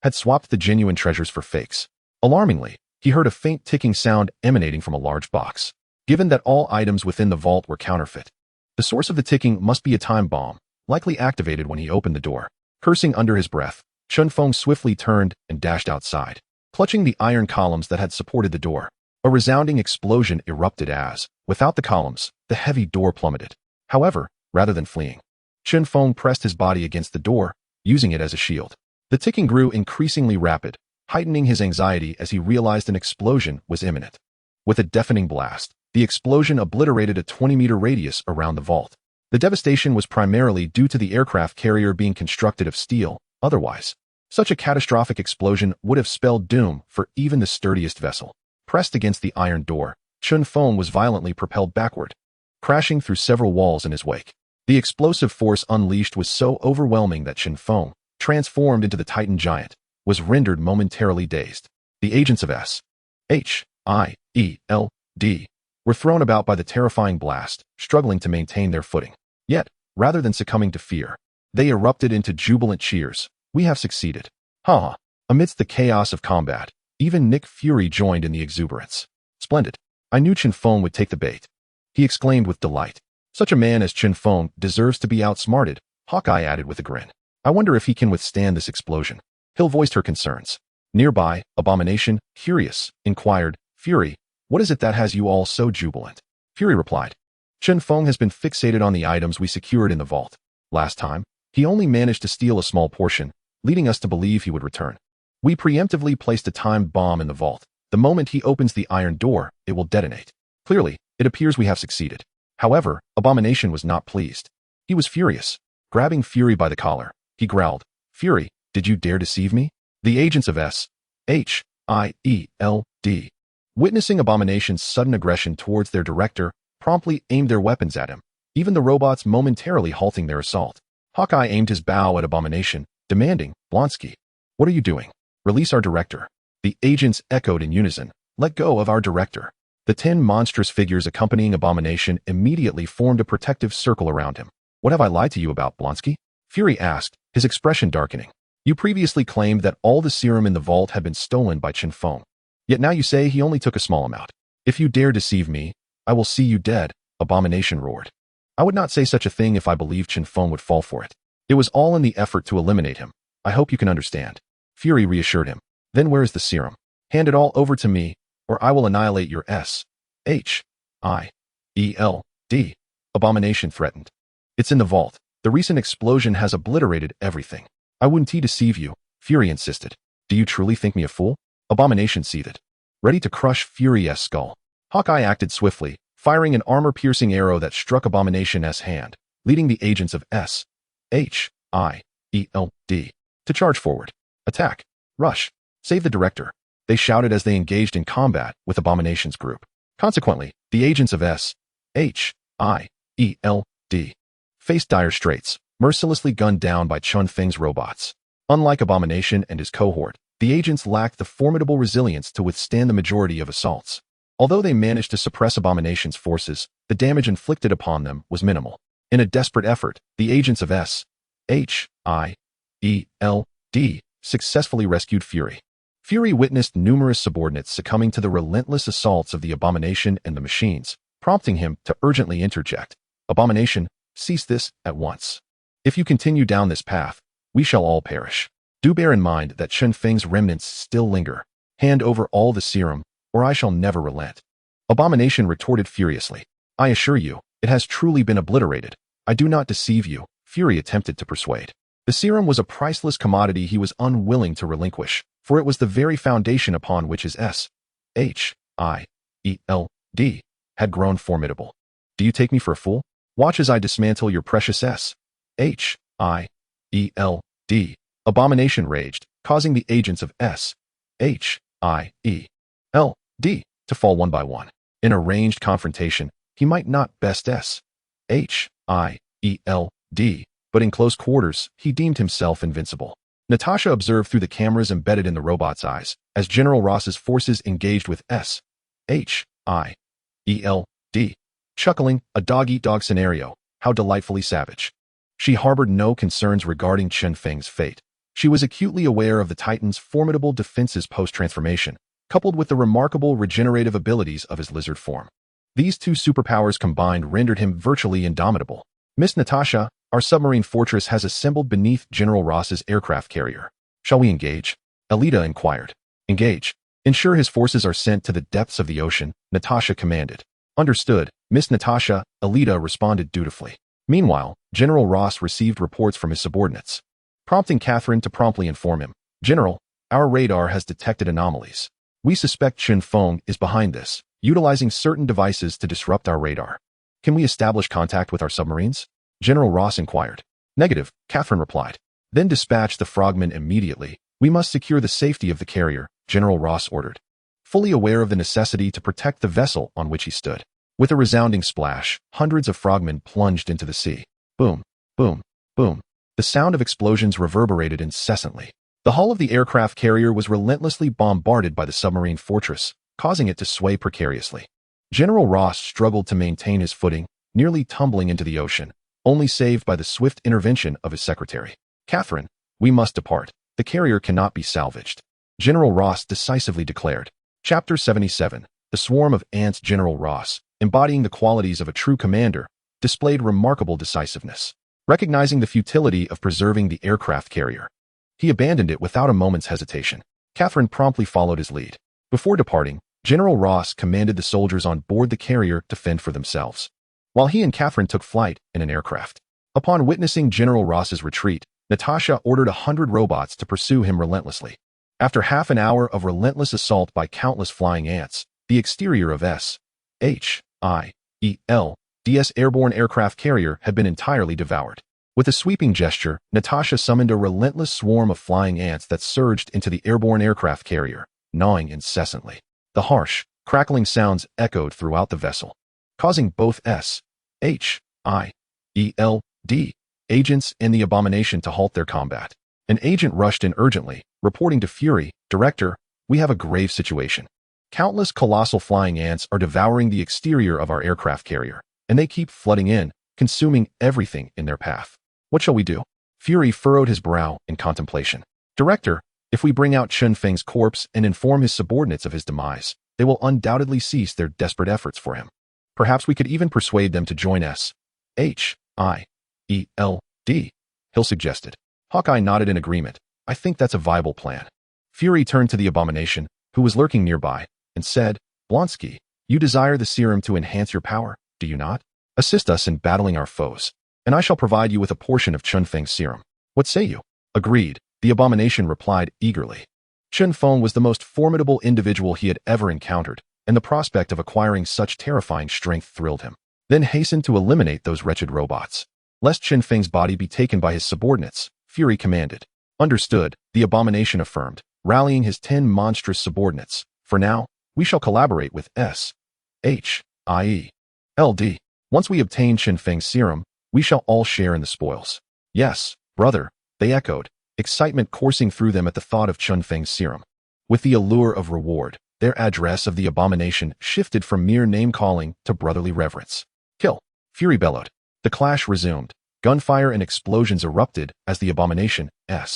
had swapped the genuine treasures for fakes. Alarmingly, he heard a faint ticking sound emanating from a large box. Given that all items within the vault were counterfeit, the source of the ticking must be a time bomb, likely activated when he opened the door. Cursing under his breath, Chen Feng swiftly turned and dashed outside. Clutching the iron columns that had supported the door, a resounding explosion erupted as, without the columns, the heavy door plummeted. However, rather than fleeing, Chen Feng pressed his body against the door, using it as a shield. The ticking grew increasingly rapid, heightening his anxiety as he realized an explosion was imminent. With a deafening blast, the explosion obliterated a 20-meter radius around the vault. The devastation was primarily due to the aircraft carrier being constructed of steel. Otherwise, such a catastrophic explosion would have spelled doom for even the sturdiest vessel. Pressed against the iron door, Chen Feng was violently propelled backward, crashing through several walls in his wake. The explosive force unleashed was so overwhelming that Chen Feng, transformed into the Titan giant, was rendered momentarily dazed. The agents of S.H.I.E.L.D. were thrown about by the terrifying blast, struggling to maintain their footing. Yet, rather than succumbing to fear, they erupted into jubilant cheers. "We have succeeded. Ha!" Amidst the chaos of combat, even Nick Fury joined in the exuberance. "Splendid. I knew Chen Feng would take the bait," he exclaimed with delight. "Such a man as Chen Feng deserves to be outsmarted," Hawkeye added with a grin. "I wonder if he can withstand this explosion." Hill voiced her concerns. Nearby, Abomination, curious, inquired, "Fury, what is it that has you all so jubilant?" Fury replied, "Chen Feng has been fixated on the items we secured in the vault. Last time, he only managed to steal a small portion, leading us to believe he would return. We preemptively placed a timed bomb in the vault. The moment he opens the iron door, it will detonate. Clearly, it appears we have succeeded." However, Abomination was not pleased. He was furious. Grabbing Fury by the collar, he growled, "Fury, did you dare deceive me?" The agents of S.H.I.E.L.D., witnessing Abomination's sudden aggression towards their director, promptly aimed their weapons at him, even the robots momentarily halting their assault. Hawkeye aimed his bow at Abomination, demanding, "Blonsky, what are you doing? Release our director." The agents echoed in unison, "Let go of our director." The 10 monstrous figures accompanying Abomination immediately formed a protective circle around him. "What have I lied to you about, Blonsky?" Fury asked, his expression darkening. "You previously claimed that all the serum in the vault had been stolen by Chen Feng. Yet now you say he only took a small amount. If you dare deceive me, I will see you dead," Abomination roared. "I would not say such a thing if I believed Chen Feng would fall for it. It was all in the effort to eliminate him. I hope you can understand." Fury reassured him. "Then where is the serum? Hand it all over to me, or I will annihilate your S.H.I.E.L.D., Abomination threatened. "It's in the vault. The recent explosion has obliterated everything." "I wouldn't deceive you," Fury insisted. "Do you truly think me a fool?" Abomination seethed, ready to crush Fury's skull. Hawkeye acted swiftly, firing an armor-piercing arrow that struck Abomination's hand, leading the agents of S.H.I.E.L.D. to charge forward. "Attack! Rush! Save the director!" they shouted as they engaged in combat with Abomination's group. Consequently, the agents of S.H.I.E.L.D. faced dire straits, mercilessly gunned down by Chen Feng's robots. Unlike Abomination and his cohort, the agents lacked the formidable resilience to withstand the majority of assaults. Although they managed to suppress Abomination's forces, the damage inflicted upon them was minimal. In a desperate effort, the agents of S.H.I.E.L.D. successfully rescued Fury. Fury witnessed numerous subordinates succumbing to the relentless assaults of the Abomination and the machines, prompting him to urgently interject. "Abomination, cease this at once. If you continue down this path, we shall all perish. Do bear in mind that Chen Feng's remnants still linger. Hand over all the serum, or I shall never relent." Abomination retorted furiously. I assure you, it has truly been obliterated. I do not deceive you, Fury attempted to persuade. The serum was a priceless commodity he was unwilling to relinquish, for it was the very foundation upon which his S.H.I.E.L.D. had grown formidable. Do you take me for a fool? Watch as I dismantle your precious S.H.I.E.L.D. Abomination raged, causing the agents of S.H.I.E.L.D. to fall one by one. In a ranged confrontation, he might not best S.H.I.E.L.D., but in close quarters, he deemed himself invincible. Natasha observed through the cameras embedded in the robot's eyes, as General Ross's forces engaged with S.H.I.E.L.D. Chuckling, a dog-eat-dog scenario, how delightfully savage. She harbored no concerns regarding Chen Feng's fate. She was acutely aware of the Titan's formidable defenses post-transformation, coupled with the remarkable regenerative abilities of his lizard form. These two superpowers combined rendered him virtually indomitable. Miss Natasha, our submarine fortress has assembled beneath General Ross's aircraft carrier. Shall we engage? Alita inquired. Engage. Ensure his forces are sent to the depths of the ocean, Natasha commanded. Understood, Miss Natasha, Alita responded dutifully. Meanwhile, General Ross received reports from his subordinates, prompting Catherine to promptly inform him. General, our radar has detected anomalies. We suspect Chen Feng is behind this, utilizing certain devices to disrupt our radar. Can we establish contact with our submarines? General Ross inquired. Negative, Catherine replied. Then dispatch the frogmen immediately. We must secure the safety of the carrier, General Ross ordered, fully aware of the necessity to protect the vessel on which he stood. With a resounding splash, hundreds of frogmen plunged into the sea. Boom, boom, boom. The sound of explosions reverberated incessantly. The hull of the aircraft carrier was relentlessly bombarded by the submarine fortress, causing it to sway precariously. General Ross struggled to maintain his footing, nearly tumbling into the ocean, only saved by the swift intervention of his secretary. Catherine, we must depart. The carrier cannot be salvaged, General Ross decisively declared. Chapter 77. The swarm of ants. General Ross, embodying the qualities of a true commander, displayed remarkable decisiveness. Recognizing the futility of preserving the aircraft carrier, he abandoned it without a moment's hesitation. Catherine promptly followed his lead. Before departing, General Ross commanded the soldiers on board the carrier to fend for themselves, while he and Catherine took flight in an aircraft. Upon witnessing General Ross's retreat, Natasha ordered 100 robots to pursue him relentlessly. After half an hour of relentless assault by countless flying ants, the exterior of S.H.I.E.L.D.'s airborne aircraft carrier had been entirely devoured. With a sweeping gesture, Natasha summoned a relentless swarm of flying ants that surged into the airborne aircraft carrier, gnawing incessantly. The harsh, crackling sounds echoed throughout the vessel, causing both S.H.I.E.L.D. agents and the abomination to halt their combat. An agent rushed in urgently, reporting to Fury, Director, we have a grave situation. Countless colossal flying ants are devouring the exterior of our aircraft carrier, and they keep flooding in, consuming everything in their path. What shall we do? Fury furrowed his brow in contemplation. Director, if we bring out Chen Feng's corpse and inform his subordinates of his demise, they will undoubtedly cease their desperate efforts for him. Perhaps we could even persuade them to join S.H.I.E.L.D., Hill suggested. Hawkeye nodded in agreement. I think that's a viable plan. Fury turned to the abomination, who was lurking nearby, and said, Blonsky, you desire the serum to enhance your power, do you not? Assist us in battling our foes, and I shall provide you with a portion of Chen Feng's serum. What say you? Agreed, the abomination replied eagerly. Chen Feng was the most formidable individual he had ever encountered, and the prospect of acquiring such terrifying strength thrilled him. Then hastened to eliminate those wretched robots, lest Chen Feng's body be taken by his subordinates, Fury commanded. Understood, the abomination affirmed, rallying his 10 monstrous subordinates. For now, we shall collaborate with S.H.I.E.L.D. Once we obtain Chen Feng's serum, we shall all share in the spoils. Yes, brother, they echoed, excitement coursing through them at the thought of Chen Feng's serum. With the allure of reward, their address of the abomination shifted from mere name-calling to brotherly reverence. Kill! Fury bellowed. The clash resumed. Gunfire and explosions erupted as the abomination, S.H.I.E.L.D.,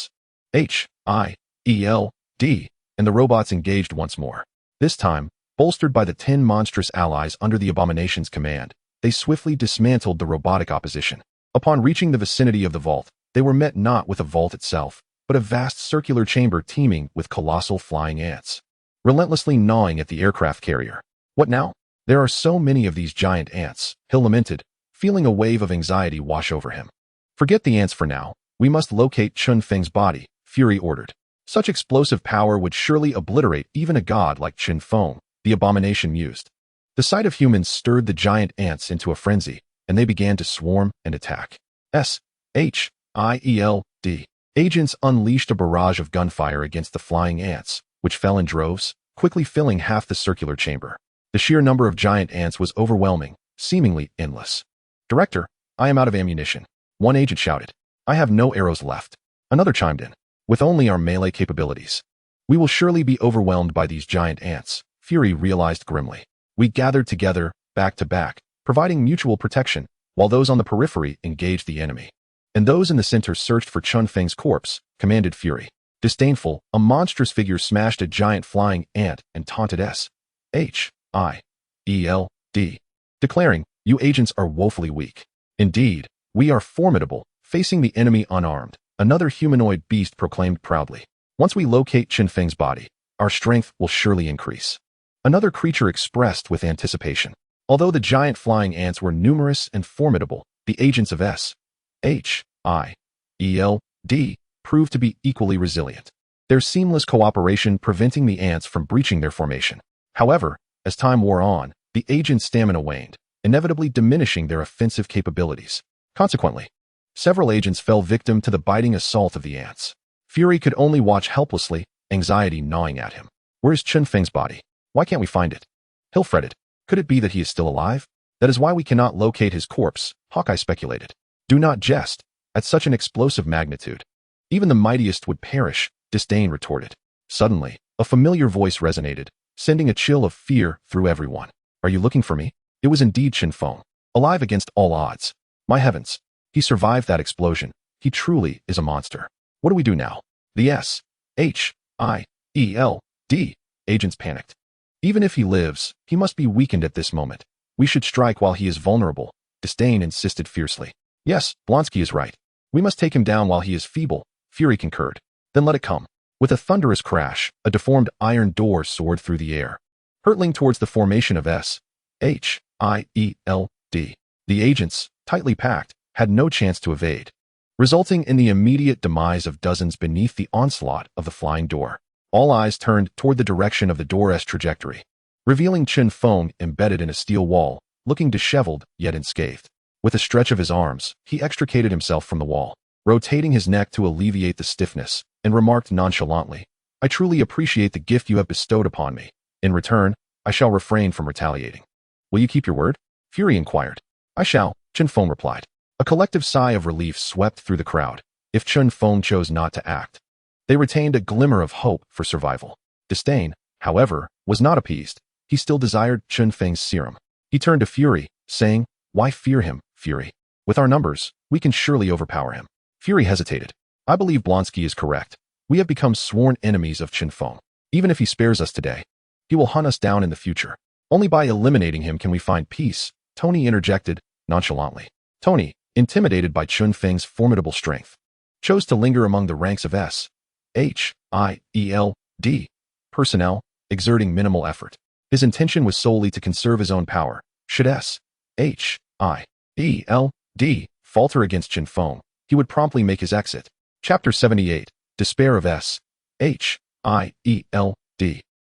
and the robots engaged once more. This time, bolstered by the 10 monstrous allies under the abomination's command, they swiftly dismantled the robotic opposition. Upon reaching the vicinity of the vault, they were met not with a vault itself, but a vast circular chamber teeming with colossal flying ants, relentlessly gnawing at the aircraft carrier. What now? There are so many of these giant ants, he lamented, feeling a wave of anxiety wash over him. Forget the ants for now. We must locate Chen Feng's body, Fury ordered. Such explosive power would surely obliterate even a god like Chen Feng, the abomination mused. The sight of humans stirred the giant ants into a frenzy, and they began to swarm and attack. Shield. Agents unleashed a barrage of gunfire against the flying ants, which fell in droves, quickly filling half the circular chamber. The sheer number of giant ants was overwhelming, seemingly endless. Director, I am out of ammunition. One agent shouted. I have no arrows left. Another chimed in. With only our melee capabilities. We will surely be overwhelmed by these giant ants, Fury realized grimly. We gathered together, back to back, providing mutual protection, while those on the periphery engaged the enemy. And those in the center searched for Chen Feng's corpse, commanded Fury. Disdainful, a monstrous figure smashed a giant flying ant and taunted Shield, declaring, you agents are woefully weak. Indeed, we are formidable, facing the enemy unarmed, another humanoid beast proclaimed proudly. Once we locate Chen Feng's body, our strength will surely increase. Another creature expressed with anticipation. Although the giant flying ants were numerous and formidable, the agents of Shield proved to be equally resilient. Their seamless cooperation preventing the ants from breaching their formation. However, as time wore on, the agents' stamina waned, inevitably diminishing their offensive capabilities. Consequently, several agents fell victim to the biting assault of the ants. Fury could only watch helplessly, anxiety gnawing at him. Where is Chen Feng's body? Why can't we find it? Hill fretted. Could it be that he is still alive? That is why we cannot locate his corpse, Hawkeye speculated. Do not jest. At such an explosive magnitude, even the mightiest would perish, Disdain retorted. Suddenly, a familiar voice resonated, sending a chill of fear through everyone. Are you looking for me? It was indeed Chen Feng, alive against all odds. My heavens, he survived that explosion. He truly is a monster. What do we do now? The Shield agents panicked. Even if he lives, he must be weakened at this moment. We should strike while he is vulnerable, Disdain insisted fiercely. Yes, Blonsky is right. We must take him down while he is feeble, Fury concurred. Then let it come. With a thunderous crash, a deformed iron door soared through the air, hurtling towards the formation of Shield. The agents, tightly packed, had no chance to evade, resulting in the immediate demise of dozens beneath the onslaught of the flying door. All eyes turned toward the direction of the door's trajectory, revealing Chen Feng embedded in a steel wall, looking disheveled yet unscathed. With a stretch of his arms, he extricated himself from the wall, rotating his neck to alleviate the stiffness, and remarked nonchalantly, I truly appreciate the gift you have bestowed upon me. In return, I shall refrain from retaliating. Will you keep your word? Fury inquired. I shall, Chen Feng replied. A collective sigh of relief swept through the crowd. If Chen Feng chose not to act, they retained a glimmer of hope for survival. Disdain, however, was not appeased. He still desired Chen Feng's serum. He turned to Fury, saying, Why fear him, Fury? With our numbers, we can surely overpower him. Fury hesitated. I believe Blonsky is correct. We have become sworn enemies of Chen Feng. Even if he spares us today, he will hunt us down in the future. Only by eliminating him can we find peace, Tony interjected, nonchalantly. Tony, intimidated by Chen Feng's formidable strength, chose to linger among the ranks of Shield personnel, exerting minimal effort. His intention was solely to conserve his own power. Should Shield falter against Chen Feng, he would promptly make his exit. Chapter 78, Despair of Shield.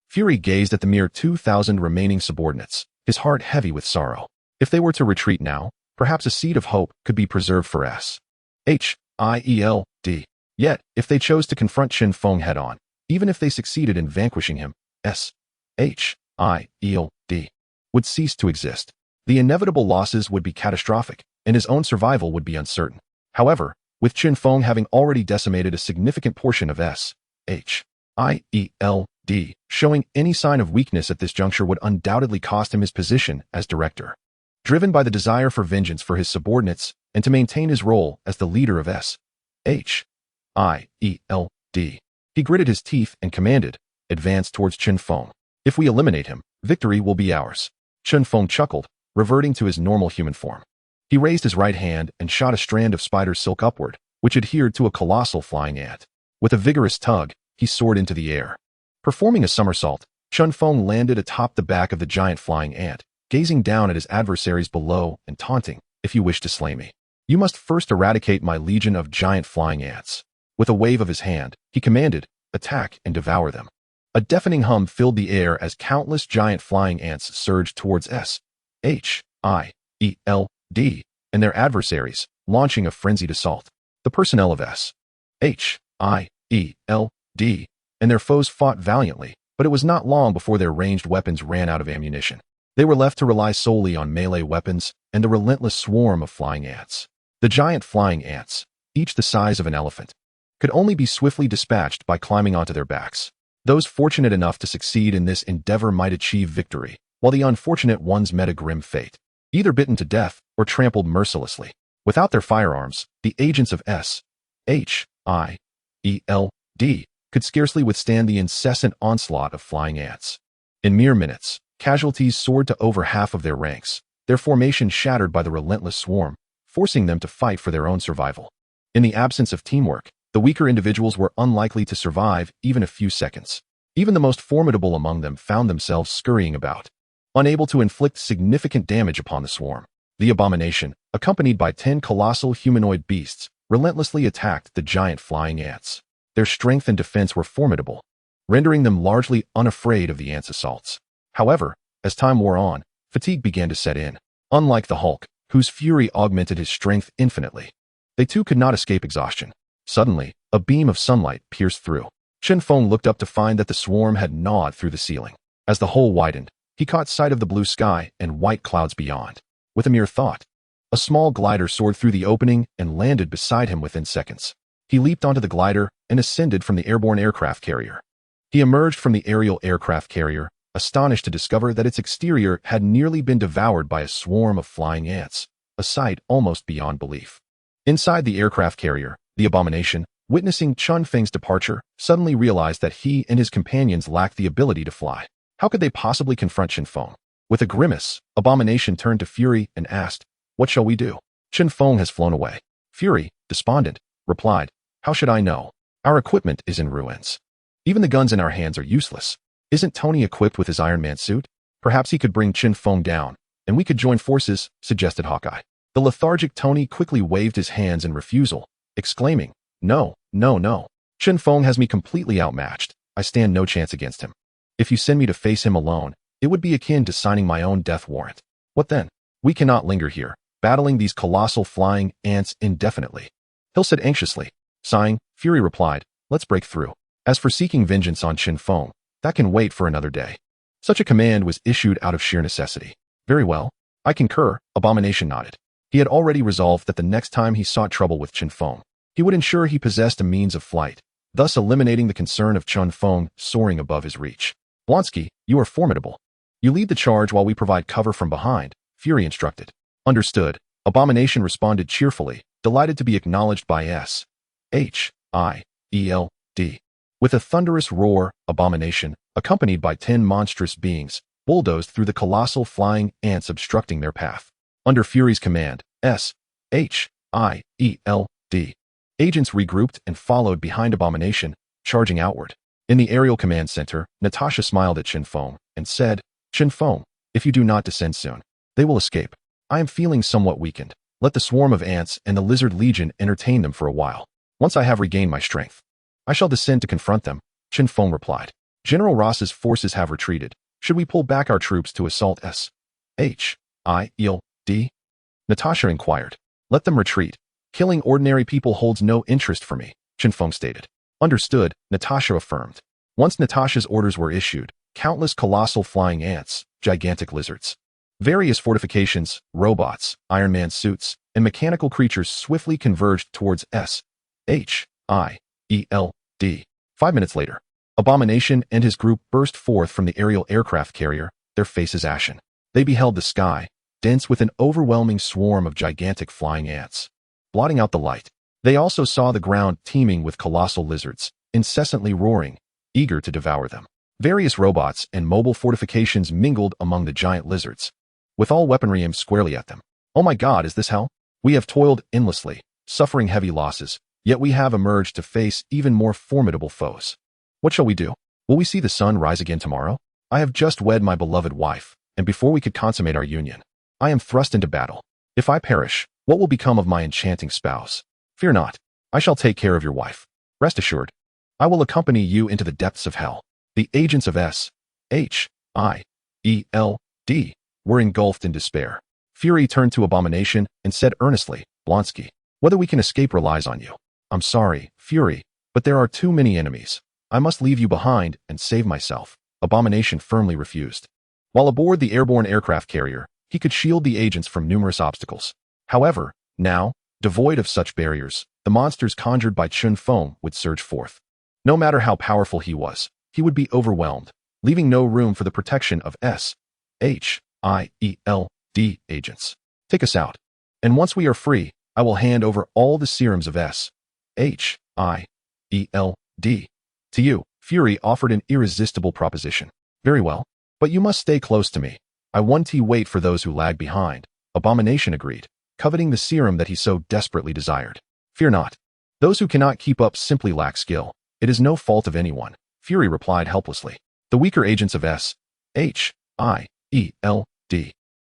Fury gazed at the mere 2,000 remaining subordinates, his heart heavy with sorrow. If they were to retreat now, perhaps a seed of hope could be preserved for Shield. Yet, if they chose to confront Chen Feng head-on, even if they succeeded in vanquishing him, Shield would cease to exist. The inevitable losses would be catastrophic, and his own survival would be uncertain. However, with Chen Feng having already decimated a significant portion of Shield, showing any sign of weakness at this juncture would undoubtedly cost him his position as director. Driven by the desire for vengeance for his subordinates and to maintain his role as the leader of Shield, he gritted his teeth and commanded, advance towards Chen Feng. If we eliminate him, victory will be ours. Chen Feng chuckled, reverting to his normal human form. He raised his right hand and shot a strand of spider silk upward, which adhered to a colossal flying ant. With a vigorous tug, he soared into the air. Performing a somersault, Chen Feng landed atop the back of the giant flying ant, gazing down at his adversaries below and taunting, "If you wish to slay me, you must first eradicate my legion of giant flying ants." With a wave of his hand, he commanded, "Attack and devour them." A deafening hum filled the air as countless giant flying ants surged towards S.H.I.E.L.D. and their adversaries, launching a frenzied assault. The personnel of S.H.I.E.L.D. and their foes fought valiantly, but it was not long before their ranged weapons ran out of ammunition. They were left to rely solely on melee weapons and the relentless swarm of flying ants. The giant flying ants, each the size of an elephant, could only be swiftly dispatched by climbing onto their backs. Those fortunate enough to succeed in this endeavor might achieve victory, while the unfortunate ones met a grim fate, either bitten to death or trampled mercilessly. Without their firearms, the agents of S.H.I.E.L.D. could scarcely withstand the incessant onslaught of flying ants. In mere minutes, casualties soared to over half of their ranks, their formation shattered by the relentless swarm, forcing them to fight for their own survival. In the absence of teamwork, the weaker individuals were unlikely to survive even a few seconds. Even the most formidable among them found themselves scurrying about, unable to inflict significant damage upon the swarm. The abomination, accompanied by 10 colossal humanoid beasts, relentlessly attacked the giant flying ants. Their strength and defense were formidable, rendering them largely unafraid of the ants' assaults. However, as time wore on, fatigue began to set in. Unlike the Hulk, whose fury augmented his strength infinitely, they too could not escape exhaustion. Suddenly, a beam of sunlight pierced through. Chen Feng looked up to find that the swarm had gnawed through the ceiling. As the hole widened, he caught sight of the blue sky and white clouds beyond. With a mere thought, a small glider soared through the opening and landed beside him within seconds. He leaped onto the glider and ascended from the airborne aircraft carrier. He emerged from the aerial aircraft carrier, astonished to discover that its exterior had nearly been devoured by a swarm of flying ants, a sight almost beyond belief. Inside the aircraft carrier, the abomination, witnessing Chen Feng's departure, suddenly realized that he and his companions lacked the ability to fly. How could they possibly confront Chen Feng? With a grimace, Abomination turned to Fury and asked, "What shall we do?" Chen Feng has flown away. Fury, despondent, replied, "How should I know? Our equipment is in ruins. Even the guns in our hands are useless. Isn't Tony equipped with his Iron Man suit? Perhaps he could bring Chen Feng down, and we could join forces," suggested Hawkeye. The lethargic Tony quickly waved his hands in refusal, exclaiming, "No, no, no. Chen Feng has me completely outmatched. I stand no chance against him. If you send me to face him alone, it would be akin to signing my own death warrant. What then? We cannot linger here, battling these colossal flying ants indefinitely." Hill said anxiously. Sighing, Fury replied, "Let's break through. As for seeking vengeance on Chen Feng, that can wait for another day." Such a command was issued out of sheer necessity. "Very well. I concur," Abomination nodded. He had already resolved that the next time he sought trouble with Chen Feng, he would ensure he possessed a means of flight, thus eliminating the concern of Chen Feng soaring above his reach. "Blonsky, you are formidable. You lead the charge while we provide cover from behind," Fury instructed. "Understood," Abomination responded cheerfully, delighted to be acknowledged by S.H.I.E.L.D. With a thunderous roar, Abomination, accompanied by 10 monstrous beings, bulldozed through the colossal flying ants obstructing their path. Under Fury's command, S.H.I.E.L.D. agents regrouped and followed behind Abomination, charging outward. In the aerial command center, Natasha smiled at Chen Feng and said, "Chen Feng, if you do not descend soon, they will escape. I am feeling somewhat weakened. Let the swarm of ants and the lizard legion entertain them for a while. Once I have regained my strength, I shall descend to confront them," Chen Feng replied. "General Ross's forces have retreated. Should we pull back our troops to assault S.H.I.E.L.D.? Natasha inquired. "Let them retreat. Killing ordinary people holds no interest for me," Chen Feng stated. "Understood," Natasha affirmed. Once Natasha's orders were issued, countless colossal flying ants, gigantic lizards, various fortifications, robots, Iron Man suits, and mechanical creatures swiftly converged towards S.H.I.E.L.D. 5 minutes later, Abomination and his group burst forth from the aerial aircraft carrier, their faces ashen. They beheld the sky, dense with an overwhelming swarm of gigantic flying ants, blotting out the light. They also saw the ground teeming with colossal lizards, incessantly roaring, eager to devour them. Various robots and mobile fortifications mingled among the giant lizards, with all weaponry aimed squarely at them. "Oh my God, is this hell? We have toiled endlessly, suffering heavy losses, yet we have emerged to face even more formidable foes. What shall we do? Will we see the sun rise again tomorrow? I have just wed my beloved wife, and before we could consummate our union, I am thrust into battle. If I perish, what will become of my enchanting spouse? Fear not, I shall take care of your wife. Rest assured, I will accompany you into the depths of hell. The agents of S.H.I.E.L.D. were engulfed in despair. Fury turned to Abomination and said earnestly, Blonsky, whether we can escape relies on you. I'm sorry, Fury, but there are too many enemies. I must leave you behind and save myself. Abomination firmly refused. While aboard the airborne aircraft carrier, he could shield the agents from numerous obstacles. However, now, devoid of such barriers, the monsters conjured by Chen Feng would surge forth. No matter how powerful he was, he would be overwhelmed, leaving no room for the protection of S.H.I.E.L.D. agents. Take us out. And once we are free, I will hand over all the serums of S.H.I.E.L.D. to you. Fury offered an irresistible proposition. Very well, but you must stay close to me. I won't wait for those who lag behind. Abomination agreed, coveting the serum that he so desperately desired. Fear not. Those who cannot keep up simply lack skill. It is no fault of anyone, Fury replied helplessly. The weaker agents of S.H.I.E.L.D.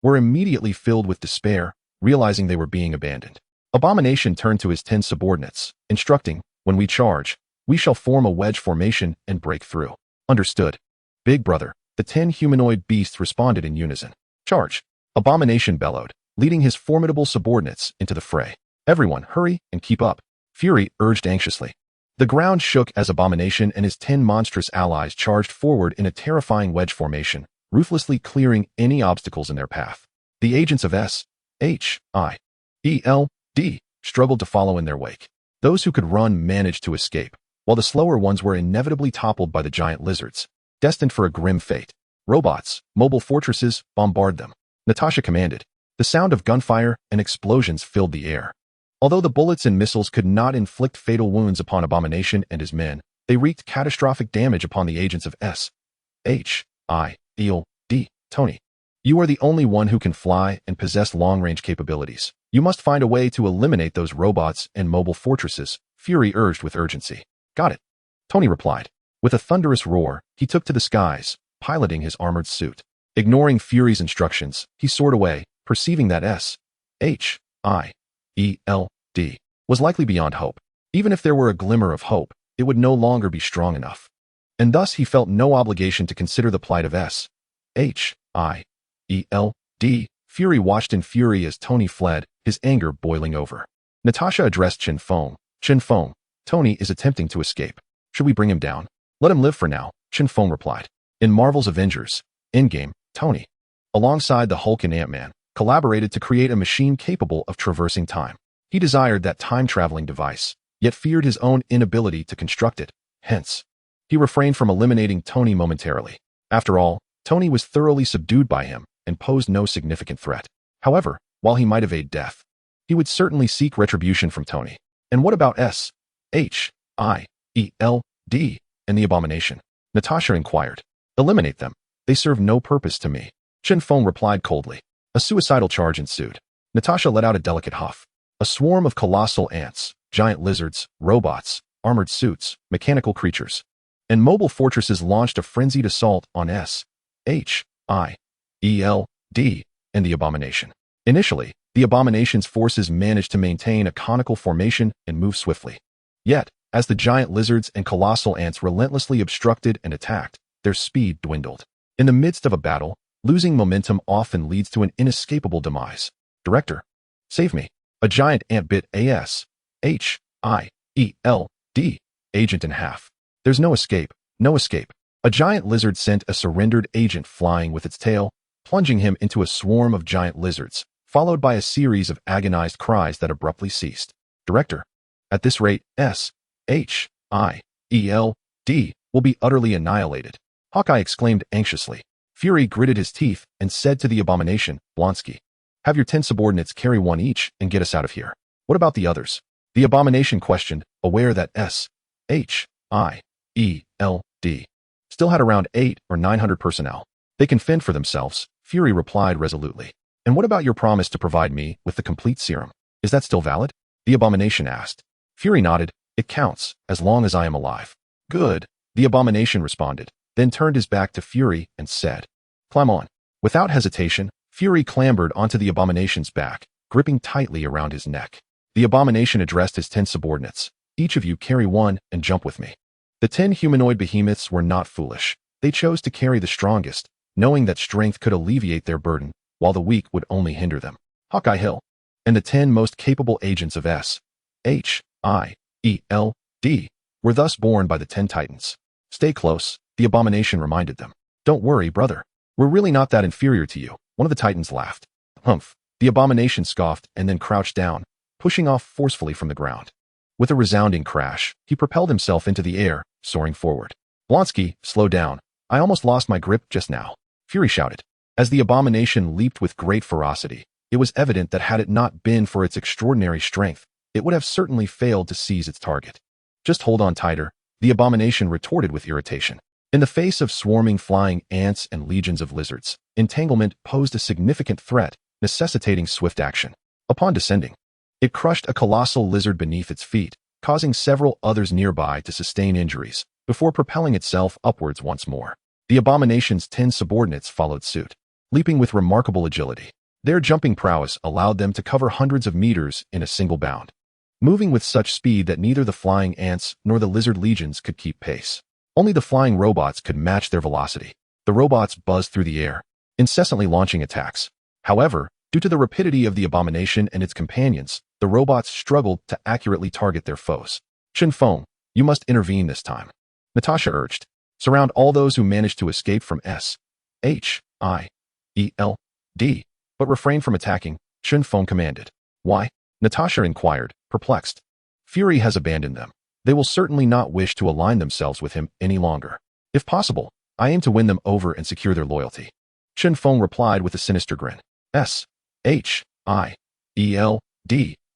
were immediately filled with despair, realizing they were being abandoned. Abomination turned to his 10 subordinates, instructing, when we charge, we shall form a wedge formation and break through. Understood. Big brother. The 10 humanoid beasts responded in unison. Charge! Abomination bellowed, leading his formidable subordinates into the fray. Everyone, hurry and keep up. Fury urged anxiously. The ground shook as Abomination and his 10 monstrous allies charged forward in a terrifying wedge formation, ruthlessly clearing any obstacles in their path. The agents of S.H.I.E.L.D. struggled to follow in their wake. Those who could run managed to escape, while the slower ones were inevitably toppled by the giant lizards, destined for a grim fate. Robots, mobile fortresses, bombard them. Natasha commanded. The sound of gunfire and explosions filled the air. Although the bullets and missiles could not inflict fatal wounds upon Abomination and his men, they wreaked catastrophic damage upon the agents of S.H.I.E.L.D. Tony, you are the only one who can fly and possess long-range capabilities. You must find a way to eliminate those robots and mobile fortresses, Fury urged with urgency. Got it, Tony replied. With a thunderous roar, he took to the skies, piloting his armored suit. Ignoring Fury's instructions, he soared away, perceiving that S.H.I.E.L.D. was likely beyond hope. Even if there were a glimmer of hope, it would no longer be strong enough. And thus he felt no obligation to consider the plight of S.H.I.E.L.D. Fury watched in fury as Tony fled, his anger boiling over. Natasha addressed Chen Feng. Chen Feng, Tony is attempting to escape. Should we bring him down? Let him live for now, Chen Feng replied. In Marvel's Avengers, Endgame, Tony, alongside the Hulk and Ant-Man, collaborated to create a machine capable of traversing time. He desired that time-traveling device, yet feared his own inability to construct it. Hence, he refrained from eliminating Tony momentarily. After all, Tony was thoroughly subdued by him and posed no significant threat. However, while he might evade death, he would certainly seek retribution from Tony. And what about S.H.I.E.L.D. and the Abomination? Natasha inquired. Eliminate them. They serve no purpose to me. Chen Feng replied coldly. A suicidal charge ensued. Natasha let out a delicate huff. A swarm of colossal ants, giant lizards, robots, armored suits, mechanical creatures, and mobile fortresses launched a frenzied assault on S.H.I.E.L.D. and the Abomination. Initially, the Abomination's forces managed to maintain a conical formation and move swiftly. Yet, as the giant lizards and colossal ants relentlessly obstructed and attacked, their speed dwindled. In the midst of a battle, losing momentum often leads to an inescapable demise. Director, save me. A giant ant bit S.H.I.E.L.D. agent in half. There's no escape, no escape. A giant lizard sent a surrendered agent flying with its tail, plunging him into a swarm of giant lizards, followed by a series of agonized cries that abruptly ceased. Director, at this rate, S.H.I.E.L.D. will be utterly annihilated. Hawkeye exclaimed anxiously. Fury gritted his teeth and said to the Abomination, Blonsky, have your 10 subordinates carry one each and get us out of here. What about the others? The Abomination questioned, aware that S.H.I.E.L.D. still had around 800 or 900 personnel. They can fend for themselves, Fury replied resolutely. And what about your promise to provide me with the complete serum? Is that still valid? The Abomination asked. Fury nodded. It counts, as long as I am alive. Good, the Abomination responded, then turned his back to Fury and said, climb on. Without hesitation, Fury clambered onto the abomination's back, gripping tightly around his neck. The abomination addressed his 10 subordinates. Each of you carry one and jump with me. The 10 humanoid behemoths were not foolish. They chose to carry the strongest, knowing that strength could alleviate their burden, while the weak would only hinder them. Hawkeye Hill and the 10 most capable agents of S.H.I.E.L.D. were thus born by the 10 Titans. Stay close, the abomination reminded them. Don't worry, brother. We're really not that inferior to you. One of the Titans laughed. Humph. The abomination scoffed and then crouched down, pushing off forcefully from the ground. With a resounding crash, he propelled himself into the air, soaring forward. Blonsky, slow down. I almost lost my grip just now, Fury shouted. As the abomination leaped with great ferocity, it was evident that had it not been for its extraordinary strength, it would have certainly failed to seize its target. Just hold on tighter, the abomination retorted with irritation. In the face of swarming flying ants and legions of lizards, entanglement posed a significant threat, necessitating swift action. Upon descending, it crushed a colossal lizard beneath its feet, causing several others nearby to sustain injuries, before propelling itself upwards once more. The abomination's 10 subordinates followed suit, leaping with remarkable agility. Their jumping prowess allowed them to cover hundreds of meters in a single bound, moving with such speed that neither the flying ants nor the lizard legions could keep pace. Only the flying robots could match their velocity. The robots buzzed through the air, incessantly launching attacks. However, due to the rapidity of the abomination and its companions, the robots struggled to accurately target their foes. Chen Feng, you must intervene this time, Natasha urged. Surround all those who managed to escape from S.H.I.E.L.D. but refrain from attacking, Chen Feng commanded. Why? Natasha inquired, perplexed. Fury has abandoned them. They will certainly not wish to align themselves with him any longer. If possible, I aim to win them over and secure their loyalty. Chen Feng replied with a sinister grin. S.H.I.E.L.D.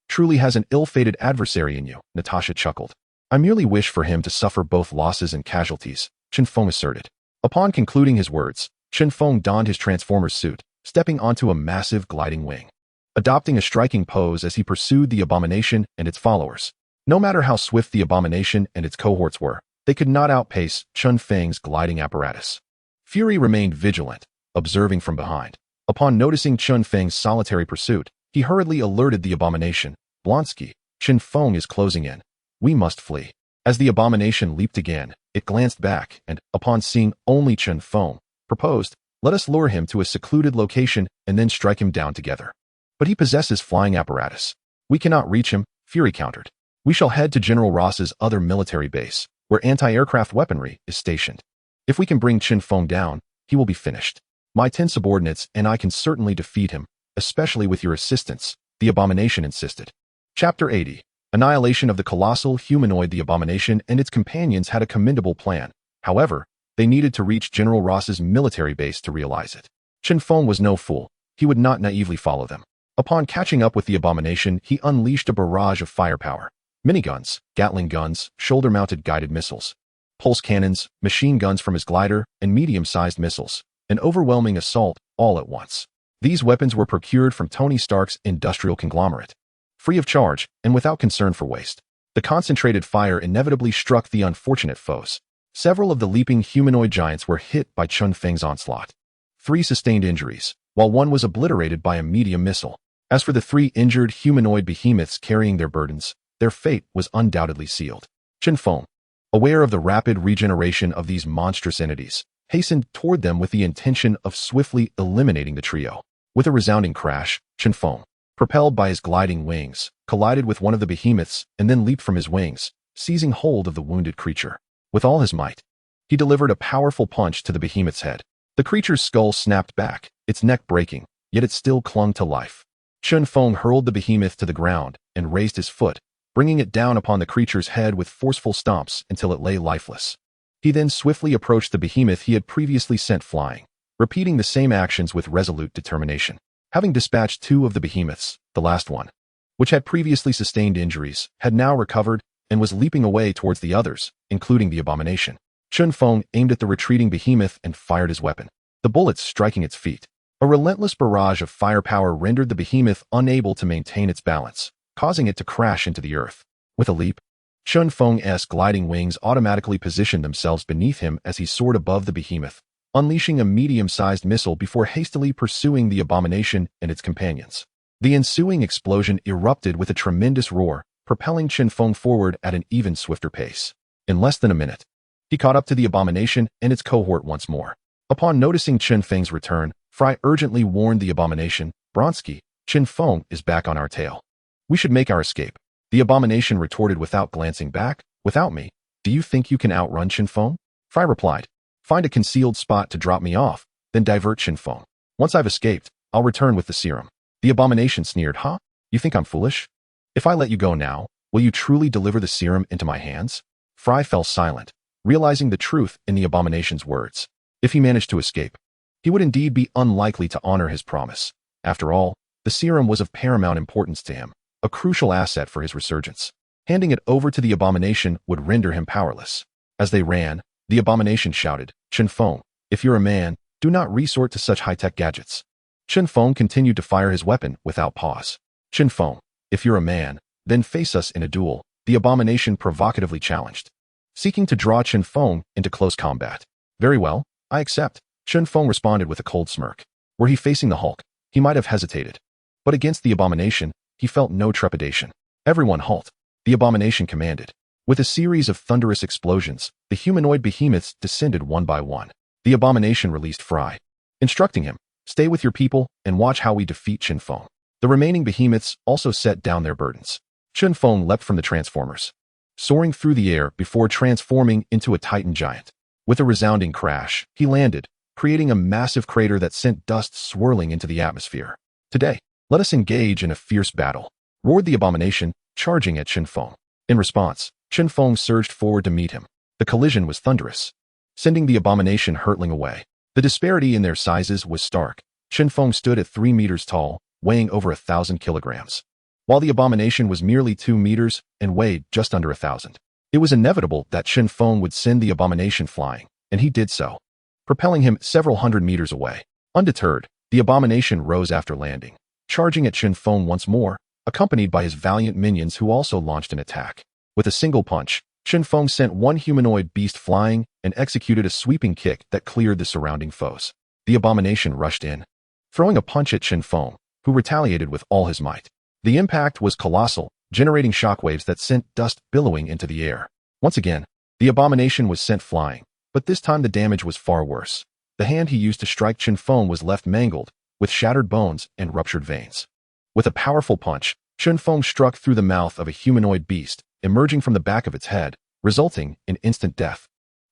truly has an ill-fated adversary in you, Natasha chuckled. I merely wish for him to suffer both losses and casualties, Chen Feng asserted. Upon concluding his words, Chen Feng donned his Transformer's suit, stepping onto a massive gliding wing, adopting a striking pose as he pursued the abomination and its followers. No matter how swift the abomination and its cohorts were, they could not outpace Chen Feng's gliding apparatus. Fury remained vigilant, observing from behind. Upon noticing Chen Feng's solitary pursuit, he hurriedly alerted the abomination. Blonsky, Chen Feng is closing in. We must flee. As the abomination leaped again, it glanced back and, upon seeing only Chen Feng, proposed, let us lure him to a secluded location and then strike him down together. But he possesses flying apparatus. We cannot reach him, Fury countered. We shall head to General Ross's other military base, where anti-aircraft weaponry is stationed. If we can bring Chen Feng down, he will be finished. My 10 subordinates and I can certainly defeat him, especially with your assistance, the abomination insisted. Chapter 80. Annihilation of the colossal humanoid. The abomination and its companions had a commendable plan. However, they needed to reach General Ross's military base to realize it. Chen Feng was no fool. He would not naively follow them. Upon catching up with the abomination, he unleashed a barrage of firepower. Miniguns, Gatling guns, shoulder-mounted guided missiles, pulse cannons, machine guns from his glider, and medium-sized missiles. An overwhelming assault, all at once. These weapons were procured from Tony Stark's industrial conglomerate. Free of charge, and without concern for waste. The concentrated fire inevitably struck the unfortunate foes. Several of the leaping humanoid giants were hit by Chen Feng's onslaught. 3 sustained injuries, while 1 was obliterated by a medium missile. As for the 3 injured humanoid behemoths carrying their burdens, their fate was undoubtedly sealed. Chen Feng, aware of the rapid regeneration of these monstrous entities, hastened toward them with the intention of swiftly eliminating the trio. With a resounding crash, Chen Feng, propelled by his gliding wings, collided with one of the behemoths and then leaped from his wings, seizing hold of the wounded creature. With all his might, he delivered a powerful punch to the behemoth's head. The creature's skull snapped back, its neck breaking, yet it still clung to life. Chen Feng hurled the behemoth to the ground and raised his foot, bringing it down upon the creature's head with forceful stomps until it lay lifeless. He then swiftly approached the behemoth he had previously sent flying, repeating the same actions with resolute determination. Having dispatched 2 of the behemoths, the last one, which had previously sustained injuries, had now recovered and was leaping away towards the others, including the abomination. Chen Feng aimed at the retreating behemoth and fired his weapon, the bullets striking its feet. A relentless barrage of firepower rendered the behemoth unable to maintain its balance, causing it to crash into the earth. With a leap, Chen Feng's gliding wings automatically positioned themselves beneath him as he soared above the behemoth, unleashing a medium-sized missile before hastily pursuing the abomination and its companions. The ensuing explosion erupted with a tremendous roar, propelling Chen Feng forward at an even swifter pace. In less than a minute, he caught up to the abomination and its cohort once more. Upon noticing Chen Feng's return, Fry urgently warned the abomination, "Bronsky, Chen Feng is back on our tail. We should make our escape." The abomination retorted without glancing back, "Without me, do you think you can outrun Chen Feng?" Fry replied, "Find a concealed spot to drop me off, then divert Chen Feng. Once I've escaped, I'll return with the serum." The abomination sneered, "Huh? You think I'm foolish? If I let you go now, will you truly deliver the serum into my hands?" Fry fell silent, realizing the truth in the abomination's words. If he managed to escape, he would indeed be unlikely to honor his promise. After all, the serum was of paramount importance to him, a crucial asset for his resurgence. Handing it over to the abomination would render him powerless. As they ran, the abomination shouted, "Chen Feng, if you're a man, do not resort to such high-tech gadgets." Chen Feng continued to fire his weapon without pause. "Chen Feng, if you're a man, then face us in a duel," the abomination provocatively challenged, seeking to draw Chen Feng into close combat. "Very well, I accept," Chen Feng responded with a cold smirk. Were he facing the Hulk, he might have hesitated. But against the abomination, he felt no trepidation. "Everyone halt," the abomination commanded. With a series of thunderous explosions, the humanoid behemoths descended one by one. The abomination released Fry, instructing him, "Stay with your people and watch how we defeat Chen Feng." The remaining behemoths also set down their burdens. Chen Feng leapt from the transformers, soaring through the air before transforming into a titan giant. With a resounding crash, he landed, creating a massive crater that sent dust swirling into the atmosphere. "Today, let us engage in a fierce battle," roared the abomination, charging at Chen Feng. In response, Chen Feng surged forward to meet him. The collision was thunderous, sending the abomination hurtling away. The disparity in their sizes was stark. Chen Feng stood at 3 meters tall, weighing over 1,000 kilograms, while the abomination was merely 2 meters and weighed just under 1,000. It was inevitable that Chen Feng would send the abomination flying, and he did so, propelling him several hundred meters away. Undeterred, the abomination rose after landing, charging at Chen Feng once more, accompanied by his valiant minions who also launched an attack. With a single punch, Chen Feng sent one humanoid beast flying and executed a sweeping kick that cleared the surrounding foes. The abomination rushed in, throwing a punch at Chen Feng, who retaliated with all his might. The impact was colossal, generating shockwaves that sent dust billowing into the air. Once again, the abomination was sent flying, but this time the damage was far worse. The hand he used to strike Chen Feng was left mangled, with shattered bones and ruptured veins. With a powerful punch, Chen Feng struck through the mouth of a humanoid beast, emerging from the back of its head, resulting in instant death.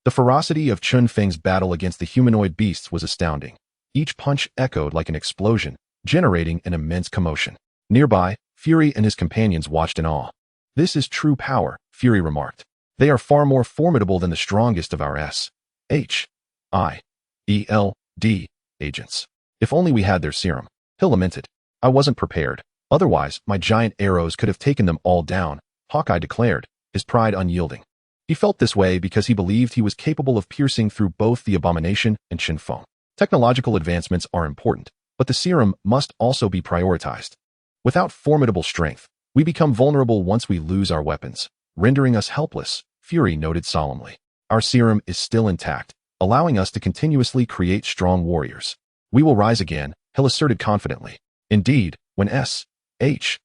The ferocity of Chen Feng's battle against the humanoid beasts was astounding. Each punch echoed like an explosion, generating an immense commotion. Nearby, Fury and his companions watched in awe. "This is true power," Fury remarked. "They are far more formidable than the strongest of our S.H.I.E.L.D. agents. If only we had their serum." Hill lamented. "I wasn't prepared. Otherwise, my giant arrows could have taken them all down," Hawkeye declared, his pride unyielding. He felt this way because he believed he was capable of piercing through both the abomination and Chen Feng. Technological advancements are important, but the serum must also be prioritized. Without formidable strength, we become vulnerable once we lose our weapons, rendering us helpless, Fury noted solemnly. "Our serum is still intact, allowing us to continuously create strong warriors. We will rise again," Hill asserted confidently. "Indeed, when S.H.I.E.L.D.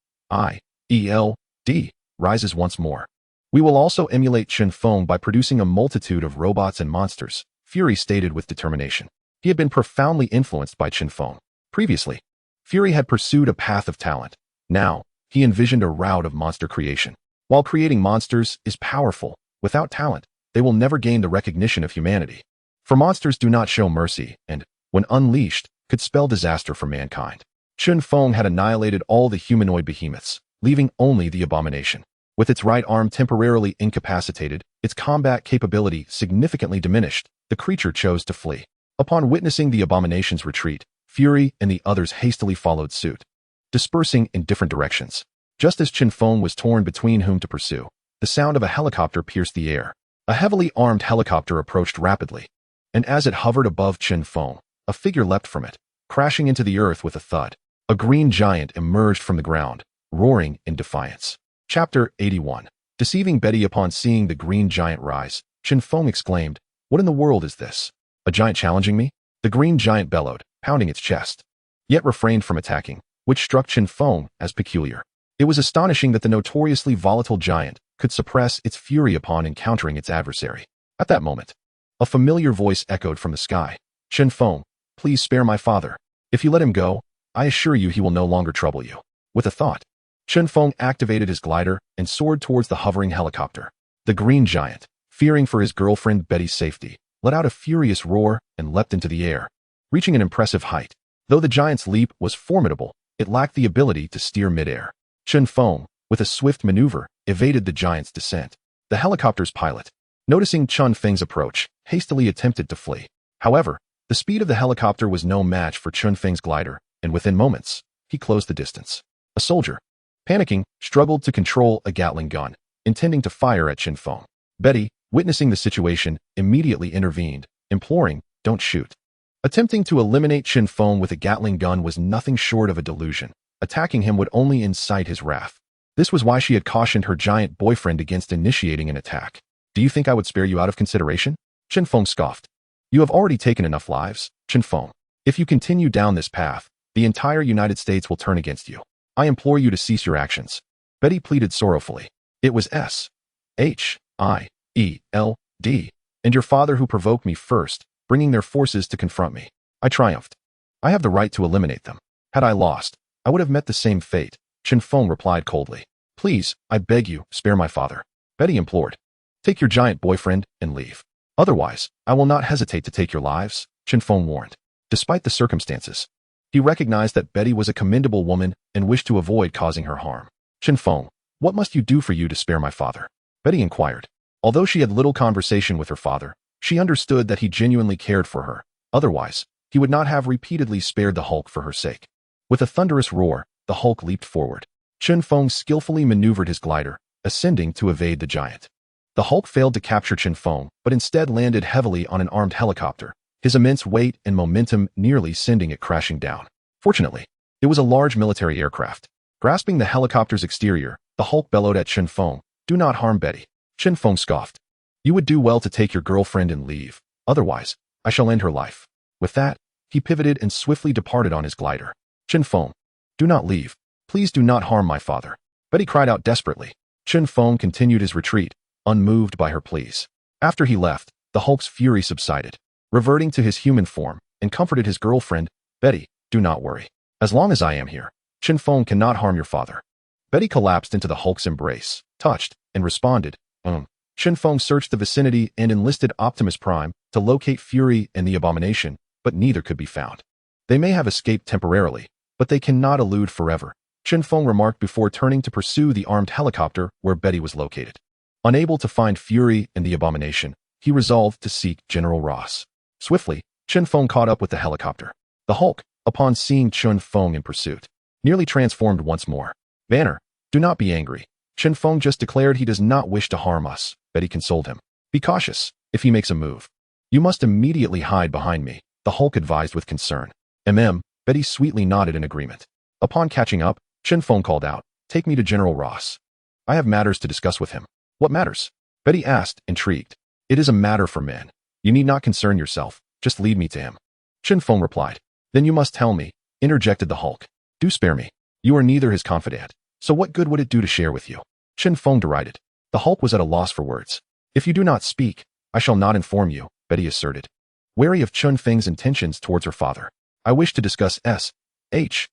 rises once more, we will also emulate Chen Feng by producing a multitude of robots and monsters," Fury stated with determination. He had been profoundly influenced by Chen Feng. Previously, Fury had pursued a path of talent. Now, he envisioned a route of monster creation. While creating monsters is powerful, without talent, they will never gain the recognition of humanity. For monsters do not show mercy and, when unleashed, could spell disaster for mankind. Chen Feng had annihilated all the humanoid behemoths, leaving only the abomination. With its right arm temporarily incapacitated, its combat capability significantly diminished, the creature chose to flee. Upon witnessing the abomination's retreat, Fury and the others hastily followed suit, dispersing in different directions. Just as Chen Feng was torn between whom to pursue, the sound of a helicopter pierced the air. A heavily armed helicopter approached rapidly, and as it hovered above Chen Feng, a figure leapt from it, crashing into the earth with a thud. A green giant emerged from the ground, roaring in defiance. Chapter 81. Deceiving Betty. Upon seeing the green giant rise, Chen Feng exclaimed, "What in the world is this?" A giant challenging me? The green giant bellowed, pounding its chest, yet refrained from attacking, which struck Chen Feng as peculiar. It was astonishing that the notoriously volatile giant could suppress its fury upon encountering its adversary. At that moment, a familiar voice echoed from the sky. Chen Feng, please spare my father. If you let him go, I assure you he will no longer trouble you. With a thought, Chen Feng activated his glider and soared towards the hovering helicopter. The green giant, fearing for his girlfriend Betty's safety, let out a furious roar and leapt into the air, reaching an impressive height. Though the giant's leap was formidable, it lacked the ability to steer midair. Chen Feng, with a swift maneuver, evaded the giant's descent. The helicopter's pilot, noticing Chen Feng's approach, hastily attempted to flee. However, the speed of the helicopter was no match for Chen Feng's glider, and within moments, he closed the distance. A soldier, panicking, struggled to control a Gatling gun, intending to fire at Chen Feng. Betty, witnessing the situation, immediately intervened, imploring, "Don't shoot." Attempting to eliminate Chen Feng with a Gatling gun was nothing short of a delusion. Attacking him would only incite his wrath. This was why she had cautioned her giant boyfriend against initiating an attack. "Do you think I would spare you out of consideration?" Chen Feng scoffed. "You have already taken enough lives, Chen Feng. If you continue down this path, the entire United States will turn against you. I implore you to cease your actions." Betty pleaded sorrowfully. "It was S-H-I-E-L-D, and your father who provoked me first, bringing their forces to confront me. I triumphed. I have the right to eliminate them. Had I lost, I would have met the same fate," Chen Feng replied coldly. "Please, I beg you, spare my father," Betty implored. "Take your giant boyfriend and leave. Otherwise, I will not hesitate to take your lives," Chen Feng warned. Despite the circumstances, he recognized that Betty was a commendable woman and wished to avoid causing her harm. "Chen Feng, what must you do for you to spare my father?" Betty inquired. Although she had little conversation with her father, she understood that he genuinely cared for her. Otherwise, he would not have repeatedly spared the Hulk for her sake. With a thunderous roar, the Hulk leaped forward. Chen Feng skillfully maneuvered his glider, ascending to evade the giant. The Hulk failed to capture Chen Feng, but instead landed heavily on an armed helicopter, his immense weight and momentum nearly sending it crashing down. Fortunately, it was a large military aircraft. Grasping the helicopter's exterior, the Hulk bellowed at Chen Feng, "Do not harm Betty." Chen Feng scoffed. "You would do well to take your girlfriend and leave. Otherwise, I shall end her life." With that, he pivoted and swiftly departed on his glider. "Chen Feng, do not leave. Please do not harm my father," Betty cried out desperately. Chen Feng continued his retreat, unmoved by her pleas. After he left, the Hulk's fury subsided, reverting to his human form, and comforted his girlfriend. "Betty, do not worry. As long as I am here, Chen Feng cannot harm your father." Betty collapsed into the Hulk's embrace, touched, and responded, Chen Feng searched the vicinity and enlisted Optimus Prime to locate Fury and the Abomination, but neither could be found. "They may have escaped temporarily, but they cannot elude forever," Chen Feng remarked before turning to pursue the armed helicopter where Betty was located. Unable to find Fury and the Abomination, he resolved to seek General Ross. Swiftly, Chen Feng caught up with the helicopter. The Hulk, upon seeing Chen Feng in pursuit, nearly transformed once more. "Banner, do not be angry. Chen Feng just declared he does not wish to harm us," Betty consoled him. "Be cautious if he makes a move. You must immediately hide behind me," the Hulk advised with concern. Betty sweetly nodded in agreement. Upon catching up, Chen Feng called out, "Take me to General Ross. I have matters to discuss with him." "What matters?" Betty asked, intrigued. "It is a matter for men. You need not concern yourself. Just lead me to him." Chen Feng replied. "Then you must tell me," interjected the Hulk. "Do spare me. You are neither his confidant, so what good would it do to share with you?" Chen Feng derided. The Hulk was at a loss for words. "If you do not speak, I shall not inform you," Betty asserted. Wary of Chen Feng's intentions towards her father, "I wish to discuss S-H-I-E-L-D.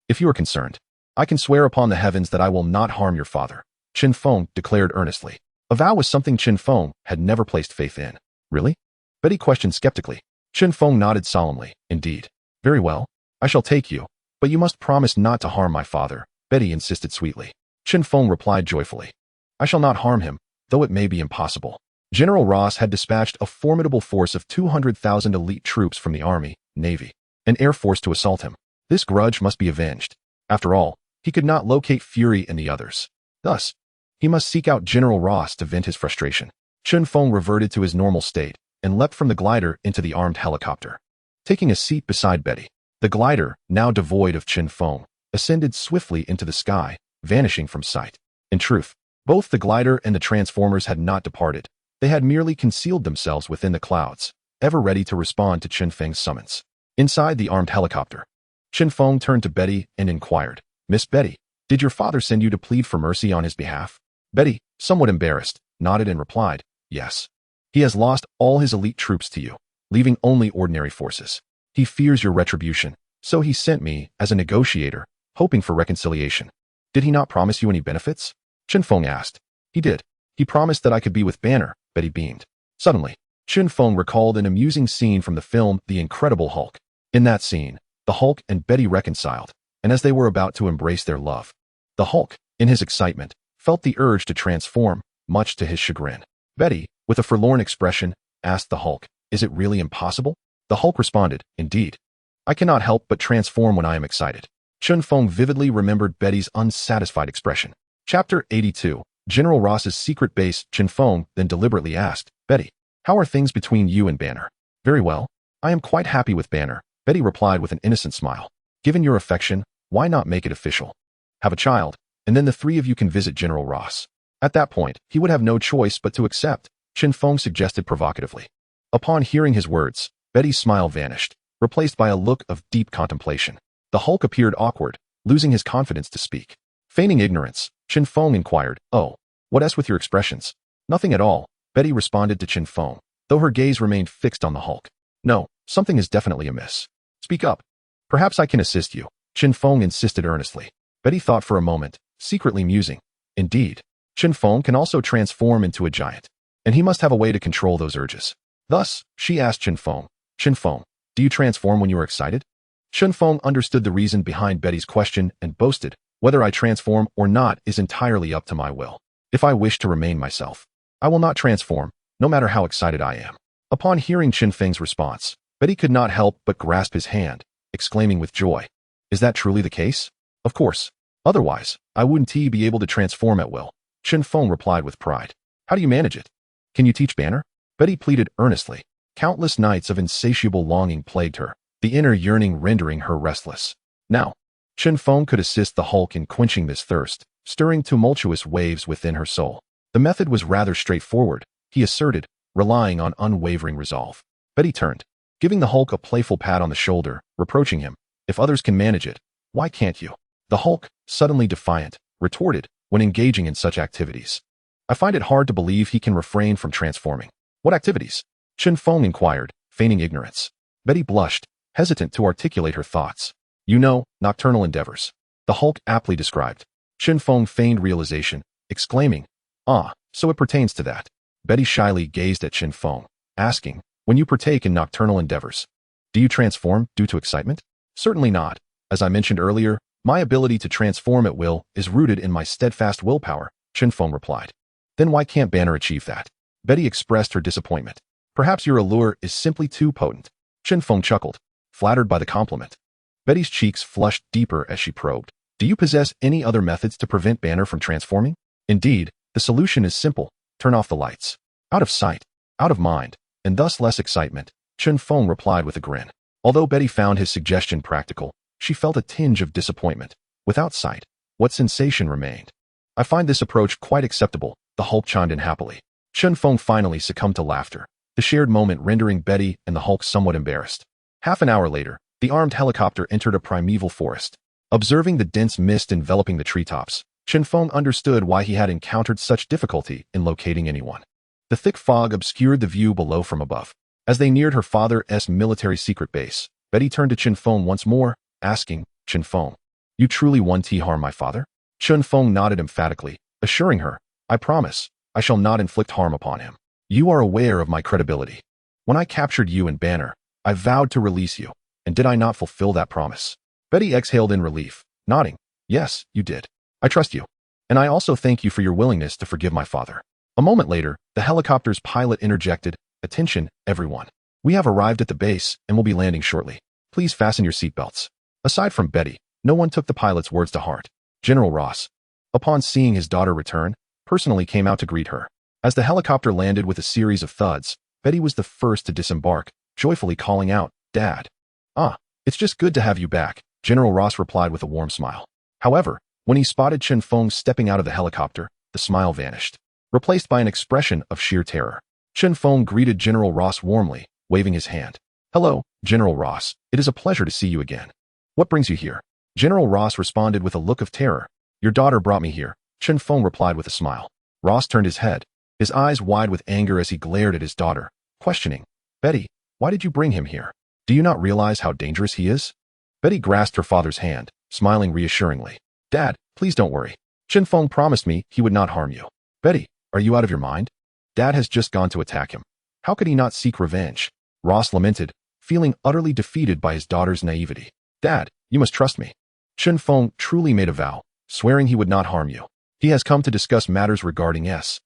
If you are concerned, I can swear upon the heavens that I will not harm your father," Chen Feng declared earnestly. A vow was something Chen Feng had never placed faith in. "Really?" Betty questioned skeptically. Chen Feng nodded solemnly. "Indeed. Very well. I shall take you, but you must promise not to harm my father," Betty insisted sweetly. Chen Feng replied joyfully. "I shall not harm him, though it may be impossible." General Ross had dispatched a formidable force of 200,000 elite troops from the Army, Navy, and Air Force to assault him. This grudge must be avenged. After all, he could not locate Fury and the others. Thus, he must seek out General Ross to vent his frustration. Chen Feng reverted to his normal state and leapt from the glider into the armed helicopter. Taking a seat beside Betty, the glider, now devoid of Chen Feng, ascended swiftly into the sky, vanishing from sight. In truth, both the glider and the Transformers had not departed. They had merely concealed themselves within the clouds, ever ready to respond to Chen Feng's summons. Inside the armed helicopter, Chen Feng turned to Betty and inquired, "Miss Betty, did your father send you to plead for mercy on his behalf?" Betty, somewhat embarrassed, nodded and replied, "Yes. He has lost all his elite troops to you, leaving only ordinary forces. He fears your retribution, so he sent me as a negotiator, hoping for reconciliation." "Did he not promise you any benefits?" Chen Feng asked. "He did. He promised that I could be with Banner," Betty beamed. Suddenly, Chen Feng recalled an amusing scene from the film The Incredible Hulk. In that scene, the Hulk and Betty reconciled, and as they were about to embrace their love, the Hulk, in his excitement, felt the urge to transform, much to his chagrin. Betty, with a forlorn expression, asked the Hulk, "Is it really impossible?" The Hulk responded, "Indeed. I cannot help but transform when I am excited." Chen Feng vividly remembered Betty's unsatisfied expression. Chapter 82, General Ross's Secret Base. Chen Feng then deliberately asked, "Betty, how are things between you and Banner?" "Very well. I am quite happy with Banner," Betty replied with an innocent smile. "Given your affection, why not make it official? Have a child, and then the three of you can visit General Ross." At that point, he would have no choice but to accept, Chen Feng suggested provocatively. Upon hearing his words, Betty's smile vanished, replaced by a look of deep contemplation. The Hulk appeared awkward, losing his confidence to speak. Feigning ignorance, Chen Feng inquired, "Oh, what else with your expressions?" "Nothing at all," Betty responded to Chen Feng, though her gaze remained fixed on the Hulk. "No, something is definitely amiss. Speak up. Perhaps I can assist you," Chen Feng insisted earnestly. Betty thought for a moment, secretly musing. Indeed, Chen Feng can also transform into a giant, and he must have a way to control those urges. Thus, she asked Chen Feng, "Chen Feng, do you transform when you are excited?" Chen Feng understood the reason behind Betty's question and boasted, "Whether I transform or not is entirely up to my will. If I wish to remain myself, I will not transform, no matter how excited I am." Upon hearing Chen Feng's response, Betty could not help but grasp his hand, exclaiming with joy, "Is that truly the case?" "Of course. Otherwise, I wouldn't be able to transform at will," Chen Feng replied with pride. "How do you manage it? Can you teach Banner?" Betty pleaded earnestly. Countless nights of insatiable longing plagued her, the inner yearning rendering her restless. Now, Chen Feng could assist the Hulk in quenching this thirst, stirring tumultuous waves within her soul. The method was rather straightforward, he asserted, relying on unwavering resolve. Betty turned, giving the Hulk a playful pat on the shoulder, reproaching him, "If others can manage it, why can't you?" The Hulk, suddenly defiant, retorted, when engaging in such activities, "I find it hard to believe he can refrain from transforming." "What activities?" Chen Feng inquired, feigning ignorance. Betty blushed, hesitant to articulate her thoughts. "You know, nocturnal endeavors," the Hulk aptly described. Chen Feng feigned realization, exclaiming, "Ah, so it pertains to that." Betty shyly gazed at Chen Feng, asking, "When you partake in nocturnal endeavors, do you transform due to excitement?" "Certainly not. As I mentioned earlier, my ability to transform at will is rooted in my steadfast willpower," Chen Feng replied. "Then why can't Banner achieve that?" Betty expressed her disappointment. "Perhaps your allure is simply too potent." Chen Feng chuckled, flattered by the compliment. Betty's cheeks flushed deeper as she probed. "Do you possess any other methods to prevent Banner from transforming?" "Indeed, the solution is simple. Turn off the lights." "Out of sight, out of mind, and thus less excitement," Chen Feng replied with a grin. Although Betty found his suggestion practical, she felt a tinge of disappointment. Without sight, what sensation remained? "I find this approach quite acceptable," the Hulk chimed in happily. Chen Feng finally succumbed to laughter, the shared moment rendering Betty and the Hulk somewhat embarrassed. Half an hour later, the armed helicopter entered a primeval forest. Observing the dense mist enveloping the treetops, Chen Feng understood why he had encountered such difficulty in locating anyone. The thick fog obscured the view below from above. As they neared her father's military secret base, Betty turned to Chen Feng once more, asking, "Chen Feng, you truly won't harm my father?" Chen Feng nodded emphatically, assuring her, "I promise, I shall not inflict harm upon him. You are aware of my credibility. When I captured you and Banner, I vowed to release you, and did I not fulfill that promise?" Betty exhaled in relief, nodding, "Yes, you did. I trust you. And I also thank you for your willingness to forgive my father." A moment later, the helicopter's pilot interjected, "Attention, everyone. We have arrived at the base and will be landing shortly. Please fasten your seatbelts." Aside from Betty, no one took the pilot's words to heart. General Ross, upon seeing his daughter return, personally came out to greet her. As the helicopter landed with a series of thuds, Betty was the first to disembark, joyfully calling out, "Dad." "Ah, it's just good to have you back," General Ross replied with a warm smile. However, when he spotted Chen Feng stepping out of the helicopter, the smile vanished, replaced by an expression of sheer terror. Chen Feng greeted General Ross warmly, waving his hand. Hello, General Ross. It is a pleasure to see you again. What brings you here? General Ross responded with a look of terror. Your daughter brought me here, Chen Feng replied with a smile. Ross turned his head, his eyes wide with anger as he glared at his daughter, questioning. Betty, why did you bring him here? Do you not realize how dangerous he is? Betty grasped her father's hand, smiling reassuringly. Dad, please don't worry. Chen Feng promised me he would not harm you. Betty, are you out of your mind? Dad has just gone to attack him. How could he not seek revenge? Ross lamented, feeling utterly defeated by his daughter's naivety. Dad, you must trust me. Chen Feng truly made a vow, swearing he would not harm you. He has come to discuss matters regarding S-H-I-E-L-D,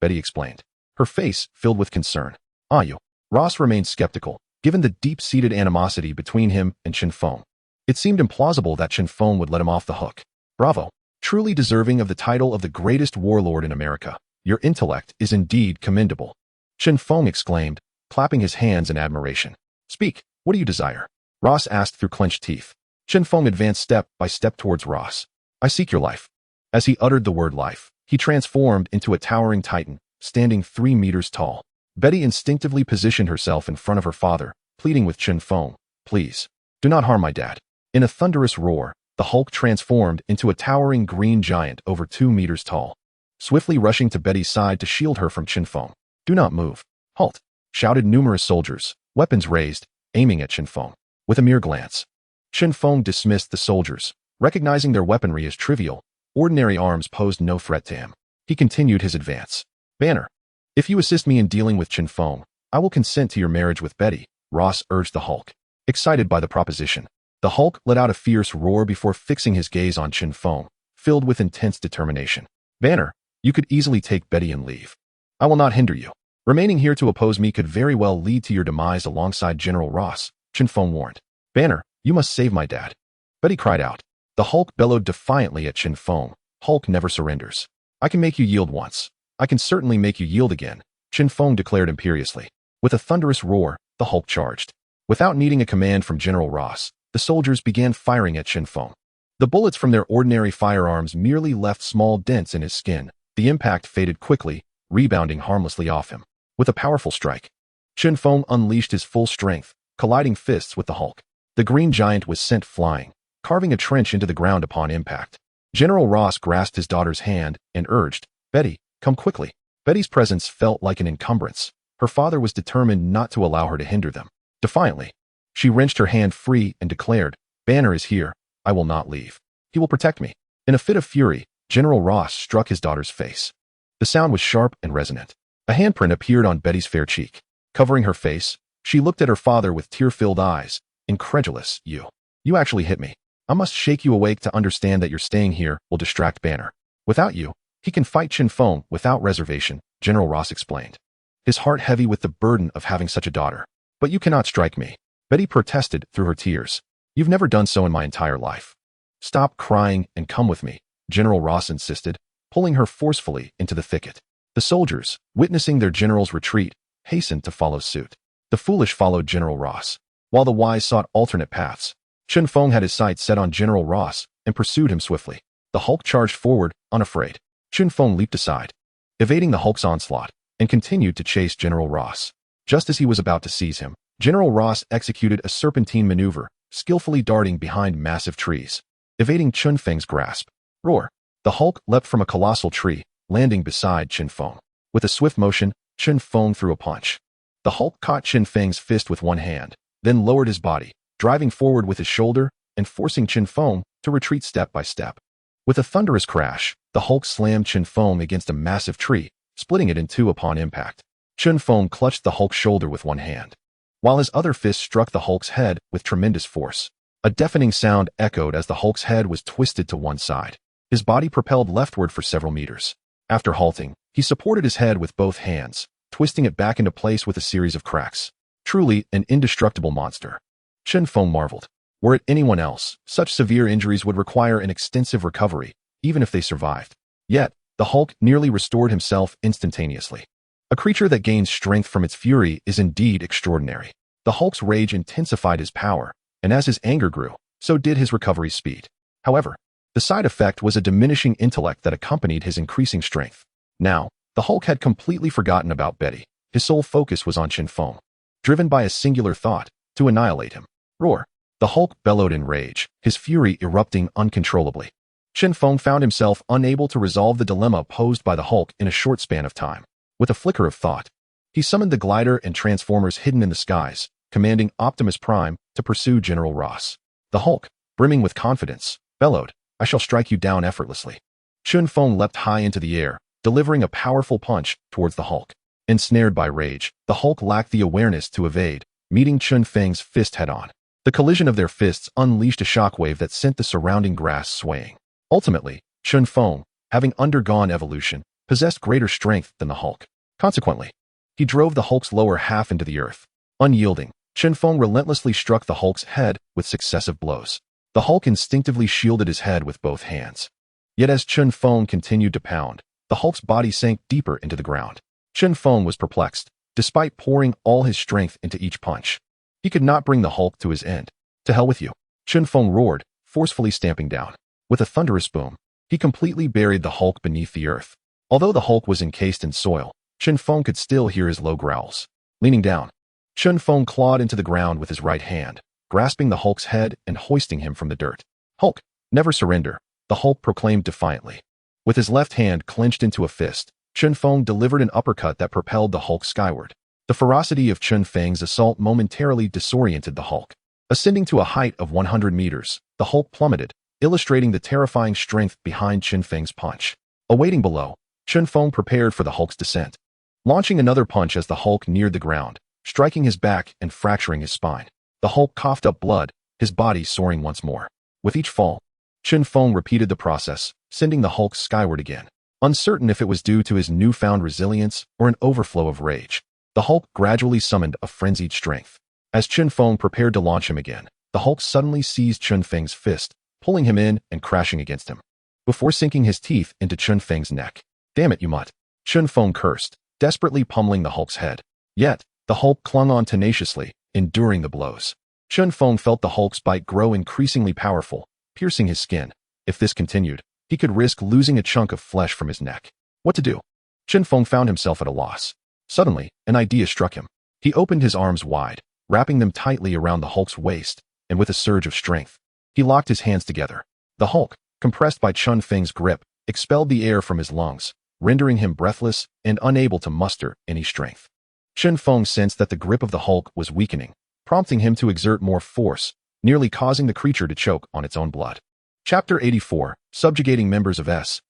Betty explained, her face filled with concern. Are you? Ross remained skeptical, given the deep-seated animosity between him and Chen Feng. It seemed implausible that Chen Feng would let him off the hook. Bravo. Truly deserving of the title of the greatest warlord in America. Your intellect is indeed commendable. Chen Feng exclaimed, clapping his hands in admiration. Speak, what do you desire? Ross asked through clenched teeth. Chen Feng advanced step by step towards Ross. I seek your life. As he uttered the word life, he transformed into a towering titan, standing 3 meters tall. Betty instinctively positioned herself in front of her father, pleading with Chen Feng, please, do not harm my dad. In a thunderous roar, the Hulk transformed into a towering green giant over 2 meters tall, swiftly rushing to Betty's side to shield her from Chen Feng. Do not move. Halt! Shouted numerous soldiers, weapons raised, aiming at Chen Feng. With a mere glance, Chen Feng dismissed the soldiers, recognizing their weaponry as trivial. Ordinary arms posed no threat to him. He continued his advance. Banner, if you assist me in dealing with Chen Feng, I will consent to your marriage with Betty, Ross urged the Hulk. Excited by the proposition, the Hulk let out a fierce roar before fixing his gaze on Chen Feng, filled with intense determination. Banner, you could easily take Betty and leave. I will not hinder you. Remaining here to oppose me could very well lead to your demise alongside General Ross, Chen Feng warned. Banner, you must save my dad. Betty cried out. The Hulk bellowed defiantly at Chen Feng. Hulk never surrenders. I can make you yield once. I can certainly make you yield again, Chen Feng declared imperiously. With a thunderous roar, the Hulk charged. Without needing a command from General Ross, the soldiers began firing at Chen Feng. The bullets from their ordinary firearms merely left small dents in his skin. The impact faded quickly, rebounding harmlessly off him. With a powerful strike, Chen Feng unleashed his full strength, colliding fists with the Hulk. The green giant was sent flying, carving a trench into the ground upon impact. General Ross grasped his daughter's hand and urged, Betty, come quickly. Betty's presence felt like an encumbrance. Her father was determined not to allow her to hinder them. Defiantly, she wrenched her hand free and declared, Banner is here. I will not leave. He will protect me. In a fit of fury, General Ross struck his daughter's face. The sound was sharp and resonant. A handprint appeared on Betty's fair cheek. Covering her face, she looked at her father with tear-filled eyes, incredulous. You actually hit me. I must shake you awake to understand that your staying here will distract Banner. Without you, he can fight Chen Feng without reservation, General Ross explained, his heart heavy with the burden of having such a daughter. But you cannot strike me, Betty protested through her tears. You've never done so in my entire life. Stop crying and come with me, General Ross insisted, pulling her forcefully into the thicket. The soldiers, witnessing their general's retreat, hastened to follow suit. The foolish followed General Ross, while the wise sought alternate paths. Chen Feng had his sights set on General Ross and pursued him swiftly. The Hulk charged forward, unafraid. Chen Feng leaped aside, evading the Hulk's onslaught, and continued to chase General Ross. Just as he was about to seize him, General Ross executed a serpentine maneuver, skillfully darting behind massive trees, evading Chen Feng's grasp. Roar! The Hulk leapt from a colossal tree, landing beside Chen Feng. With a swift motion, Chen Feng threw a punch. The Hulk caught Chen Feng's fist with one hand, then lowered his body, driving forward with his shoulder and forcing Chen Feng to retreat step by step. With a thunderous crash, the Hulk slammed Chen Feng against a massive tree, splitting it in two upon impact. Chen Feng clutched the Hulk's shoulder with one hand, while his other fist struck the Hulk's head with tremendous force. A deafening sound echoed as the Hulk's head was twisted to one side. His body propelled leftward for several meters. After halting, he supported his head with both hands, twisting it back into place with a series of cracks. Truly an indestructible monster. Chen Feng marveled. Were it anyone else, such severe injuries would require an extensive recovery, even if they survived. Yet, the Hulk nearly restored himself instantaneously. A creature that gains strength from its fury is indeed extraordinary. The Hulk's rage intensified his power, and as his anger grew, so did his recovery speed. However, the side effect was a diminishing intellect that accompanied his increasing strength. Now, The Hulk had completely forgotten about Betty. His sole focus was on Chen Feng, driven by a singular thought: to annihilate him. Roar! The Hulk bellowed in rage, his fury erupting uncontrollably. Chen Feng found himself unable to resolve the dilemma posed by the Hulk in a short span of time. With a flicker of thought, he summoned the glider and transformers hidden in the skies, commanding Optimus Prime to pursue General Ross. The Hulk, brimming with confidence, bellowed, "I shall strike you down effortlessly." Chen Feng leapt high into the air, delivering a powerful punch towards the Hulk. Ensnared by rage, the Hulk lacked the awareness to evade, meeting Chen Feng's fist head-on. The collision of their fists unleashed a shockwave that sent the surrounding grass swaying. Ultimately, Chen Feng, having undergone evolution, possessed greater strength than the Hulk. Consequently, he drove the Hulk's lower half into the earth. Unyielding, Chen Feng relentlessly struck the Hulk's head with successive blows. The Hulk instinctively shielded his head with both hands. Yet as Chen Feng continued to pound, the Hulk's body sank deeper into the ground. Chen Feng was perplexed. Despite pouring all his strength into each punch, he could not bring the Hulk to his end. "To hell with you!" Chen Feng roared, forcefully stamping down. With a thunderous boom, he completely buried the Hulk beneath the earth. Although the Hulk was encased in soil, Chen Feng could still hear his low growls. Leaning down, Chen Feng clawed into the ground with his right hand, grasping the Hulk's head and hoisting him from the dirt. "Hulk, never surrender," the Hulk proclaimed defiantly. With his left hand clenched into a fist, Chen Feng delivered an uppercut that propelled the Hulk skyward. The ferocity of Chen Feng's assault momentarily disoriented the Hulk. Ascending to a height of 100 meters, the Hulk plummeted, illustrating the terrifying strength behind Chen Feng's punch. Awaiting below, Chen Feng prepared for the Hulk's descent, launching another punch as the Hulk neared the ground, striking his back and fracturing his spine. The Hulk coughed up blood, his body soaring once more. With each fall, Chen Feng repeated the process, sending the Hulk skyward again. Uncertain if it was due to his newfound resilience or an overflow of rage, the Hulk gradually summoned a frenzied strength. As Chen Feng prepared to launch him again, the Hulk suddenly seized Chen Feng's fist, pulling him in and crashing against him, before sinking his teeth into Chen Feng's neck. "Damn it, you mutt!" Chen Feng cursed, desperately pummeling the Hulk's head. Yet, the Hulk clung on tenaciously, enduring the blows. Chen Feng felt the Hulk's bite grow increasingly powerful, piercing his skin. If this continued, he could risk losing a chunk of flesh from his neck. What to do? Chen Feng found himself at a loss. Suddenly, an idea struck him. He opened his arms wide, wrapping them tightly around the Hulk's waist, and with a surge of strength, he locked his hands together. The Hulk, compressed by Chen Feng's grip, expelled the air from his lungs, rendering him breathless and unable to muster any strength. Chen Feng sensed that the grip of the Hulk was weakening, prompting him to exert more force, nearly causing the creature to choke on its own blood. Chapter 84, Subjugating Members of S.H.I.E.L.D.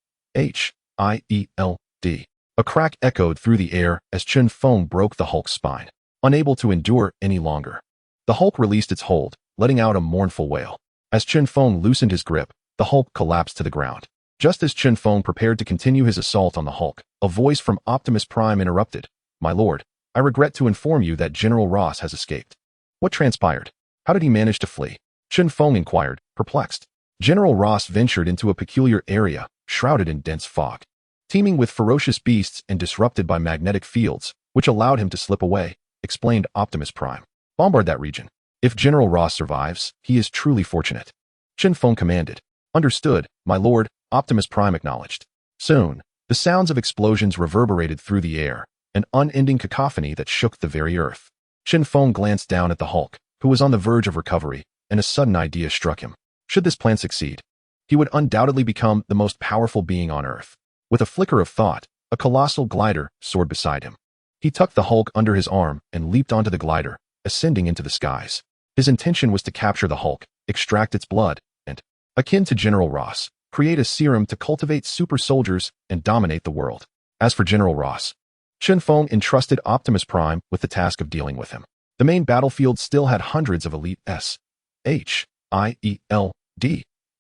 A crack echoed through the air as Chen Feng broke the Hulk's spine. Unable to endure any longer, the Hulk released its hold, letting out a mournful wail. As Chen Feng loosened his grip, the Hulk collapsed to the ground. Just as Chen Feng prepared to continue his assault on the Hulk, a voice from Optimus Prime interrupted. "My lord, I regret to inform you that General Ross has escaped." "What transpired? How did he manage to flee?" Chen Feng inquired, perplexed. General Ross ventured into a peculiar area, shrouded in dense fog, teeming with ferocious beasts and disrupted by magnetic fields, which allowed him to slip away, explained Optimus Prime. "Bombard that region. If General Ross survives, he is truly fortunate." Chen Feng commanded. "Understood, my lord," Optimus Prime acknowledged. Soon, the sounds of explosions reverberated through the air, an unending cacophony that shook the very earth. Chen Feng glanced down at the Hulk, who was on the verge of recovery, and a sudden idea struck him. Should this plan succeed, he would undoubtedly become the most powerful being on Earth. With a flicker of thought, a colossal glider soared beside him. He tucked the Hulk under his arm and leaped onto the glider, ascending into the skies. His intention was to capture the Hulk, extract its blood, and, akin to General Ross, create a serum to cultivate super soldiers and dominate the world. As for General Ross, Chen Feng entrusted Optimus Prime with the task of dealing with him. The main battlefield still had hundreds of elite S.H.I.E.L.D.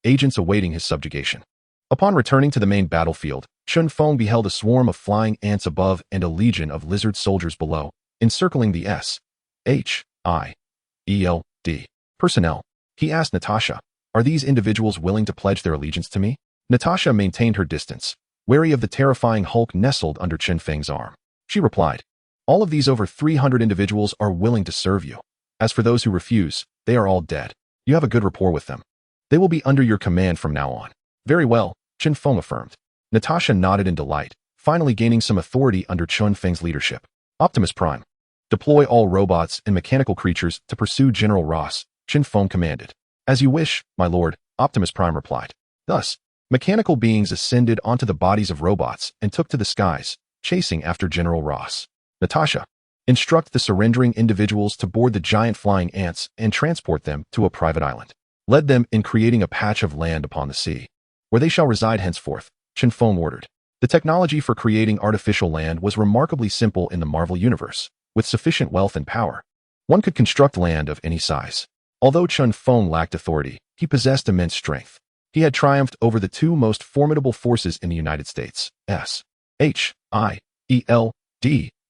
agents awaiting his subjugation. Upon returning to the main battlefield, Chen Feng beheld a swarm of flying ants above and a legion of lizard soldiers below, encircling the S.H.I.E.L.D. personnel. He asked Natasha, "Are these individuals willing to pledge their allegiance to me?" Natasha maintained her distance, wary of the terrifying Hulk nestled under Chen Feng's arm. She replied, "All of these over 300 individuals are willing to serve you. As for those who refuse, they are all dead. You have a good rapport with them. They will be under your command from now on." "Very well," Chen Feng affirmed. Natasha nodded in delight, finally gaining some authority under Chen Feng's leadership. Optimus Prime. Deploy all robots and mechanical creatures to pursue General Ross, Chen Feng commanded. As you wish, my lord, Optimus Prime replied. Thus, mechanical beings ascended onto the bodies of robots and took to the skies, chasing after General Ross. Natasha. Instruct the surrendering individuals to board the giant flying ants and transport them to a private island. Led them in creating a patch of land upon the sea, where they shall reside henceforth, Chen Feng ordered. The technology for creating artificial land was remarkably simple in the Marvel Universe. With sufficient wealth and power, one could construct land of any size. Although Chen Feng lacked authority, he possessed immense strength. He had triumphed over the two most formidable forces in the United States, S.H.I.E.L.D.,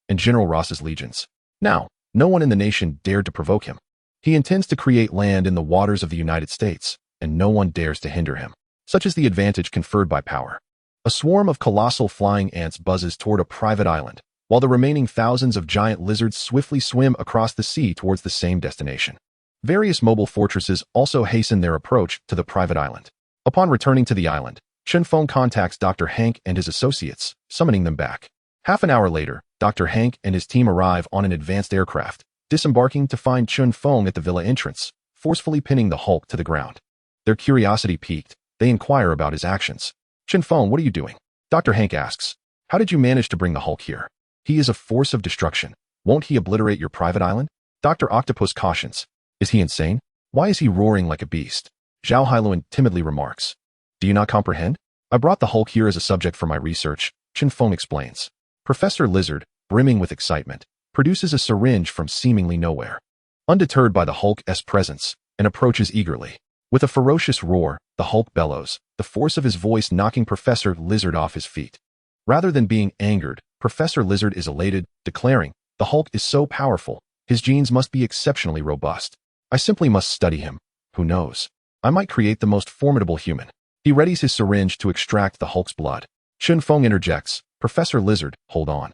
and General Ross's legions. Now, no one in the nation dared to provoke him. He intends to create land in the waters of the United States, and no one dares to hinder him. Such is the advantage conferred by power. A swarm of colossal flying ants buzzes toward a private island, while the remaining thousands of giant lizards swiftly swim across the sea towards the same destination. Various mobile fortresses also hasten their approach to the private island. Upon returning to the island, Chen Feng contacts Dr. Hank and his associates, summoning them back. Half an hour later, Dr. Hank and his team arrive on an advanced aircraft, disembarking to find Chen Feng at the villa entrance, forcefully pinning the Hulk to the ground. Their curiosity piqued, they inquire about his actions. Chen Feng, what are you doing? Dr. Hank asks. How did you manage to bring the Hulk here? He is a force of destruction. Won't he obliterate your private island? Dr. Octopus cautions. Is he insane? Why is he roaring like a beast? Zhao Hailuan timidly remarks. Do you not comprehend? I brought the Hulk here as a subject for my research, Chen Feng explains. Professor Lizard, brimming with excitement, produces a syringe from seemingly nowhere. Undeterred by the Hulk's presence, and approaches eagerly. With a ferocious roar, the Hulk bellows, the force of his voice knocking Professor Lizard off his feet. Rather than being angered, Professor Lizard is elated, declaring, the Hulk is so powerful, his genes must be exceptionally robust. I simply must study him. Who knows? I might create the most formidable human. He readies his syringe to extract the Hulk's blood. Chen Feng interjects, Professor Lizard, hold on.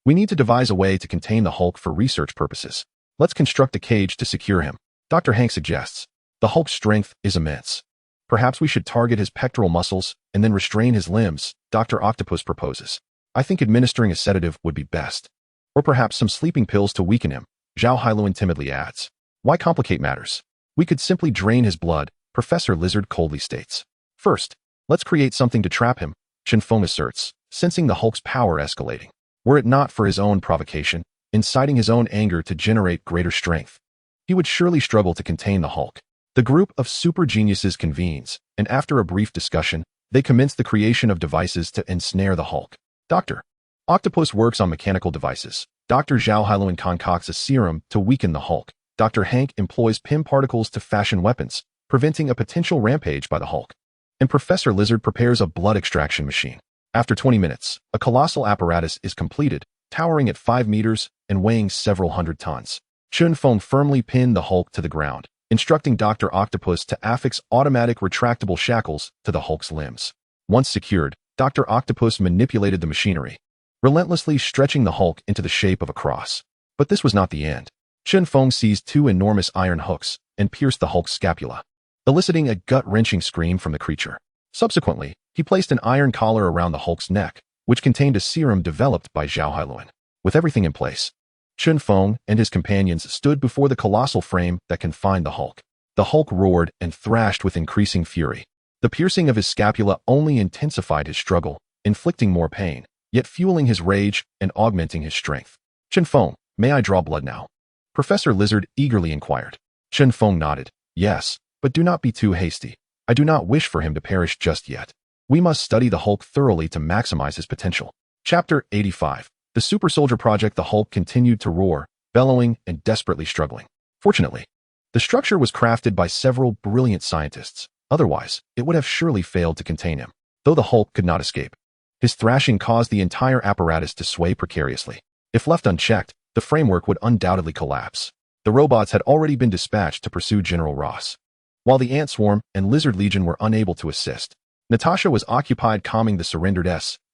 We need to devise a way to contain the Hulk for research purposes. Let's construct a cage to secure him. Dr. Hank suggests. The Hulk's strength is immense. Perhaps we should target his pectoral muscles and then restrain his limbs, Dr. Octopus proposes. I think administering a sedative would be best. Or perhaps some sleeping pills to weaken him, Zhao Hailuan timidly adds. Why complicate matters? We could simply drain his blood, Professor Lizard coldly states. First, let's create something to trap him, Chen Feng asserts, sensing the Hulk's power escalating. Were it not for his own provocation, inciting his own anger to generate greater strength, he would surely struggle to contain the Hulk. The group of super geniuses convenes, and after a brief discussion, they commence the creation of devices to ensnare the Hulk. Dr. Octopus works on mechanical devices. Dr. Zhao Hailuan concocts a serum to weaken the Hulk. Dr. Hank employs PIM particles to fashion weapons, preventing a potential rampage by the Hulk. And Professor Lizard prepares a blood extraction machine. After 20 minutes, a colossal apparatus is completed, towering at 5 meters and weighing several hundred tons. Chen Feng firmly pinned the Hulk to the ground, instructing Dr. Octopus to affix automatic retractable shackles to the Hulk's limbs. Once secured, Dr. Octopus manipulated the machinery, relentlessly stretching the Hulk into the shape of a cross. But this was not the end. Chen Feng seized 2 enormous iron hooks and pierced the Hulk's scapula, eliciting a gut-wrenching scream from the creature. Subsequently, he placed an iron collar around the Hulk's neck, which contained a serum developed by Zhao Hailuan. With everything in place, Chen Feng and his companions stood before the colossal frame that confined the Hulk. The Hulk roared and thrashed with increasing fury. The piercing of his scapula only intensified his struggle, inflicting more pain, yet fueling his rage and augmenting his strength. Chen Feng, may I draw blood now? Professor Lizard eagerly inquired. Chen Feng nodded. Yes, but do not be too hasty. I do not wish for him to perish just yet. We must study the Hulk thoroughly to maximize his potential. Chapter 85. The Super Soldier Project. The Hulk continued to roar, bellowing and desperately struggling. Fortunately, the structure was crafted by several brilliant scientists. Otherwise, it would have surely failed to contain him. Though the Hulk could not escape, his thrashing caused the entire apparatus to sway precariously. If left unchecked, the framework would undoubtedly collapse. The robots had already been dispatched to pursue General Ross, while the Ant Swarm and Lizard Legion were unable to assist. Natasha was occupied calming the surrendered S.H.I.E.L.D.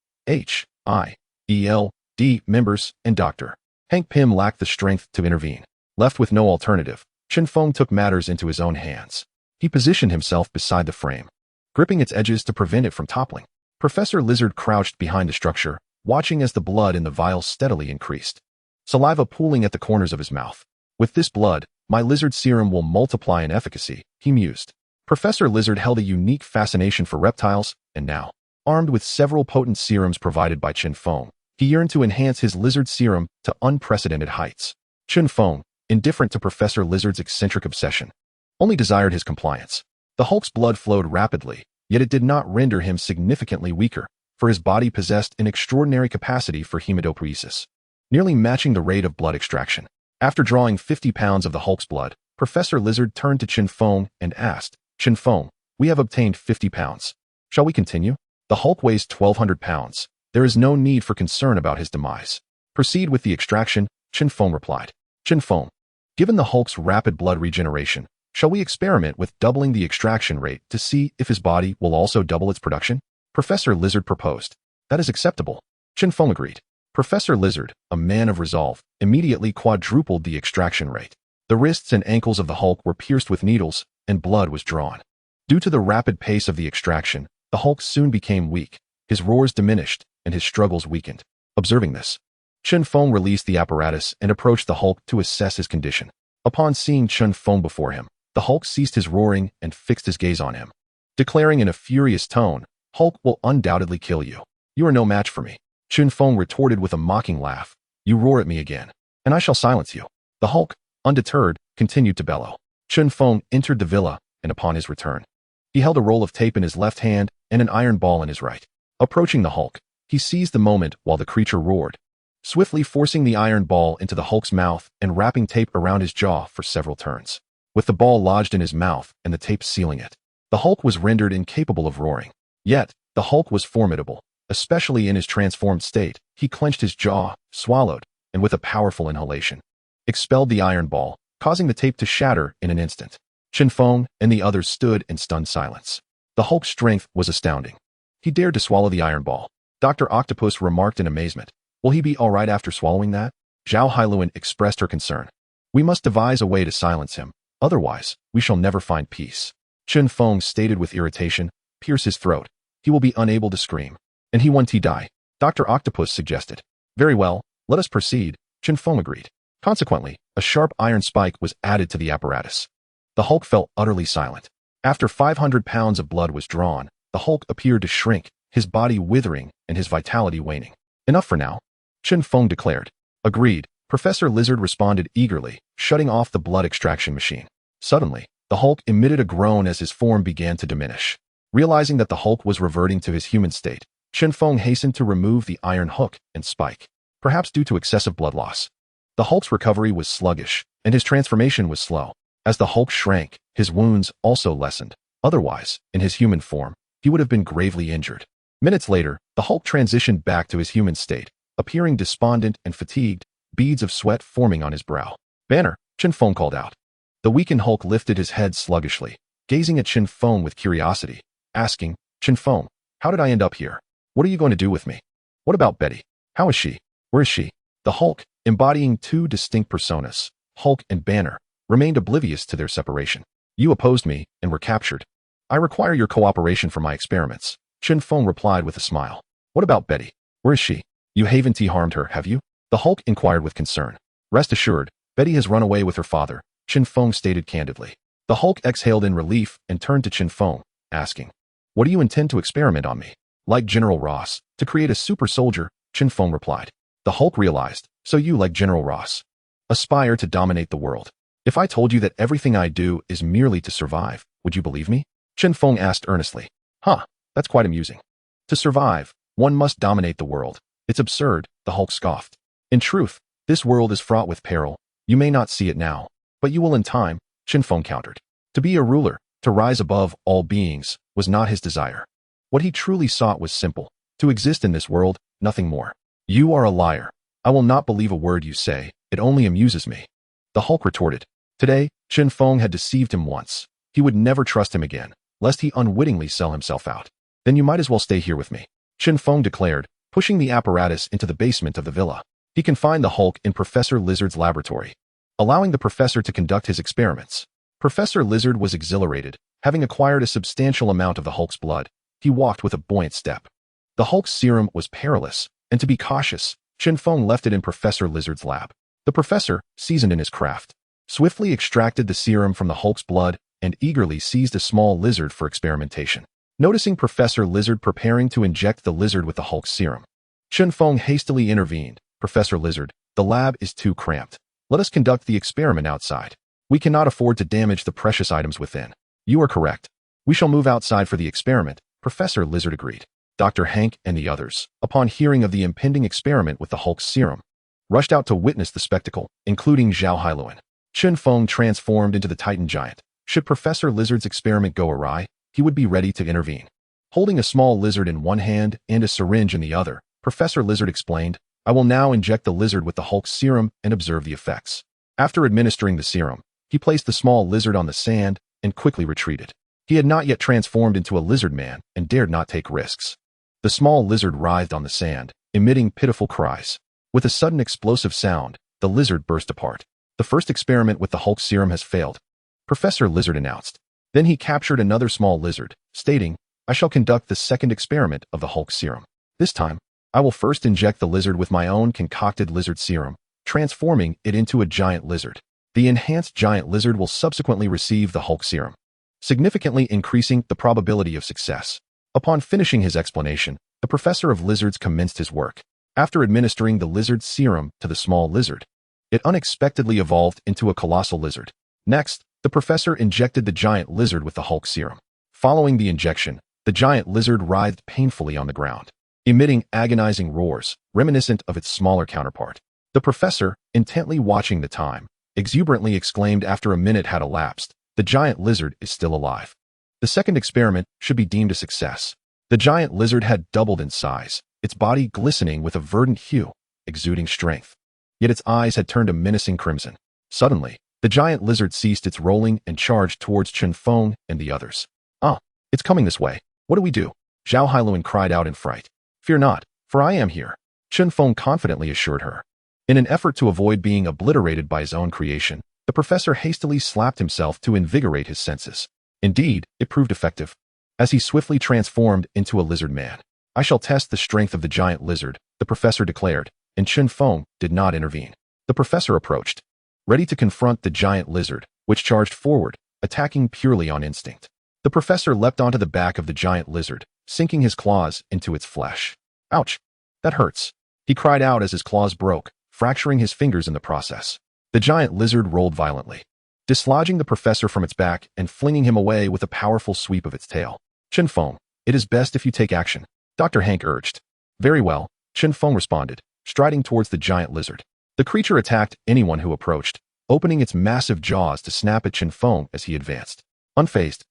members, and Dr. Hank Pym lacked the strength to intervene. Left with no alternative, Chen Feng took matters into his own hands. He positioned himself beside the frame, gripping its edges to prevent it from toppling. Professor Lizard crouched behind the structure, watching as the blood in the vial steadily increased. Saliva pooling at the corners of his mouth. With this blood, my lizard serum will multiply in efficacy, he mused. Professor Lizard held a unique fascination for reptiles, and now, armed with several potent serums provided by Chen Feng, he yearned to enhance his lizard serum to unprecedented heights. Chen Feng, indifferent to Professor Lizard's eccentric obsession, only desired his compliance. The Hulk's blood flowed rapidly, yet it did not render him significantly weaker, for his body possessed an extraordinary capacity for hematopoiesis, nearly matching the rate of blood extraction. After drawing 50 pounds of the Hulk's blood, Professor Lizard turned to Chen Feng and asked, Chen Feng, we have obtained 50 pounds. Shall we continue? The Hulk weighs 1,200 pounds. There is no need for concern about his demise. Proceed with the extraction, Chen Feng replied. Chen Feng, given the Hulk's rapid blood regeneration, shall we experiment with doubling the extraction rate to see if his body will also double its production? Professor Lizard proposed. That is acceptable. Chen Feng agreed. Professor Lizard, a man of resolve, immediately quadrupled the extraction rate. The wrists and ankles of the Hulk were pierced with needles, and blood was drawn. Due to the rapid pace of the extraction, the Hulk soon became weak. His roars diminished, and his struggles weakened. Observing this, Chen Feng released the apparatus and approached the Hulk to assess his condition. Upon seeing Chen Feng before him, the Hulk ceased his roaring and fixed his gaze on him, declaring in a furious tone, Hulk will undoubtedly kill you. You are no match for me. Chen Feng retorted with a mocking laugh. You roar at me again, and I shall silence you. The Hulk, undeterred, continued to bellow. Chen Feng entered the villa, and upon his return, he held a roll of tape in his left hand and an iron ball in his right. Approaching the Hulk, he seized the moment while the creature roared, swiftly forcing the iron ball into the Hulk's mouth and wrapping tape around his jaw for several turns. With the ball lodged in his mouth and the tape sealing it, the Hulk was rendered incapable of roaring. Yet, the Hulk was formidable, especially in his transformed state. He clenched his jaw, swallowed, and with a powerful inhalation, expelled the iron ball, causing the tape to shatter in an instant. Chen Feng and the others stood in stunned silence. The Hulk's strength was astounding. He dared to swallow the iron ball. Dr. Octopus remarked in amazement. Will he be all right after swallowing that? Zhao Hailuan expressed her concern. We must devise a way to silence him. Otherwise, we shall never find peace. Chen Feng stated with irritation. Pierce his throat. He will be unable to scream. And he won't die. Dr. Octopus suggested. Very well, let us proceed, Chen Feng agreed. Consequently, a sharp iron spike was added to the apparatus. The Hulk fell utterly silent. After 500 pounds of blood was drawn, the Hulk appeared to shrink, his body withering and his vitality waning. Enough for now, Chen Feng declared. Agreed, Professor Lizard responded eagerly, shutting off the blood extraction machine. Suddenly, the Hulk emitted a groan as his form began to diminish. Realizing that the Hulk was reverting to his human state, Chen Feng hastened to remove the iron hook and spike, perhaps due to excessive blood loss. The Hulk's recovery was sluggish, and his transformation was slow. As the Hulk shrank, his wounds also lessened. Otherwise, in his human form, he would have been gravely injured. Minutes later, the Hulk transitioned back to his human state, appearing despondent and fatigued, beads of sweat forming on his brow. Banner, Chen Feng called out. The weakened Hulk lifted his head sluggishly, gazing at Chen Feng with curiosity, asking, Chen Feng, how did I end up here? What are you going to do with me? What about Betty? How is she? Where is she? The Hulk, embodying two distinct personas, Hulk and Banner, remained oblivious to their separation. You opposed me and were captured. I require your cooperation for my experiments, Chen Feng replied with a smile. What about Betty? Where is she? You haven't harmed her, have you? The Hulk inquired with concern. Rest assured, Betty has run away with her father, Chen Feng stated candidly. The Hulk exhaled in relief and turned to Chen Feng, asking, what do you intend to experiment on me? Like General Ross, to create a super soldier, Chen Feng replied. The Hulk realized, so you, like General Ross, aspire to dominate the world. If I told you that everything I do is merely to survive, would you believe me? Chen Feng asked earnestly. That's quite amusing. To survive, one must dominate the world. It's absurd, the Hulk scoffed. In truth, this world is fraught with peril. You may not see it now, but you will in time, Chen Feng countered. To be a ruler, to rise above all beings, was not his desire. What he truly sought was simple, to exist in this world, nothing more. You are a liar. I will not believe a word you say, it only amuses me. The Hulk retorted. Today, Chen Feng had deceived him once. He would never trust him again, lest he unwittingly sell himself out. Then you might as well stay here with me, Chen Feng declared, pushing the apparatus into the basement of the villa. He confined the Hulk in Professor Lizard's laboratory, allowing the professor to conduct his experiments. Professor Lizard was exhilarated. Having acquired a substantial amount of the Hulk's blood, he walked with a buoyant step. The Hulk's serum was perilous, and to be cautious, Chen Feng left it in Professor Lizard's lab. The professor, seasoned in his craft, swiftly extracted the serum from the Hulk's blood and eagerly seized a small lizard for experimentation. Noticing Professor Lizard preparing to inject the lizard with the Hulk's serum, Chen Feng hastily intervened. Professor Lizard, the lab is too cramped. Let us conduct the experiment outside. We cannot afford to damage the precious items within. You are correct. We shall move outside for the experiment, Professor Lizard agreed. Dr. Hank and the others, upon hearing of the impending experiment with the Hulk's serum, rushed out to witness the spectacle, including Zhao Hailuan. Chen Feng transformed into the Titan Giant. Should Professor Lizard's experiment go awry, he would be ready to intervene. Holding a small lizard in one hand and a syringe in the other, Professor Lizard explained, I will now inject the lizard with the Hulk's serum and observe the effects. After administering the serum, he placed the small lizard on the sand and quickly retreated. He had not yet transformed into a lizard man and dared not take risks. The small lizard writhed on the sand, emitting pitiful cries. With a sudden explosive sound, the lizard burst apart. The first experiment with the Hulk's serum has failed, Professor Lizard announced. Then he captured another small lizard, stating, I shall conduct the second experiment of the Hulk's serum. This time, I will first inject the lizard with my own concocted lizard serum, transforming it into a giant lizard. The enhanced giant lizard will subsequently receive the Hulk serum, significantly increasing the probability of success. Upon finishing his explanation, the professor of lizards commenced his work. After administering the lizard serum to the small lizard, it unexpectedly evolved into a colossal lizard. Next, the professor injected the giant lizard with the Hulk serum. Following the injection, the giant lizard writhed painfully on the ground, emitting agonizing roars, reminiscent of its smaller counterpart. The professor, intently watching the time, exuberantly exclaimed after a minute had elapsed, the giant lizard is still alive. The second experiment should be deemed a success. The giant lizard had doubled in size, its body glistening with a verdant hue, exuding strength. Yet its eyes had turned a menacing crimson. Suddenly, the giant lizard ceased its rolling and charged towards Chen Feng and the others. It's coming this way. What do we do? Zhao Hailuan cried out in fright. Fear not, for I am here, Chen Feng confidently assured her. In an effort to avoid being obliterated by his own creation, the professor hastily slapped himself to invigorate his senses. Indeed, it proved effective. As he swiftly transformed into a lizard man, I shall test the strength of the giant lizard, the professor declared, and Chen Feng did not intervene. The professor approached, ready to confront the giant lizard, which charged forward, attacking purely on instinct. The professor leapt onto the back of the giant lizard, sinking his claws into its flesh. Ouch! That hurts, he cried out as his claws broke, fracturing his fingers in the process. The giant lizard rolled violently, dislodging the professor from its back and flinging him away with a powerful sweep of its tail. Chen Feng, it is best if you take action, Dr. Hank urged. Very well, Chen Feng responded, striding towards the giant lizard. The creature attacked anyone who approached, opening its massive jaws to snap at Chen Feng as he advanced. Unfazed,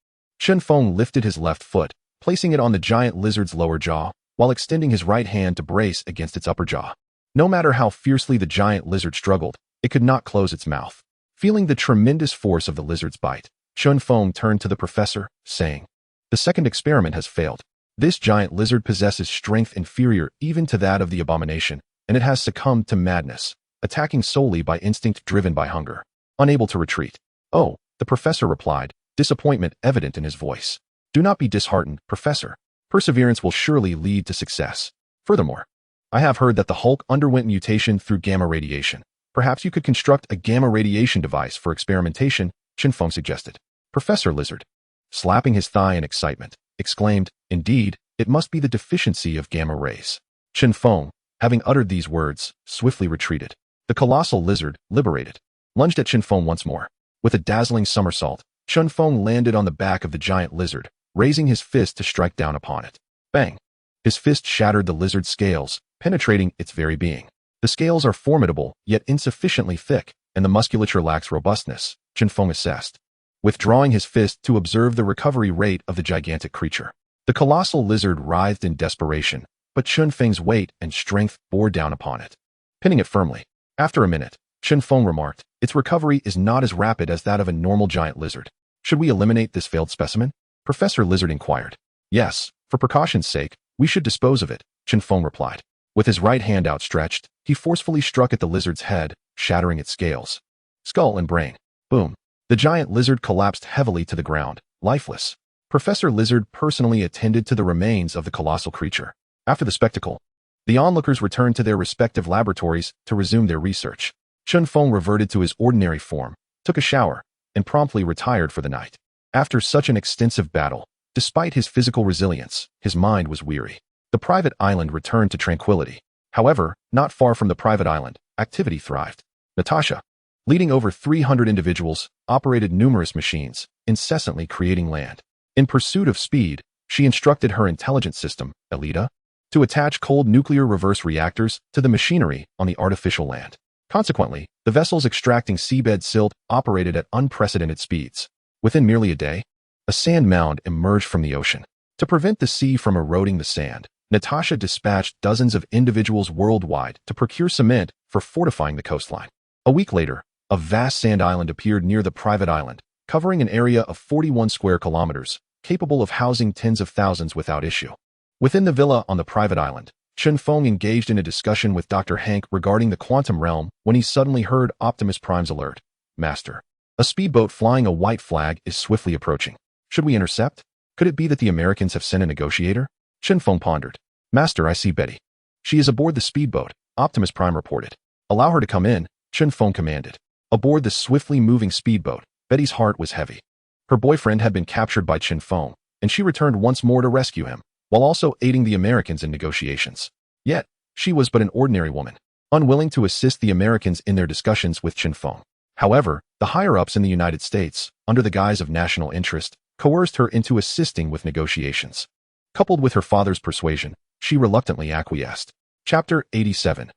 Chen Feng lifted his left foot, placing it on the giant lizard's lower jaw, while extending his right hand to brace against its upper jaw. No matter how fiercely the giant lizard struggled, it could not close its mouth. Feeling the tremendous force of the lizard's bite, Chen Feng turned to the professor, saying, The second experiment has failed. This giant lizard possesses strength inferior even to that of the abomination, and it has succumbed to madness, attacking solely by instinct driven by hunger. Unable to retreat. Oh, the professor replied, disappointment evident in his voice. Do not be disheartened, Professor. Perseverance will surely lead to success. Furthermore, I have heard that the Hulk underwent mutation through gamma radiation. Perhaps you could construct a gamma radiation device for experimentation, Chen Feng suggested. Professor Lizard, slapping his thigh in excitement, exclaimed, Indeed, it must be the deficiency of gamma rays. Chen Feng, having uttered these words, swiftly retreated. The colossal lizard, liberated, lunged at Chen Feng once more. With a dazzling somersault, Chen Feng landed on the back of the giant lizard, raising his fist to strike down upon it. Bang! His fist shattered the lizard's scales, penetrating its very being. The scales are formidable, yet insufficiently thick, and the musculature lacks robustness, Chen Feng assessed, withdrawing his fist to observe the recovery rate of the gigantic creature. The colossal lizard writhed in desperation, but Chen Feng's weight and strength bore down upon it, pinning it firmly. After a minute, Chen Feng remarked, Its recovery is not as rapid as that of a normal giant lizard. Should we eliminate this failed specimen? Professor Lizard inquired. Yes, for precaution's sake, we should dispose of it, Chen Feng replied. With his right hand outstretched, he forcefully struck at the lizard's head, shattering its scales, skull and brain. Boom! The giant lizard collapsed heavily to the ground, lifeless. Professor Lizard personally attended to the remains of the colossal creature. After the spectacle, The onlookers returned to their respective laboratories to resume their research. Chen Feng reverted to his ordinary form, took a shower, and promptly retired for the night. After such an extensive battle, despite his physical resilience, his mind was weary. The private island returned to tranquility. However, not far from the private island, activity thrived. Natasha, leading over 300 individuals, operated numerous machines, incessantly creating land. In pursuit of speed, she instructed her intelligence system, Elita, to attach cold nuclear reverse reactors to the machinery on the artificial land. Consequently, the vessels extracting seabed silt operated at unprecedented speeds. Within merely a day, a sand mound emerged from the ocean. To prevent the sea from eroding the sand, Natasha dispatched dozens of individuals worldwide to procure cement for fortifying the coastline. A week later, a vast sand island appeared near the private island, covering an area of 41 square kilometers, capable of housing tens of thousands without issue. Within the villa on the private island, Chen Feng engaged in a discussion with Dr. Hank regarding the quantum realm when he suddenly heard Optimus Prime's alert. Master, a speedboat flying a white flag is swiftly approaching. Should we intercept? Could it be that the Americans have sent a negotiator? Chen Feng pondered. Master, I see Betty. She is aboard the speedboat, Optimus Prime reported. Allow her to come in, Chen Feng commanded. Aboard the swiftly moving speedboat, Betty's heart was heavy. Her boyfriend had been captured by Chen Feng, and she returned once more to rescue him, while also aiding the Americans in negotiations. Yet, she was but an ordinary woman, unwilling to assist the Americans in their discussions with Chen Feng. However, the higher-ups in the United States, under the guise of national interest, coerced her into assisting with negotiations. Coupled with her father's persuasion, she reluctantly acquiesced. Chapter 87.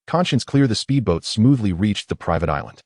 Conscience clear. The speedboat smoothly reached the private island.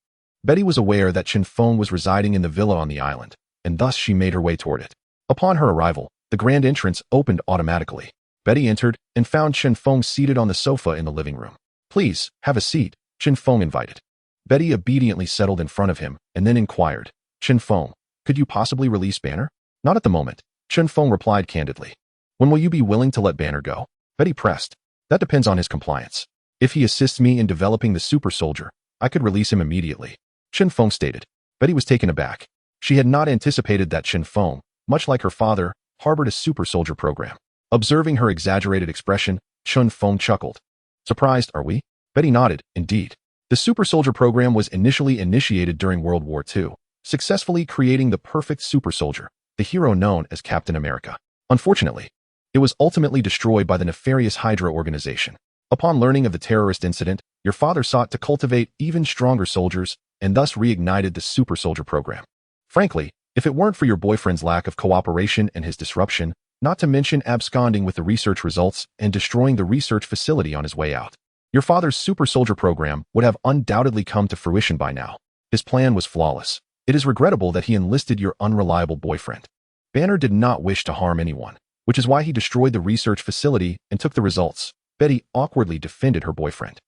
Betty was aware that Chen Feng was residing in the villa on the island, and thus she made her way toward it. Upon her arrival, the grand entrance opened automatically. Betty entered and found Chen Feng seated on the sofa in the living room. Please, have a seat, Chen Feng invited. Betty obediently settled in front of him and then inquired, Chen Feng, could you possibly release Banner? Not at the moment, Chen Feng replied candidly. When will you be willing to let Banner go? Betty pressed. That depends on his compliance. If he assists me in developing the super soldier, I could release him immediately, Chen Feng stated. Betty was taken aback. She had not anticipated that Chen Feng, much like her father, harbored a super soldier program. Observing her exaggerated expression, Chen Feng chuckled. Surprised, are we? Betty nodded, indeed. The super soldier program was initially initiated during World War II, successfully creating the perfect super soldier, the hero known as Captain America. Unfortunately, it was ultimately destroyed by the nefarious Hydra organization. Upon learning of the terrorist incident, your father sought to cultivate even stronger soldiers and thus reignited the super soldier program. Frankly, if it weren't for your boyfriend's lack of cooperation and his disruption, not to mention absconding with the research results and destroying the research facility on his way out, your father's super soldier program would have undoubtedly come to fruition by now. His plan was flawless. It is regrettable that he enlisted your unreliable boyfriend. Banner did not wish to harm anyone, which is why he destroyed the research facility and took the results. Betty awkwardly defended her boyfriend.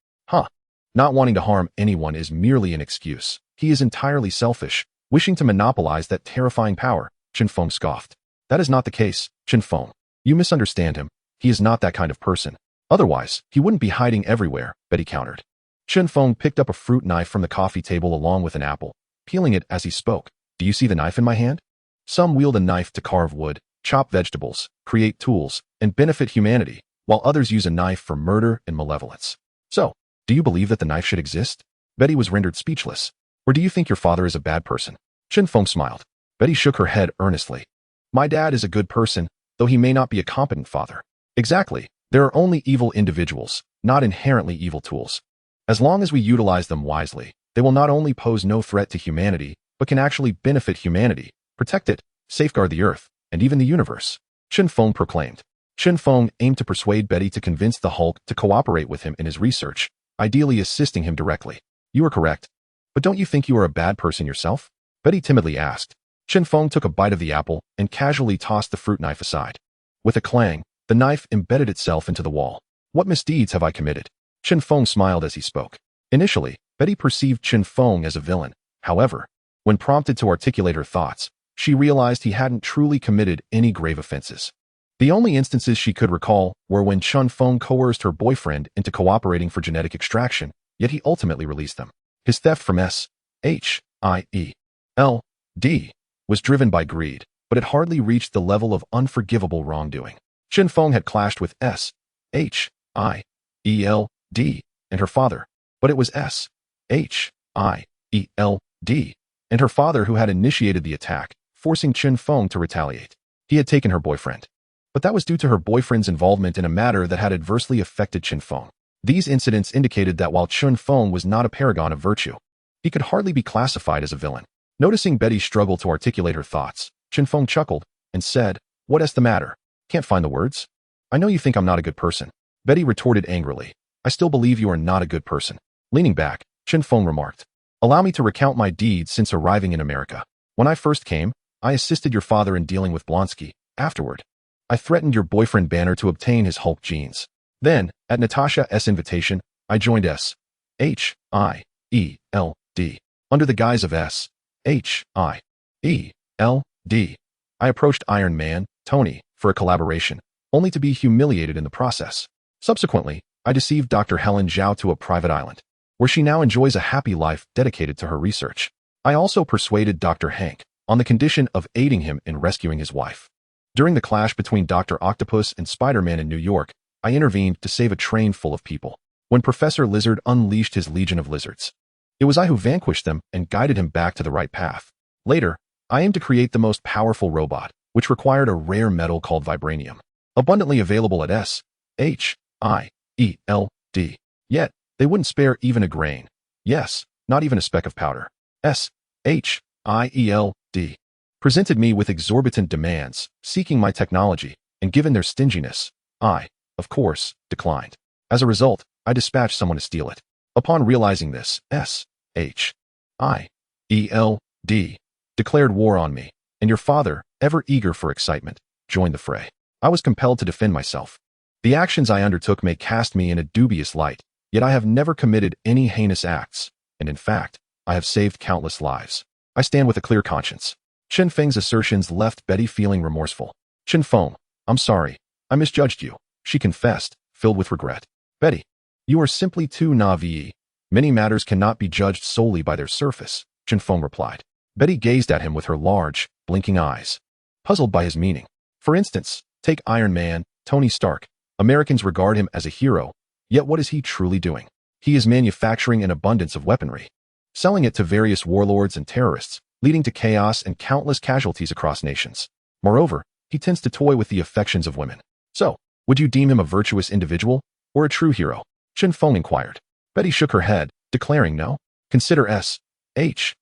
Not wanting to harm anyone is merely an excuse. He is entirely selfish, wishing to monopolize that terrifying power, Chen Feng scoffed. That is not the case, Chen Feng. You misunderstand him. He is not that kind of person. Otherwise, he wouldn't be hiding everywhere, Betty countered. Chen Feng picked up a fruit knife from the coffee table along with an apple, peeling it as he spoke. Do you see the knife in my hand? Some wield a knife to carve wood, chop vegetables, create tools, and benefit humanity, while others use a knife for murder and malevolence. So, do you believe that the knife should exist? Betty was rendered speechless. Or do you think your father is a bad person? Chen Feng smiled. Betty shook her head earnestly. My dad is a good person, though he may not be a competent father. Exactly. There are only evil individuals, not inherently evil tools. As long as we utilize them wisely, they will not only pose no threat to humanity, but can actually benefit humanity, protect it, safeguard the earth, and even the universe, Chen Feng proclaimed. Chen Feng aimed to persuade Betty to convince the Hulk to cooperate with him in his research, ideally assisting him directly. You are correct. But don't you think you are a bad person yourself? Betty timidly asked. Chen Feng took a bite of the apple and casually tossed the fruit knife aside. With a clang, the knife embedded itself into the wall. What misdeeds have I committed? Chen Feng smiled as he spoke. Initially, Betty perceived Chen Feng as a villain. However, when prompted to articulate her thoughts, she realized he hadn't truly committed any grave offenses. The only instances she could recall were when Chen Feng coerced her boyfriend into cooperating for genetic extraction, yet he ultimately released them. His theft from S.H.I.E.L.D. was driven by greed, but it hardly reached the level of unforgivable wrongdoing. Chen Feng had clashed with S.H. and her father. But it was S-H-I-E-L-D and her father who had initiated the attack, forcing Chen Feng to retaliate. He had taken her boyfriend. But that was due to her boyfriend's involvement in a matter that had adversely affected Chen Feng. These incidents indicated that while Chen Feng was not a paragon of virtue, he could hardly be classified as a villain. Noticing Betty struggle to articulate her thoughts, Chen Feng chuckled and said, "What is the matter? Can't find the words? I know you think I'm not a good person." Betty retorted angrily, "I still believe you are not a good person." Leaning back, Chen Feng remarked, "Allow me to recount my deeds since arriving in America. When I first came, I assisted your father in dealing with Blonsky. Afterward, I threatened your boyfriend Banner to obtain his Hulk genes. Then, at Natasha's invitation, I joined S-H-I-E-L-D. Under the guise of S-H-I-E-L-D, I approached Iron Man, Tony, for a collaboration, only to be humiliated in the process. Subsequently, I deceived Dr. Helen Zhao to a private island, where she now enjoys a happy life dedicated to her research. I also persuaded Dr. Hank, on the condition of aiding him in rescuing his wife. During the clash between Dr. Octopus and Spider-Man in New York, I intervened to save a train full of people. When Professor Lizard unleashed his legion of lizards, it was I who vanquished them and guided him back to the right path. Later, I aimed to create the most powerful robot, which required a rare metal called vibranium, abundantly available at S-H-I-E-L-D. Yet, they wouldn't spare even a grain. Yes, not even a speck of powder. S-H-I-E-L-D presented me with exorbitant demands, seeking my technology, and given their stinginess, I, of course, declined. As a result, I dispatched someone to steal it. Upon realizing this, S-H-I-E-L-D declared war on me, and your father, ever eager for excitement, joined the fray. I was compelled to defend myself. The actions I undertook may cast me in a dubious light, yet I have never committed any heinous acts, and in fact, I have saved countless lives. I stand with a clear conscience. Chen Feng's assertions left Betty feeling remorseful. "Chen Feng, I'm sorry. I misjudged you," she confessed, filled with regret. "Betty, you are simply too naive. Many matters cannot be judged solely by their surface," Chen Feng replied. Betty gazed at him with her large, blinking eyes, puzzled by his meaning. "For instance, take Iron Man, Tony Stark. Americans regard him as a hero, yet what is he truly doing? He is manufacturing an abundance of weaponry, selling it to various warlords and terrorists, leading to chaos and countless casualties across nations. Moreover, he tends to toy with the affections of women. So, would you deem him a virtuous individual, or a true hero?" Chen Feng inquired. Betty shook her head, declaring no. "Consider S-H-I-E-L-D.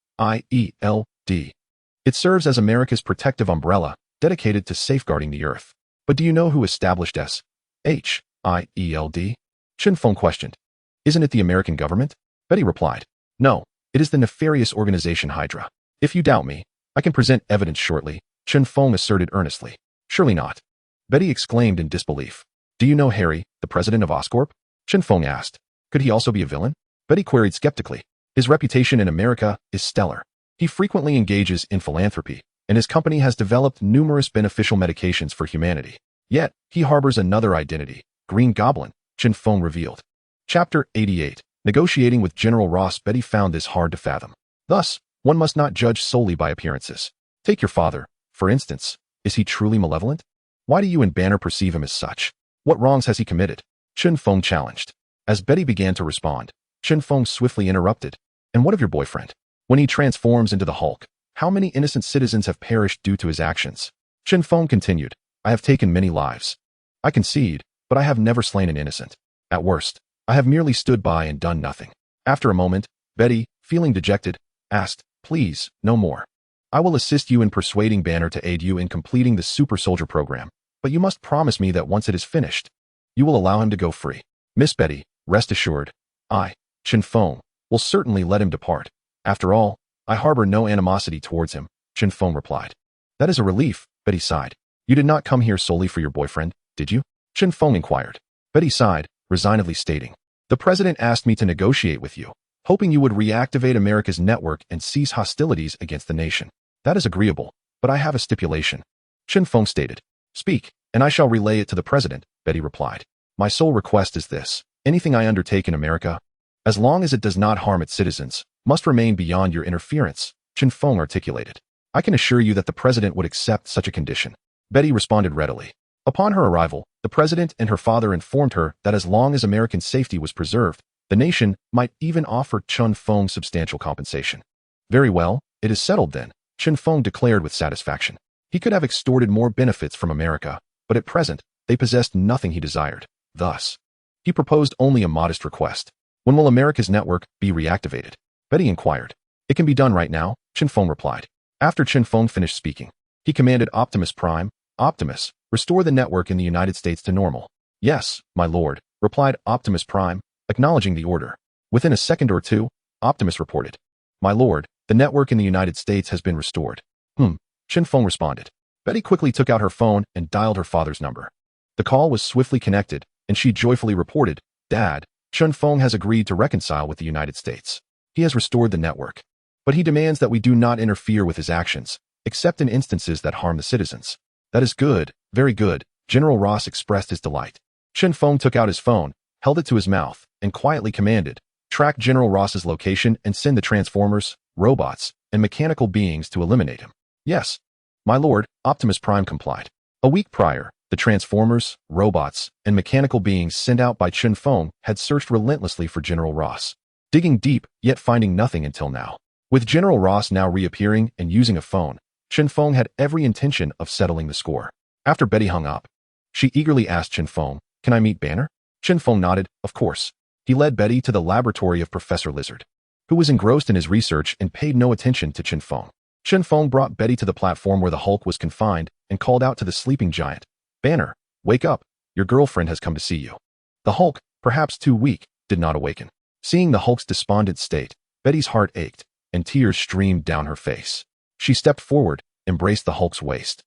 It serves as America's protective umbrella, dedicated to safeguarding the earth. But do you know who established S-H-I-E-L-D? Chen Feng questioned. "Isn't it the American government?" Betty replied. "No, it is the nefarious organization Hydra. If you doubt me, I can present evidence shortly," Chen Feng asserted earnestly. "Surely not." Betty exclaimed in disbelief. "Do you know Harry, the president of Oscorp?" Chen Feng asked. "Could he also be a villain?" Betty queried skeptically. "His reputation in America is stellar. He frequently engages in philanthropy, and his company has developed numerous beneficial medications for humanity. Yet, he harbors another identity, Green Goblin," Chen Feng revealed. Chapter 88. Negotiating with General Ross. Betty found this hard to fathom. Thus, one must not judge solely by appearances. Take your father, for instance. Is he truly malevolent? Why do you and Banner perceive him as such? What wrongs has he committed? Chen Feng challenged. As Betty began to respond, Chen Feng swiftly interrupted. "And what of your boyfriend? When he transforms into the Hulk, how many innocent citizens have perished due to his actions?" Chen Feng continued. "I have taken many lives. I concede, but I have never slain an innocent. At worst, I have merely stood by and done nothing." After a moment, Betty, feeling dejected, asked, "Please, no more. I will assist you in persuading Banner to aid you in completing the Super Soldier program, but you must promise me that once it is finished, you will allow him to go free." "Miss Betty, rest assured, I, Chen Feng, will certainly let him depart. After all, I harbor no animosity towards him," Chen Feng replied. "That is a relief," Betty sighed. "You did not come here solely for your boyfriend, did you?" Chen Feng inquired. Betty sighed, resignedly stating, "The president asked me to negotiate with you, hoping you would reactivate America's network and cease hostilities against the nation. That is agreeable, but I have a stipulation." Chen Feng stated. "Speak, and I shall relay it to the president," Betty replied. "My sole request is this. Anything I undertake in America, as long as it does not harm its citizens, must remain beyond your interference," Chen Feng articulated. "I can assure you that the president would accept such a condition." Betty responded readily. Upon her arrival, the president and her father informed her that as long as American safety was preserved, the nation might even offer Chen Feng substantial compensation. Very well, it is settled then, Chen Feng declared with satisfaction. He could have extorted more benefits from America, but at present, they possessed nothing he desired. Thus, he proposed only a modest request. When will America's network be reactivated? Betty inquired. It can be done right now, Chen Feng replied. After Chen Feng finished speaking, he commanded Optimus Prime, Optimus, restore the network in the United States to normal. Yes, my lord, replied Optimus Prime, acknowledging the order. Within a second or two, Optimus reported. My lord, the network in the United States has been restored. Chen Feng responded. Betty quickly took out her phone and dialed her father's number. The call was swiftly connected, and she joyfully reported, Dad, Chen Feng has agreed to reconcile with the United States. He has restored the network. But he demands that we do not interfere with his actions, except in instances that harm the citizens. That is good, very good, General Ross expressed his delight. Chen Feng took out his phone, held it to his mouth, and quietly commanded, track General Ross's location and send the transformers, robots, and mechanical beings to eliminate him. Yes, my lord, Optimus Prime complied. A week prior, the transformers, robots, and mechanical beings sent out by Chen Feng had searched relentlessly for General Ross, digging deep, yet finding nothing until now. With General Ross now reappearing and using a phone, Chen Feng had every intention of settling the score. After Betty hung up, she eagerly asked Chen Feng, Can I meet Banner? Chen Feng nodded, of course. He led Betty to the laboratory of Professor Lizard, who was engrossed in his research and paid no attention to Chen Feng. Chen Feng brought Betty to the platform where the Hulk was confined and called out to the sleeping giant, Banner, wake up, your girlfriend has come to see you. The Hulk, perhaps too weak, did not awaken. Seeing the Hulk's despondent state, Betty's heart ached, and tears streamed down her face. She stepped forward, embraced the Hulk's waist,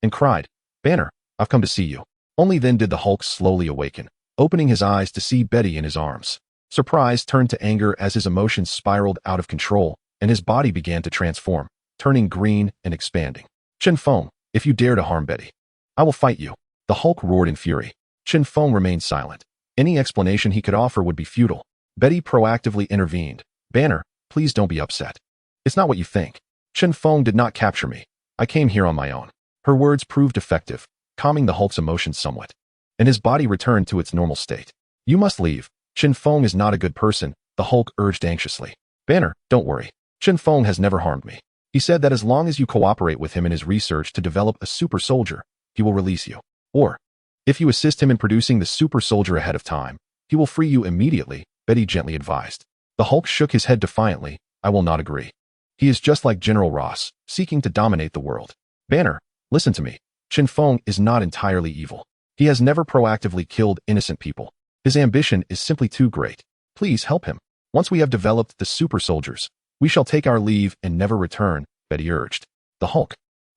and cried, Banner, I've come to see you. Only then did the Hulk slowly awaken, opening his eyes to see Betty in his arms. Surprise turned to anger as his emotions spiraled out of control, and his body began to transform, turning green and expanding. Chen Feng, if you dare to harm Betty, I will fight you. The Hulk roared in fury. Chen Feng remained silent. Any explanation he could offer would be futile. Betty proactively intervened. Banner, please don't be upset. It's not what you think. Chen Feng did not capture me. I came here on my own. Her words proved effective, calming the Hulk's emotions somewhat, and his body returned to its normal state. You must leave. Chen Feng is not a good person, the Hulk urged anxiously. Banner, don't worry. Chen Feng has never harmed me. He said that as long as you cooperate with him in his research to develop a super soldier, he will release you. Or, if you assist him in producing the super soldier ahead of time, he will free you immediately, Betty gently advised. The Hulk shook his head defiantly. I will not agree. He is just like General Ross, seeking to dominate the world. Banner, listen to me. Chen Feng is not entirely evil. He has never proactively killed innocent people. His ambition is simply too great. Please help him. Once we have developed the super soldiers, we shall take our leave and never return, Betty urged. The Hulk,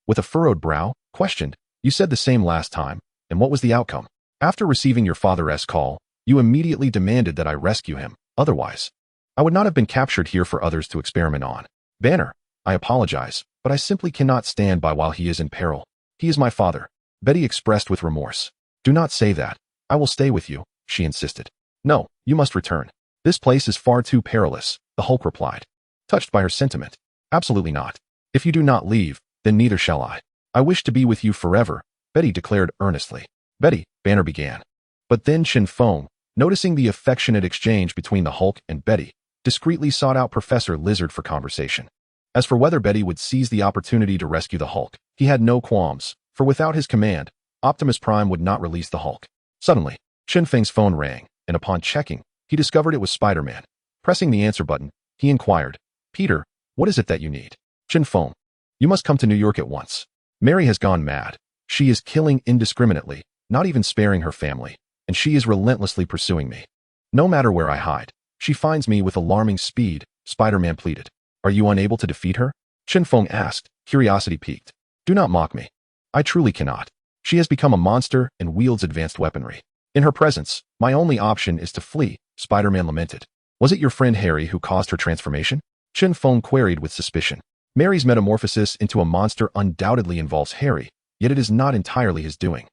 with a furrowed brow, questioned, You said the same last time, and what was the outcome? After receiving your father's call, you immediately demanded that I rescue him. Otherwise, I would not have been captured here for others to experiment on. Banner, I apologize, but I simply cannot stand by while he is in peril. He is my father, Betty expressed with remorse. Do not say that. I will stay with you, she insisted. No, you must return. This place is far too perilous, the Hulk replied, touched by her sentiment. Absolutely not. If you do not leave, then neither shall I. I wish to be with you forever, Betty declared earnestly. Betty, Banner began. But then Chen Feng, noticing the affectionate exchange between the Hulk and Betty, discreetly sought out Professor Lizard for conversation. As for whether Betty would seize the opportunity to rescue the Hulk, he had no qualms, for without his command, Optimus Prime would not release the Hulk. Suddenly, Chen Feng's phone rang, and upon checking, he discovered it was Spider-Man. Pressing the answer button, he inquired, Peter, what is it that you need? Chen Feng, you must come to New York at once. Mary has gone mad. She is killing indiscriminately, not even sparing her family, and she is relentlessly pursuing me. No matter where I hide, she finds me with alarming speed, Spider-Man pleaded. Are you unable to defeat her? Chen Feng asked, curiosity piqued. Do not mock me. I truly cannot. She has become a monster and wields advanced weaponry. In her presence, my only option is to flee, Spider-Man lamented. Was it your friend Harry who caused her transformation? Chen Feng queried with suspicion. Mary's metamorphosis into a monster undoubtedly involves Harry, yet it is not entirely his doing.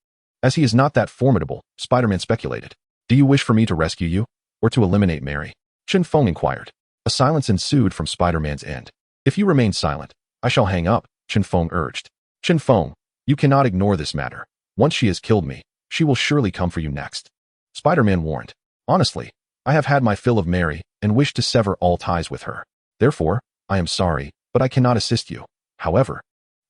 As he is not that formidable, Spider-Man speculated. Do you wish for me to rescue you, or to eliminate Mary? Chen Feng inquired. A silence ensued from Spider-Man's end. If you remain silent, I shall hang up, Chen Feng urged. Chen Feng, you cannot ignore this matter. Once she has killed me, she will surely come for you next. Spider-Man warned. Honestly, I have had my fill of Mary and wish to sever all ties with her. Therefore, I am sorry, but I cannot assist you. However,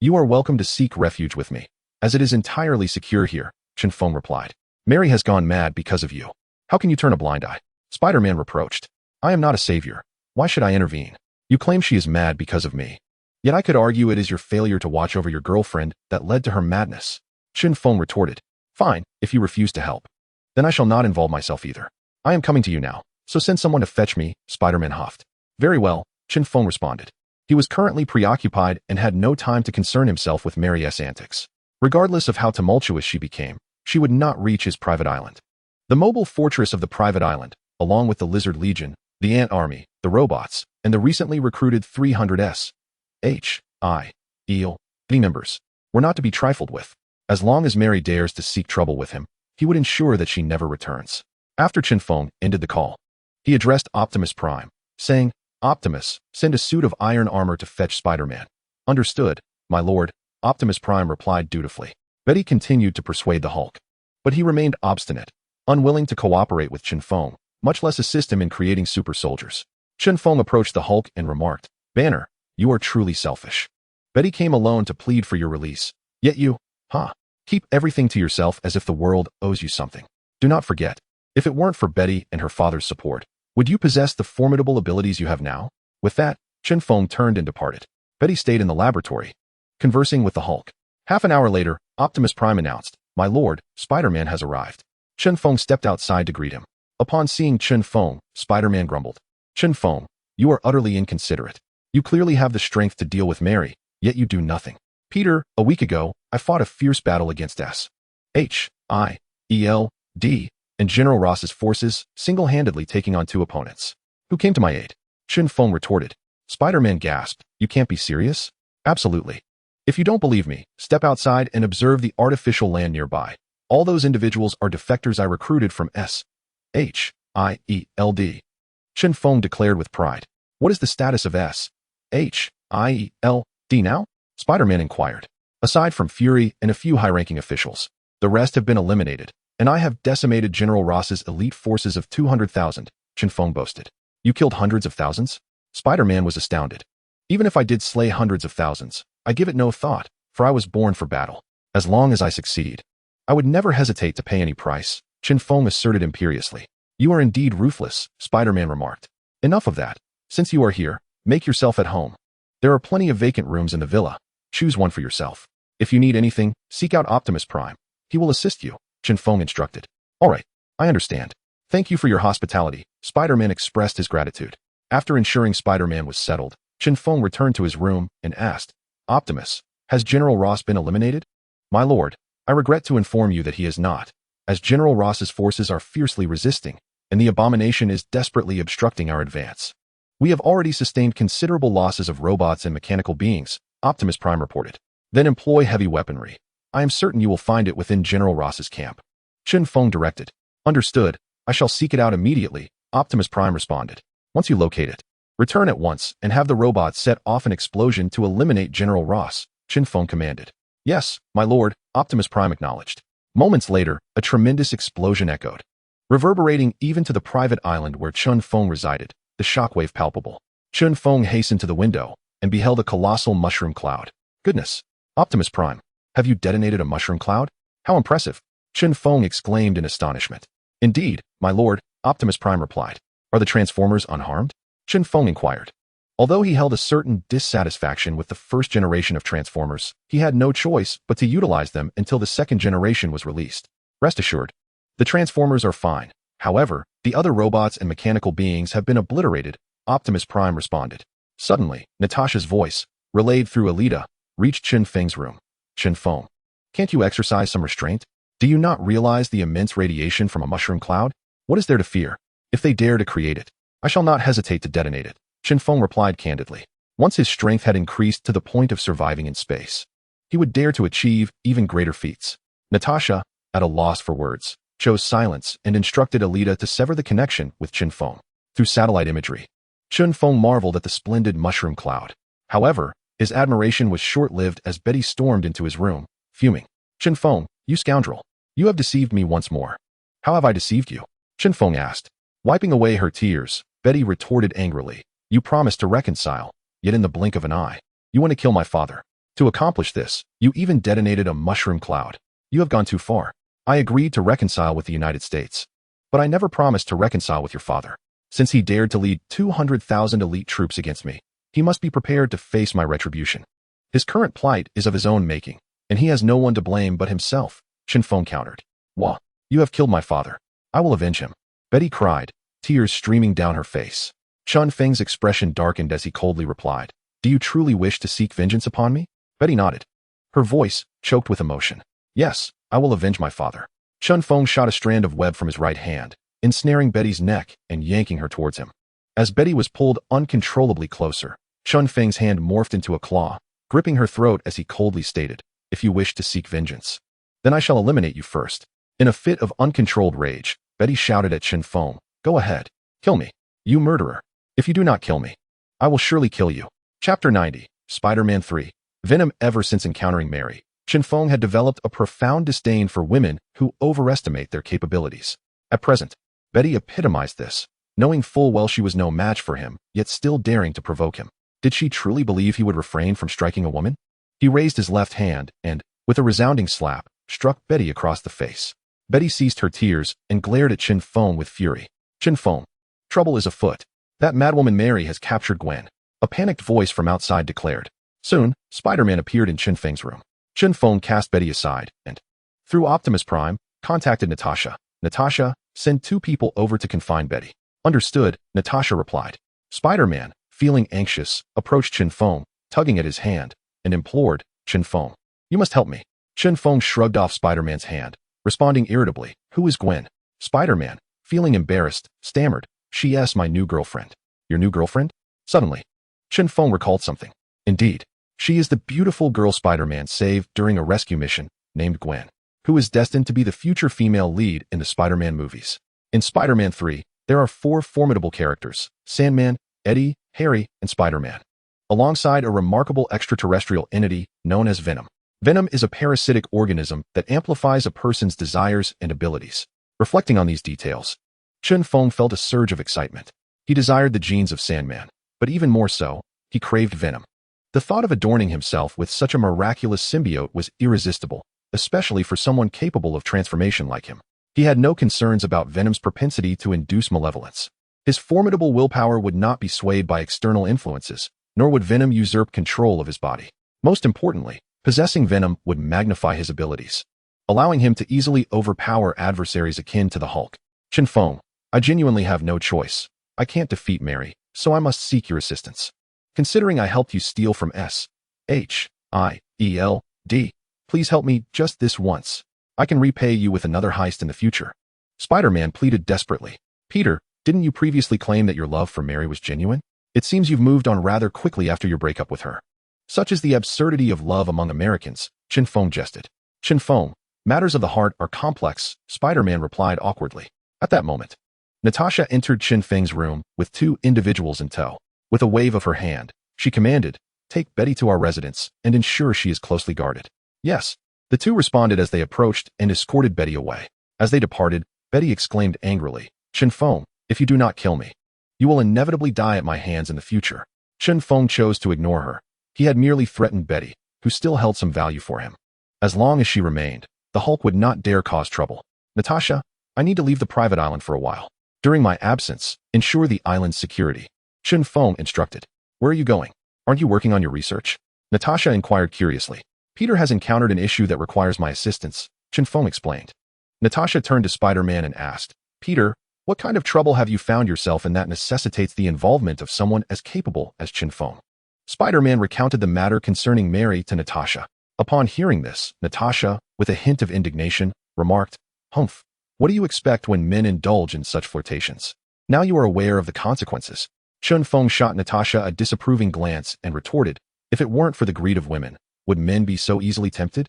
you are welcome to seek refuge with me, as it is entirely secure here, Chen Feng replied. Mary has gone mad because of you. How can you turn a blind eye? Spider-Man reproached. I am not a savior. Why should I intervene? You claim she is mad because of me. Yet I could argue it is your failure to watch over your girlfriend that led to her madness. Chen Feng retorted. Fine, if you refuse to help. Then I shall not involve myself either. I am coming to you now, so send someone to fetch me, Spider-Man huffed. Very well, Chen Feng responded. He was currently preoccupied and had no time to concern himself with Mary's antics. Regardless of how tumultuous she became, she would not reach his private island. The mobile fortress of the private island, along with the Lizard Legion, the Ant Army, the robots, and the recently recruited 300 members, were not to be trifled with. As long as Mary dares to seek trouble with him, he would ensure that she never returns. After Chen Feng ended the call, he addressed Optimus Prime, saying, Optimus, send a suit of iron armor to fetch Spider-Man. Understood, my lord, Optimus Prime replied dutifully. Betty continued to persuade the Hulk, but he remained obstinate, unwilling to cooperate with Chen Feng, much less assist him in creating super soldiers. Chen Feng approached the Hulk and remarked, Banner, you are truly selfish. Betty came alone to plead for your release, yet you, keep everything to yourself as if the world owes you something. Do not forget, if it weren't for Betty and her father's support, would you possess the formidable abilities you have now? With that, Chen Feng turned and departed. Betty stayed in the laboratory, conversing with the Hulk. Half an hour later, Optimus Prime announced, My lord, Spider-Man has arrived. Chen Feng stepped outside to greet him. Upon seeing Chen Feng, Spider-Man grumbled. Chen Feng, you are utterly inconsiderate. You clearly have the strength to deal with Mary, yet you do nothing. Peter, a week ago, I fought a fierce battle against S.H.I.E.L.D. and General Ross's forces, single-handedly taking on 2 opponents. Who came to my aid? Chen Feng retorted. Spider-Man gasped, You can't be serious? Absolutely. If you don't believe me, step outside and observe the artificial land nearby. All those individuals are defectors I recruited from S.H.I.E.L.D. Chen Feng declared with pride. What is the status of S.H.I.E.L.D. now? Spider-Man inquired. Aside from Fury and a few high-ranking officials, the rest have been eliminated, and I have decimated General Ross's elite forces of 200,000, Chen Feng boasted. You killed hundreds of thousands? Spider-Man was astounded. Even if I did slay hundreds of thousands, I give it no thought, for I was born for battle. As long as I succeed, I would never hesitate to pay any price, Chen Feng asserted imperiously. You are indeed ruthless, Spider-Man remarked. Enough of that. Since you are here, make yourself at home. There are plenty of vacant rooms in the villa. Choose one for yourself. If you need anything, seek out Optimus Prime. He will assist you, Chen Feng instructed. All right, I understand. Thank you for your hospitality, Spider-Man expressed his gratitude. After ensuring Spider-Man was settled, Chen Feng returned to his room and asked, Optimus, has General Ross been eliminated? My lord, I regret to inform you that he is not, as General Ross's forces are fiercely resisting, and the abomination is desperately obstructing our advance. We have already sustained considerable losses of robots and mechanical beings, Optimus Prime reported. Then employ heavy weaponry. I am certain you will find it within General Ross's camp. Chen Feng directed. Understood. I shall seek it out immediately, Optimus Prime responded. Once you locate it, return at once and have the robots set off an explosion to eliminate General Ross, Chen Feng commanded. Yes, my lord, Optimus Prime acknowledged. Moments later, a tremendous explosion echoed, reverberating even to the private island where Chen Feng resided, the shockwave palpable. Chen Feng hastened to the window and beheld a colossal mushroom cloud. Goodness! Optimus Prime, have you detonated a mushroom cloud? How impressive! Chen Feng exclaimed in astonishment. Indeed, my lord, Optimus Prime replied. Are the Transformers unharmed? Chen Feng inquired. Although he held a certain dissatisfaction with the first generation of Transformers, he had no choice but to utilize them until the second generation was released. Rest assured, the Transformers are fine. However, the other robots and mechanical beings have been obliterated, Optimus Prime responded. Suddenly, Natasha's voice, relayed through Alita, reached Chen Feng's room. Chen Feng, can't you exercise some restraint? Do you not realize the immense radiation from a mushroom cloud? What is there to fear? If they dare to create it, I shall not hesitate to detonate it, Chen Feng replied candidly. Once his strength had increased to the point of surviving in space, he would dare to achieve even greater feats. Natasha, at a loss for words, chose silence and instructed Alita to sever the connection with Chen Feng through satellite imagery. Chen Feng marveled at the splendid mushroom cloud. However, his admiration was short-lived as Betty stormed into his room, fuming. Chen Feng, You scoundrel. You have deceived me once more. How have I deceived you? Chen Feng asked. Wiping away her tears, Betty retorted angrily. You promised to reconcile, yet in the blink of an eye, you want to kill my father. To accomplish this, you even detonated a mushroom cloud. You have gone too far. I agreed to reconcile with the United States, but I never promised to reconcile with your father. Since he dared to lead 200,000 elite troops against me, he must be prepared to face my retribution. His current plight is of his own making, and he has no one to blame but himself, Chen Feng countered. Wah, you have killed my father. I will avenge him. Betty cried, tears streaming down her face. Chen Feng's expression darkened as he coldly replied, Do you truly wish to seek vengeance upon me? Betty nodded. Her voice choked with emotion. Yes, I will avenge my father. Chen Feng shot a strand of web from his right hand, ensnaring Betty's neck and yanking her towards him. As Betty was pulled uncontrollably closer, Chen Feng's hand morphed into a claw, gripping her throat as he coldly stated, If you wish to seek vengeance, then I shall eliminate you first. In a fit of uncontrolled rage, Betty shouted at Chen Feng, Go ahead. Kill me. You murderer. If you do not kill me, I will surely kill you. Chapter 90, Spider-Man 3. Venom. Ever since encountering Mary, Chen Feng had developed a profound disdain for women who overestimate their capabilities. At present, Betty epitomized this, knowing full well she was no match for him, yet still daring to provoke him. Did she truly believe he would refrain from striking a woman? He raised his left hand and, with a resounding slap, struck Betty across the face. Betty ceased her tears and glared at Chen Feng with fury. Chen Feng, trouble is afoot. That madwoman Mary has captured Gwen. A panicked voice from outside declared. Soon, Spider-Man appeared in Chen Feng's room. Chen Feng cast Betty aside and, through Optimus Prime, contacted Natasha. Natasha, send 2 people over to confine Betty. Understood, Natasha replied. Spider-Man, feeling anxious, approached Chen Feng, tugging at his hand, and implored, Chen Feng, you must help me. Chen Feng shrugged off Spider-Man's hand, responding irritably, Who is Gwen? Spider-Man, feeling embarrassed, stammered, She's my new girlfriend. Your new girlfriend? Suddenly, Chen Feng recalled something. Indeed, she is the beautiful girl Spider-Man saved during a rescue mission, named Gwen, who is destined to be the future female lead in the Spider-Man movies. In Spider-Man 3, there are 4 formidable characters, Sandman, Eddie, Harry, and Spider-Man, alongside a remarkable extraterrestrial entity known as Venom. Venom is a parasitic organism that amplifies a person's desires and abilities. Reflecting on these details, Chen Feng felt a surge of excitement. He desired the genes of Sandman, but even more so, he craved Venom. The thought of adorning himself with such a miraculous symbiote was irresistible, especially for someone capable of transformation like him. He had no concerns about Venom's propensity to induce malevolence. His formidable willpower would not be swayed by external influences, nor would Venom usurp control of his body. Most importantly, possessing Venom would magnify his abilities, allowing him to easily overpower adversaries akin to the Hulk. Chen Feng, I genuinely have no choice. I can't defeat Mary, so I must seek your assistance. Considering I helped you steal from S.H.I.E.L.D., please help me just this once. I can repay you with another heist in the future. Spider-Man pleaded desperately. Peter, didn't you previously claim that your love for Mary was genuine? It seems you've moved on rather quickly after your breakup with her. Such is the absurdity of love among Americans, Chen Feng jested. Chen Feng, matters of the heart are complex, Spider-Man replied awkwardly. At that moment, Natasha entered Chen Feng's room with 2 individuals in tow. With a wave of her hand, she commanded, Take Betty to our residence and ensure she is closely guarded. Yes. The 2 responded as they approached and escorted Betty away. As they departed, Betty exclaimed angrily, Chen Feng, if you do not kill me, you will inevitably die at my hands in the future. Chen Feng chose to ignore her. He had merely threatened Betty, who still held some value for him. As long as she remained, the Hulk would not dare cause trouble. Natasha, I need to leave the private island for a while. During my absence, ensure the island's security. Chen Feng instructed. Where are you going? Aren't you working on your research? Natasha inquired curiously. Peter has encountered an issue that requires my assistance, Chen Feng explained. Natasha turned to Spider-Man and asked, Peter, what kind of trouble have you found yourself in that necessitates the involvement of someone as capable as Chen Feng? Spider-Man recounted the matter concerning Mary to Natasha. Upon hearing this, Natasha, with a hint of indignation, remarked, Humph, what do you expect when men indulge in such flirtations? Now you are aware of the consequences. Chen Feng shot Natasha a disapproving glance and retorted, If it weren't for the greed of women, would men be so easily tempted?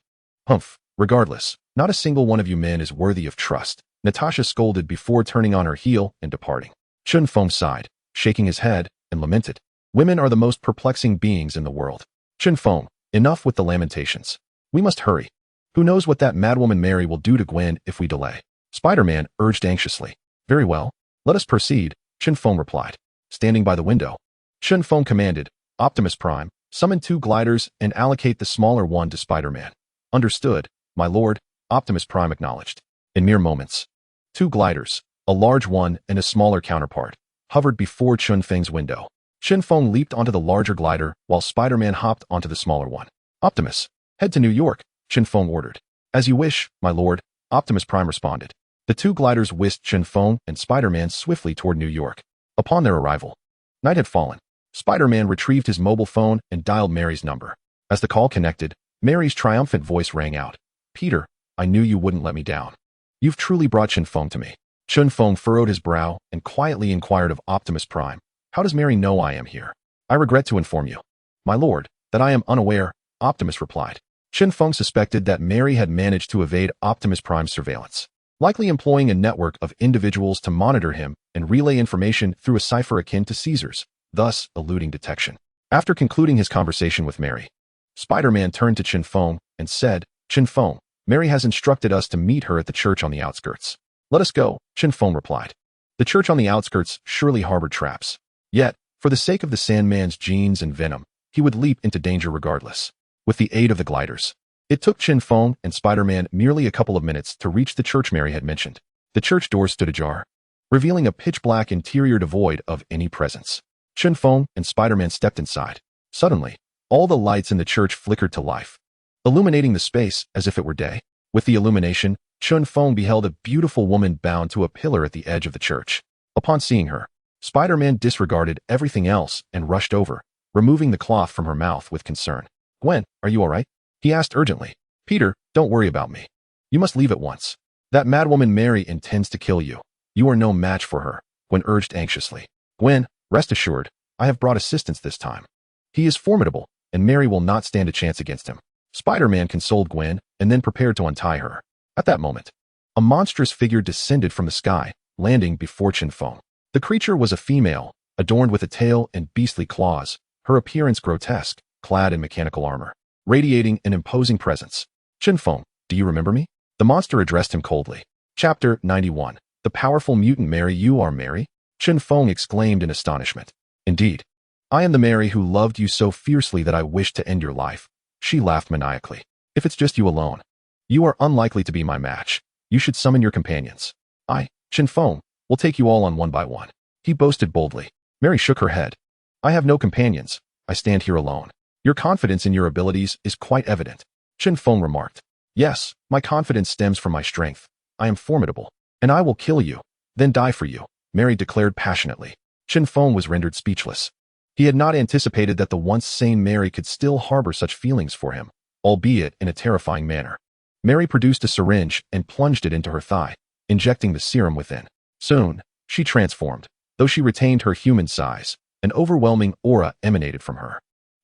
Humph, regardless, not a single one of you men is worthy of trust, Natasha scolded before turning on her heel and departing. Chen Feng sighed, shaking his head, and lamented, Women are the most perplexing beings in the world. Chen Feng, enough with the lamentations. We must hurry. Who knows what that madwoman Mary will do to Gwen if we delay? Spider-Man urged anxiously. Very well. Let us proceed, Chen Feng replied. Standing by the window, Chen Feng commanded, Optimus Prime, summon 2 gliders and allocate the smaller one to Spider-Man. Understood, my lord, Optimus Prime acknowledged. In mere moments, 2 gliders, a large one and a smaller counterpart, hovered before Chen Feng's window. Chen Feng leaped onto the larger glider while Spider-Man hopped onto the smaller one. Optimus, head to New York, Chen Feng ordered. As you wish, my lord, Optimus Prime responded. The 2 gliders whisked Chen Feng and Spider-Man swiftly toward New York. Upon their arrival, night had fallen. Spider-Man retrieved his mobile phone and dialed Mary's number. As the call connected, Mary's triumphant voice rang out. Peter, I knew you wouldn't let me down. You've truly brought Chen Feng to me. Chen Feng furrowed his brow and quietly inquired of Optimus Prime, how does Mary know I am here? I regret to inform you, my lord, that I am unaware, Optimus replied. Chen Feng suspected that Mary had managed to evade Optimus Prime's surveillance, likely employing a network of individuals to monitor him and relay information through a cipher akin to Caesar's, thus eluding detection. After concluding his conversation with Mary, Spider-Man turned to Chen Feng and said, Chen Feng, Mary has instructed us to meet her at the church on the outskirts. Let us go, Chen Feng replied. The church on the outskirts surely harbored traps. Yet, for the sake of the Sandman's genes and venom, he would leap into danger regardless. With the aid of the gliders, it took Chen Feng and Spider-Man merely a couple of minutes to reach the church Mary had mentioned. The church doors stood ajar, revealing a pitch-black interior devoid of any presence. Chen Feng and Spider-Man stepped inside. Suddenly, all the lights in the church flickered to life, illuminating the space as if it were day. With the illumination, Chen Feng beheld a beautiful woman bound to a pillar at the edge of the church. Upon seeing her, Spider-Man disregarded everything else and rushed over, removing the cloth from her mouth with concern. Gwen, are you all right? He asked urgently. Peter, don't worry about me. You must leave at once. That madwoman Mary intends to kill you. You are no match for her, Gwen urged anxiously. Gwen, rest assured, I have brought assistance this time. He is formidable, and Mary will not stand a chance against him. Spider-Man consoled Gwen and then prepared to untie her. At that moment, a monstrous figure descended from the sky, landing before Chen Feng. The creature was a female, adorned with a tail and beastly claws, her appearance grotesque, clad in mechanical armor, radiating an imposing presence. Chen Feng, do you remember me? The monster addressed him coldly. Chapter 91. The powerful mutant Mary. You are Mary? Chen Feng exclaimed in astonishment. Indeed. I am the Mary who loved you so fiercely that I wished to end your life. She laughed maniacally. If it's just you alone, you are unlikely to be my match. You should summon your companions. I, Chen Feng, will take you all on one by one. He boasted boldly. Mary shook her head. I have no companions. I stand here alone. Your confidence in your abilities is quite evident. Chen Feng remarked. Yes, my confidence stems from my strength. I am formidable, and I will kill you, then die for you, Mary declared passionately. Chen Feng was rendered speechless. He had not anticipated that the once sane Mary could still harbor such feelings for him, albeit in a terrifying manner. Mary produced a syringe and plunged it into her thigh, injecting the serum within. Soon, she transformed. Though she retained her human size, an overwhelming aura emanated from her,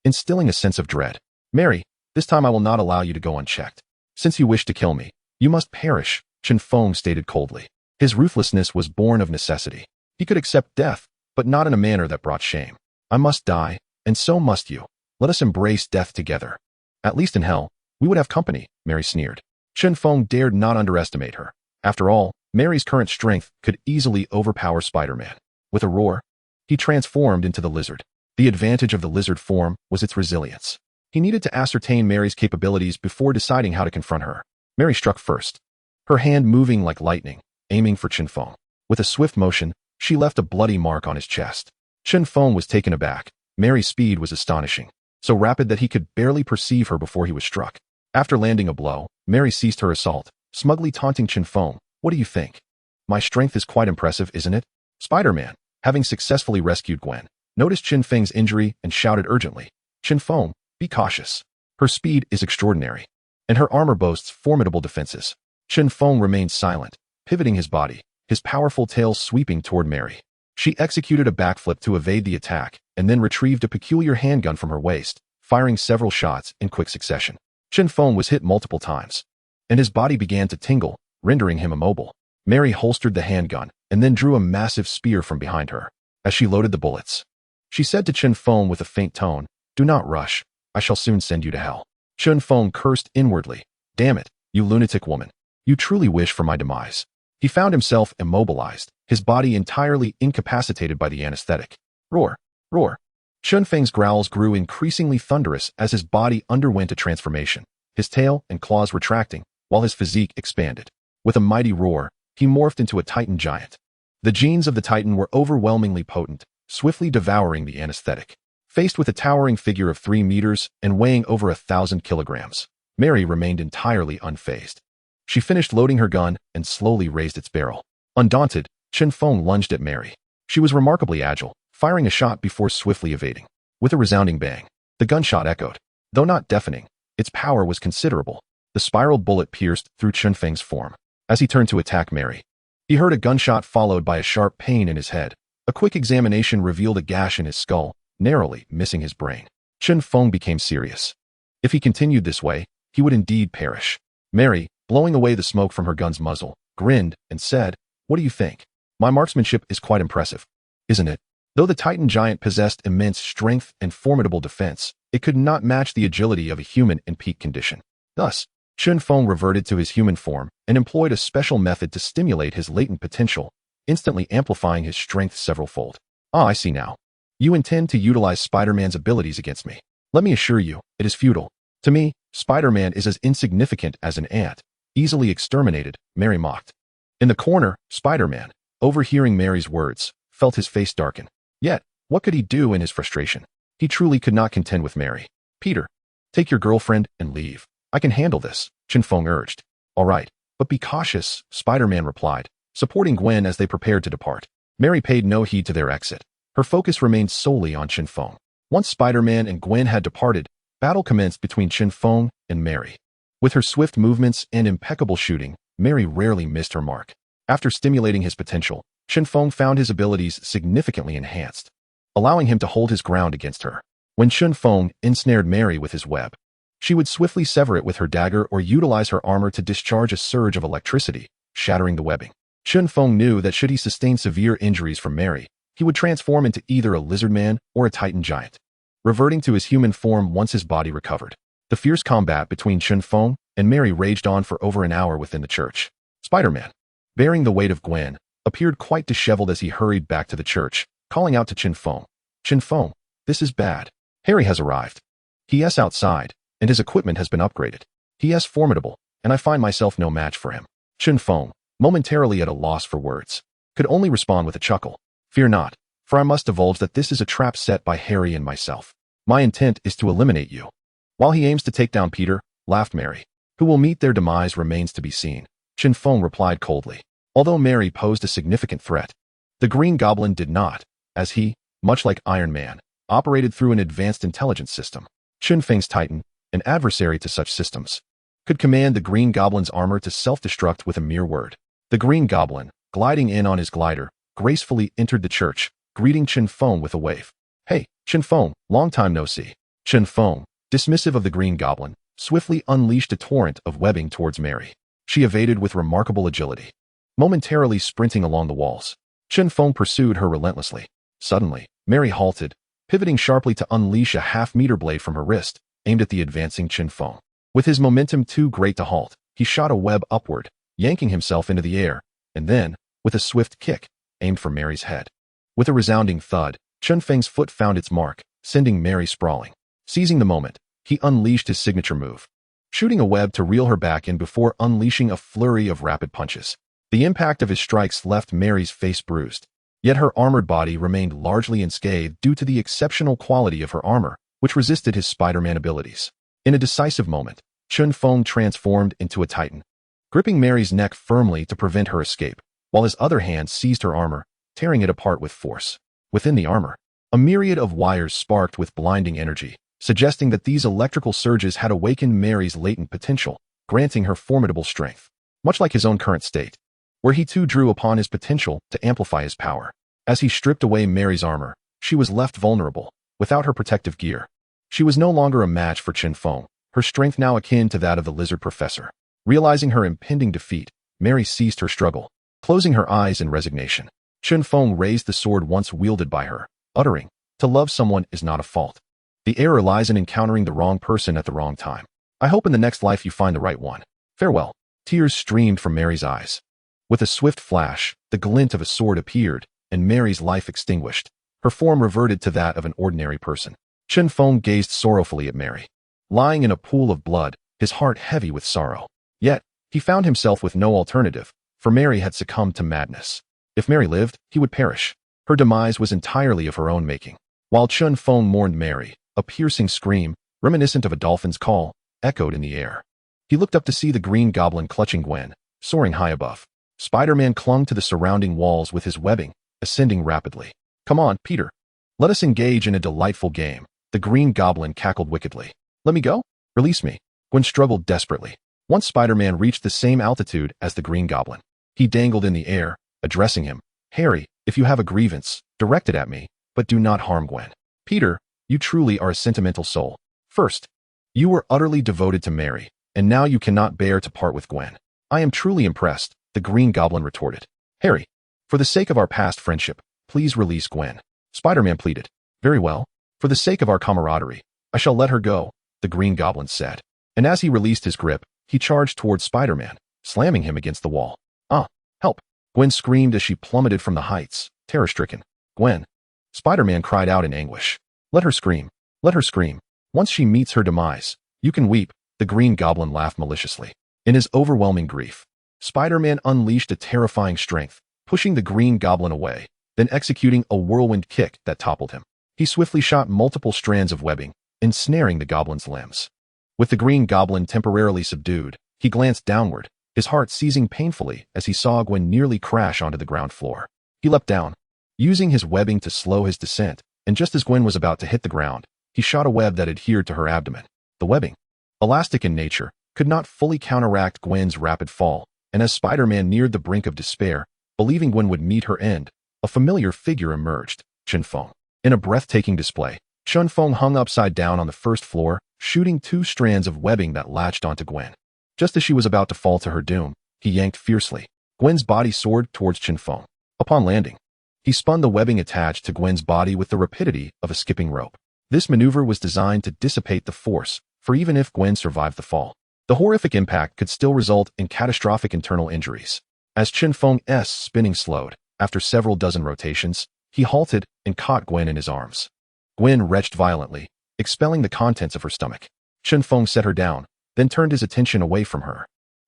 instilling a sense of dread. Mary, this time I will not allow you to go unchecked. Since you wish to kill me, you must perish, Chen Feng stated coldly. His ruthlessness was born of necessity. He could accept death, but not in a manner that brought shame. I must die, and so must you. Let us embrace death together. At least in hell, we would have company, Mary sneered. Chen Feng dared not underestimate her. After all, Mary's current strength could easily overpower Spider-Man. With a roar, he transformed into the lizard. The advantage of the lizard form was its resilience. He needed to ascertain Mary's capabilities before deciding how to confront her. Mary struck first, her hand moving like lightning, aiming for Chen Feng. With a swift motion, she left a bloody mark on his chest. Chen Feng was taken aback. Mary's speed was astonishing, so rapid that he could barely perceive her before he was struck. After landing a blow, Mary ceased her assault, smugly taunting Chen Feng. What do you think? My strength is quite impressive, isn't it? Spider-Man, having successfully rescued Gwen, noticed Chen Feng's injury and shouted urgently, Chen Feng, be cautious. Her speed is extraordinary, and her armor boasts formidable defenses. Chen Feng remained silent, pivoting his body, his powerful tail sweeping toward Mary. She executed a backflip to evade the attack, and then retrieved a peculiar handgun from her waist, firing several shots in quick succession. Chen Feng was hit multiple times, and his body began to tingle, rendering him immobile. Mary holstered the handgun, and then drew a massive spear from behind her. As she loaded the bullets, she said to Chen Feng with a faint tone, Do not rush. I shall soon send you to hell. Chen Feng cursed inwardly. Damn it, You lunatic woman. You truly wish for my demise. He found himself immobilized, his body entirely incapacitated by the anesthetic. Roar, roar. Chen Feng's growls grew increasingly thunderous as his body underwent a transformation, his tail and claws retracting, while his physique expanded. With a mighty roar, he morphed into a Titan giant. The genes of the Titan were overwhelmingly potent, swiftly devouring the anesthetic. Faced with a towering figure of 3 meters and weighing over 1,000 kilograms, Mary remained entirely unfazed. She finished loading her gun and slowly raised its barrel. Undaunted, Chen Feng lunged at Mary. She was remarkably agile, firing a shot before swiftly evading. With a resounding bang, the gunshot echoed. Though not deafening, its power was considerable. The spiraled bullet pierced through Chen Feng's form. As he turned to attack Mary, he heard a gunshot followed by a sharp pain in his head. A quick examination revealed a gash in his skull, narrowly missing his brain. Chen Feng became serious. If he continued this way, he would indeed perish. Mary, blowing away the smoke from her gun's muzzle, grinned and said, "What do you think? My marksmanship is quite impressive, isn't it?" Though the Titan giant possessed immense strength and formidable defense, it could not match the agility of a human in peak condition. Thus, Chen Feng reverted to his human form and employed a special method to stimulate his latent potential, instantly amplifying his strength several-fold. "Ah, I see now. You intend to utilize Spider-Man's abilities against me. Let me assure you, it is futile. To me, Spider-Man is as insignificant as an ant, easily exterminated," Mary mocked. In the corner, Spider-Man, overhearing Mary's words, felt his face darken. Yet, what could he do in his frustration? He truly could not contend with Mary. "Peter, take your girlfriend and leave. I can handle this," Chen Feng urged. "All right, but be cautious," Spider-Man replied, supporting Gwen as they prepared to depart. Mary paid no heed to their exit. Her focus remained solely on Chen Feng. Once Spider-Man and Gwen had departed, battle commenced between Chen Feng and Mary. With her swift movements and impeccable shooting, Mary rarely missed her mark. After stimulating his potential, Chen Feng found his abilities significantly enhanced, allowing him to hold his ground against her. When Chen Feng ensnared Mary with his web, she would swiftly sever it with her dagger or utilize her armor to discharge a surge of electricity, shattering the webbing. Chen Feng knew that should he sustain severe injuries from Mary, he would transform into either a lizard man or a Titan giant, reverting to his human form once his body recovered. The fierce combat between Chen Feng and Mary raged on for over an hour within the church. Spider-Man, bearing the weight of Gwen, appeared quite disheveled as he hurried back to the church, calling out to Chen Feng. "Chen Feng, this is bad. Harry has arrived. He is outside, and his equipment has been upgraded. He is formidable, and I find myself no match for him." Chen Feng, momentarily at a loss for words, could only respond with a chuckle. "Fear not, for I must divulge that this is a trap set by Harry and myself. My intent is to eliminate you." "While he aims to take down Peter," laughed Mary. "Who will meet their demise remains to be seen," Chen Feng replied coldly. Although Mary posed a significant threat, the Green Goblin did not, as he, much like Iron Man, operated through an advanced intelligence system. Chen Feng's Titan, an adversary to such systems, could command the Green Goblin's armor to self-destruct with a mere word. The Green Goblin, gliding in on his glider, gracefully entered the church, greeting Chen Feng with a wave. "Hey, Chen Feng, long time no see." Chen Feng, dismissive of the Green Goblin, swiftly unleashed a torrent of webbing towards Mary. She evaded with remarkable agility, momentarily sprinting along the walls. Chen Feng pursued her relentlessly. Suddenly, Mary halted, pivoting sharply to unleash a half-meter blade from her wrist, aimed at the advancing Chen Feng. With his momentum too great to halt, he shot a web upward, yanking himself into the air, and then, with a swift kick, aimed for Mary's head. With a resounding thud, Chen Feng's foot found its mark, sending Mary sprawling. Seizing the moment, he unleashed his signature move, shooting a web to reel her back in before unleashing a flurry of rapid punches. The impact of his strikes left Mary's face bruised, yet her armored body remained largely unscathed due to the exceptional quality of her armor, which resisted his Spider-Man abilities. In a decisive moment, Chen Feng transformed into a Titan, gripping Mary's neck firmly to prevent her escape, while his other hand seized her armor, tearing it apart with force. Within the armor, a myriad of wires sparked with blinding energy, suggesting that these electrical surges had awakened Mary's latent potential, granting her formidable strength. Much like his own current state, where he too drew upon his potential to amplify his power. As he stripped away Mary's armor, she was left vulnerable, without her protective gear. She was no longer a match for Chen Feng, her strength now akin to that of the lizard professor. Realizing her impending defeat, Mary ceased her struggle, closing her eyes in resignation. Chen Feng raised the sword once wielded by her, uttering, "To love someone is not a fault. The error lies in encountering the wrong person at the wrong time. I hope in the next life you find the right one." Farewell. Tears streamed from Mary's eyes. With a swift flash, the glint of a sword appeared, and Mary's life extinguished. Her form reverted to that of an ordinary person. Chen Feng gazed sorrowfully at Mary. Lying in a pool of blood, his heart heavy with sorrow. Yet, he found himself with no alternative, for Mary had succumbed to madness. If Mary lived, he would perish. Her demise was entirely of her own making. While Chen Feng mourned Mary, a piercing scream, reminiscent of a dolphin's call, echoed in the air. He looked up to see the Green Goblin clutching Gwen, soaring high above. Spider-Man clung to the surrounding walls with his webbing, ascending rapidly. Come on, Peter. Let us engage in a delightful game. The Green Goblin cackled wickedly. Let me go? Release me. Gwen struggled desperately. Once Spider-Man reached the same altitude as the Green Goblin, he dangled in the air, addressing him. Harry, if you have a grievance, direct it at me, but do not harm Gwen. Peter, you truly are a sentimental soul. First, you were utterly devoted to Mary, and now you cannot bear to part with Gwen. I am truly impressed, the Green Goblin retorted. Harry, for the sake of our past friendship, please release Gwen. Spider-Man pleaded. Very well. For the sake of our camaraderie, I shall let her go, the Green Goblin said. And as he released his grip, he charged towards Spider-Man, slamming him against the wall. Ah, help! Gwen screamed as she plummeted from the heights, terror-stricken. Gwen! Spider-Man cried out in anguish. Let her scream. Let her scream. Once she meets her demise, you can weep, the Green Goblin laughed maliciously. In his overwhelming grief, Spider-Man unleashed a terrifying strength, pushing the Green Goblin away, then executing a whirlwind kick that toppled him. He swiftly shot multiple strands of webbing, ensnaring the Goblin's limbs. With the Green Goblin temporarily subdued, he glanced downward, his heart seizing painfully as he saw Gwen nearly crash onto the ground floor. He leapt down, using his webbing to slow his descent, and just as Gwen was about to hit the ground, he shot a web that adhered to her abdomen. The webbing, elastic in nature, could not fully counteract Gwen's rapid fall, and as Spider-Man neared the brink of despair, believing Gwen would meet her end, a familiar figure emerged, Chen Feng. In a breathtaking display, Chen Feng hung upside down on the first floor, shooting 2 strands of webbing that latched onto Gwen. Just as she was about to fall to her doom, he yanked fiercely. Gwen's body soared towards Chen Feng. Upon landing, he spun the webbing attached to Gwen's body with the rapidity of a skipping rope. This maneuver was designed to dissipate the force, for even if Gwen survived the fall, the horrific impact could still result in catastrophic internal injuries. As Chen Feng's spinning slowed, after several dozen rotations, he halted and caught Gwen in his arms. Gwen retched violently, expelling the contents of her stomach. Chen Feng set her down, then turned his attention away from her.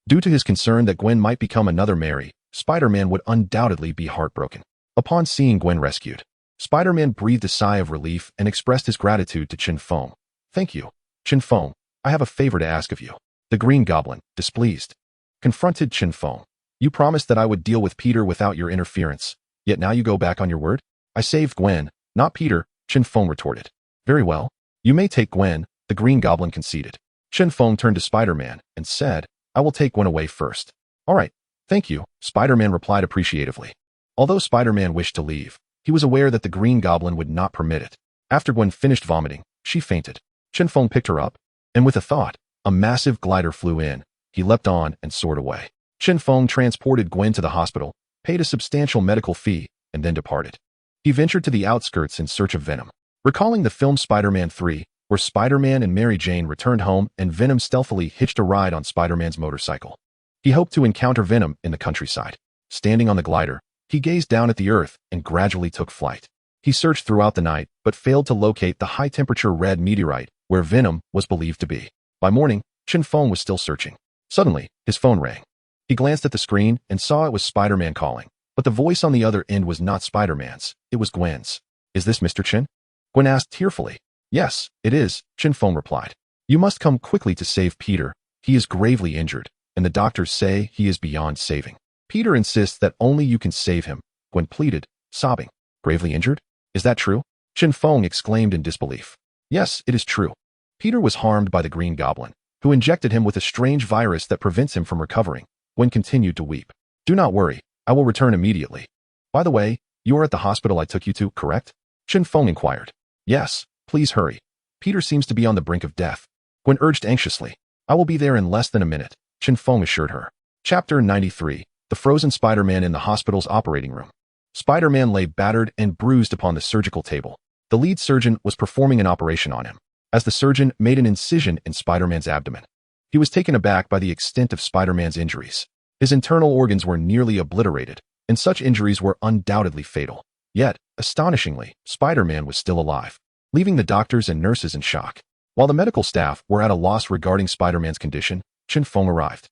Due to his concern that Gwen might become another Mary, Spider-Man would undoubtedly be heartbroken. Upon seeing Gwen rescued, Spider-Man breathed a sigh of relief and expressed his gratitude to Chen Feng. Thank you. Chen Feng, I have a favor to ask of you. The Green Goblin, displeased, confronted Chen Feng. You promised that I would deal with Peter without your interference, yet now you go back on your word? I saved Gwen, not Peter, Chen Feng retorted. Very well. You may take Gwen, the Green Goblin conceded. Chen Feng turned to Spider-Man and said, I will take Gwen away first. All right, thank you, Spider-Man replied appreciatively. Although Spider-Man wished to leave, he was aware that the Green Goblin would not permit it. After Gwen finished vomiting, she fainted. Chen Feng picked her up, and with a thought, a massive glider flew in. He leapt on and soared away. Chen Feng transported Gwen to the hospital, paid a substantial medical fee, and then departed. He ventured to the outskirts in search of Venom. Recalling the film Spider-Man 3, where Spider-Man and Mary Jane returned home and Venom stealthily hitched a ride on Spider-Man's motorcycle. He hoped to encounter Venom in the countryside. Standing on the glider, he gazed down at the earth and gradually took flight. He searched throughout the night, but failed to locate the high-temperature red meteorite where Venom was believed to be. By morning, Chen Feng was still searching. Suddenly, his phone rang. He glanced at the screen and saw it was Spider-Man calling. But the voice on the other end was not Spider-Man's, it was Gwen's. Is this Mr. Chen? Gwen asked tearfully. Yes, it is, Chen Feng replied. You must come quickly to save Peter. He is gravely injured, and the doctors say he is beyond saving. Peter insists that only you can save him, Gwen pleaded, sobbing. Gravely injured? Is that true? Chen Feng exclaimed in disbelief. Yes, it is true. Peter was harmed by the Green Goblin, who injected him with a strange virus that prevents him from recovering. Gwen continued to weep. Do not worry. I will return immediately. By the way, you are at the hospital I took you to, correct? Chen Feng inquired. Yes, please hurry. Peter seems to be on the brink of death. Gwen urged anxiously. I will be there in less than a minute, Chen Feng assured her. Chapter 93, The Frozen Spider-Man in the Hospital's Operating Room. Spider-Man lay battered and bruised upon the surgical table. The lead surgeon was performing an operation on him. As the surgeon made an incision in Spider-Man's abdomen, He was taken aback by the extent of Spider-Man's injuries. His internal organs were nearly obliterated, and such injuries were undoubtedly fatal. Yet, astonishingly, Spider-Man was still alive, leaving the doctors and nurses in shock. While the medical staff were at a loss regarding Spider-Man's condition, Chen Feng arrived.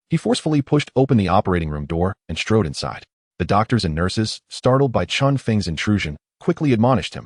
He forcefully pushed open the operating room door and strode inside. The doctors and nurses, startled by Chen Feng's intrusion, quickly admonished him.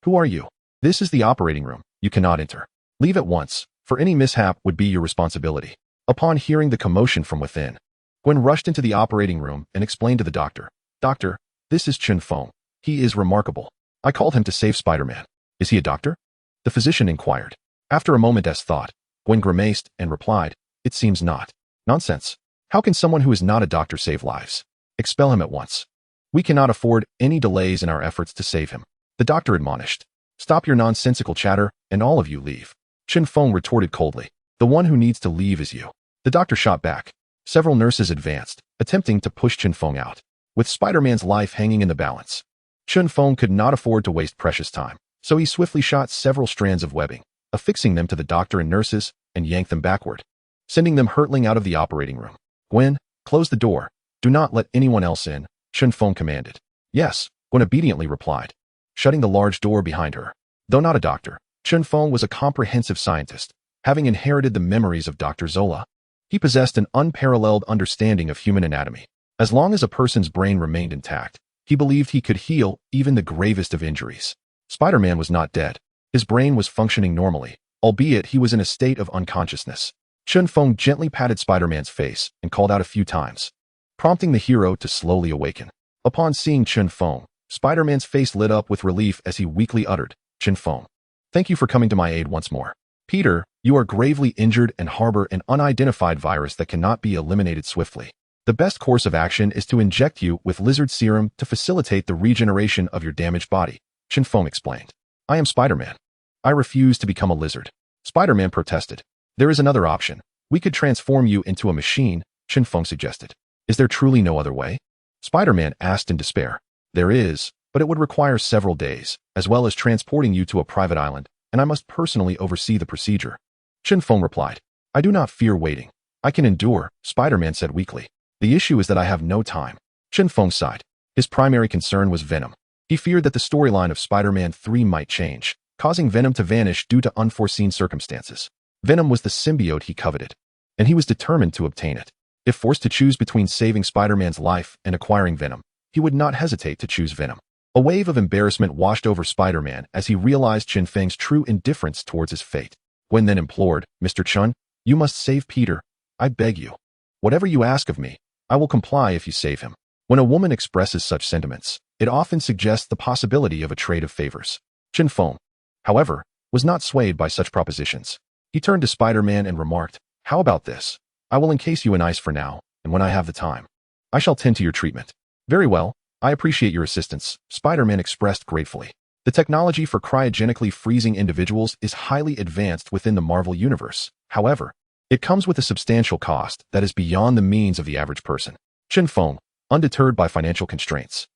"Who are you? This is the operating room. You cannot enter. Leave at once, for any mishap would be your responsibility." Upon hearing the commotion from within, Gwen rushed into the operating room and explained to the doctor, "Doctor, this is Chen Feng. He is remarkable. I called him to save Spider-Man." "Is he a doctor?" the physician inquired. After a moment's thought, Gwen grimaced and replied, "It seems not." "Nonsense. How can someone who is not a doctor save lives? Expel him at once. We cannot afford any delays in our efforts to save him," the doctor admonished. "Stop your nonsensical chatter, and all of you leave." Chen Feng retorted coldly, "The one who needs to leave is you." The doctor shot back. Several nurses advanced, attempting to push Chen Feng out. With Spider-Man's life hanging in the balance, Chen Feng could not afford to waste precious time, so he swiftly shot several strands of webbing, affixing them to the doctor and nurses, and yanked them backward, sending them hurtling out of the operating room. "Gwen, close the door. Do not let anyone else in," Chen Feng commanded. "Yes," Gwen obediently replied, shutting the large door behind her. Though not a doctor, Chen Feng was a comprehensive scientist, having inherited the memories of Dr. Zola. He possessed an unparalleled understanding of human anatomy. As long as a person's brain remained intact, he believed he could heal even the gravest of injuries. Spider-Man was not dead. His brain was functioning normally, albeit he was in a state of unconsciousness. Chen Feng gently patted Spider-Man's face and called out a few times, prompting the hero to slowly awaken. Upon seeing Chen Feng, Spider-Man's face lit up with relief as he weakly uttered, "Chen Feng, thank you for coming to my aid once more. Peter, you are gravely injured and harbor an unidentified virus that cannot be eliminated swiftly. The best course of action is to inject you with lizard serum to facilitate the regeneration of your damaged body," Chen Feng explained. "I am Spider-Man. I refuse to become a lizard." Spider-Man protested. "There is another option. We could transform you into a machine," Chen Feng suggested. "Is there truly no other way?" Spider-Man asked in despair. "There is, but it would require several days, as well as transporting you to a private island, and I must personally oversee the procedure." Chen Feng replied, "I do not fear waiting. I can endure," Spider-Man said weakly. "The issue is that I have no time." Chen Feng sighed. His primary concern was Venom. He feared that the storyline of Spider-Man 3 might change, causing Venom to vanish due to unforeseen circumstances. Venom was the symbiote he coveted, and he was determined to obtain it. If forced to choose between saving Spider-Man's life and acquiring Venom, he would not hesitate to choose Venom. A wave of embarrassment washed over Spider-Man as he realized Chen Feng's true indifference towards his fate. Gwen then implored, "Mr. Chen, you must save Peter. I beg you. Whatever you ask of me, I will comply if you save him." When a woman expresses such sentiments, it often suggests the possibility of a trade of favors. Chen Feng, however, was not swayed by such propositions. He turned to Spider-Man and remarked, "How about this? I will encase you in ice for now, and when I have the time, I shall tend to your treatment." "Very well. I appreciate your assistance," Spider-Man expressed gratefully. The technology for cryogenically freezing individuals is highly advanced within the Marvel Universe. However, it comes with a substantial cost that is beyond the means of the average person. Chen Feng, undeterred by financial constraints,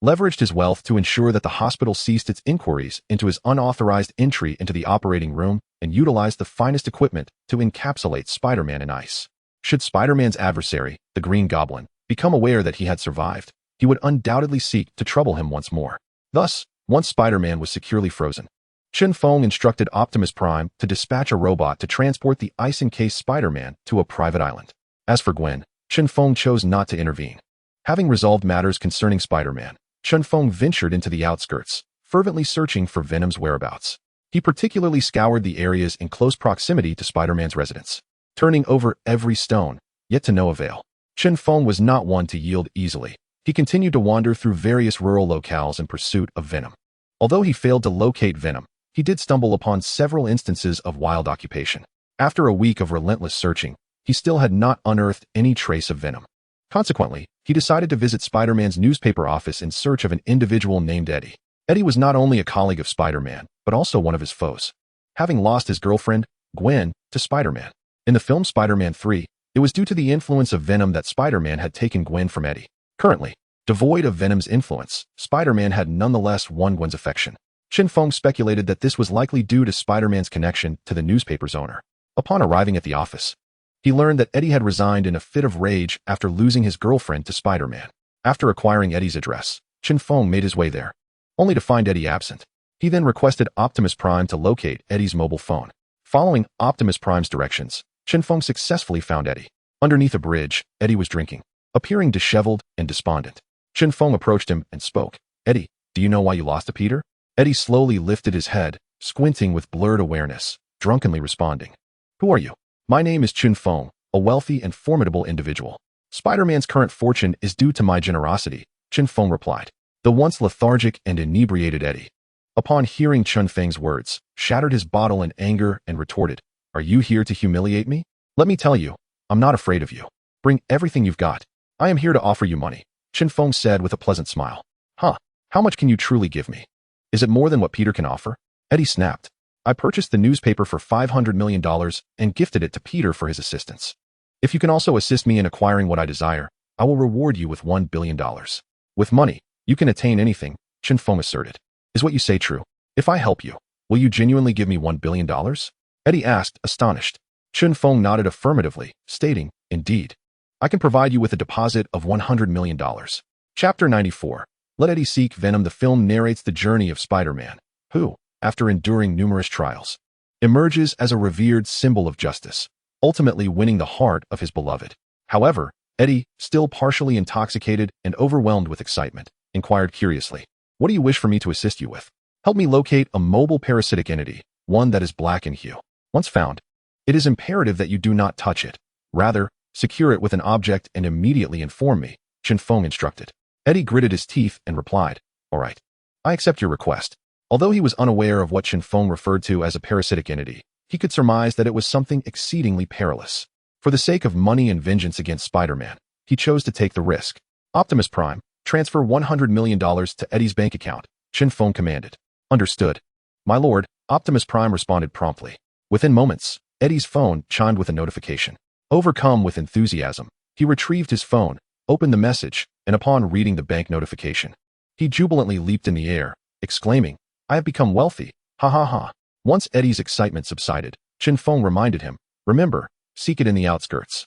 leveraged his wealth to ensure that the hospital ceased its inquiries into his unauthorized entry into the operating room and utilized the finest equipment to encapsulate Spider-Man in ice. Should Spider-Man's adversary, the Green Goblin, become aware that he had survived, he would undoubtedly seek to trouble him once more. Thus, once Spider-Man was securely frozen, Chen Feng instructed Optimus Prime to dispatch a robot to transport the ice-encased Spider-Man to a private island. As for Gwen, Chen Feng chose not to intervene. Having resolved matters concerning Spider-Man, Chen Feng ventured into the outskirts, fervently searching for Venom's whereabouts. He particularly scoured the areas in close proximity to Spider-Man's residence, turning over every stone, yet to no avail. Chen Feng was not one to yield easily. He continued to wander through various rural locales in pursuit of Venom. Although he failed to locate Venom, he did stumble upon several instances of wild occupation. After a week of relentless searching, he still had not unearthed any trace of Venom. Consequently, he decided to visit Spider-Man's newspaper office in search of an individual named Eddie. Eddie was not only a colleague of Spider-Man, but also one of his foes, having lost his girlfriend, Gwen, to Spider-Man. In the film Spider-Man 3, it was due to the influence of Venom that Spider-Man had taken Gwen from Eddie. Currently, devoid of Venom's influence, Spider-Man had nonetheless won Gwen's affection. Chen Feng speculated that this was likely due to Spider-Man's connection to the newspaper's owner. Upon arriving at the office, He learned that Eddie had resigned in a fit of rage after losing his girlfriend to Spider-Man. After acquiring Eddie's address, Chen Feng made his way there, only to find Eddie absent. He then requested Optimus Prime to locate Eddie's mobile phone. Following Optimus Prime's directions, Chen Feng successfully found Eddie. Underneath a bridge, Eddie was drinking, appearing disheveled and despondent. Chen Feng approached him and spoke. Eddie, do you know why you lost to Peter? Eddie slowly lifted his head, squinting with blurred awareness, drunkenly responding. Who are you? My name is Chen Feng, a wealthy and formidable individual. Spider-Man's current fortune is due to my generosity, Chen Feng replied. The once lethargic and inebriated Eddie, upon hearing Chen Feng's words, shattered his bottle in anger and retorted, Are you here to humiliate me? Let me tell you, I'm not afraid of you. Bring everything you've got. I am here to offer you money, Chen Feng said with a pleasant smile. Huh, how much can you truly give me? Is it more than what Peter can offer? Eddie snapped. I purchased the newspaper for $500 million and gifted it to Peter for his assistance. If you can also assist me in acquiring what I desire, I will reward you with $1 billion. With money, you can attain anything, Chen Feng asserted. Is what you say true? If I help you, will you genuinely give me $1 billion? Eddie asked, astonished. Chen Feng nodded affirmatively, stating, Indeed. I can provide you with a deposit of $100 million. Chapter 94. Let Eddie Seek Venom. The film narrates the journey of Spider-Man, who, after enduring numerous trials, emerges as a revered symbol of justice, ultimately winning the heart of his beloved. However, Eddie, still partially intoxicated and overwhelmed with excitement, inquired curiously, What do you wish for me to assist you with? Help me locate a mobile parasitic entity, one that is black in hue. Once found, it is imperative that you do not touch it. Rather, secure it with an object and immediately inform me, Chen Feng instructed. Eddie gritted his teeth and replied, All right. I accept your request. Although he was unaware of what Chen Feng referred to as a parasitic entity, he could surmise that it was something exceedingly perilous. For the sake of money and vengeance against Spider-Man, he chose to take the risk. Optimus Prime, transfer $100 million to Eddie's bank account, Chen Feng commanded. Understood. My lord, Optimus Prime responded promptly. Within moments, Eddie's phone chimed with a notification. Overcome with enthusiasm, he retrieved his phone, opened the message, and upon reading the bank notification, he jubilantly leaped in the air, exclaiming, I have become wealthy, ha ha ha. Once Eddie's excitement subsided, Chen Feng reminded him, Remember, seek it in the outskirts.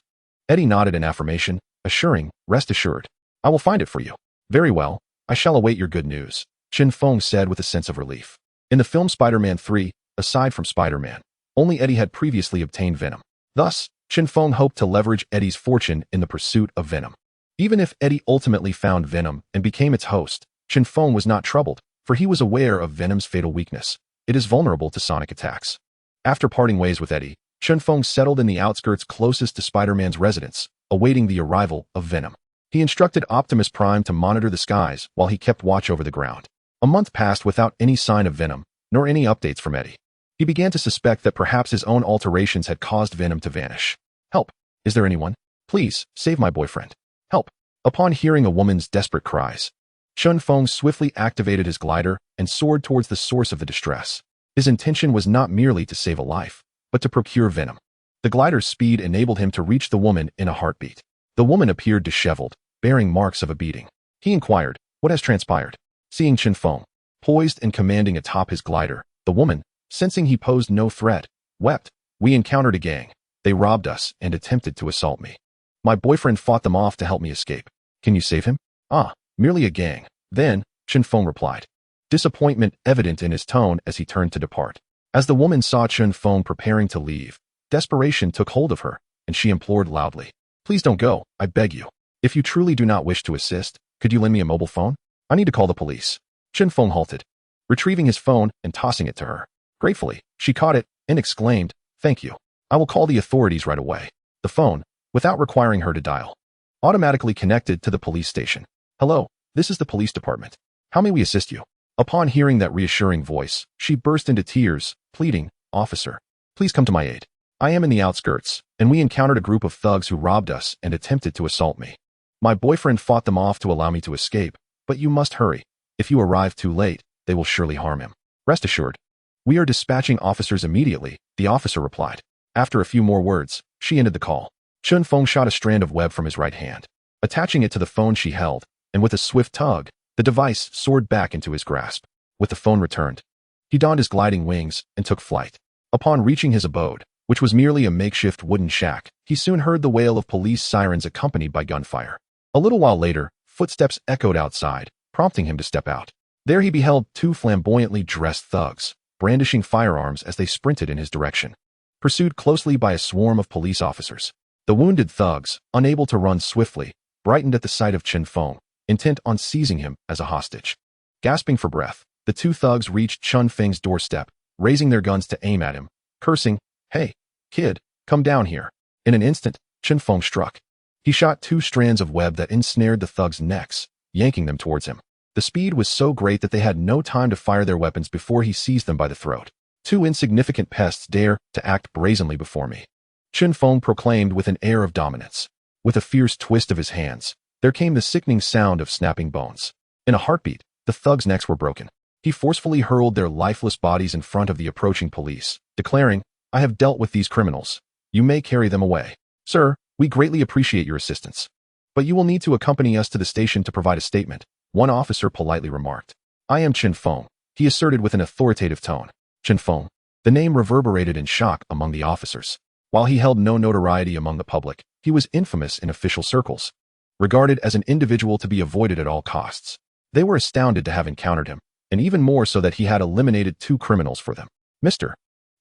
Eddie nodded in affirmation, assuring, Rest assured. I will find it for you. Very well, I shall await your good news, Chen Feng said with a sense of relief. In the film Spider-Man 3, aside from Spider-Man, only Eddie had previously obtained Venom. Thus, Chen Feng hoped to leverage Eddie's fortune in the pursuit of Venom. Even if Eddie ultimately found Venom and became its host, Chen Feng was not troubled, for he was aware of Venom's fatal weakness. It is vulnerable to sonic attacks. After parting ways with Eddie, Chen Feng settled in the outskirts closest to Spider-Man's residence, awaiting the arrival of Venom. He instructed Optimus Prime to monitor the skies while he kept watch over the ground. A month passed without any sign of Venom, nor any updates from Eddie. He began to suspect that perhaps his own alterations had caused Venom to vanish. Help! Is there anyone? Please, save my boyfriend. Help! Upon hearing a woman's desperate cries, Chen Feng swiftly activated his glider and soared towards the source of the distress. His intention was not merely to save a life, but to procure Venom. The glider's speed enabled him to reach the woman in a heartbeat. The woman appeared disheveled, bearing marks of a beating. He inquired, What has transpired? Seeing Chen Feng, poised and commanding atop his glider, the woman, sensing he posed no threat, wept. We encountered a gang. They robbed us and attempted to assault me. My boyfriend fought them off to help me escape. Can you save him? Ah, merely a gang. Then, Chen Feng replied, disappointment evident in his tone as he turned to depart. As the woman saw Chen Feng preparing to leave, desperation took hold of her, and she implored loudly, Please don't go, I beg you. If you truly do not wish to assist, could you lend me a mobile phone? I need to call the police. Chen Feng halted, retrieving his phone and tossing it to her. Gratefully, she caught it and exclaimed, Thank you. I will call the authorities right away. The phone, without requiring her to dial, automatically connected to the police station. Hello, this is the police department. How may we assist you? Upon hearing that reassuring voice, she burst into tears, pleading, Officer, please come to my aid. I am in the outskirts, and we encountered a group of thugs who robbed us and attempted to assault me. My boyfriend fought them off to allow me to escape, but you must hurry. If you arrive too late, they will surely harm him. Rest assured. We are dispatching officers immediately, the officer replied. After a few more words, she ended the call. Chen Feng shot a strand of web from his right hand, attaching it to the phone she held, and with a swift tug, the device soared back into his grasp. With the phone returned, he donned his gliding wings and took flight. Upon reaching his abode, which was merely a makeshift wooden shack, he soon heard the wail of police sirens accompanied by gunfire. A little while later, footsteps echoed outside, prompting him to step out. There he beheld two flamboyantly dressed thugs, brandishing firearms as they sprinted in his direction, pursued closely by a swarm of police officers. The wounded thugs, unable to run swiftly, brightened at the sight of Chen Feng, intent on seizing him as a hostage. Gasping for breath, the two thugs reached Chen Feng's doorstep, raising their guns to aim at him, cursing, "Hey, kid, come down here." In an instant, Chen Feng struck. He shot two strands of web that ensnared the thugs' necks, yanking them towards him. The speed was so great that they had no time to fire their weapons before he seized them by the throat. "Two insignificant pests dare to act brazenly before me," Chen Feng proclaimed with an air of dominance. With a fierce twist of his hands, there came the sickening sound of snapping bones. In a heartbeat, the thugs' necks were broken. He forcefully hurled their lifeless bodies in front of the approaching police, declaring, "I have dealt with these criminals. You may carry them away. Sir, we greatly appreciate your assistance, but you will need to accompany us to the station to provide a statement," one officer politely remarked. "I am Chen Feng," he asserted with an authoritative tone. Chen Feng. The name reverberated in shock among the officers. While he held no notoriety among the public, he was infamous in official circles, regarded as an individual to be avoided at all costs. They were astounded to have encountered him, and even more so that he had eliminated two criminals for them. "Mr.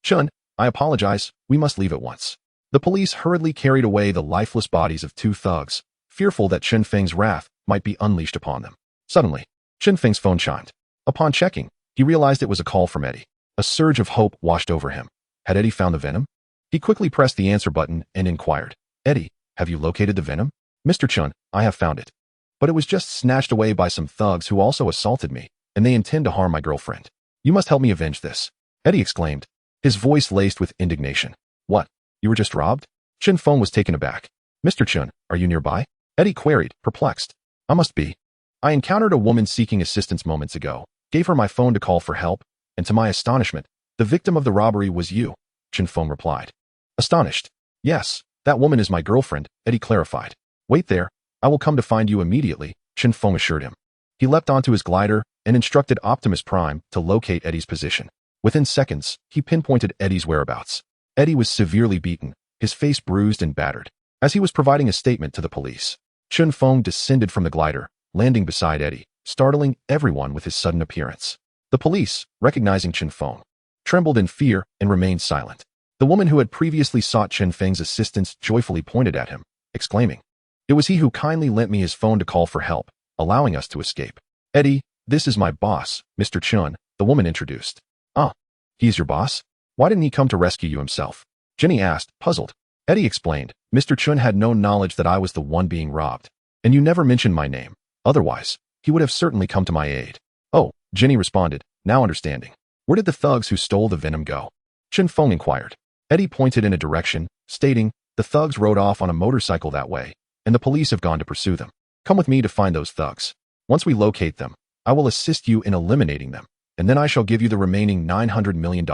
Chen, I apologize, we must leave at once." The police hurriedly carried away the lifeless bodies of two thugs, fearful that Chen Feng's wrath might be unleashed upon them. Suddenly, Chen Feng's phone chimed. Upon checking, he realized it was a call from Eddie. A surge of hope washed over him. Had Eddie found the venom? He quickly pressed the answer button and inquired, "Eddie, have you located the venom?" "Mr. Chen, I have found it. But it was just snatched away by some thugs who also assaulted me, and they intend to harm my girlfriend. You must help me avenge this," Eddie exclaimed, his voice laced with indignation. "What? You were just robbed?" Chen Feng was taken aback. "Mr. Chen, are you nearby?" Eddie queried, perplexed. "I must be. I encountered a woman seeking assistance moments ago, gave her my phone to call for help, and to my astonishment, the victim of the robbery was you," Chen Feng replied. Astonished. "Yes, that woman is my girlfriend," Eddie clarified. "Wait there, I will come to find you immediately," Chen Feng assured him. He leapt onto his glider and instructed Optimus Prime to locate Eddie's position. Within seconds, he pinpointed Eddie's whereabouts. Eddie was severely beaten, his face bruised and battered. As he was providing a statement to the police, Chen Feng descended from the glider, landing beside Eddie, startling everyone with his sudden appearance. The police, recognizing Chen Feng, trembled in fear and remained silent. The woman who had previously sought Chen Feng's assistance joyfully pointed at him, exclaiming, "It was he who kindly lent me his phone to call for help, allowing us to escape." "Eddie, this is my boss, Mr. Chen," the woman introduced. "Ah, he's your boss? Why didn't he come to rescue you himself?" Jenny asked, puzzled. Eddie explained, "Mr. Chen had no knowledge that I was the one being robbed, and you never mentioned my name. Otherwise, he would have certainly come to my aid." "Oh," Jenny responded, now understanding. "Where did the thugs who stole the venom go?" Chen Feng inquired. Eddie pointed in a direction, stating, "The thugs rode off on a motorcycle that way, and the police have gone to pursue them. Come with me to find those thugs. Once we locate them, I will assist you in eliminating them, and then I shall give you the remaining $900 million.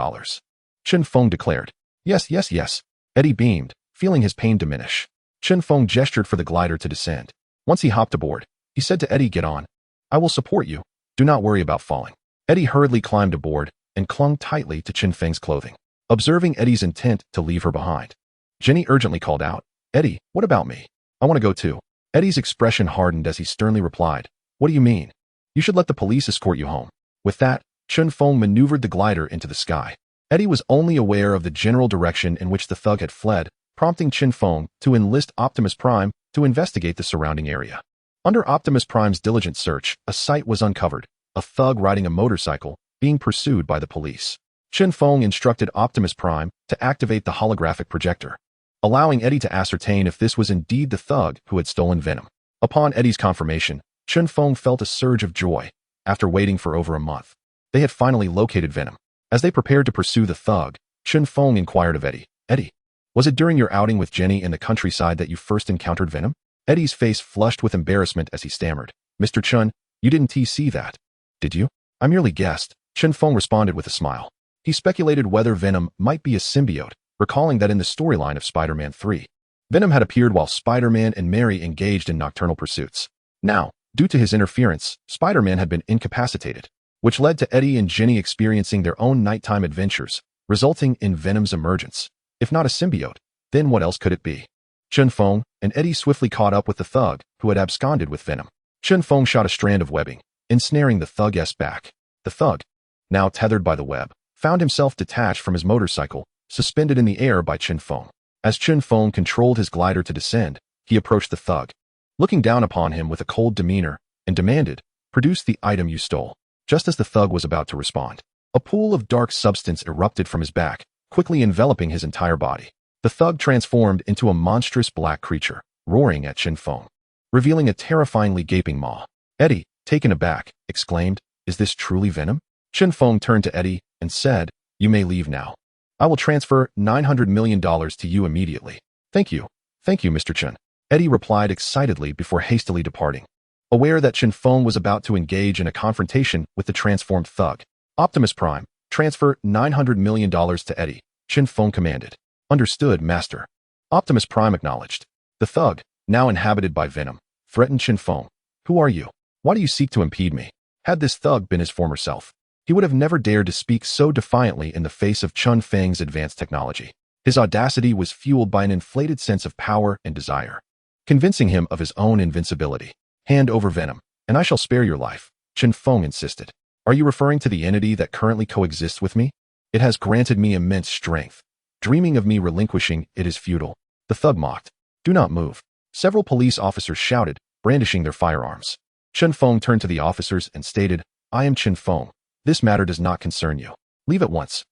Chen Feng declared. "Yes, yes, yes." Eddie beamed, feeling his pain diminish. Chen Feng gestured for the glider to descend. Once he hopped aboard, he said to Eddie, "Get on. I will support you. Do not worry about falling." Eddie hurriedly climbed aboard and clung tightly to Chen Feng's clothing, observing Eddie's intent to leave her behind. Jenny urgently called out, "Eddie, what about me? I want to go too." Eddie's expression hardened as he sternly replied, "What do you mean? You should let the police escort you home." With that, Chen Feng maneuvered the glider into the sky. Eddie was only aware of the general direction in which the thug had fled, prompting Chen Feng to enlist Optimus Prime to investigate the surrounding area. Under Optimus Prime's diligent search, a sight was uncovered, a thug riding a motorcycle being pursued by the police. Chen Feng instructed Optimus Prime to activate the holographic projector, allowing Eddie to ascertain if this was indeed the thug who had stolen venom. Upon Eddie's confirmation, Chen Feng felt a surge of joy. After waiting for over a month, they had finally located venom. As they prepared to pursue the thug, Chen Feng inquired of Eddie, "Eddie, was it during your outing with Jenny in the countryside that you first encountered venom?" Eddie's face flushed with embarrassment as he stammered, "Mr. Chen, you didn't see that, did you?" "I merely guessed," Chen Feng responded with a smile. He speculated whether Venom might be a symbiote, recalling that in the storyline of Spider-Man 3, Venom had appeared while Spider-Man and Mary engaged in nocturnal pursuits. Now, due to his interference, Spider-Man had been incapacitated, which led to Eddie and Jenny experiencing their own nighttime adventures, resulting in Venom's emergence. If not a symbiote, then what else could it be? Chen Feng and Eddie swiftly caught up with the thug who had absconded with venom. Chen Feng shot a strand of webbing, ensnaring the thug's back. The thug, now tethered by the web, found himself detached from his motorcycle, suspended in the air by Chen Feng. As Chen Feng controlled his glider to descend, he approached the thug, looking down upon him with a cold demeanor, and demanded, "Produce the item you stole." Just as the thug was about to respond, a pool of dark substance erupted from his back, quickly enveloping his entire body. The thug transformed into a monstrous black creature, roaring at Chen Feng, revealing a terrifyingly gaping maw. Eddie, taken aback, exclaimed, "Is this truly venom?" Chen Feng turned to Eddie and said, "You may leave now. I will transfer $900 million to you immediately." Thank you, Mr. Chen," Eddie replied excitedly before hastily departing. Aware that Chen Feng was about to engage in a confrontation with the transformed thug, Optimus Prime, transfer $900 million to Eddie, Chen Feng commanded. "Understood, Master." Optimus Prime acknowledged. The thug, now inhabited by venom, threatened Chen Feng. "Who are you? Why do you seek to impede me?" Had this thug been his former self, he would have never dared to speak so defiantly in the face of Chen Feng's advanced technology. His audacity was fueled by an inflated sense of power and desire, convincing him of his own invincibility. "Hand over venom, and I shall spare your life," Chen Feng insisted. "Are you referring to the entity that currently coexists with me? It has granted me immense strength. Dreaming of me relinquishing it is futile." The thug mocked. "Do not move." Several police officers shouted, brandishing their firearms. Chen Feng turned to the officers and stated, "I am Chen Feng. This matter does not concern you. Leave at once."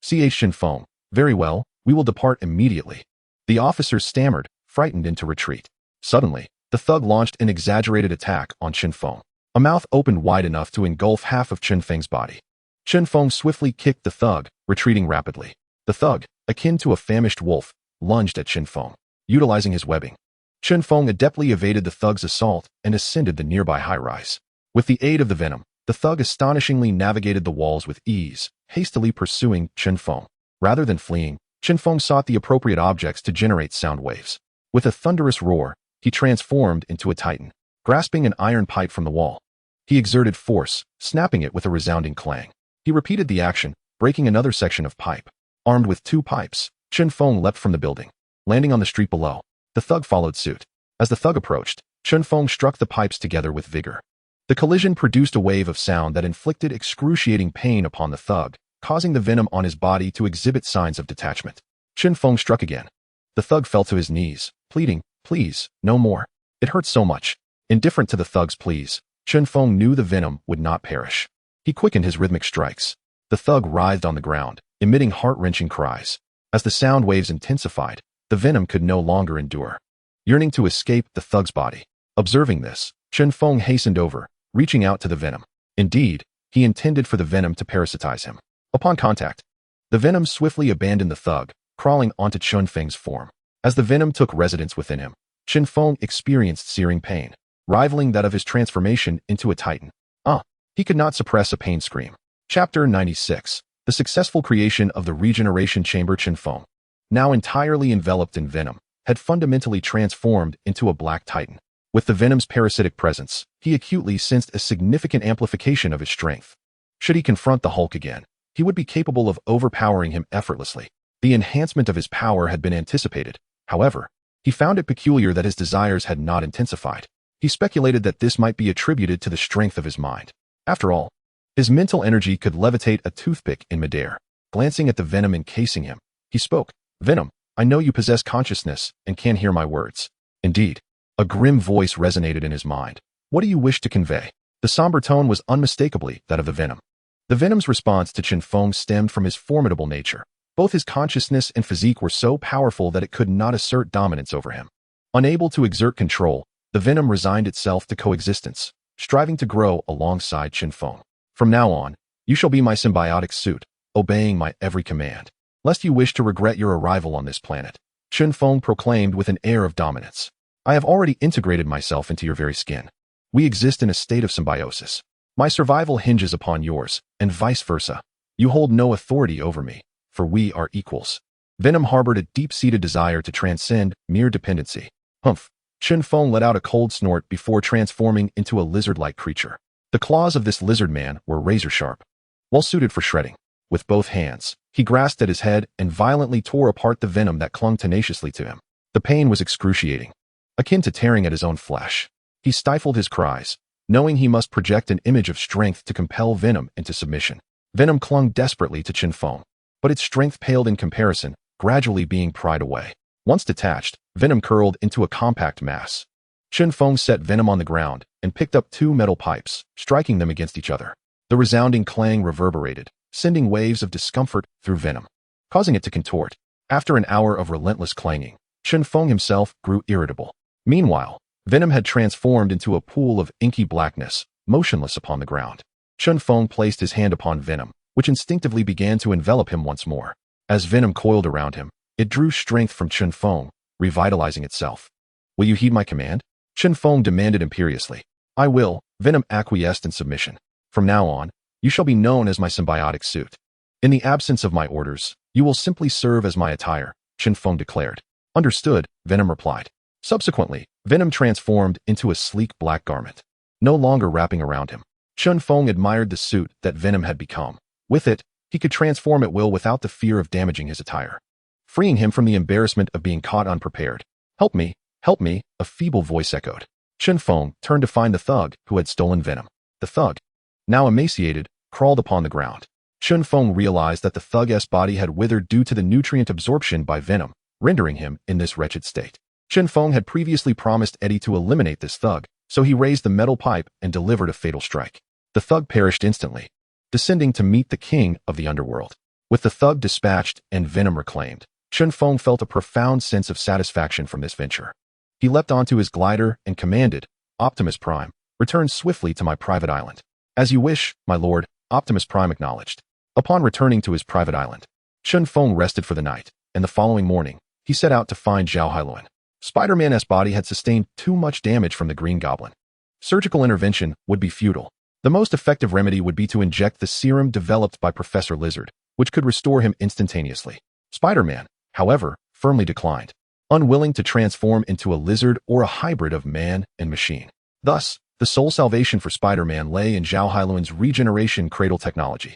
Chen Feng. "Very well, we will depart immediately." The officers stammered, frightened into retreat. Suddenly, the thug launched an exaggerated attack on Chen Feng. A mouth opened wide enough to engulf half of Chen Feng's body. Chen Feng swiftly kicked the thug, retreating rapidly. The thug, akin to a famished wolf, lunged at Chen Feng, utilizing his webbing. Chen Feng adeptly evaded the thug's assault and ascended the nearby high-rise. With the aid of the venom, the thug astonishingly navigated the walls with ease, hastily pursuing Chen Feng. Rather than fleeing, Chen Feng sought the appropriate objects to generate sound waves. With a thunderous roar, he transformed into a titan, grasping an iron pipe from the wall. He exerted force, snapping it with a resounding clang. He repeated the action, breaking another section of pipe. Armed with 2 pipes, Chen Feng leapt from the building, landing on the street below. The thug followed suit. As the thug approached, Chen Feng struck the pipes together with vigor. The collision produced a wave of sound that inflicted excruciating pain upon the thug, causing the venom on his body to exhibit signs of detachment. Chen Feng struck again. The thug fell to his knees, pleading, "Please, no more. It hurts so much." Indifferent to the thug's pleas, Chen Feng knew the venom would not perish. He quickened his rhythmic strikes. The thug writhed on the ground, emitting heart-wrenching cries. As the sound waves intensified, the venom could no longer endure, yearning to escape the thug's body. Observing this, Chen Feng hastened over, reaching out to the venom. Indeed, he intended for the venom to parasitize him. Upon contact, the venom swiftly abandoned the thug, crawling onto Chen Feng's form. As the venom took residence within him, Chen Feng experienced searing pain, rivaling that of his transformation into a titan. He could not suppress a pain scream. Chapter 96. The successful creation of the regeneration chamber. Chen Feng, now entirely enveloped in venom, had fundamentally transformed into a black titan. With the venom's parasitic presence, he acutely sensed a significant amplification of his strength. Should he confront the Hulk again, he would be capable of overpowering him effortlessly. The enhancement of his power had been anticipated. However, he found it peculiar that his desires had not intensified. He speculated that this might be attributed to the strength of his mind. After all, his mental energy could levitate a toothpick in midair. Glancing at the venom encasing him, he spoke, "Venom, I know you possess consciousness and can hear my words." Indeed, a grim voice resonated in his mind. "What do you wish to convey?" The somber tone was unmistakably that of the venom. The venom's response to Chen Feng stemmed from his formidable nature. Both his consciousness and physique were so powerful that it could not assert dominance over him. Unable to exert control, the venom resigned itself to coexistence, striving to grow alongside Chen Feng. "From now on, you shall be my symbiotic suit, obeying my every command, lest you wish to regret your arrival on this planet," Chen Feng proclaimed with an air of dominance. "I have already integrated myself into your very skin. We exist in a state of symbiosis. My survival hinges upon yours, and vice versa. You hold no authority over me, for we are equals." Venom harbored a deep-seated desire to transcend mere dependency. "Humph." Chen Feng let out a cold snort before transforming into a lizard-like creature. The claws of this lizard man were razor-sharp, well suited for shredding. With both hands, he He grasped at his head and violently tore apart the venom that clung tenaciously to him. The pain was excruciating, akin to tearing at his own flesh. He stifled his cries, knowing he must project an image of strength to compel venom into submission. Venom clung desperately to Chen Feng, but its strength paled in comparison, gradually being pried away. Once detached, venom curled into a compact mass. Chen Feng set venom on the ground and picked up 2 metal pipes, striking them against each other. The resounding clang reverberated, sending waves of discomfort through venom, causing it to contort. After an hour of relentless clanging, Chen Feng himself grew irritable. Meanwhile, venom had transformed into a pool of inky blackness, motionless upon the ground. Chen Feng placed his hand upon venom, which instinctively began to envelop him once more. As venom coiled around him, it drew strength from Chen Feng, revitalizing itself. "Will you heed my command?" Chen Feng demanded imperiously. "I will," Venom acquiesced in submission. "From now on, you shall be known as my symbiotic suit. In the absence of my orders, you will simply serve as my attire," Chen Feng declared. "Understood," Venom replied. Subsequently, Venom transformed into a sleek black garment, no longer wrapping around him. Chen Feng admired the suit that Venom had become. With it, he could transform at will without the fear of damaging his attire, freeing him from the embarrassment of being caught unprepared. "Help me, help me," a feeble voice echoed. Chen Feng turned to find the thug who had stolen Venom. The thug, now emaciated, crawled upon the ground. Chen Feng realized that the thug's body had withered due to the nutrient absorption by Venom, rendering him in this wretched state. Chen Feng had previously promised Eddie to eliminate this thug, so he raised the metal pipe and delivered a fatal strike. The thug perished instantly, descending to meet the king of the underworld. With the thug dispatched and Venom reclaimed, Chen Feng felt a profound sense of satisfaction from this venture. He leapt onto his glider and commanded, "Optimus Prime, return swiftly to my private island." "As you wish, my lord," Optimus Prime acknowledged. Upon returning to his private island, Chen Feng rested for the night, and the following morning, he set out to find Zhao Hailuan. Spider-Man's body had sustained too much damage from the Green Goblin. Surgical intervention would be futile. The most effective remedy would be to inject the serum developed by Professor Lizard, which could restore him instantaneously. Spider-Man, however, firmly declined, unwilling to transform into a lizard or a hybrid of man and machine. Thus, the sole salvation for Spider-Man lay in Zhao Hailuan's regeneration cradle technology.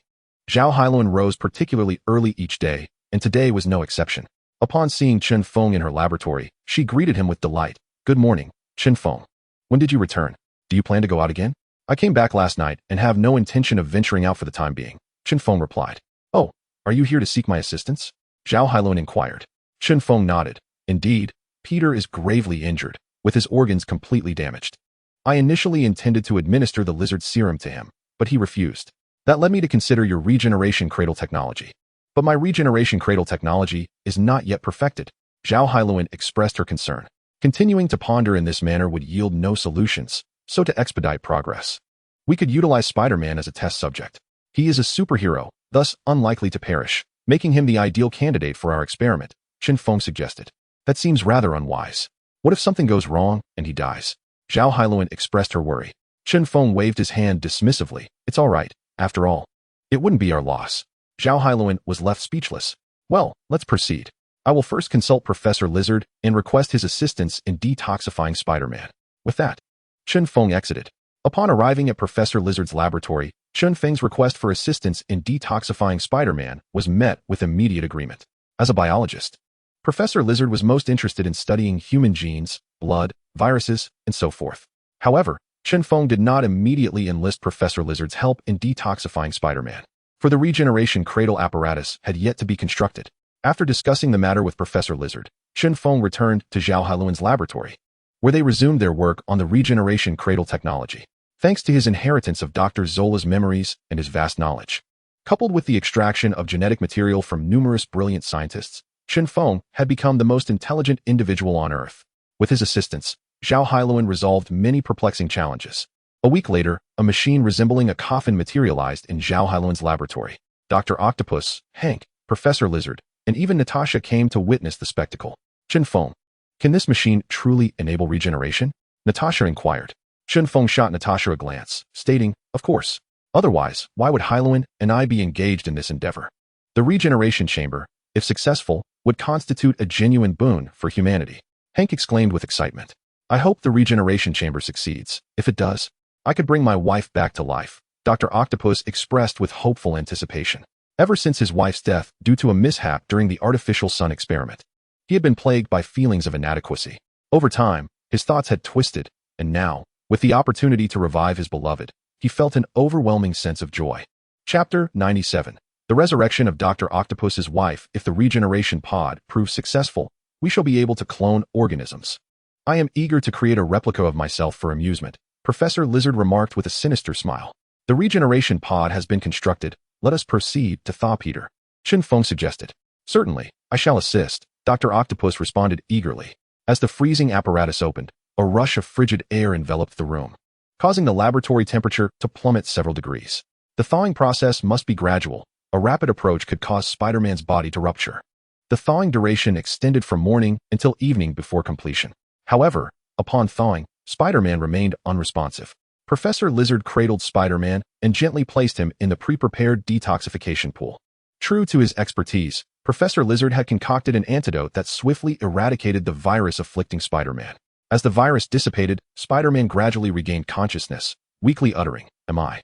Zhao Hailuan rose particularly early each day, and today was no exception. Upon seeing Chen Feng in her laboratory, she greeted him with delight. "Good morning, Chen Feng. When did you return? Do you plan to go out again?" "I came back last night and have no intention of venturing out for the time being," Chen Feng replied. "Oh, are you here to seek my assistance?" Zhao Hailuan inquired. Chen Feng nodded. "Indeed, Peter is gravely injured, with his organs completely damaged. I initially intended to administer the lizard serum to him, but he refused. That led me to consider your regeneration cradle technology. But my regeneration cradle technology is not yet perfected." Zhao Hailuan expressed her concern. Continuing to ponder in this manner would yield no solutions, so to expedite progress, we could utilize Spider-Man as a test subject. He is a superhero, thus unlikely to perish, making him the ideal candidate for our experiment, Chen Feng suggested. "That seems rather unwise. What if something goes wrong and he dies?" Zhao Hailuan expressed her worry. Chen Feng waved his hand dismissively. "It's all right, after all. It wouldn't be our loss." Zhao Hailuan was left speechless. "Well, let's proceed. I will first consult Professor Lizard and request his assistance in detoxifying Spider-Man." With that, Chen Feng exited. Upon arriving at Professor Lizard's laboratory, Chen Feng's request for assistance in detoxifying Spider-Man was met with immediate agreement. As a biologist, Professor Lizard was most interested in studying human genes, blood, viruses, and so forth. However, Chen Feng did not immediately enlist Professor Lizard's help in detoxifying Spider-Man, for the regeneration cradle apparatus had yet to be constructed. After discussing the matter with Professor Lizard, Chen Feng returned to Zhao Hailuan's laboratory, where they resumed their work on the regeneration cradle technology. Thanks to his inheritance of Dr. Zola's memories and his vast knowledge, coupled with the extraction of genetic material from numerous brilliant scientists, Chen Feng had become the most intelligent individual on Earth. With his assistance, Zhao Hailuan resolved many perplexing challenges. A week later, a machine resembling a coffin materialized in Zhao Hailuan's laboratory. Dr. Octopus, Hank, Professor Lizard, and even Natasha came to witness the spectacle. "Chen Feng, can this machine truly enable regeneration?" Natasha inquired. Chen Feng shot Natasha a glance, stating, "Of course. Otherwise, why would Hailuan and I be engaged in this endeavor? The regeneration chamber, if successful, would constitute a genuine boon for humanity." Hank exclaimed with excitement. "I hope the regeneration chamber succeeds. If it does, I could bring my wife back to life." Dr. Octopus expressed with hopeful anticipation. Ever since his wife's death due to a mishap during the artificial sun experiment, he had been plagued by feelings of inadequacy. Over time, his thoughts had twisted, and now, with the opportunity to revive his beloved, he felt an overwhelming sense of joy. Chapter 97. The resurrection of Dr. Octopus's wife. If the regeneration pod proves successful, we shall be able to clone organisms. I am eager to create a replica of myself for amusement, Professor Lizard remarked with a sinister smile. The regeneration pod has been constructed. Let us proceed to thaw Peter. Chen Feng suggested. Certainly, I shall assist, Dr. Octopus responded eagerly. As the freezing apparatus opened, a rush of frigid air enveloped the room, causing the laboratory temperature to plummet several degrees. The thawing process must be gradual. A rapid approach could cause Spider-Man's body to rupture. The thawing duration extended from morning until evening before completion. However, upon thawing, Spider-Man remained unresponsive. Professor Lizard cradled Spider-Man and gently placed him in the pre-prepared detoxification pool. True to his expertise, Professor Lizard had concocted an antidote that swiftly eradicated the virus afflicting Spider-Man. As the virus dissipated, Spider-Man gradually regained consciousness, weakly uttering, "Am I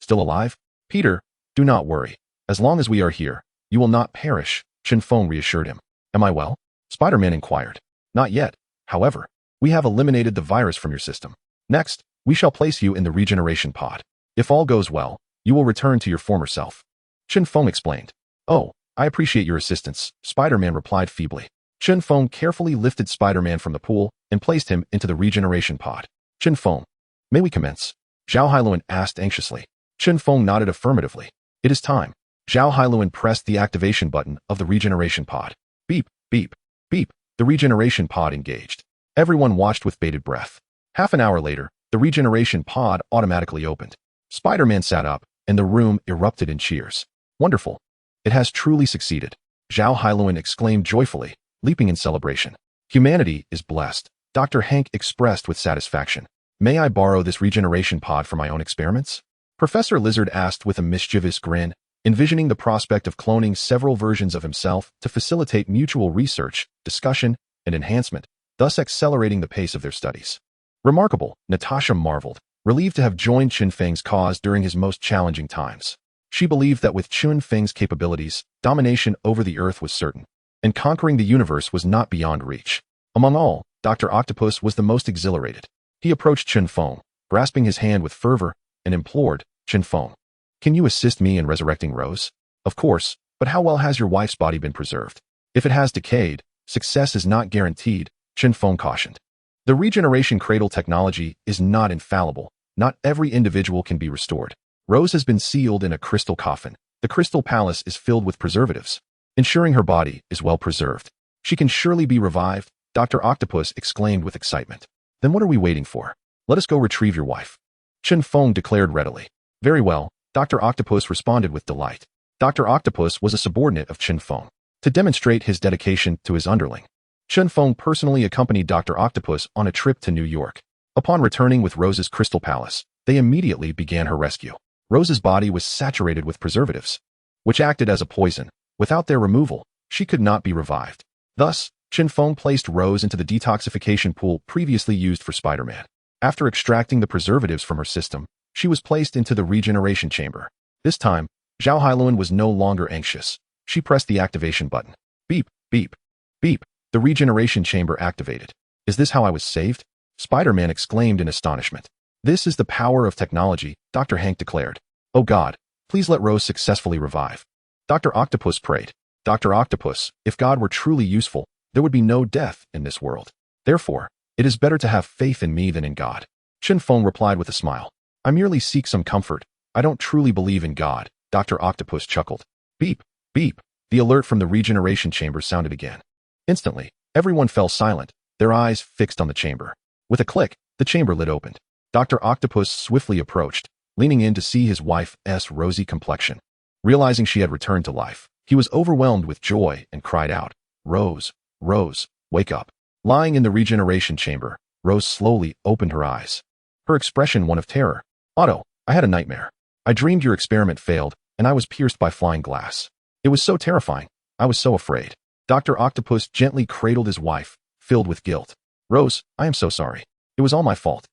still alive?" "Peter, do not worry. As long as we are here, you will not perish," Chen Feng reassured him. "Am I well?" Spider-Man inquired. "Not yet. However, we have eliminated the virus from your system. Next, we shall place you in the regeneration pod. If all goes well, you will return to your former self," Chen Feng explained. "Oh, I appreciate your assistance," Spider-Man replied feebly. Chen Feng carefully lifted Spider-Man from the pool and placed him into the regeneration pod. "Chen Feng, may we commence?" Zhao Hailuan asked anxiously. Chen Feng nodded affirmatively. "It is time." Zhao Hailuan pressed the activation button of the regeneration pod. Beep, beep, beep. The regeneration pod engaged. Everyone watched with bated breath. Half an hour later, the regeneration pod automatically opened. Spider-Man sat up, and the room erupted in cheers. "Wonderful. It has truly succeeded," Zhao Hailuan exclaimed joyfully, leaping in celebration. "Humanity is blessed," Dr. Hank expressed with satisfaction. "May I borrow this regeneration pod for my own experiments?" Professor Lizard asked with a mischievous grin, envisioning the prospect of cloning several versions of himself to facilitate mutual research, discussion, and enhancement, thus accelerating the pace of their studies. "Remarkable," Natasha marveled, relieved to have joined Chen Feng's cause during his most challenging times. She believed that with Chen Feng's capabilities, domination over the Earth was certain, and conquering the universe was not beyond reach. Among all, Dr. Octopus was the most exhilarated. He approached Chen Feng, grasping his hand with fervor, and implored, "Chen Feng, can you assist me in resurrecting Rose?" "Of course, but how well has your wife's body been preserved?" "If it has decayed, success is not guaranteed," Chen Feng cautioned. "The regeneration cradle technology is not infallible. Not every individual can be restored. Rose has been sealed in a crystal coffin. The crystal palace is filled with preservatives, ensuring her body is well preserved. She can surely be revived," Dr. Octopus exclaimed with excitement. "Then what are we waiting for? Let us go retrieve your wife," Chen Feng declared readily. "Very well," Dr. Octopus responded with delight. Dr. Octopus was a subordinate of Chen Feng. To demonstrate his dedication to his underling, Chen Feng personally accompanied Dr. Octopus on a trip to New York. Upon returning with Rose's crystal palace, they immediately began her rescue. Rose's body was saturated with preservatives, which acted as a poison. Without their removal, she could not be revived. Thus, Chen Feng placed Rose into the detoxification pool previously used for Spider-Man. After extracting the preservatives from her system, she was placed into the regeneration chamber. This time, Zhao Hailuan was no longer anxious. She pressed the activation button. Beep, beep, beep. The regeneration chamber activated. "Is this how I was saved?" Spider-Man exclaimed in astonishment. "This is the power of technology," Dr. Hank declared. "Oh God, please let Rose successfully revive." Dr. Octopus prayed. "Dr. Octopus, if God were truly useful, there would be no death in this world. Therefore, it is better to have faith in me than in God." Chen Feng replied with a smile. "I merely seek some comfort. I don't truly believe in God," Dr. Octopus chuckled. Beep, beep. The alert from the regeneration chamber sounded again. Instantly, everyone fell silent, their eyes fixed on the chamber. With a click, the chamber lid opened. Dr. Octopus swiftly approached, leaning in to see his wife's rosy complexion. Realizing she had returned to life, he was overwhelmed with joy and cried out, "Rose, Rose, wake up." Lying in the regeneration chamber, Rose slowly opened her eyes. Her expression one of terror. "Otto, I had a nightmare. I dreamed your experiment failed, and I was pierced by flying glass. It was so terrifying. I was so afraid." Dr. Octopus gently cradled his wife, filled with guilt. "Rose, I am so sorry. It was all my fault.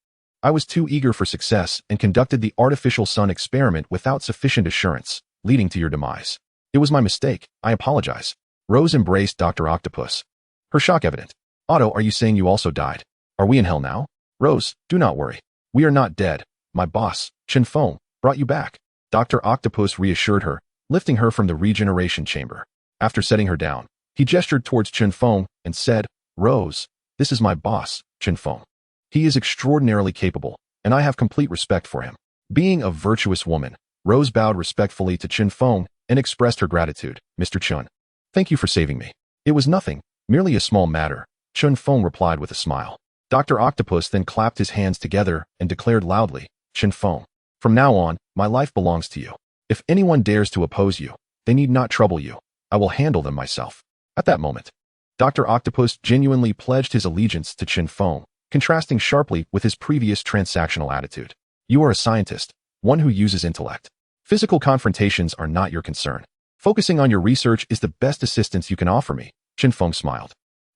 I was too eager for success and conducted the artificial sun experiment without sufficient assurance," leading to your demise. It was my mistake. I apologize. Rose embraced Dr. Octopus. Her shock evident. Otto, are you saying you also died? Are we in hell now? Rose, do not worry. We are not dead. My boss, Chen Feng, brought you back. Dr. Octopus reassured her, lifting her from the regeneration chamber. After setting her down, he gestured towards Chen Feng and said, Rose, this is my boss, Chen Feng. He is extraordinarily capable, and I have complete respect for him. Being a virtuous woman, Rose bowed respectfully to Chen Feng and expressed her gratitude. Mr. Chen, thank you for saving me. It was nothing, merely a small matter, Chen Feng replied with a smile. Dr. Octopus then clapped his hands together and declared loudly, Chen Feng, from now on, my life belongs to you. If anyone dares to oppose you, they need not trouble you. I will handle them myself. At that moment, Dr. Octopus genuinely pledged his allegiance to Chen Feng, contrasting sharply with his previous transactional attitude. You are a scientist, one who uses intellect. Physical confrontations are not your concern. Focusing on your research is the best assistance you can offer me, Chen Feng smiled.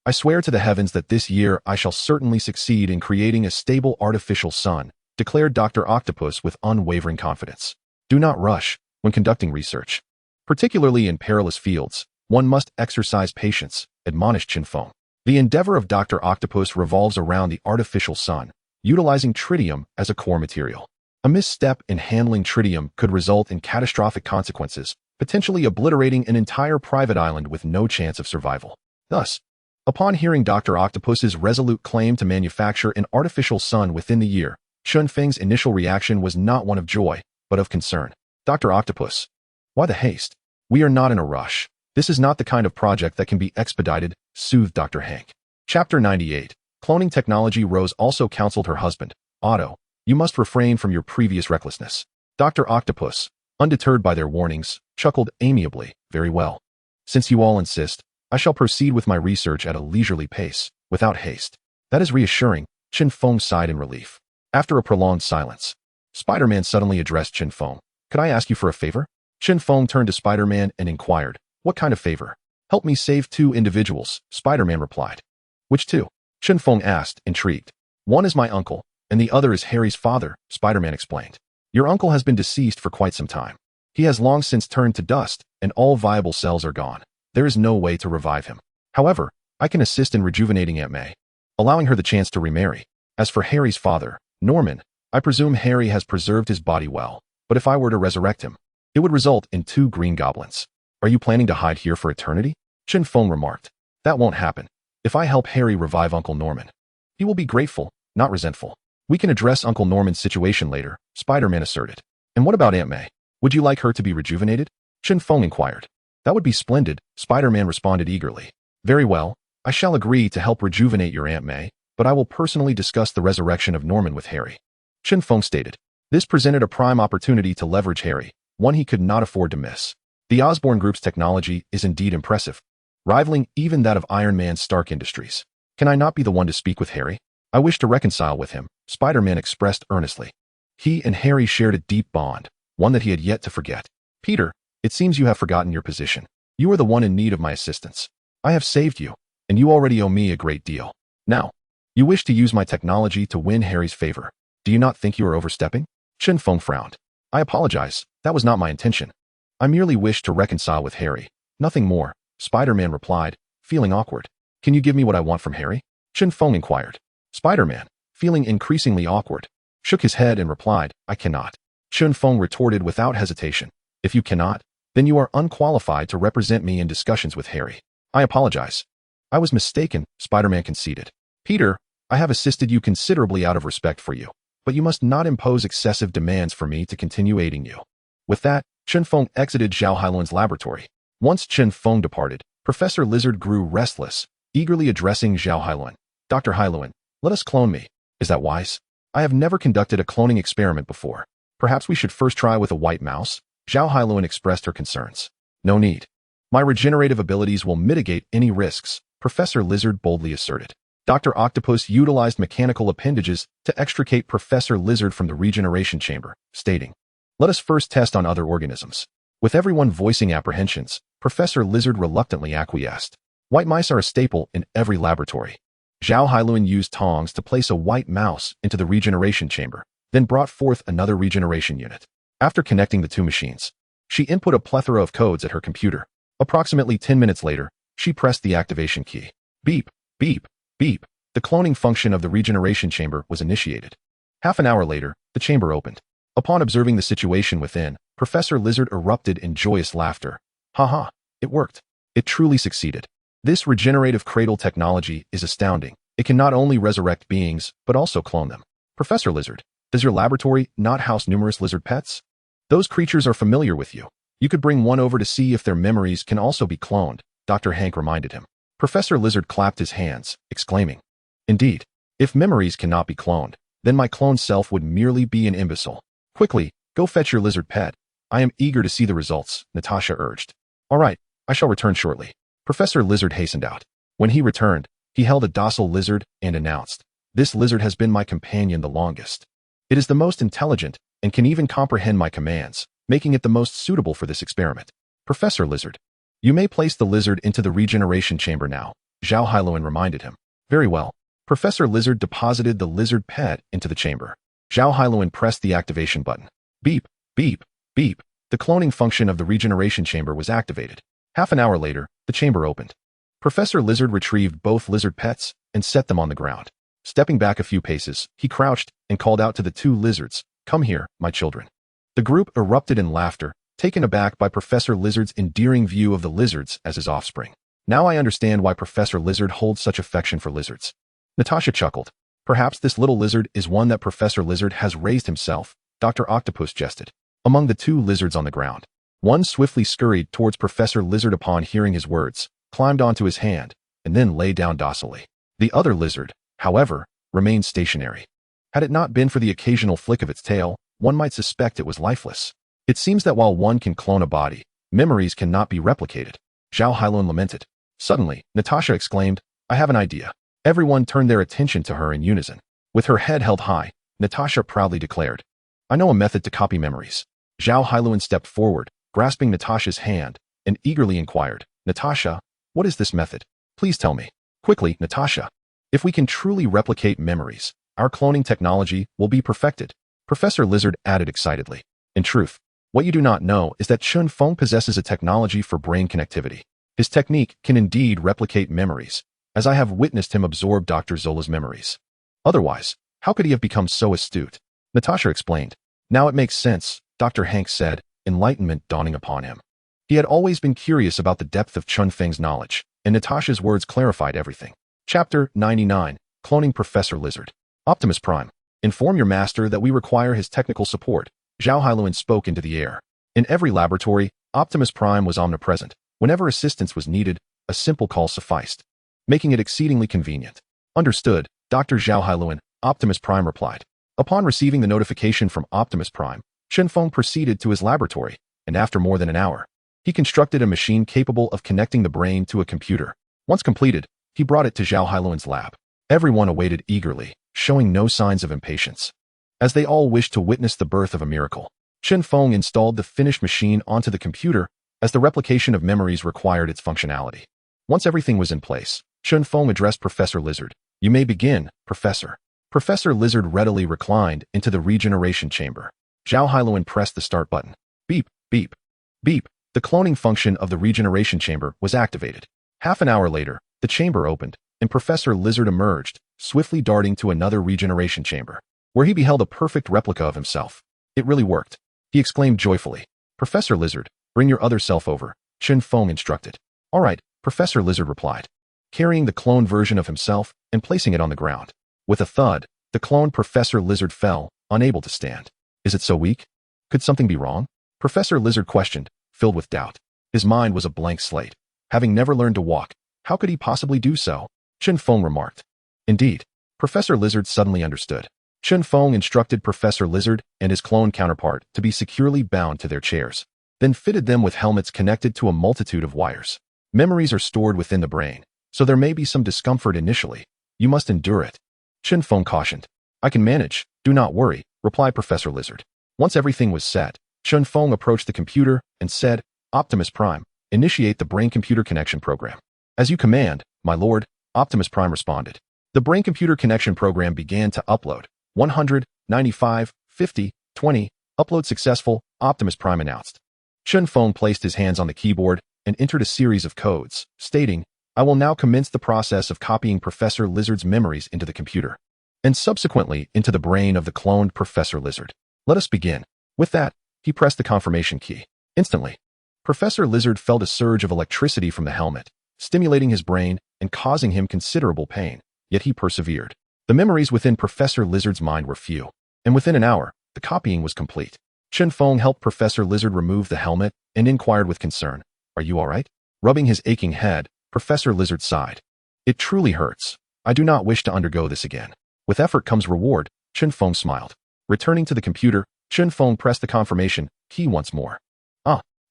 I swear to the heavens that this year I shall certainly succeed in creating a stable artificial sun, declared Dr. Octopus with unwavering confidence. Do not rush when conducting research. Particularly in perilous fields, one must exercise patience, admonished Chen Feng. The endeavor of Dr. Octopus revolves around the artificial sun, utilizing tritium as a core material. A misstep in handling tritium could result in catastrophic consequences, potentially obliterating an entire private island with no chance of survival. Thus, upon hearing Dr. Octopus's resolute claim to manufacture an artificial sun within the year, Chen Feng's initial reaction was not one of joy, but of concern. Dr. Octopus, why the haste? We are not in a rush. This is not the kind of project that can be expedited, soothed Dr. Hank. Chapter 98. Cloning technology. Rose also counseled her husband, Otto, you must refrain from your previous recklessness. Dr. Octopus, undeterred by their warnings, chuckled amiably, very well. Since you all insist, I shall proceed with my research at a leisurely pace, without haste. That is reassuring, Chen Feng sighed in relief. After a prolonged silence, Spider-Man suddenly addressed Chen Feng. Could I ask you for a favor? Chen Feng turned to Spider-Man and inquired, what kind of favor? Help me save 2 individuals, Spider-Man replied. Which 2? Chen Feng asked, intrigued. One is my uncle, and the other is Harry's father, Spider-Man explained. Your uncle has been deceased for quite some time. He has long since turned to dust, and all viable cells are gone. There is no way to revive him. However, I can assist in rejuvenating Aunt May, allowing her the chance to remarry. As for Harry's father, Norman, I presume Harry has preserved his body well, but if I were to resurrect him, it would result in 2 green goblins. Are you planning to hide here for eternity? Chen Feng remarked. That won't happen. If I help Harry revive Uncle Norman, he will be grateful, not resentful. We can address Uncle Norman's situation later, Spider-Man asserted. And what about Aunt May? Would you like her to be rejuvenated? Chen Feng inquired. That would be splendid, Spider-Man responded eagerly. Very well, I shall agree to help rejuvenate your Aunt May, but I will personally discuss the resurrection of Norman with Harry. Chen Feng stated. This presented a prime opportunity to leverage Harry, one he could not afford to miss. The Osborn Group's technology is indeed impressive, rivaling even that of Iron Man's Stark Industries. Can I not be the one to speak with Harry? I wish to reconcile with him, Spider-Man expressed earnestly. He and Harry shared a deep bond, one that he had yet to forget. Peter, it seems you have forgotten your position. You are the one in need of my assistance. I have saved you, and you already owe me a great deal. Now, you wish to use my technology to win Harry's favor. Do you not think you are overstepping? Chen Feng frowned. I apologize, that was not my intention. I merely wished to reconcile with Harry. Nothing more, Spider-Man replied, feeling awkward. Can you give me what I want from Harry? Chen Feng inquired. Spider-Man, feeling increasingly awkward, shook his head and replied, I cannot. Chen Feng retorted without hesitation. If you cannot, then you are unqualified to represent me in discussions with Harry. I apologize. I was mistaken, Spider-Man conceded. Peter, I have assisted you considerably out of respect for you, but you must not impose excessive demands for me to continue aiding you. With that, Chen Feng exited Zhao Hailuan's laboratory. Once Chen Feng departed, Professor Lizard grew restless, eagerly addressing Zhao Hailuan. Dr. Hailuan, let us clone me. Is that wise? I have never conducted a cloning experiment before. Perhaps we should first try with a white mouse? Zhao Hailuan expressed her concerns. No need. My regenerative abilities will mitigate any risks, Professor Lizard boldly asserted. Dr. Octopus utilized mechanical appendages to extricate Professor Lizard from the regeneration chamber, stating, let us first test on other organisms. With everyone voicing apprehensions, Professor Lizard reluctantly acquiesced. White mice are a staple in every laboratory. Zhao Hailuan used tongs to place a white mouse into the regeneration chamber, then brought forth another regeneration unit. After connecting the 2 machines, She input a plethora of codes at her computer. Approximately 10 minutes later, she pressed the activation key. Beep, beep, beep. The cloning function of the regeneration chamber was initiated. Half an hour later, the chamber opened. Upon observing the situation within, Professor Lizard erupted in joyous laughter. Haha, it worked. It truly succeeded. This regenerative cradle technology is astounding. It can not only resurrect beings, but also clone them. Professor Lizard, does your laboratory not house numerous lizard pets? Those creatures are familiar with you. You could bring one over to see if their memories can also be cloned, Dr. Hank reminded him. Professor Lizard clapped his hands, exclaiming, Indeed, if memories cannot be cloned, then my clone self would merely be an imbecile. Quickly, go fetch your lizard pet. I am eager to see the results, Natasha urged. All right, I shall return shortly. Professor Lizard hastened out. When he returned, he held a docile lizard and announced, This lizard has been my companion the longest. It is the most intelligent and can even comprehend my commands, making it the most suitable for this experiment. Professor Lizard, you may place the lizard into the regeneration chamber now, Zhao Hailuan reminded him. Very well. Professor Lizard deposited the lizard pet into the chamber. Zhao Hailuan pressed the activation button. Beep, beep, beep. The cloning function of the regeneration chamber was activated. Half an hour later, the chamber opened. Professor Lizard retrieved both lizard pets and set them on the ground. Stepping back a few paces, he crouched and called out to the two lizards, Come here, my children. The group erupted in laughter, taken aback by Professor Lizard's endearing view of the lizards as his offspring. Now I understand why Professor Lizard holds such affection for lizards. Natasha chuckled. Perhaps this little lizard is one that Professor Lizard has raised himself, Dr. Octopus jested. Among the two lizards on the ground, one swiftly scurried towards Professor Lizard upon hearing his words, climbed onto his hand, and then lay down docilely. The other lizard, however, remained stationary. Had it not been for the occasional flick of its tail, one might suspect it was lifeless. It seems that while one can clone a body, memories cannot be replicated. Zhao Hailuan lamented. Suddenly, Natasha exclaimed, I have an idea. Everyone turned their attention to her in unison. With her head held high, Natasha proudly declared, I know a method to copy memories. Zhao Hailuan stepped forward, grasping Natasha's hand, and eagerly inquired, Natasha, what is this method? Please tell me. Quickly, Natasha. If we can truly replicate memories, our cloning technology will be perfected. Professor Lizard added excitedly. In truth, what you do not know is that Chen Feng possesses a technology for brain connectivity. His technique can indeed replicate memories, as I have witnessed him absorb Dr. Zola's memories. Otherwise, how could he have become so astute? Natasha explained. Now it makes sense, Dr. Hank said, enlightenment dawning upon him. He had always been curious about the depth of Chen Feng's knowledge, and Natasha's words clarified everything. Chapter 99, Cloning Professor Lizard. Optimus Prime. Inform your master that we require his technical support. Zhao Hailuan spoke into the air. In every laboratory, Optimus Prime was omnipresent. Whenever assistance was needed, a simple call sufficed, making it exceedingly convenient. Understood, Dr. Zhao Hailuan, Optimus Prime replied. Upon receiving the notification from Optimus Prime, Chen Feng proceeded to his laboratory, and after more than an hour, he constructed a machine capable of connecting the brain to a computer. Once completed, he brought it to Zhao Hailuan's lab. Everyone awaited eagerly, showing no signs of impatience. As they all wished to witness the birth of a miracle, Chen Feng installed the finished machine onto the computer as the replication of memories required its functionality. Once everything was in place, Chen Feng addressed Professor Lizard. You may begin, Professor. Professor Lizard readily reclined into the regeneration chamber. Zhao Hailuan pressed the start button. Beep, beep, beep. The cloning function of the regeneration chamber was activated. Half an hour later, the chamber opened, and Professor Lizard emerged, swiftly darting to another regeneration chamber, where he beheld a perfect replica of himself. It really worked. He exclaimed joyfully. Professor Lizard, bring your other self over, Chen Feng instructed. All right, Professor Lizard replied, carrying the cloned version of himself and placing it on the ground. With a thud, the cloned Professor Lizard fell, unable to stand. Is it so weak? Could something be wrong? Professor Lizard questioned, filled with doubt. His mind was a blank slate. Having never learned to walk, how could he possibly do so? Chen Feng remarked. Indeed, Professor Lizard suddenly understood. Chen Feng instructed Professor Lizard and his clone counterpart to be securely bound to their chairs, then fitted them with helmets connected to a multitude of wires. Memories are stored within the brain, so there may be some discomfort initially. You must endure it. Chen Feng cautioned. I can manage, do not worry, replied Professor Lizard. Once everything was set, Chen Feng approached the computer and said, Optimus Prime, initiate the brain-computer connection program. As you command, my lord, Optimus Prime responded. The brain-computer connection program began to upload. 100, 95, 50, 20, upload successful, Optimus Prime announced. Chen Feng placed his hands on the keyboard and entered a series of codes, stating, "I will now commence the process of copying Professor Lizard's memories into the computer, and subsequently into the brain of the cloned Professor Lizard. Let us begin." With that, he pressed the confirmation key. Instantly, Professor Lizard felt a surge of electricity from the helmet, stimulating his brain and causing him considerable pain, yet he persevered. The memories within Professor Lizard's mind were few, and within an hour, the copying was complete. Chen Feng helped Professor Lizard remove the helmet and inquired with concern, "Are you all right?" Rubbing his aching head, Professor Lizard sighed. "It truly hurts. I do not wish to undergo this again." With effort comes reward, Chen Feng smiled. Returning to the computer, Chen Feng pressed the confirmation key once more.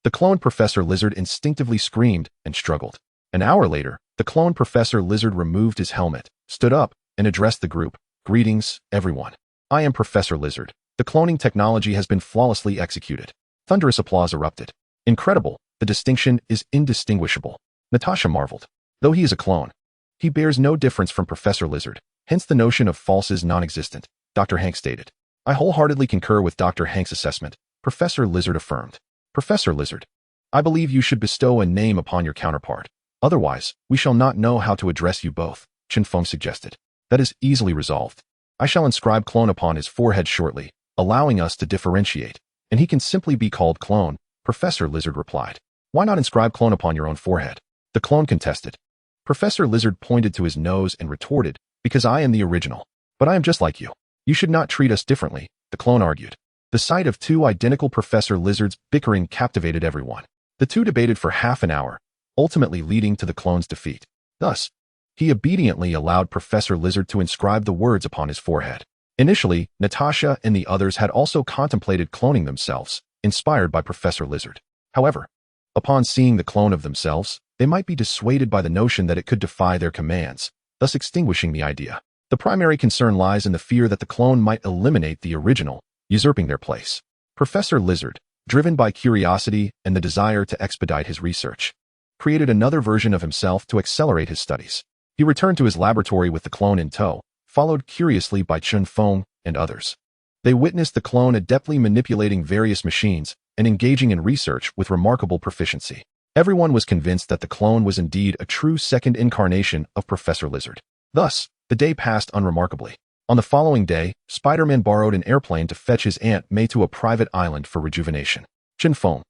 The cloned Professor Lizard instinctively screamed and struggled. An hour later, the cloned Professor Lizard removed his helmet, stood up, and addressed the group. "Greetings, everyone. I am Professor Lizard. The cloning technology has been flawlessly executed." Thunderous applause erupted. "Incredible. The distinction is indistinguishable." Natasha marveled. Though he is a clone, he bears no difference from Professor Lizard, hence the notion of false is non-existent, Dr. Hank stated. "I wholeheartedly concur with Dr. Hank's assessment," Professor Lizard affirmed. "Professor Lizard, I believe you should bestow a name upon your counterpart. Otherwise, we shall not know how to address you both," Chen Feng suggested. "That is easily resolved. I shall inscribe clone upon his forehead shortly, allowing us to differentiate, and he can simply be called clone," Professor Lizard replied. "Why not inscribe clone upon your own forehead?" The clone contested. Professor Lizard pointed to his nose and retorted, "Because I am the original. But I am just like you. You should not treat us differently," the clone argued. The sight of two identical Professor Lizards bickering captivated everyone. The two debated for half an hour, ultimately leading to the clone's defeat. Thus, he obediently allowed Professor Lizard to inscribe the words upon his forehead. Initially, Natasha and the others had also contemplated cloning themselves, inspired by Professor Lizard. However, upon seeing the clone of themselves, they might be dissuaded by the notion that it could defy their commands, thus extinguishing the idea. The primary concern lies in the fear that the clone might eliminate the original, usurping their place. Professor Lizard, driven by curiosity and the desire to expedite his research, created another version of himself to accelerate his studies. He returned to his laboratory with the clone in tow, followed curiously by Chen Feng and others. They witnessed the clone adeptly manipulating various machines and engaging in research with remarkable proficiency. Everyone was convinced that the clone was indeed a true second incarnation of Professor Lizard. Thus, the day passed unremarkably. On the following day, Spider-Man borrowed an airplane to fetch his Aunt May to a private island for rejuvenation. Chen Feng,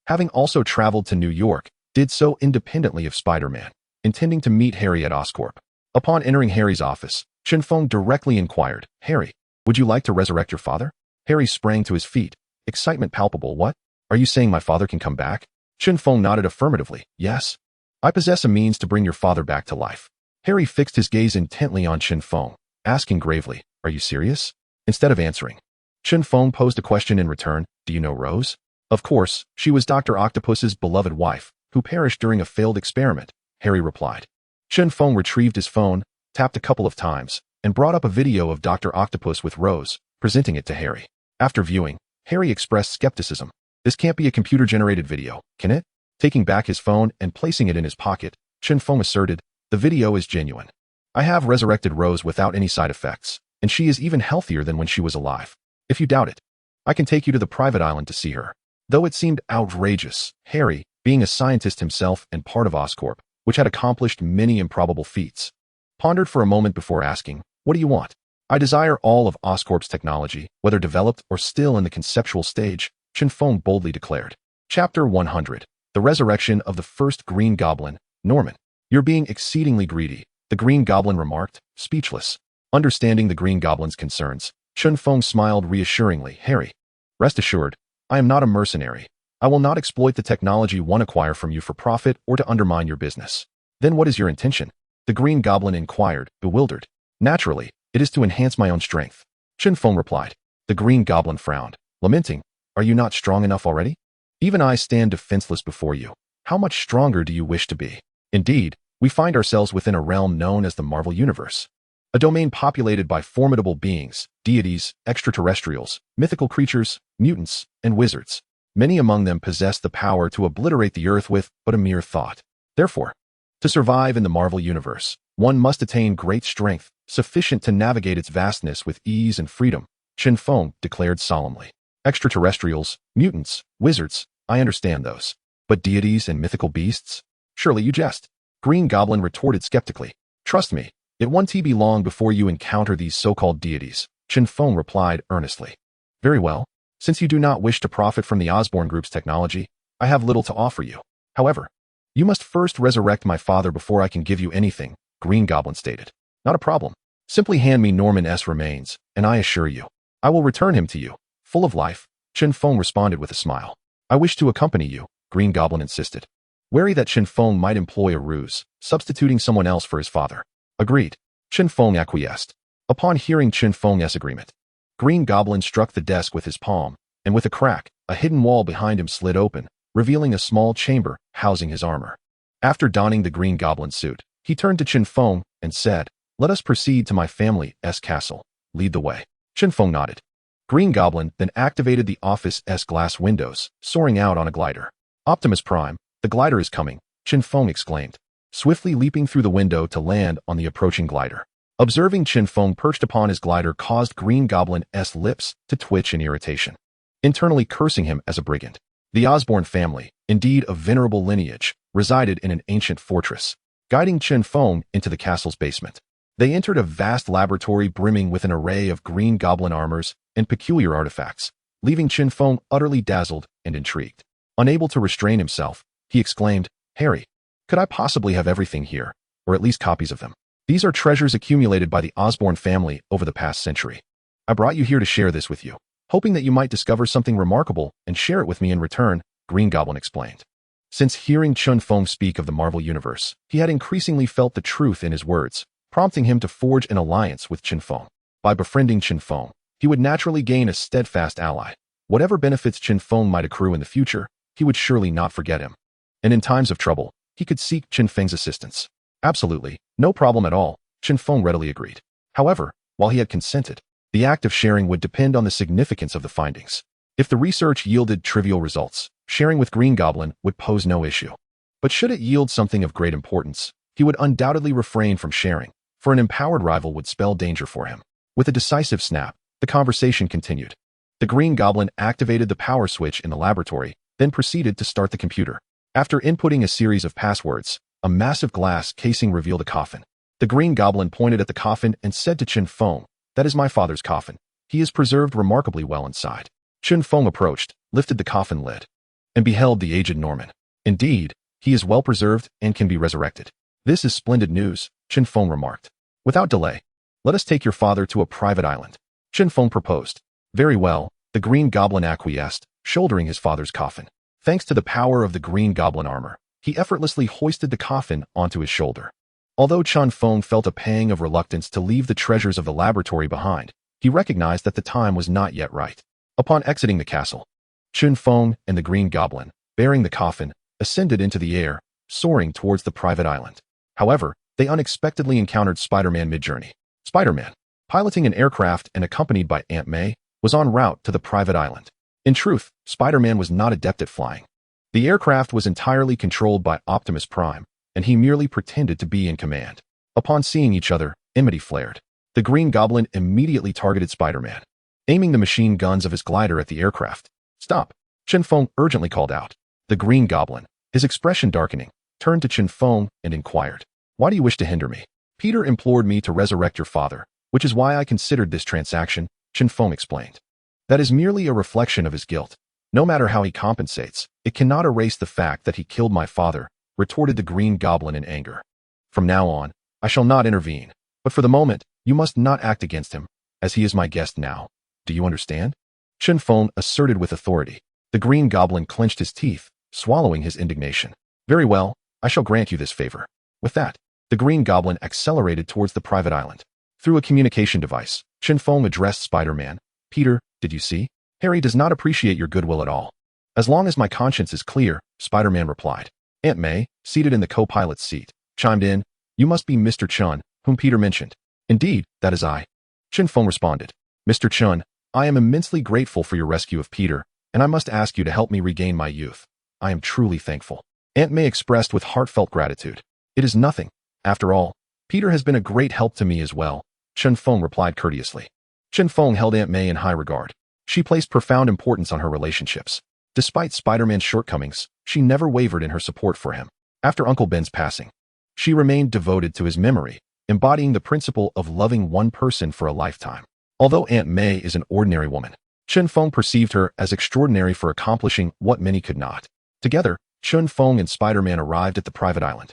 having also traveled to New York, did so independently of Spider-Man, intending to meet Harry at Oscorp. Upon entering Harry's office, Chen Feng directly inquired, "Harry, would you like to resurrect your father?" Harry sprang to his feet, excitement palpable. "What? Are you saying my father can come back?" Chen Feng nodded affirmatively. "Yes. I possess a means to bring your father back to life." Harry fixed his gaze intently on Chen Feng, asking gravely, "Are you serious?" Instead of answering, Chen Feng posed a question in return, "Do you know Rose?" "Of course, she was Dr. Octopus's beloved wife, who perished during a failed experiment," Harry replied. Chen Feng retrieved his phone, tapped a couple of times, and brought up a video of Dr. Octopus with Rose, presenting it to Harry. After viewing, Harry expressed skepticism. "This can't be a computer-generated video, can it?" Taking back his phone and placing it in his pocket, Chen Feng asserted, "The video is genuine. I have resurrected Rose without any side effects, and she is even healthier than when she was alive. If you doubt it, I can take you to the private island to see her." Though it seemed outrageous, Harry, being a scientist himself and part of Oscorp, which had accomplished many improbable feats, pondered for a moment before asking, "What do you want?" "I desire all of Oscorp's technology, whether developed or still in the conceptual stage," Chen Feng boldly declared. Chapter 100. The Resurrection of the First Green Goblin, Norman. "You're being exceedingly greedy," the Green Goblin remarked, speechless. Understanding the Green Goblin's concerns, Chen Feng smiled reassuringly. "Harry, rest assured, I am not a mercenary. I will not exploit the technology one acquire from you for profit or to undermine your business." "Then what is your intention?" the Green Goblin inquired, bewildered. "Naturally, it is to enhance my own strength," Chen Feng replied. The Green Goblin frowned, lamenting, "Are you not strong enough already? Even I stand defenseless before you. How much stronger do you wish to be?" Indeed, we find ourselves within a realm known as the Marvel Universe, a domain populated by formidable beings, deities, extraterrestrials, mythical creatures, mutants, and wizards. Many among them possess the power to obliterate the earth with but a mere thought. Therefore, to survive in the Marvel Universe, one must attain great strength, sufficient to navigate its vastness with ease and freedom, Chen Feng declared solemnly. Extraterrestrials, mutants, wizards, I understand those. But deities and mythical beasts? Surely you jest. Green Goblin retorted skeptically. Trust me, it won't be long before you encounter these so-called deities, Chen Feng replied earnestly. Very well. Since you do not wish to profit from the Osborne Group's technology, I have little to offer you. However, you must first resurrect my father before I can give you anything, Green Goblin stated. Not a problem. Simply hand me Norman's remains, and I assure you, I will return him to you, full of life, Chen Feng responded with a smile. I wish to accompany you, Green Goblin insisted. Wary that Chen Feng might employ a ruse, substituting someone else for his father. Agreed. Chen Feng acquiesced. Upon hearing Chen Feng's agreement, Green Goblin struck the desk with his palm, and with a crack, a hidden wall behind him slid open, revealing a small chamber housing his armor. After donning the Green Goblin suit, he turned to Chen Feng and said, Let us proceed to my family's castle. Lead the way. Chen Feng nodded. Green Goblin then activated the office's glass windows, soaring out on a glider. Optimus Prime, the glider is coming, Chen Feng exclaimed, swiftly leaping through the window to land on the approaching glider. Observing Chen Feng perched upon his glider caused Green Goblin's lips to twitch in irritation, internally cursing him as a brigand. The Osborne family, indeed of venerable lineage, resided in an ancient fortress, guiding Chen Feng into the castle's basement. They entered a vast laboratory brimming with an array of Green Goblin armors and peculiar artifacts, leaving Chen Feng utterly dazzled and intrigued. Unable to restrain himself, he exclaimed, Harry, could I possibly have everything here, or at least copies of them? These are treasures accumulated by the Osborne family over the past century. I brought you here to share this with you, hoping that you might discover something remarkable and share it with me in return, Green Goblin explained. Since hearing Chen Feng speak of the Marvel Universe, he had increasingly felt the truth in his words, prompting him to forge an alliance with Chen Feng. By befriending Chen Feng, he would naturally gain a steadfast ally. Whatever benefits Chen Feng might accrue in the future, he would surely not forget him. And in times of trouble, he could seek Chen Feng's assistance. Absolutely, no problem at all, Chen Feng readily agreed. However, while he had consented, the act of sharing would depend on the significance of the findings. If the research yielded trivial results, sharing with Green Goblin would pose no issue. But should it yield something of great importance, he would undoubtedly refrain from sharing, for an empowered rival would spell danger for him. With a decisive snap, the conversation continued. The Green Goblin activated the power switch in the laboratory, then proceeded to start the computer. After inputting a series of passwords, a massive glass casing revealed a coffin. The Green Goblin pointed at the coffin and said to Chen Feng, That is my father's coffin. He is preserved remarkably well inside. Chen Feng approached, lifted the coffin lid, and beheld the aged Norman. Indeed, he is well preserved and can be resurrected. This is splendid news, Chen Feng remarked. Without delay, let us take your father to a private island. Chen Feng proposed. Very well, the Green Goblin acquiesced, shouldering his father's coffin. Thanks to the power of the Green Goblin armor, he effortlessly hoisted the coffin onto his shoulder. Although Chen Feng felt a pang of reluctance to leave the treasures of the laboratory behind, he recognized that the time was not yet right. Upon exiting the castle, Chen Feng and the Green Goblin, bearing the coffin, ascended into the air, soaring towards the private island. However, they unexpectedly encountered Spider-Man mid-journey. Spider-Man, piloting an aircraft and accompanied by Aunt May, was en route to the private island. In truth, Spider-Man was not adept at flying. The aircraft was entirely controlled by Optimus Prime, and he merely pretended to be in command. Upon seeing each other, enmity flared. The Green Goblin immediately targeted Spider-Man, aiming the machine guns of his glider at the aircraft. Stop! Chen Feng urgently called out. The Green Goblin, his expression darkening, turned to Chen Feng and inquired, Why do you wish to hinder me? Peter implored me to resurrect your father, which is why I considered this transaction, Chen Feng explained. That is merely a reflection of his guilt. No matter how he compensates, it cannot erase the fact that he killed my father, retorted the Green Goblin in anger. From now on, I shall not intervene, but for the moment, you must not act against him, as he is my guest now. Do you understand? Chen Feng asserted with authority. The Green Goblin clenched his teeth, swallowing his indignation. Very well, I shall grant you this favor. With that, the Green Goblin accelerated towards the private island. Through a communication device, Chen Feng addressed Spider-Man. Peter, did you see? Harry does not appreciate your goodwill at all. As long as my conscience is clear, Spider-Man replied. Aunt May, seated in the co-pilot's seat, chimed in. You must be Mr. Chen, whom Peter mentioned. Indeed, that is I. Chen Feng responded. Mr. Chen, I am immensely grateful for your rescue of Peter, and I must ask you to help me regain my youth. I am truly thankful. Aunt May expressed with heartfelt gratitude. It is nothing. After all, Peter has been a great help to me as well, Chen Feng replied courteously. Chen Feng held Aunt May in high regard. She placed profound importance on her relationships. Despite Spider-Man's shortcomings, she never wavered in her support for him. After Uncle Ben's passing, she remained devoted to his memory, embodying the principle of loving one person for a lifetime. Although Aunt May is an ordinary woman, Chen Feng perceived her as extraordinary for accomplishing what many could not. Together, Chen Feng and Spider-Man arrived at the private island.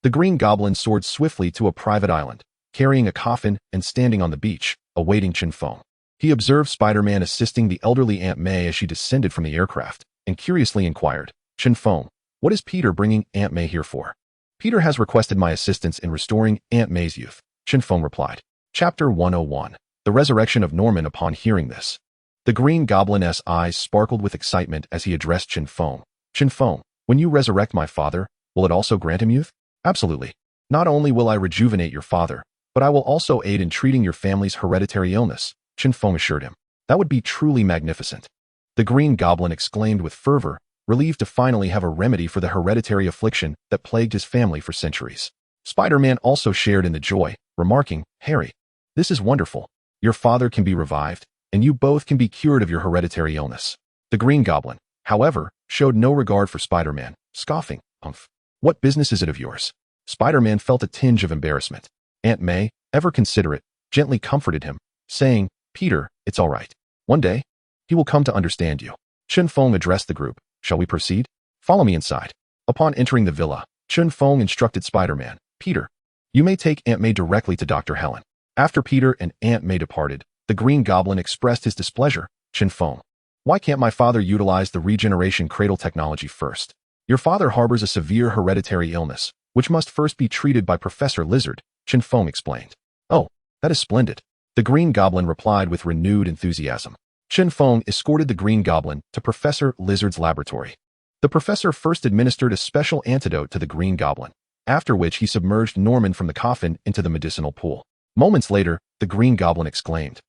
The Green Goblin soared swiftly to a private island, carrying a coffin and standing on the beach, awaiting Chen Feng. He observed Spider-Man assisting the elderly Aunt May as she descended from the aircraft, and curiously inquired, "Chen Feng, what is Peter bringing Aunt May here for?" "Peter has requested my assistance in restoring Aunt May's youth," Chen Feng replied. Chapter 101. The Resurrection of Norman. Upon hearing this, the Green Goblin's eyes sparkled with excitement as he addressed Chen Feng. "Chen Feng, when you resurrect my father, will it also grant him youth?" "Absolutely. Not only will I rejuvenate your father, but I will also aid in treating your family's hereditary illness," Chen Feng assured him. "That would be truly magnificent." The Green Goblin exclaimed with fervor, relieved to finally have a remedy for the hereditary affliction that plagued his family for centuries. Spider-Man also shared in the joy, remarking, "Harry, this is wonderful. Your father can be revived, and you both can be cured of your hereditary illness." The Green Goblin, however, showed no regard for Spider-Man, scoffing, "Umph. What business is it of yours?" Spider-Man felt a tinge of embarrassment. Aunt May, ever considerate, gently comforted him, saying, "Peter, it's all right. One day, he will come to understand you." Chen Feng addressed the group. "Shall we proceed? Follow me inside." Upon entering the villa, Chen Feng instructed Spider-Man, "Peter, you may take Aunt May directly to Dr. Helen." After Peter and Aunt May departed, the Green Goblin expressed his displeasure. "Chen Feng, why can't my father utilize the regeneration cradle technology first? Your father harbors a severe hereditary illness, which must first be treated by Professor Lizard," Chen Feng explained. "Oh, that is splendid," the Green Goblin replied with renewed enthusiasm. Chen Feng escorted the Green Goblin to Professor Lizard's laboratory. The professor first administered a special antidote to the Green Goblin, after which he submerged Norman from the coffin into the medicinal pool. Moments later, the Green Goblin exclaimed,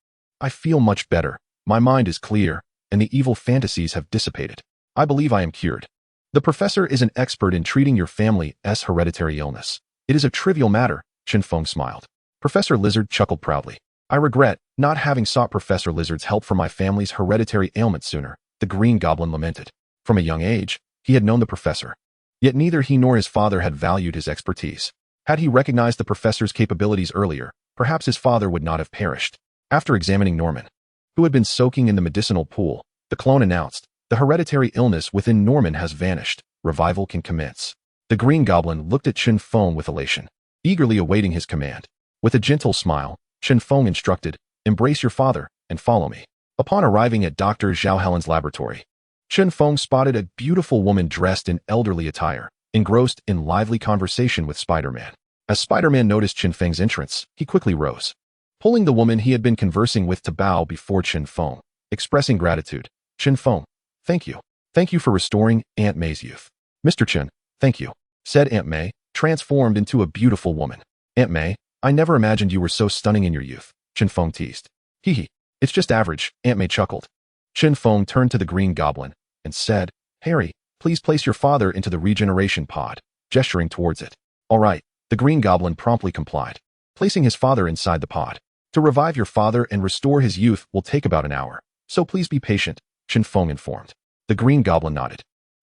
"I feel much better, my mind is clear, and the evil fantasies have dissipated. I believe I am cured." The professor is an expert in treating your family's hereditary illness. "It is a trivial matter," Chen Feng smiled. Professor Lizard chuckled proudly. "I regret not having sought Professor Lizard's help for my family's hereditary ailment sooner," the Green Goblin lamented. From a young age, he had known the professor. Yet neither he nor his father had valued his expertise. Had he recognized the professor's capabilities earlier, perhaps his father would not have perished. After examining Norman, who had been soaking in the medicinal pool, the clone announced, "The hereditary illness within Norman has vanished. Revival can commence." The Green Goblin looked at Chen Feng with elation, eagerly awaiting his command. With a gentle smile, Chen Feng instructed, "Embrace your father and follow me." Upon arriving at Dr. Zhao Helen's laboratory, Chen Feng spotted a beautiful woman dressed in elderly attire, engrossed in lively conversation with Spider-Man. As Spider-Man noticed Chen Feng's entrance, he quickly rose, pulling the woman he had been conversing with to bow before Chen Feng, expressing gratitude. "Chen Feng, thank you. Thank you for restoring Aunt May's youth." "Mr. Chen, thank you," said Aunt May, transformed into a beautiful woman. "Aunt May, I never imagined you were so stunning in your youth," Chen Feng teased. "Hee hee, it's just average," Aunt May chuckled. Chen Feng turned to the Green Goblin and said, "Harry, please place your father into the regeneration pod," gesturing towards it. "All right," the Green Goblin promptly complied, placing his father inside the pod. "To revive your father and restore his youth will take about an hour, so please be patient," Chen Feng informed. The Green Goblin nodded,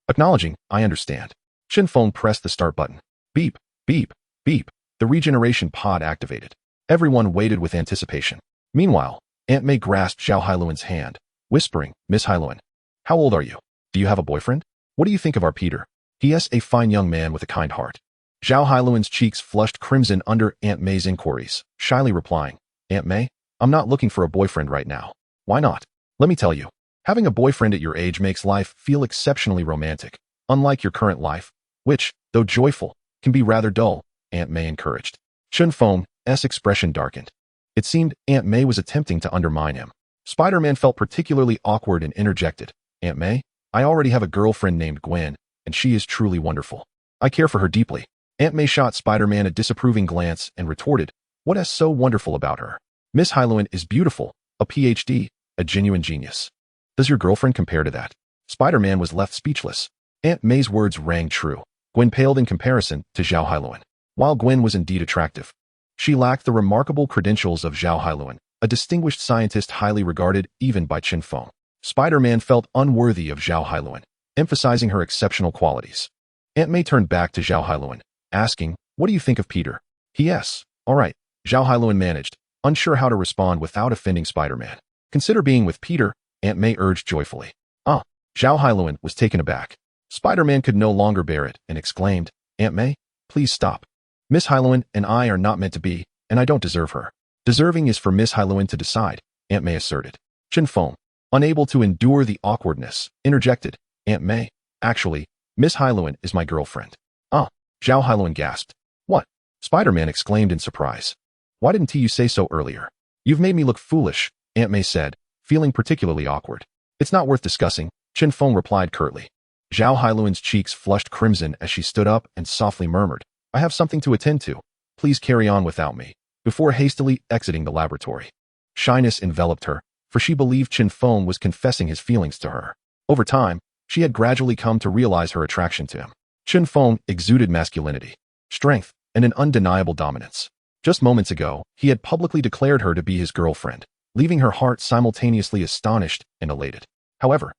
acknowledging, "I understand." Chen Feng pressed the start button. Beep, beep, beep. The regeneration pod activated. Everyone waited with anticipation. Meanwhile, Aunt May grasped Zhao Hailuan's hand, whispering, "Miss Hailuan, how old are you? Do you have a boyfriend? What do you think of our Peter? He is a fine young man with a kind heart." Zhao Hailuan's cheeks flushed crimson under Aunt May's inquiries, shyly replying, "Aunt May, I'm not looking for a boyfriend right now." "Why not?" "Let me tell you, having a boyfriend at your age makes life feel exceptionally romantic, unlike your current life, which, though joyful, can be rather dull," Aunt May encouraged. Chen Feng's expression darkened. It seemed Aunt May was attempting to undermine him. Spider-Man felt particularly awkward and interjected, "Aunt May, I already have a girlfriend named Gwen, and she is truly wonderful. I care for her deeply." Aunt May shot Spider-Man a disapproving glance and retorted, "What is so wonderful about her? Miss Hailuan is beautiful, a PhD, a genuine genius. Does your girlfriend compare to that?" Spider-Man was left speechless. Aunt May's words rang true. Gwen paled in comparison to Zhao Hailuan. While Gwen was indeed attractive, she lacked the remarkable credentials of Zhao Hailuan, a distinguished scientist highly regarded even by Chen Feng. Spider-Man felt unworthy of Zhao Hailuan, emphasizing her exceptional qualities. Aunt May turned back to Zhao Hailuan, asking, "What do you think of Peter?" "Yes, all right," Zhao Hailuan managed, unsure how to respond without offending Spider-Man. "Consider being with Peter," Aunt May urged joyfully. "Ah," Zhao Hailuan was taken aback. Spider-Man could no longer bear it and exclaimed, "Aunt May, please stop. Miss Hailuan and I are not meant to be, and I don't deserve her." "Deserving is for Miss Hailuan to decide," Aunt May asserted. Chen Feng, unable to endure the awkwardness, interjected, "Aunt May, actually, Miss Hailuan is my girlfriend." "Ah," Zhao Hailuan gasped. "What?" Spider-Man exclaimed in surprise. "Why didn't you say so earlier?" "You've made me look foolish," Aunt May said, feeling particularly awkward. "It's not worth discussing," Chen Feng replied curtly. Zhao Hailuan's cheeks flushed crimson as she stood up and softly murmured, "I have something to attend to. Please carry on without me," before hastily exiting the laboratory. Shyness enveloped her, for she believed Chen Feng was confessing his feelings to her. Over time, she had gradually come to realize her attraction to him. Chen Feng exuded masculinity, strength, and an undeniable dominance. Just moments ago, he had publicly declared her to be his girlfriend, leaving her heart simultaneously astonished and elated. However,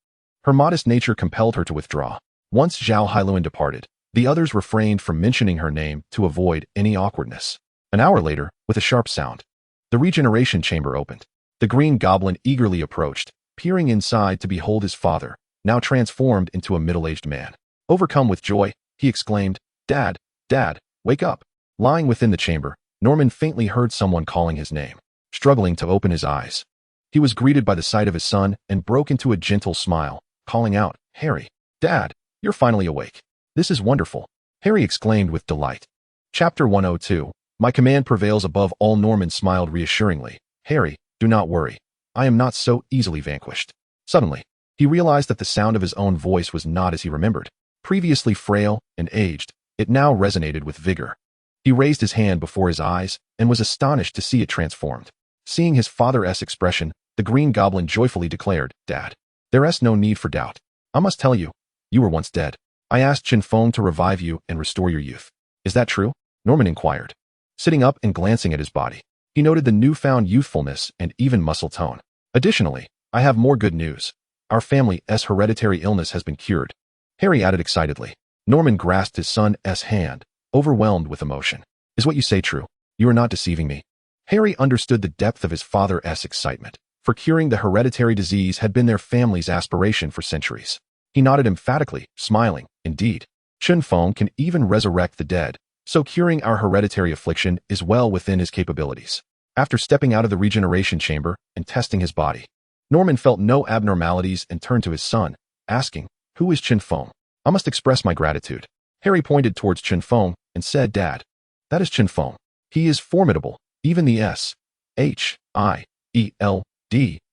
her modest nature compelled her to withdraw. Once Zhao Hailuan departed, the others refrained from mentioning her name to avoid any awkwardness. An hour later, with a sharp sound, the regeneration chamber opened. The Green Goblin eagerly approached, peering inside to behold his father, now transformed into a middle-aged man. Overcome with joy, he exclaimed, "Dad, Dad, wake up." Lying within the chamber, Norman faintly heard someone calling his name. Struggling to open his eyes, he was greeted by the sight of his son and broke into a gentle smile, calling out, "Harry, Dad, you're finally awake. This is wonderful," Harry exclaimed with delight. Chapter 102, My Command Prevails Above All. Norman smiled reassuringly. "Harry, do not worry. I am not so easily vanquished." Suddenly, he realized that the sound of his own voice was not as he remembered. Previously frail and aged, it now resonated with vigor. He raised his hand before his eyes and was astonished to see it transformed. Seeing his father's expression, the Green Goblin joyfully declared, "Dad, there's no need for doubt. I must tell you, you were once dead. I asked Chen Feng to revive you and restore your youth. Is that true?" Norman inquired. Sitting up and glancing at his body, he noted the newfound youthfulness and even muscle tone. "Additionally, I have more good news. Our family's hereditary illness has been cured," Harry added excitedly. Norman grasped his son's hand, overwhelmed with emotion. "Is what you say true? You are not deceiving me?" Harry understood the depth of his father's excitement, for curing the hereditary disease had been their family's aspiration for centuries. He nodded emphatically, smiling, "Indeed, Chen Feng can even resurrect the dead, so curing our hereditary affliction is well within his capabilities." After stepping out of the regeneration chamber and testing his body, Norman felt no abnormalities and turned to his son, asking, "Who is Chen Feng? I must express my gratitude." Harry pointed towards Chen Feng and said, "Dad, that is Chen Feng. He is formidable. Even the S.H.I.E.L.D.,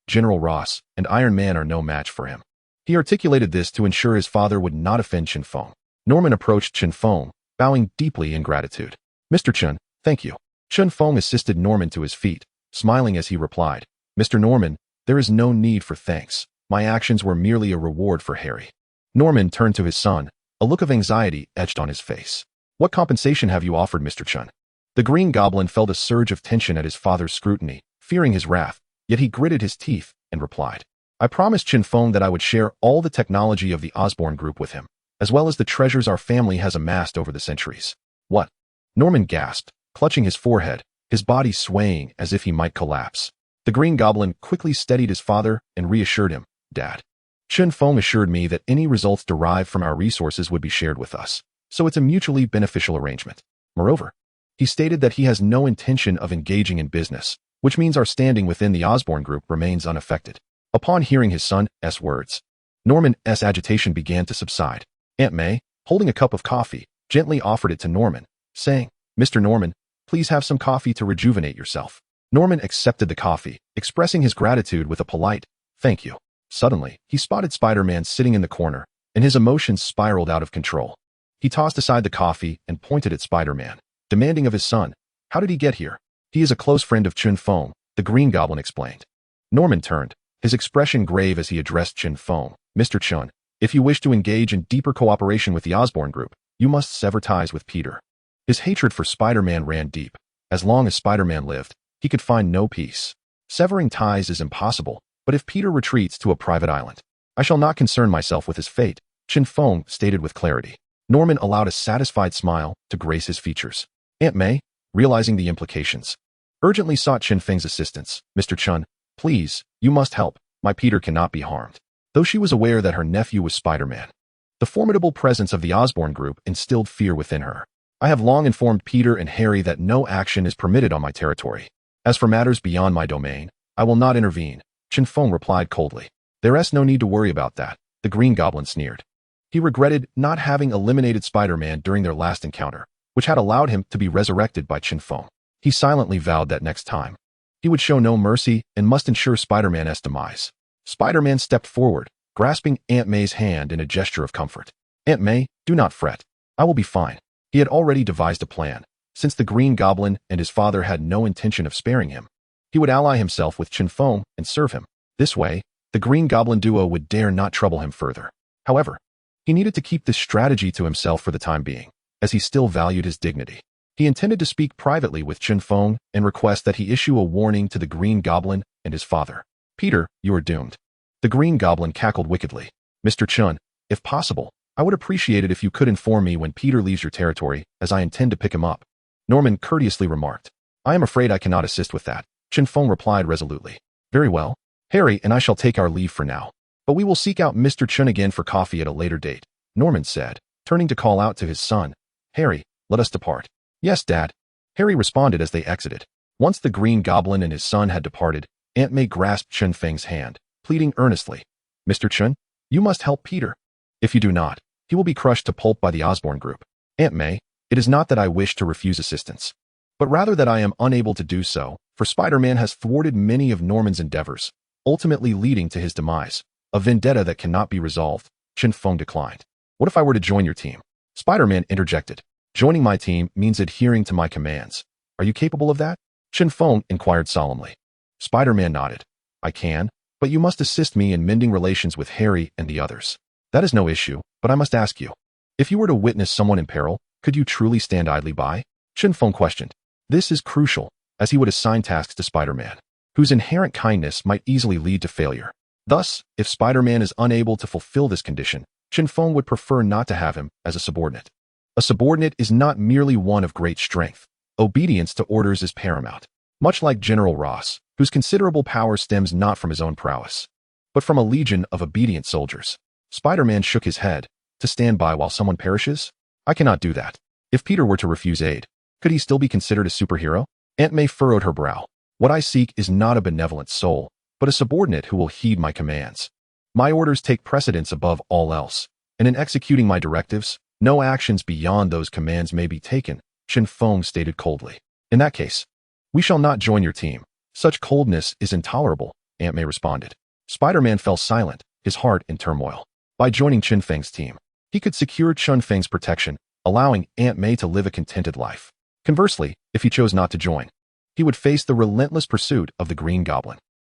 General Ross, and Iron Man are no match for him." He articulated this to ensure his father would not offend Chen Feng. Norman approached Chen Feng, bowing deeply in gratitude. "Mr. Chen, thank you." Chen Feng assisted Norman to his feet, smiling as he replied, "Mr. Norman, there is no need for thanks. My actions were merely a reward for Harry." Norman turned to his son, a look of anxiety etched on his face. "What compensation have you offered, Mr. Chen?" The Green Goblin felt a surge of tension at his father's scrutiny, fearing his wrath, yet he gritted his teeth and replied, "I promised Chen Feng that I would share all the technology of the Osborn Group with him, as well as the treasures our family has amassed over the centuries." "What?" Norman gasped, clutching his forehead, his body swaying as if he might collapse. The Green Goblin quickly steadied his father and reassured him, "Dad, Chen Feng assured me that any results derived from our resources would be shared with us, so it's a mutually beneficial arrangement. Moreover, he stated that he has no intention of engaging in business, which means our standing within the Osborn Group remains unaffected." Upon hearing his son's words, Norman's agitation began to subside. Aunt May, holding a cup of coffee, gently offered it to Norman, saying, "Mr. Norman, please have some coffee to rejuvenate yourself." Norman accepted the coffee, expressing his gratitude with a polite, "Thank you." Suddenly, he spotted Spider-Man sitting in the corner, and his emotions spiraled out of control. He tossed aside the coffee and pointed at Spider-Man, demanding of his son, "How did he get here?" "He is a close friend of Chen Feng," the Green Goblin explained. Norman turned, his expression grave as he addressed Chen Feng. "Mr. Chen, if you wish to engage in deeper cooperation with the Osborn Group, you must sever ties with Peter." His hatred for Spider-Man ran deep. As long as Spider-Man lived, he could find no peace. "Severing ties is impossible, but if Peter retreats to a private island, I shall not concern myself with his fate," Chen Feng stated with clarity. Norman allowed a satisfied smile to grace his features. Aunt May, realizing the implications, urgently sought Chen Feng's assistance. Mr. Chen, please, you must help. My Peter cannot be harmed. Though she was aware that her nephew was Spider-Man, the formidable presence of the Osborn group instilled fear within her. I have long informed Peter and Harry that no action is permitted on my territory. As for matters beyond my domain, I will not intervene, Chen Feng replied coldly. There's no need to worry about that, the Green Goblin sneered. He regretted not having eliminated Spider-Man during their last encounter, which had allowed him to be resurrected by Chen Feng. He silently vowed that next time, he would show no mercy and must ensure Spider-Man's demise. Spider-Man stepped forward, grasping Aunt May's hand in a gesture of comfort. Aunt May, do not fret. I will be fine. He had already devised a plan. Since the Green Goblin and his father had no intention of sparing him, he would ally himself with Chen Feng and serve him. This way, the Green Goblin duo would dare not trouble him further. However, he needed to keep this strategy to himself for the time being, as he still valued his dignity. He intended to speak privately with Chen Feng and request that he issue a warning to the Green Goblin and his father. Peter, you are doomed. The Green Goblin cackled wickedly. Mr. Chen, if possible, I would appreciate it if you could inform me when Peter leaves your territory, as I intend to pick him up. Norman courteously remarked. I am afraid I cannot assist with that, Chen Feng replied resolutely. Very well. Harry and I shall take our leave for now. But we will seek out Mr. Chen again for coffee at a later date, Norman said, turning to call out to his son. Harry, let us depart. Yes, Dad. Harry responded as they exited. Once the Green Goblin and his son had departed, Aunt May grasped Chen Feng's hand, pleading earnestly. Mr. Chen, you must help Peter. If you do not, he will be crushed to pulp by the Osborn group. Aunt May, it is not that I wish to refuse assistance, but rather that I am unable to do so, for Spider-Man has thwarted many of Norman's endeavors, ultimately leading to his demise. A vendetta that cannot be resolved, Chen Feng declined. What if I were to join your team? Spider-Man interjected. Joining my team means adhering to my commands. Are you capable of that? Chen Feng inquired solemnly. Spider-Man nodded. I can, but you must assist me in mending relations with Harry and the others. That is no issue, but I must ask you. If you were to witness someone in peril, could you truly stand idly by? Chen Feng questioned. This is crucial, as he would assign tasks to Spider-Man, whose inherent kindness might easily lead to failure. Thus, if Spider-Man is unable to fulfill this condition, Chen Feng would prefer not to have him as a subordinate. A subordinate is not merely one of great strength. Obedience to orders is paramount. Much like General Ross, whose considerable power stems not from his own prowess, but from a legion of obedient soldiers. Spider-Man shook his head. To stand by while someone perishes? I cannot do that. If Peter were to refuse aid, could he still be considered a superhero? Aunt May furrowed her brow. What I seek is not a benevolent soul, but a subordinate who will heed my commands. My orders take precedence above all else, and in executing my directives, no actions beyond those commands may be taken, Chen Feng stated coldly. In that case, we shall not join your team. Such coldness is intolerable, Aunt May responded. Spider-Man fell silent, his heart in turmoil. By joining Chen Feng's team, he could secure Chen Feng's protection, allowing Aunt May to live a contented life. Conversely, if he chose not to join, he would face the relentless pursuit of the Green Goblin.